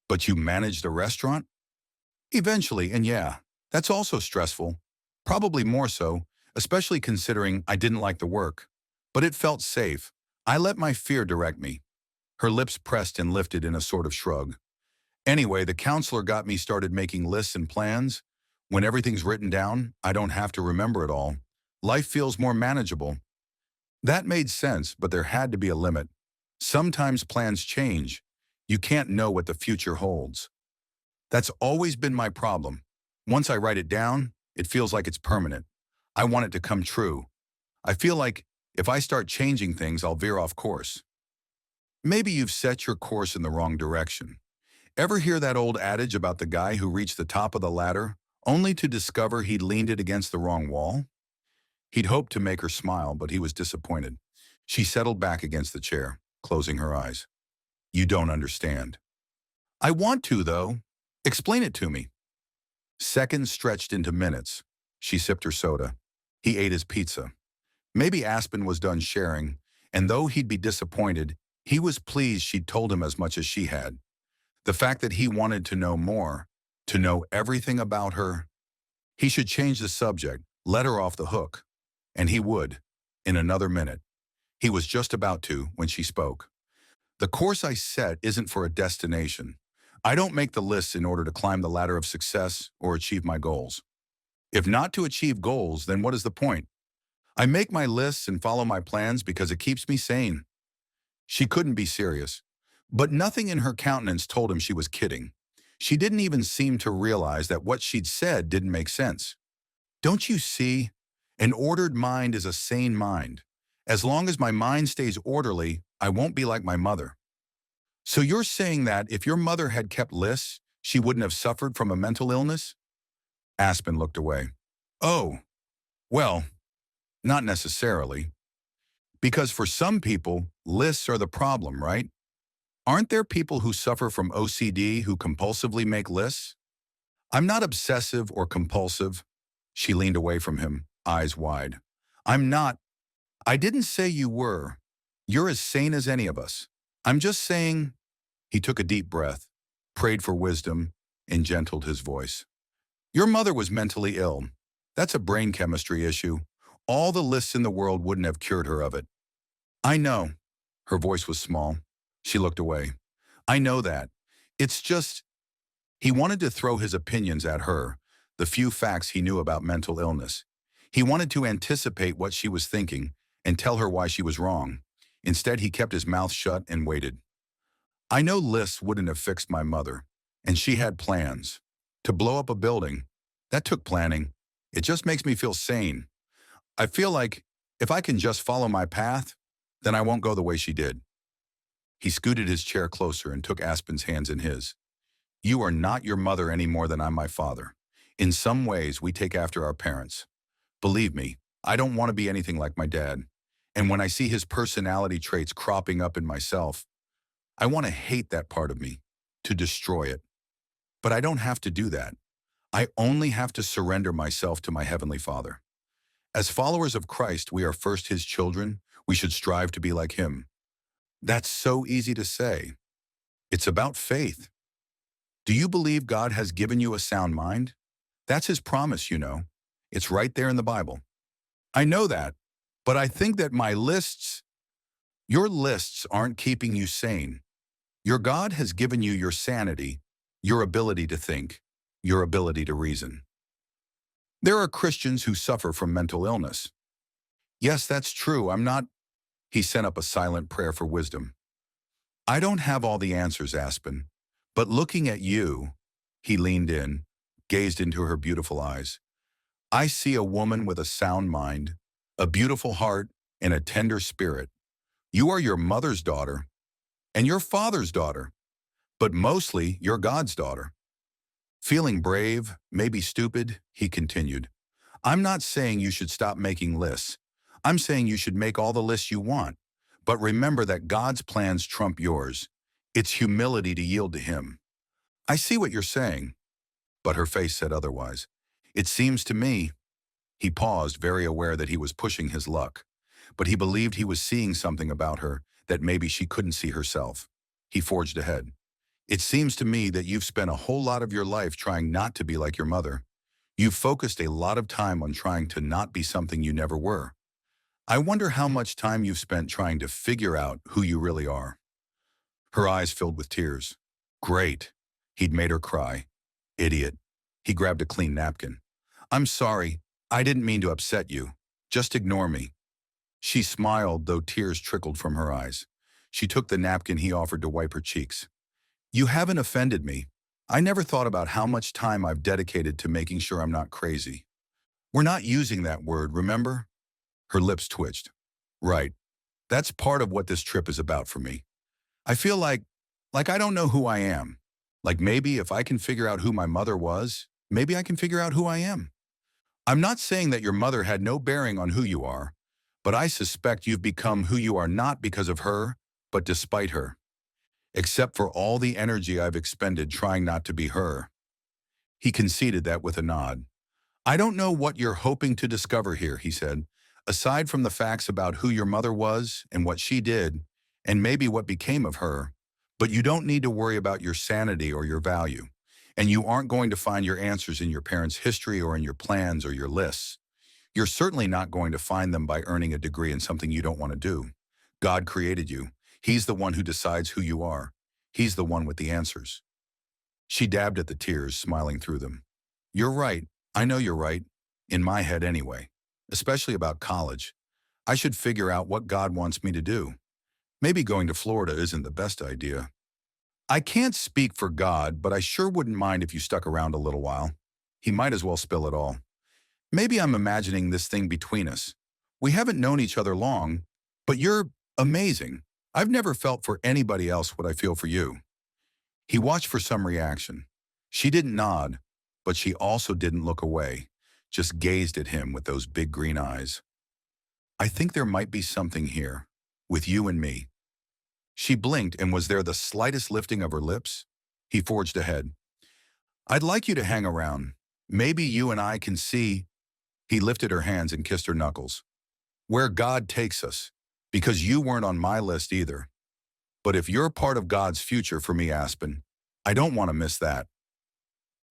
But you managed a restaurant? Eventually, and yeah, that's also stressful. Probably more so, especially considering I didn't like the work. But it felt safe. I let my fear direct me. Her lips pressed and lifted in a sort of shrug. Anyway, the counselor got me started making lists and plans. When everything's written down, I don't have to remember it all. Life feels more manageable. That made sense, but there had to be a limit. Sometimes plans change. You can't know what the future holds. That's always been my problem. Once I write it down, it feels like it's permanent. I want it to come true. I feel like if I start changing things, I'll veer off course. Maybe you've set your course in the wrong direction. Ever hear that old adage about the guy who reached the top of the ladder, only to discover he'd leaned it against the wrong wall? He'd hoped to make her smile, but he was disappointed. She settled back against the chair, closing her eyes. You don't understand. I want to, though. Explain it to me. Seconds stretched into minutes. She sipped her soda. He ate his pizza. Maybe Aspen was done sharing, and though he'd be disappointed, he was pleased she'd told him as much as she had. The fact that he wanted to know more, to know everything about her. He should change the subject, let her off the hook. And he would, in another minute. He was just about to when she spoke. The course I set isn't for a destination. I don't make the lists in order to climb the ladder of success or achieve my goals. If not to achieve goals, then what is the point? I make my lists and follow my plans because it keeps me sane. She couldn't be serious, but nothing in her countenance told him she was kidding. She didn't even seem to realize that what she'd said didn't make sense. Don't you see? An ordered mind is a sane mind. As long as my mind stays orderly, I won't be like my mother. So you're saying that if your mother had kept lists, she wouldn't have suffered from a mental illness? Aspen looked away. Oh, well, not necessarily. Because for some people, lists are the problem, right? Aren't there people who suffer from OCD who compulsively make lists? I'm not obsessive or compulsive. She leaned away from him, eyes wide. I'm not. I didn't say you were. You're as sane as any of us. I'm just saying. He took a deep breath, prayed for wisdom, and gentled his voice. Your mother was mentally ill. That's a brain chemistry issue. All the lists in the world wouldn't have cured her of it. I know. Her voice was small. She looked away. I know that. It's just. He wanted to throw his opinions at her, the few facts he knew about mental illness. He wanted to anticipate what she was thinking and tell her why she was wrong. Instead, he kept his mouth shut and waited. I know lists wouldn't have fixed my mother, and she had plans. To blow up a building, that took planning. It just makes me feel sane. I feel like if I can just follow my path, then I won't go the way she did. He scooted his chair closer and took Aspen's hands in his. You are not your mother any more than I'm my father. In some ways, we take after our parents. Believe me, I don't want to be anything like my dad. And when I see his personality traits cropping up in myself, I want to hate that part of me, to destroy it. But I don't have to do that. I only have to surrender myself to my Heavenly Father. As followers of Christ, we are first His children. We should strive to be like Him. That's so easy to say. It's about faith. Do you believe God has given you a sound mind? That's His promise, you know. It's right there in the Bible. I know that, but I think that your lists aren't keeping you sane. Your God has given you your sanity, your ability to think, your ability to reason. There are Christians who suffer from mental illness. Yes, that's true. He sent up a silent prayer for wisdom. I don't have all the answers, Aspen, but looking at you, he leaned in, gazed into her beautiful eyes. I see a woman with a sound mind, a beautiful heart, and a tender spirit. You are your mother's daughter, and your father's daughter, but mostly you're God's daughter. Feeling brave, maybe stupid, he continued. I'm not saying you should stop making lists. I'm saying you should make all the lists you want. But remember that God's plans trump yours. It's humility to yield to Him. I see what you're saying. But her face said otherwise. It seems to me, He paused, very aware that he was pushing his luck, but he believed he was seeing something about her that maybe she couldn't see herself. He forged ahead. It seems to me that you've spent a whole lot of your life trying not to be like your mother. You've focused a lot of time on trying to not be something you never were. I wonder how much time you've spent trying to figure out who you really are. Her eyes filled with tears. Great. He'd made her cry. Idiot. He grabbed a clean napkin. I'm sorry. I didn't mean to upset you. Just ignore me. She smiled, though tears trickled from her eyes. She took the napkin he offered to wipe her cheeks. You haven't offended me. I never thought about how much time I've dedicated to making sure I'm not crazy. We're not using that word, remember? Her lips twitched. Right. That's part of what this trip is about for me. I feel like I don't know who I am. Like maybe if I can figure out who my mother was, maybe I can figure out who I am. I'm not saying that your mother had no bearing on who you are, but I suspect you've become who you are not because of her, but despite her. Except for all the energy I've expended trying not to be her. He conceded that with a nod. I don't know what you're hoping to discover here, he said, aside from the facts about who your mother was and what she did, and maybe what became of her, but you don't need to worry about your sanity or your value, and you aren't going to find your answers in your parents' history or in your plans or your lists. You're certainly not going to find them by earning a degree in something you don't want to do. God created you. He's the one who decides who you are. He's the one with the answers. She dabbed at the tears, smiling through them. You're right. I know you're right. In my head anyway. Especially about college. I should figure out what God wants me to do. Maybe going to Florida isn't the best idea. I can't speak for God, but I sure wouldn't mind if you stuck around a little while. He might as well spill it all. Maybe I'm imagining this thing between us. We haven't known each other long, but you're amazing. I've never felt for anybody else what I feel for you. He watched for some reaction. She didn't nod, but she also didn't look away, just gazed at him with those big green eyes. I think there might be something here, with you and me. She blinked, and was there the slightest lifting of her lips? He forged ahead. I'd like you to hang around. Maybe you and I can see. He lifted her hands and kissed her knuckles. Where God takes us, because you weren't on my list either. But if you're part of God's future for me, Aspen, I don't want to miss that.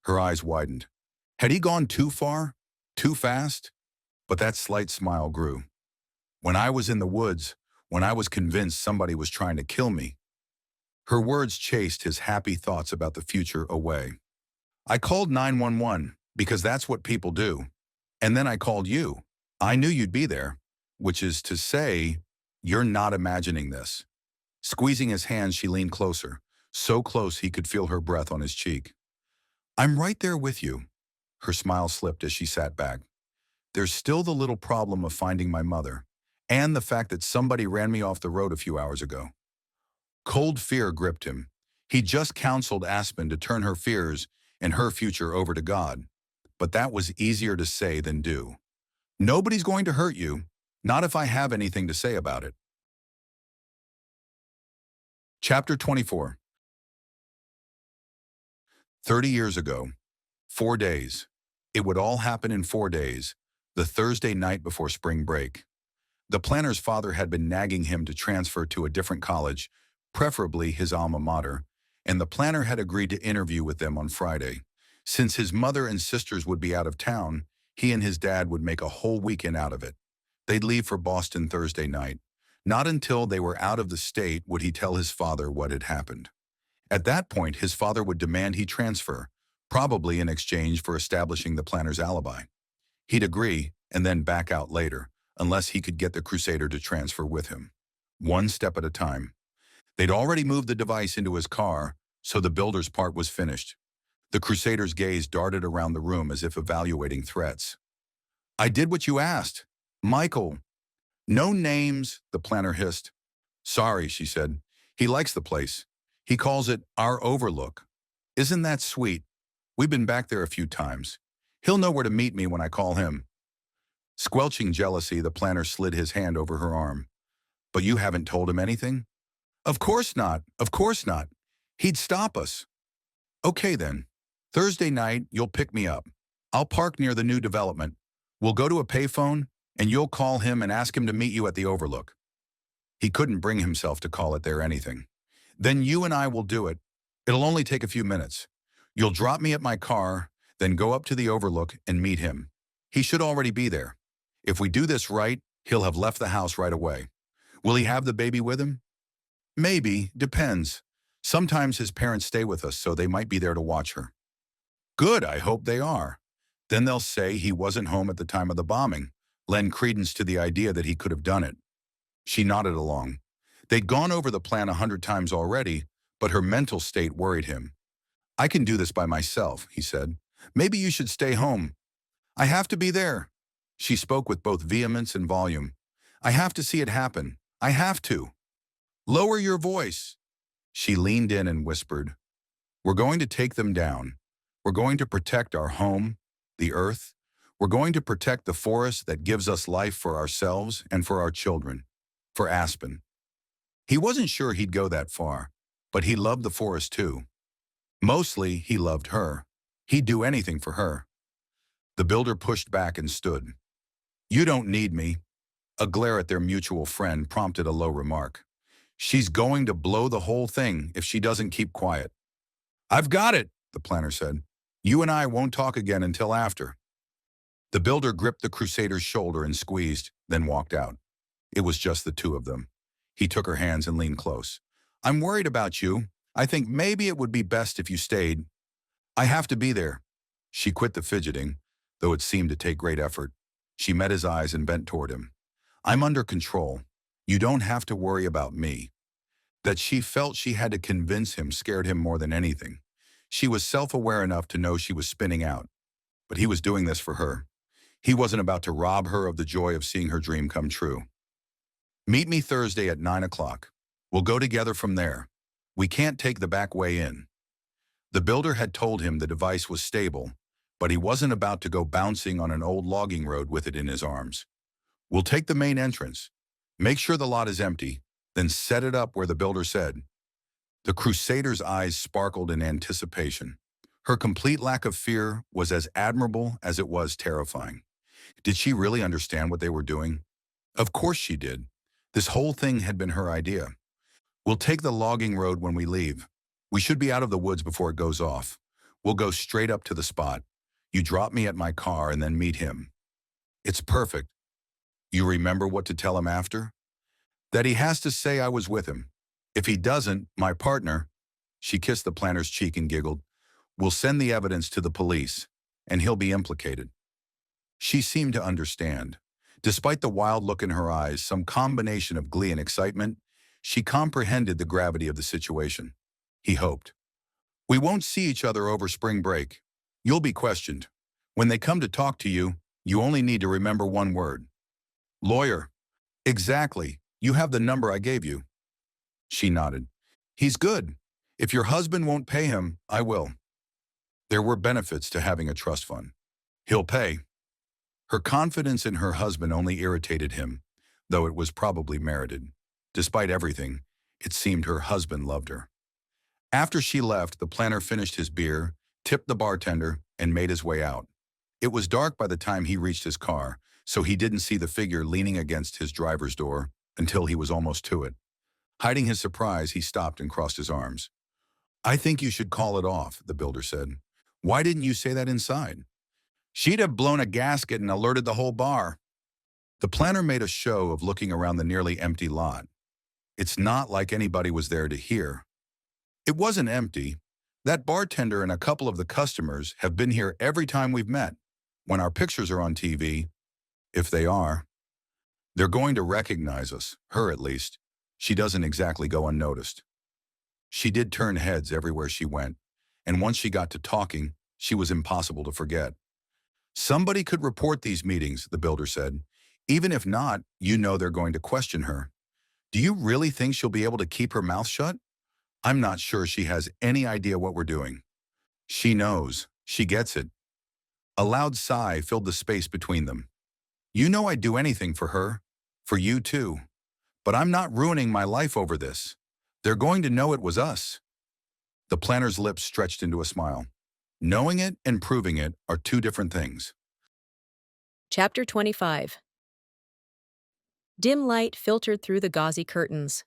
Her eyes widened. Had he gone too far? Too fast? But that slight smile grew. When I was in the woods, when I was convinced somebody was trying to kill me. Her words chased his happy thoughts about the future away. I called 911 because that's what people do. And then I called you. I knew you'd be there, which is to say, you're not imagining this. Squeezing his hands, she leaned closer, so close he could feel her breath on his cheek. I'm right there with you. Her smile slipped as she sat back. There's still the little problem of finding my mother, and the fact that somebody ran me off the road a few hours ago. Cold fear gripped him. He just counseled Aspen to turn her fears and her future over to God. But that was easier to say than do. Nobody's going to hurt you, not if I have anything to say about it. Chapter 24. 30 years ago. 4 days. It would all happen in 4 days, the Thursday night before spring break. The planner's father had been nagging him to transfer to a different college, preferably his alma mater, and the planner had agreed to interview with them on Friday. Since his mother and sisters would be out of town, he and his dad would make a whole weekend out of it. They'd leave for Boston Thursday night. Not until they were out of the state would he tell his father what had happened. At that point, his father would demand he transfer, probably in exchange for establishing the planner's alibi. He'd agree and then back out later, unless he could get the Crusader to transfer with him. One step at a time. They'd already moved the device into his car, so the builder's part was finished. The Crusader's gaze darted around the room as if evaluating threats. I did what you asked. Michael. No names, the planner hissed. Sorry, she said. He likes the place. He calls it our overlook. Isn't that sweet? We've been back there a few times. He'll know where to meet me when I call him. Squelching jealousy, the planner slid his hand over her arm. But you haven't told him anything? Of course not. Of course not. He'd stop us. Okay then. Thursday night, you'll pick me up. I'll park near the new development. We'll go to a payphone, and you'll call him and ask him to meet you at the Overlook. He couldn't bring himself to call it there anything. Then you and I will do it. It'll only take a few minutes. You'll drop me at my car, then go up to the Overlook and meet him. He should already be there. If we do this right, he'll have left the house right away. Will he have the baby with him? Maybe, depends. Sometimes his parents stay with us, so they might be there to watch her. Good, I hope they are. Then they'll say he wasn't home at the time of the bombing, lend credence to the idea that he could have done it. She nodded along. They'd gone over the plan 100 times already, but her mental state worried him. I can do this by myself, he said. Maybe you should stay home. I have to be there. She spoke with both vehemence and volume. I have to see it happen. I have to. Lower your voice. She leaned in and whispered, We're going to take them down. We're going to protect our home, the earth. We're going to protect the forest that gives us life for ourselves and for our children, for Aspen. He wasn't sure he'd go that far, but he loved the forest too. Mostly, he loved her. He'd do anything for her. The builder pushed back and stood. You don't need me. A glare at their mutual friend prompted a low remark. She's going to blow the whole thing if she doesn't keep quiet. I've got it, the planner said. You and I won't talk again until after. The builder gripped the Crusader's shoulder and squeezed, then walked out. It was just the two of them. He took her hands and leaned close. I'm worried about you. I think maybe it would be best if you stayed. I have to be there. She quit the fidgeting, though it seemed to take great effort. She met his eyes and bent toward him. I'm under control. You don't have to worry about me. That she felt she had to convince him scared him more than anything. She was self-aware enough to know she was spinning out, but he was doing this for her. He wasn't about to rob her of the joy of seeing her dream come true. Meet me Thursday at 9 o'clock. We'll go together from there. We can't take the back way in. The builder had told him the device was stable, but he wasn't about to go bouncing on an old logging road with it in his arms. We'll take the main entrance. Make sure the lot is empty, then set it up where the builder said. The Crusader's eyes sparkled in anticipation. Her complete lack of fear was as admirable as it was terrifying. Did she really understand what they were doing? Of course she did. This whole thing had been her idea. We'll take the logging road when we leave. We should be out of the woods before it goes off. We'll go straight up to the spot. You drop me at my car and then meet him. It's perfect. You remember what to tell him after? That he has to say I was with him. If he doesn't, my partner, she kissed the planner's cheek and giggled, will send the evidence to the police, and he'll be implicated. She seemed to understand. Despite the wild look in her eyes, some combination of glee and excitement, she comprehended the gravity of the situation. He hoped. We won't see each other over spring break. You'll be questioned. When they come to talk to you, you only need to remember one word. Lawyer. Exactly. You have the number I gave you. She nodded. He's good. If your husband won't pay him, I will. There were benefits to having a trust fund. He'll pay. Her confidence in her husband only irritated him, though it was probably merited. Despite everything, it seemed her husband loved her. After she left, the planner finished his beer, tipped the bartender, and made his way out. It was dark by the time he reached his car, so he didn't see the figure leaning against his driver's door until he was almost to it. Hiding his surprise, he stopped and crossed his arms. I think you should call it off, the builder said. Why didn't you say that inside? She'd have blown a gasket and alerted the whole bar. The planner made a show of looking around the nearly empty lot. It's not like anybody was there to hear. It wasn't empty. That bartender and a couple of the customers have been here every time we've met. When our pictures are on TV, if they are, they're going to recognize us, her at least. She doesn't exactly go unnoticed. She did turn heads everywhere she went, and once she got to talking, she was impossible to forget. Somebody could report these meetings, the builder said. Even if not, you know they're going to question her. Do you really think she'll be able to keep her mouth shut? I'm not sure she has any idea what we're doing. She knows. She gets it. A loud sigh filled the space between them. You know I'd do anything for her. For you too. But I'm not ruining my life over this. They're going to know it was us. The planner's lips stretched into a smile. Knowing it and proving it are two different things. Chapter 25. Dim light filtered through the gauzy curtains.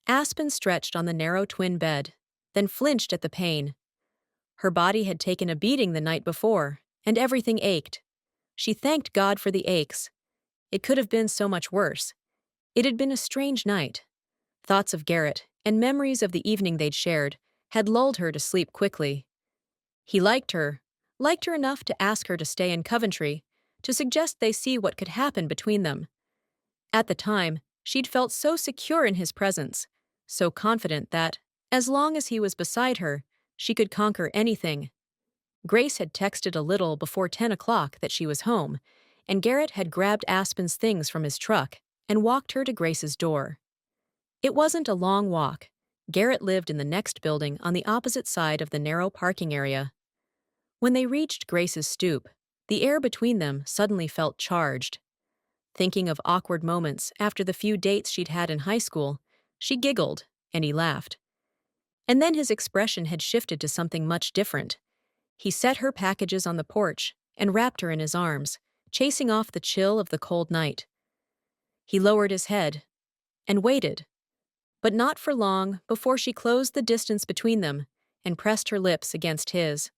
Aspen stretched on the narrow twin bed, then flinched at the pain. Her body had taken a beating the night before, and everything ached. She thanked God for the aches. It could have been so much worse. It had been a strange night. Thoughts of Garrett, and memories of the evening they'd shared, had lulled her to sleep quickly. He liked her enough to ask her to stay in Coventry, to suggest they see what could happen between them. At the time, she'd felt so secure in his presence, so confident that, as long as he was beside her, she could conquer anything. Grace had texted a little before 10 o'clock that she was home, and Garrett had grabbed Aspen's things from his truck and walked her to Grace's door. It wasn't a long walk. Garrett lived in the next building on the opposite side of the narrow parking area. When they reached Grace's stoop, the air between them suddenly felt charged. Thinking of awkward moments after the few dates she'd had in high school, she giggled, and he laughed. And then his expression had shifted to something much different. He set her packages on the porch and wrapped her in his arms, chasing off the chill of the cold night. He lowered his head and waited, but not for long before she closed the distance between them and pressed her lips against his.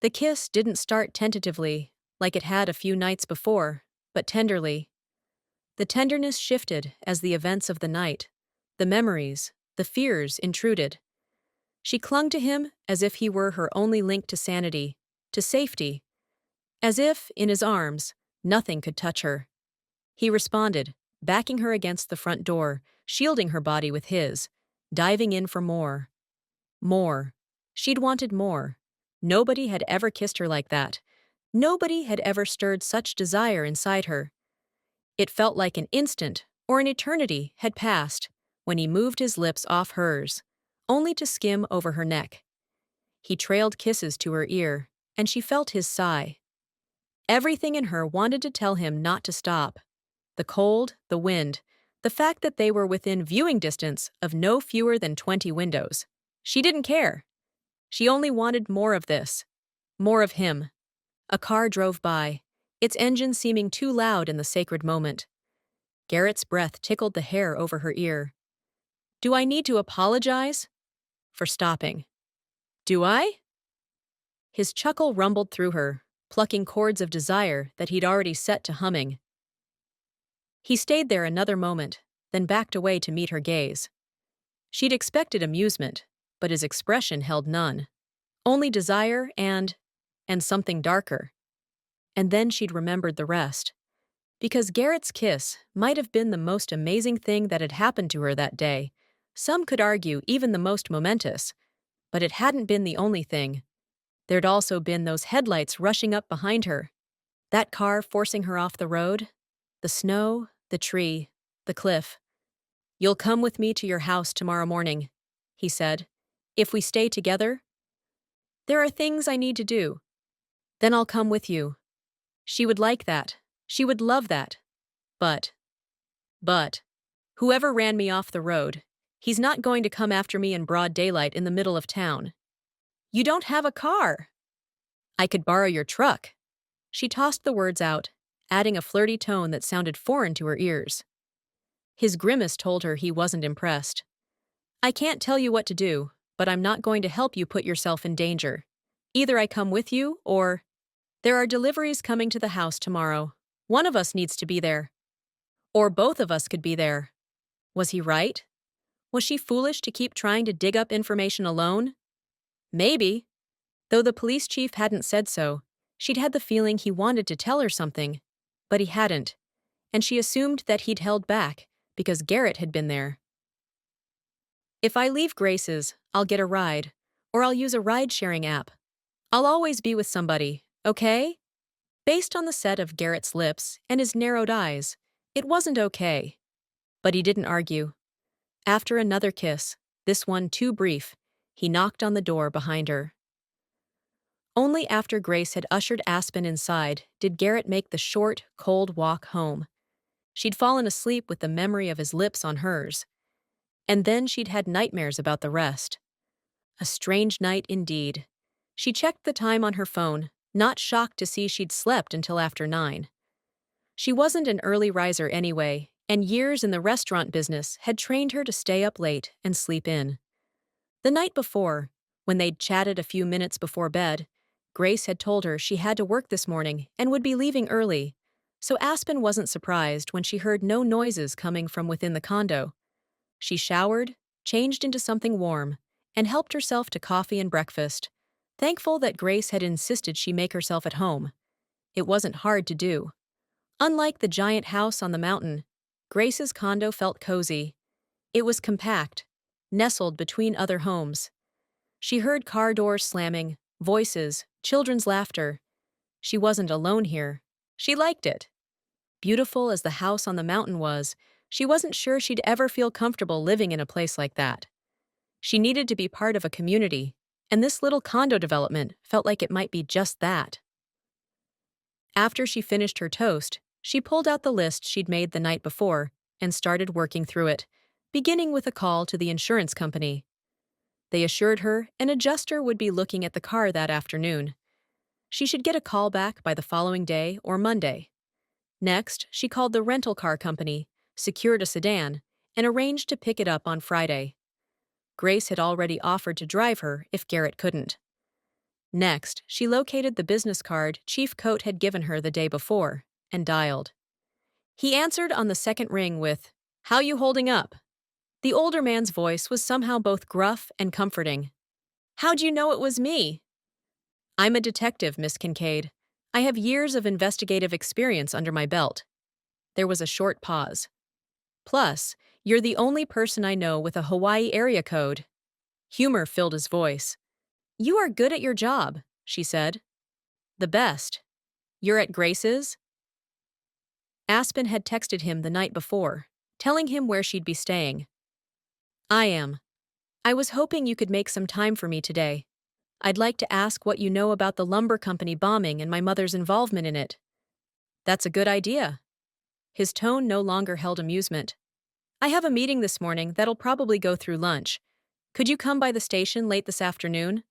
The kiss didn't start tentatively, like it had a few nights before, but tenderly. The tenderness shifted as the events of the night, the memories, the fears intruded. She clung to him as if he were her only link to sanity, to safety, as if, in his arms, nothing could touch her. He responded, backing her against the front door, shielding her body with his, diving in for more. More. She'd wanted more. Nobody had ever kissed her like that. Nobody had ever stirred such desire inside her. It felt like an instant, or an eternity, had passed when he moved his lips off hers, only to skim over her neck. He trailed kisses to her ear, and she felt his sigh. Everything in her wanted to tell him not to stop. The cold, the wind, the fact that they were within viewing distance of no fewer than 20 windows. She didn't care. She only wanted more of this. More of him. A car drove by, its engine seeming too loud in the sacred moment. Garrett's breath tickled the hair over her ear. Do I need to apologize? For stopping. Do I? His chuckle rumbled through her, plucking chords of desire that he'd already set to humming. He stayed there another moment, then backed away to meet her gaze. She'd expected amusement, but his expression held none. Only desire and something darker. And then she'd remembered the rest. Because Garrett's kiss might have been the most amazing thing that had happened to her that day. Some could argue even the most momentous. But it hadn't been the only thing. There'd also been those headlights rushing up behind her. That car forcing her off the road. The snow, the tree, the cliff. You'll come with me to your house tomorrow morning, he said. If we stay together? There are things I need to do. Then I'll come with you. She would like that. She would love that. But, whoever ran me off the road, he's not going to come after me in broad daylight in the middle of town. You don't have a car. I could borrow your truck. She tossed the words out, adding a flirty tone that sounded foreign to her ears. His grimace told her he wasn't impressed. I can't tell you what to do, but I'm not going to help you put yourself in danger. Either I come with you, or... There are deliveries coming to the house tomorrow. One of us needs to be there. Or both of us could be there. Was he right? Was she foolish to keep trying to dig up information alone? Maybe. Though the police chief hadn't said so, she'd had the feeling he wanted to tell her something. But he hadn't. And she assumed that he'd held back, because Garrett had been there. If I leave Grace's, I'll get a ride. Or I'll use a ride-sharing app. I'll always be with somebody. Okay? Based on the set of Garrett's lips and his narrowed eyes, it wasn't okay. But he didn't argue. After another kiss, this one too brief, he knocked on the door behind her. Only after Grace had ushered Aspen inside did Garrett make the short, cold walk home. She'd fallen asleep with the memory of his lips on hers. And then she'd had nightmares about the rest. A strange night indeed. She checked the time on her phone, not shocked to see she'd slept until after 9. She wasn't an early riser anyway, and years in the restaurant business had trained her to stay up late and sleep in. The night before, when they'd chatted a few minutes before bed, Grace had told her she had to work this morning and would be leaving early, so Aspen wasn't surprised when she heard no noises coming from within the condo. She showered, changed into something warm, and helped herself to coffee and breakfast, thankful that Grace had insisted she make herself at home. It wasn't hard to do. Unlike the giant house on the mountain, Grace's condo felt cozy. It was compact, nestled between other homes. She heard car doors slamming, voices, children's laughter. She wasn't alone here. She liked it. Beautiful as the house on the mountain was, she wasn't sure she'd ever feel comfortable living in a place like that. She needed to be part of a community, and this little condo development felt like it might be just that. After she finished her toast, she pulled out the list she'd made the night before and started working through it, beginning with a call to the insurance company. They assured her an adjuster would be looking at the car that afternoon. She should get a call back by the following day or Monday. Next, she called the rental car company, secured a sedan, and arranged to pick it up on Friday. Grace had already offered to drive her if Garrett couldn't. Next, she located the business card Chief Coate had given her the day before and dialed. He answered on the second ring with, "How you holding up?" The older man's voice was somehow both gruff and comforting. "How'd you know it was me?" "I'm a detective, Miss Kincaid. I have years of investigative experience under my belt." There was a short pause. "Plus, you're the only person I know with a Hawaii area code." Humor filled his voice. "You are good at your job," she said. "The best. You're at Grace's?" Aspen had texted him the night before, telling him where she'd be staying. "I am. I was hoping you could make some time for me today. I'd like to ask what you know about the lumber company bombing and my mother's involvement in it." "That's a good idea." His tone no longer held amusement. "I have a meeting this morning that'll probably go through lunch. Could you come by the station late this afternoon?"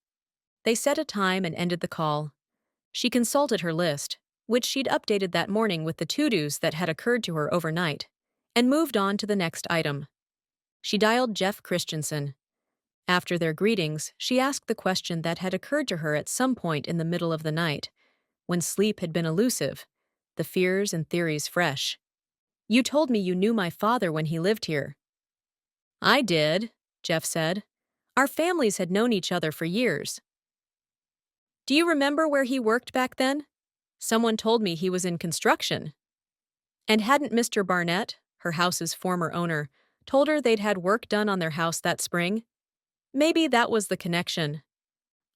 They set a time and ended the call. She consulted her list, which she'd updated that morning with the to-dos that had occurred to her overnight, and moved on to the next item. She dialed Jeff Christensen. After their greetings, she asked the question that had occurred to her at some point in the middle of the night, when sleep had been elusive, the fears and theories fresh. "You told me you knew my father when he lived here." "I did," Jeff said. "Our families had known each other for years." "Do you remember where he worked back then? Someone told me he was in construction." And hadn't Mr. Barnett, her house's former owner, told her they'd had work done on their house that spring? Maybe that was the connection.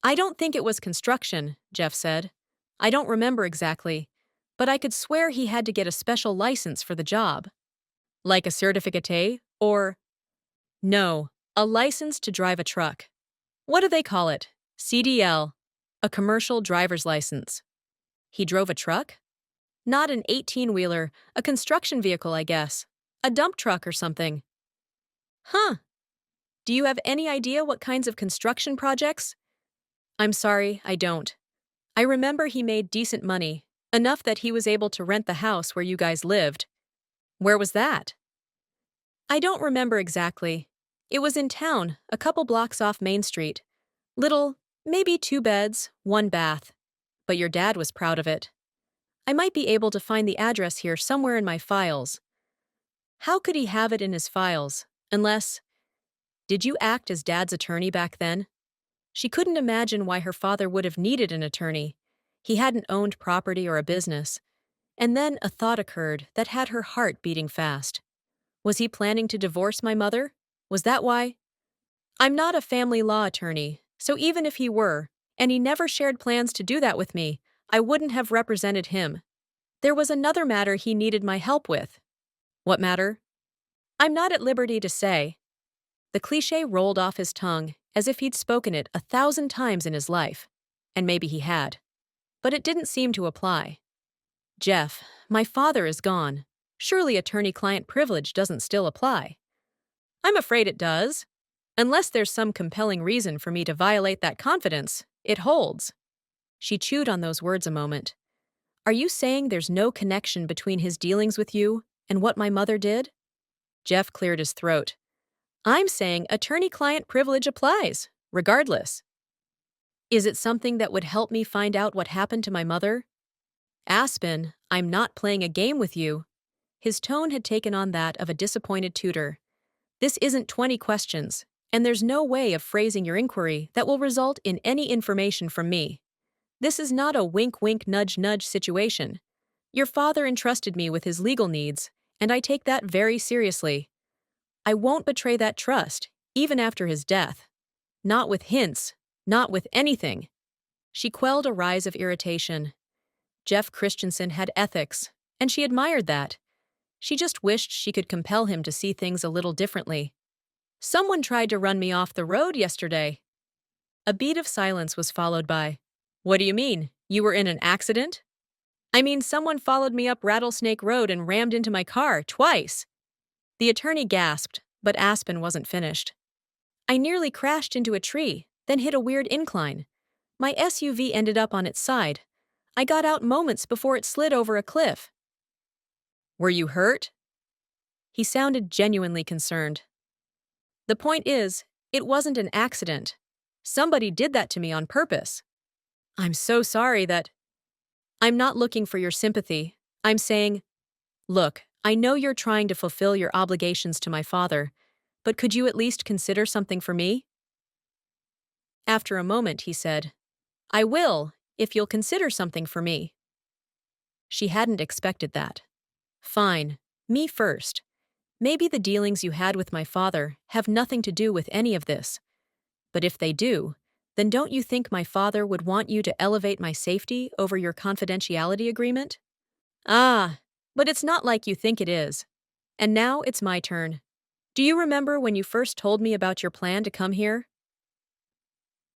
"I don't think it was construction," Jeff said. "I don't remember exactly, but I could swear he had to get a special license for the job." "Like a certificate, or—" "No, a license to drive a truck. What do they call it? CDL. A commercial driver's license." He drove a truck? Not an 18-wheeler, a construction vehicle, I guess. A dump truck or something. Huh. Do you have any idea what kinds of construction projects? I'm sorry, I don't. I remember he made decent money, enough that he was able to rent the house where you guys lived. Where was that? I don't remember exactly. It was in town, a couple blocks off Main Street. Little, maybe 2 beds, 1 bath. But your dad was proud of it. I might be able to find the address here somewhere in my files. How could he have it in his files, unless— Did you act as Dad's attorney back then? She couldn't imagine why her father would have needed an attorney. He hadn't owned property or a business. And then a thought occurred that had her heart beating fast. Was he planning to divorce my mother? Was that why? I'm not a family law attorney, so even if he were, and he never shared plans to do that with me, I wouldn't have represented him. There was another matter he needed my help with. What matter? I'm not at liberty to say. The cliché rolled off his tongue as if he'd spoken it 1,000 times in his life, and maybe he had. But it didn't seem to apply. Jeff, my father is gone. Surely attorney-client privilege doesn't still apply. I'm afraid it does. Unless there's some compelling reason for me to violate that confidence, it holds. She chewed on those words a moment. Are you saying there's no connection between his dealings with you and what my mother did? Jeff cleared his throat. I'm saying attorney-client privilege applies, regardless. Is it something that would help me find out what happened to my mother? Aspen, I'm not playing a game with you. His tone had taken on that of a disappointed tutor. This isn't 20 questions, and there's no way of phrasing your inquiry that will result in any information from me. This is not a wink-wink nudge-nudge situation. Your father entrusted me with his legal needs, and I take that very seriously. I won't betray that trust, even after his death. Not with hints, not with anything. She quelled a rise of irritation. Jeff Christensen had ethics, and she admired that. She just wished she could compel him to see things a little differently. Someone tried to run me off the road yesterday. A beat of silence was followed by, What do you mean? You were in an accident? I mean, someone followed me up Rattlesnake Road and rammed into my car twice. The attorney gasped, but Aspen wasn't finished. I nearly crashed into a tree, then hit a weird incline. My SUV ended up on its side. I got out moments before it slid over a cliff. Were you hurt? He sounded genuinely concerned. The point is, it wasn't an accident. Somebody did that to me on purpose. I'm so sorry that... I'm not looking for your sympathy. I'm saying, look, I know you're trying to fulfill your obligations to my father, but could you at least consider something for me? After a moment, he said, I will, if you'll consider something for me. She hadn't expected that. Fine, me first. Maybe the dealings you had with my father have nothing to do with any of this. But if they do, then don't you think my father would want you to elevate my safety over your confidentiality agreement? Ah, but it's not like you think it is. And now it's my turn. Do you remember when you first told me about your plan to come here?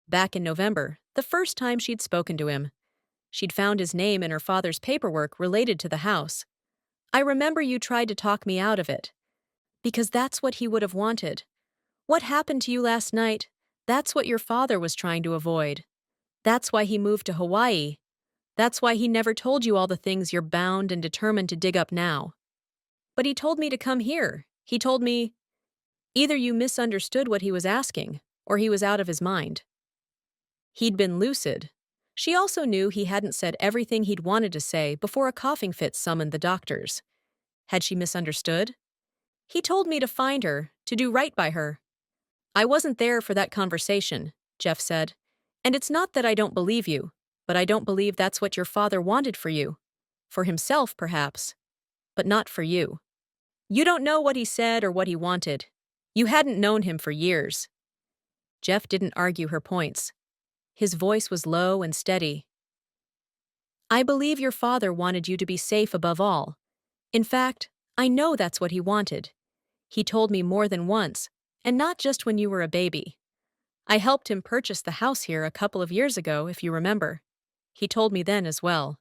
Back in November, the first time she'd spoken to him. She'd found his name in her father's paperwork related to the house. I remember you tried to talk me out of it. Because that's what he would have wanted. What happened to you last night, that's what your father was trying to avoid. That's why he moved to Hawaii. That's why he never told you all the things you're bound and determined to dig up now. But he told me to come here. He told me, either you misunderstood what he was asking, or he was out of his mind. He'd been lucid. She also knew he hadn't said everything he'd wanted to say before a coughing fit summoned the doctors. Had she misunderstood? He told me to find her, to do right by her. I wasn't there for that conversation, Jeff said. And it's not that I don't believe you, but I don't believe that's what your father wanted for you. For himself, perhaps, but not for you. You don't know what he said or what he wanted. You hadn't known him for years. Jeff didn't argue her points. His voice was low and steady. I believe your father wanted you to be safe above all. In fact, I know that's what he wanted. He told me more than once, and not just when you were a baby. I helped him purchase the house here a couple of years ago, if you remember. He told me then as well.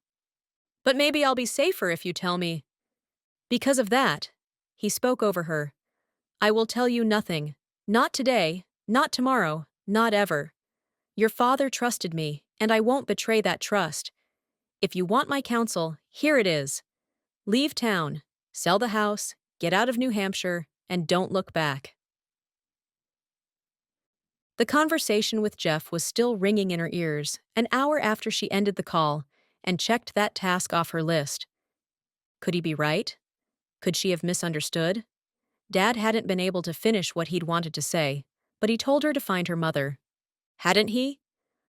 But maybe I'll be safer if you tell me. Because of that, he spoke over her. I will tell you nothing. Not today, not tomorrow, not ever. Your father trusted me, and I won't betray that trust. If you want my counsel, here it is. Leave town, sell the house, get out of New Hampshire, and don't look back. The conversation with Jeff was still ringing in her ears an hour after she ended the call and checked that task off her list. Could he be right? Could she have misunderstood? Dad hadn't been able to finish what he'd wanted to say, but he told her to find her mother. Hadn't he?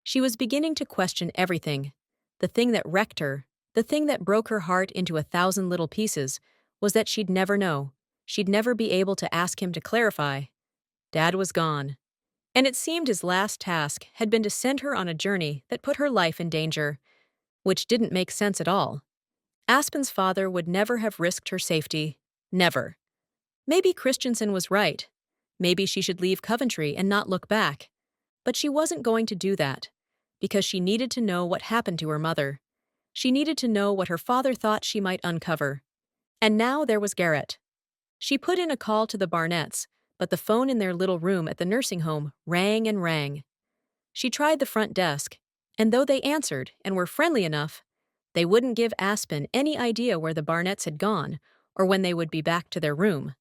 She was beginning to question everything. The thing that wrecked her, the thing that broke her heart into 1,000 little pieces, was that she'd never know. She'd never be able to ask him to clarify. Dad was gone. And it seemed his last task had been to send her on a journey that put her life in danger, which didn't make sense at all. Aspen's father would never have risked her safety. Never. Maybe Christensen was right. Maybe she should leave Coventry and not look back. But she wasn't going to do that, because she needed to know what happened to her mother. She needed to know what her father thought she might uncover. And now there was Garrett. She put in a call to the Barnetts, but the phone in their little room at the nursing home rang and rang. She tried the front desk, and though they answered and were friendly enough, They wouldn't give Aspen any idea where the Barnetts had gone or when they would be back to their room.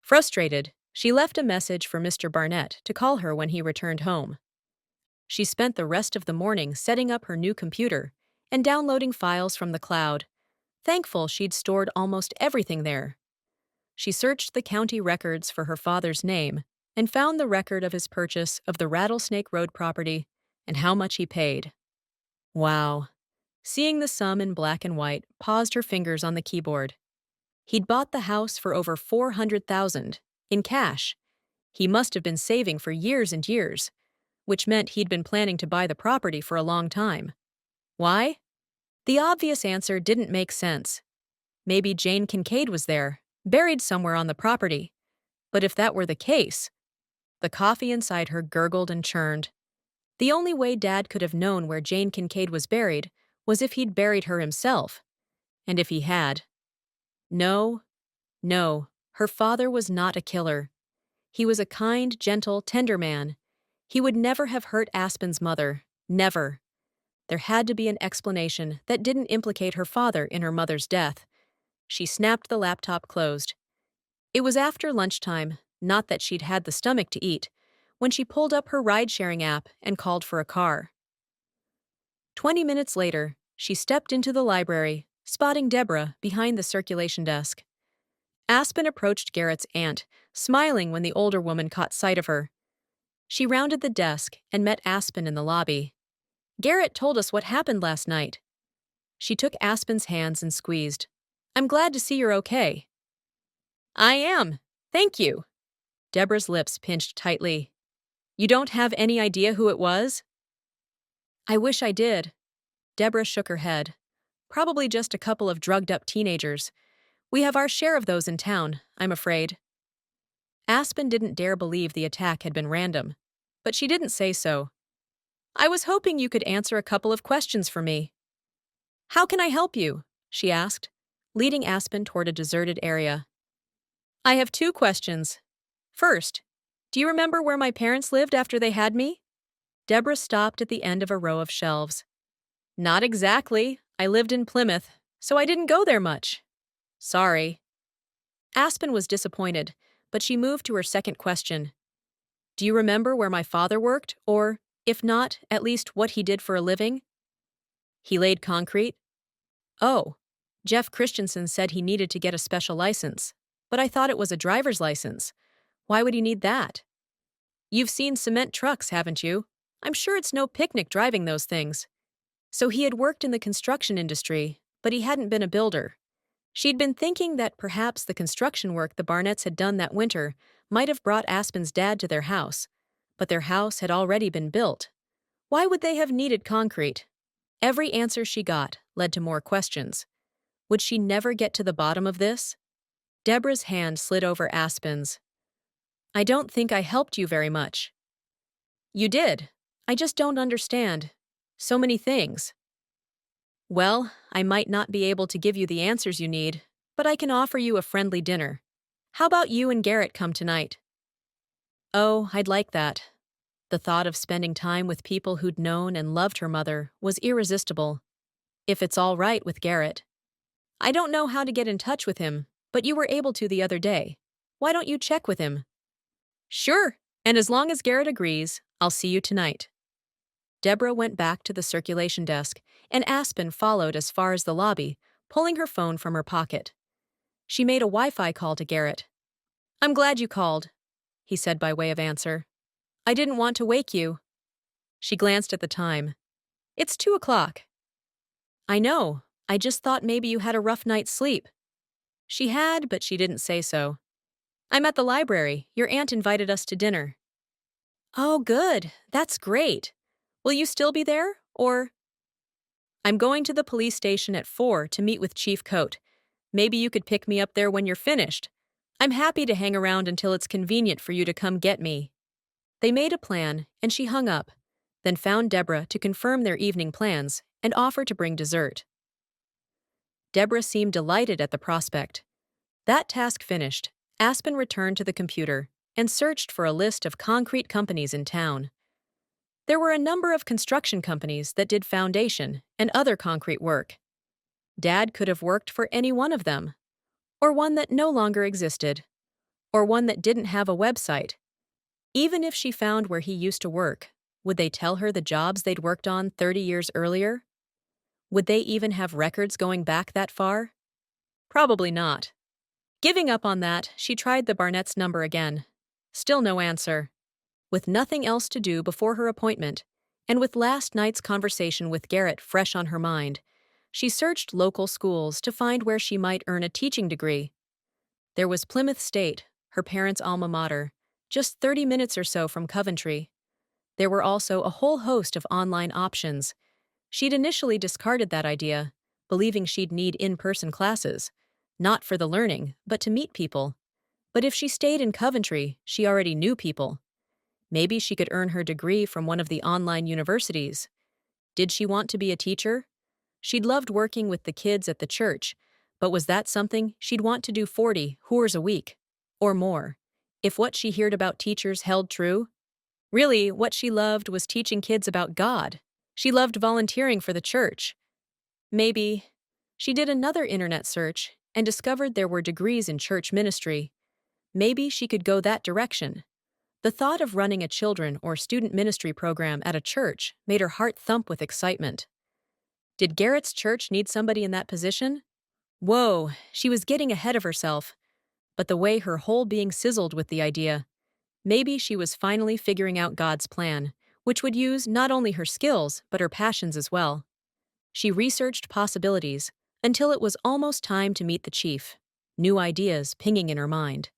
Frustrated, she left a message for Mr. Barnett to call her when he returned home. She spent the rest of the morning setting up her new computer and downloading files from the cloud, thankful she'd stored almost everything there. She searched the county records for her father's name and found the record of his purchase of the Rattlesnake Road property and how much he paid. Wow. Seeing the sum in black and white paused her fingers on the keyboard. He'd bought the house for over $400,000 in cash. He must have been saving for years and years, which meant he'd been planning to buy the property for a long time. Why? The obvious answer didn't make sense. Maybe Jane Kincaid was there, buried somewhere on the property. But if that were the case, the coffee inside her gurgled and churned. The only way Dad could have known where Jane Kincaid was buried was if he'd buried her himself. And if he had. No, her father was not a killer. He was a kind, gentle, tender man. He would never have hurt Aspen's mother. Never. There had to be an explanation that didn't implicate her father in her mother's death. She snapped the laptop closed. It was after lunchtime, not that she'd had the stomach to eat, when she pulled up her ride-sharing app and called for a car. 20 minutes later, she stepped into the library, spotting Deborah behind the circulation desk. Aspen approached Garrett's aunt, smiling when the older woman caught sight of her. She rounded the desk and met Aspen in the lobby. "Garrett told us what happened last night." She took Aspen's hands and squeezed. "I'm glad to see you're okay." "I am. Thank you." Deborah's lips pinched tightly. "You don't have any idea who it was?" "I wish I did." Deborah shook her head. "Probably just a couple of drugged-up teenagers. We have our share of those in town, I'm afraid." Aspen didn't dare believe the attack had been random, but she didn't say so. "I was hoping you could answer a couple of questions for me." "How can I help you?" she asked, leading Aspen toward a deserted area. "I have 2 questions. First, do you remember where my parents lived after they had me?" Deborah stopped at the end of a row of shelves. "Not exactly. I lived in Plymouth, so I didn't go there much. Sorry." Aspen was disappointed, but she moved to her second question. "Do you remember where my father worked, or, if not, at least what he did for a living?" "He laid concrete." "Oh, Jeff Christensen said he needed to get a special license, but I thought it was a driver's license. Why would he need that?" "You've seen cement trucks, haven't you? I'm sure it's no picnic driving those things." So he had worked in the construction industry, but he hadn't been a builder. She'd been thinking that perhaps the construction work the Barnetts had done that winter might have brought Aspen's dad to their house, but their house had already been built. Why would they have needed concrete? Every answer she got led to more questions. Would she never get to the bottom of this? Deborah's hand slid over Aspen's. "I don't think I helped you very much." "You did. I just don't understand. So many things." "Well, I might not be able to give you the answers you need, but I can offer you a friendly dinner. How about you and Garrett come tonight?" "Oh, I'd like that." The thought of spending time with people who'd known and loved her mother was irresistible. "If it's all right with Garrett." "I don't know how to get in touch with him, but you were able to the other day. Why don't you check with him?" "Sure, and as long as Garrett agrees, I'll see you tonight." Deborah went back to the circulation desk, and Aspen followed as far as the lobby, pulling her phone from her pocket. She made a Wi-Fi call to Garrett. "I'm glad you called," he said by way of answer. "I didn't want to wake you." She glanced at the time. "It's 2:00. "I know. I just thought maybe you had a rough night's sleep." She had, but she didn't say so. "I'm at the library. Your aunt invited us to dinner." "Oh, good. That's great. Will you still be there, or?" "I'm going to the police station at 4 to meet with Chief Coate. Maybe you could pick me up there when you're finished. I'm happy to hang around until it's convenient for you to come get me." They made a plan, and she hung up, then found Deborah to confirm their evening plans and offer to bring dessert. Deborah seemed delighted at the prospect. That task finished, Aspen returned to the computer and searched for a list of concrete companies in town. There were a number of construction companies that did foundation and other concrete work. Dad could have worked for any one of them, or one that no longer existed, or one that didn't have a website. Even if she found where he used to work, would they tell her the jobs they'd worked on 30 years earlier? Would they even have records going back that far? Probably not. Giving up on that, she tried the Barnett's number again. Still no answer. With nothing else to do before her appointment, and with last night's conversation with Garrett fresh on her mind, she searched local schools to find where she might earn a teaching degree. There was Plymouth State, her parents' alma mater, just 30 minutes or so from Coventry. There were also a whole host of online options. She'd initially discarded that idea, believing she'd need in-person classes, not for the learning, but to meet people. But if she stayed in Coventry, she already knew people. Maybe she could earn her degree from one of the online universities. Did she want to be a teacher? She'd loved working with the kids at the church, but was that something she'd want to do 40 hours a week? Or more, if what she heard about teachers held true? Really, what she loved was teaching kids about God. She loved volunteering for the church. Maybe she did another internet search and discovered there were degrees in church ministry. Maybe she could go that direction. The thought of running a children or student ministry program at a church made her heart thump with excitement. Did Garrett's church need somebody in that position? Whoa, she was getting ahead of herself. But the way her whole being sizzled with the idea, maybe she was finally figuring out God's plan, which would use not only her skills, but her passions as well. She researched possibilities until it was almost time to meet the chief, new ideas pinging in her mind.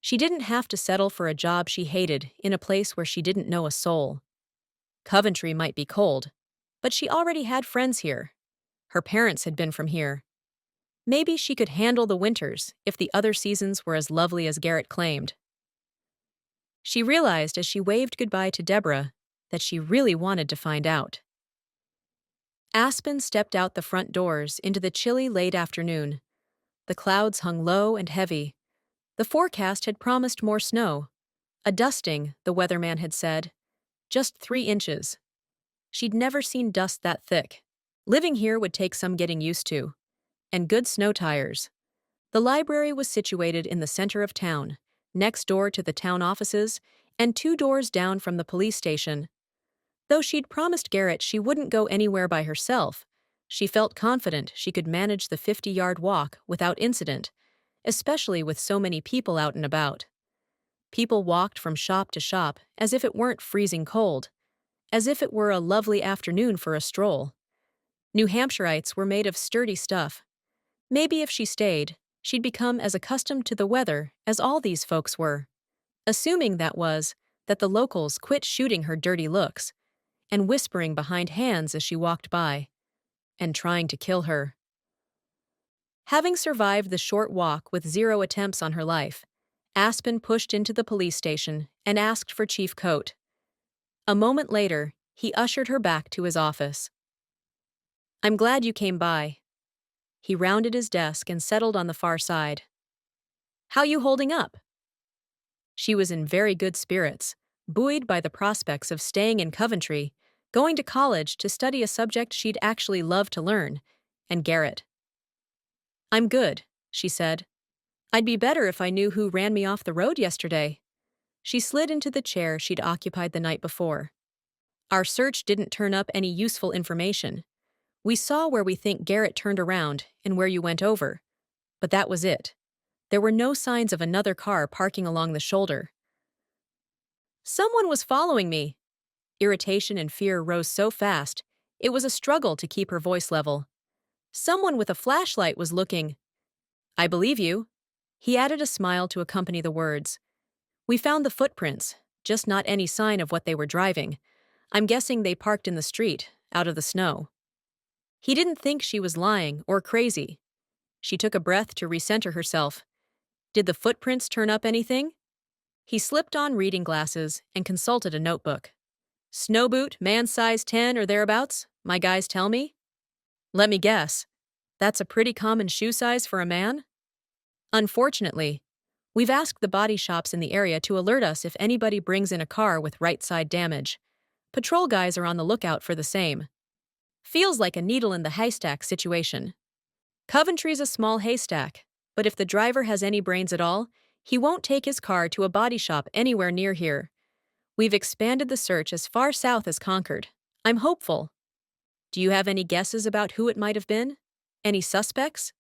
She didn't have to settle for a job she hated in a place where she didn't know a soul. Coventry might be cold, but she already had friends here. Her parents had been from here. Maybe she could handle the winters if the other seasons were as lovely as Garrett claimed. She realized as she waved goodbye to Deborah that she really wanted to find out. Aspen stepped out the front doors into the chilly late afternoon. The clouds hung low and heavy. The forecast had promised more snow. A dusting, the weatherman had said. Just 3 inches. She'd never seen dust that thick. Living here would take some getting used to. And good snow tires. The library was situated in the center of town, next door to the town offices, and 2 doors down from the police station. Though she'd promised Garrett she wouldn't go anywhere by herself, she felt confident she could manage the 50-yard walk without incident, especially with so many people out and about. People walked from shop to shop as if it weren't freezing cold, as if it were a lovely afternoon for a stroll. New Hampshirites were made of sturdy stuff. Maybe if she stayed, she'd become as accustomed to the weather as all these folks were. Assuming that was, that the locals quit shooting her dirty looks, and whispering behind hands as she walked by, and trying to kill her. Having survived the short walk with 0 attempts on her life, Aspen pushed into the police station and asked for Chief Coate. A moment later, he ushered her back to his office. "I'm glad you came by." He rounded his desk and settled on the far side. "How you holding up?" She was in very good spirits, buoyed by the prospects of staying in Coventry, going to college to study a subject she'd actually love to learn, and Garrett. "I'm good," she said. "I'd be better if I knew who ran me off the road yesterday." She slid into the chair she'd occupied the night before. "Our search didn't turn up any useful information. We saw where we think Garrett turned around and where you went over, but that was it. There were no signs of another car parking along the shoulder." "Someone was following me." Irritation and fear rose so fast, it was a struggle to keep her voice level. "Someone with a flashlight was looking." "I believe you." He added a smile to accompany the words. "We found the footprints, just not any sign of what they were driving. I'm guessing they parked in the street, out of the snow." He didn't think she was lying or crazy. She took a breath to recenter herself. "Did the footprints turn up anything?" He slipped on reading glasses and consulted a notebook. "Snow boot, man size 10 or thereabouts, my guys tell me." "Let me guess. That's a pretty common shoe size for a man?" "Unfortunately. We've asked the body shops in the area to alert us if anybody brings in a car with right side damage. Patrol guys are on the lookout for the same. Feels like a needle in the haystack situation." Coventry's a small haystack, but if the driver has any brains at all, he won't take his car to a body shop anywhere near here. We've expanded the search as far south as Concord. I'm hopeful. Do you have any guesses about who it might have been? Any suspects?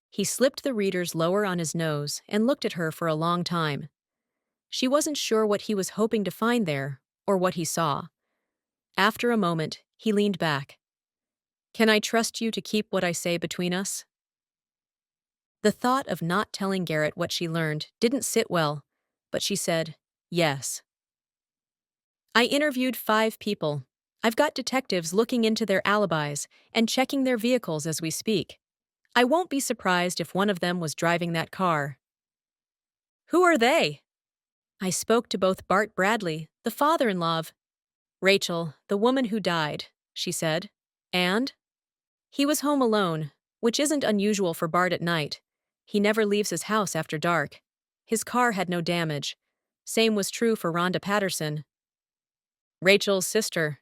He slipped the readers lower on his nose and looked at her for a long time. She wasn't sure what he was hoping to find there, or what he saw. After a moment, he leaned back. Can I trust you to keep what I say between us? The thought of not telling Garrett what she learned didn't sit well, but she said, yes. I interviewed 5 people. I've got detectives looking into their alibis and checking their vehicles as we speak. I won't be surprised if one of them was driving that car. Who are they? I spoke to both Bart Bradley, the father-in-law of Rachel, the woman who died, she said. And? He was home alone, which isn't unusual for Bart at night. He never leaves his house after dark. His car had no damage. Same was true for Rhonda Patterson, Rachel's sister.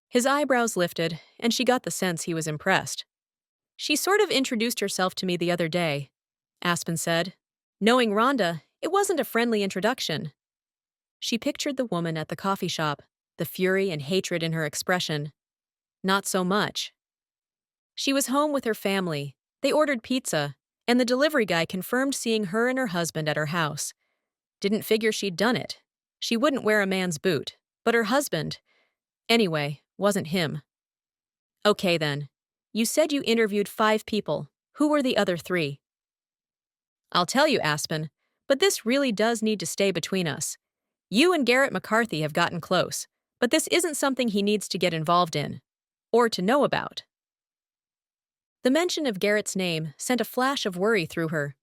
His eyebrows lifted, and she got the sense he was impressed. She sort of introduced herself to me the other day, Aspen said. Knowing Rhonda, it wasn't a friendly introduction. She pictured the woman at the coffee shop, the fury and hatred in her expression. Not so much. She was home with her family. They ordered pizza, and the delivery guy confirmed seeing her and her husband at her house. Didn't figure she'd done it. She wouldn't wear a man's boot, but her husband, anyway, wasn't him. Okay then. You said you interviewed 5 people. Who were the other 3? I'll tell you, Aspen, but this really does need to stay between us. You and Garrett McCarthy have gotten close, but this isn't something he needs to get involved in, or to know about. The mention of Garrett's name sent a flash of worry through her.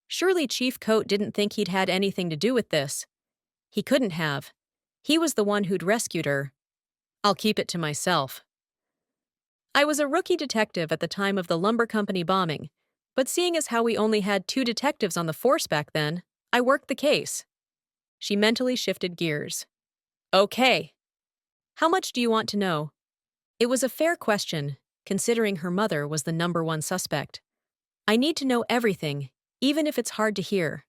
Surely Chief Coate didn't think he'd had anything to do with this. He couldn't have. He was the one who'd rescued her. I'll keep it to myself. I was a rookie detective at the time of the lumber company bombing, but seeing as how we only had 2 detectives on the force back then, I worked the case. She mentally shifted gears. Okay. How much do you want to know? It was a fair question, considering her mother was the #1 suspect. I need to know everything, even if it's hard to hear.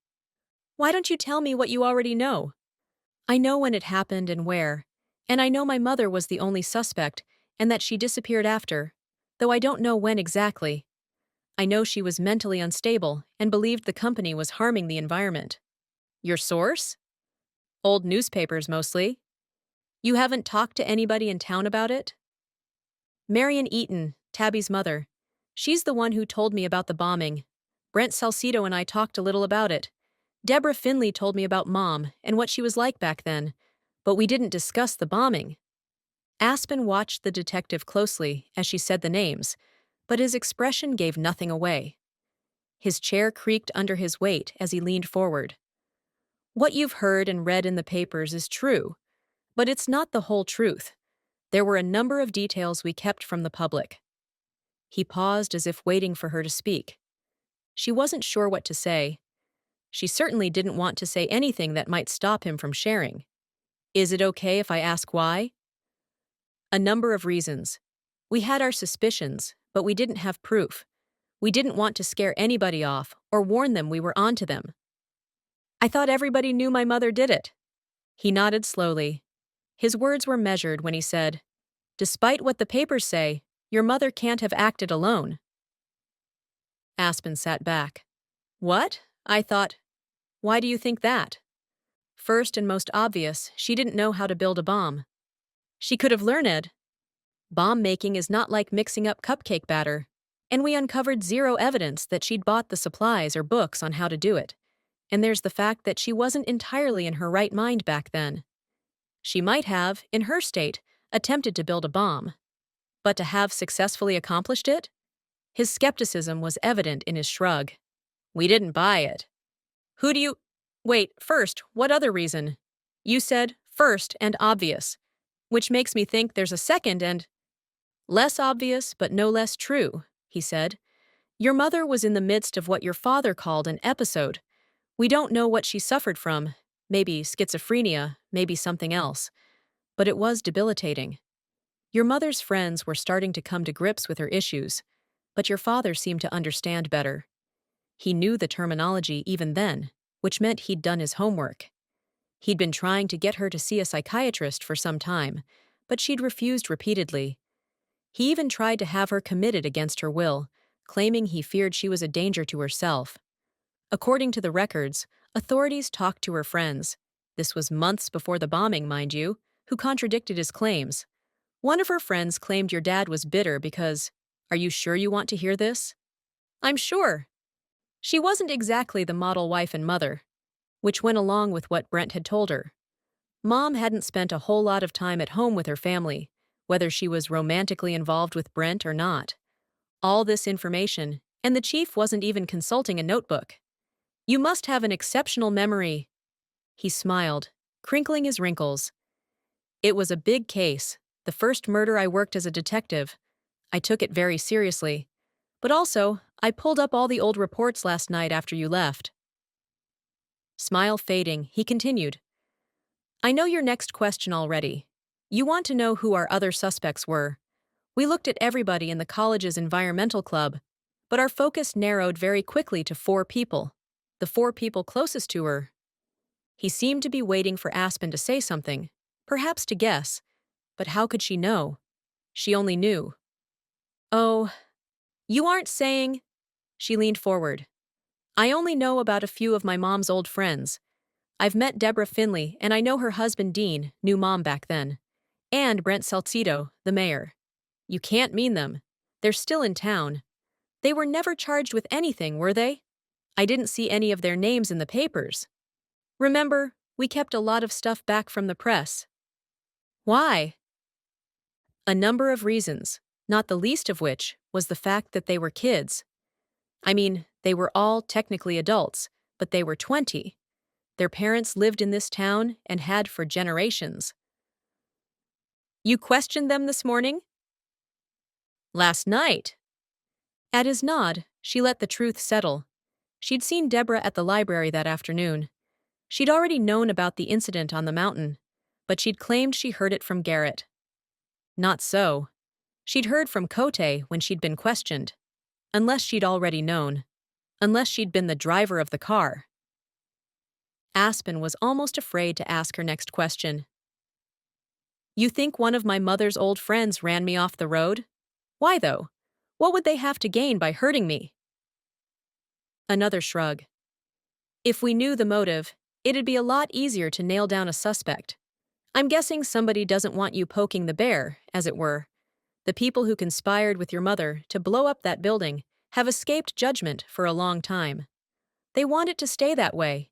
Why don't you tell me what you already know? I know when it happened and where, and I know my mother was the only suspect and that she disappeared after, though I don't know when exactly. I know she was mentally unstable and believed the company was harming the environment. Your source? Old newspapers, mostly. You haven't talked to anybody in town about it? Marion Eaton, Tabby's mother. She's the one who told me about the bombing. Brent Salcido and I talked a little about it. Deborah Finley told me about Mom and what she was like back then, but we didn't discuss the bombing. Aspen watched the detective closely as she said the names, but his expression gave nothing away. His chair creaked under his weight as he leaned forward. What you've heard and read in the papers is true, but it's not the whole truth. There were a number of details we kept from the public. He paused as if waiting for her to speak. She wasn't sure what to say. She certainly didn't want to say anything that might stop him from sharing. Is it okay if I ask why? A number of reasons. We had our suspicions, but we didn't have proof. We didn't want to scare anybody off or warn them we were onto them. I thought everybody knew my mother did it. He nodded slowly. His words were measured when he said, Despite what the papers say, your mother can't have acted alone. Aspen sat back. What? I thought. Why do you think that? First and most obvious, she didn't know how to build a bomb. She could have learned. Bomb making is not like mixing up cupcake batter, and we uncovered 0 evidence that she'd bought the supplies or books on how to do it. And there's the fact that she wasn't entirely in her right mind back then. She might have, in her state, attempted to build a bomb. But to have successfully accomplished it? His skepticism was evident in his shrug. We didn't buy it. Who do you— Wait, first, what other reason? You said first and obvious, which makes me think there's a second and— Less obvious, but no less true, he said. Your mother was in the midst of what your father called an episode. We don't know what she suffered from, maybe schizophrenia, maybe something else. But it was debilitating. Your mother's friends were starting to come to grips with her issues, but your father seemed to understand better. He knew the terminology even then, which meant he'd done his homework. He'd been trying to get her to see a psychiatrist for some time, but she'd refused repeatedly. He even tried to have her committed against her will, claiming he feared she was a danger to herself. According to the records, authorities talked to her friends. This was months before the bombing, mind you, who contradicted his claims. One of her friends claimed your dad was bitter because, are you sure you want to hear this? I'm sure. She wasn't exactly the model wife and mother, which went along with what Brent had told her. Mom hadn't spent a whole lot of time at home with her family, whether she was romantically involved with Brent or not. All this information, and the chief wasn't even consulting a notebook. You must have an exceptional memory. He smiled, crinkling his wrinkles. It was a big case, the first murder I worked as a detective. I took it very seriously. But also, I pulled up all the old reports last night after you left. Smile fading, he continued. I know your next question already. You want to know who our other suspects were. We looked at everybody in the college's environmental club, but our focus narrowed very quickly to 4 people. The 4 people closest to her. He seemed to be waiting for Aspen to say something, perhaps to guess, but how could she know? She only knew. Oh, you aren't saying? She leaned forward. I only know about a few of my mom's old friends. I've met Deborah Finley, and I know her husband Dean, knew Mom back then. And Brent Salcedo, the mayor. You can't mean them. They're still in town. They were never charged with anything, were they? I didn't see any of their names in the papers. Remember, we kept a lot of stuff back from the press. Why? A number of reasons, not the least of which was the fact that they were kids. I mean, they were all technically adults, but they were 20. Their parents lived in this town and had for generations. You questioned them this morning? Last night. At his nod, she let the truth settle. She'd seen Deborah at the library that afternoon. She'd already known about the incident on the mountain, but she'd claimed she heard it from Garrett. Not so. She'd heard from Cote when she'd been questioned. Unless she'd already known. Unless she'd been the driver of the car. Aspen was almost afraid to ask her next question. You think one of my mother's old friends ran me off the road? Why, though? What would they have to gain by hurting me? Another shrug. If we knew the motive, it'd be a lot easier to nail down a suspect. I'm guessing somebody doesn't want you poking the bear, as it were. The people who conspired with your mother to blow up that building have escaped judgment for a long time. They want it to stay that way.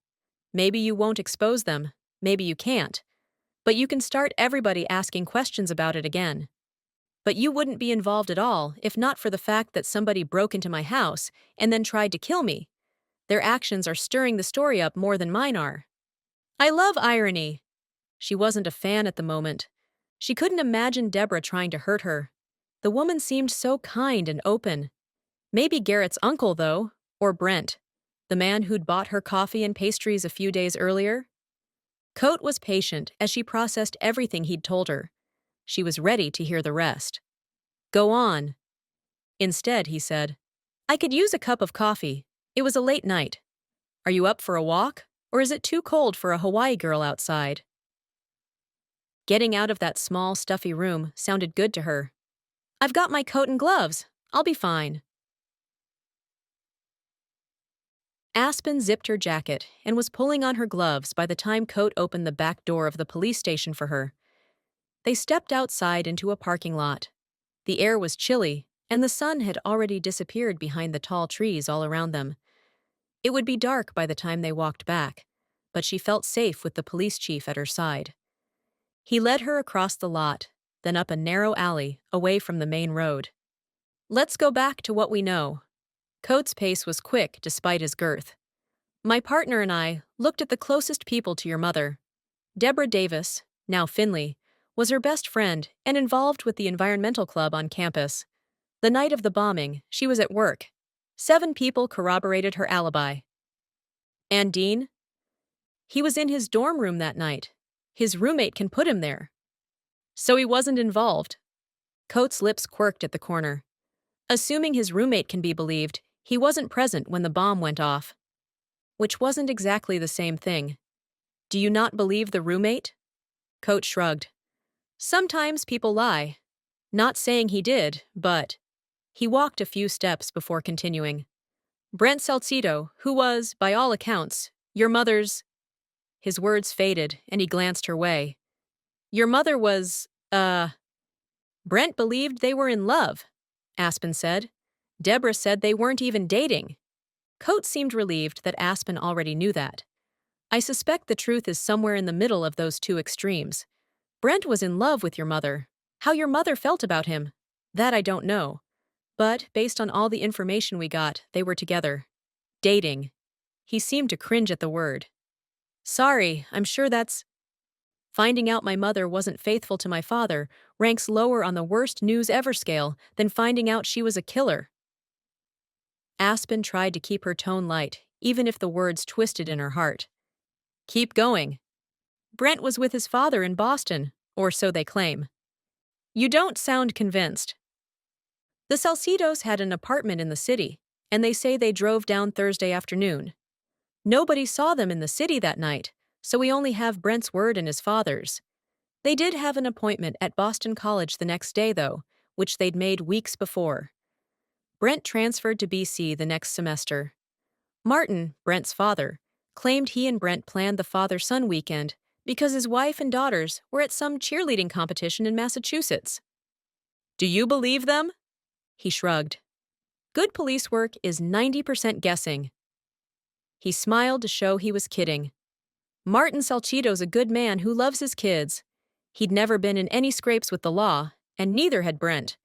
Maybe you won't expose them, maybe you can't. But you can start everybody asking questions about it again. But you wouldn't be involved at all if not for the fact that somebody broke into my house and then tried to kill me. Their actions are stirring the story up more than mine are. I love irony. She wasn't a fan at the moment. She couldn't imagine Deborah trying to hurt her. The woman seemed so kind and open. Maybe Garrett's uncle, though, or Brent, the man who'd bought her coffee and pastries a few days earlier. Cote was patient as she processed everything he'd told her. She was ready to hear the rest. Go on. Instead, he said, I could use a cup of coffee. It was a late night. Are you up for a walk, or is it too cold for a Hawaii girl outside? Getting out of that small, stuffy room sounded good to her. I've got my coat and gloves. I'll be fine. Aspen zipped her jacket and was pulling on her gloves by the time Cote opened the back door of the police station for her. They stepped outside into a parking lot. The air was chilly, and the sun had already disappeared behind the tall trees all around them. It would be dark by the time they walked back, but she felt safe with the police chief at her side. He led her across the lot, then up a narrow alley away from the main road. Let's go back to what we know. Coates' pace was quick despite his girth. My partner and I looked at the closest people to your mother. Deborah Davis, now Finley, was her best friend and involved with the environmental club on campus. The night of the bombing, she was at work. 7 people corroborated her alibi. And Dean? He was in his dorm room that night. His roommate can put him there. So he wasn't involved. Coates' lips quirked at the corner. Assuming his roommate can be believed, he wasn't present when the bomb went off. Which wasn't exactly the same thing. Do you not believe the roommate? Coach shrugged. Sometimes people lie. Not saying he did, but... He walked a few steps before continuing. Brent Salcedo, who was, by all accounts, your mother's... His words faded, and he glanced her way. Your mother was, Brent believed they were in love, Aspen said. Deborah said they weren't even dating. Coates seemed relieved that Aspen already knew that. I suspect the truth is somewhere in the middle of those two extremes. Brent was in love with your mother. How your mother felt about him, that I don't know. But, based on all the information we got, they were together. Dating. He seemed to cringe at the word. Sorry, I'm sure that's... Finding out my mother wasn't faithful to my father ranks lower on the worst news ever scale than finding out she was a killer. Aspen tried to keep her tone light, even if the words twisted in her heart. Keep going. Brent was with his father in Boston, or so they claim. You don't sound convinced. The Salcedos had an apartment in the city, and they say they drove down Thursday afternoon. Nobody saw them in the city that night, so we only have Brent's word and his father's. They did have an appointment at Boston College the next day, though, which they'd made weeks before. Brent transferred to BC the next semester. Martin, Brent's father, claimed he and Brent planned the father-son weekend because his wife and daughters were at some cheerleading competition in Massachusetts. Do you believe them? He shrugged. Good police work is 90% guessing. He smiled to show he was kidding. Martin Salcedo's a good man who loves his kids. He'd never been in any scrapes with the law, and neither had Brent.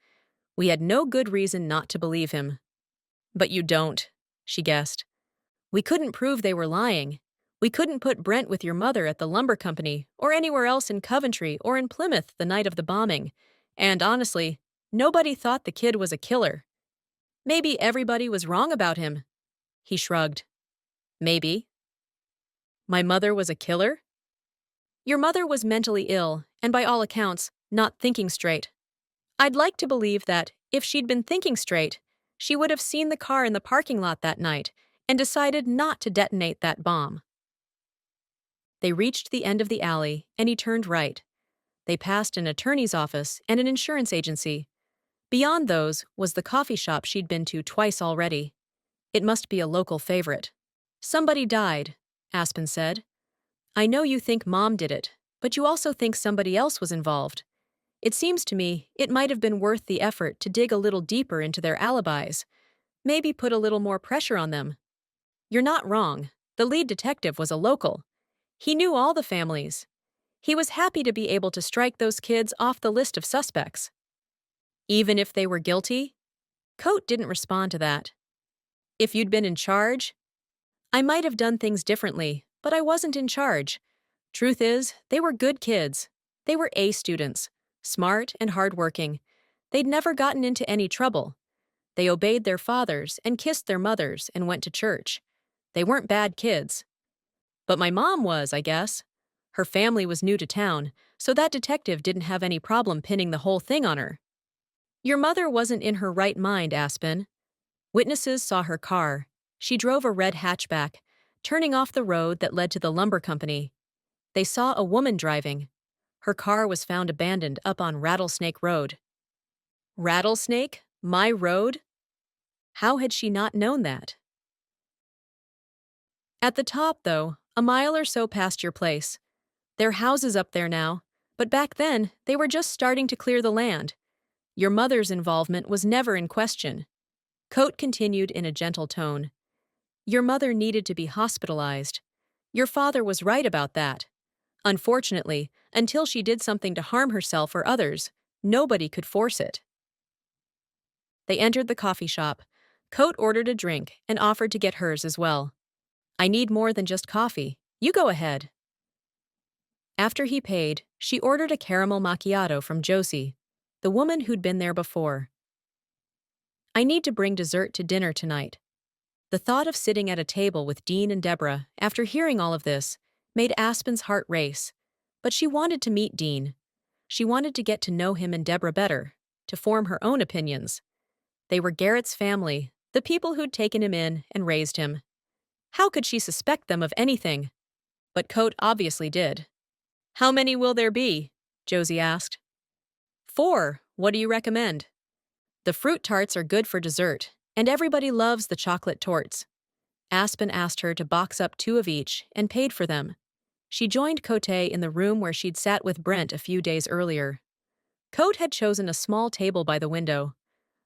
We had no good reason not to believe him. But you don't, she guessed. We couldn't prove they were lying. We couldn't put Brent with your mother at the lumber company or anywhere else in Coventry or in Plymouth the night of the bombing. And honestly, nobody thought the kid was a killer. Maybe everybody was wrong about him. He shrugged. Maybe. My mother was a killer? Your mother was mentally ill, and by all accounts, not thinking straight. I'd like to believe that, if she'd been thinking straight, she would have seen the car in the parking lot that night and decided not to detonate that bomb. They reached the end of the alley, and he turned right. They passed an attorney's office and an insurance agency. Beyond those was the coffee shop she'd been to twice already. It must be a local favorite. Somebody died, Aspen said. I know you think Mom did it, but you also think somebody else was involved. It seems to me it might have been worth the effort to dig a little deeper into their alibis, maybe put a little more pressure on them. You're not wrong. The lead detective was a local. He knew all the families. He was happy to be able to strike those kids off the list of suspects. Even if they were guilty? Coate didn't respond to that. If you'd been in charge? I might have done things differently, but I wasn't in charge. Truth is, they were good kids. They were A students, smart and hardworking. They'd never gotten into any trouble. They obeyed their fathers and kissed their mothers and went to church. They weren't bad kids. But my mom was, I guess. Her family was new to town, so that detective didn't have any problem pinning the whole thing on her. Your mother wasn't in her right mind, Aspen. Witnesses saw her car. She drove a red hatchback, turning off the road that led to the lumber company. They saw a woman driving. Her car was found abandoned up on Rattlesnake Road. Rattlesnake? My road? How had she not known that? At the top, though, a mile or so past your place. There are houses up there now, but back then they were just starting to clear the land. Your mother's involvement was never in question. Coate continued in a gentle tone. Your mother needed to be hospitalized. Your father was right about that. Unfortunately, until she did something to harm herself or others, nobody could force it. They entered the coffee shop. Coate ordered a drink and offered to get hers as well. I need more than just coffee. You go ahead. After he paid, she ordered a caramel macchiato from Josie, the woman who'd been there before. I need to bring dessert to dinner tonight. The thought of sitting at a table with Dean and Deborah, after hearing all of this, made Aspen's heart race. But she wanted to meet Dean. She wanted to get to know him and Deborah better, to form her own opinions. They were Garrett's family, the people who'd taken him in and raised him. How could she suspect them of anything? But Coat obviously did. "How many will there be?" Josie asked. "4. What do you recommend?" "The fruit tarts are good for dessert, and everybody loves the chocolate torts." Aspen asked her to box up 2 of each and paid for them. She joined Cote in the room where she'd sat with Brent a few days earlier. Coat had chosen a small table by the window.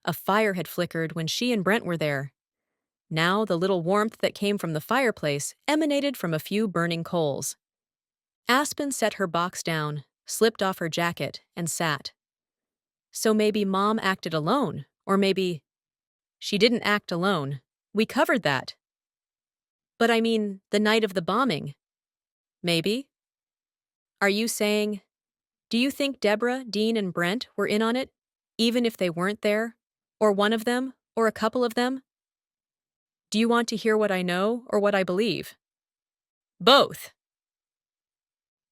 A fire had flickered when she and Brent were there. Now the little warmth that came from the fireplace emanated from a few burning coals. Aspen set her box down, slipped off her jacket, and sat. "So maybe Mom acted alone, or maybe—" "She didn't act alone. We covered that." "But I mean, the night of the bombing." "Maybe." "Are you saying— Do you think Deborah, Dean, and Brent were in on it, even if they weren't there? Or one of them, or a couple of them?" "Do you want to hear what I know or what I believe?" "Both."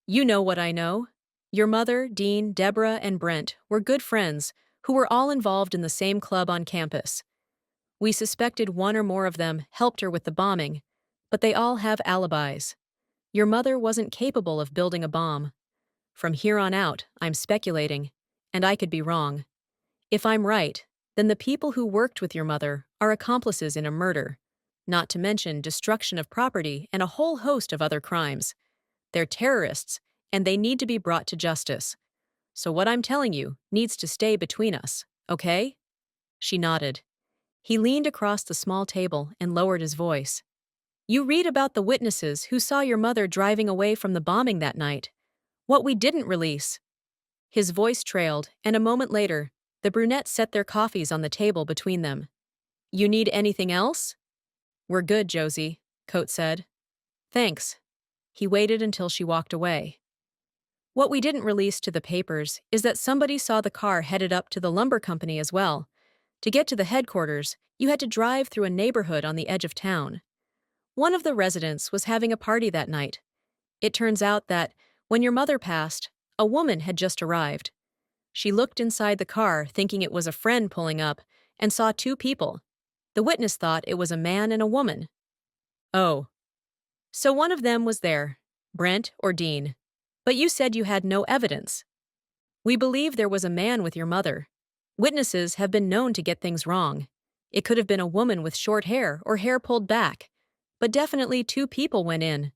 "You know what I know. Your mother, Dean, Deborah, and Brent were good friends who were all involved in the same club on campus. We suspected one or more of them helped her with the bombing, but they all have alibis. Your mother wasn't capable of building a bomb. From here on out, I'm speculating, and I could be wrong. If I'm right, then the people who worked with your mother are accomplices in a murder, not to mention destruction of property and a whole host of other crimes. They're terrorists, and they need to be brought to justice. So what I'm telling you needs to stay between us, okay?" She nodded. He leaned across the small table and lowered his voice. "You read about the witnesses who saw your mother driving away from the bombing that night. What we didn't release—" His voice trailed, and a moment later, the brunettes set their coffees on the table between them. "You need anything else?" "We're good, Josie," Coat said. "Thanks." He waited until she walked away. "What we didn't release to the papers is that somebody saw the car headed up to the lumber company as well. To get to the headquarters, you had to drive through a neighborhood on the edge of town. One of the residents was having a party that night. It turns out that, when your mother passed, a woman had just arrived. She looked inside the car thinking it was a friend pulling up and saw 2 people. The witness thought it was a man and a woman." "Oh. So one of them was there, Brent or Dean. But you said you had no evidence." "We believe there was a man with your mother. Witnesses have been known to get things wrong. It could have been a woman with short hair or hair pulled back. But definitely 2 people went in.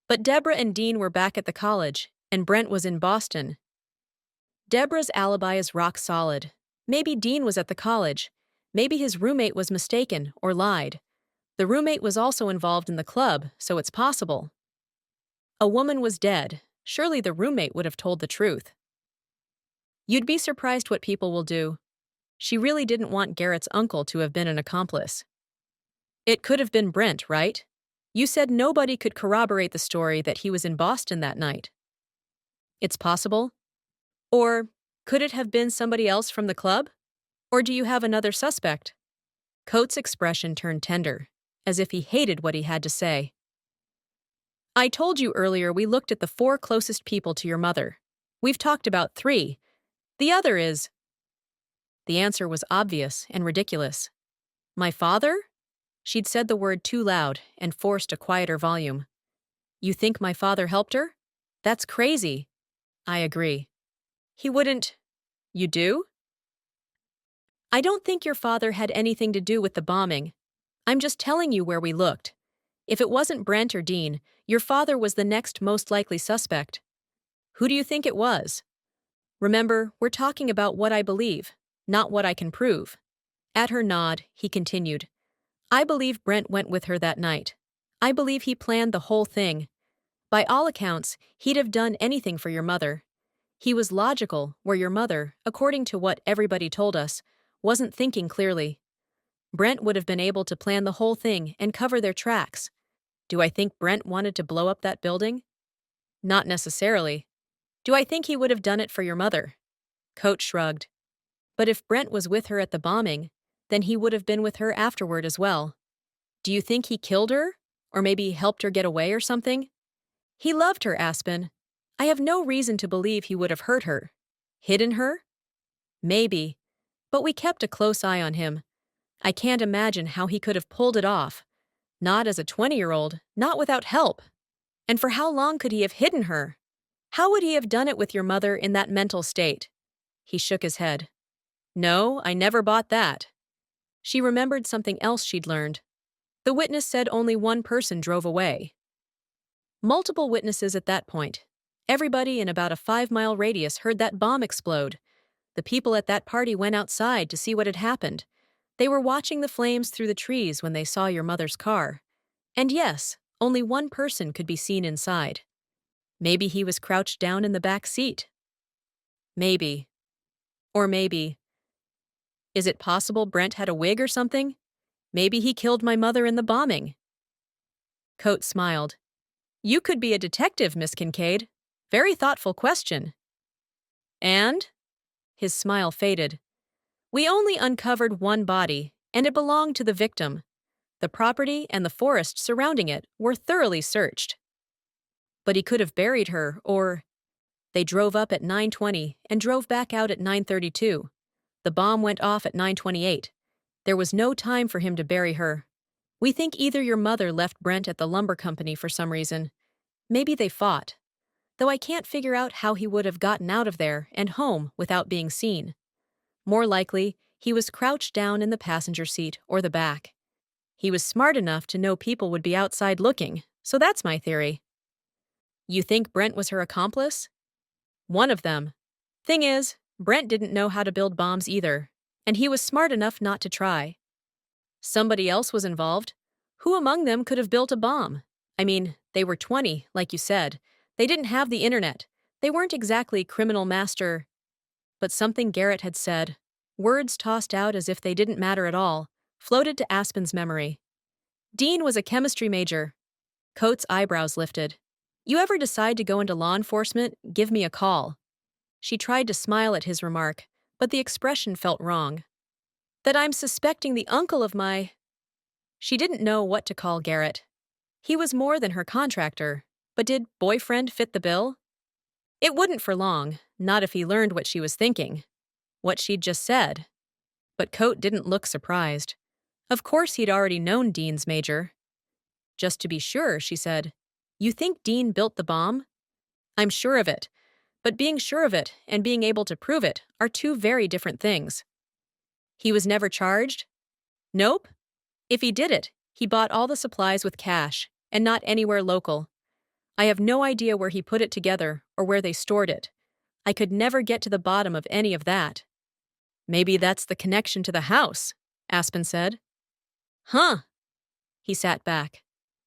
But Deborah and Dean were back at the college, and Brent was in Boston. Deborah's alibi is rock solid. Maybe Dean was at the college. Maybe his roommate was mistaken or lied. The roommate was also involved in the club, so it's possible. A woman was dead. Surely the roommate would have told the truth." "You'd be surprised what people will do." She really didn't want Garrett's uncle to have been an accomplice. "It could have been Brent, right? You said nobody could corroborate the story that he was in Boston that night." "It's possible. Or could it have been somebody else from the club? Or do you have another suspect?" Coates' expression turned tender, as if he hated what he had to say. "I told you earlier we looked at the 4 closest people to your mother. We've talked about 3. The other is—" The answer was obvious and ridiculous. "My father?" She'd said the word too loud and forced a quieter volume. "You think my father helped her? That's crazy." "I agree." "He wouldn't—" "You do?" "I don't think your father had anything to do with the bombing. I'm just telling you where we looked. If it wasn't Brent or Dean, your father was the next most likely suspect." "Who do you think it was?" "Remember, we're talking about what I believe, not what I can prove." At her nod, he continued. "I believe Brent went with her that night. I believe he planned the whole thing. By all accounts, he'd have done anything for your mother. He was logical, where your mother, according to what everybody told us, wasn't thinking clearly. Brent would have been able to plan the whole thing and cover their tracks. Do I think Brent wanted to blow up that building? Not necessarily. Do I think he would have done it for your mother?" Coach shrugged. "But if Brent was with her at the bombing, then he would have been with her afterward as well. Do you think he killed her? Or maybe helped her get away or something? He loved her, Aspen. I have no reason to believe he would have hurt her. Hidden her? Maybe. But we kept a close eye on him. I can't imagine how he could have pulled it off. Not as a 20-year-old, not without help. And for how long could he have hidden her? How would he have done it with your mother in that mental state? He shook his head. No, I never bought that. She remembered something else she'd learned. The witness said only one person drove away. Multiple witnesses at that point. Everybody in about a 5-mile radius heard that bomb explode. The people at that party went outside to see what had happened. They were watching the flames through the trees when they saw your mother's car. And yes, only one person could be seen inside. Maybe he was crouched down in the back seat. Maybe. Or maybe. Is it possible Brent had a wig or something? Maybe he killed my mother in the bombing. Coates smiled. You could be a detective, Miss Kincaid. Very thoughtful question. And? His smile faded. We only uncovered one body, and it belonged to the victim. The property and the forest surrounding it were thoroughly searched. But he could have buried her, or... They drove up at 9:20 and drove back out at 9:32. The bomb went off at 9:28. There was no time for him to bury her. We think either your mother left Brent at the lumber company for some reason. Maybe they fought. Though I can't figure out how he would have gotten out of there and home without being seen. More likely, he was crouched down in the passenger seat or the back. He was smart enough to know people would be outside looking, so that's my theory. You think Brent was her accomplice? One of them. Thing is, Brent didn't know how to build bombs either, and he was smart enough not to try. Somebody else was involved. Who among them could have built a bomb? I mean, they were 20, like you said. They didn't have the internet. They weren't exactly criminal master. But something Garrett had said, words tossed out as if they didn't matter at all, floated to Aspen's memory. Dean was a chemistry major. Coates' eyebrows lifted. You ever decide to go into law enforcement, give me a call. She tried to smile at his remark, but the expression felt wrong. That I'm suspecting the uncle of my... She didn't know what to call Garrett. He was more than her contractor, but did boyfriend fit the bill? It wouldn't for long, not if he learned what she was thinking. What she'd just said. But Coate didn't look surprised. Of course he'd already known Dean's major. Just to be sure, she said, You think Dean built the bomb? I'm sure of it. But being sure of it and being able to prove it are two very different things. He was never charged? Nope. If he did it, he bought all the supplies with cash, and not anywhere local. I have no idea where he put it together or where they stored it. I could never get to the bottom of any of that. Maybe that's the connection to the house, Aspen said. Huh. He sat back.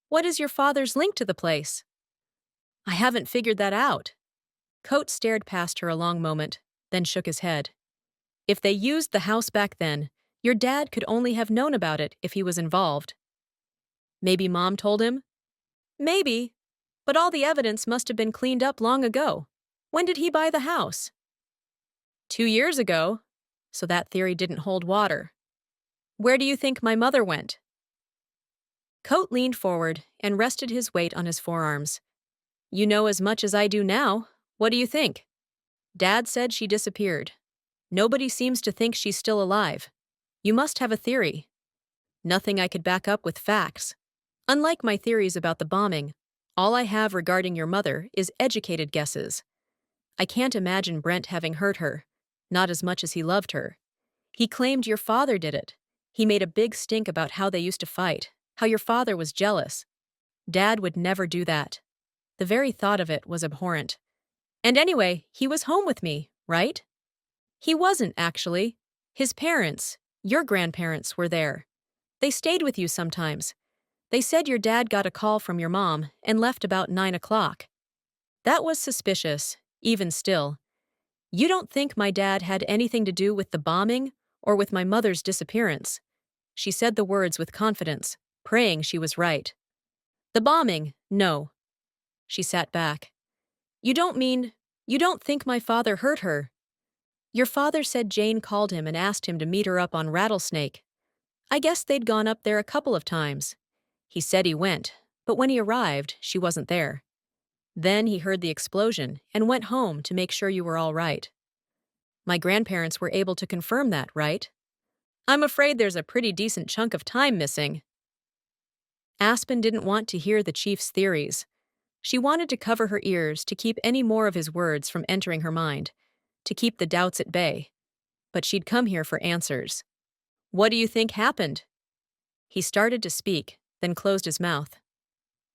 What is your father's link to the place? I haven't figured that out. Coate stared past her a long moment, then shook his head. If they used the house back then, your dad could only have known about it if he was involved. Maybe Mom told him? Maybe. But all the evidence must have been cleaned up long ago. When did he buy the house? 2 years ago. So that theory didn't hold water. Where do you think my mother went? Coate leaned forward and rested his weight on his forearms. You know as much as I do now. What do you think? Dad said she disappeared. Nobody seems to think she's still alive. You must have a theory. Nothing I could back up with facts. Unlike my theories about the bombing, all I have regarding your mother is educated guesses. I can't imagine Brent having hurt her, not as much as he loved her. He claimed your father did it. He made a big stink about how they used to fight, how your father was jealous. Dad would never do that. The very thought of it was abhorrent. And anyway, he was home with me, right? He wasn't, actually. His parents, your grandparents, were there. They stayed with you sometimes. They said your dad got a call from your mom and left about 9 o'clock. That was suspicious, even still. You don't think my dad had anything to do with the bombing or with my mother's disappearance? She said the words with confidence, praying she was right. The bombing, no. She sat back. You don't think my father hurt her? Your father said Jane called him and asked him to meet her up on Rattlesnake. I guess they'd gone up there a couple of times. He said he went, but when he arrived, she wasn't there. Then he heard the explosion and went home to make sure you were all right. My grandparents were able to confirm that, right? I'm afraid there's a pretty decent chunk of time missing. Aspen didn't want to hear the chief's theories. She wanted to cover her ears to keep any more of his words from entering her mind, to keep the doubts at bay. But she'd come here for answers. What do you think happened? He started to speak, then closed his mouth.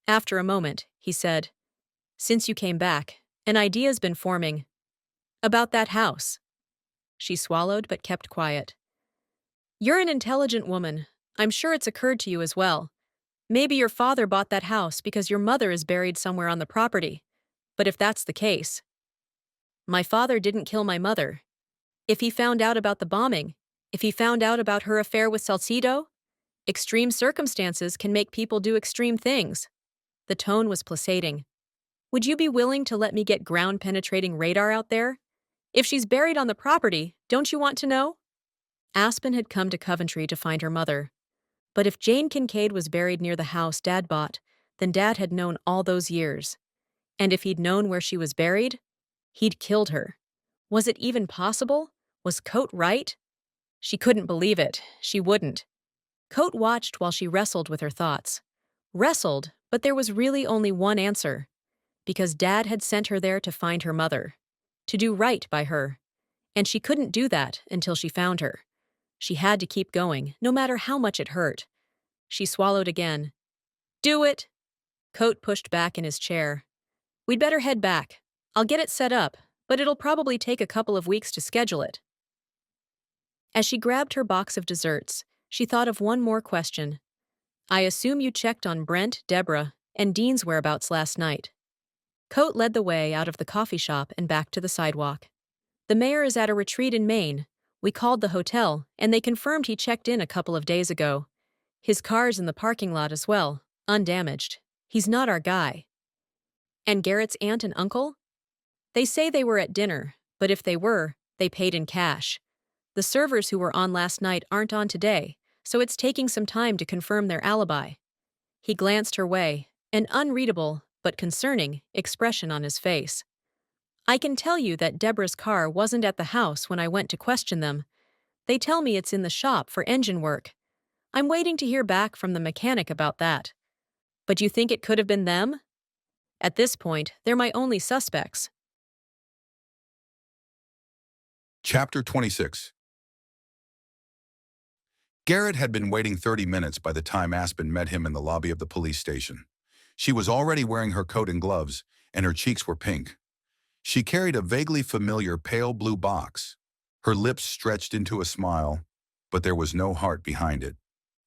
After a moment, he said, Since you came back, an idea's been forming. About that house. She swallowed but kept quiet. You're an intelligent woman. I'm sure it's occurred to you as well. Maybe your father bought that house because your mother is buried somewhere on the property. But if that's the case, my father didn't kill my mother. If he found out about the bombing, if he found out about her affair with Salcido, extreme circumstances can make people do extreme things. The tone was placating. Would you be willing to let me get ground-penetrating radar out there? If she's buried on the property, don't you want to know? Aspen had come to Coventry to find her mother. But if Jane Kincaid was buried near the house Dad bought, then Dad had known all those years. And if he'd known where she was buried, he'd killed her. Was it even possible? Was Coate right? She couldn't believe it. She wouldn't. Coate watched while she wrestled with her thoughts. Wrestled, but there was really only one answer. Because Dad had sent her there to find her mother. To do right by her. And she couldn't do that until she found her. She had to keep going, no matter how much it hurt. She swallowed again. Do it! Coate pushed back in his chair. We'd better head back. I'll get it set up, but it'll probably take a couple of weeks to schedule it. As she grabbed her box of desserts, she thought of one more question. I assume you checked on Brent, Deborah, and Dean's whereabouts last night. Coate led the way out of the coffee shop and back to the sidewalk. The mayor is at a retreat in Maine. We called the hotel, and they confirmed he checked in a couple of days ago. His car's in the parking lot as well, undamaged. He's not our guy. And Garrett's aunt and uncle? They say they were at dinner, but if they were, they paid in cash. The servers who were on last night aren't on today, so it's taking some time to confirm their alibi. He glanced her way, an unreadable, but concerning, expression on his face. I can tell you that Deborah's car wasn't at the house when I went to question them. They tell me it's in the shop for engine work. I'm waiting to hear back from the mechanic about that. But you think it could have been them? At this point, they're my only suspects. Chapter 26. Garrett had been waiting 30 minutes by the time Aspen met him in the lobby of the police station. She was already wearing her coat and gloves, and her cheeks were pink. She carried a vaguely familiar pale blue box. Her lips stretched into a smile, but there was no heart behind it.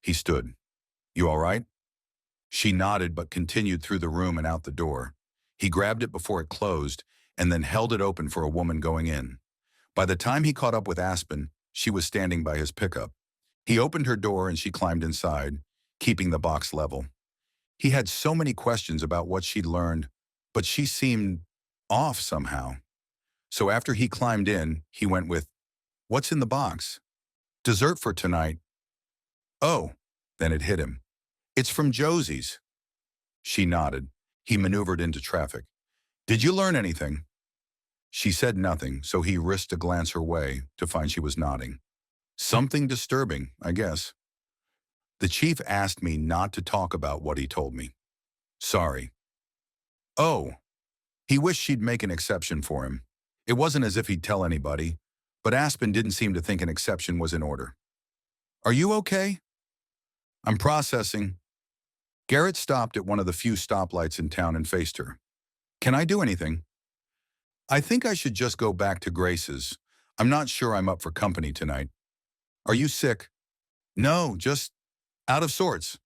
He stood. You all right? She nodded but continued through the room and out the door. He grabbed it before it closed and then held it open for a woman going in. By the time he caught up with Aspen, she was standing by his pickup. He opened her door and she climbed inside, keeping the box level. He had so many questions about what she'd learned, but she seemed off somehow. So after he climbed in, he went with, What's in the box? Dessert for tonight. Oh, then it hit him. It's from Josie's. She nodded. He maneuvered into traffic. Did you learn anything? She said nothing, so he risked a glance her way to find she was nodding. Something disturbing, I guess. The chief asked me not to talk about what he told me. Sorry. Oh. He wished she'd make an exception for him. It wasn't as if he'd tell anybody, but Aspen didn't seem to think an exception was in order. Are you okay? I'm processing. Garrett stopped at one of the few stoplights in town and faced her. Can I do anything? I think I should just go back to Grace's. I'm not sure I'm up for company tonight. Are you sick? No, just out of sorts.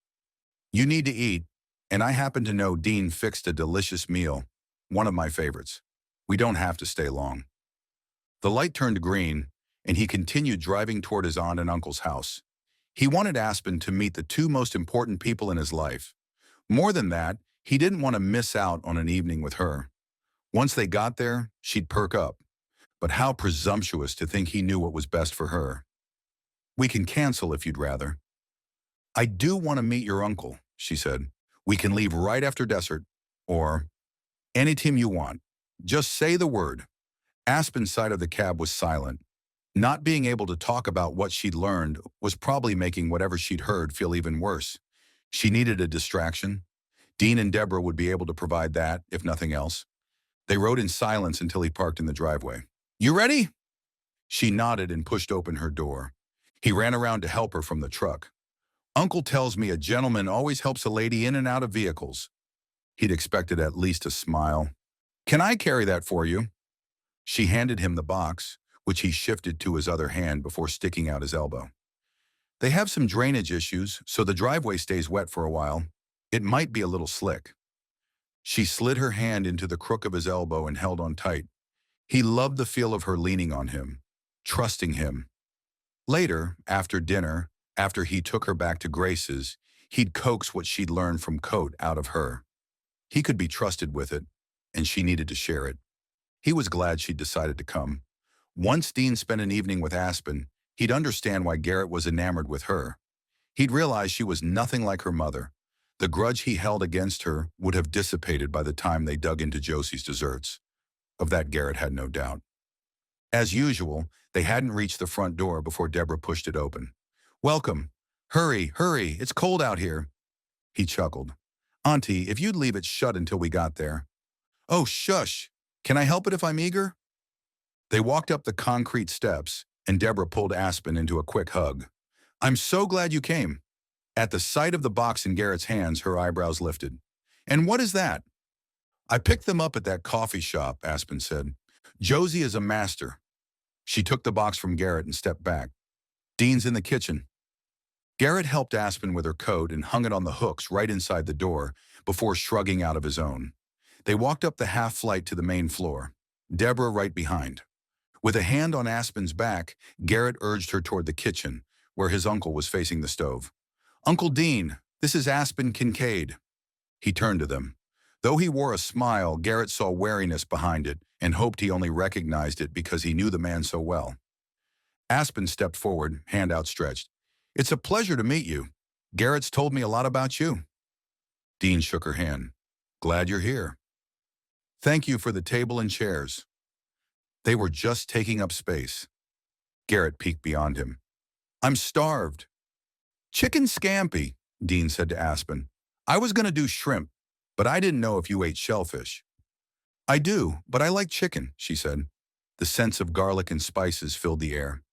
You need to eat, and I happen to know Dean fixed a delicious meal. One of my favorites. We don't have to stay long. The light turned green, and he continued driving toward his aunt and uncle's house. He wanted Aspen to meet the two most important people in his life. More than that, he didn't want to miss out on an evening with her. Once they got there, she'd perk up. But how presumptuous to think he knew what was best for her. We can cancel if you'd rather. I do want to meet your uncle, she said. We can leave right after dessert, or any time you want. Just say the word. Aspen's side of the cab was silent. Not being able to talk about what she'd learned was probably making whatever she'd heard feel even worse. She needed a distraction. Dean and Deborah would be able to provide that, if nothing else. They rode in silence until he parked in the driveway. "You ready?" She nodded and pushed open her door. He ran around to help her from the truck. "Uncle tells me a gentleman always helps a lady in and out of vehicles." He'd expected at least a smile. "Can I carry that for you?" She handed him the box, which he shifted to his other hand before sticking out his elbow. "They have some drainage issues, so the driveway stays wet for a while. It might be a little slick." She slid her hand into the crook of his elbow and held on tight. He loved the feel of her leaning on him, trusting him. Later, after dinner, after he took her back to Grace's, he'd coax what she'd learned from Coat out of her. He could be trusted with it, and she needed to share it. He was glad she'd decided to come. Once Dean spent an evening with Aspen, he'd understand why Garrett was enamored with her. He'd realize she was nothing like her mother. The grudge he held against her would have dissipated by the time they dug into Josie's desserts. Of that Garrett had no doubt. As usual, they hadn't reached the front door before Deborah pushed it open. "Welcome. Hurry, hurry, it's cold out here." He chuckled. "Auntie, if you'd leave it shut until we got there." "Oh, shush. Can I help it if I'm eager?" They walked up the concrete steps, and Deborah pulled Aspen into a quick hug. "I'm so glad you came." At the sight of the box in Garrett's hands, her eyebrows lifted. "And what is that?" "I picked them up at that coffee shop," Aspen said. "Josie is a master." She took the box from Garrett and stepped back. "Dean's in the kitchen." Garrett helped Aspen with her coat and hung it on the hooks right inside the door before shrugging out of his own. They walked up the half flight to the main floor, Deborah right behind. With a hand on Aspen's back, Garrett urged her toward the kitchen, where his uncle was facing the stove. "Uncle Dean, this is Aspen Kincaid." He turned to them. Though he wore a smile, Garrett saw wariness behind it and hoped he only recognized it because he knew the man so well. Aspen stepped forward, hand outstretched. "It's a pleasure to meet you. Garrett's told me a lot about you." Dean shook her hand. "Glad you're here." "Thank you for the table and chairs." They were just taking up space. Garrett peeked beyond him. "I'm starved." "Chicken scampi," Dean said to Aspen. "I was going to do shrimp, but I didn't know if you ate shellfish." "I do, but I like chicken," she said. The sense of garlic and spices filled the air.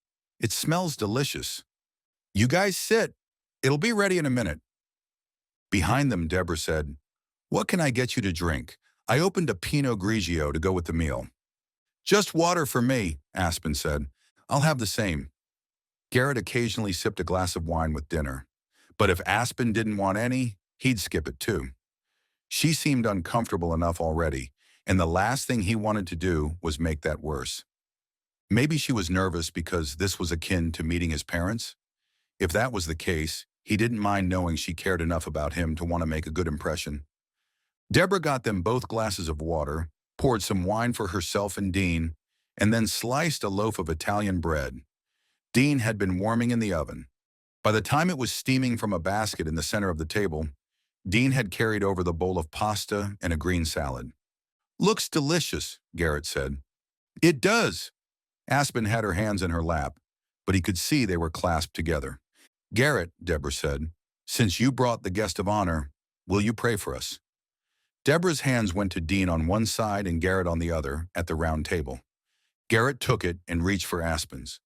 "It smells delicious." "You guys sit. It'll be ready in a minute." Behind them, Deborah said, "What can I get you to drink? I opened a Pinot Grigio to go with the meal." "Just water for me," Aspen said. "I'll have the same." Garrett occasionally sipped a glass of wine with dinner. But if Aspen didn't want any, he'd skip it too. She seemed uncomfortable enough already, and the last thing he wanted to do was make that worse. Maybe she was nervous because this was akin to meeting his parents? If that was the case, he didn't mind knowing she cared enough about him to want to make a good impression. Deborah got them both glasses of water, poured some wine for herself and Dean, and then sliced a loaf of Italian bread. Dean had been warming in the oven. By the time it was steaming from a basket in the center of the table, Dean had carried over the bowl of pasta and a green salad. "Looks delicious," Garrett said. "It does." Aspen had her hands in her lap, but he could see they were clasped together. "Garrett," Deborah said, "since you brought the guest of honor, will you pray for us?" Deborah's hands went to Dean on one side and Garrett on the other at the round table. Garrett took it and reached for Aspen's.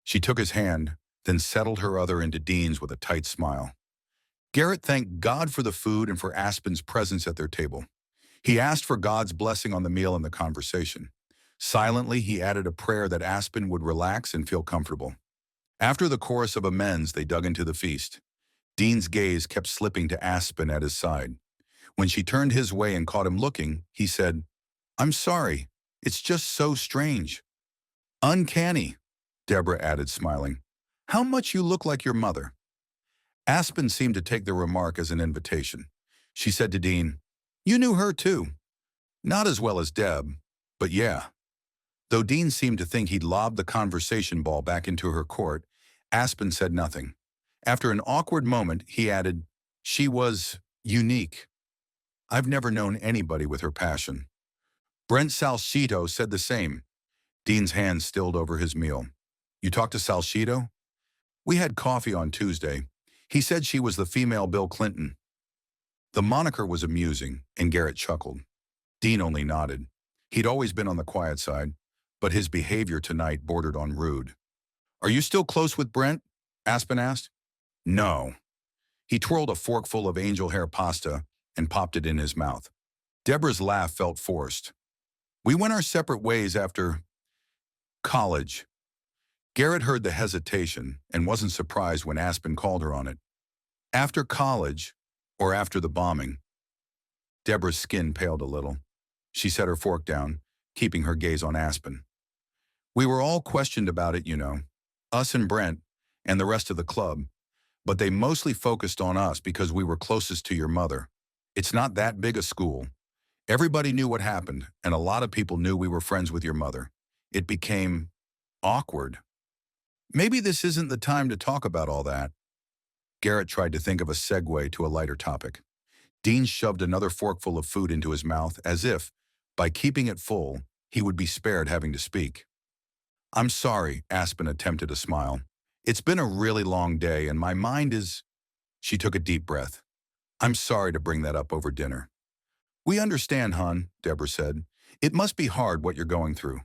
She took his hand, then settled her other into Dean's with a tight smile. Garrett thanked God for the food and for Aspen's presence at their table. He asked for God's blessing on the meal and the conversation. Silently, he added a prayer that Aspen would relax and feel comfortable. After the chorus of amens, they dug into the feast. Dean's gaze kept slipping to Aspen at his side. When she turned his way and caught him looking, he said, "I'm sorry. It's just so strange." "Uncanny," Deborah added, smiling. "How much you look like your mother." Aspen seemed to take the remark as an invitation. She said to Dean, "You knew her too." "Not as well as Deb, but yeah." Though Dean seemed to think he'd lobbed the conversation ball back into her court, Aspen said nothing. After an awkward moment, he added, "She was unique. I've never known anybody with her passion." Brent Salcedo said the same. Dean's hand stilled over his meal. You talked to Salcido? We had coffee on Tuesday. He said she was the female Bill Clinton. The moniker was amusing, and Garrett chuckled. Dean only nodded. He'd always been on the quiet side, but his behavior tonight bordered on rude. Are you still close with Brent? Aspen asked. No. He twirled a forkful of angel hair pasta and popped it in his mouth. Deborah's laugh felt forced. We went our separate ways after college. Garrett heard the hesitation and wasn't surprised when Aspen called her on it. After college, or after the bombing? Deborah's skin paled a little. She set her fork down, keeping her gaze on Aspen. We were all questioned about it, you know. Us and Brent, and the rest of the club. But they mostly focused on us because we were closest to your mother. It's not that big a school. Everybody knew what happened, and a lot of people knew we were friends with your mother. It became awkward. Maybe this isn't the time to talk about all that. Garrett tried to think of a segue to a lighter topic. Dean shoved another forkful of food into his mouth as if, by keeping it full, he would be spared having to speak. I'm sorry, Aspen attempted a smile. It's been a really long day and my mind is… She took a deep breath. I'm sorry to bring that up over dinner. We understand, hon, Deborah said. It must be hard what you're going through.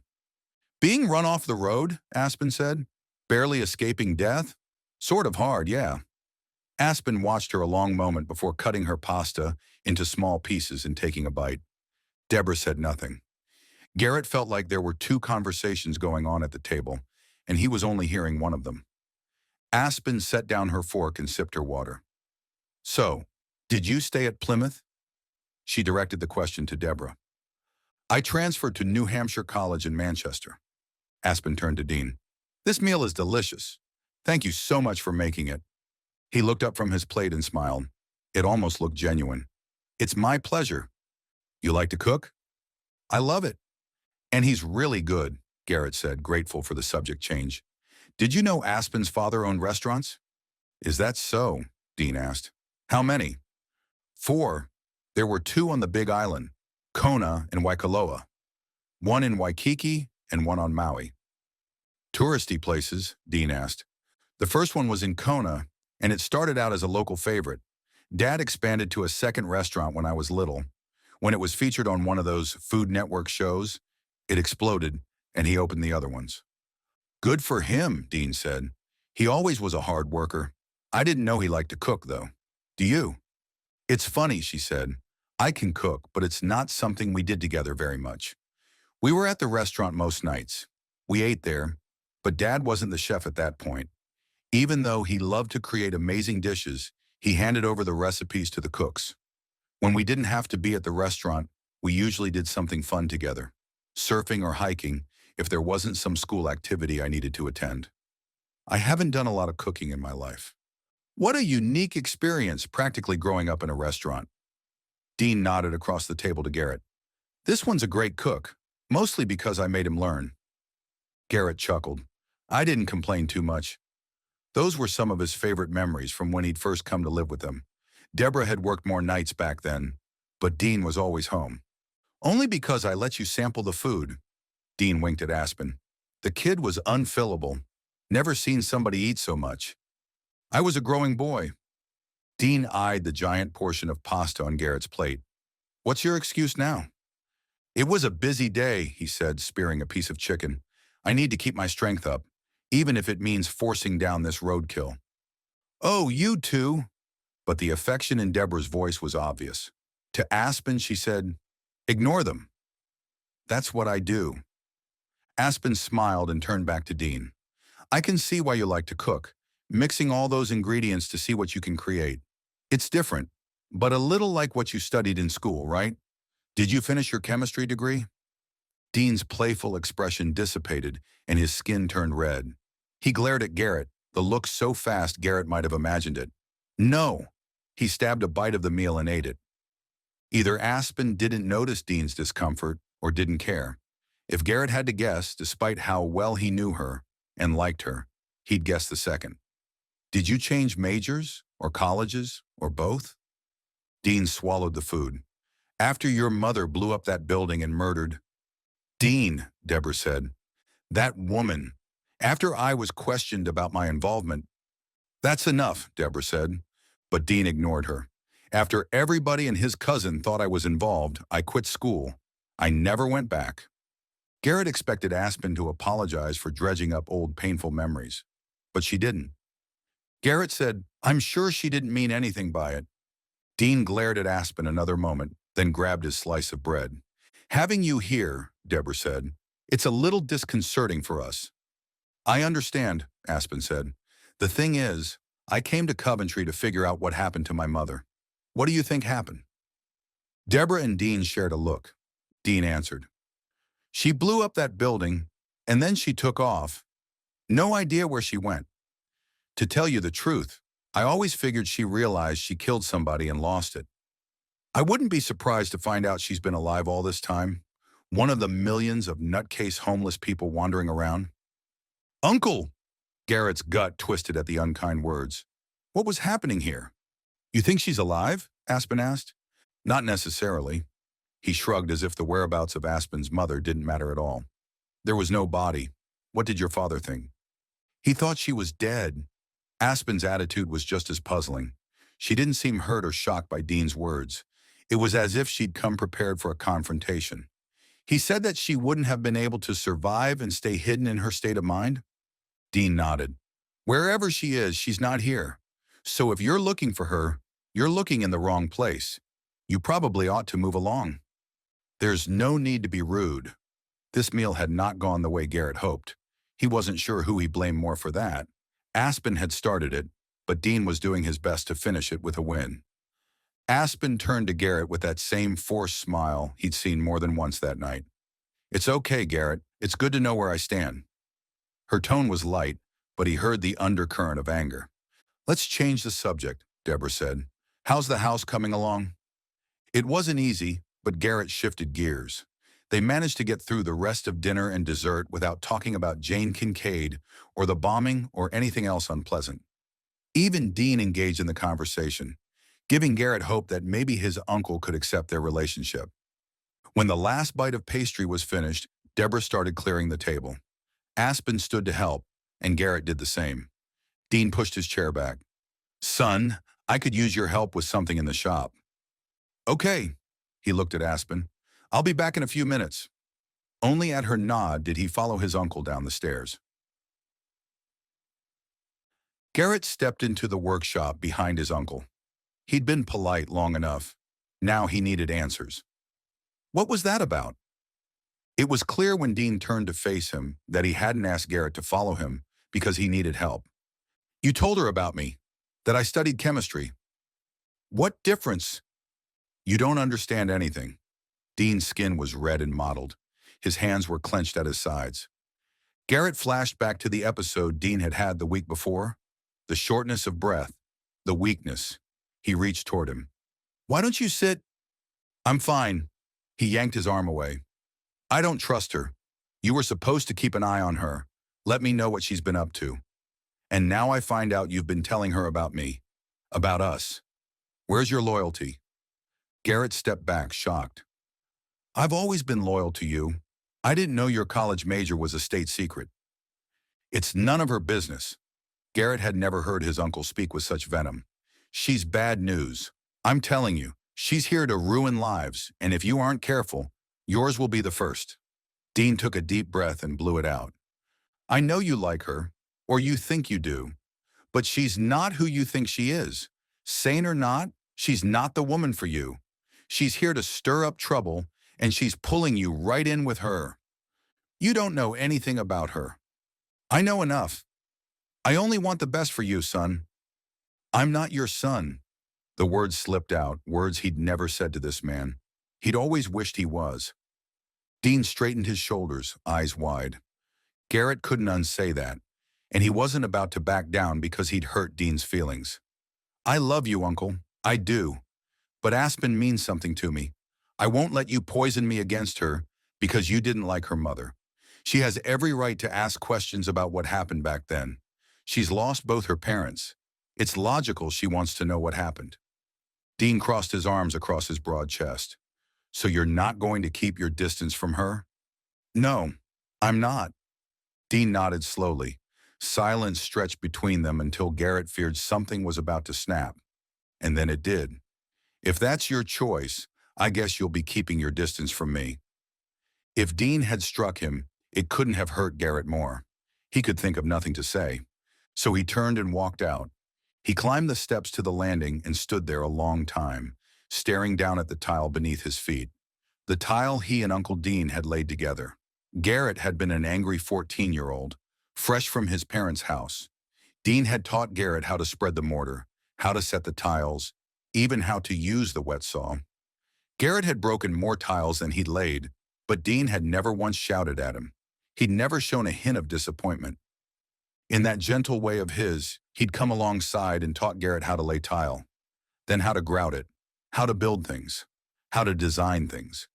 Being run off the road, Aspen said. Barely escaping death? Sort of hard, yeah. Aspen watched her a long moment before cutting her pasta into small pieces and taking a bite. Deborah said nothing. Garrett felt like there were two conversations going on at the table, and he was only hearing one of them. Aspen set down her fork and sipped her water. So, did you stay at Plymouth? She directed the question to Deborah. I transferred to New Hampshire College in Manchester. Aspen turned to Dean. This meal is delicious. Thank you so much for making it. He looked up from his plate and smiled. It almost looked genuine. It's my pleasure. You like to cook? I love it. And he's really good, Garrett said, grateful for the subject change. Did you know Aspen's father owned restaurants? Is that so? Dean asked. How many? 4. There were 2 on the Big Island, Kona and Waikoloa. 1 in Waikiki and 1 on Maui. Touristy places, Dean asked. The first one was in Kona, and it started out as a local favorite. Dad expanded to a second restaurant when I was little. When it was featured on one of those Food Network shows, it exploded, and he opened the other ones. Good for him, Dean said. He always was a hard worker. I didn't know he liked to cook, though. Do you? It's funny, she said. I can cook, but it's not something we did together very much. We were at the restaurant most nights. We ate there, but Dad wasn't the chef at that point. Even though he loved to create amazing dishes, he handed over the recipes to the cooks. When we didn't have to be at the restaurant, we usually did something fun together. Surfing or hiking, if there wasn't some school activity I needed to attend. I haven't done a lot of cooking in my life. What a unique experience practically growing up in a restaurant. Dean nodded across the table to Garrett. This one's a great cook, mostly because I made him learn. Garrett chuckled. I didn't complain too much. Those were some of his favorite memories from when he'd first come to live with them. Deborah had worked more nights back then, but Dean was always home. Only because I let you sample the food. Dean winked at Aspen. The kid was unfillable. Never seen somebody eat so much. I was a growing boy. Dean eyed the giant portion of pasta on Garrett's plate. What's your excuse now? It was a busy day, he said, spearing a piece of chicken. I need to keep my strength up, even if it means forcing down this roadkill. Oh, you two. But the affection in Deborah's voice was obvious. To Aspen, she said, ignore them. That's what I do. Aspen smiled and turned back to Dean. I can see why you like to cook, mixing all those ingredients to see what you can create. It's different, but a little like what you studied in school, right? Did you finish your chemistry degree? Dean's playful expression dissipated and his skin turned red. He glared at Garrett, the look so fast Garrett might have imagined it. No. He stabbed a bite of the meal and ate it. Either Aspen didn't notice Dean's discomfort or didn't care. If Garrett had to guess, despite how well he knew her and liked her, he'd guess the second. Did you change majors or colleges or both? Dean swallowed the food. After your mother blew up that building and murdered… Dean, Deborah said. That woman. After I was questioned about my involvement, "That's enough," Deborah said. But Dean ignored her. "After everybody and his cousin thought I was involved, I quit school. I never went back." Garrett expected Aspen to apologize for dredging up old painful memories. But she didn't. Garrett said, "I'm sure she didn't mean anything by it." Dean glared at Aspen another moment, then grabbed his slice of bread. "Having you here," Deborah said, "it's a little disconcerting for us." "I understand," Aspen said. "The thing is, I came to Coventry to figure out what happened to my mother. What do you think happened?" Deborah and Dean shared a look. Dean answered, "She blew up that building, and then she took off. No idea where she went. To tell you the truth, I always figured she realized she killed somebody and lost it. I wouldn't be surprised to find out she's been alive all this time, one of the millions of nutcase homeless people wandering around." "Uncle!" Garrett's gut twisted at the unkind words. "What was happening here?" "You think she's alive?" Aspen asked. "Not necessarily." He shrugged as if the whereabouts of Aspen's mother didn't matter at all. "There was no body. What did your father think?" "He thought she was dead." Aspen's attitude was just as puzzling. She didn't seem hurt or shocked by Dean's words. It was as if she'd come prepared for a confrontation. "He said that she wouldn't have been able to survive and stay hidden in her state of mind?" Dean nodded. "Wherever she is, she's not here. So if you're looking for her, you're looking in the wrong place. You probably ought to move along." There's no need to be rude. This meal had not gone the way Garrett hoped. He wasn't sure who he blamed more for that. Aspen had started it, but Dean was doing his best to finish it with a win. Aspen turned to Garrett with that same forced smile he'd seen more than once that night. "It's okay, Garrett. It's good to know where I stand." Her tone was light, but he heard the undercurrent of anger. "Let's change the subject," Deborah said. "How's the house coming along?" It wasn't easy, but Garrett shifted gears. They managed to get through the rest of dinner and dessert without talking about Jane Kincaid or the bombing or anything else unpleasant. Even Dean engaged in the conversation, giving Garrett hope that maybe his uncle could accept their relationship. When the last bite of pastry was finished, Deborah started clearing the table. Aspen stood to help, and Garrett did the same. Dean pushed his chair back. "Son, I could use your help with something in the shop." "Okay." He looked at Aspen. "I'll be back in a few minutes." Only at her nod did he follow his uncle down the stairs. Garrett stepped into the workshop behind his uncle. He'd been polite long enough. Now he needed answers. What was that about? It was clear when Dean turned to face him that he hadn't asked Garrett to follow him because he needed help. "You told her about me, that I studied chemistry." "What difference?" "You don't understand anything." Dean's skin was red and mottled. His hands were clenched at his sides. Garrett flashed back to the episode Dean had had the week before. The shortness of breath, the weakness. He reached toward him. "Why don't you sit?" "I'm fine." He yanked his arm away. "I don't trust her. You were supposed to keep an eye on her. Let me know what she's been up to. And now I find out you've been telling her about me. About us. Where's your loyalty?" Garrett stepped back, shocked. "I've always been loyal to you. I didn't know your college major was a state secret." "It's none of her business." Garrett had never heard his uncle speak with such venom. "She's bad news. I'm telling you, she's here to ruin lives, and if you aren't careful, yours will be the first." Dean took a deep breath and blew it out. "I know you like her, or you think you do, but she's not who you think she is. Sane or not, she's not the woman for you. She's here to stir up trouble, and she's pulling you right in with her. You don't know anything about her." "I know enough. I only want the best for you, son." "I'm not your son." The words slipped out, words he'd never said to this man. He'd always wished he was. Dean straightened his shoulders, eyes wide. Garrett couldn't unsay that, and he wasn't about to back down because he'd hurt Dean's feelings. "I love you, Uncle. I do. But Aspen means something to me. I won't let you poison me against her because you didn't like her mother. She has every right to ask questions about what happened back then. She's lost both her parents. It's logical she wants to know what happened." Dean crossed his arms across his broad chest. "So you're not going to keep your distance from her?" "No, I'm not." Dean nodded slowly. Silence stretched between them until Garrett feared something was about to snap. And then it did. If that's your choice, I guess you'll be keeping your distance from me. If Dean had struck him, it couldn't have hurt Garrett more. He could think of nothing to say. So he turned and walked out. He climbed the steps to the landing and stood there a long time, staring down at the tile beneath his feet. The tile he and Uncle Dean had laid together. Garrett had been an angry 14-year-old, fresh from his parents' house. Dean had taught Garrett how to spread the mortar, how to set the tiles, even how to use the wet saw. Garrett had broken more tiles than he'd laid, but Dean had never once shouted at him. He'd never shown a hint of disappointment. In that gentle way of his, he'd come alongside and taught Garrett how to lay tile, then how to grout it, how to build things, how to design things.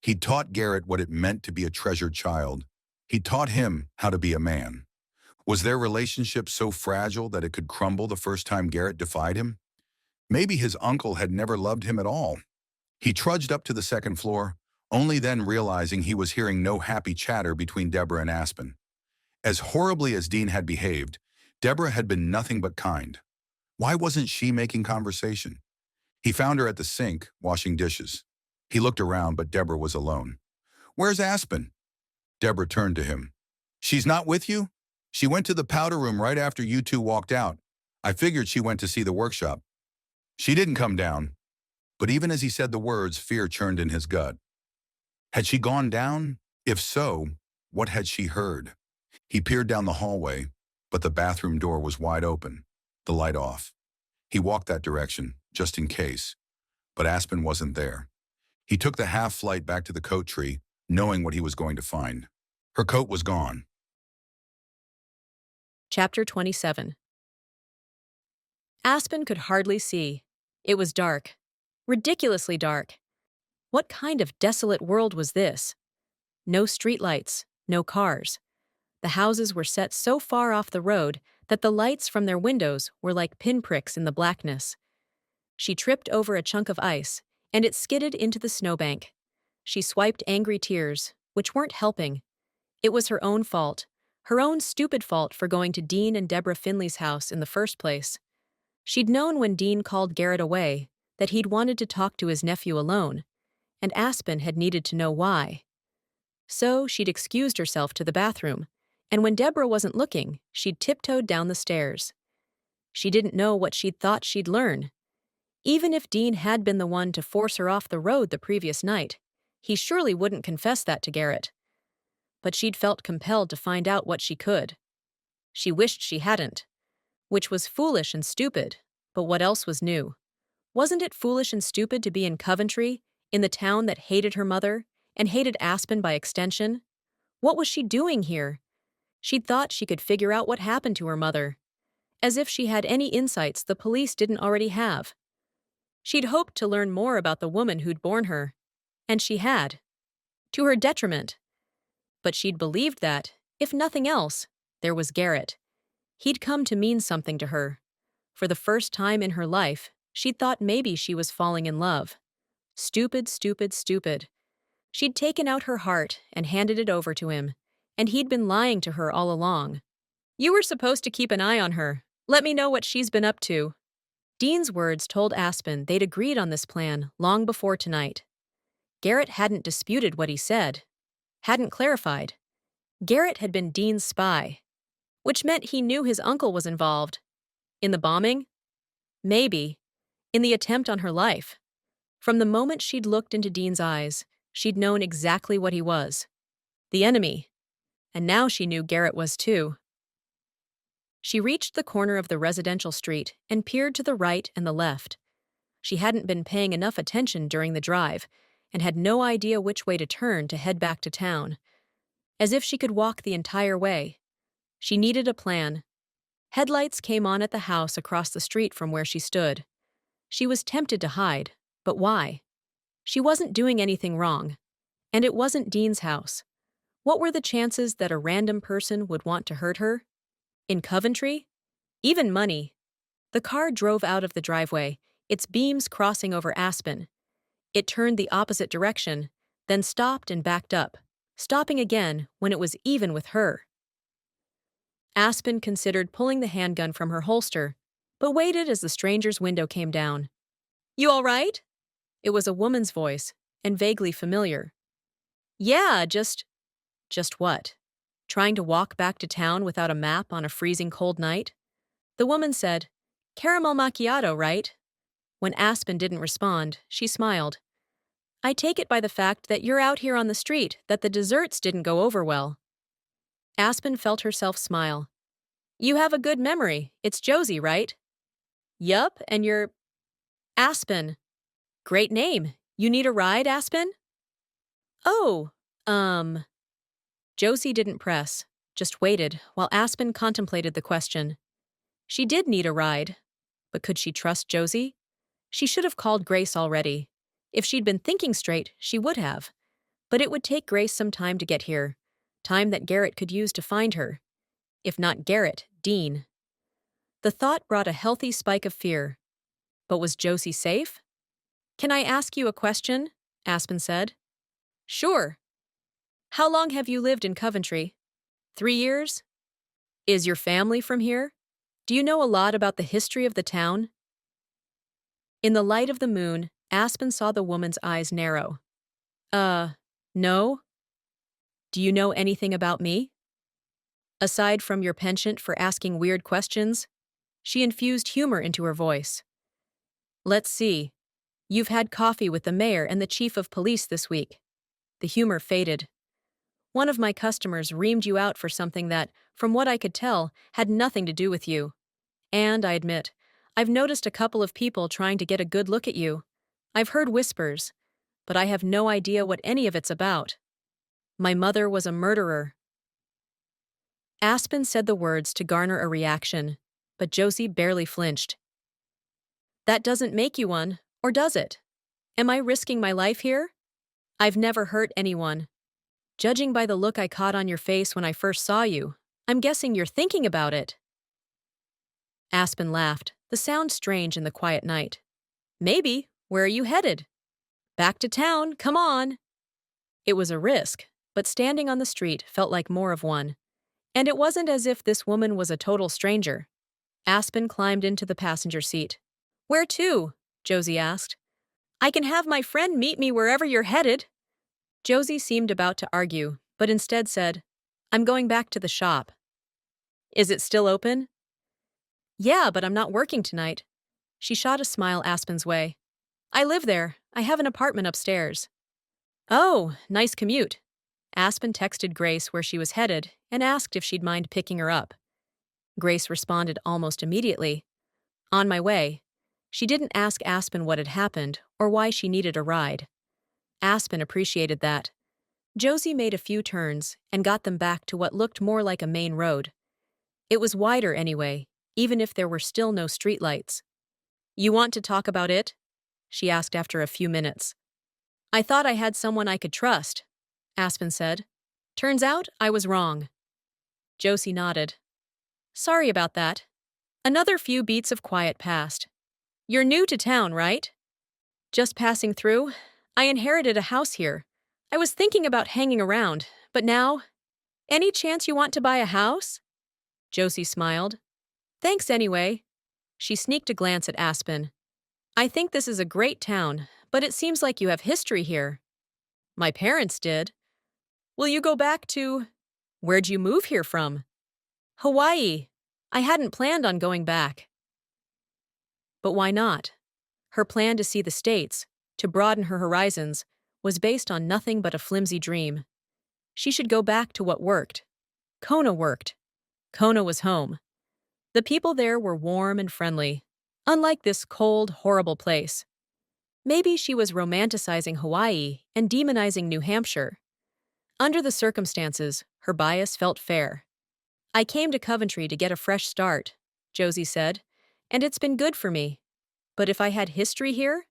He'd taught Garrett what it meant to be a treasured child. He'd taught him how to be a man. Was their relationship so fragile that it could crumble the first time Garrett defied him? Maybe his uncle had never loved him at all. He trudged up to the second floor, only then realizing he was hearing no happy chatter between Deborah and Aspen. As horribly as Dean had behaved, Deborah had been nothing but kind. Why wasn't she making conversation? He found her at the sink, washing dishes. He looked around, but Deborah was alone. "Where's Aspen?" Deborah turned to him. "She's not with you? She went to the powder room right after you two walked out. I figured she went to see the workshop." "She didn't come down." But even as he said the words, fear churned in his gut. Had she gone down? If so, what had she heard? He peered down the hallway, but the bathroom door was wide open, the light off. He walked that direction, just in case, but Aspen wasn't there. He took the half-flight back to the coat tree, knowing what he was going to find. Her coat was gone. Chapter 27. Aspen could hardly see. It was dark. Ridiculously dark. What kind of desolate world was this? No streetlights, no cars. The houses were set so far off the road that the lights from their windows were like pinpricks in the blackness. She tripped over a chunk of ice, and it skidded into the snowbank. She swiped angry tears, which weren't helping. It was her own fault, her own stupid fault for going to Dean and Deborah Finley's house in the first place. She'd known when Dean called Garrett away that he'd wanted to talk to his nephew alone, and Aspen had needed to know why. So she'd excused herself to the bathroom, and when Deborah wasn't looking, she'd tiptoed down the stairs. She didn't know what she'd thought she'd learn. Even if Dean had been the one to force her off the road the previous night, he surely wouldn't confess that to Garrett. But she'd felt compelled to find out what she could. She wished she hadn't, which was foolish and stupid, but what else was new? Wasn't it foolish and stupid to be in Coventry, in the town that hated her mother, and hated Aspen by extension? What was she doing here? She'd thought she could figure out what happened to her mother. As if she had any insights the police didn't already have. She'd hoped to learn more about the woman who'd borne her. And she had. To her detriment. But she'd believed that, if nothing else, there was Garrett. He'd come to mean something to her. For the first time in her life, she'd thought maybe she was falling in love. Stupid, stupid, stupid. She'd taken out her heart and handed it over to him, and he'd been lying to her all along. "You were supposed to keep an eye on her. Let me know what she's been up to." Dean's words told Aspen they'd agreed on this plan long before tonight. Garrett hadn't disputed what he said, hadn't clarified. Garrett had been Dean's spy, which meant he knew his uncle was involved. In the bombing? Maybe. In the attempt on her life. From the moment she'd looked into Dean's eyes, she'd known exactly what he was. The enemy. And now she knew Garrett was too. She reached the corner of the residential street and peered to the right and the left. She hadn't been paying enough attention during the drive and had no idea which way to turn to head back to town. As if she could walk the entire way. She needed a plan. Headlights came on at the house across the street from where she stood. She was tempted to hide, but why? She wasn't doing anything wrong. And it wasn't Dean's house. What were the chances that a random person would want to hurt her? In Coventry? Even money. The car drove out of the driveway, its beams crossing over Aspen. It turned the opposite direction, then stopped and backed up, stopping again when it was even with her. Aspen considered pulling the handgun from her holster, but waited as the stranger's window came down. "You all right?" It was a woman's voice, and vaguely familiar. "Yeah, Just what? Trying to walk back to town without a map on a freezing cold night?" The woman said, "Caramel macchiato, right?" When Aspen didn't respond, she smiled. "I take it by the fact that you're out here on the street that the desserts didn't go over well." Aspen felt herself smile. "You have a good memory. It's Josie, right?" "Yup, and you're Aspen. Great name. You need a ride, Aspen?" "Oh, Josie didn't press, just waited while Aspen contemplated the question. She did need a ride, but could she trust Josie? She should have called Grace already. If she'd been thinking straight, she would have. But it would take Grace some time to get here, time that Garrett could use to find her. If not Garrett, Dean. The thought brought a healthy spike of fear. But was Josie safe? "Can I ask you a question?" Aspen said. "Sure. How long have you lived in Coventry?" 3 years? "Is your family from here? Do you know a lot about the history of the town?" In the light of the moon, Aspen saw the woman's eyes narrow. No. Do you know anything about me?" "Aside from your penchant for asking weird questions?" She infused humor into her voice. "Let's see. You've had coffee with the mayor and the chief of police this week." The humor faded. "One of my customers reamed you out for something that, from what I could tell, had nothing to do with you. And, I admit, I've noticed a couple of people trying to get a good look at you. I've heard whispers, but I have no idea what any of it's about. My mother was a murderer." Aspen said the words to garner a reaction, but Josie barely flinched. "That doesn't make you one, or does it? Am I risking my life here? I've never hurt anyone. Judging by the look I caught on your face when I first saw you, I'm guessing you're thinking about it." Aspen laughed, the sound strange in the quiet night. "Maybe. Where are you headed?" "Back to town, come on." It was a risk, but standing on the street felt like more of one. And it wasn't as if this woman was a total stranger. Aspen climbed into the passenger seat. "Where to?" Josie asked. "I can have my friend meet me wherever you're headed." Josie seemed about to argue, but instead said, "I'm going back to the shop." "Is it still open?" "Yeah, but I'm not working tonight." She shot a smile Aspen's way. "I live there. I have an apartment upstairs." "Oh, nice commute." Aspen texted Grace where she was headed and asked if she'd mind picking her up. Grace responded almost immediately. "On my way." She didn't ask Aspen what had happened or why she needed a ride. Aspen appreciated that. Josie made a few turns and got them back to what looked more like a main road. It was wider anyway, even if there were still no streetlights. "You want to talk about it?" she asked after a few minutes. "I thought I had someone I could trust," Aspen said. "Turns out I was wrong." Josie nodded. "Sorry about that." Another few beats of quiet passed. "You're new to town, right?" "Just passing through. I inherited a house here. I was thinking about hanging around, but now—" "Any chance you want to buy a house?" Josie smiled. "Thanks anyway." She sneaked a glance at Aspen. "I think this is a great town, but it seems like you have history here." "My parents did." "Will you go back to—" "Where'd you move here from?" "Hawaii. I hadn't planned on going back." But why not? Her plan to see the States, to broaden her horizons, was based on nothing but a flimsy dream. She should go back to what worked. Kona worked. Kona was home. The people there were warm and friendly, unlike this cold, horrible place. Maybe she was romanticizing Hawaii and demonizing New Hampshire. Under the circumstances, her bias felt fair. "I came to Coventry to get a fresh start," Josie said, "and it's been good for me. But if I had history here?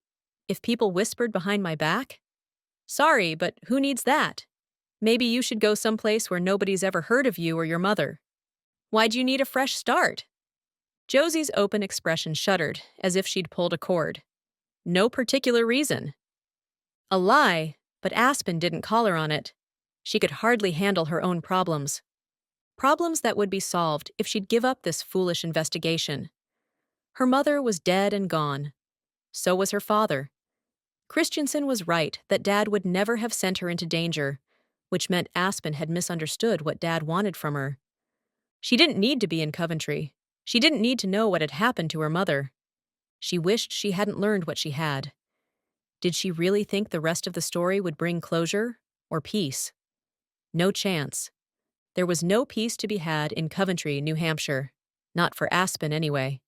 If people whispered behind my back? Sorry, but who needs that? Maybe you should go someplace where nobody's ever heard of you or your mother." "Why'd you need a fresh start?" Josie's open expression shuddered, as if she'd pulled a cord. "No particular reason." A lie, but Aspen didn't call her on it. She could hardly handle her own problems. Problems that would be solved if she'd give up this foolish investigation. Her mother was dead and gone. So was her father. Christensen was right that Dad would never have sent her into danger, which meant Aspen had misunderstood what Dad wanted from her. She didn't need to be in Coventry. She didn't need to know what had happened to her mother. She wished she hadn't learned what she had. Did she really think the rest of the story would bring closure or peace? No chance. There was no peace to be had in Coventry, New Hampshire. Not for Aspen, anyway.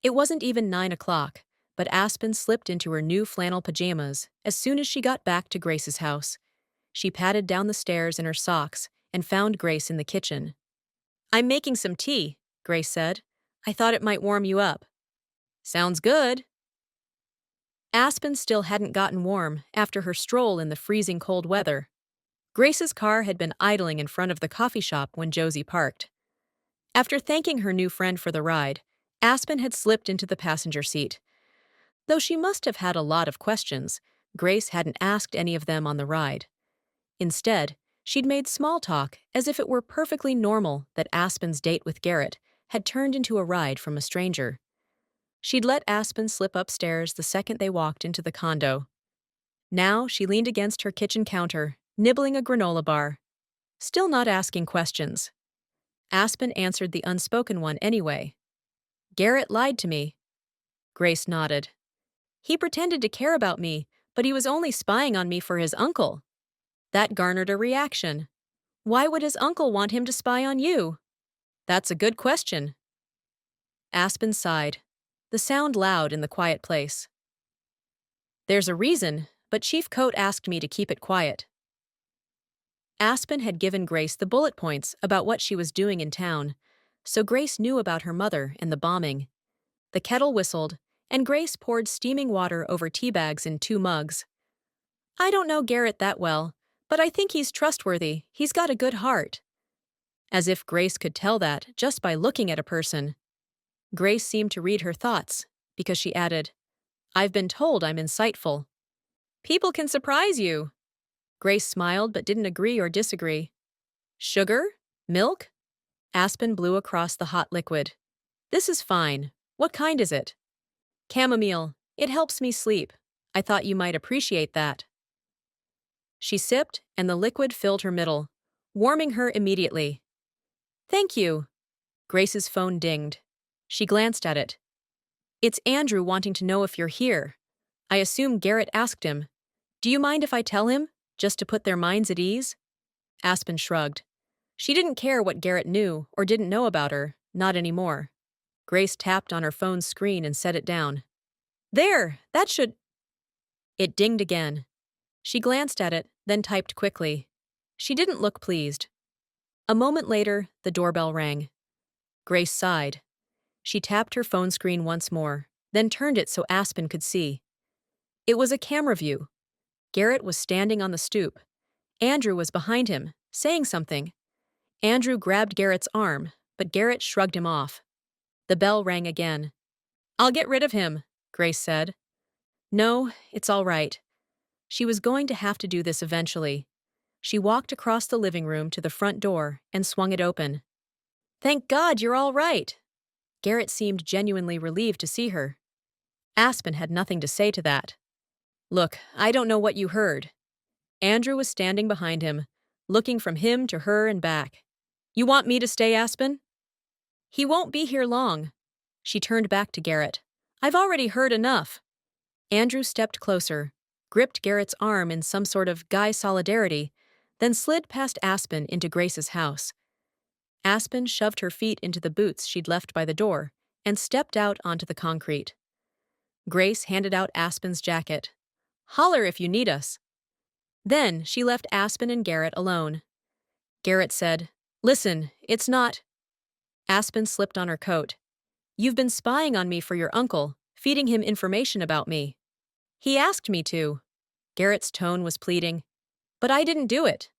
It wasn't even 9 o'clock, but Aspen slipped into her new flannel pajamas as soon as she got back to Grace's house. She padded down the stairs in her socks and found Grace in the kitchen. "I'm making some tea," Grace said. "I thought it might warm you up." "Sounds good." Aspen still hadn't gotten warm after her stroll in the freezing cold weather. Grace's car had been idling in front of the coffee shop when Josie parked. After thanking her new friend for the ride, Aspen had slipped into the passenger seat. Though she must have had a lot of questions, Grace hadn't asked any of them on the ride. Instead, she'd made small talk as if it were perfectly normal that Aspen's date with Garrett had turned into a ride from a stranger. She'd let Aspen slip upstairs the second they walked into the condo. Now she leaned against her kitchen counter, nibbling a granola bar. Still not asking questions. Aspen answered the unspoken one anyway. "Garrett lied to me." Grace nodded. "He pretended to care about me, but he was only spying on me for his uncle." That garnered a reaction. "Why would his uncle want him to spy on you?" "That's a good question." Aspen sighed, the sound loud in the quiet place. "There's a reason, but Chief Coate asked me to keep it quiet." Aspen had given Grace the bullet points about what she was doing in town, so Grace knew about her mother and the bombing. The kettle whistled, and Grace poured steaming water over tea bags in 2 mugs. "I don't know Garrett that well, but I think he's trustworthy. He's got a good heart." As if Grace could tell that just by looking at a person. Grace seemed to read her thoughts, because she added, "I've been told I'm insightful." "People can surprise you." Grace smiled but didn't agree or disagree. "Sugar? Milk?" Aspen blew across the hot liquid. "This is fine. What kind is it?" "Chamomile. It helps me sleep. I thought you might appreciate that." She sipped, and the liquid filled her middle, warming her immediately. "Thank you." Grace's phone dinged. She glanced at it. "It's Andrew wanting to know if you're here. I assume Garrett asked him. Do you mind if I tell him, just to put their minds at ease?" Aspen shrugged. She didn't care what Garrett knew or didn't know about her, not anymore. Grace tapped on her phone's screen and set it down. "There, that should—" It dinged again. She glanced at it, then typed quickly. She didn't look pleased. A moment later, the doorbell rang. Grace sighed. She tapped her phone screen once more, then turned it so Aspen could see. It was a camera view. Garrett was standing on the stoop. Andrew was behind him, saying something. Andrew grabbed Garrett's arm, but Garrett shrugged him off. The bell rang again. "I'll get rid of him," Grace said. "No, it's all right." She was going to have to do this eventually. She walked across the living room to the front door and swung it open. "Thank God you're all right." Garrett seemed genuinely relieved to see her. Aspen had nothing to say to that. "Look, I don't know what you heard." Andrew was standing behind him, looking from him to her and back. "You want me to stay, Aspen?" "He won't be here long." She turned back to Garrett. "I've already heard enough." Andrew stepped closer, gripped Garrett's arm in some sort of guy solidarity, then slid past Aspen into Grace's house. Aspen shoved her feet into the boots she'd left by the door and stepped out onto the concrete. Grace handed out Aspen's jacket. "Holler if you need us." Then she left Aspen and Garrett alone. Garrett said, "Listen, it's not—" Aspen slipped on her coat. "You've been spying on me for your uncle, feeding him information about me." "He asked me to." Garrett's tone was pleading. "But I didn't do it.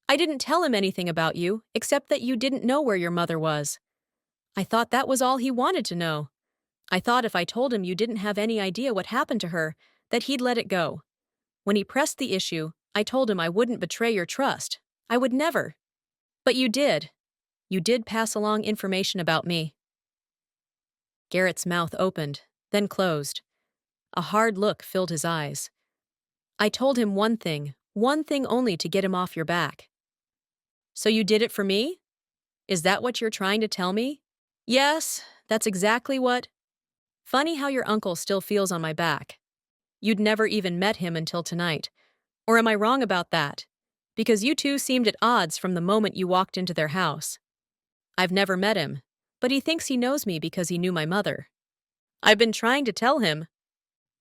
I didn't tell him anything about you, except that you didn't know where your mother was. I thought that was all he wanted to know. I thought if I told him you didn't have any idea what happened to her, that he'd let it go. When he pressed the issue, I told him I wouldn't betray your trust. I would never. But you did. You did pass along information about me." Garrett's mouth opened, then closed. A hard look filled his eyes. "I told him one thing only to get him off your back." "So you did it for me? Is that what you're trying to tell me?" "Yes, that's exactly what—" "Funny how your uncle still feels on my back. You'd never even met him until tonight. Or am I wrong about that? Because you two seemed at odds from the moment you walked into their house." "I've never met him, but he thinks he knows me because he knew my mother." "I've been trying to tell him."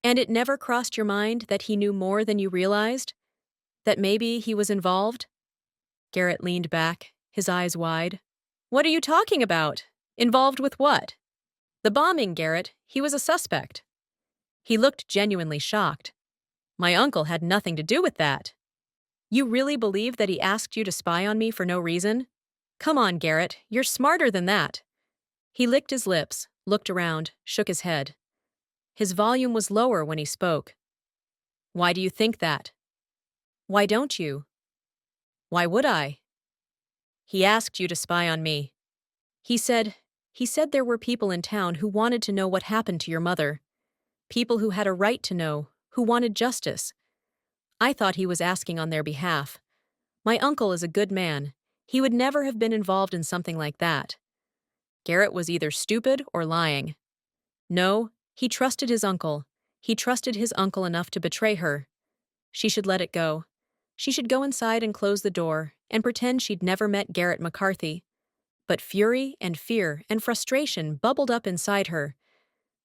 "And it never crossed your mind that he knew more than you realized? That maybe he was involved?" Garrett leaned back, his eyes wide. "What are you talking about? Involved with what?" "The bombing, Garrett. He was a suspect." He looked genuinely shocked. "My uncle had nothing to do with that." "You really believe that he asked you to spy on me for no reason? Come on, Garrett, you're smarter than that." He licked his lips, looked around, shook his head. His volume was lower when he spoke. "Why do you think that?" "Why don't you?" "Why would I?" "He asked you to spy on me. He said there were people in town who wanted to know what happened to your mother. People who had a right to know, who wanted justice. I thought he was asking on their behalf. My uncle is a good man. He would never have been involved in something like that." Garrett was either stupid or lying. No, he trusted his uncle. He trusted his uncle enough to betray her. She should let it go. She should go inside and close the door and pretend she'd never met Garrett McCarthy. But fury and fear and frustration bubbled up inside her.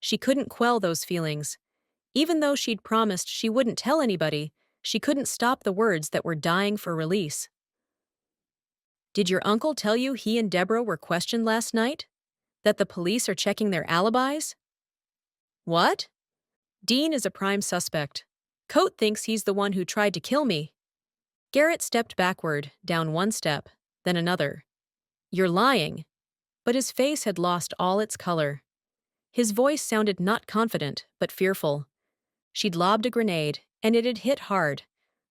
She couldn't quell those feelings. Even though she'd promised she wouldn't tell anybody, she couldn't stop the words that were dying for release. "Did your uncle tell you he and Deborah were questioned last night? That the police are checking their alibis?" "What?" "Dean is a prime suspect. Coate thinks he's the one who tried to kill me." Garrett stepped backward, down one step, then another. "You're lying." But his face had lost all its color. His voice sounded not confident, but fearful. She'd lobbed a grenade, and it had hit hard.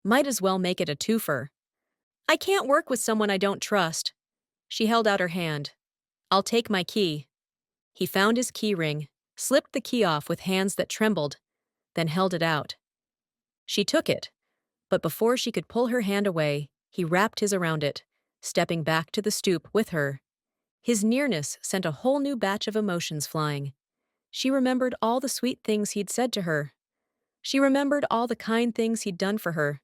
Might as well make it a twofer. "I can't work with someone I don't trust." She held out her hand. "I'll take my key." He found his key ring, slipped the key off with hands that trembled, then held it out. She took it, but before she could pull her hand away, he wrapped his around it, stepping back to the stoop with her. His nearness sent a whole new batch of emotions flying. She remembered all the sweet things he'd said to her. She remembered all the kind things he'd done for her.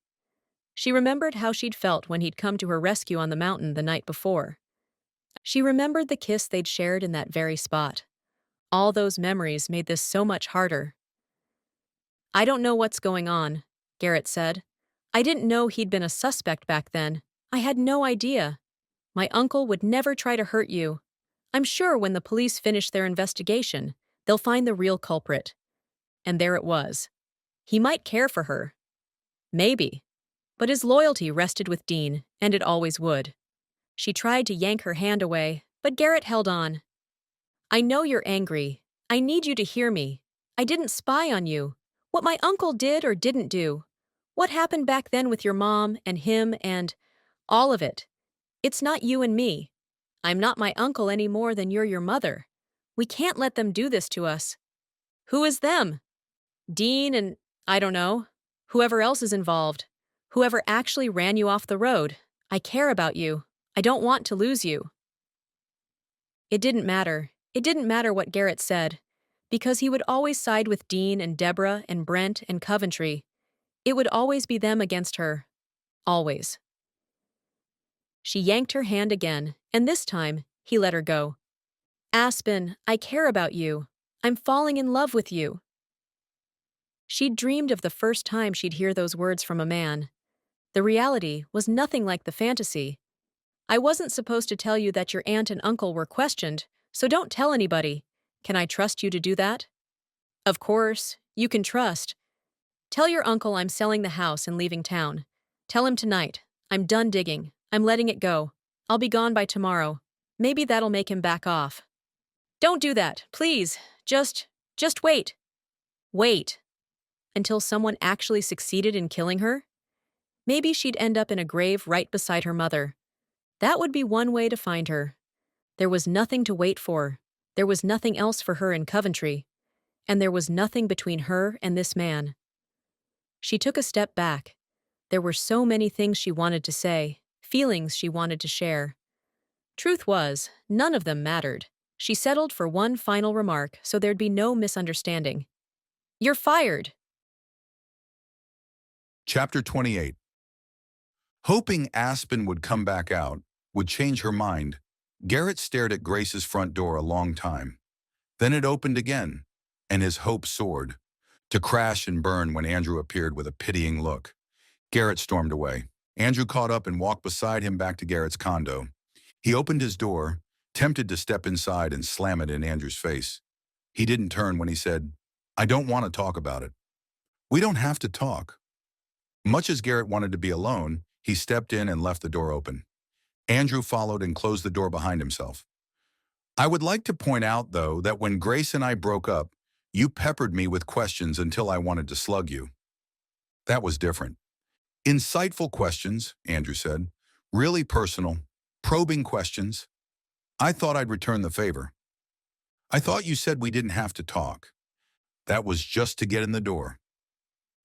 She remembered how she'd felt when he'd come to her rescue on the mountain the night before. She remembered the kiss they'd shared in that very spot. All those memories made this so much harder. "I don't know what's going on," Garrett said. "I didn't know he'd been a suspect back then. I had no idea. My uncle would never try to hurt you. I'm sure when the police finish their investigation, they'll find the real culprit." And there it was. He might care for her. Maybe. But his loyalty rested with Dean, and it always would. She tried to yank her hand away, but Garrett held on. "I know you're angry. I need you to hear me. I didn't spy on you. What my uncle did or didn't do. What happened back then with your mom and him and all of it. It's not you and me. I'm not my uncle any more than you're your mother. We can't let them do this to us." "Who is them?" "Dean and, I don't know, whoever else is involved. Whoever actually ran you off the road. I care about you. I don't want to lose you." It didn't matter. It didn't matter what Garrett said, because he would always side with Dean and Deborah and Brent and Coventry. It would always be them against her. Always. She yanked her hand again, and this time, he let her go. "Aspen, I care about you. I'm falling in love with you." She'd dreamed of the first time she'd hear those words from a man. The reality was nothing like the fantasy. "I wasn't supposed to tell you that your aunt and uncle were questioned, so don't tell anybody. Can I trust you to do that?" "Of course, you can trust. Tell your uncle I'm selling the house and leaving town. Tell him tonight. I'm done digging. I'm letting it go. I'll be gone by tomorrow. Maybe that'll make him back off." "Don't do that, please. Just wait." Wait. Until someone actually succeeded in killing her? Maybe she'd end up in a grave right beside her mother. That would be one way to find her. There was nothing to wait for. There was nothing else for her in Coventry. And there was nothing between her and this man. She took a step back. There were so many things she wanted to say, feelings she wanted to share. Truth was, none of them mattered. She settled for one final remark so there'd be no misunderstanding. "You're fired." Chapter 28. Hoping Aspen would come back out, would change her mind, Garrett stared at Grace's front door a long time. Then it opened again, and his hope soared, to crash and burn when Andrew appeared with a pitying look. Garrett stormed away. Andrew caught up and walked beside him back to Garrett's condo. He opened his door, tempted to step inside and slam it in Andrew's face. He didn't turn when he said, "I don't want to talk about it." "We don't have to talk." Much as Garrett wanted to be alone, he stepped in and left the door open. Andrew followed and closed the door behind himself. "I would like to point out, though, that when Grace and I broke up, you peppered me with questions until I wanted to slug you." That was different. "Insightful questions," Andrew said. "Really personal, probing questions. I thought I'd return the favor. I thought you said we didn't have to talk." That was just to get in the door.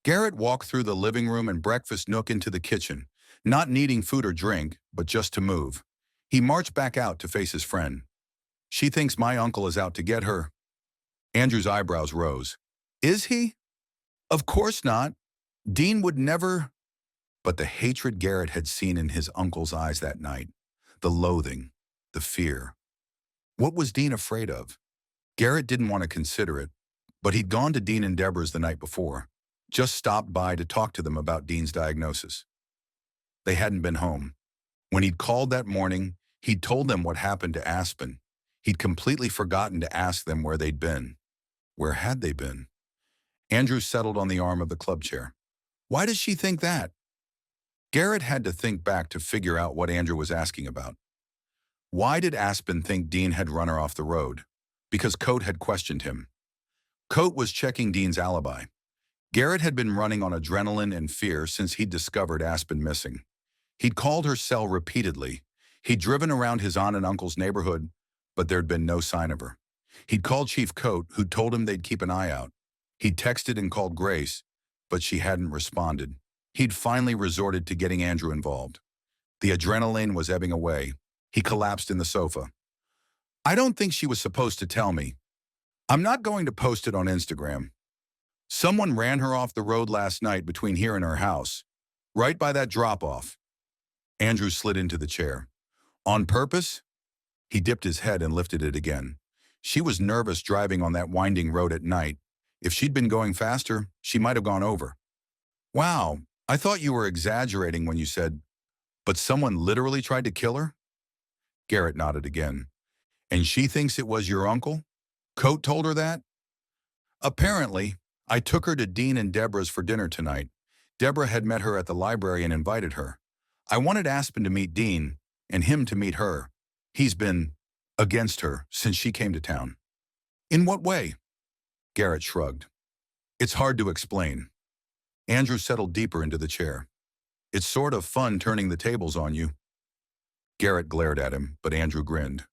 Garrett walked through the living room and breakfast nook into the kitchen, not needing food or drink, but just to move. He marched back out to face his friend. "She thinks my uncle is out to get her." Andrew's eyebrows rose. "Is he?" "Of course not. Dean would never—" But the hatred Garrett had seen in his uncle's eyes that night, the loathing, the fear. What was Dean afraid of? Garrett didn't want to consider it, but he'd gone to Dean and Deborah's the night before, just stopped by to talk to them about Dean's diagnosis. They hadn't been home. When he'd called that morning, he'd told them what happened to Aspen. He'd completely forgotten to ask them where they'd been. Where had they been? Andrew settled on the arm of the club chair. "Why does she think that?" Garrett had to think back to figure out what Andrew was asking about. Why did Aspen think Dean had run her off the road? Because Coate had questioned him. Coate was checking Dean's alibi. Garrett had been running on adrenaline and fear since he'd discovered Aspen missing. He'd called her cell repeatedly. He'd driven around his aunt and uncle's neighborhood, but there'd been no sign of her. He'd called Chief Coate, who'd told him they'd keep an eye out. He'd texted and called Grace, but she hadn't responded. He'd finally resorted to getting Andrew involved. The adrenaline was ebbing away. He collapsed in the sofa. "I don't think she was supposed to tell me. I'm not going to post it on Instagram. Someone ran her off the road last night between here and her house, right by that drop-off." Andrew slid into the chair. "On purpose?" He dipped his head and lifted it again. "She was nervous driving on that winding road at night. If she'd been going faster, she might have gone over." "Wow, I thought you were exaggerating when you said, but someone literally tried to kill her?" Garrett nodded again. "And she thinks it was your uncle? Coate told her that?" "Apparently. I took her to Dean and Deborah's for dinner tonight. Deborah had met her at the library and invited her. I wanted Aspen to meet Dean, and him to meet her. He's been against her since she came to town." "In what way?" Garrett shrugged. "It's hard to explain." Andrew settled deeper into the chair. "It's sort of fun turning the tables on you." Garrett glared at him, but Andrew grinned.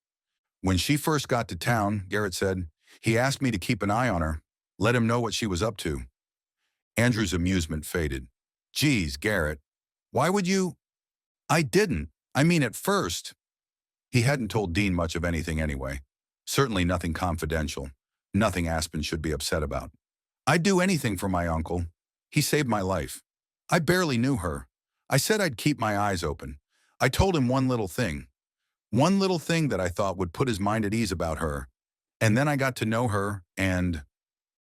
"When she first got to town," Garrett said, "he asked me to keep an eye on her, let him know what she was up to." Andrew's amusement faded. "Geez, Garrett, why would you—" "I didn't. I mean, at first." He hadn't told Dean much of anything anyway. Certainly nothing confidential. Nothing Aspen should be upset about. "I'd do anything for my uncle. He saved my life. I barely knew her. I said I'd keep my eyes open. I told him one little thing that I thought would put his mind at ease about her. And then I got to know her, and—"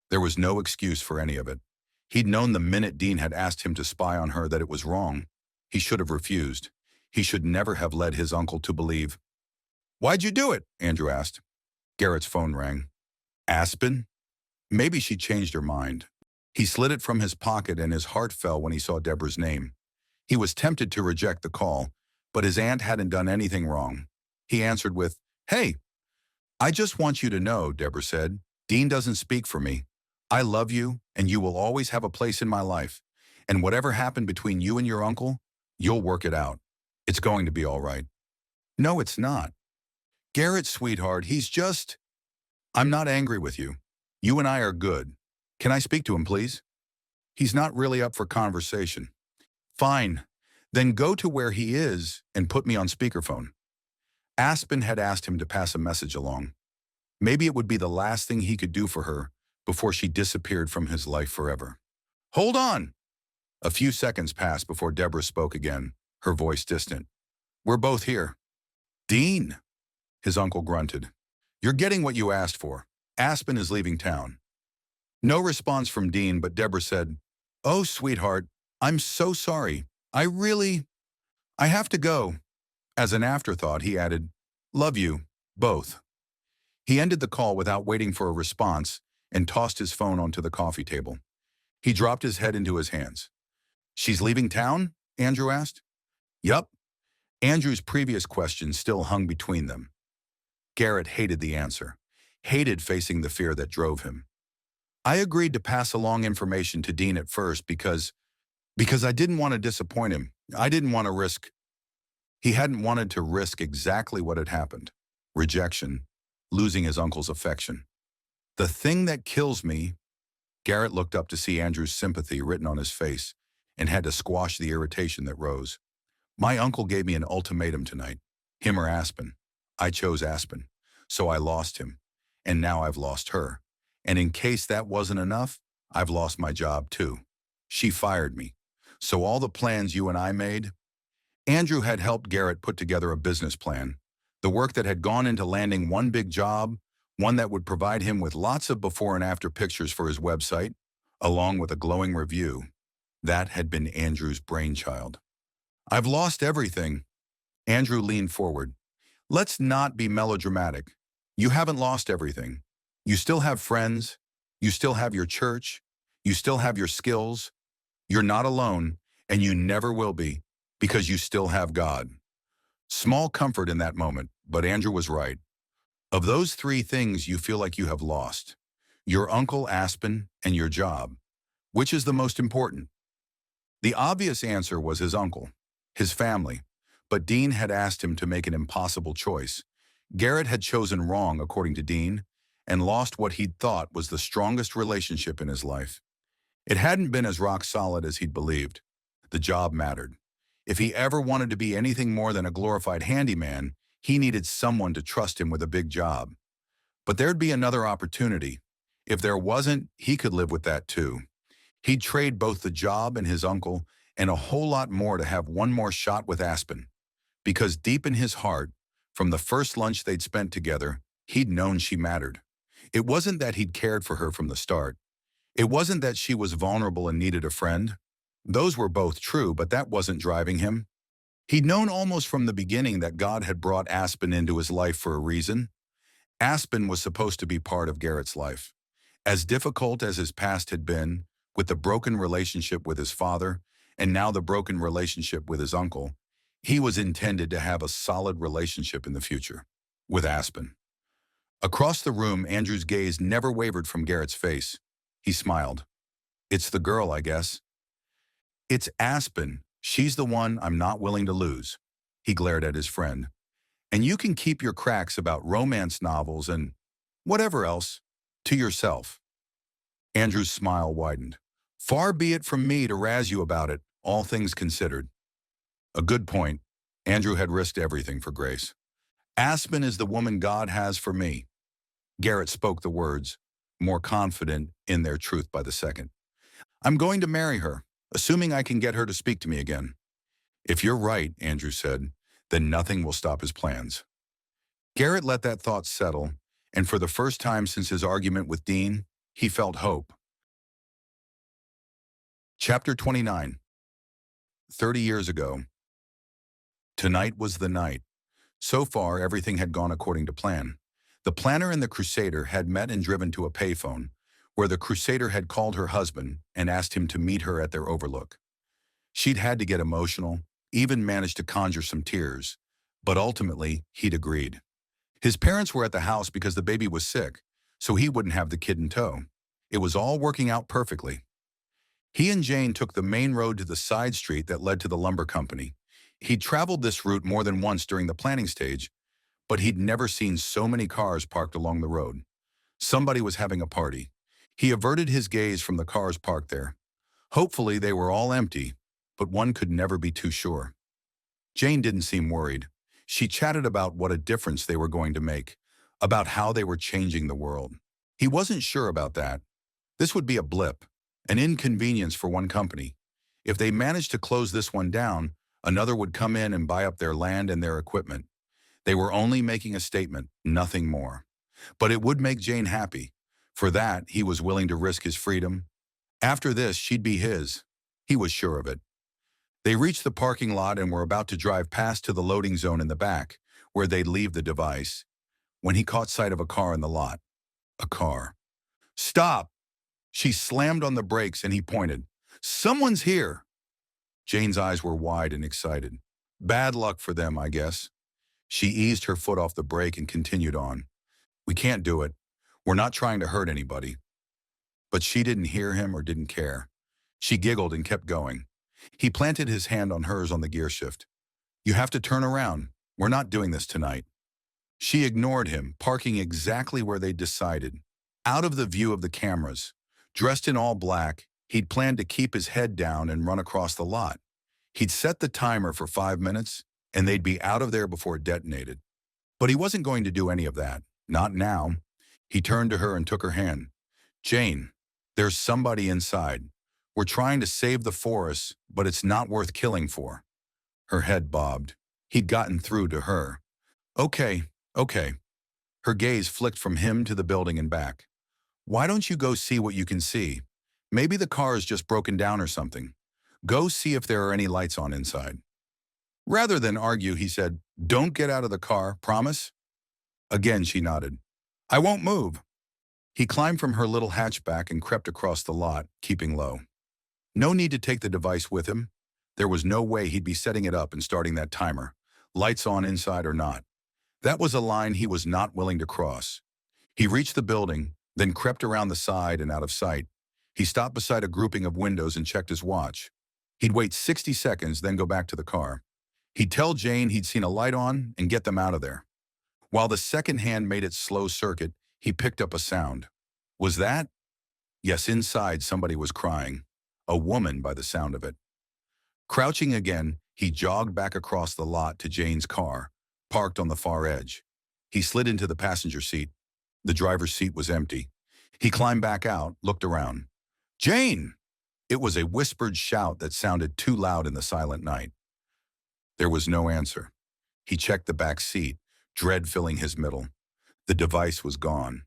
There was no excuse for any of it. He'd known the minute Dean had asked him to spy on her that it was wrong. He should have refused. He should never have led his uncle to believe. "Why'd you do it?" Andrew asked. Garrett's phone rang. "Aspen?" Maybe she changed her mind. He slid it from his pocket and his heart fell when he saw Deborah's name. He was tempted to reject the call, but his aunt hadn't done anything wrong. He answered with, "Hey, I just want you to know," Deborah said, "Dean doesn't speak for me. I love you, and you will always have a place in my life. And whatever happened between you and your uncle, you'll work it out. It's going to be all right." "No, it's not." Garrett, sweetheart, I'm not angry with you. You and I are good. Can I speak to him, please? He's not really up for conversation. Fine. Then go to where he is and put me on speakerphone. Aspen had asked him to pass a message along. Maybe it would be the last thing he could do for her before she disappeared from his life forever. Hold on! A few seconds passed before Deborah spoke again, her voice distant. We're both here. Dean, his uncle grunted. You're getting what you asked for. Aspen is leaving town. No response from Dean, but Deborah said, Oh, sweetheart, I'm so sorry. I have to go. As an afterthought, he added, Love you, both. He ended the call without waiting for a response and tossed his phone onto the coffee table. He dropped his head into his hands. She's leaving town? Andrew asked. Yup. Andrew's previous question still hung between them. Garrett hated the answer, hated facing the fear that drove him. I agreed to pass along information to Dean at first because I didn't want to disappoint him. I didn't want to risk. He hadn't wanted to risk exactly what had happened. Rejection, losing his uncle's affection. The thing that kills me, Garrett looked up to see Andrew's sympathy written on his face and had to squash the irritation that rose. My uncle gave me an ultimatum tonight, him or Aspen. I chose Aspen, so I lost him, and now I've lost her. And in case that wasn't enough, I've lost my job too. She fired me. So all the plans you and I made, Andrew had helped Garrett put together a business plan, the work that had gone into landing one big job, one that would provide him with lots of before and after pictures for his website, along with a glowing review. That had been Andrew's brainchild. I've lost everything. Andrew leaned forward. Let's not be melodramatic. You haven't lost everything. You still have friends. You still have your church. You still have your skills. You're not alone, and you never will be, because you still have God. Small comfort in that moment, but Andrew was right. Of those three things you feel like you have lost, your uncle Aspen and your job, which is the most important? The obvious answer was his uncle, his family, but Dean had asked him to make an impossible choice. Garrett had chosen wrong, according to Dean, and lost what he'd thought was the strongest relationship in his life. It hadn't been as rock solid as he'd believed. The job mattered. If he ever wanted to be anything more than a glorified handyman, he needed someone to trust him with a big job. But there'd be another opportunity. If there wasn't, he could live with that too. He'd trade both the job and his uncle and a whole lot more to have one more shot with Aspen. Because deep in his heart, from the first lunch they'd spent together, he'd known she mattered. It wasn't that he'd cared for her from the start. It wasn't that she was vulnerable and needed a friend. Those were both true, but that wasn't driving him. He'd known almost from the beginning that God had brought Aspen into his life for a reason. Aspen was supposed to be part of Garrett's life. As difficult as his past had been, with the broken relationship with his father, and now the broken relationship with his uncle, he was intended to have a solid relationship in the future, with Aspen. Across the room, Andrew's gaze never wavered from Garrett's face. He smiled. It's the girl, I guess. It's Aspen. She's the one I'm not willing to lose. He glared at his friend. And you can keep your cracks about romance novels and whatever else to yourself. Andrew's smile widened. Far be it from me to razz you about it, all things considered. A good point. Andrew had risked everything for Grace. Aspen is the woman God has for me. Garrett spoke the words, more confident in their truth by the second. I'm going to marry her, assuming I can get her to speak to me again. If you're right, Andrew said, then nothing will stop his plans. Garrett let that thought settle, and for the first time since his argument with Dean, he felt hope. Chapter 29. 30 years ago. Tonight was the night. So far, everything had gone according to plan. The planner and the Crusader had met and driven to a payphone, where the Crusader had called her husband and asked him to meet her at their overlook. She'd had to get emotional, even managed to conjure some tears, but ultimately, he'd agreed. His parents were at the house because the baby was sick, so he wouldn't have the kid in tow. It was all working out perfectly. He and Jane took the main road to the side street that led to the lumber company. He'd traveled this route more than once during the planning stage, but he'd never seen so many cars parked along the road. Somebody was having a party. He averted his gaze from the cars parked there. Hopefully they were all empty, but one could never be too sure. Jane didn't seem worried. She chatted about what a difference they were going to make, about how they were changing the world. He wasn't sure about that. This would be a blip, an inconvenience for one company. If they managed to close this one down, another would come in and buy up their land and their equipment. They were only making a statement, nothing more. But it would make Jane happy. For that, he was willing to risk his freedom. After this, she'd be his. He was sure of it. They reached the parking lot and were about to drive past to the loading zone in the back, where they'd leave the device, when he caught sight of a car in the lot. A car. "Stop!" She slammed on the brakes and he pointed. "Someone's here!" Jane's eyes were wide and excited. Bad luck for them, I guess. She eased her foot off the brake and continued on. "We can't do it. We're not trying to hurt anybody." But she didn't hear him or didn't care. She giggled and kept going. He planted his hand on hers on the gear shift. "You have to turn around. We're not doing this tonight." She ignored him, parking exactly where they'd decided, out of the view of the cameras. Dressed in all black, he'd planned to keep his head down and run across the lot. He'd set the timer for 5 minutes, and they'd be out of there before it detonated. But he wasn't going to do any of that. Not now. He turned to her and took her hand. "Jane, there's somebody inside. We're trying to save the forest, but it's not worth killing for." Her head bobbed. He'd gotten through to her. Okay. Her gaze flicked from him to the building and back. "Why don't you go see what you can see? Maybe the car is just broken down or something. Go see if there are any lights on inside." Rather than argue, he said, "Don't get out of the car, promise?" Again, she nodded. "I won't move." He climbed from her little hatchback and crept across the lot, keeping low. No need to take the device with him. There was no way he'd be setting it up and starting that timer, lights on inside or not. That was a line he was not willing to cross. He reached the building, then crept around the side and out of sight. He stopped beside a grouping of windows and checked his watch. He'd wait 60 seconds, then go back to the car. He'd tell Jane he'd seen a light on and get them out of there. While the second hand made its slow circuit, he picked up a sound. Was that? Yes, inside somebody was crying. A woman by the sound of it. Crouching again, he jogged back across the lot to Jane's car, parked on the far edge. He slid into the passenger seat. The driver's seat was empty. He climbed back out, looked around. "Jane!" It was a whispered shout that sounded too loud in the silent night. There was no answer. He checked the back seat, dread filling his middle. The device was gone.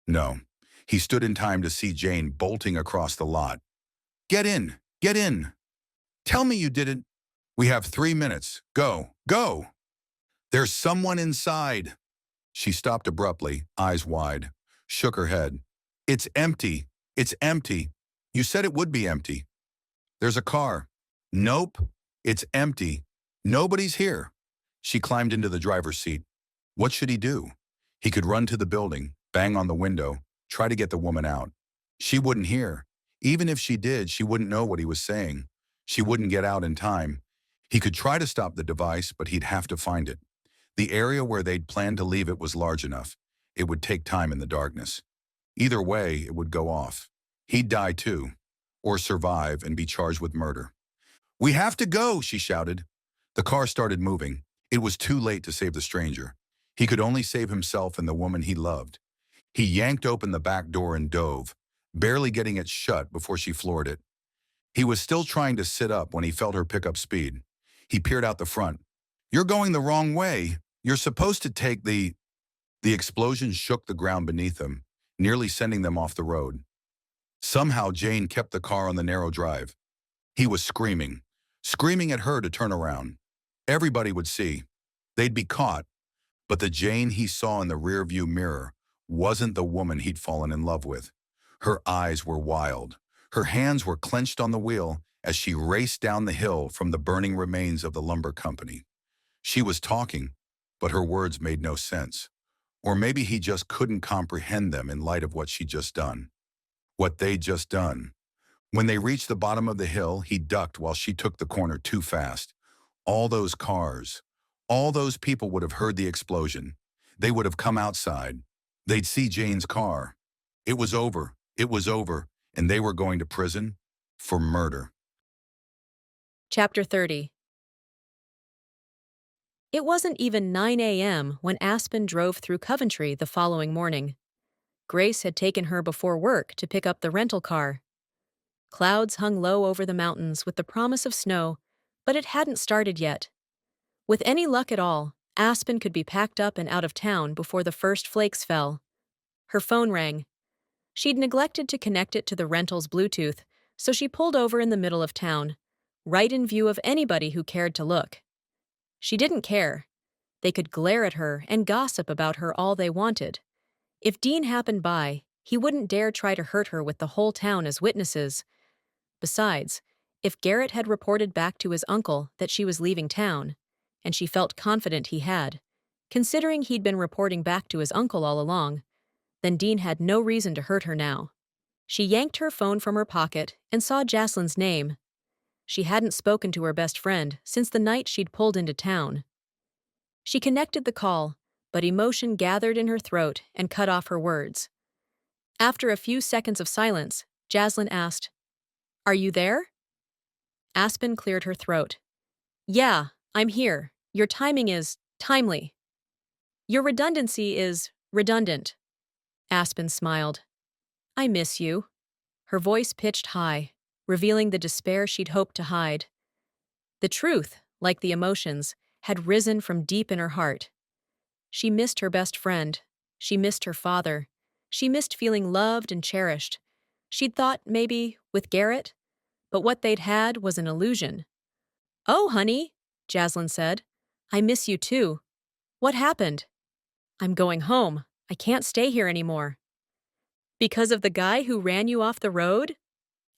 No. He stood in time to see Jane bolting across the lot. Get in! Get in! Tell me you didn't. We have 3 minutes. Go! Go! There's someone inside!" She stopped abruptly, eyes wide, shook her head. "It's empty. It's empty. You said it would be empty. There's a car." "Nope. It's empty. Nobody's here." She climbed into the driver's seat. What should he do? He could run to the building, bang on the window, try to get the woman out. She wouldn't hear. Even if she did, she wouldn't know what he was saying. She wouldn't get out in time. He could try to stop the device, but he'd have to find it. The area where they'd planned to leave it was large enough. It would take time in the darkness. Either way, it would go off. He'd die too, or survive and be charged with murder. "We have to go," she shouted. The car started moving. It was too late to save the stranger. He could only save himself and the woman he loved. He yanked open the back door and dove, barely getting it shut before she floored it. He was still trying to sit up when he felt her pick up speed. He peered out the front. "You're going the wrong way. You're supposed to take the..." The explosion shook the ground beneath them, nearly sending them off the road. Somehow Jane kept the car on the narrow drive. He was screaming at her to turn around. Everybody would see. They'd be caught. But the Jane he saw in the rearview mirror wasn't the woman he'd fallen in love with. Her eyes were wild. Her hands were clenched on the wheel as she raced down the hill from the burning remains of the lumber company. She was talking, but her words made no sense. Or maybe he just couldn't comprehend them in light of what she'd just done. What they'd just done. When they reached the bottom of the hill, he ducked while she took the corner too fast. All those cars, All those people would have heard the explosion. They would have come outside. They'd see Jane's car. It was over. It was over. And they were going to prison for murder. Chapter 30. It wasn't even 9 a.m. when Aspen drove through Coventry the following morning. Grace had taken her before work to pick up the rental car. Clouds hung low over the mountains with the promise of snow, but it hadn't started yet. With any luck at all, Aspen could be packed up and out of town before the first flakes fell. Her phone rang. She'd neglected to connect it to the rental's Bluetooth, so she pulled over in the middle of town, right in view of anybody who cared to look. She didn't care. They could glare at her and gossip about her all they wanted. If Dean happened by, he wouldn't dare try to hurt her with the whole town as witnesses. Besides, if Garrett had reported back to his uncle that she was leaving town, and she felt confident he had, considering he'd been reporting back to his uncle all along, then Dean had no reason to hurt her now. She yanked her phone from her pocket and saw Jocelyn's name. She hadn't spoken to her best friend since the night she'd pulled into town. She connected the call, but emotion gathered in her throat and cut off her words. After a few seconds of silence, Jocelyn asked, "Are you there?" Aspen cleared her throat. "Yeah, I'm here. Your timing is timely. Your redundancy is redundant." Aspen smiled. "I miss you." Her voice pitched high, revealing the despair she'd hoped to hide. The truth, like the emotions, had risen from deep in her heart. She missed her best friend. She missed her father. She missed feeling loved and cherished. She'd thought, maybe, with Garrett, but what they'd had was an illusion. "Oh, honey," Jocelyn said. "I miss you too. What happened?" "I'm going home. I can't stay here anymore." "Because of the guy who ran you off the road?"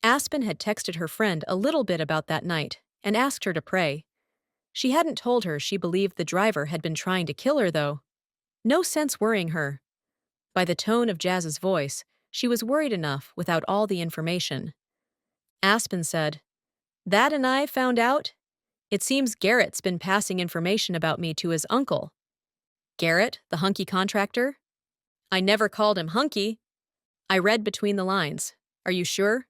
Aspen had texted her friend a little bit about that night and asked her to pray. She hadn't told her she believed the driver had been trying to kill her, though. No sense worrying her. By the tone of Jazz's voice, she was worried enough without all the information. Aspen said, "That and I found out. It seems Garrett's been passing information about me to his uncle." "Garrett, the hunky contractor?" "I never called him hunky." I read between the lines. "Are you sure?"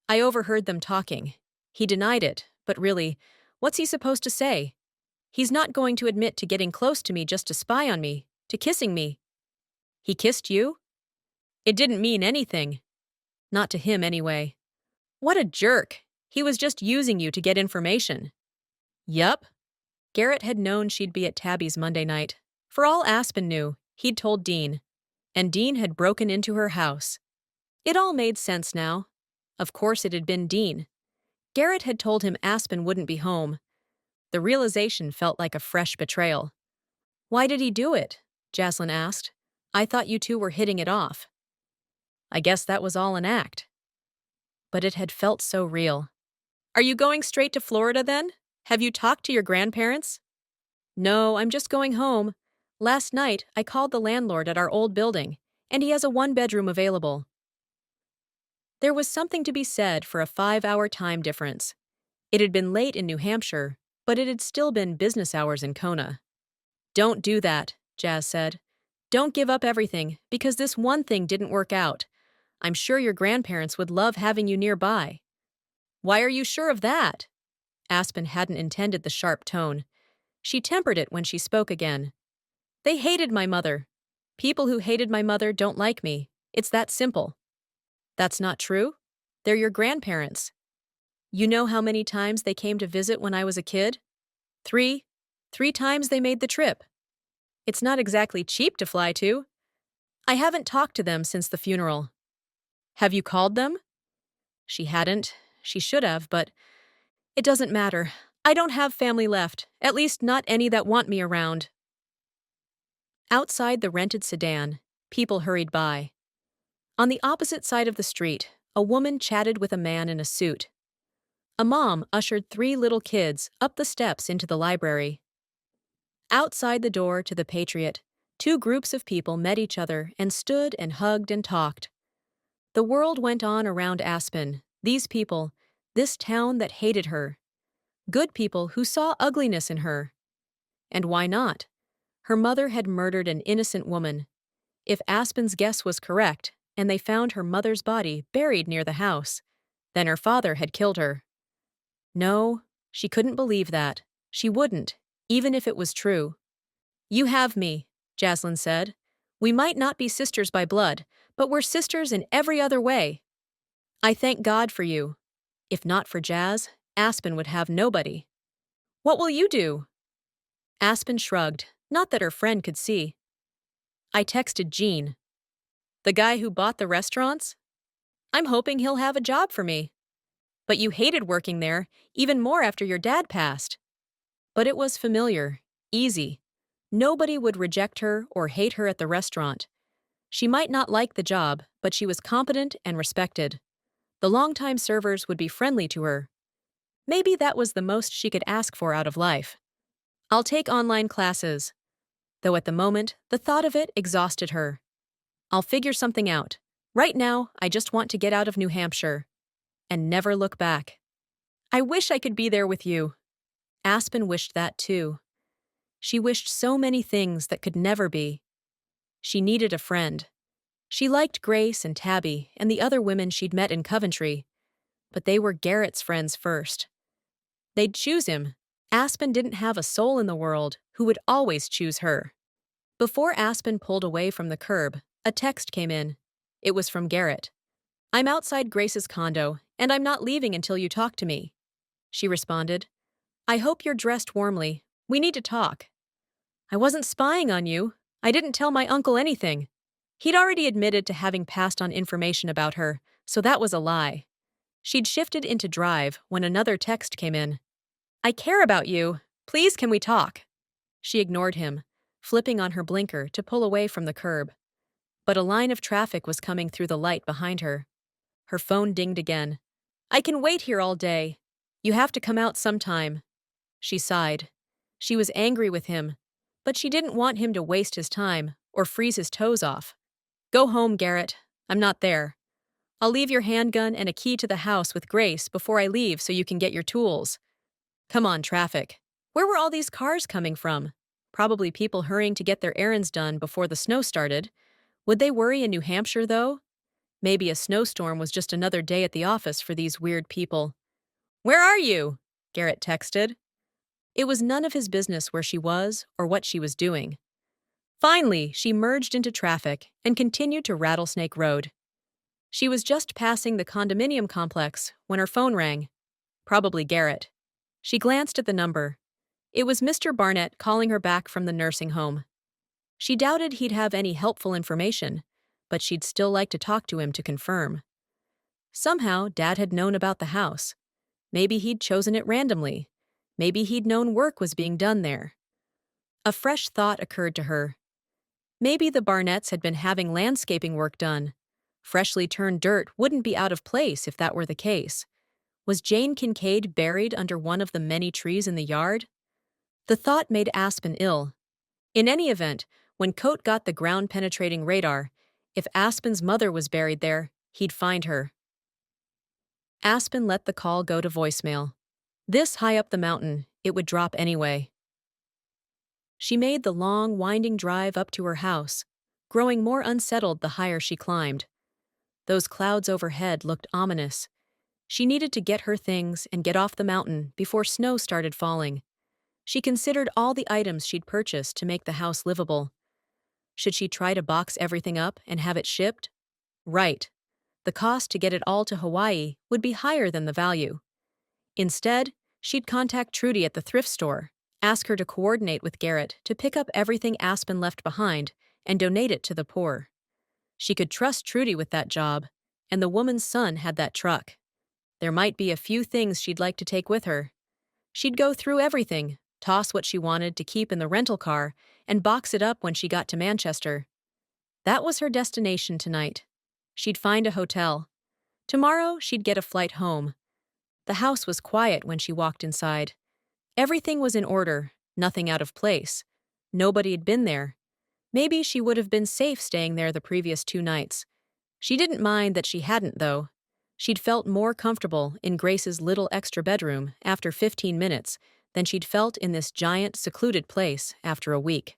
"I overheard them talking. He denied it, but really, what's he supposed to say? He's not going to admit to getting close to me just to spy on me, to kissing me." "He kissed you?" "It didn't mean anything. Not to him, anyway." "What a jerk. He was just using you to get information." "Yup." Garrett had known she'd be at Tabby's Monday night. For all Aspen knew, he'd told Dean. And Dean had broken into her house. It all made sense now. Of course it had been Dean. Garrett had told him Aspen wouldn't be home. The realization felt like a fresh betrayal. "Why did he do it?" Jocelyn asked. "I thought you two were hitting it off." "I guess that was all an act." But it had felt so real. "Are you going straight to Florida then? Have you talked to your grandparents?" "No, I'm just going home. Last night, I called the landlord at our old building, and he has a one-bedroom available." There was something to be said for a 5-hour time difference. It had been late in New Hampshire, but it had still been business hours in Kona. "Don't do that," Jazz said. "Don't give up everything, because this one thing didn't work out. I'm sure your grandparents would love having you nearby." "Why are you sure of that?" Aspen hadn't intended the sharp tone. She tempered it when she spoke again. "They hated my mother. People who hated my mother don't like me. It's that simple." "That's not true. They're your grandparents. You know how many times they came to visit when I was a kid? 3. 3 times they made the trip. It's not exactly cheap to fly to. I haven't talked to them since the funeral." "Have you called them?" She hadn't. She should have, but it doesn't matter. I don't have family left, at least not any that want me around. Outside the rented sedan, people hurried by. On the opposite side of the street, a woman chatted with a man in a suit. A mom ushered 3 little kids up the steps into the library. Outside the door to the Patriot, 2 groups of people met each other and stood and hugged and talked. The world went on around Aspen, these people, this town that hated her. Good people who saw ugliness in her. And why not? Her mother had murdered an innocent woman. If Aspen's guess was correct, and they found her mother's body buried near the house, then her father had killed her. No, she couldn't believe that. She wouldn't, even if it was true. "You have me," Jaslyn said. "We might not be sisters by blood, but we're sisters in every other way. I thank God for you. If not for Jazz, Aspen would have nobody." "What will you do?" Aspen shrugged, not that her friend could see. "I texted Gene." "The guy who bought the restaurants? I'm hoping he'll have a job for me." "But you hated working there, even more after your dad passed." But it was familiar, easy. Nobody would reject her or hate her at the restaurant. She might not like the job, but she was competent and respected. The longtime servers would be friendly to her. Maybe that was the most she could ask for out of life. "I'll take online classes." Though at the moment, the thought of it exhausted her. "I'll figure something out. Right now, I just want to get out of New Hampshire." And never look back. "I wish I could be there with you." Aspen wished that too. She wished so many things that could never be. She needed a friend. She liked Grace and Tabby and the other women she'd met in Coventry, but they were Garrett's friends first. They'd choose him. Aspen didn't have a soul in the world who would always choose her. Before Aspen pulled away from the curb, a text came in. It was from Garrett. "I'm outside Grace's condo, and I'm not leaving until you talk to me." She responded, "I hope you're dressed warmly. We need to talk." "I wasn't spying on you. I didn't tell my uncle anything." He'd already admitted to having passed on information about her, so that was a lie. She'd shifted into drive when another text came in. "I care about you. Please, can we talk?" She ignored him, flipping on her blinker to pull away from the curb. But a line of traffic was coming through the light behind her. Her phone dinged again. "I can wait here all day. You have to come out sometime." She sighed. She was angry with him, but she didn't want him to waste his time or freeze his toes off. "Go home, Garrett. I'm not there. I'll leave your handgun and a key to the house with Grace before I leave so you can get your tools." Come on, traffic. Where were all these cars coming from? Probably people hurrying to get their errands done before the snow started. Would they worry in New Hampshire, though? Maybe a snowstorm was just another day at the office for these weird people. "Where are you?" Garrett texted. It was none of his business where she was or what she was doing. Finally, she merged into traffic and continued to Rattlesnake Road. She was just passing the condominium complex when her phone rang. Probably Garrett. She glanced at the number. It was Mr. Barnett calling her back from the nursing home. She doubted he'd have any helpful information, but she'd still like to talk to him to confirm. Somehow, Dad had known about the house. Maybe he'd chosen it randomly. Maybe he'd known work was being done there. A fresh thought occurred to her. Maybe the Barnetts had been having landscaping work done. Freshly turned dirt wouldn't be out of place if that were the case. Was Jane Kincaid buried under one of the many trees in the yard? The thought made Aspen ill. In any event, when Coate got the ground-penetrating radar, if Aspen's mother was buried there, he'd find her. Aspen let the call go to voicemail. This high up the mountain, it would drop anyway. She made the long, winding drive up to her house, growing more unsettled the higher she climbed. Those clouds overhead looked ominous. She needed to get her things and get off the mountain before snow started falling. She considered all the items she'd purchased to make the house livable. Should she try to box everything up and have it shipped? Right. The cost to get it all to Hawaii would be higher than the value. Instead, she'd contact Trudy at the thrift store, ask her to coordinate with Garrett to pick up everything Aspen left behind and donate it to the poor. She could trust Trudy with that job, and the woman's son had that truck. There might be a few things she'd like to take with her. She'd go through everything, toss what she wanted to keep in the rental car, and box it up when she got to Manchester. That was her destination tonight. She'd find a hotel. Tomorrow, she'd get a flight home. The house was quiet when she walked inside. Everything was in order, nothing out of place. Nobody had been there. Maybe she would have been safe staying there the previous 2 nights. She didn't mind that she hadn't, though. She'd felt more comfortable in Grace's little extra bedroom after 15 minutes than she'd felt in this giant, secluded place after a week.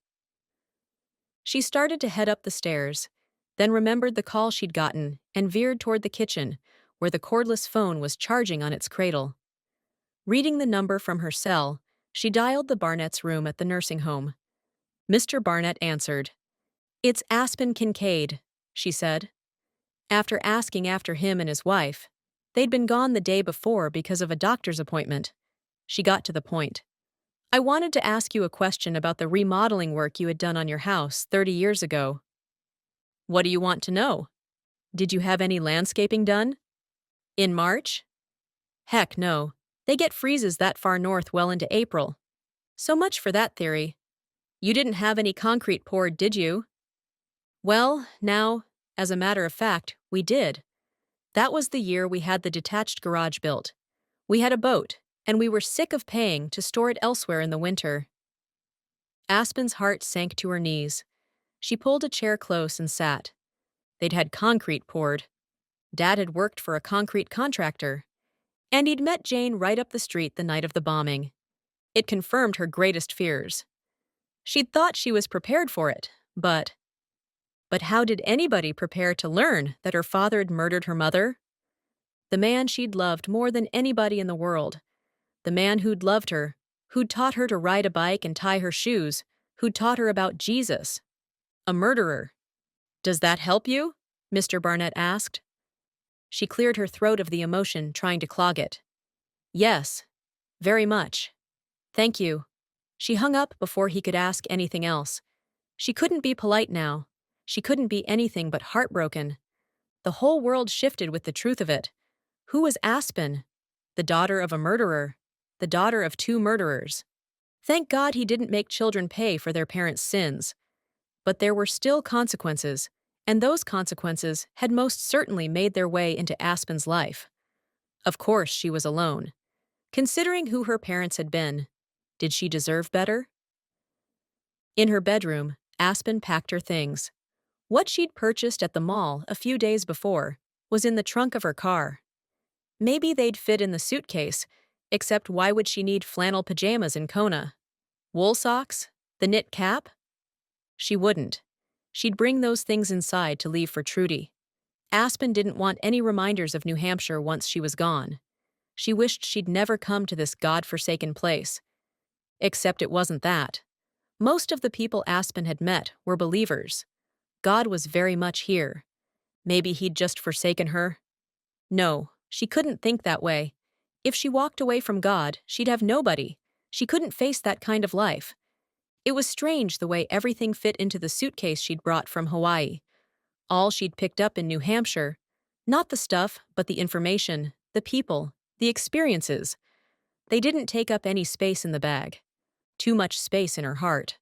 She started to head up the stairs, then remembered the call she'd gotten and veered toward the kitchen, where the cordless phone was charging on its cradle. Reading the number from her cell, she dialed the Barnett's room at the nursing home. Mr. Barnett answered. "It's Aspen Kincaid," she said. After asking after him and his wife, they'd been gone the day before because of a doctor's appointment. She got to the point. "I wanted to ask you a question about the remodeling work you had done on your house 30 years ago." "What do you want to know? Did you have any landscaping done?" "In March?" "Heck no. They get freezes that far north well into April. So much for that theory. You didn't have any concrete poured, did you?" "Well, now, as a matter of fact, we did. That was the year we had the detached garage built. We had a boat, and we were sick of paying to store it elsewhere in the winter." Aspen's heart sank to her knees. She pulled a chair close and sat. They'd had concrete poured. Dad had worked for a concrete contractor. And he'd met Jane right up the street the night of the bombing. It confirmed her greatest fears. She'd thought she was prepared for it, but how did anybody prepare to learn that her father had murdered her mother? The man she'd loved more than anybody in the world. The man who'd loved her, who'd taught her to ride a bike and tie her shoes, who'd taught her about Jesus. A murderer. "Does that help you?" Mr. Barnett asked. She cleared her throat of the emotion, trying to clog it. "Yes, very much. Thank you." She hung up before he could ask anything else. She couldn't be polite now. She couldn't be anything but heartbroken. The whole world shifted with the truth of it. Who was Aspen? The daughter of a murderer. The daughter of 2 murderers. Thank God he didn't make children pay for their parents' sins. But there were still consequences, and those consequences had most certainly made their way into Aspen's life. Of course she was alone. Considering who her parents had been, did she deserve better? In her bedroom, Aspen packed her things. What she'd purchased at the mall a few days before was in the trunk of her car. Maybe they'd fit in the suitcase, except why would she need flannel pajamas in Kona? Wool socks? The knit cap? She wouldn't. She'd bring those things inside to leave for Trudy. Aspen didn't want any reminders of New Hampshire once she was gone. She wished she'd never come to this God-forsaken place. Except it wasn't that. Most of the people Aspen had met were believers. God was very much here. Maybe he'd just forsaken her? No, she couldn't think that way. If she walked away from God, she'd have nobody. She couldn't face that kind of life. It was strange the way everything fit into the suitcase she'd brought from Hawaii. All she'd picked up in New Hampshire. Not the stuff, but the information, the people, the experiences. They didn't take up any space in the bag. Too much space in her heart.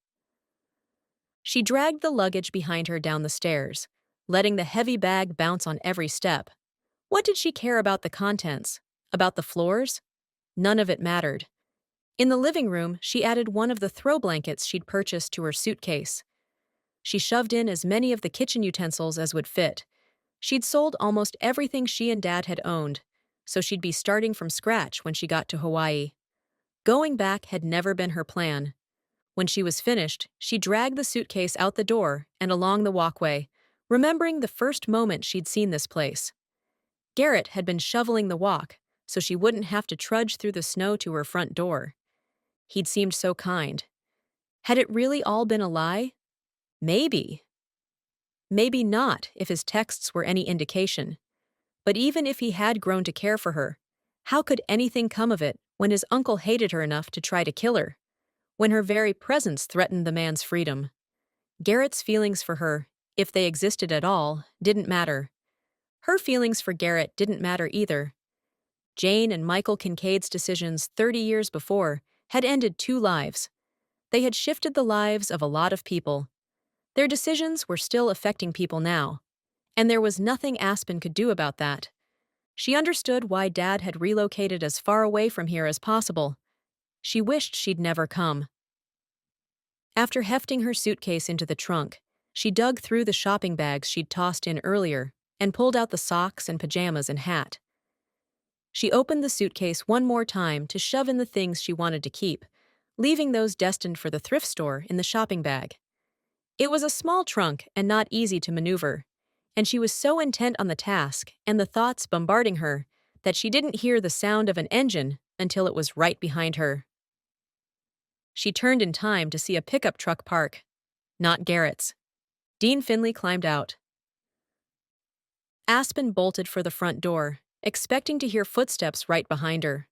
She dragged the luggage behind her down the stairs, letting the heavy bag bounce on every step. What did she care about the contents? About the floors? None of it mattered. In the living room, she added one of the throw blankets she'd purchased to her suitcase. She shoved in as many of the kitchen utensils as would fit. She'd sold almost everything she and Dad had owned, so she'd be starting from scratch when she got to Hawaii. Going back had never been her plan. When she was finished, she dragged the suitcase out the door and along the walkway, remembering the first moment she'd seen this place. Garrett had been shoveling the walk, so she wouldn't have to trudge through the snow to her front door. He'd seemed so kind. Had it really all been a lie? Maybe. Maybe not, if his texts were any indication. But even if he had grown to care for her, how could anything come of it when his uncle hated her enough to try to kill her? When her very presence threatened the man's freedom? Garrett's feelings for her, if they existed at all, didn't matter. Her feelings for Garrett didn't matter either. Jane and Michael Kincaid's decisions 30 years before had ended 2 lives. They had shifted the lives of a lot of people. Their decisions were still affecting people now, and there was nothing Aspen could do about that. She understood why Dad had relocated as far away from here as possible. She wished she'd never come. After hefting her suitcase into the trunk, she dug through the shopping bags she'd tossed in earlier and pulled out the socks and pajamas and hat. She opened the suitcase one more time to shove in the things she wanted to keep, leaving those destined for the thrift store in the shopping bag. It was a small trunk and not easy to maneuver, and she was so intent on the task and the thoughts bombarding her that she didn't hear the sound of an engine until it was right behind her. She turned in time to see a pickup truck park. Not Garrett's. Dean Finley climbed out. Aspen bolted for the front door, expecting to hear footsteps right behind her.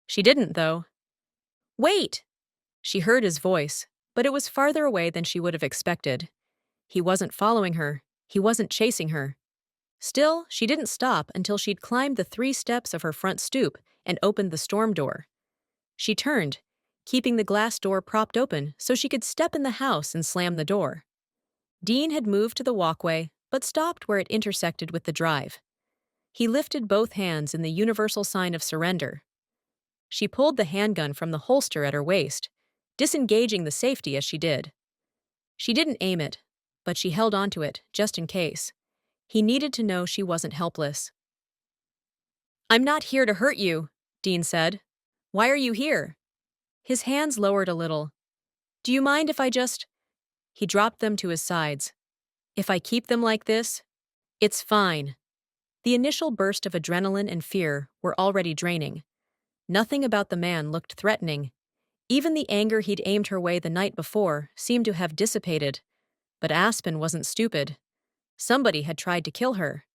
She didn't, though. "Wait!" She heard his voice, but it was farther away than she would have expected. He wasn't following her. He wasn't chasing her. Still, she didn't stop until she'd climbed the 3 steps of her front stoop and opened the storm door. She turned, keeping the glass door propped open so she could step in the house and slam the door. Dean had moved to the walkway, but stopped where it intersected with the drive. He lifted both hands in the universal sign of surrender. She pulled the handgun from the holster at her waist, disengaging the safety as she did. She didn't aim it, but she held onto it, just in case. He needed to know she wasn't helpless. "I'm not here to hurt you," Dean said. "Why are you here?" His hands lowered a little. "Do you mind if I just—" He dropped them to his sides. "If I keep them like this? It's fine." The initial burst of adrenaline and fear were already draining. Nothing about the man looked threatening. Even the anger he'd aimed her way the night before seemed to have dissipated. But Aspen wasn't stupid. Somebody had tried to kill her.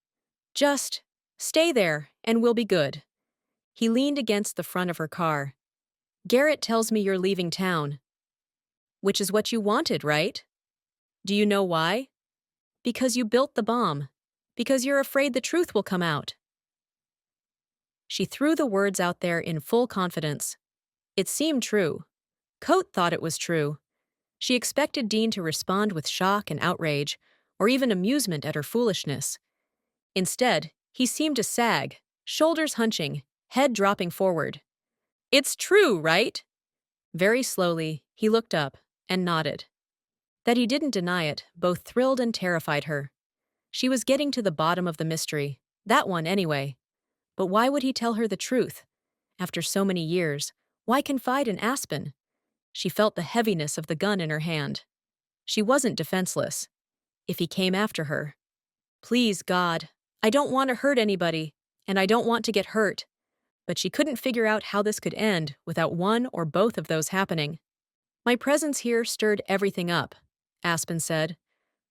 "Just stay there, and we'll be good." He leaned against the front of her car. "Garrett tells me you're leaving town." "Which is what you wanted, right? Do you know why?" "Because you built the bomb. Because you're afraid the truth will come out." She threw the words out there in full confidence. It seemed true. Coate thought it was true. She expected Dean to respond with shock and outrage, or even amusement at her foolishness. Instead, he seemed to sag, shoulders hunching, head dropping forward. "It's true, right?" Very slowly, he looked up and nodded. That he didn't deny it both thrilled and terrified her. She was getting to the bottom of the mystery, that one anyway. But why would he tell her the truth? After so many years, why confide in Aspen? She felt the heaviness of the gun in her hand. She wasn't defenseless. If he came after her. "Please, God, I don't want to hurt anybody, and I don't want to get hurt." But she couldn't figure out how this could end without one or both of those happening. "My presence here stirred everything up," Aspen said.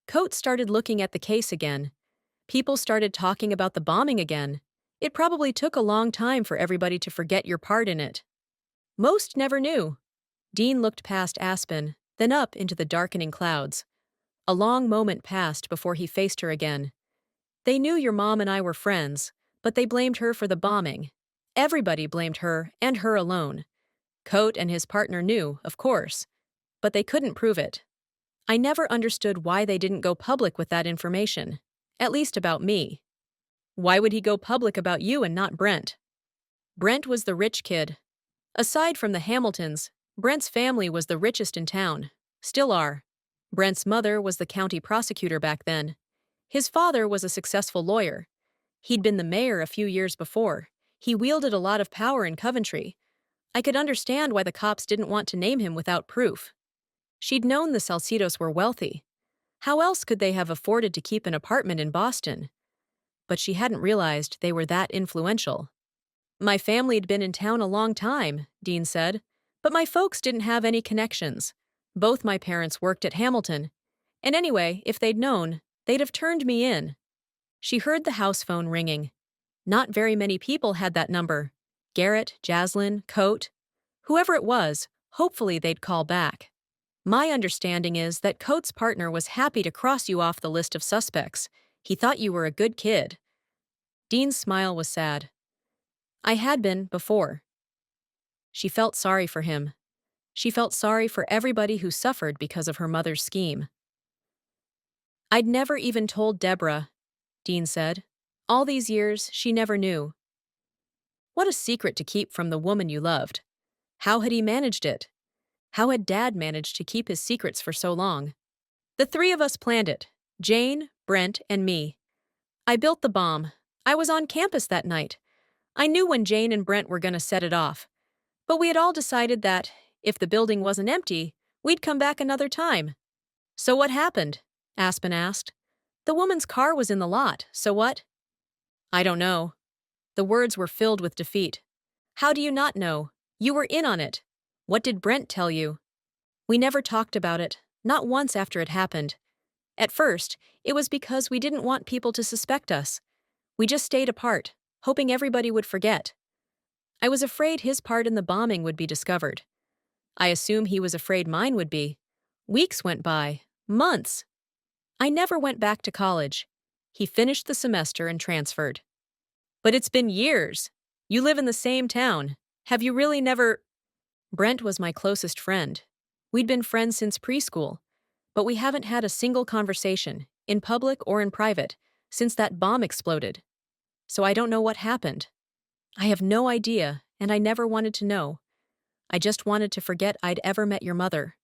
Coate started looking at the case again. People started talking about the bombing again. It probably took a long time for everybody to forget your part in it. Most never knew. Dean looked past Aspen, then up into the darkening clouds. A long moment passed before he faced her again. "They knew your mom and I were friends, but they blamed her for the bombing. Everybody blamed her, and her alone. Coate and his partner knew, of course, but they couldn't prove it. I never understood why they didn't go public with that information, at least about me." "Why would he go public about you and not Brent?" "Brent was the rich kid. Aside from the Hamiltons, Brent's family was the richest in town. Still are. Brent's mother was the county prosecutor back then. His father was a successful lawyer. He'd been the mayor a few years before. He wielded a lot of power in Coventry. I could understand why the cops didn't want to name him without proof. She'd known the Salcidos were wealthy. How else could they have afforded to keep an apartment in Boston? But she hadn't realized they were that influential. "My family'd been in town a long time," Dean said, "but my folks didn't have any connections. Both my parents worked at Hamilton. And anyway, if they'd known, they'd have turned me in." She heard the house phone ringing. Not very many people had that number. Garrett, Jaslyn, Coate. Whoever it was, hopefully they'd call back. "My understanding is that Coate's partner was happy to cross you off the list of suspects. He thought you were a good kid." Dean's smile was sad. "I had been before." She felt sorry for him. She felt sorry for everybody who suffered because of her mother's scheme. "I'd never even told Deborah," Dean said. "All these years, she never knew." What a secret to keep from the woman you loved. How had he managed it? How had Dad managed to keep his secrets for so long? "The 3 of us planned it. Jane, Brent, and me. I built the bomb. I was on campus that night. I knew when Jane and Brent were going to set it off, but we had all decided that, if the building wasn't empty, we'd come back another time. So what happened? Aspen asked. The woman's car was in the lot, so what? I don't know. The words were filled with defeat. How do you not know? You were in on it. What did Brent tell you? We never talked about it, not once after it happened. At first, it was because we didn't want people to suspect us. We just stayed apart, hoping everybody would forget. I was afraid his part in the bombing would be discovered. I assume he was afraid mine would be. Weeks went by, months. I never went back to college. He finished the semester and transferred. But it's been years. You live in the same town. Have you really never… Brent was my closest friend. We'd been friends since preschool, but we haven't had a single conversation, in public or in private, since that bomb exploded. So I don't know what happened. I have no idea, and I never wanted to know. I just wanted to forget I'd ever met your mother.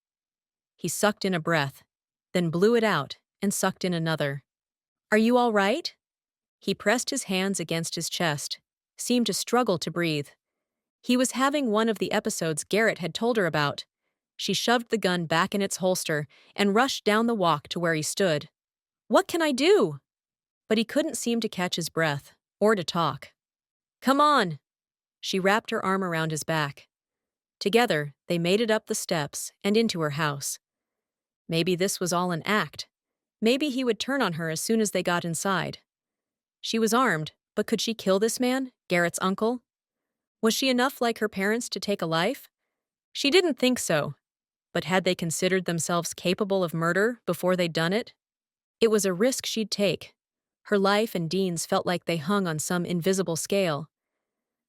He sucked in a breath, then blew it out and sucked in another. Are you all right? He pressed his hands against his chest, seemed to struggle to breathe. He was having one of the episodes Garrett had told her about. She shoved the gun back in its holster and rushed down the walk to where he stood. What can I do? But he couldn't seem to catch his breath, or to talk. Come on! She wrapped her arm around his back. Together, they made it up the steps and into her house. Maybe this was all an act. Maybe he would turn on her as soon as they got inside. She was armed, but could she kill this man, Garrett's uncle? Was she enough like her parents to take a life? She didn't think so. But had they considered themselves capable of murder before they'd done it? It was a risk she'd take. Her life and Dean's felt like they hung on some invisible scale.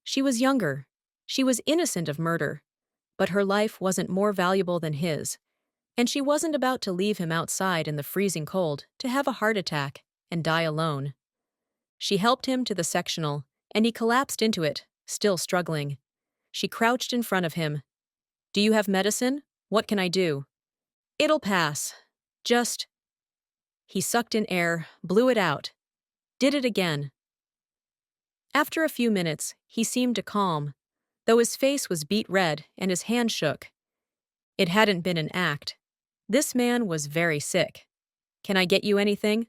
She was younger. She was innocent of murder. But her life wasn't more valuable than his. And she wasn't about to leave him outside in the freezing cold to have a heart attack and die alone. She helped him to the sectional, and he collapsed into it, still struggling. She crouched in front of him. Do you have medicine? What can I do? It'll pass. Just… He sucked in air, blew it out. Did it again. After a few minutes, he seemed to calm, though his face was beet red and his hand shook. It hadn't been an act. This man was very sick. Can I get you anything?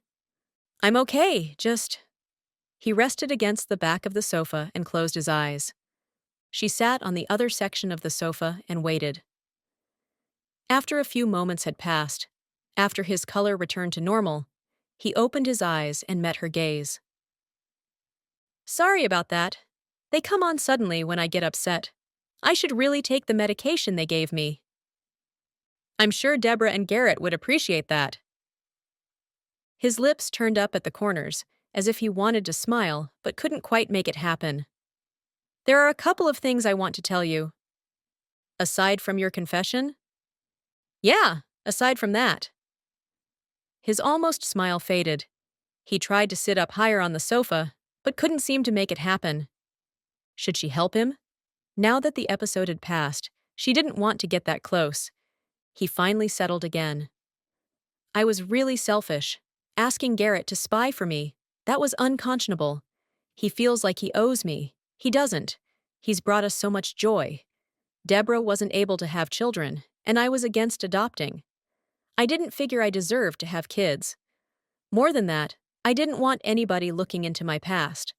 I'm okay, just… He rested against the back of the sofa and closed his eyes. She sat on the other section of the sofa and waited. After a few moments had passed, after his color returned to normal, he opened his eyes and met her gaze. Sorry about that. They come on suddenly when I get upset. I should really take the medication they gave me. I'm sure Deborah and Garrett would appreciate that. His lips turned up at the corners, as if he wanted to smile but couldn't quite make it happen. There are a couple of things I want to tell you. Aside from your confession? Yeah, aside from that. His almost smile faded. He tried to sit up higher on the sofa, but couldn't seem to make it happen. Should she help him? Now that the episode had passed, she didn't want to get that close. He finally settled again. I was really selfish. Asking Garrett to spy for me, that was unconscionable. He feels like he owes me. He doesn't. He's brought us so much joy. Deborah wasn't able to have children, and I was against adopting. I didn't figure I deserved to have kids. More than that, I didn't want anybody looking into my past.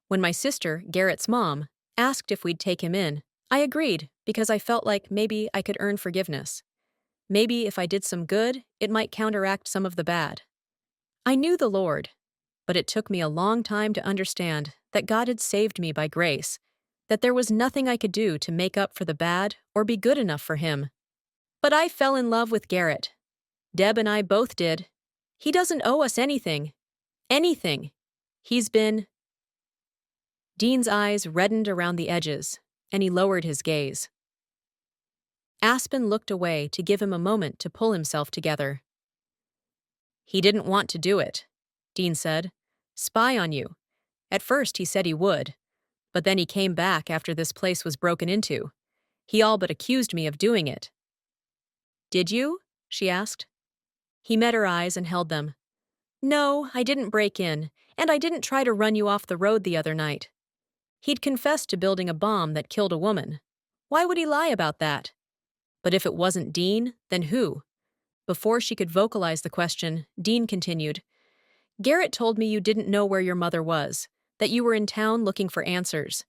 When my sister, Garrett's mom, asked if we'd take him in, I agreed because I felt like maybe I could earn forgiveness. Maybe if I did some good, it might counteract some of the bad. I knew the Lord, but it took me a long time to understand that God had saved me by grace, that there was nothing I could do to make up for the bad or be good enough for him. But I fell in love with Garrett. Deb and I both did. He doesn't owe us anything. Anything. He's been… Dean's eyes reddened around the edges, and he lowered his gaze. Aspen looked away to give him a moment to pull himself together. He didn't want to do it, Dean said. Spy on you. At first he said he would, but then he came back after this place was broken into. He all but accused me of doing it. Did you? She asked. He met her eyes and held them. No, I didn't break in, and I didn't try to run you off the road the other night. He'd confessed to building a bomb that killed a woman. Why would he lie about that? But if it wasn't Dean, then who? Before she could vocalize the question, Dean continued, Garrett told me you didn't know where your mother was, that you were in town looking for answers.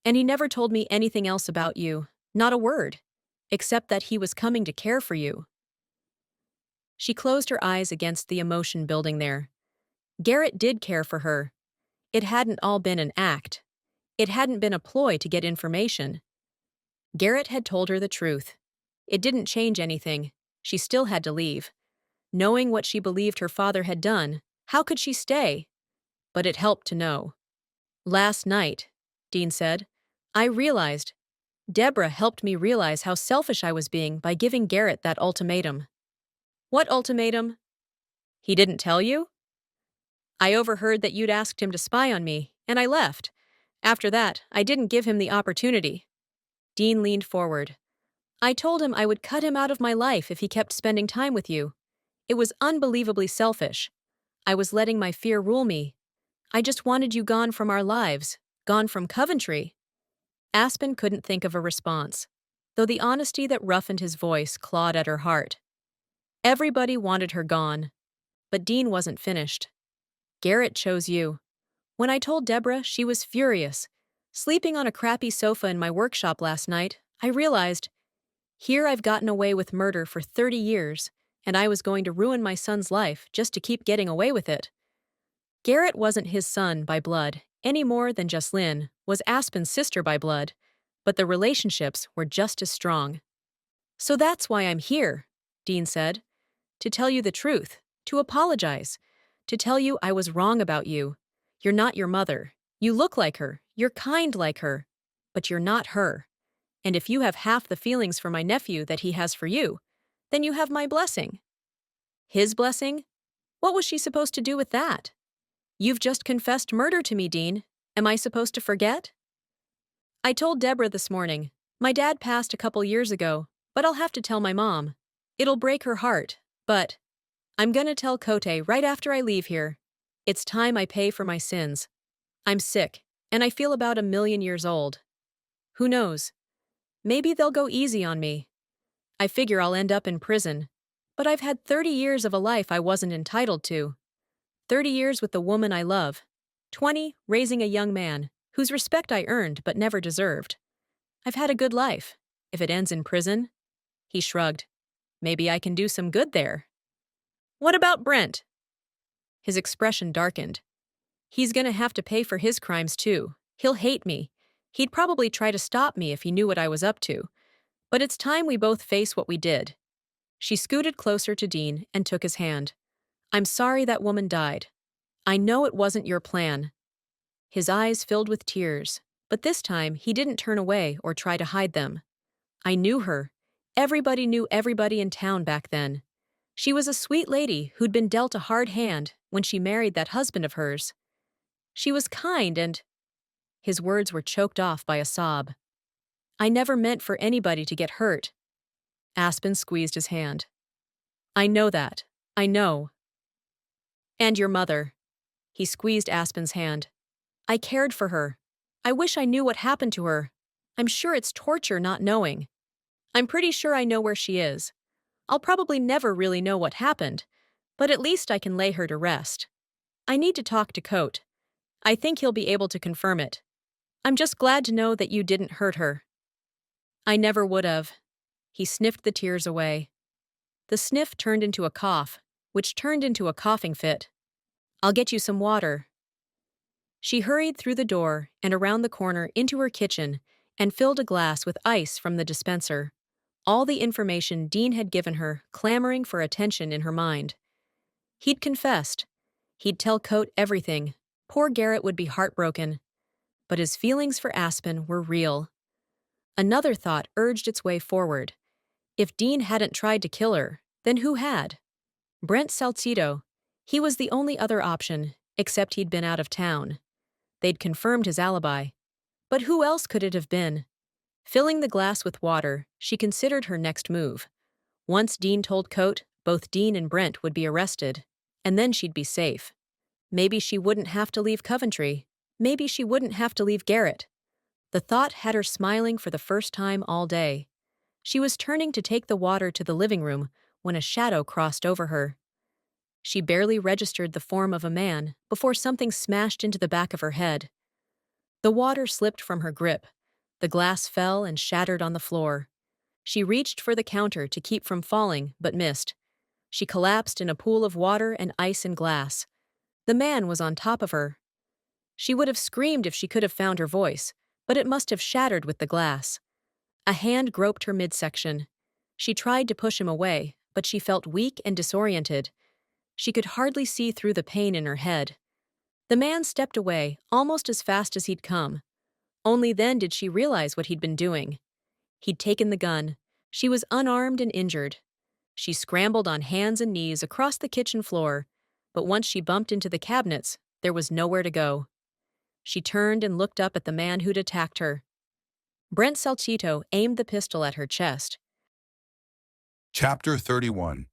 And he never told me anything else about you, not a word, except that he was coming to care for you. She closed her eyes against the emotion building there. Garrett did care for her. It hadn't all been an act. It hadn't been a ploy to get information. Garrett had told her the truth. It didn't change anything. She still had to leave. Knowing what she believed her father had done, how could she stay? But it helped to know. Last night, Dean said, I realized. Deborah helped me realize how selfish I was being by giving Garrett that ultimatum. What ultimatum? He didn't tell you? I overheard that you'd asked him to spy on me, and I left. After that, I didn't give him the opportunity. Dean leaned forward. I told him I would cut him out of my life if he kept spending time with you. It was unbelievably selfish. I was letting my fear rule me. I just wanted you gone from our lives, gone from Coventry. Aspen couldn't think of a response, though the honesty that roughened his voice clawed at her heart. Everybody wanted her gone, but Dean wasn't finished. Garrett chose you. When I told Deborah, she was furious. Sleeping on a crappy sofa in my workshop last night, I realized, here I've gotten away with murder for 30 years, and I was going to ruin my son's life just to keep getting away with it. Garrett wasn't his son by blood, any more than Jocelyn was Aspen's sister by blood, but the relationships were just as strong. So that's why I'm here, Dean said. To tell you the truth, to apologize, to tell you I was wrong about you. You're not your mother. You look like her, you're kind like her, but you're not her. And if you have half the feelings for my nephew that he has for you, then you have my blessing. His blessing? What was she supposed to do with that? You've just confessed murder to me, Dean. Am I supposed to forget? I told Deborah this morning. My dad passed a couple years ago, but I'll have to tell my mom. It'll break her heart, but I'm gonna tell Cote right after I leave here. It's time I pay for my sins. I'm sick, and I feel about 1,000,000 years old. Who knows? Maybe they'll go easy on me. I figure I'll end up in prison, but I've had 30 years of a life I wasn't entitled to. 30 years with the woman I love. 20 raising a young man, whose respect I earned but never deserved. I've had a good life. If it ends in prison, he shrugged. Maybe I can do some good there. What about Brent? His expression darkened. He's gonna have to pay for his crimes too. He'll hate me. He'd probably try to stop me if he knew what I was up to. But it's time we both face what we did. She scooted closer to Dean and took his hand. I'm sorry that woman died. I know it wasn't your plan. His eyes filled with tears, but this time he didn't turn away or try to hide them. I knew her. Everybody knew everybody in town back then. She was a sweet lady who'd been dealt a hard hand when she married that husband of hers. She was kind and... His words were choked off by a sob. I never meant for anybody to get hurt. Aspen squeezed his hand. I know that. I know. And your mother. He squeezed Aspen's hand. I cared for her. I wish I knew what happened to her. I'm sure it's torture not knowing. I'm pretty sure I know where she is. I'll probably never really know what happened, but at least I can lay her to rest. I need to talk to Cote. I think he'll be able to confirm it. I'm just glad to know that you didn't hurt her. I never would have. He sniffed the tears away. The sniff turned into a cough, which turned into a coughing fit. I'll get you some water. She hurried through the door and around the corner into her kitchen and filled a glass with ice from the dispenser. All the information Dean had given her clamoring for attention in her mind. He'd confessed. He'd tell Cote everything. Poor Garrett would be heartbroken. But his feelings for Aspen were real. Another thought urged its way forward. If Dean hadn't tried to kill her, then who had? Brent Salcedo. He was the only other option, except he'd been out of town. They'd confirmed his alibi. But who else could it have been? Filling the glass with water, she considered her next move. Once Dean told Cote, both Dean and Brent would be arrested, and then she'd be safe. Maybe she wouldn't have to leave Coventry. maybe she wouldn't have to leave Garrett. The thought had her smiling for the first time all day. She was turning to take the water to the living room when a shadow crossed over her. She barely registered the form of a man before something smashed into the back of her head. The water slipped from her grip. The glass fell and shattered on the floor. She reached for the counter to keep from falling, but missed. She collapsed in a pool of water and ice and glass. The man was on top of her. She would have screamed if she could have found her voice, but it must have shattered with the glass. A hand groped her midsection. She tried to push him away, but she felt weak and disoriented. She could hardly see through the pain in her head. The man stepped away almost as fast as he'd come. Only then did she realize what he'd been doing. He'd taken the gun. She was unarmed and injured. She scrambled on hands and knees across the kitchen floor, but once she bumped into the cabinets, there was nowhere to go. She turned and looked up at the man who'd attacked her. Brent Salcito aimed the pistol at her chest. Chapter 31.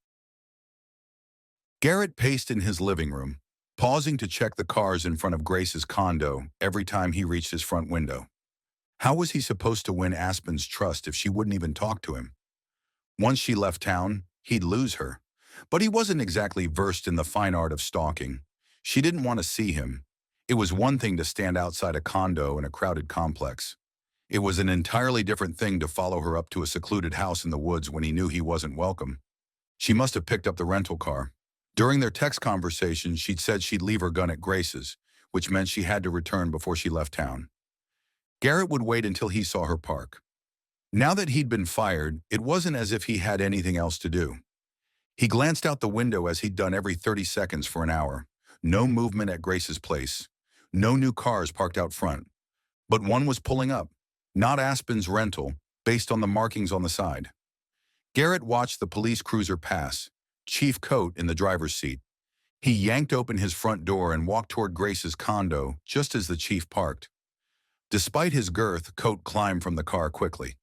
Garrett paced in his living room, pausing to check the cars in front of Grace's condo every time he reached his front window. How was he supposed to win Aspen's trust if she wouldn't even talk to him? Once she left town, he'd lose her. But he wasn't exactly versed in the fine art of stalking. She didn't want to see him. It was one thing to stand outside a condo in a crowded complex. It was an entirely different thing to follow her up to a secluded house in the woods when he knew he wasn't welcome. She must have picked up the rental car. During their text conversation, she'd said she'd leave her gun at Grace's, which meant she had to return before she left town. Garrett would wait until he saw her park. Now that he'd been fired, it wasn't as if he had anything else to do. He glanced out the window as he'd done every 30 seconds for an hour. No movement at Grace's place. No new cars parked out front. But one was pulling up. Not Aspen's rental, based on the markings on the side. Garrett watched the police cruiser pass, Chief Coat in the driver's seat. He yanked open his front door and walked toward Grace's condo just as the chief parked. Despite his girth, Coat climbed from the car quickly.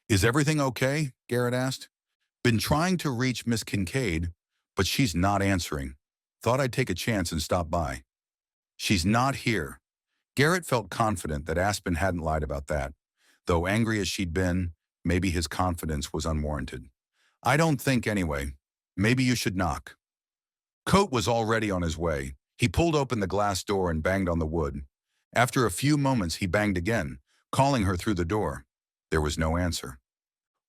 "Is everything okay?" Garrett asked. "Been trying to reach Miss Kincaid, but she's not answering. Thought I'd take a chance and stop by." "She's not here." Garrett felt confident that Aspen hadn't lied about that. Though angry as she'd been, maybe his confidence was unwarranted. "I don't think anyway. Maybe you should knock." Coat was already on his way. He pulled open the glass door and banged on the wood. After a few moments, he banged again, calling her through the door. There was no answer.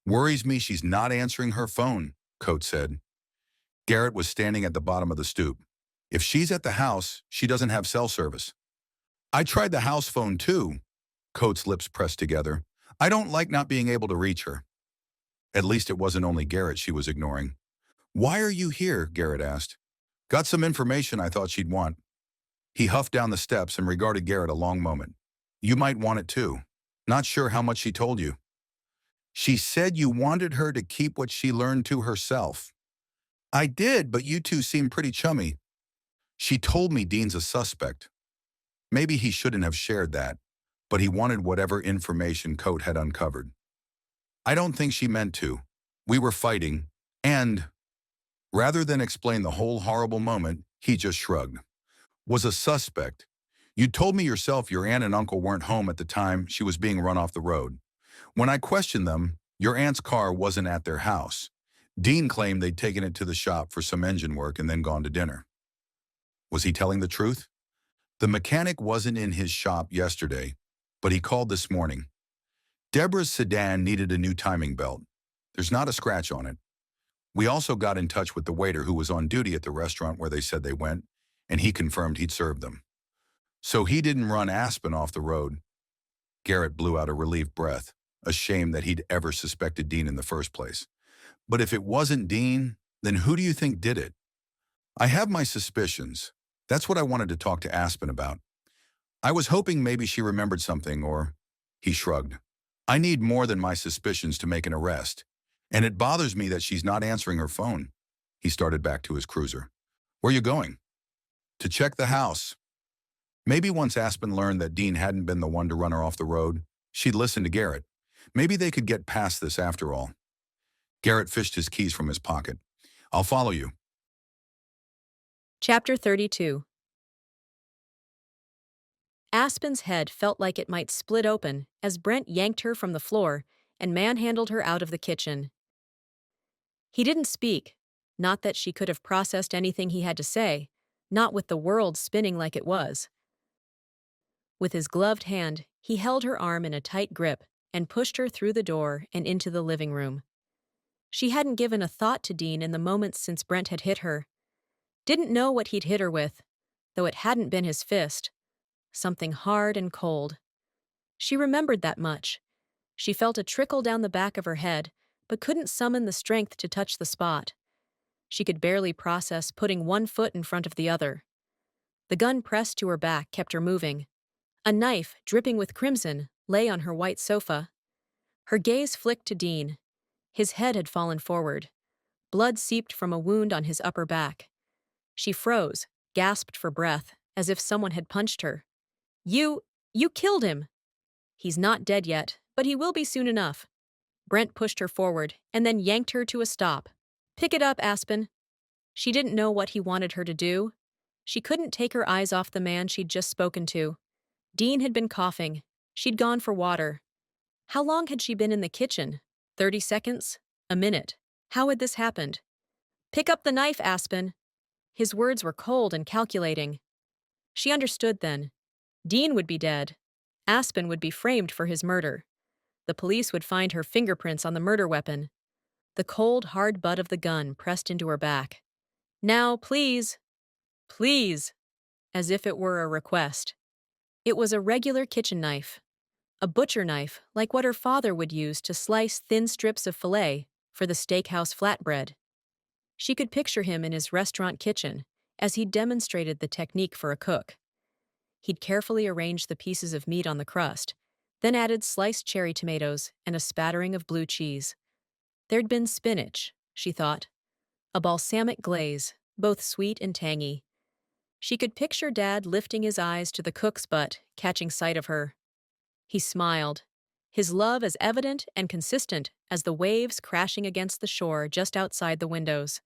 "Worries me she's not answering her phone," Coat said. Garrett was standing at the bottom of the stoop. "If she's at the house, she doesn't have cell service." "I tried the house phone too." Coat's lips pressed together. "I don't like not being able to reach her." At least it wasn't only Garrett she was ignoring. "Why are you here?" Garrett asked. "Got some information I thought she'd want." He huffed down the steps and regarded Garrett a long moment. "You might want it too. Not sure how much she told you." "She said you wanted her to keep what she learned to herself." "I did, but you two seem pretty chummy." "She told me Dean's a suspect." Maybe he shouldn't have shared that, but he wanted whatever information Coat had uncovered. "I don't think she meant to. We were fighting, and..." Rather than explain the whole horrible moment, he just shrugged. "Was a suspect. You told me yourself your aunt and uncle weren't home at the time she was being run off the road. When I questioned them, your aunt's car wasn't at their house. Dean claimed they'd taken it to the shop for some engine work and then gone to dinner." Was he telling the truth? The mechanic wasn't in his shop yesterday, but he called this morning. Deborah's sedan needed a new timing belt. There's not a scratch on it. We also got in touch with the waiter who was on duty at the restaurant where they said they went, and he confirmed he'd served them. So he didn't run Aspen off the road. Garrett blew out a relieved breath, ashamed that he'd ever suspected Dean in the first place. "But if it wasn't Dean, then who do you think did it?" "I have my suspicions. That's what I wanted to talk to Aspen about. I was hoping maybe she remembered something or..." He shrugged. "I need more than my suspicions to make an arrest. And it bothers me that she's not answering her phone." He started back to his cruiser. "Where you going?" "To check the house." Maybe once Aspen learned that Dean hadn't been the one to run her off the road, she'd listen to Garrett. Maybe they could get past this after all. Garrett fished his keys from his pocket. "I'll follow you." Chapter 32. Aspen's head felt like it might split open as Brent yanked her from the floor and manhandled her out of the kitchen. He didn't speak, not that she could have processed anything he had to say, not with the world spinning like it was. With his gloved hand, he held her arm in a tight grip and pushed her through the door and into the living room. She hadn't given a thought to Dean in the moments since Brent had hit her. Didn't know what he'd hit her with, though it hadn't been his fist. Something hard and cold. She remembered that much. She felt a trickle down the back of her head, but couldn't summon the strength to touch the spot. She could barely process putting one foot in front of the other. The gun pressed to her back kept her moving. A knife, dripping with crimson, lay on her white sofa. Her gaze flicked to Dean. His head had fallen forward. Blood seeped from a wound on his upper back. She froze, gasped for breath, as if someone had punched her. You killed him! He's not dead yet, but he will be soon enough. Brent pushed her forward and then yanked her to a stop. Pick it up, Aspen. She didn't know what he wanted her to do. She couldn't take her eyes off the man she'd just spoken to. Dean had been coughing. She'd gone for water. How long had she been in the kitchen? 30 seconds? A minute? How had this happened? Pick up the knife, Aspen. His words were cold and calculating. She understood then. Dean would be dead. Aspen would be framed for his murder. The police would find her fingerprints on the murder weapon. The cold, hard butt of the gun pressed into her back. Now, please. Please. As if it were a request. It was a regular kitchen knife. A butcher knife, like what her father would use to slice thin strips of filet for the steakhouse flatbread. She could picture him in his restaurant kitchen as he demonstrated the technique for a cook. He'd carefully arranged the pieces of meat on the crust, then added sliced cherry tomatoes and a spattering of blue cheese. There'd been spinach, she thought. A balsamic glaze, both sweet and tangy. She could picture Dad lifting his eyes to the cook's butt, catching sight of her. He smiled, his love as evident and consistent as the waves crashing against the shore just outside the windows.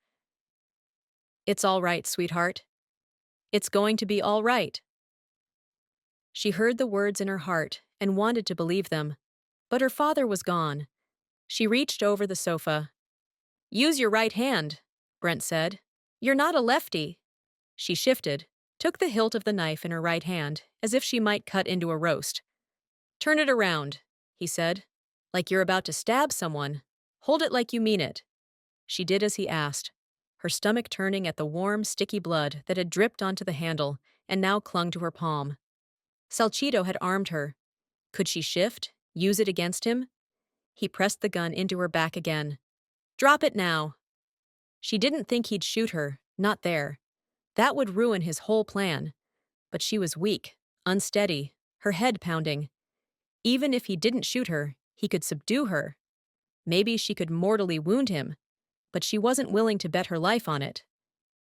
It's all right, sweetheart. It's going to be all right. She heard the words in her heart and wanted to believe them, but her father was gone. She reached over the sofa. Use your right hand, Brent said. You're not a lefty. She shifted, took the hilt of the knife in her right hand, as if she might cut into a roast. Turn it around, he said, like you're about to stab someone. Hold it like you mean it. She did as he asked, her stomach turning at the warm, sticky blood that had dripped onto the handle and now clung to her palm. Salcito had armed her. Could she shift, use it against him? He pressed the gun into her back again. Drop it now. She didn't think he'd shoot her, not there. That would ruin his whole plan. But she was weak, unsteady, her head pounding. Even if he didn't shoot her, he could subdue her. Maybe she could mortally wound him, but she wasn't willing to bet her life on it.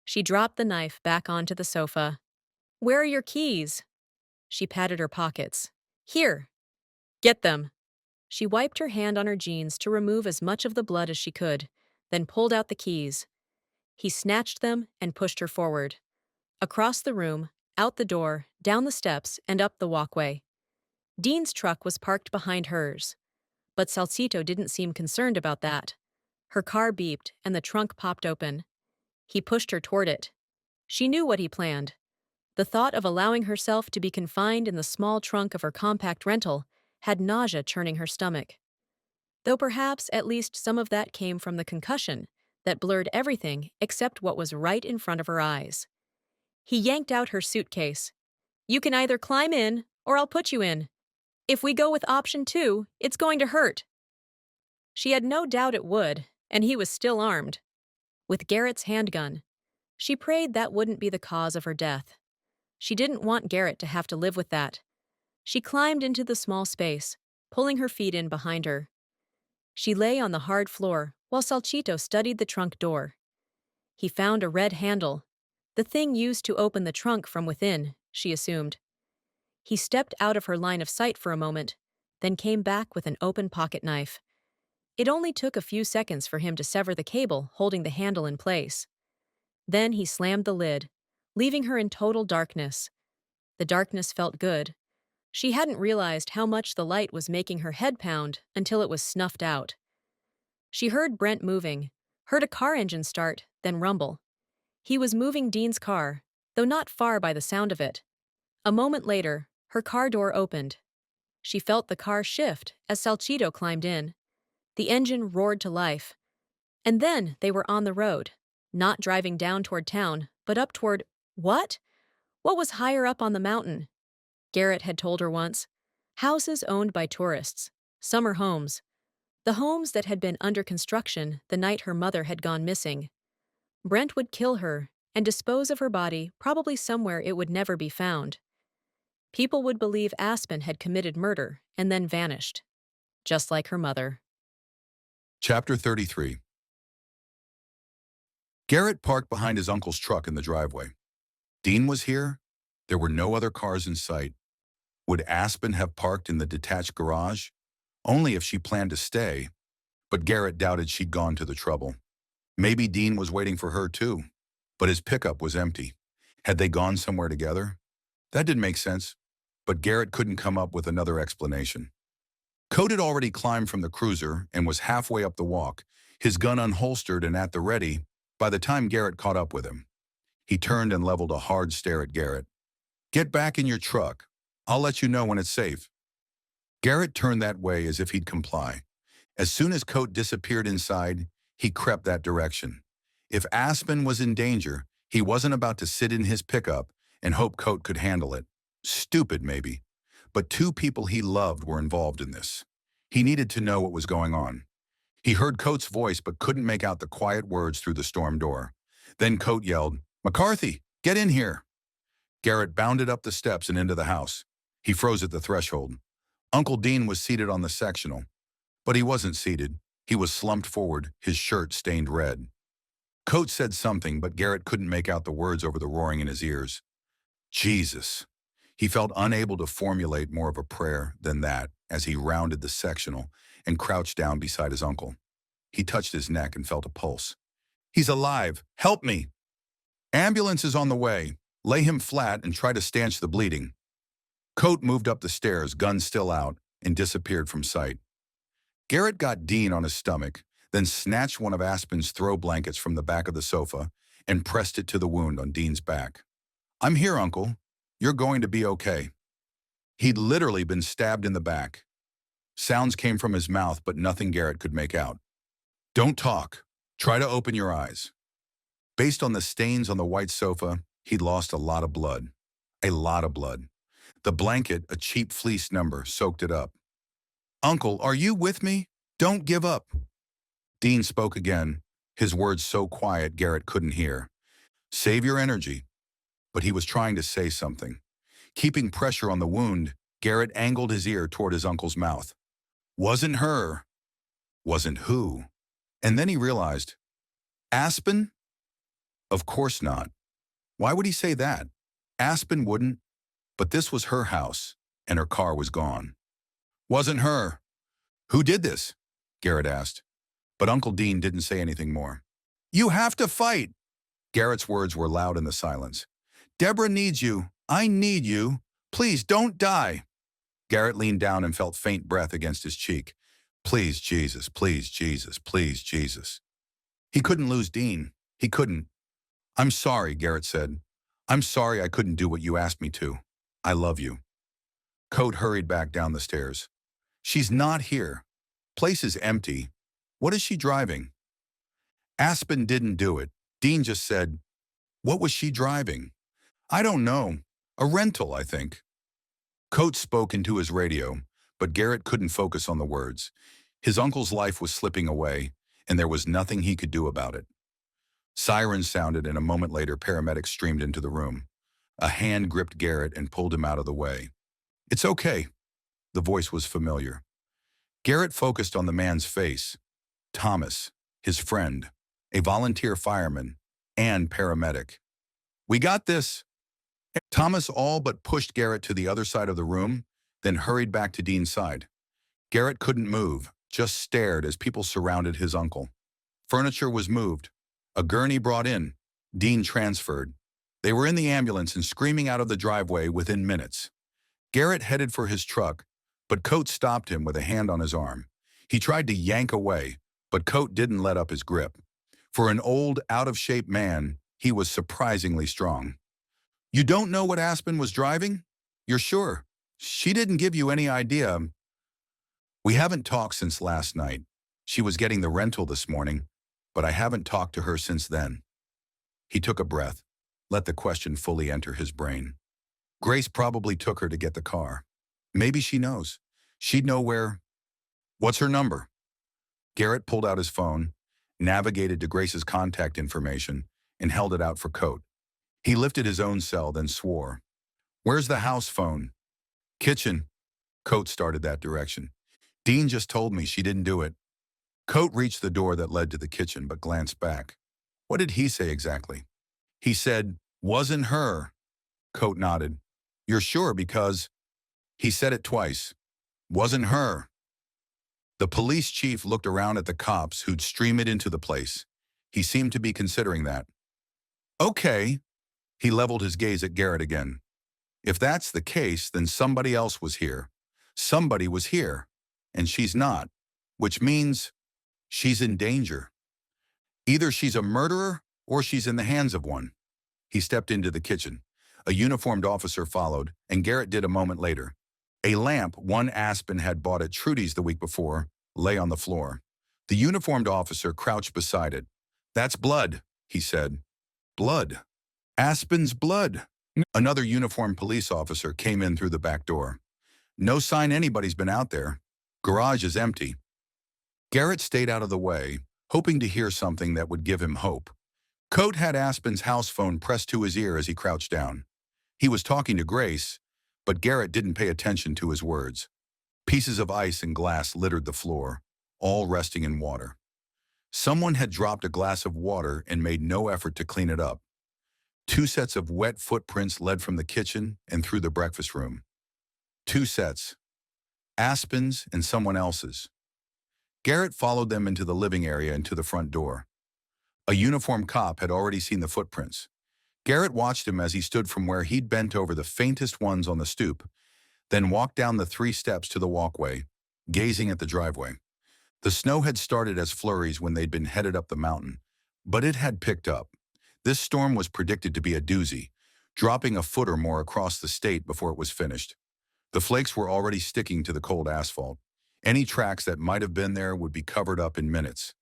She dropped the knife back onto the sofa. Where are your keys? She patted her pockets. Here. Get them. She wiped her hand on her jeans to remove as much of the blood as she could, then pulled out the keys. He snatched them and pushed her forward. Across the room, out the door, down the steps, and up the walkway. Dean's truck was parked behind hers. But Salcito didn't seem concerned about that. Her car beeped and the trunk popped open. He pushed her toward it. She knew what he planned. The thought of allowing herself to be confined in the small trunk of her compact rental had nausea churning her stomach. Though perhaps at least some of that came from the concussion that blurred everything except what was right in front of her eyes. He yanked out her suitcase. You can either climb in or I'll put you in. If we go with option 2, it's going to hurt. She had no doubt it would, and he was still armed. With Garrett's handgun. She prayed that wouldn't be the cause of her death. She didn't want Garrett to have to live with that. She climbed into the small space, pulling her feet in behind her. She lay on the hard floor while Salcito studied the trunk door. He found a red handle, the thing used to open the trunk from within, she assumed. He stepped out of her line of sight for a moment, then came back with an open pocket knife. It only took a few seconds for him to sever the cable holding the handle in place. Then he slammed the lid, leaving her in total darkness. The darkness felt good, She hadn't realized how much the light was making her head pound until it was snuffed out. She heard Brent moving, heard a car engine start, then rumble. He was moving Dean's car, though not far by the sound of it. A moment later, her car door opened. She felt the car shift as Salcido climbed in. The engine roared to life. And then they were on the road, not driving down toward town, but up toward what? What was higher up on the mountain? Garrett had told her once. Houses owned by tourists. Summer homes. The homes that had been under construction the night her mother had gone missing. Brent would kill her and dispose of her body probably somewhere it would never be found. People would believe Aspen had committed murder and then vanished, just like her mother. Chapter 33. Garrett parked behind his uncle's truck in the driveway. Dean was here. There were no other cars in sight. Would Aspen have parked in the detached garage? Only if she planned to stay, but Garrett doubted she'd gone to the trouble. Maybe Dean was waiting for her too, but his pickup was empty. Had they gone somewhere together? That didn't make sense, but Garrett couldn't come up with another explanation. Coat had already climbed from the cruiser and was halfway up the walk, his gun unholstered and at the ready, by the time Garrett caught up with him. He turned and leveled a hard stare at Garrett. "Get back in your truck. I'll let you know when it's safe." Garrett turned that way as if he'd comply. As soon as Coat disappeared inside, he crept that direction. If Aspen was in danger, he wasn't about to sit in his pickup and hope Coat could handle it. Stupid, maybe. But two people he loved were involved in this. He needed to know what was going on. He heard Coat's voice but couldn't make out the quiet words through the storm door. Then Coat yelled, "McCarthy, get in here!" Garrett bounded up the steps and into the house. He froze at the threshold. Uncle Dean was seated on the sectional. But he wasn't seated. He was slumped forward, his shirt stained red. Coat said something, but Garrett couldn't make out the words over the roaring in his ears. Jesus. He felt unable to formulate more of a prayer than that as he rounded the sectional and crouched down beside his uncle. He touched his neck and felt a pulse. "He's alive! Help me!" "Ambulance is on the way. Lay him flat and try to stanch the bleeding." Coat moved up the stairs, gun still out, and disappeared from sight. Garrett got Dean on his stomach, then snatched one of Aspen's throw blankets from the back of the sofa and pressed it to the wound on Dean's back. "I'm here, Uncle. You're going to be okay." He'd literally been stabbed in the back. Sounds came from his mouth, but nothing Garrett could make out. "Don't talk. Try to open your eyes." Based on the stains on the white sofa, he'd lost a lot of blood. A lot of blood. The blanket, a cheap fleece number, soaked it up. "Uncle, are you with me? Don't give up." Dean spoke again, his words so quiet Garrett couldn't hear. "Save your energy." But he was trying to say something. Keeping pressure on the wound, Garrett angled his ear toward his uncle's mouth. "Wasn't her." Wasn't who? And then he realized, Aspen? Of course not. Why would he say that? Aspen wouldn't. But this was her house, and her car was gone. "Wasn't her." "Who did this?" Garrett asked. But Uncle Dean didn't say anything more. "You have to fight!" Garrett's words were loud in the silence. "Deborah needs you. I need you. Please don't die." Garrett leaned down and felt faint breath against his cheek. "Please, Jesus, please, Jesus, please, Jesus." He couldn't lose Dean. He couldn't. "I'm sorry," Garrett said. "I'm sorry I couldn't do what you asked me to. I love you." Coat hurried back down the stairs. "She's not here. Place is empty. What is she driving?" "Aspen didn't do it." Dean just said. "What was she driving?" "I don't know. A rental, I think." Coat spoke into his radio, but Garrett couldn't focus on the words. His uncle's life was slipping away, and there was nothing he could do about it. Sirens sounded, and a moment later paramedics streamed into the room. A hand gripped Garrett and pulled him out of the way. "It's okay." The voice was familiar. Garrett focused on the man's face. Thomas, his friend, a volunteer fireman, and paramedic. "We got this." Thomas all but pushed Garrett to the other side of the room, then hurried back to Dean's side. Garrett couldn't move, just stared as people surrounded his uncle. Furniture was moved. A gurney brought in. Dean transferred. They were in the ambulance and screaming out of the driveway within minutes. Garrett headed for his truck, but Coates stopped him with a hand on his arm. He tried to yank away, but Coates didn't let up his grip. For an old, out-of-shape man, he was surprisingly strong. "You don't know what Aspen was driving? You're sure? She didn't give you any idea." "We haven't talked since last night. She was getting the rental this morning, but I haven't talked to her since then." He took a breath, let the question fully enter his brain. Grace probably took her to get the car. Maybe she knows. She'd know where. "What's her number?" Garrett pulled out his phone, navigated to Grace's contact information, and held it out for Coates. He lifted his own cell, then swore. "Where's the house phone?" "Kitchen." Coates started that direction. "Dean just told me she didn't do it." Coates reached the door that led to the kitchen, but glanced back. "What did he say exactly?" "He said, wasn't her." Coates nodded. "You're sure because—" "He said it twice. Wasn't her." The police chief looked around at the cops who'd streamed into the place. He seemed to be considering that. "Okay." He leveled his gaze at Garrett again. "If that's the case, then somebody else was here. Somebody was here. And she's not. Which means she's in danger. Either she's a murderer or she's in the hands of one." He stepped into the kitchen. A uniformed officer followed, and Garrett did a moment later. A lamp one Aspen had bought at Trudy's the week before lay on the floor. The uniformed officer crouched beside it. "That's blood," he said. "Blood. Aspen's blood." Another uniformed police officer came in through the back door. "No sign anybody's been out there. Garage is empty." Garrett stayed out of the way, hoping to hear something that would give him hope. Coates had Aspen's house phone pressed to his ear as he crouched down. He was talking to Grace, but Garrett didn't pay attention to his words. Pieces of ice and glass littered the floor, all resting in water. Someone had dropped a glass of water and made no effort to clean it up. 2 sets of wet footprints led from the kitchen and through the breakfast room. 2 sets. Aspen's and someone else's. Garrett followed them into the living area and to the front door. A uniformed cop had already seen the footprints. Garrett watched him as he stood from where he'd bent over the faintest ones on the stoop, then walked down the 3 steps to the walkway, gazing at the driveway. The snow had started as flurries when they'd been headed up the mountain, but it had picked up. This storm was predicted to be a doozy, dropping a foot or more across the state before it was finished. The flakes were already sticking to the cold asphalt. Any tracks that might have been there would be covered up in minutes.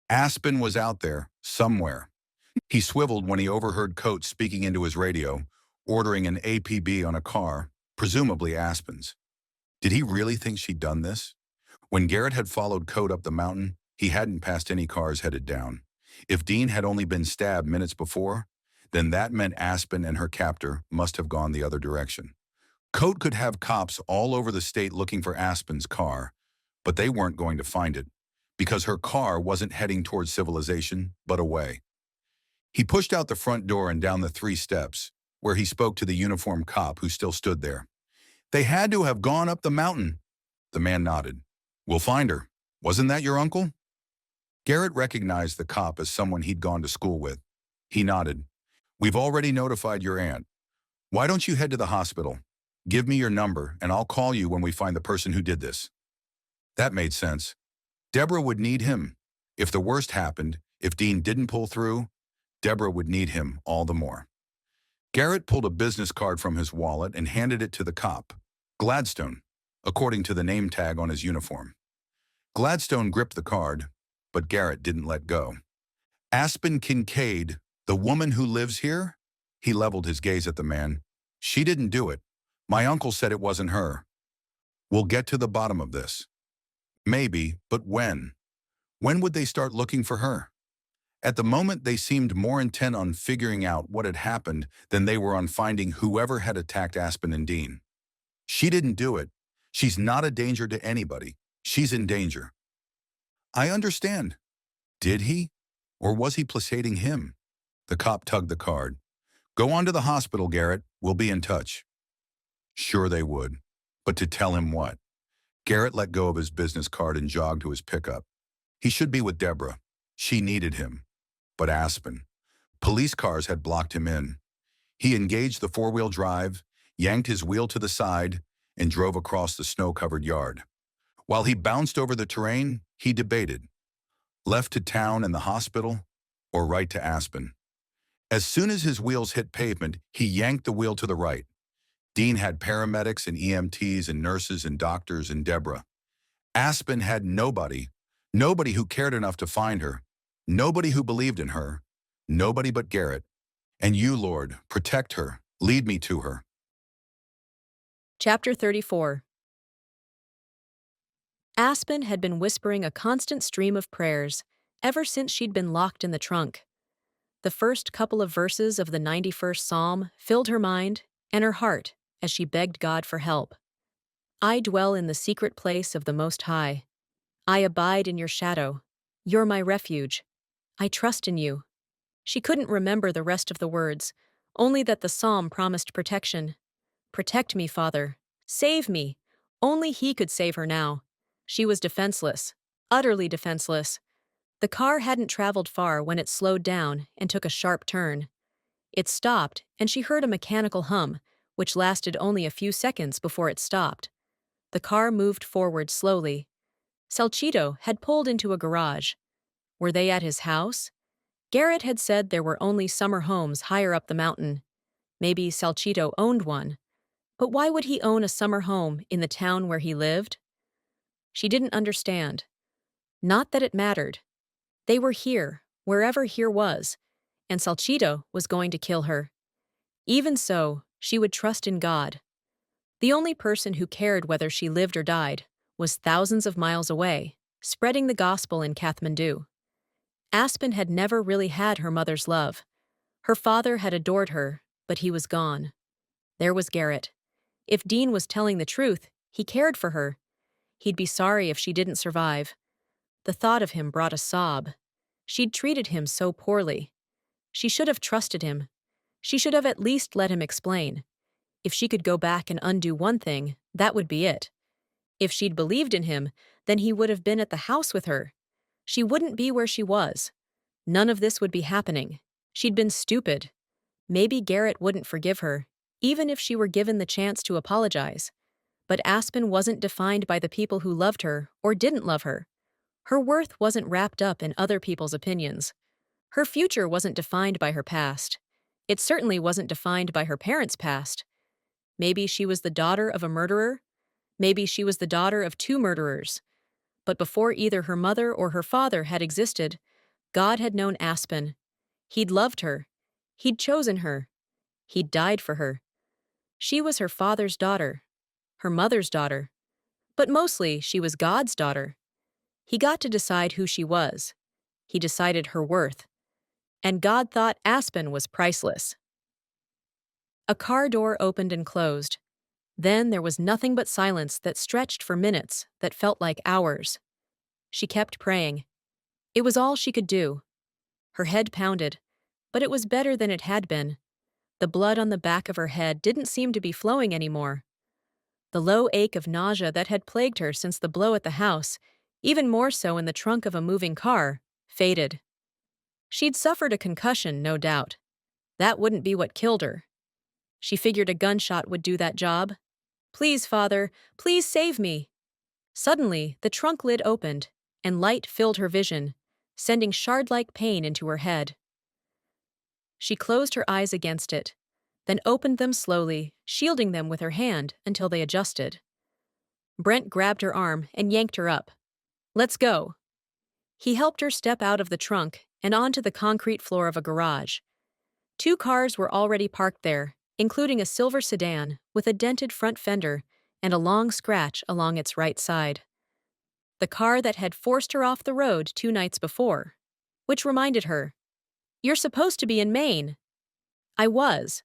Aspen was out there, somewhere. He swiveled when he overheard Coates speaking into his radio, ordering an APB on a car, presumably Aspen's. Did he really think she'd done this? When Garrett had followed Coates up the mountain, he hadn't passed any cars headed down. If Dean had only been stabbed minutes before, then that meant Aspen and her captor must have gone the other direction. Coates could have cops all over the state looking for Aspen's car, but they weren't going to find it, because her car wasn't heading towards civilization, but away. He pushed out the front door and down the 3 steps, where he spoke to the uniformed cop who still stood there. "They had to have gone up the mountain." The man nodded. "We'll find her. Wasn't that your uncle?" Garrett recognized the cop as someone he'd gone to school with. He nodded. "We've already notified your aunt. Why don't you head to the hospital? Give me your number, and I'll call you when we find the person who did this." That made sense. Deborah would need him. If the worst happened, if Dean didn't pull through, Deborah would need him all the more. Garrett pulled a business card from his wallet and handed it to the cop. Gladstone, according to the name tag on his uniform. Gladstone gripped the card, but Garrett didn't let go. "Aspen Kincaid, the woman who lives here?" He leveled his gaze at the man. "She didn't do it. My uncle said it wasn't her. We'll get to the bottom of this." Maybe, but when? When would they start looking for her? At the moment, they seemed more intent on figuring out what had happened than they were on finding whoever had attacked Aspen and Dean. "She didn't do it. She's not a danger to anybody. She's in danger." "I understand." Did he? Or was he placating him? The cop tugged the card. "Go on to the hospital, Garrett. We'll be in touch." Sure they would. But to tell him what? Garrett let go of his business card and jogged to his pickup. He should be with Deborah. She needed him. But Aspen. Police cars had blocked him in. He engaged the 4-wheel drive, yanked his wheel to the side, and drove across the snow-covered yard. While he bounced over the terrain, he debated, left to town and the hospital, or right to Aspen. As soon as his wheels hit pavement, he yanked the wheel to the right. Dean had paramedics and EMTs and nurses and doctors and Deborah. Aspen had nobody who cared enough to find her, nobody who believed in her, nobody but Garrett. And you, Lord, protect her, lead me to her. Chapter 34. Aspen had been whispering a constant stream of prayers ever since she'd been locked in the trunk. The first couple of verses of the 91st Psalm filled her mind and her heart as she begged God for help. I dwell in the secret place of the Most High. I abide in your shadow. You're my refuge. I trust in you. She couldn't remember the rest of the words, only that the psalm promised protection. Protect me, Father. Save me. Only he could save her now. She was defenseless, utterly defenseless. The car hadn't traveled far when it slowed down and took a sharp turn. It stopped, and she heard a mechanical hum, which lasted only a few seconds before it stopped. The car moved forward slowly. Salcito had pulled into a garage. Were they at his house? Garrett had said there were only summer homes higher up the mountain. Maybe Salcito owned one. But why would he own a summer home in the town where he lived? She didn't understand. Not that it mattered. They were here, wherever here was, and Salcito was going to kill her. Even so, she would trust in God. The only person who cared whether she lived or died was thousands of miles away, spreading the gospel in Kathmandu. Aspen had never really had her mother's love. Her father had adored her, but he was gone. There was Garrett. If Dean was telling the truth, he cared for her. He'd be sorry if she didn't survive. The thought of him brought a sob. She'd treated him so poorly. She should have trusted him. She should have at least let him explain. If she could go back and undo one thing, that would be it. If she'd believed in him, then he would have been at the house with her. She wouldn't be where she was. None of this would be happening. She'd been stupid. Maybe Garrett wouldn't forgive her, even if she were given the chance to apologize. But Aspen wasn't defined by the people who loved her or didn't love her. Her worth wasn't wrapped up in other people's opinions. Her future wasn't defined by her past. It certainly wasn't defined by her parents' past. Maybe she was the daughter of a murderer. Maybe she was the daughter of two murderers. But before either her mother or her father had existed, God had known Aspen. He'd loved her. He'd chosen her. He'd died for her. She was her father's daughter, her mother's daughter. But mostly, she was God's daughter. He got to decide who she was. He decided her worth. And God thought Aspen was priceless. A car door opened and closed. Then there was nothing but silence that stretched for minutes, that felt like hours. She kept praying. It was all she could do. Her head pounded, but it was better than it had been. The blood on the back of her head didn't seem to be flowing anymore. The low ache of nausea that had plagued her since the blow at the house, even more so in the trunk of a moving car, faded. She'd suffered a concussion, no doubt. That wouldn't be what killed her. She figured a gunshot would do that job. Please, Father, please save me. Suddenly, the trunk lid opened, and light filled her vision, sending shard-like pain into her head. She closed her eyes against it, then opened them slowly, shielding them with her hand until they adjusted. Brent grabbed her arm and yanked her up. Let's go. He helped her step out of the trunk and onto the concrete floor of a garage. Two cars were already parked there, including a silver sedan with a dented front fender and a long scratch along its right side. The car that had forced her off the road 2 nights before, which reminded her, "You're supposed to be in Maine." I was.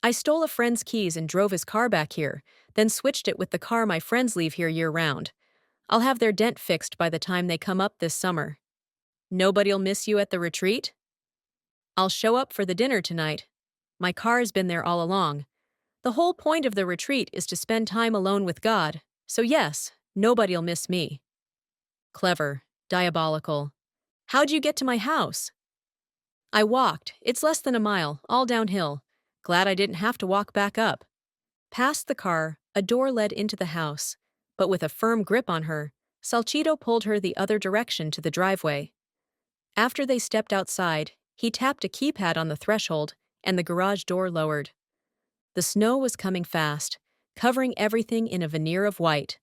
I stole a friend's keys and drove his car back here, then switched it with the car my friends leave here year-round. I'll have their dent fixed by the time they come up this summer. Nobody'll miss you at the retreat? I'll show up for the dinner tonight. My car's been there all along. The whole point of the retreat is to spend time alone with God, so yes, nobody'll miss me. Clever, diabolical. How'd you get to my house? I walked. It's less than a mile, all downhill. Glad I didn't have to walk back up. Past the car, A door led into the house, but with a firm grip on her, Salcido pulled her the other direction to the driveway. After they stepped outside, he tapped a keypad on the threshold, and the garage door lowered. The snow was coming fast, covering everything in a veneer of white.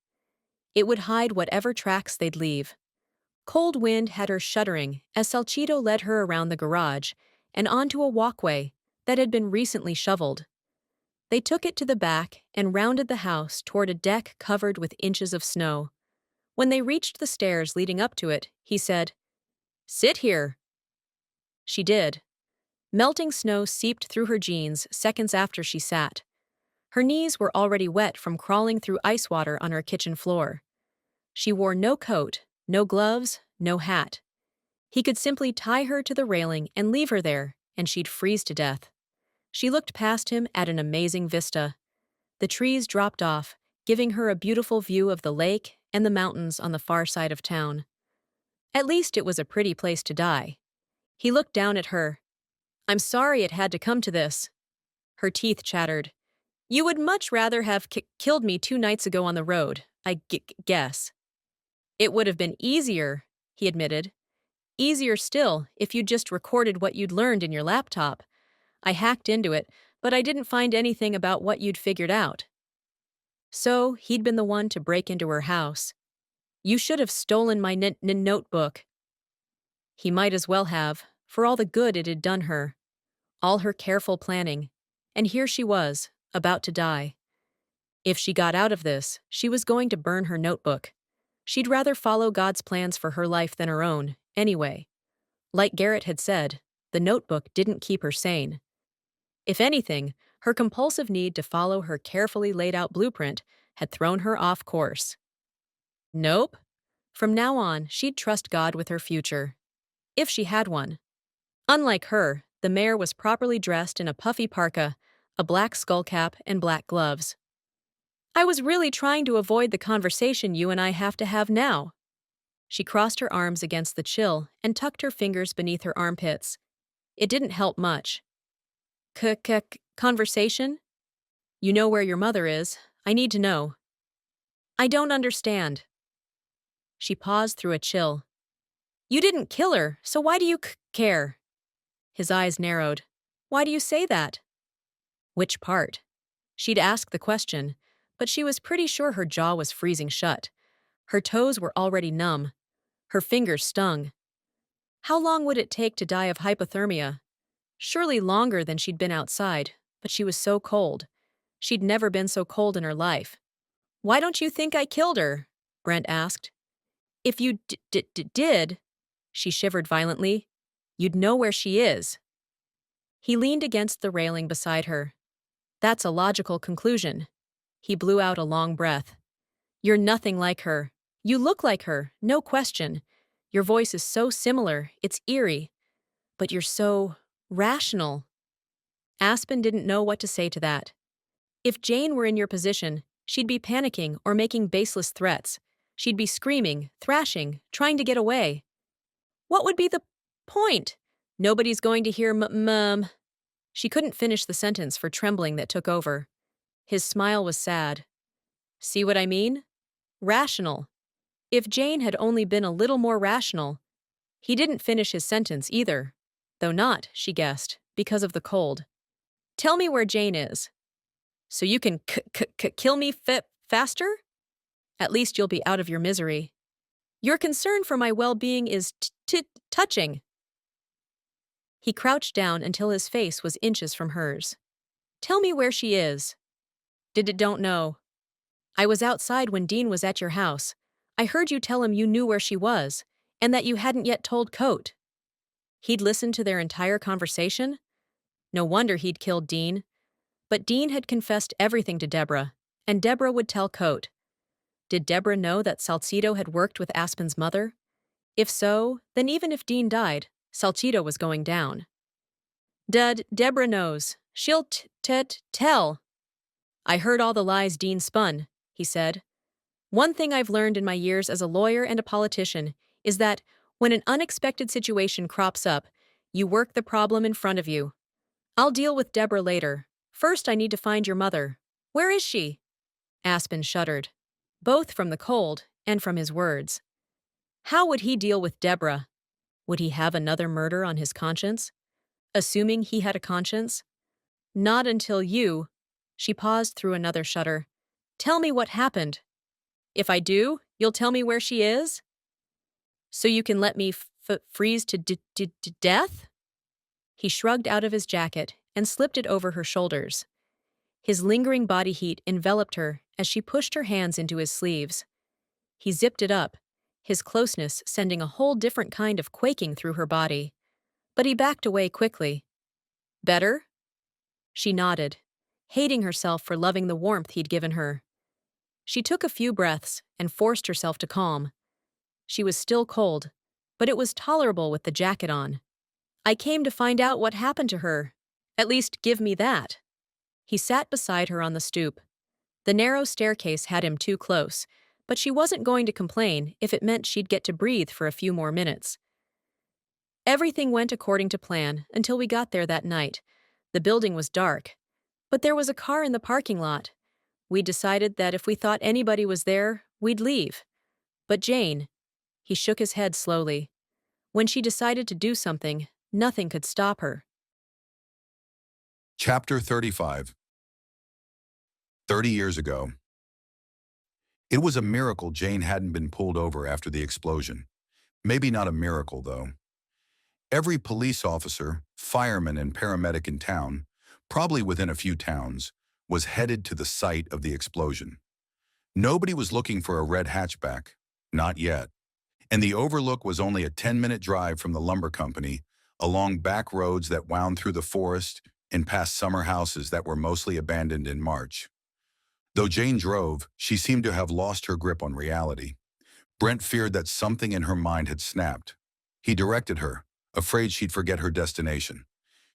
It would hide whatever tracks they'd leave. Cold wind had her shuddering as Salcido led her around the garage and onto a walkway that had been recently shoveled. They took it to the back and rounded the house toward a deck covered with inches of snow. When they reached the stairs leading up to it, he said, "Sit here." She did. Melting snow seeped through her jeans seconds after she sat. Her knees were already wet from crawling through ice water on her kitchen floor. She wore no coat, no gloves, no hat. He could simply tie her to the railing and leave her there, and she'd freeze to death. She looked past him at an amazing vista. The trees dropped off, giving her a beautiful view of the lake and the mountains on the far side of town. At least it was a pretty place to die. He looked down at her. "I'm sorry it had to come to this." Her teeth chattered. "You would much rather have killed me 2 nights ago on the road, I guess." "It would have been easier," he admitted. "Easier still if you'd just recorded what you'd learned in your laptop. I hacked into it, but I didn't find anything about what you'd figured out." So he'd been the one to break into her house. "You should have stolen my notebook." He might as well have, for all the good it had done her. All her careful planning. And here she was, about to die. If she got out of this, she was going to burn her notebook. She'd rather follow God's plans for her life than her own, anyway. Like Garrett had said, the notebook didn't keep her sane. If anything, her compulsive need to follow her carefully laid out blueprint had thrown her off course. Nope. From now on, she'd trust God with her future. If she had one. Unlike her, the mayor was properly dressed in a puffy parka, a black skullcap, and black gloves. "I was really trying to avoid the conversation you and I have to have now." She crossed her arms against the chill and tucked her fingers beneath her armpits. It didn't help much. Conversation? You know where your mother is. I need to know." "I don't understand." She paused through a chill. "You didn't kill her, so why do you care?" His eyes narrowed. "Why do you say that?" Which part? She'd asked the question, but she was pretty sure her jaw was freezing shut. Her toes were already numb. Her fingers stung. How long would it take to die of hypothermia? Surely longer than she'd been outside, but she was so cold. She'd never been so cold in her life. "Why don't you think I killed her?" Brent asked. "If you did," she shivered violently, "you'd know where she is." He leaned against the railing beside her. "That's a logical conclusion." He blew out a long breath. "You're nothing like her. You look like her, no question. Your voice is so similar, it's eerie. But you're so rational." Aspen didn't know what to say to that. If Jane were in your position, she'd be panicking or making baseless threats. She'd be screaming, thrashing, trying to get away. What would be the point? Nobody's going to hear mum. She couldn't finish the sentence for trembling that took over. His smile was sad. "See what I mean? Rational. If Jane had only been a little more rational." He didn't finish his sentence either. Though not, she guessed, because of the cold. "Tell me where Jane is. So you can kill me faster? At least you'll be out of your misery. Your concern for my well-being is touching." He crouched down until his face was inches from hers. "Tell me where she is." Don't know. I was outside when Dean was at your house. I heard you tell him you knew where she was, and that you hadn't yet told Coate." He'd listened to their entire conversation? No wonder he'd killed Dean. But Dean had confessed everything to Deborah, and Deborah would tell Coate. Did Deborah know that Salcido had worked with Aspen's mother? If so, then even if Dean died, Salcido was going down. Deborah knows. She'll tell." "I heard all the lies Dean spun," he said. "One thing I've learned in my years as a lawyer and a politician is that when an unexpected situation crops up, you work the problem in front of you. I'll deal with Deborah later. First, I need to find your mother. Where is she?" Aspen shuddered, both from the cold and from his words. How would he deal with Deborah? Would he have another murder on his conscience? Assuming he had a conscience? Not until you. She paused through another shudder. Tell me what happened. If I do, you'll tell me where she is? So you can let me freeze to death? He shrugged out of his jacket and slipped it over her shoulders. His lingering body heat enveloped her as she pushed her hands into his sleeves. He zipped it up, his closeness sending a whole different kind of quaking through her body. But he backed away quickly. Better? She nodded, hating herself for loving the warmth he'd given her. She took a few breaths and forced herself to calm. She was still cold, but it was tolerable with the jacket on. I came to find out what happened to her. At least give me that. He sat beside her on the stoop. The narrow staircase had him too close, but she wasn't going to complain if it meant she'd get to breathe for a few more minutes. Everything went according to plan until we got there that night. The building was dark, but there was a car in the parking lot. We decided that if we thought anybody was there, we'd leave. But Jane, he shook his head slowly. When she decided to do something, nothing could stop her. Chapter 35. 30 years ago. It was a miracle Jane hadn't been pulled over after the explosion. Maybe not a miracle, though. Every police officer, fireman, and paramedic in town, probably within a few towns, was headed to the site of the explosion. Nobody was looking for a red hatchback. Not yet. And the overlook was only a 10-minute drive from the lumber company, along back roads that wound through the forest and past summer houses that were mostly abandoned in March. Though Jane drove, she seemed to have lost her grip on reality. Brent feared that something in her mind had snapped. He directed her, afraid she'd forget her destination.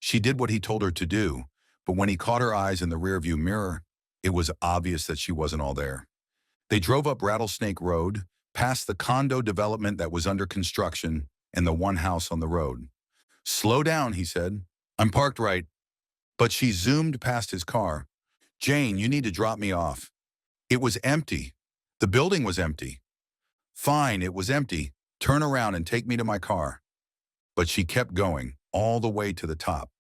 She did what he told her to do, but when he caught her eyes in the rearview mirror, it was obvious that she wasn't all there. They drove up Rattlesnake Road, past the condo development that was under construction and the one house on the road. "Slow down," he said. "I'm parked right." But she zoomed past his car. "Jane, you need to drop me off." It was empty. The building was empty. "Fine, it was empty. Turn around and take me to my car." But she kept going, all the way to the top.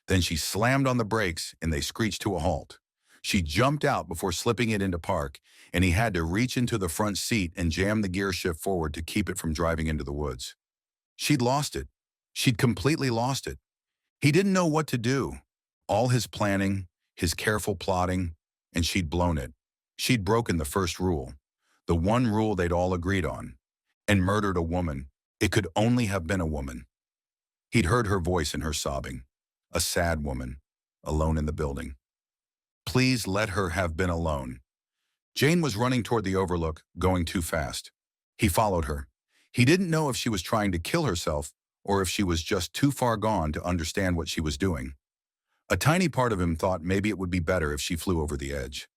Then she slammed on the brakes and they screeched to a halt. She jumped out before slipping it into park, and he had to reach into the front seat and jam the gear shift forward to keep it from driving into the woods. She'd lost it. She'd completely lost it. He didn't know what to do. All his planning, his careful plotting, and she'd blown it. She'd broken the first rule, the one rule they'd all agreed on, and murdered a woman. It could only have been a woman. He'd heard her voice in her sobbing. A sad woman, alone in the building. Please let her have been alone. Jane was running toward the overlook, going too fast. He followed her. He didn't know if she was trying to kill herself or if she was just too far gone to understand what she was doing. A tiny part of him thought maybe it would be better if she flew over the edge.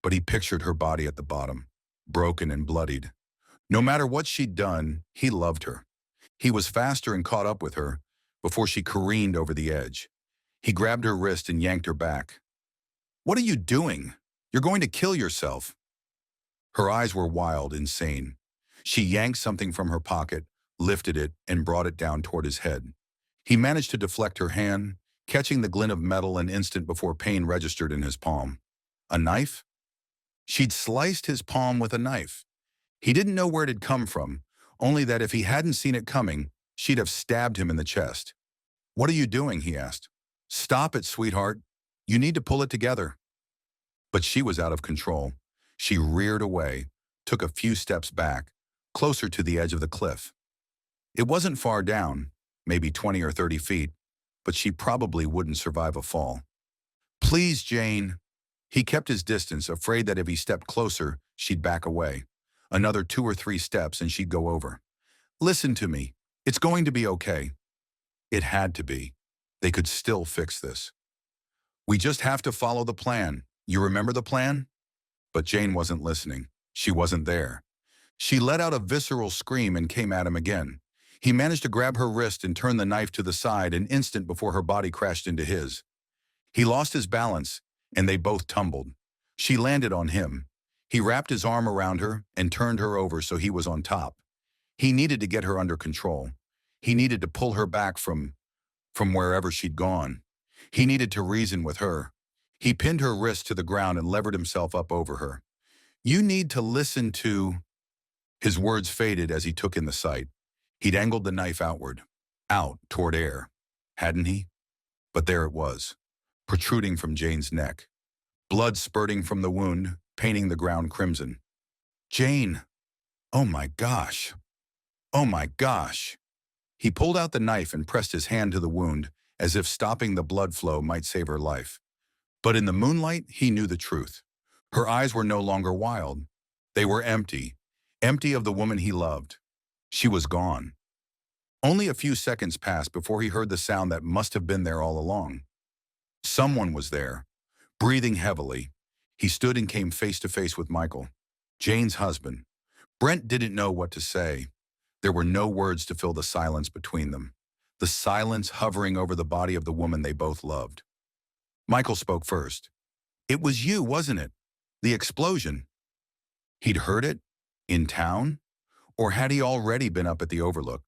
But he pictured her body at the bottom, broken and bloodied. No matter what she'd done, he loved her. He was faster and caught up with her before she careened over the edge. He grabbed her wrist and yanked her back. "What are you doing? You're going to kill yourself." Her eyes were wild, insane. She yanked something from her pocket, lifted it, and brought it down toward his head. He managed to deflect her hand, catching the glint of metal an instant before pain registered in his palm. A knife? She'd sliced his palm with a knife. He didn't know where it had come from, only that if he hadn't seen it coming, she'd have stabbed him in the chest. "What are you doing?" he asked. "Stop it, sweetheart. You need to pull it together." But she was out of control. She reared away, took a few steps back, closer to the edge of the cliff. It wasn't far down, maybe 20 or 30 feet, but she probably wouldn't survive a fall. "Please, Jane." He kept his distance, afraid that if he stepped closer, she'd back away. Another 2 or 3 steps and she'd go over. "Listen to me. It's going to be okay." It had to be. They could still fix this. "We just have to follow the plan. You remember the plan?" But Jane wasn't listening. She wasn't there. She let out a visceral scream and came at him again. He managed to grab her wrist and turn the knife to the side an instant before her body crashed into his. He lost his balance, and they both tumbled. She landed on him. He wrapped his arm around her and turned her over so he was on top. He needed to get her under control. He needed to pull her back from wherever she'd gone. He needed to reason with her. He pinned her wrist to the ground and levered himself up over her. "You need to listen to—" His words faded as he took in the sight. He'd angled the knife outward, out toward air, hadn't he? But there it was, protruding from Jane's neck. Blood spurting from the wound, painting the ground crimson. "Jane! Oh my gosh! Oh my gosh!" He pulled out the knife and pressed his hand to the wound, as if stopping the blood flow might save her life. But in the moonlight, he knew the truth. Her eyes were no longer wild. They were empty, empty of the woman he loved. She was gone. Only a few seconds passed before he heard the sound that must have been there all along. Someone was there, breathing heavily. He stood and came face to face with Michael, Jane's husband. Brent didn't know what to say. There were no words to fill the silence between them, the silence hovering over the body of the woman they both loved. Michael spoke first. "It was you, wasn't it? The explosion." He'd heard it? In town? Or had he already been up at the Overlook?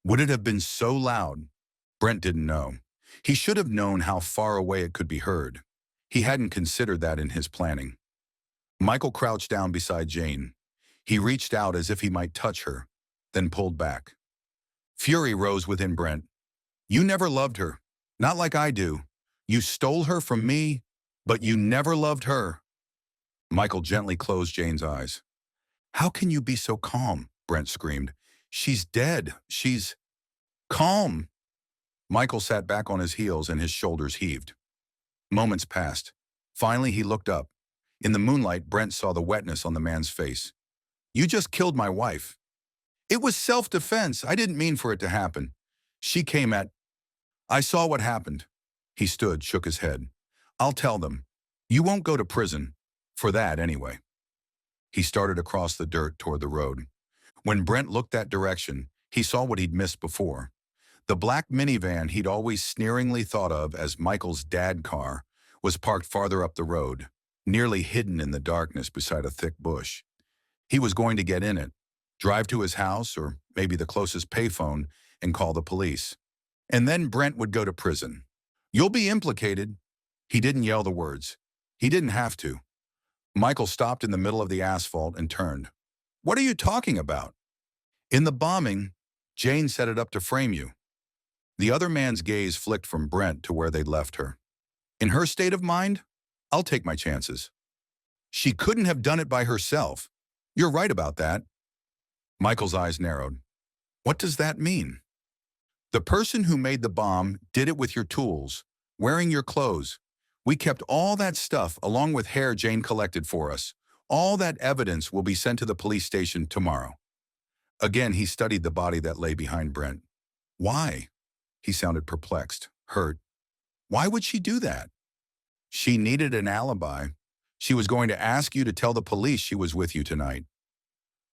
Would it have been so loud? Brent didn't know. He should have known how far away it could be heard. He hadn't considered that in his planning. Michael crouched down beside Jane. He reached out as if he might touch her, then pulled back. Fury rose within Brent. "You never loved her. Not like I do. You stole her from me, but you never loved her." Michael gently closed Jane's eyes. "How can you be so calm?" Brent screamed. "She's dead. She's—" "Calm!" Michael sat back on his heels and his shoulders heaved. Moments passed. Finally, he looked up. In the moonlight, Brent saw the wetness on the man's face. "You just killed my wife." "It was self-defense. I didn't mean for it to happen. She came at—" "I saw what happened." He stood, shook his head. "I'll tell them. You won't go to prison. For that, anyway." He started across the dirt toward the road. When Brent looked that direction, he saw what he'd missed before. The black minivan he'd always sneeringly thought of as Michael's dad car was parked farther up the road, nearly hidden in the darkness beside a thick bush. He was going to get in it, drive to his house or maybe the closest payphone and call the police. And then Brent would go to prison. "You'll be implicated." He didn't yell the words. He didn't have to. Michael stopped in the middle of the asphalt and turned. "What are you talking about?" "In the bombing, Jane set it up to frame you." The other man's gaze flicked from Brent to where they'd left her. "In her state of mind, I'll take my chances. She couldn't have done it by herself. You're right about that." Michael's eyes narrowed. "What does that mean?" "The person who made the bomb did it with your tools, wearing your clothes. We kept all that stuff along with hair Jane collected for us. All that evidence will be sent to the police station tomorrow." Again, he studied the body that lay behind Brent. "Why?" He sounded perplexed, hurt. "Why would she do that?" "She needed an alibi. She was going to ask you to tell the police she was with you tonight."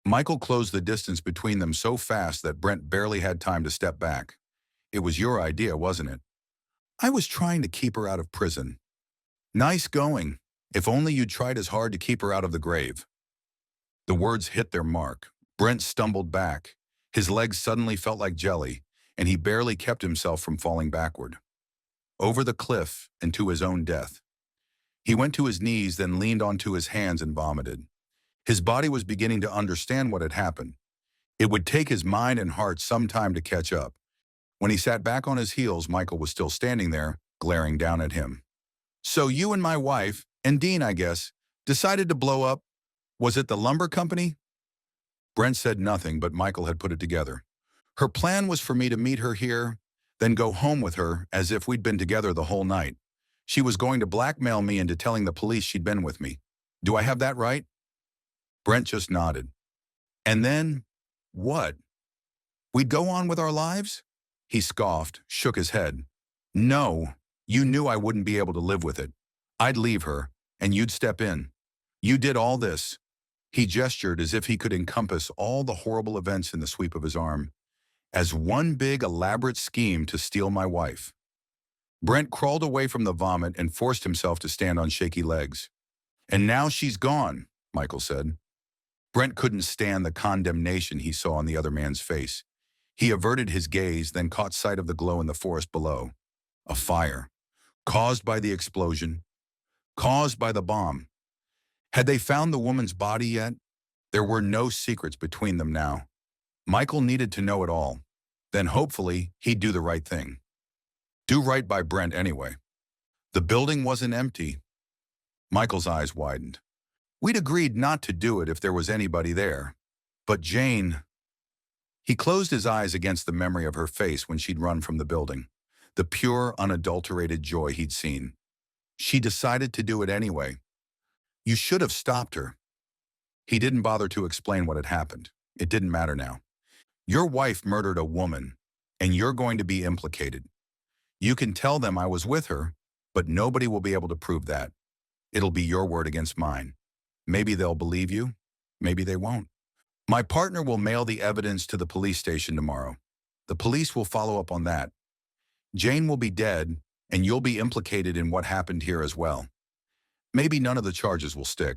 Michael closed the distance between them so fast that Brent barely had time to step back. "It was your idea, wasn't it?" "I was trying to keep her out of prison." "Nice going. If only you'd tried as hard to keep her out of the grave." The words hit their mark. Brent stumbled back. His legs suddenly felt like jelly, and he barely kept himself from falling backward. Over the cliff and to his own death. He went to his knees, then leaned onto his hands and vomited. His body was beginning to understand what had happened. It would take his mind and heart some time to catch up. When he sat back on his heels, Michael was still standing there, glaring down at him. "So you and my wife, and Dean, I guess, decided to blow up. Was it the lumber company?" Brent said nothing, but Michael had put it together. "Her plan was for me to meet her here, then go home with her as if we'd been together the whole night. She was going to blackmail me into telling the police she'd been with me. Do I have that right?" Brent just nodded. "And then, what? We'd go on with our lives?" He scoffed, shook his head. "No, you knew I wouldn't be able to live with it. I'd leave her, and you'd step in. You did all this." He gestured as if he could encompass all the horrible events in the sweep of his arm, "as one big elaborate scheme to steal my wife." Brent crawled away from the vomit and forced himself to stand on shaky legs. "And now she's gone. Michael said. Brent couldn't stand the condemnation he saw on the other man's face. He averted his gaze, then caught sight of the glow in the forest below. A fire. Caused by the explosion. Caused by the bomb. Had they found the woman's body yet? There were no secrets between them now. Michael needed to know it all. Then hopefully he'd do the right thing. Do right by Brent anyway. The building wasn't empty. Michael's eyes widened. We'd agreed not to do it if there was anybody there. But Jane... He closed his eyes against the memory of her face when she'd run from the building. The pure, unadulterated joy he'd seen. She decided to do it anyway. You should have stopped her. He didn't bother to explain what had happened. It didn't matter now. Your wife murdered a woman, and you're going to be implicated. You can tell them I was with her, but nobody will be able to prove that. It'll be your word against mine. Maybe they'll believe you, maybe they won't. My partner will mail the evidence to the police station tomorrow. The police will follow up on that. Jane will be dead, and you'll be implicated in what happened here as well. Maybe none of the charges will stick,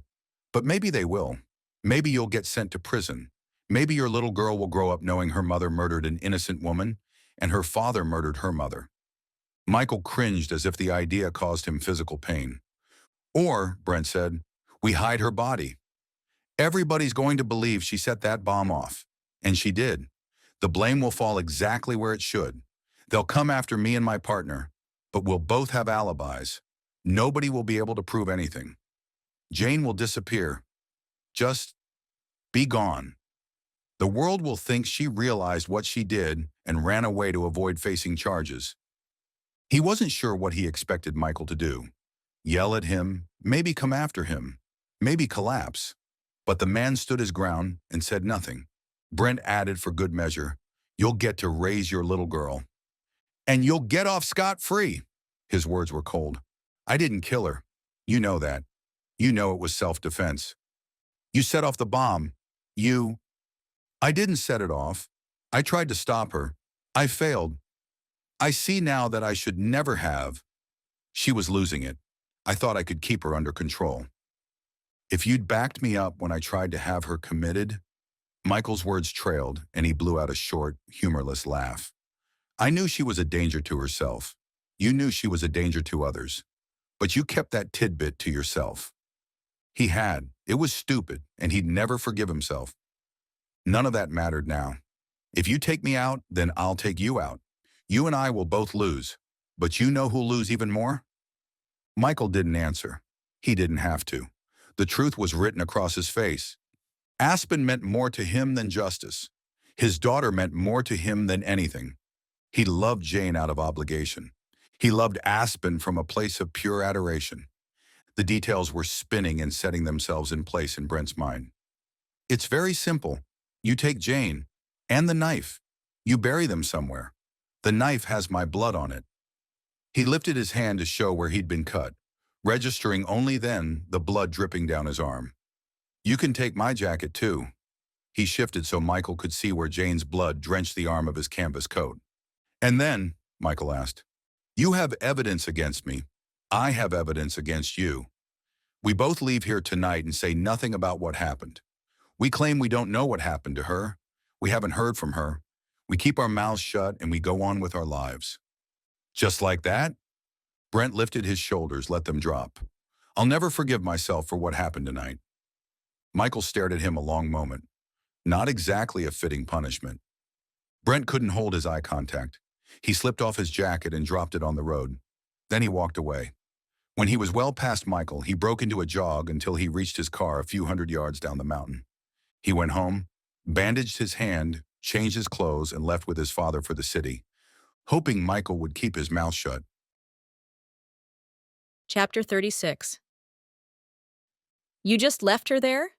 but maybe they will. Maybe you'll get sent to prison. Maybe your little girl will grow up knowing her mother murdered an innocent woman, and her father murdered her mother. Michael cringed as if the idea caused him physical pain. Or, Brent said, we hide her body. Everybody's going to believe she set that bomb off. And she did. The blame will fall exactly where it should. They'll come after me and my partner, but we'll both have alibis. Nobody will be able to prove anything. Jane will disappear. Just be gone. The world will think she realized what she did and ran away to avoid facing charges. He wasn't sure what he expected Michael to do. Yell at him, maybe come after him, maybe collapse. But the man stood his ground and said nothing. Brent added for good measure, you'll get to raise your little girl. And you'll get off scot-free. His words were cold. I didn't kill her. You know that. You know it was self-defense. You set off the bomb. I didn't set it off. I tried to stop her. I failed. I see now that I should never have. She was losing it. I thought I could keep her under control. If you'd backed me up when I tried to have her committed... Michael's words trailed, and he blew out a short, humorless laugh. I knew she was a danger to herself. You knew she was a danger to others. But you kept that tidbit to yourself. He had. It was stupid, and he'd never forgive himself. None of that mattered now. If you take me out, then I'll take you out. You and I will both lose. But you know who'll lose even more? Michael didn't answer. He didn't have to. The truth was written across his face. Aspen meant more to him than justice. His daughter meant more to him than anything. He loved Jane out of obligation. He loved Aspen from a place of pure adoration. The details were spinning and setting themselves in place in Brent's mind. It's very simple. You take Jane and the knife. You bury them somewhere. The knife has my blood on it. He lifted his hand to show where he'd been cut, registering only then the blood dripping down his arm. You can take my jacket too. He shifted so Michael could see where Jane's blood drenched the arm of his canvas coat. And then, Michael asked, you have evidence against me. I have evidence against you. We both leave here tonight and say nothing about what happened. We claim we don't know what happened to her. We haven't heard from her. We keep our mouths shut and we go on with our lives. Just like that? Brent lifted his shoulders, let them drop. I'll never forgive myself for what happened tonight. Michael stared at him a long moment. Not exactly a fitting punishment. Brent couldn't hold his eye contact. He slipped off his jacket and dropped it on the road. Then he walked away. When he was well past Michael, he broke into a jog until he reached his car a few hundred yards down the mountain. He went home, bandaged his hand, changed his clothes, and left with his father for the city, hoping Michael would keep his mouth shut. Chapter 36. You just left her there?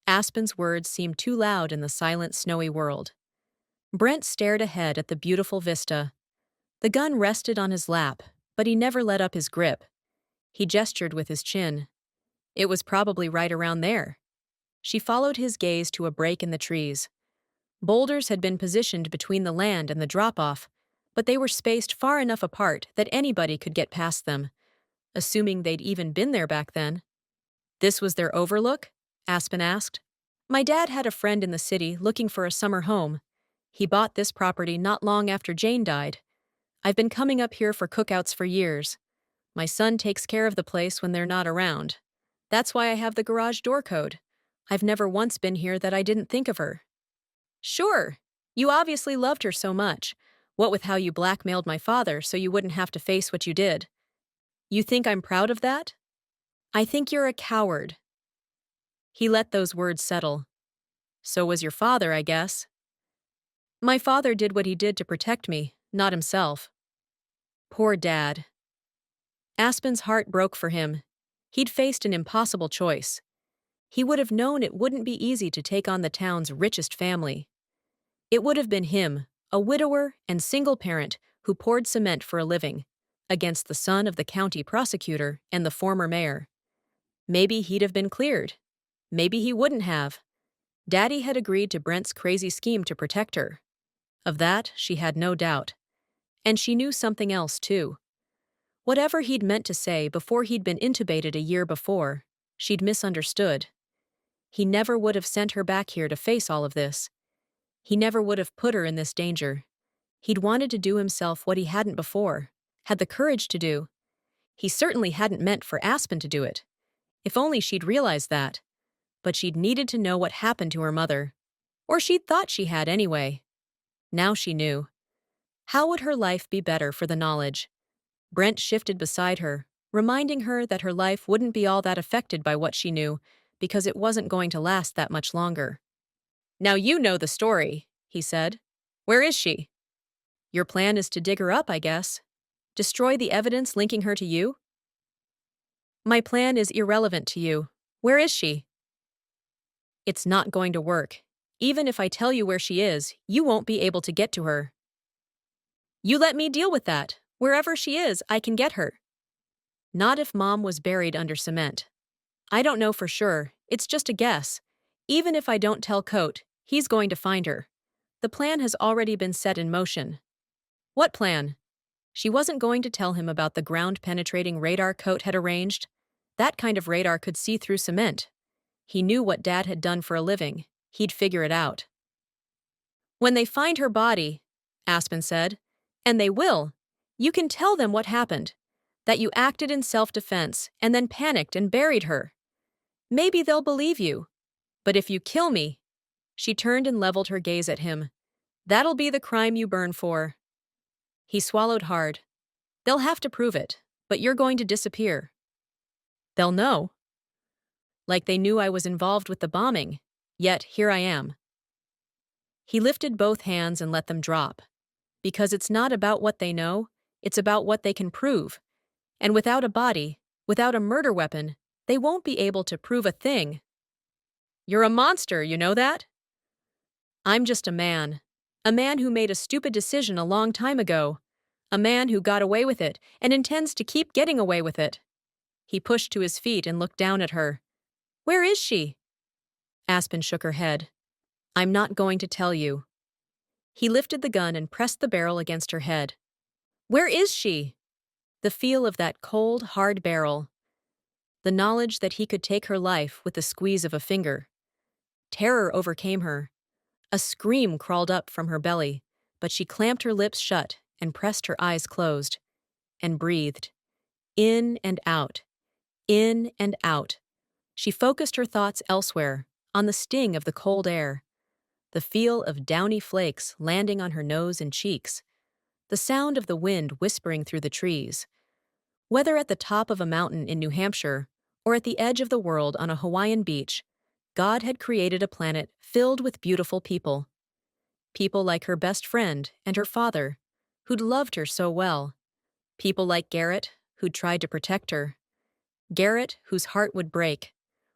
Aspen's words seemed too loud in the silent, snowy world. Brent stared ahead at the beautiful vista. The gun rested on his lap, but he never let up his grip. He gestured with his chin. It was probably right around there. She followed his gaze to a break in the trees. Boulders had been positioned between the land and the drop-off, but they were spaced far enough apart that anybody could get past them, assuming they'd even been there back then. This was their overlook? Aspen asked. My dad had a friend in the city looking for a summer home. He bought this property not long after Jane died. I've been coming up here for cookouts for years. My son takes care of the place when they're not around. That's why I have the garage door code. I've never once been here that I didn't think of her. Sure. You obviously loved her so much. What with how you blackmailed my father so you wouldn't have to face what you did. You think I'm proud of that? I think you're a coward. He let those words settle. So was your father, I guess. My father did what he did to protect me, not himself. Poor Dad. Aspen's heart broke for him. He'd faced an impossible choice. He would have known it wouldn't be easy to take on the town's richest family. It would have been him, a widower and single parent who poured cement for a living, against the son of the county prosecutor and the former mayor. Maybe he'd have been cleared. Maybe he wouldn't have. Daddy had agreed to Brent's crazy scheme to protect her. Of that, she had no doubt. And she knew something else, too. Whatever he'd meant to say before he'd been intubated a year before, she'd misunderstood. He never would have sent her back here to face all of this. He never would have put her in this danger. He'd wanted to do himself what he hadn't before, had the courage to do. He certainly hadn't meant for Aspen to do it. If only she'd realized that. But she'd needed to know what happened to her mother. Or she'd thought she had anyway. Now she knew. How would her life be better for the knowledge? Brent shifted beside her, reminding her that her life wouldn't be all that affected by what she knew, because it wasn't going to last that much longer. Now you know the story, he said. Where is she? Your plan is to dig her up, I guess. Destroy the evidence linking her to you? My plan is irrelevant to you. Where is she? It's not going to work. Even if I tell you where she is, you won't be able to get to her. You let me deal with that. Wherever she is, I can get her. Not if Mom was buried under cement. I don't know for sure. It's just a guess. Even if I don't tell Coate, he's going to find her. The plan has already been set in motion. What plan? She wasn't going to tell him about the ground-penetrating radar Coate had arranged. That kind of radar could see through cement. He knew what Dad had done for a living. He'd figure it out. When they find her body, Aspen said, and they will, you can tell them what happened, that you acted in self-defense and then panicked and buried her. Maybe they'll believe you. But if you kill me, she turned and leveled her gaze at him. That'll be the crime you burn for. He swallowed hard. They'll have to prove it, but you're going to disappear. They'll know. Like they knew I was involved with the bombing, yet here I am. He lifted both hands and let them drop. Because it's not about what they know, it's about what they can prove. And without a body, without a murder weapon, they won't be able to prove a thing. You're a monster, you know that? I'm just a man who made a stupid decision a long time ago, a man who got away with it and intends to keep getting away with it. He pushed to his feet and looked down at her. Where is she? Aspen shook her head. I'm not going to tell you. He lifted the gun and pressed the barrel against her head. Where is she? The feel of that cold, hard barrel. The knowledge that he could take her life with the squeeze of a finger. Terror overcame her. A scream crawled up from her belly, but she clamped her lips shut and pressed her eyes closed, and breathed. In and out. In and out. She focused her thoughts elsewhere, on the sting of the cold air. The feel of downy flakes landing on her nose and cheeks. The sound of the wind whispering through the trees. Whether at the top of a mountain in New Hampshire or at the edge of the world on a Hawaiian beach, God had created a planet filled with beautiful people. People like her best friend and her father, who'd loved her so well. People like Garrett, who'd tried to protect her. Garrett, whose heart would break.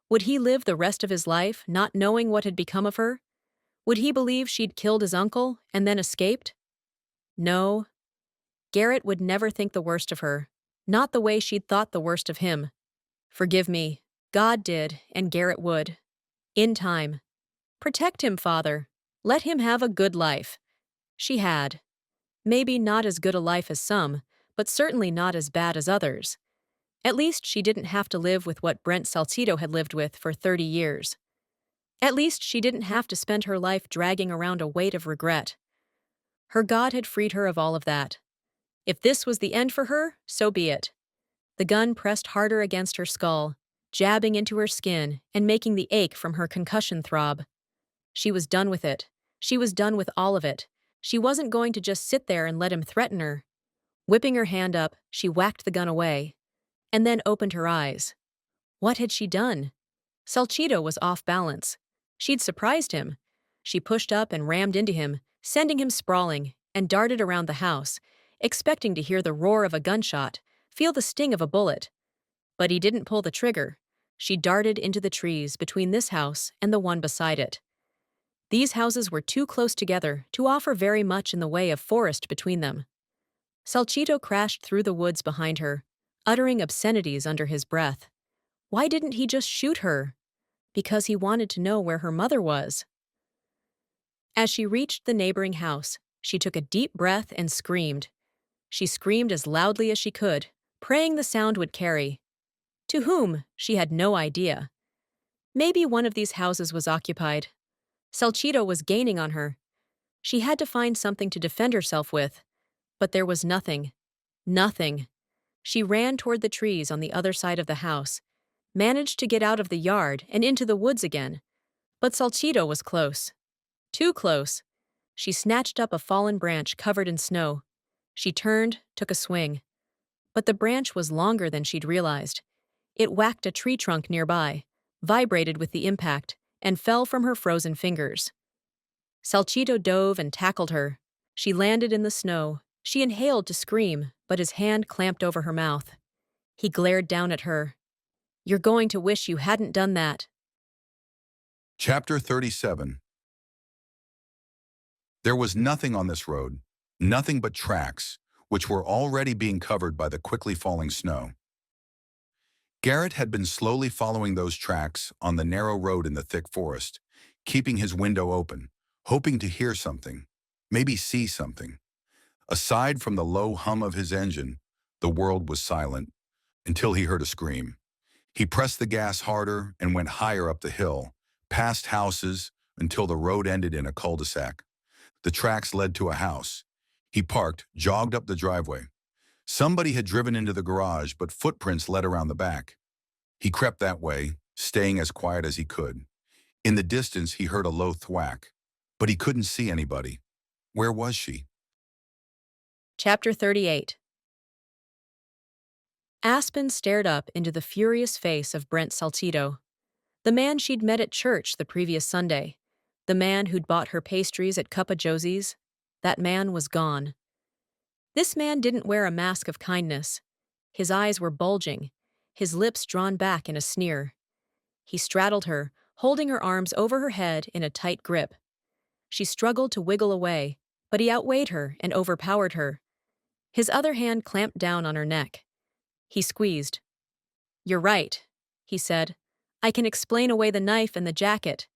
Would he live the rest of his life not knowing what had become of her? Would he believe she'd killed his uncle and then escaped? No. Garrett would never think the worst of her, not the way she'd thought the worst of him. Forgive me. God did, and Garrett would. In time. Protect him, Father. Let him have a good life. She had. Maybe not as good a life as some, but certainly not as bad as others. At least she didn't have to live with what Brent Salcedo had lived with for 30 years. At least she didn't have to spend her life dragging around a weight of regret. Her God had freed her of all of that. If this was the end for her, so be it. The gun pressed harder against her skull, jabbing into her skin and making the ache from her concussion throb. She was done with it. She was done with all of it. She wasn't going to just sit there and let him threaten her. Whipping her hand up, she whacked the gun away, and then opened her eyes. What had she done? Salcedo was off balance. She'd surprised him. She pushed up and rammed into him, sending him sprawling, and darted around the house, expecting to hear the roar of a gunshot, feel the sting of a bullet. But he didn't pull the trigger. She darted into the trees between this house and the one beside it. These houses were too close together to offer very much in the way of forest between them. Salcedo crashed through the woods behind her, uttering obscenities under his breath. Why didn't he just shoot her? Because he wanted to know where her mother was. As she reached the neighboring house, she took a deep breath and screamed. She screamed as loudly as she could, praying the sound would carry. To whom, she had no idea. Maybe one of these houses was occupied. Salcedo was gaining on her. She had to find something to defend herself with. But there was nothing. Nothing. She ran toward the trees on the other side of the house, managed to get out of the yard and into the woods again. But Salcedo was close. Too close. She snatched up a fallen branch covered in snow. She turned, took a swing. But the branch was longer than she'd realized. It whacked a tree trunk nearby, vibrated with the impact, and fell from her frozen fingers. Salcedo dove and tackled her. She landed in the snow. She inhaled to scream, but his hand clamped over her mouth. He glared down at her. "You're going to wish you hadn't done that." Chapter 37. There was nothing on this road, nothing but tracks, which were already being covered by the quickly falling snow. Garrett had been slowly following those tracks on the narrow road in the thick forest, keeping his window open, hoping to hear something, maybe see something. Aside from the low hum of his engine, the world was silent, until he heard a scream. He pressed the gas harder and went higher up the hill, past houses, until the road ended in a cul-de-sac. The tracks led to a house. He parked, jogged up the driveway. Somebody had driven into the garage, but footprints led around the back. He crept that way, staying as quiet as he could. In the distance, he heard a low thwack, but he couldn't see anybody. Where was she? Chapter 38. Aspen stared up into the furious face of Brent Salcedo, the man she'd met at church the previous Sunday, the man who'd bought her pastries at Cuppa Josie's. That man was gone. This man didn't wear a mask of kindness. His eyes were bulging, his lips drawn back in a sneer. He straddled her, holding her arms over her head in a tight grip. She struggled to wiggle away, but he outweighed her and overpowered her. His other hand clamped down on her neck. He squeezed. "You're right," he said. "I can explain away the knife and the jacket.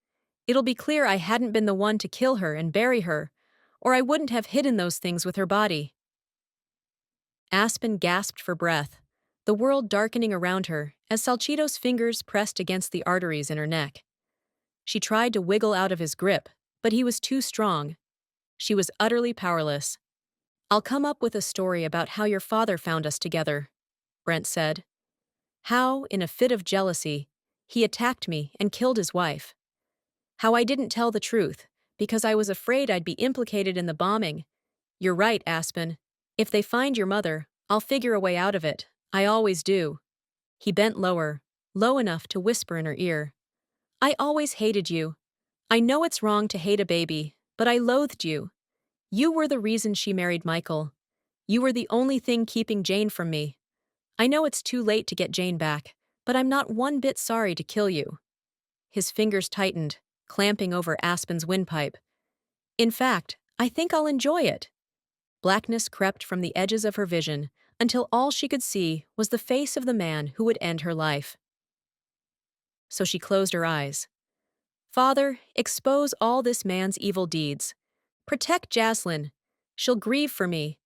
It'll be clear I hadn't been the one to kill her and bury her, or I wouldn't have hidden those things with her body." Aspen gasped for breath, the world darkening around her as Salcedo's fingers pressed against the arteries in her neck. She tried to wiggle out of his grip, but he was too strong. She was utterly powerless. "I'll come up with a story about how your father found us together," Brent said. "How, in a fit of jealousy, he attacked me and killed his wife. How I didn't tell the truth, because I was afraid I'd be implicated in the bombing. You're right, Aspen. If they find your mother, I'll figure a way out of it. I always do." He bent lower, low enough to whisper in her ear. "I always hated you. I know it's wrong to hate a baby, but I loathed you. You were the reason she married Michael. You were the only thing keeping Jane from me. I know it's too late to get Jane back, but I'm not one bit sorry to kill you." His fingers tightened, clamping over Aspen's windpipe. "In fact, I think I'll enjoy it." Blackness crept from the edges of her vision until all she could see was the face of the man who would end her life. So she closed her eyes. "Father, expose all this man's evil deeds. Protect Jaslyn. She'll grieve for me.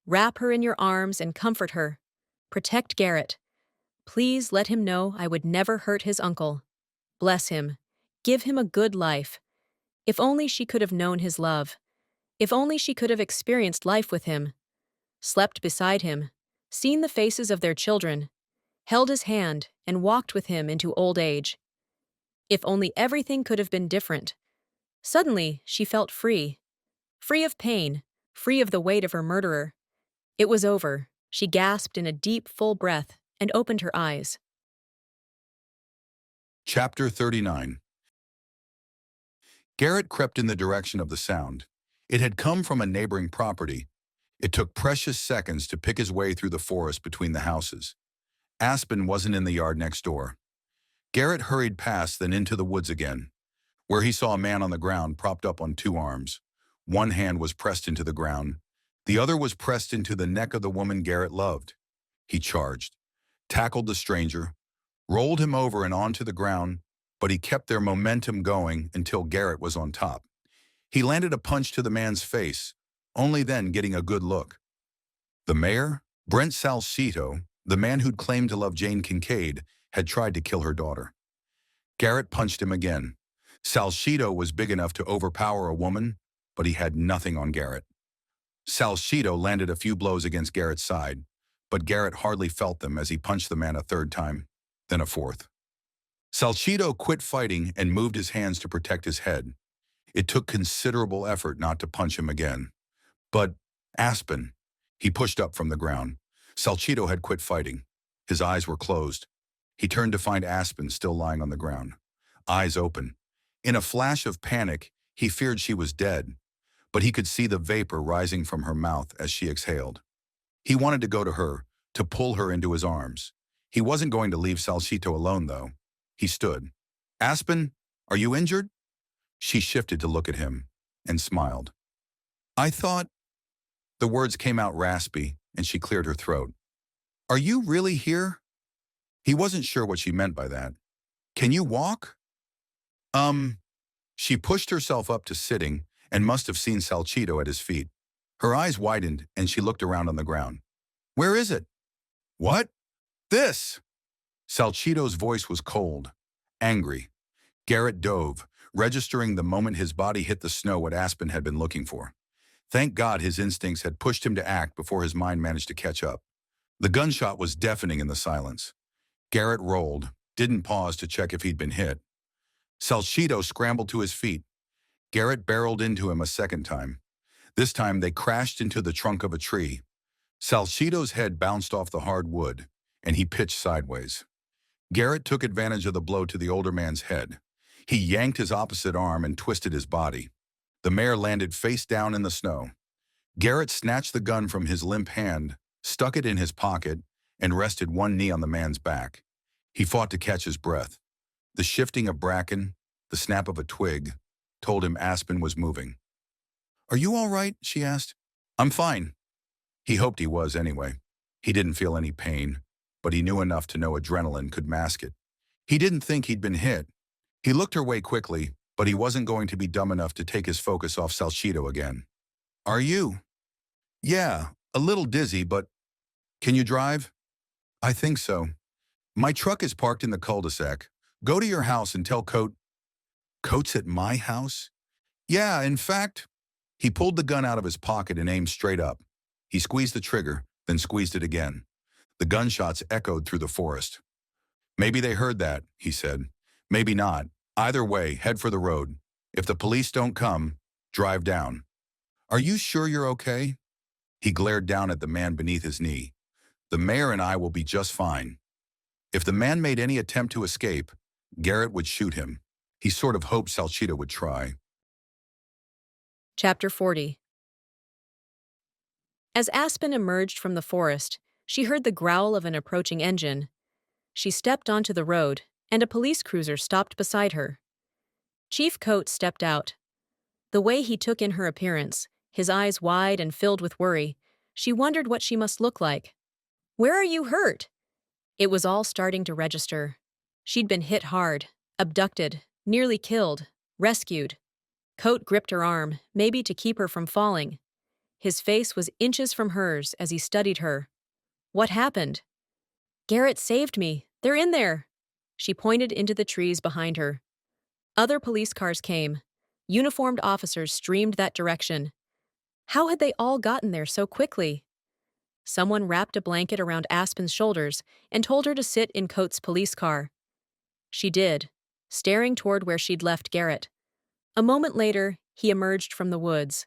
Wrap her in your arms and comfort her. Protect Garrett. Please let him know I would never hurt his uncle. Bless him. Give him a good life. If only she could have known his love. If only she could have experienced life with him. Slept beside him. Seen the faces of their children. Held his hand and walked with him into old age. If only everything could have been different. Suddenly, she felt free. Free of pain. Free of the weight of her murderer. It was over. She gasped in a deep, full breath and opened her eyes. Chapter 39. Garrett crept in the direction of the sound. It had come from a neighboring property. It took precious seconds to pick his way through the forest between the houses. Aspen wasn't in the yard next door. Garrett hurried past, then into the woods again, where he saw a man on the ground propped up on two arms. One hand was pressed into the ground. The other was pressed into the neck of the woman Garrett loved. He charged, tackled the stranger, rolled him over and onto the ground, but he kept their momentum going until Garrett was on top. He landed a punch to the man's face, only then getting a good look. The mayor, Brent Salcedo, the man who'd claimed to love Jane Kincaid, had tried to kill her daughter. Garrett punched him again. Salcedo was big enough to overpower a woman, but he had nothing on Garrett. Salcedo landed a few blows against Garrett's side, but Garrett hardly felt them as he punched the man a third time, then a fourth. Salcedo quit fighting and moved his hands to protect his head. It took considerable effort not to punch him again. But Aspen, he pushed up from the ground. Salcedo had quit fighting. His eyes were closed. He turned to find Aspen still lying on the ground, eyes open. In a flash of panic, he feared she was dead, but he could see the vapor rising from her mouth as she exhaled. He wanted to go to her, to pull her into his arms. He wasn't going to leave Salcedo alone, though. He stood. "Aspen, are you injured?" She shifted to look at him and smiled. "I thought—" The words came out raspy, and she cleared her throat. "Are you really here?" He wasn't sure what she meant by that. "Can you walk?" She pushed herself up to sitting and must have seen Salcedo at his feet. Her eyes widened and she looked around on the ground. "Where is it?" "What? This!" Salcedo's voice was cold, angry. Garrett dove, registering the moment his body hit the snow what Aspen had been looking for. Thank God his instincts had pushed him to act before his mind managed to catch up. The gunshot was deafening in the silence. Garrett rolled, didn't pause to check if he'd been hit. Salcedo scrambled to his feet. Garrett barreled into him a second time. This time they crashed into the trunk of a tree. Salcedo's head bounced off the hard wood, and he pitched sideways. Garrett took advantage of the blow to the older man's head. He yanked his opposite arm and twisted his body. The mayor landed face down in the snow. Garrett snatched the gun from his limp hand, stuck it in his pocket, and rested one knee on the man's back. He fought to catch his breath. The shifting of bracken, the snap of a twig, told him Aspen was moving. "Are you all right?" she asked. "I'm fine." He hoped he was anyway. He didn't feel any pain, but he knew enough to know adrenaline could mask it. He didn't think he'd been hit. He looked her way quickly, but he wasn't going to be dumb enough to take his focus off Salcedo again. "Are you?" "Yeah, a little dizzy, but—" "Can you drive?" "I think so. My truck is parked in the cul-de-sac. Go to your house and tell Coat—" "Coat's at my house?" "Yeah, in fact—" He pulled the gun out of his pocket and aimed straight up. He squeezed the trigger, then squeezed it again. The gunshots echoed through the forest. "Maybe they heard that," he said. "Maybe not. Either way, head for the road. If the police don't come, drive down." "Are you sure you're okay?" He glared down at the man beneath his knee. "The mayor and I will be just fine." If the man made any attempt to escape, Garrett would shoot him. He sort of hoped Salcedo would try. Chapter 40. As Aspen emerged from the forest, she heard the growl of an approaching engine. She stepped onto the road, and a police cruiser stopped beside her. Chief Coat stepped out. The way he took in her appearance, his eyes wide and filled with worry, she wondered what she must look like. "Where are you hurt?" It was all starting to register. She'd been hit hard, abducted, nearly killed, rescued. Coat gripped her arm, maybe to keep her from falling. His face was inches from hers as he studied her. "What happened?" Garrett saved me. They're in there. She pointed into the trees behind her. Other police cars came. Uniformed officers streamed that direction. How had they all gotten there so quickly? Someone wrapped a blanket around Aspen's shoulders and told her to sit in Coates' police car. She did, staring toward where she'd left Garrett. A moment later, he emerged from the woods.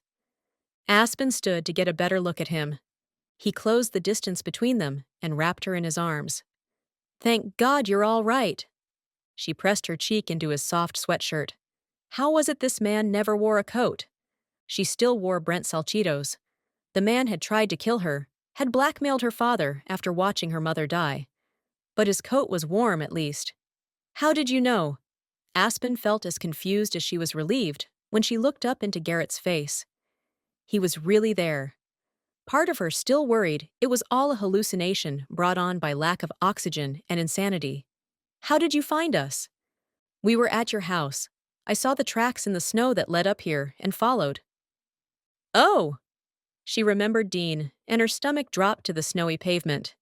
Aspen stood to get a better look at him. He closed the distance between them and wrapped her in his arms. "Thank God you're all right." She pressed her cheek into his soft sweatshirt. How was it this man never wore a coat? She still wore Brent Salcido's. The man had tried to kill her, had blackmailed her father after watching her mother die. But his coat was warm at least. "How did you know?" Aspen felt as confused as she was relieved when she looked up into Garrett's face. He was really there. Part of her still worried it was all a hallucination brought on by lack of oxygen and insanity. "How did you find us?" "We were at your house. I saw the tracks in the snow that led up here and followed." "Oh!" She remembered Dean, and her stomach dropped to the snowy pavement.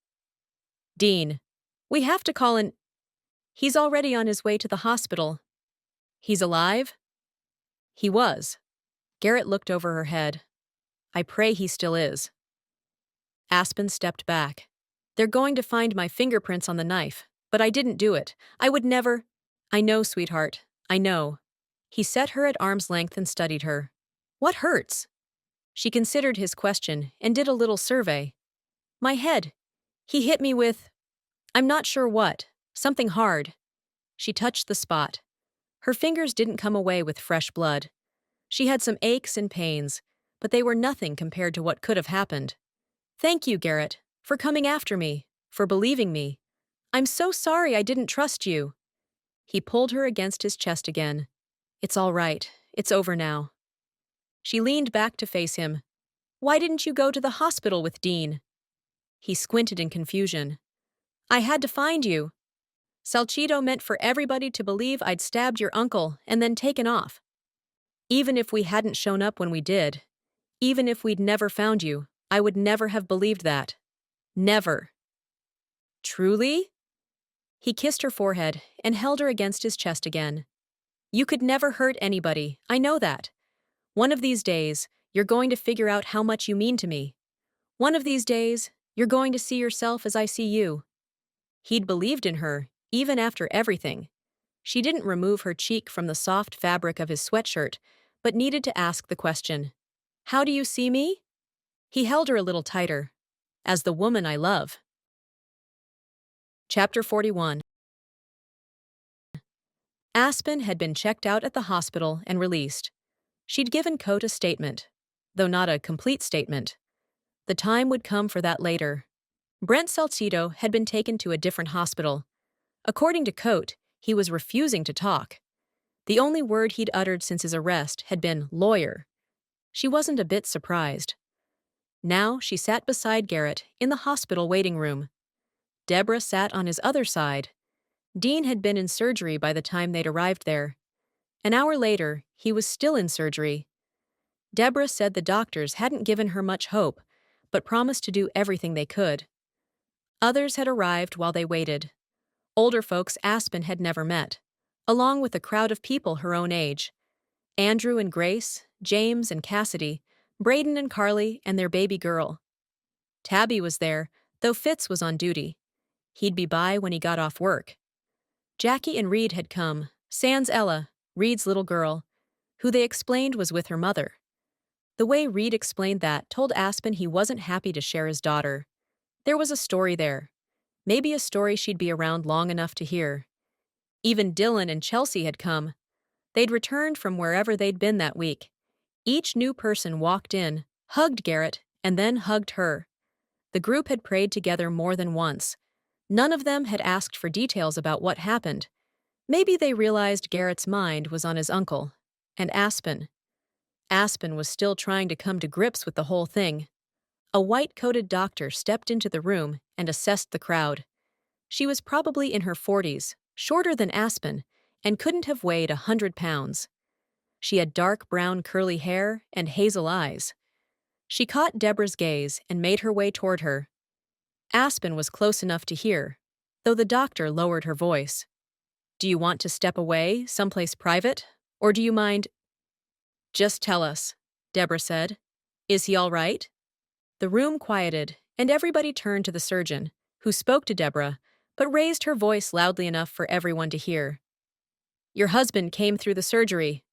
"Dean. We have to call an—" "He's already on his way to the hospital." "He's alive?" "He was." Garrett looked over her head. "I pray he still is." Aspen stepped back. "They're going to find my fingerprints on the knife, but I didn't do it. I would never—" "I know, sweetheart. I know." He set her at arm's length and studied her. "What hurts?" She considered his question and did a little survey. "My head. He hit me with— I'm not sure what. Something hard." She touched the spot. Her fingers didn't come away with fresh blood. She had some aches and pains, but they were nothing compared to what could have happened. "Thank you, Garrett, for coming after me, for believing me. I'm so sorry I didn't trust you." He pulled her against his chest again. "It's all right. It's over now." She leaned back to face him. "Why didn't you go to the hospital with Dean?" He squinted in confusion. "I had to find you. Salcido meant for everybody to believe I'd stabbed your uncle and then taken off. Even if we hadn't shown up when we did, even if we'd never found you, I would never have believed that. Never." "Truly?" He kissed her forehead and held her against his chest again. "You could never hurt anybody, I know that. One of these days, you're going to figure out how much you mean to me. One of these days, you're going to see yourself as I see you." He'd believed in her, even after everything. She didn't remove her cheek from the soft fabric of his sweatshirt, but needed to ask the question. "How do you see me?" He held her a little tighter. "As the woman I love." Chapter 41. Aspen had been checked out at the hospital and released. She'd given Coate a statement, though not a complete statement. The time would come for that later. Brent Salcido had been taken to a different hospital. According to Coate, he was refusing to talk. The only word he'd uttered since his arrest had been lawyer. She wasn't a bit surprised. Now she sat beside Garrett in the hospital waiting room. Deborah sat on his other side. Dean had been in surgery by the time they'd arrived there. An hour later, he was still in surgery. Deborah said the doctors hadn't given her much hope, but promised to do everything they could. Others had arrived while they waited. Older folks Aspen had never met, along with a crowd of people her own age. Andrew and Grace, James and Cassidy, Braden and Carly, and their baby girl. Tabby was there, though Fitz was on duty. He'd be by when he got off work. Jackie and Reed had come, sans Ella, Reed's little girl, who they explained was with her mother. The way Reed explained that told Aspen he wasn't happy to share his daughter. There was a story there. Maybe a story she'd be around long enough to hear. Even Dylan and Chelsea had come. They'd returned from wherever they'd been that week. Each new person walked in, hugged Garrett, and then hugged her. The group had prayed together more than once. None of them had asked for details about what happened. Maybe they realized Garrett's mind was on his uncle. And Aspen. Aspen was still trying to come to grips with the whole thing. A white-coated doctor stepped into the room and assessed the crowd. She was probably in her 40s, shorter than Aspen, and couldn't have weighed 100 pounds. She had dark brown curly hair and hazel eyes. She caught Deborah's gaze and made her way toward her. Aspen was close enough to hear, though the doctor lowered her voice. Do you want to step away, someplace private? Or do you mind? Just tell us, Deborah said. Is he all right? The room quieted, and everybody turned to the surgeon, who spoke to Deborah, but raised her voice loudly enough for everyone to hear. Your husband came through the surgery.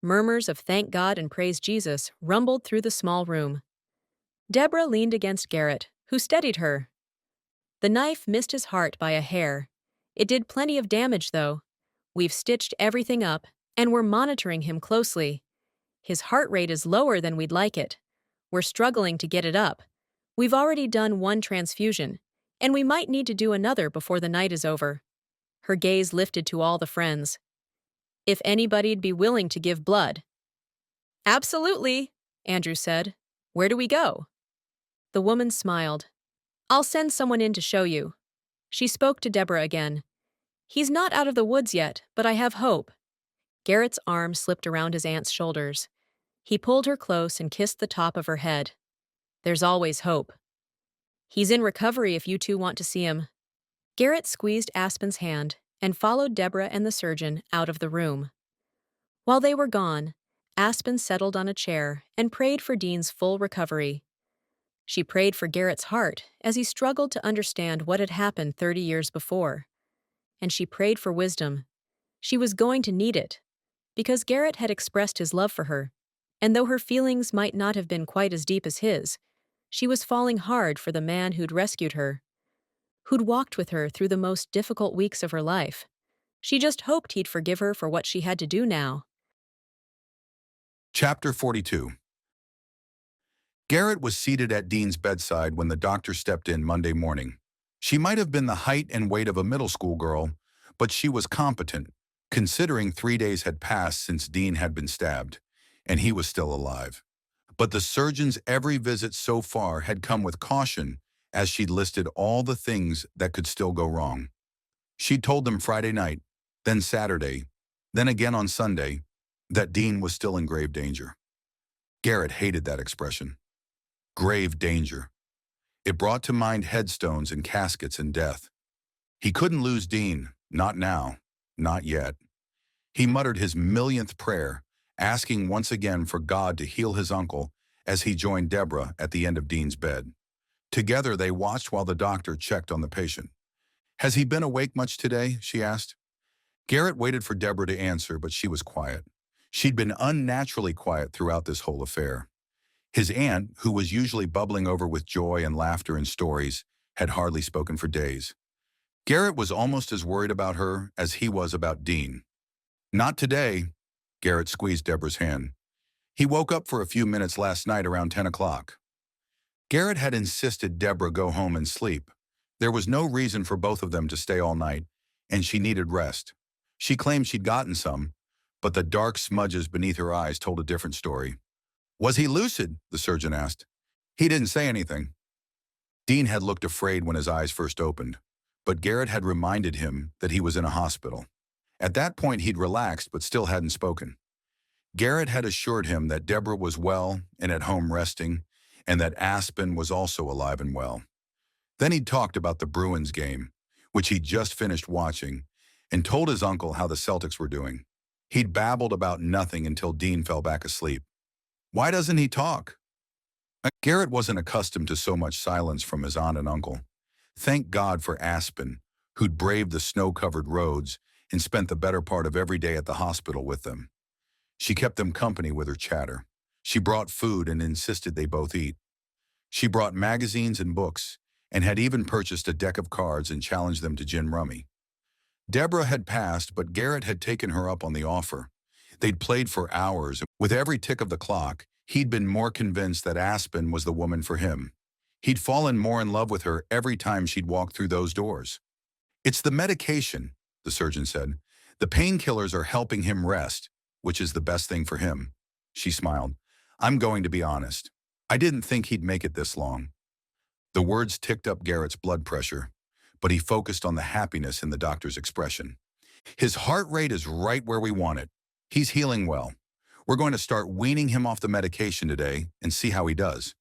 Murmurs of thank God and praise Jesus rumbled through the small room. Deborah leaned against Garrett, who steadied her. The knife missed his heart by a hair. It did plenty of damage, though. We've stitched everything up, and we're monitoring him closely. His heart rate is lower than we'd like it. We're struggling to get it up. We've already done one transfusion, and we might need to do another before the night is over. Her gaze lifted to all the friends. If anybody'd be willing to give blood. Absolutely, Andrew said. Where do we go? The woman smiled. I'll send someone in to show you. She spoke to Deborah again. He's not out of the woods yet, but I have hope. Garrett's arm slipped around his aunt's shoulders. He pulled her close and kissed the top of her head. There's always hope. He's in recovery if you two want to see him. Garrett squeezed Aspen's hand and followed Deborah and the surgeon out of the room. While they were gone, Aspen settled on a chair and prayed for Dean's full recovery. She prayed for Garrett's heart as he struggled to understand what had happened 30 years before. And she prayed for wisdom. She was going to need it, because Garrett had expressed his love for her, and though her feelings might not have been quite as deep as his, she was falling hard for the man who'd rescued her, who'd walked with her through the most difficult weeks of her life. She just hoped he'd forgive her for what she had to do now. Chapter 42. Garrett was seated at Dean's bedside when the doctor stepped in Monday morning. She might have been the height and weight of a middle school girl, but she was competent, considering 3 days had passed since Dean had been stabbed, and he was still alive. But the surgeon's every visit so far had come with caution, as she'd listed all the things that could still go wrong. She'd told them Friday night, then Saturday, then again on Sunday, that Dean was still in grave danger. Garrett hated that expression. Grave danger. It brought to mind headstones and caskets and death. He couldn't lose Dean, not now, not yet. He muttered his millionth prayer, asking once again for God to heal his uncle as he joined Deborah at the end of Dean's bed. Together they watched while the doctor checked on the patient. Has he been awake much today? She asked. Garrett waited for Deborah to answer, but she was quiet. She'd been unnaturally quiet throughout this whole affair. His aunt, who was usually bubbling over with joy and laughter and stories, had hardly spoken for days. Garrett was almost as worried about her as he was about Dean. Not today. Garrett squeezed Deborah's hand. He woke up for a few minutes last night around 10 o'clock. Garrett had insisted Deborah go home and sleep. There was no reason for both of them to stay all night, and she needed rest. She claimed she'd gotten some, but the dark smudges beneath her eyes told a different story. Was he lucid? The surgeon asked. He didn't say anything. Dean had looked afraid when his eyes first opened, but Garrett had reminded him that he was in a hospital. At that point, he'd relaxed but still hadn't spoken. Garrett had assured him that Deborah was well and at home resting, and that Aspen was also alive and well. Then he'd talked about the Bruins game, which he'd just finished watching, and told his uncle how the Celtics were doing. He'd babbled about nothing until Dean fell back asleep. Why doesn't he talk? Garrett wasn't accustomed to so much silence from his aunt and uncle. Thank God for Aspen, who'd braved the snow-covered roads and spent the better part of every day at the hospital with them. She kept them company with her chatter. She brought food and insisted they both eat. She brought magazines and books, and had even purchased a deck of cards and challenged them to gin rummy. Deborah had passed, but Garrett had taken her up on the offer. They'd played for hours. With every tick of the clock, he'd been more convinced that Aspen was the woman for him. He'd fallen more in love with her every time she'd walked through those doors. It's the medication, the surgeon said. The painkillers are helping him rest, which is the best thing for him. She smiled. I'm going to be honest. I didn't think he'd make it this long. The words ticked up Garrett's blood pressure, but he focused on the happiness in the doctor's expression. His heart rate is right where we want it. He's healing well. We're going to start weaning him off the medication today and see how he does.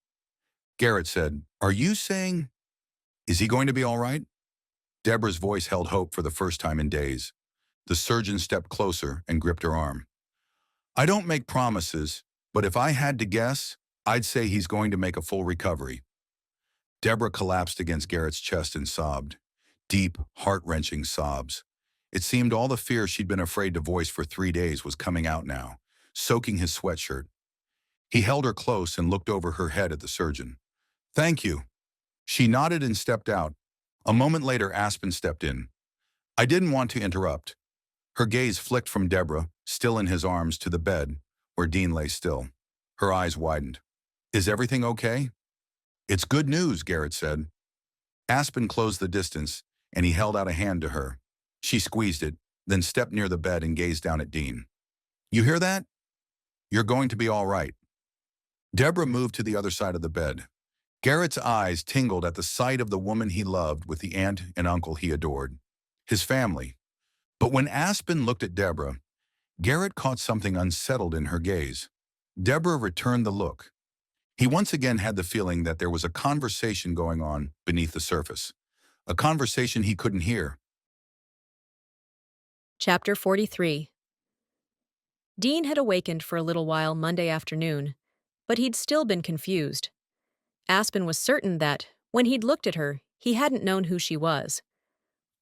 Garrett said, Are you saying, is he going to be all right? Deborah's voice held hope for the first time in days. The surgeon stepped closer and gripped her arm. I don't make promises, but if I had to guess, I'd say he's going to make a full recovery. Deborah collapsed against Garrett's chest and sobbed. Deep, heart-wrenching sobs. It seemed all the fear she'd been afraid to voice for 3 days was coming out now, soaking his sweatshirt. He held her close and looked over her head at the surgeon. Thank you. She nodded and stepped out. A moment later, Aspen stepped in. I didn't want to interrupt. Her gaze flicked from Deborah, still in his arms, to the bed, where Dean lay still. Her eyes widened. Is everything okay? It's good news, Garrett said. Aspen closed the distance, and he held out a hand to her. She squeezed it, then stepped near the bed and gazed down at Dean. You hear that? You're going to be all right. Deborah moved to the other side of the bed. Garrett's eyes tingled at the sight of the woman he loved with the aunt and uncle he adored. His family. But when Aspen looked at Deborah, Garrett caught something unsettled in her gaze. Deborah returned the look. He once again had the feeling that there was a conversation going on beneath the surface. A conversation he couldn't hear. Chapter 43. Dean had awakened for a little while Monday afternoon, but he'd still been confused. Aspen was certain that, when he'd looked at her, he hadn't known who she was.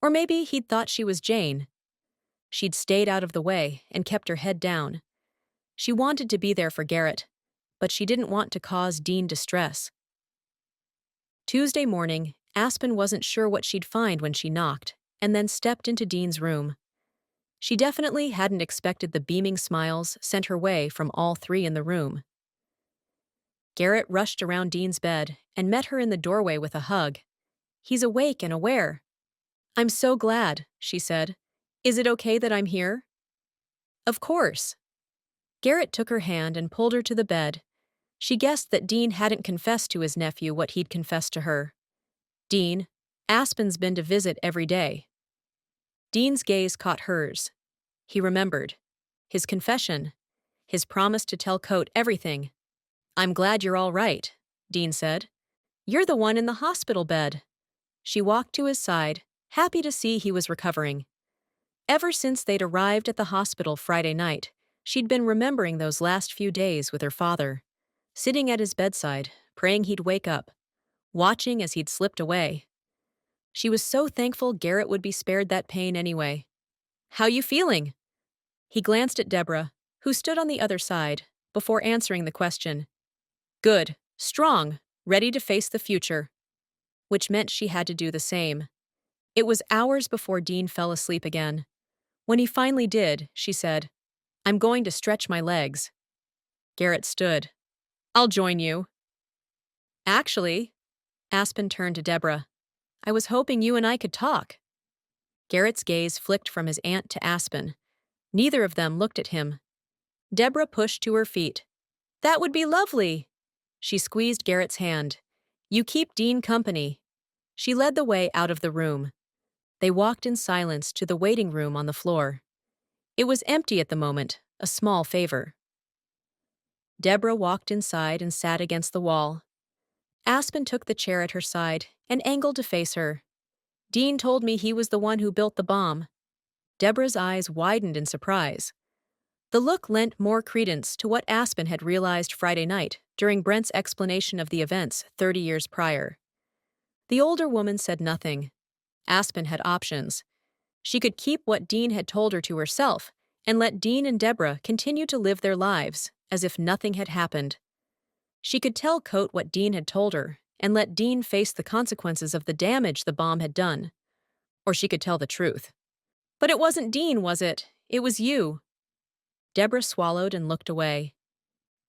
Or maybe he'd thought she was Jane. She'd stayed out of the way and kept her head down. She wanted to be there for Garrett, but she didn't want to cause Dean distress. Tuesday morning, Aspen wasn't sure what she'd find when she knocked, and then stepped into Dean's room. She definitely hadn't expected the beaming smiles sent her way from all three in the room. Garrett rushed around Dean's bed and met her in the doorway with a hug. He's awake and aware. I'm so glad, she said. Is it okay that I'm here? Of course. Garrett took her hand and pulled her to the bed. She guessed that Dean hadn't confessed to his nephew what he'd confessed to her. Dean, Aspen's been to visit every day. Dean's gaze caught hers. He remembered. His confession. His promise to tell Coate everything. I'm glad you're all right, Dean said. You're the one in the hospital bed. She walked to his side, happy to see he was recovering. Ever since they'd arrived at the hospital Friday night, she'd been remembering those last few days with her father, sitting at his bedside, praying he'd wake up, watching as he'd slipped away. She was so thankful Garrett would be spared that pain anyway. How you feeling? He glanced at Deborah, who stood on the other side, before answering the question. Good, strong, ready to face the future. Which meant she had to do the same. It was hours before Dean fell asleep again. When he finally did, she said, I'm going to stretch my legs. Garrett stood. I'll join you. Actually, Aspen turned to Deborah. I was hoping you and I could talk. Garrett's gaze flicked from his aunt to Aspen. Neither of them looked at him. Deborah pushed to her feet. That would be lovely. She squeezed Garrett's hand. You keep Dean company. She led the way out of the room. They walked in silence to the waiting room on the floor. It was empty at the moment, a small favor. Deborah walked inside and sat against the wall. Aspen took the chair at her side and angled to face her. Dean told me he was the one who built the bomb. Deborah's eyes widened in surprise. The look lent more credence to what Aspen had realized Friday night during Brent's explanation of the events 30 years prior. The older woman said nothing. Aspen had options. She could keep what Dean had told her to herself and let Dean and Deborah continue to live their lives as if nothing had happened. She could tell Coate what Dean had told her and let Dean face the consequences of the damage the bomb had done. Or she could tell the truth. But it wasn't Dean, was it? It was you. Deborah swallowed and looked away.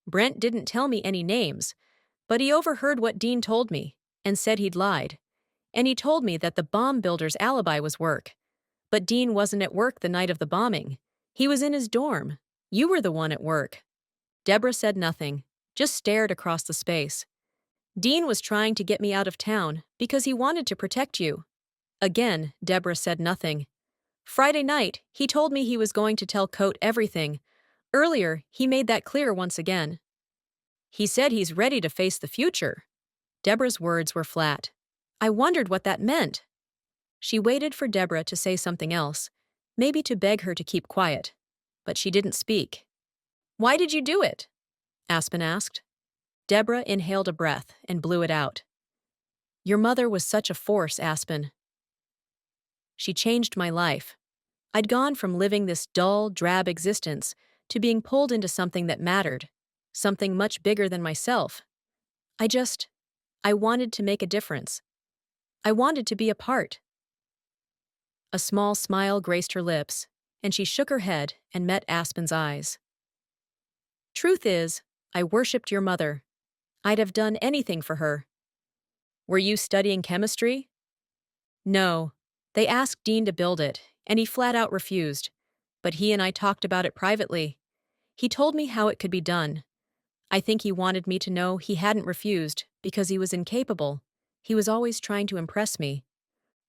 Brent didn't tell me any names, but he overheard what Dean told me and said he'd lied. And he told me that the bomb builder's alibi was work. But Dean wasn't at work the night of the bombing. He was in his dorm. You were the one at work. Deborah said nothing, just stared across the space. Dean was trying to get me out of town because he wanted to protect you. Again, Deborah said nothing. Friday night, he told me he was going to tell Coate everything. Earlier, he made that clear once again. He said he's ready to face the future. Deborah's words were flat. I wondered what that meant. She waited for Deborah to say something else, maybe to beg her to keep quiet. But she didn't speak. "Why did you do it?" Aspen asked. Deborah inhaled a breath and blew it out. "Your mother was such a force, Aspen. She changed my life. I'd gone from living this dull, drab existence to being pulled into something that mattered, something much bigger than myself. I wanted to make a difference. I wanted to be a part." A small smile graced her lips, and she shook her head and met Aspen's eyes. "Truth is, I worshipped your mother. I'd have done anything for her." "Were you studying chemistry?" "No. They asked Dean to build it, and he flat out refused. But he and I talked about it privately. He told me how it could be done. I think he wanted me to know he hadn't refused because he was incapable. He was always trying to impress me."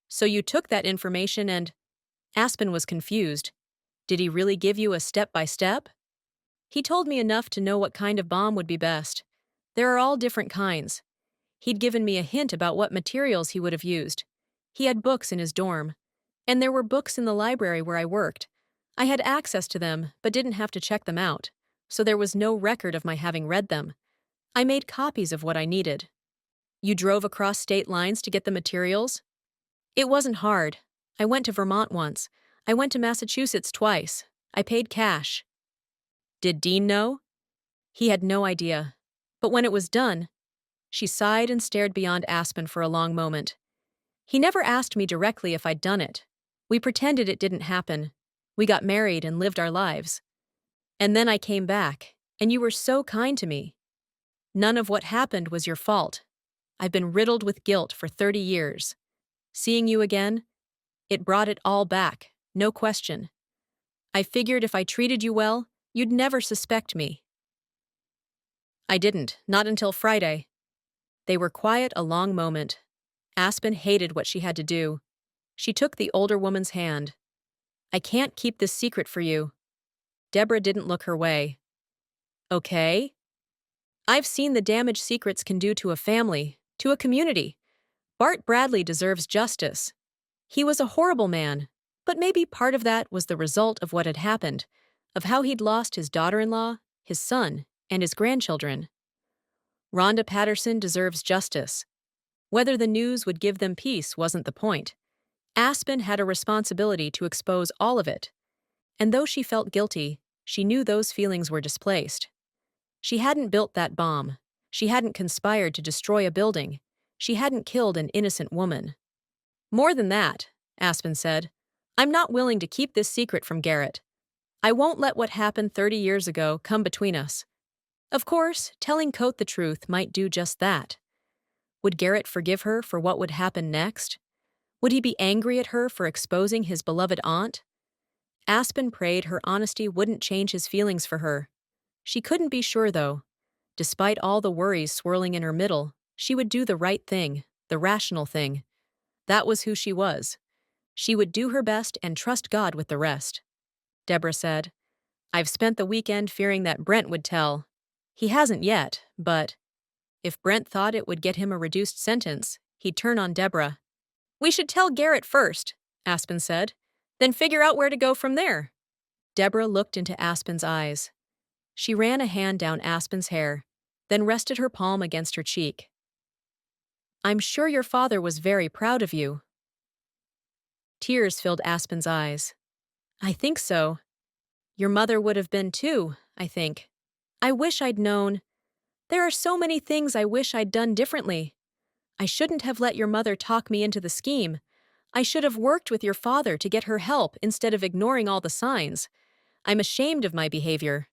"So you took that information and—" Aspen was confused. "Did he really give you a step-by-step?" "He told me enough to know what kind of bomb would be best. There are all different kinds. He'd given me a hint about what materials he would have used. He had books in his dorm. And there were books in the library where I worked. I had access to them, but didn't have to check them out, so there was no record of my having read them. I made copies of what I needed." "You drove across state lines to get the materials?" "It wasn't hard. I went to Vermont once. I went to Massachusetts twice. I paid cash." "Did Dean know?" "He had no idea. But when it was done—" She sighed and stared beyond Aspen for a long moment. "He never asked me directly if I'd done it. We pretended it didn't happen. We got married and lived our lives. And then I came back, and you were so kind to me. None of what happened was your fault. I've been riddled with guilt for 30 years. Seeing you again, it brought it all back, no question. I figured if I treated you well, you'd never suspect me." "I didn't, not until Friday." They were quiet a long moment. Aspen hated what she had to do. She took the older woman's hand. "I can't keep this secret for you." Deborah didn't look her way. "Okay?" "I've seen the damage secrets can do to a family, to a community. Bart Bradley deserves justice. He was a horrible man, but maybe part of that was the result of what had happened, of how he'd lost his daughter-in-law, his son, and his grandchildren. Rhonda Patterson deserves justice. Whether the news would give them peace wasn't the point. Aspen had a responsibility to expose all of it. And though she felt guilty, she knew those feelings were displaced. She hadn't built that bomb. She hadn't conspired to destroy a building. She hadn't killed an innocent woman. "More than that," Aspen said, "I'm not willing to keep this secret from Garrett. I won't let what happened 30 years ago come between us." Of course, telling Coate the truth might do just that. Would Garrett forgive her for what would happen next? Would he be angry at her for exposing his beloved aunt? Aspen prayed her honesty wouldn't change his feelings for her. She couldn't be sure, though. Despite all the worries swirling in her middle, she would do the right thing, the rational thing. That was who she was. She would do her best and trust God with the rest. Deborah said, "I've spent the weekend fearing that Brent would tell. He hasn't yet, but if Brent thought it would get him a reduced sentence, he'd turn on Deborah." "We should tell Garrett first," Aspen said, "then figure out where to go from there." Deborah looked into Aspen's eyes. She ran a hand down Aspen's hair, then rested her palm against her cheek. "I'm sure your father was very proud of you." Tears filled Aspen's eyes. "I think so. Your mother would have been too, I think. I wish I'd known. There are so many things I wish I'd done differently. I shouldn't have let your mother talk me into the scheme. I should have worked with your father to get her help instead of ignoring all the signs. I'm ashamed of my behavior."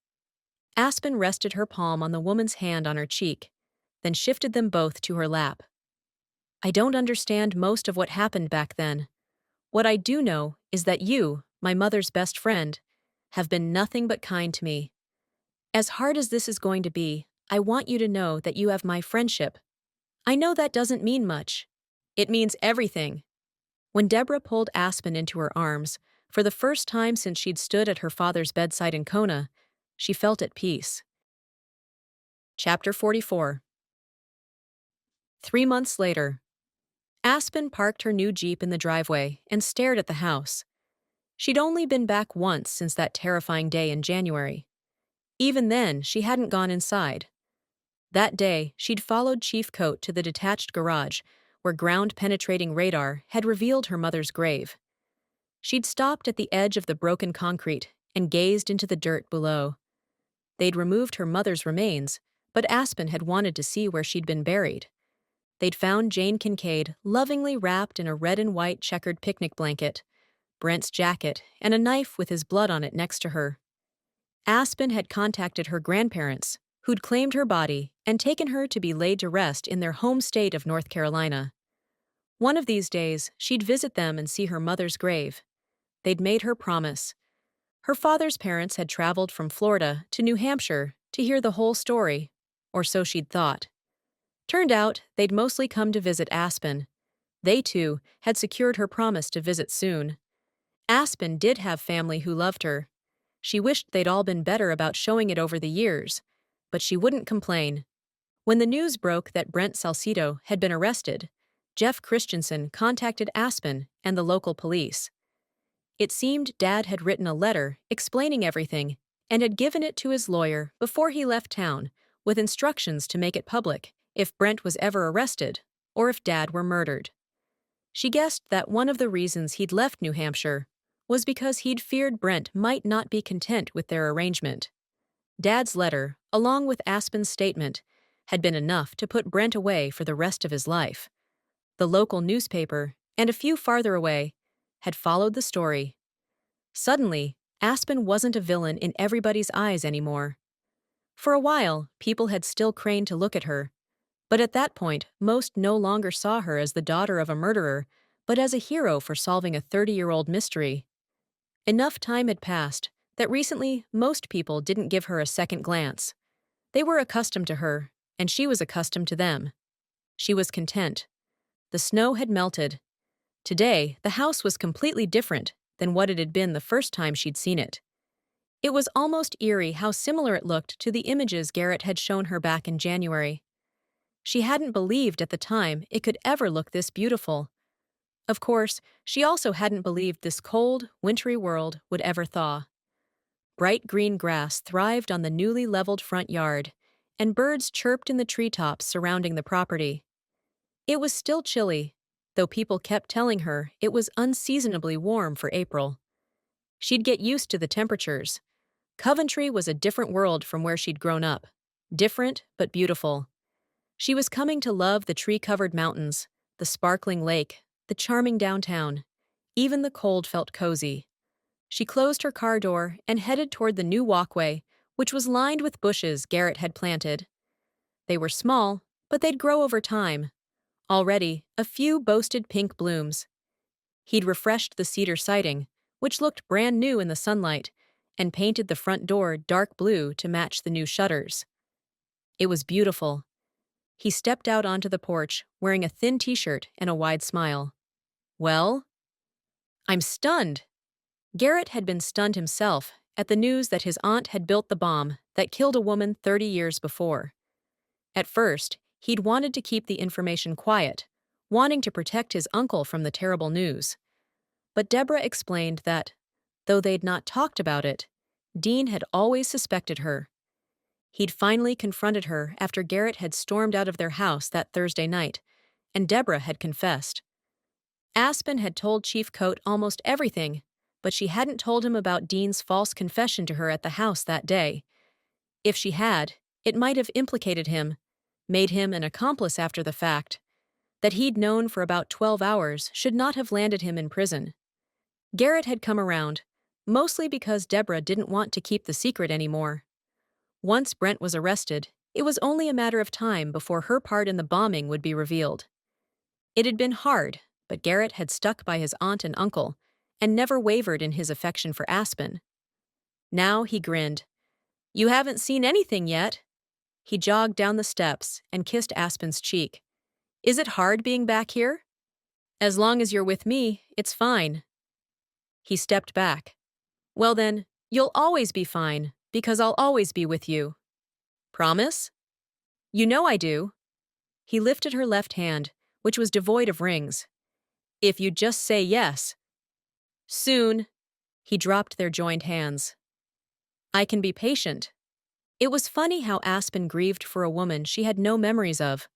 Aspen rested her palm on the woman's hand on her cheek, then shifted them both to her lap. "I don't understand most of what happened back then. What I do know is that you, my mother's best friend, have been nothing but kind to me. As hard as this is going to be, I want you to know that you have my friendship. I know that doesn't mean much. It means everything." When Deborah pulled Aspen into her arms, for the first time since she'd stood at her father's bedside in Kona, she felt at peace. Chapter 44. 3 months later. Aspen parked her new Jeep in the driveway and stared at the house. She'd only been back once since that terrifying day in January. Even then, she hadn't gone inside. That day, she'd followed Chief Coate to the detached garage, where ground-penetrating radar had revealed her mother's grave. She'd stopped at the edge of the broken concrete and gazed into the dirt below. They'd removed her mother's remains, but Aspen had wanted to see where she'd been buried. They'd found Jane Kincaid lovingly wrapped in a red and white checkered picnic blanket, Brent's jacket, and a knife with his blood on it next to her. Aspen had contacted her grandparents, who'd claimed her body and taken her to be laid to rest in their home state of North Carolina. One of these days, she'd visit them and see her mother's grave. They'd made her promise. Her father's parents had traveled from Florida to New Hampshire to hear the whole story, or so she'd thought. Turned out, they'd mostly come to visit Aspen. They, too, had secured her promise to visit soon. Aspen did have family who loved her. She wished they'd all been better about showing it over the years, but she wouldn't complain. When the news broke that Brent Salcido had been arrested, Jeff Christensen contacted Aspen and the local police. It seemed Dad had written a letter explaining everything and had given it to his lawyer before he left town, with instructions to make it public if Brent was ever arrested or if Dad were murdered. She guessed that one of the reasons he'd left New Hampshire was because he'd feared Brent might not be content with their arrangement. Dad's letter, along with Aspen's statement, had been enough to put Brent away for the rest of his life. The local newspaper, and a few farther away, had followed the story. Suddenly, Aspen wasn't a villain in everybody's eyes anymore. For a while, people had still craned to look at her, but at that point, most no longer saw her as the daughter of a murderer, but as a hero for solving a 30-year-old mystery. Enough time had passed that recently most people didn't give her a second glance. They were accustomed to her, and she was accustomed to them. She was content. The snow had melted. Today, the house was completely different than what it had been the first time she'd seen it. It was almost eerie how similar it looked to the images Garrett had shown her back in January. She hadn't believed at the time it could ever look this beautiful. Of course, she also hadn't believed this cold, wintry world would ever thaw. Bright green grass thrived on the newly leveled front yard, and birds chirped in the treetops surrounding the property. It was still chilly, though people kept telling her it was unseasonably warm for April. She'd get used to the temperatures. Coventry was a different world from where she'd grown up. Different, but beautiful. She was coming to love the tree-covered mountains, the sparkling lake, the charming downtown. Even the cold felt cozy. She closed her car door and headed toward the new walkway, which was lined with bushes Garrett had planted. They were small, but they'd grow over time. Already, a few boasted pink blooms. He'd refreshed the cedar siding, which looked brand new in the sunlight, and painted the front door dark blue to match the new shutters. It was beautiful. He stepped out onto the porch, wearing a thin t-shirt and a wide smile. "Well?" "I'm stunned." Garrett had been stunned himself at the news that his aunt had built the bomb that killed a woman 30 years before. At first, he'd wanted to keep the information quiet, wanting to protect his uncle from the terrible news. But Deborah explained that, though they'd not talked about it, Dean had always suspected her. He'd finally confronted her after Garrett had stormed out of their house that Thursday night, and Deborah had confessed. Aspen had told Chief Coate almost everything, but she hadn't told him about Dean's false confession to her at the house that day. If she had, it might have implicated him, made him an accomplice after the fact. That he'd known for about 12 hours should not have landed him in prison. Garrett had come around, mostly because Deborah didn't want to keep the secret anymore. Once Brent was arrested, it was only a matter of time before her part in the bombing would be revealed. It had been hard, but Garrett had stuck by his aunt and uncle, and never wavered in his affection for Aspen. Now he grinned. "You haven't seen anything yet." He jogged down the steps and kissed Aspen's cheek. "Is it hard being back here?" "As long as you're with me, it's fine." He stepped back. "Well then, you'll always be fine, because I'll always be with you." "Promise?" "You know I do." He lifted her left hand, which was devoid of rings. "If you just say yes." "Soon." He dropped their joined hands. "I can be patient." It was funny how Aspen grieved for a woman she had no memories of.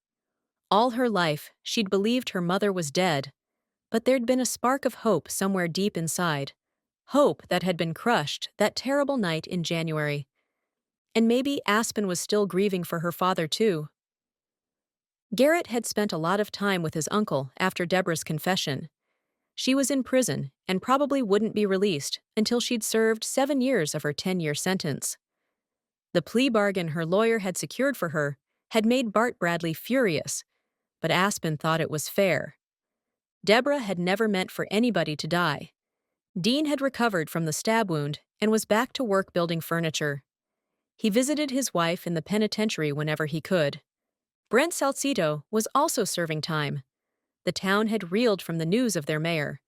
All her life, she'd believed her mother was dead, but there'd been a spark of hope somewhere deep inside. Hope that had been crushed that terrible night in January. And maybe Aspen was still grieving for her father, too. Garrett had spent a lot of time with his uncle after Deborah's confession. She was in prison and probably wouldn't be released until she'd served 7 years of her 10-year sentence. The plea bargain her lawyer had secured for her had made Bart Bradley furious, but Aspen thought it was fair. Deborah had never meant for anybody to die. Dean had recovered from the stab wound and was back to work building furniture. He visited his wife in the penitentiary whenever he could. Brent Salcedo was also serving time. The town had reeled from the news of their mayor.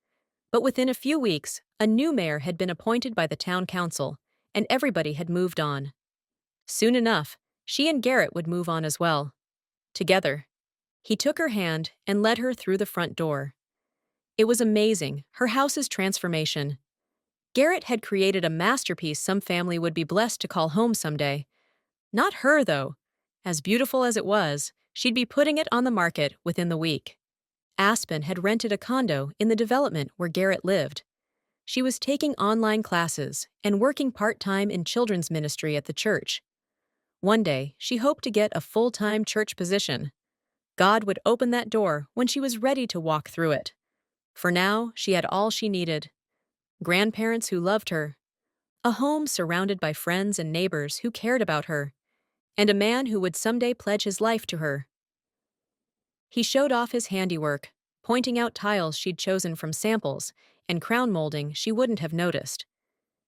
But within a few weeks, a new mayor had been appointed by the town council, and everybody had moved on. Soon enough, she and Garrett would move on as well. Together. He took her hand and led her through the front door. It was amazing, her house's transformation. Garrett had created a masterpiece some family would be blessed to call home someday. Not her, though. As beautiful as it was, she'd be putting it on the market within the week. Aspen had rented a condo in the development where Garrett lived. She was taking online classes and working part-time in children's ministry at the church. One day, she hoped to get a full-time church position. God would open that door when she was ready to walk through it. For now, she had all she needed. Grandparents who loved her, a home surrounded by friends and neighbors who cared about her, and a man who would someday pledge his life to her. He showed off his handiwork, pointing out tiles she'd chosen from samples and crown molding she wouldn't have noticed.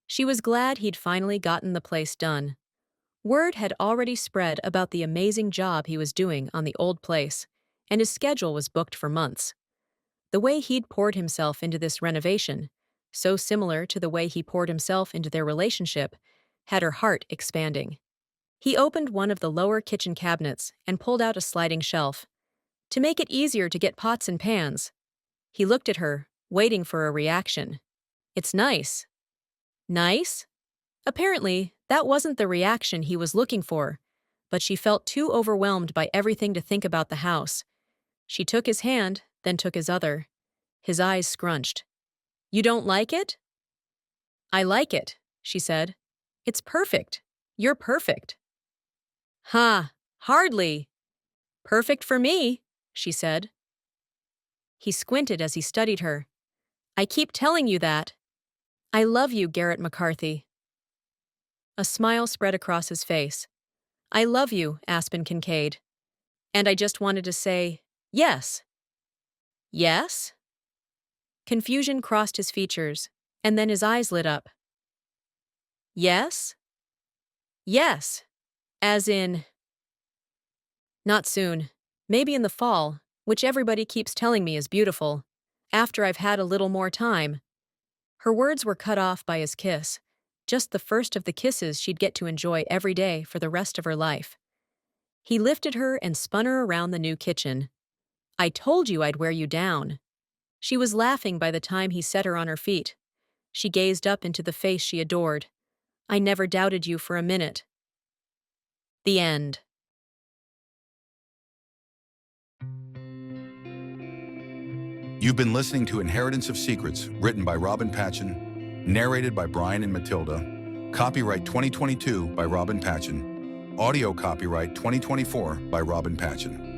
She was glad he'd finally gotten the place done. Word had already spread about the amazing job he was doing on the old place, and his schedule was booked for months. The way he'd poured himself into this renovation, so similar to the way he poured himself into their relationship, had her heart expanding. He opened one of the lower kitchen cabinets and pulled out a sliding shelf. To make it easier to get pots and pans. He looked at her, waiting for a reaction. "It's nice." Nice? Apparently, that wasn't the reaction he was looking for, but she felt too overwhelmed by everything to think about the house. She took his hand, then took his other. His eyes scrunched. "You don't like it?" "I like it," she said. "It's perfect. You're perfect." "Ha, hardly." "Perfect for me," she said. He squinted as he studied her. "I keep telling you that." "I love you, Garrett McCarthy." A smile spread across his face. "I love you, Aspen Kincaid. And I just wanted to say, yes." "Yes?" Confusion crossed his features, and then his eyes lit up. "Yes?" "Yes. As in..." "Not soon. Maybe in the fall, which everybody keeps telling me is beautiful. After I've had a little more time." Her words were cut off by his kiss, just the first of the kisses she'd get to enjoy every day for the rest of her life. He lifted her and spun her around the new kitchen. "I told you I'd wear you down." She was laughing by the time he set her on her feet. She gazed up into the face she adored. "I never doubted you for a minute." The end. You've been listening to Inheritance of Secrets, written by Robin Patchen, narrated by Brian and Matilda. Copyright 2022 by Robin Patchen. Audio copyright 2024 by Robin Patchen.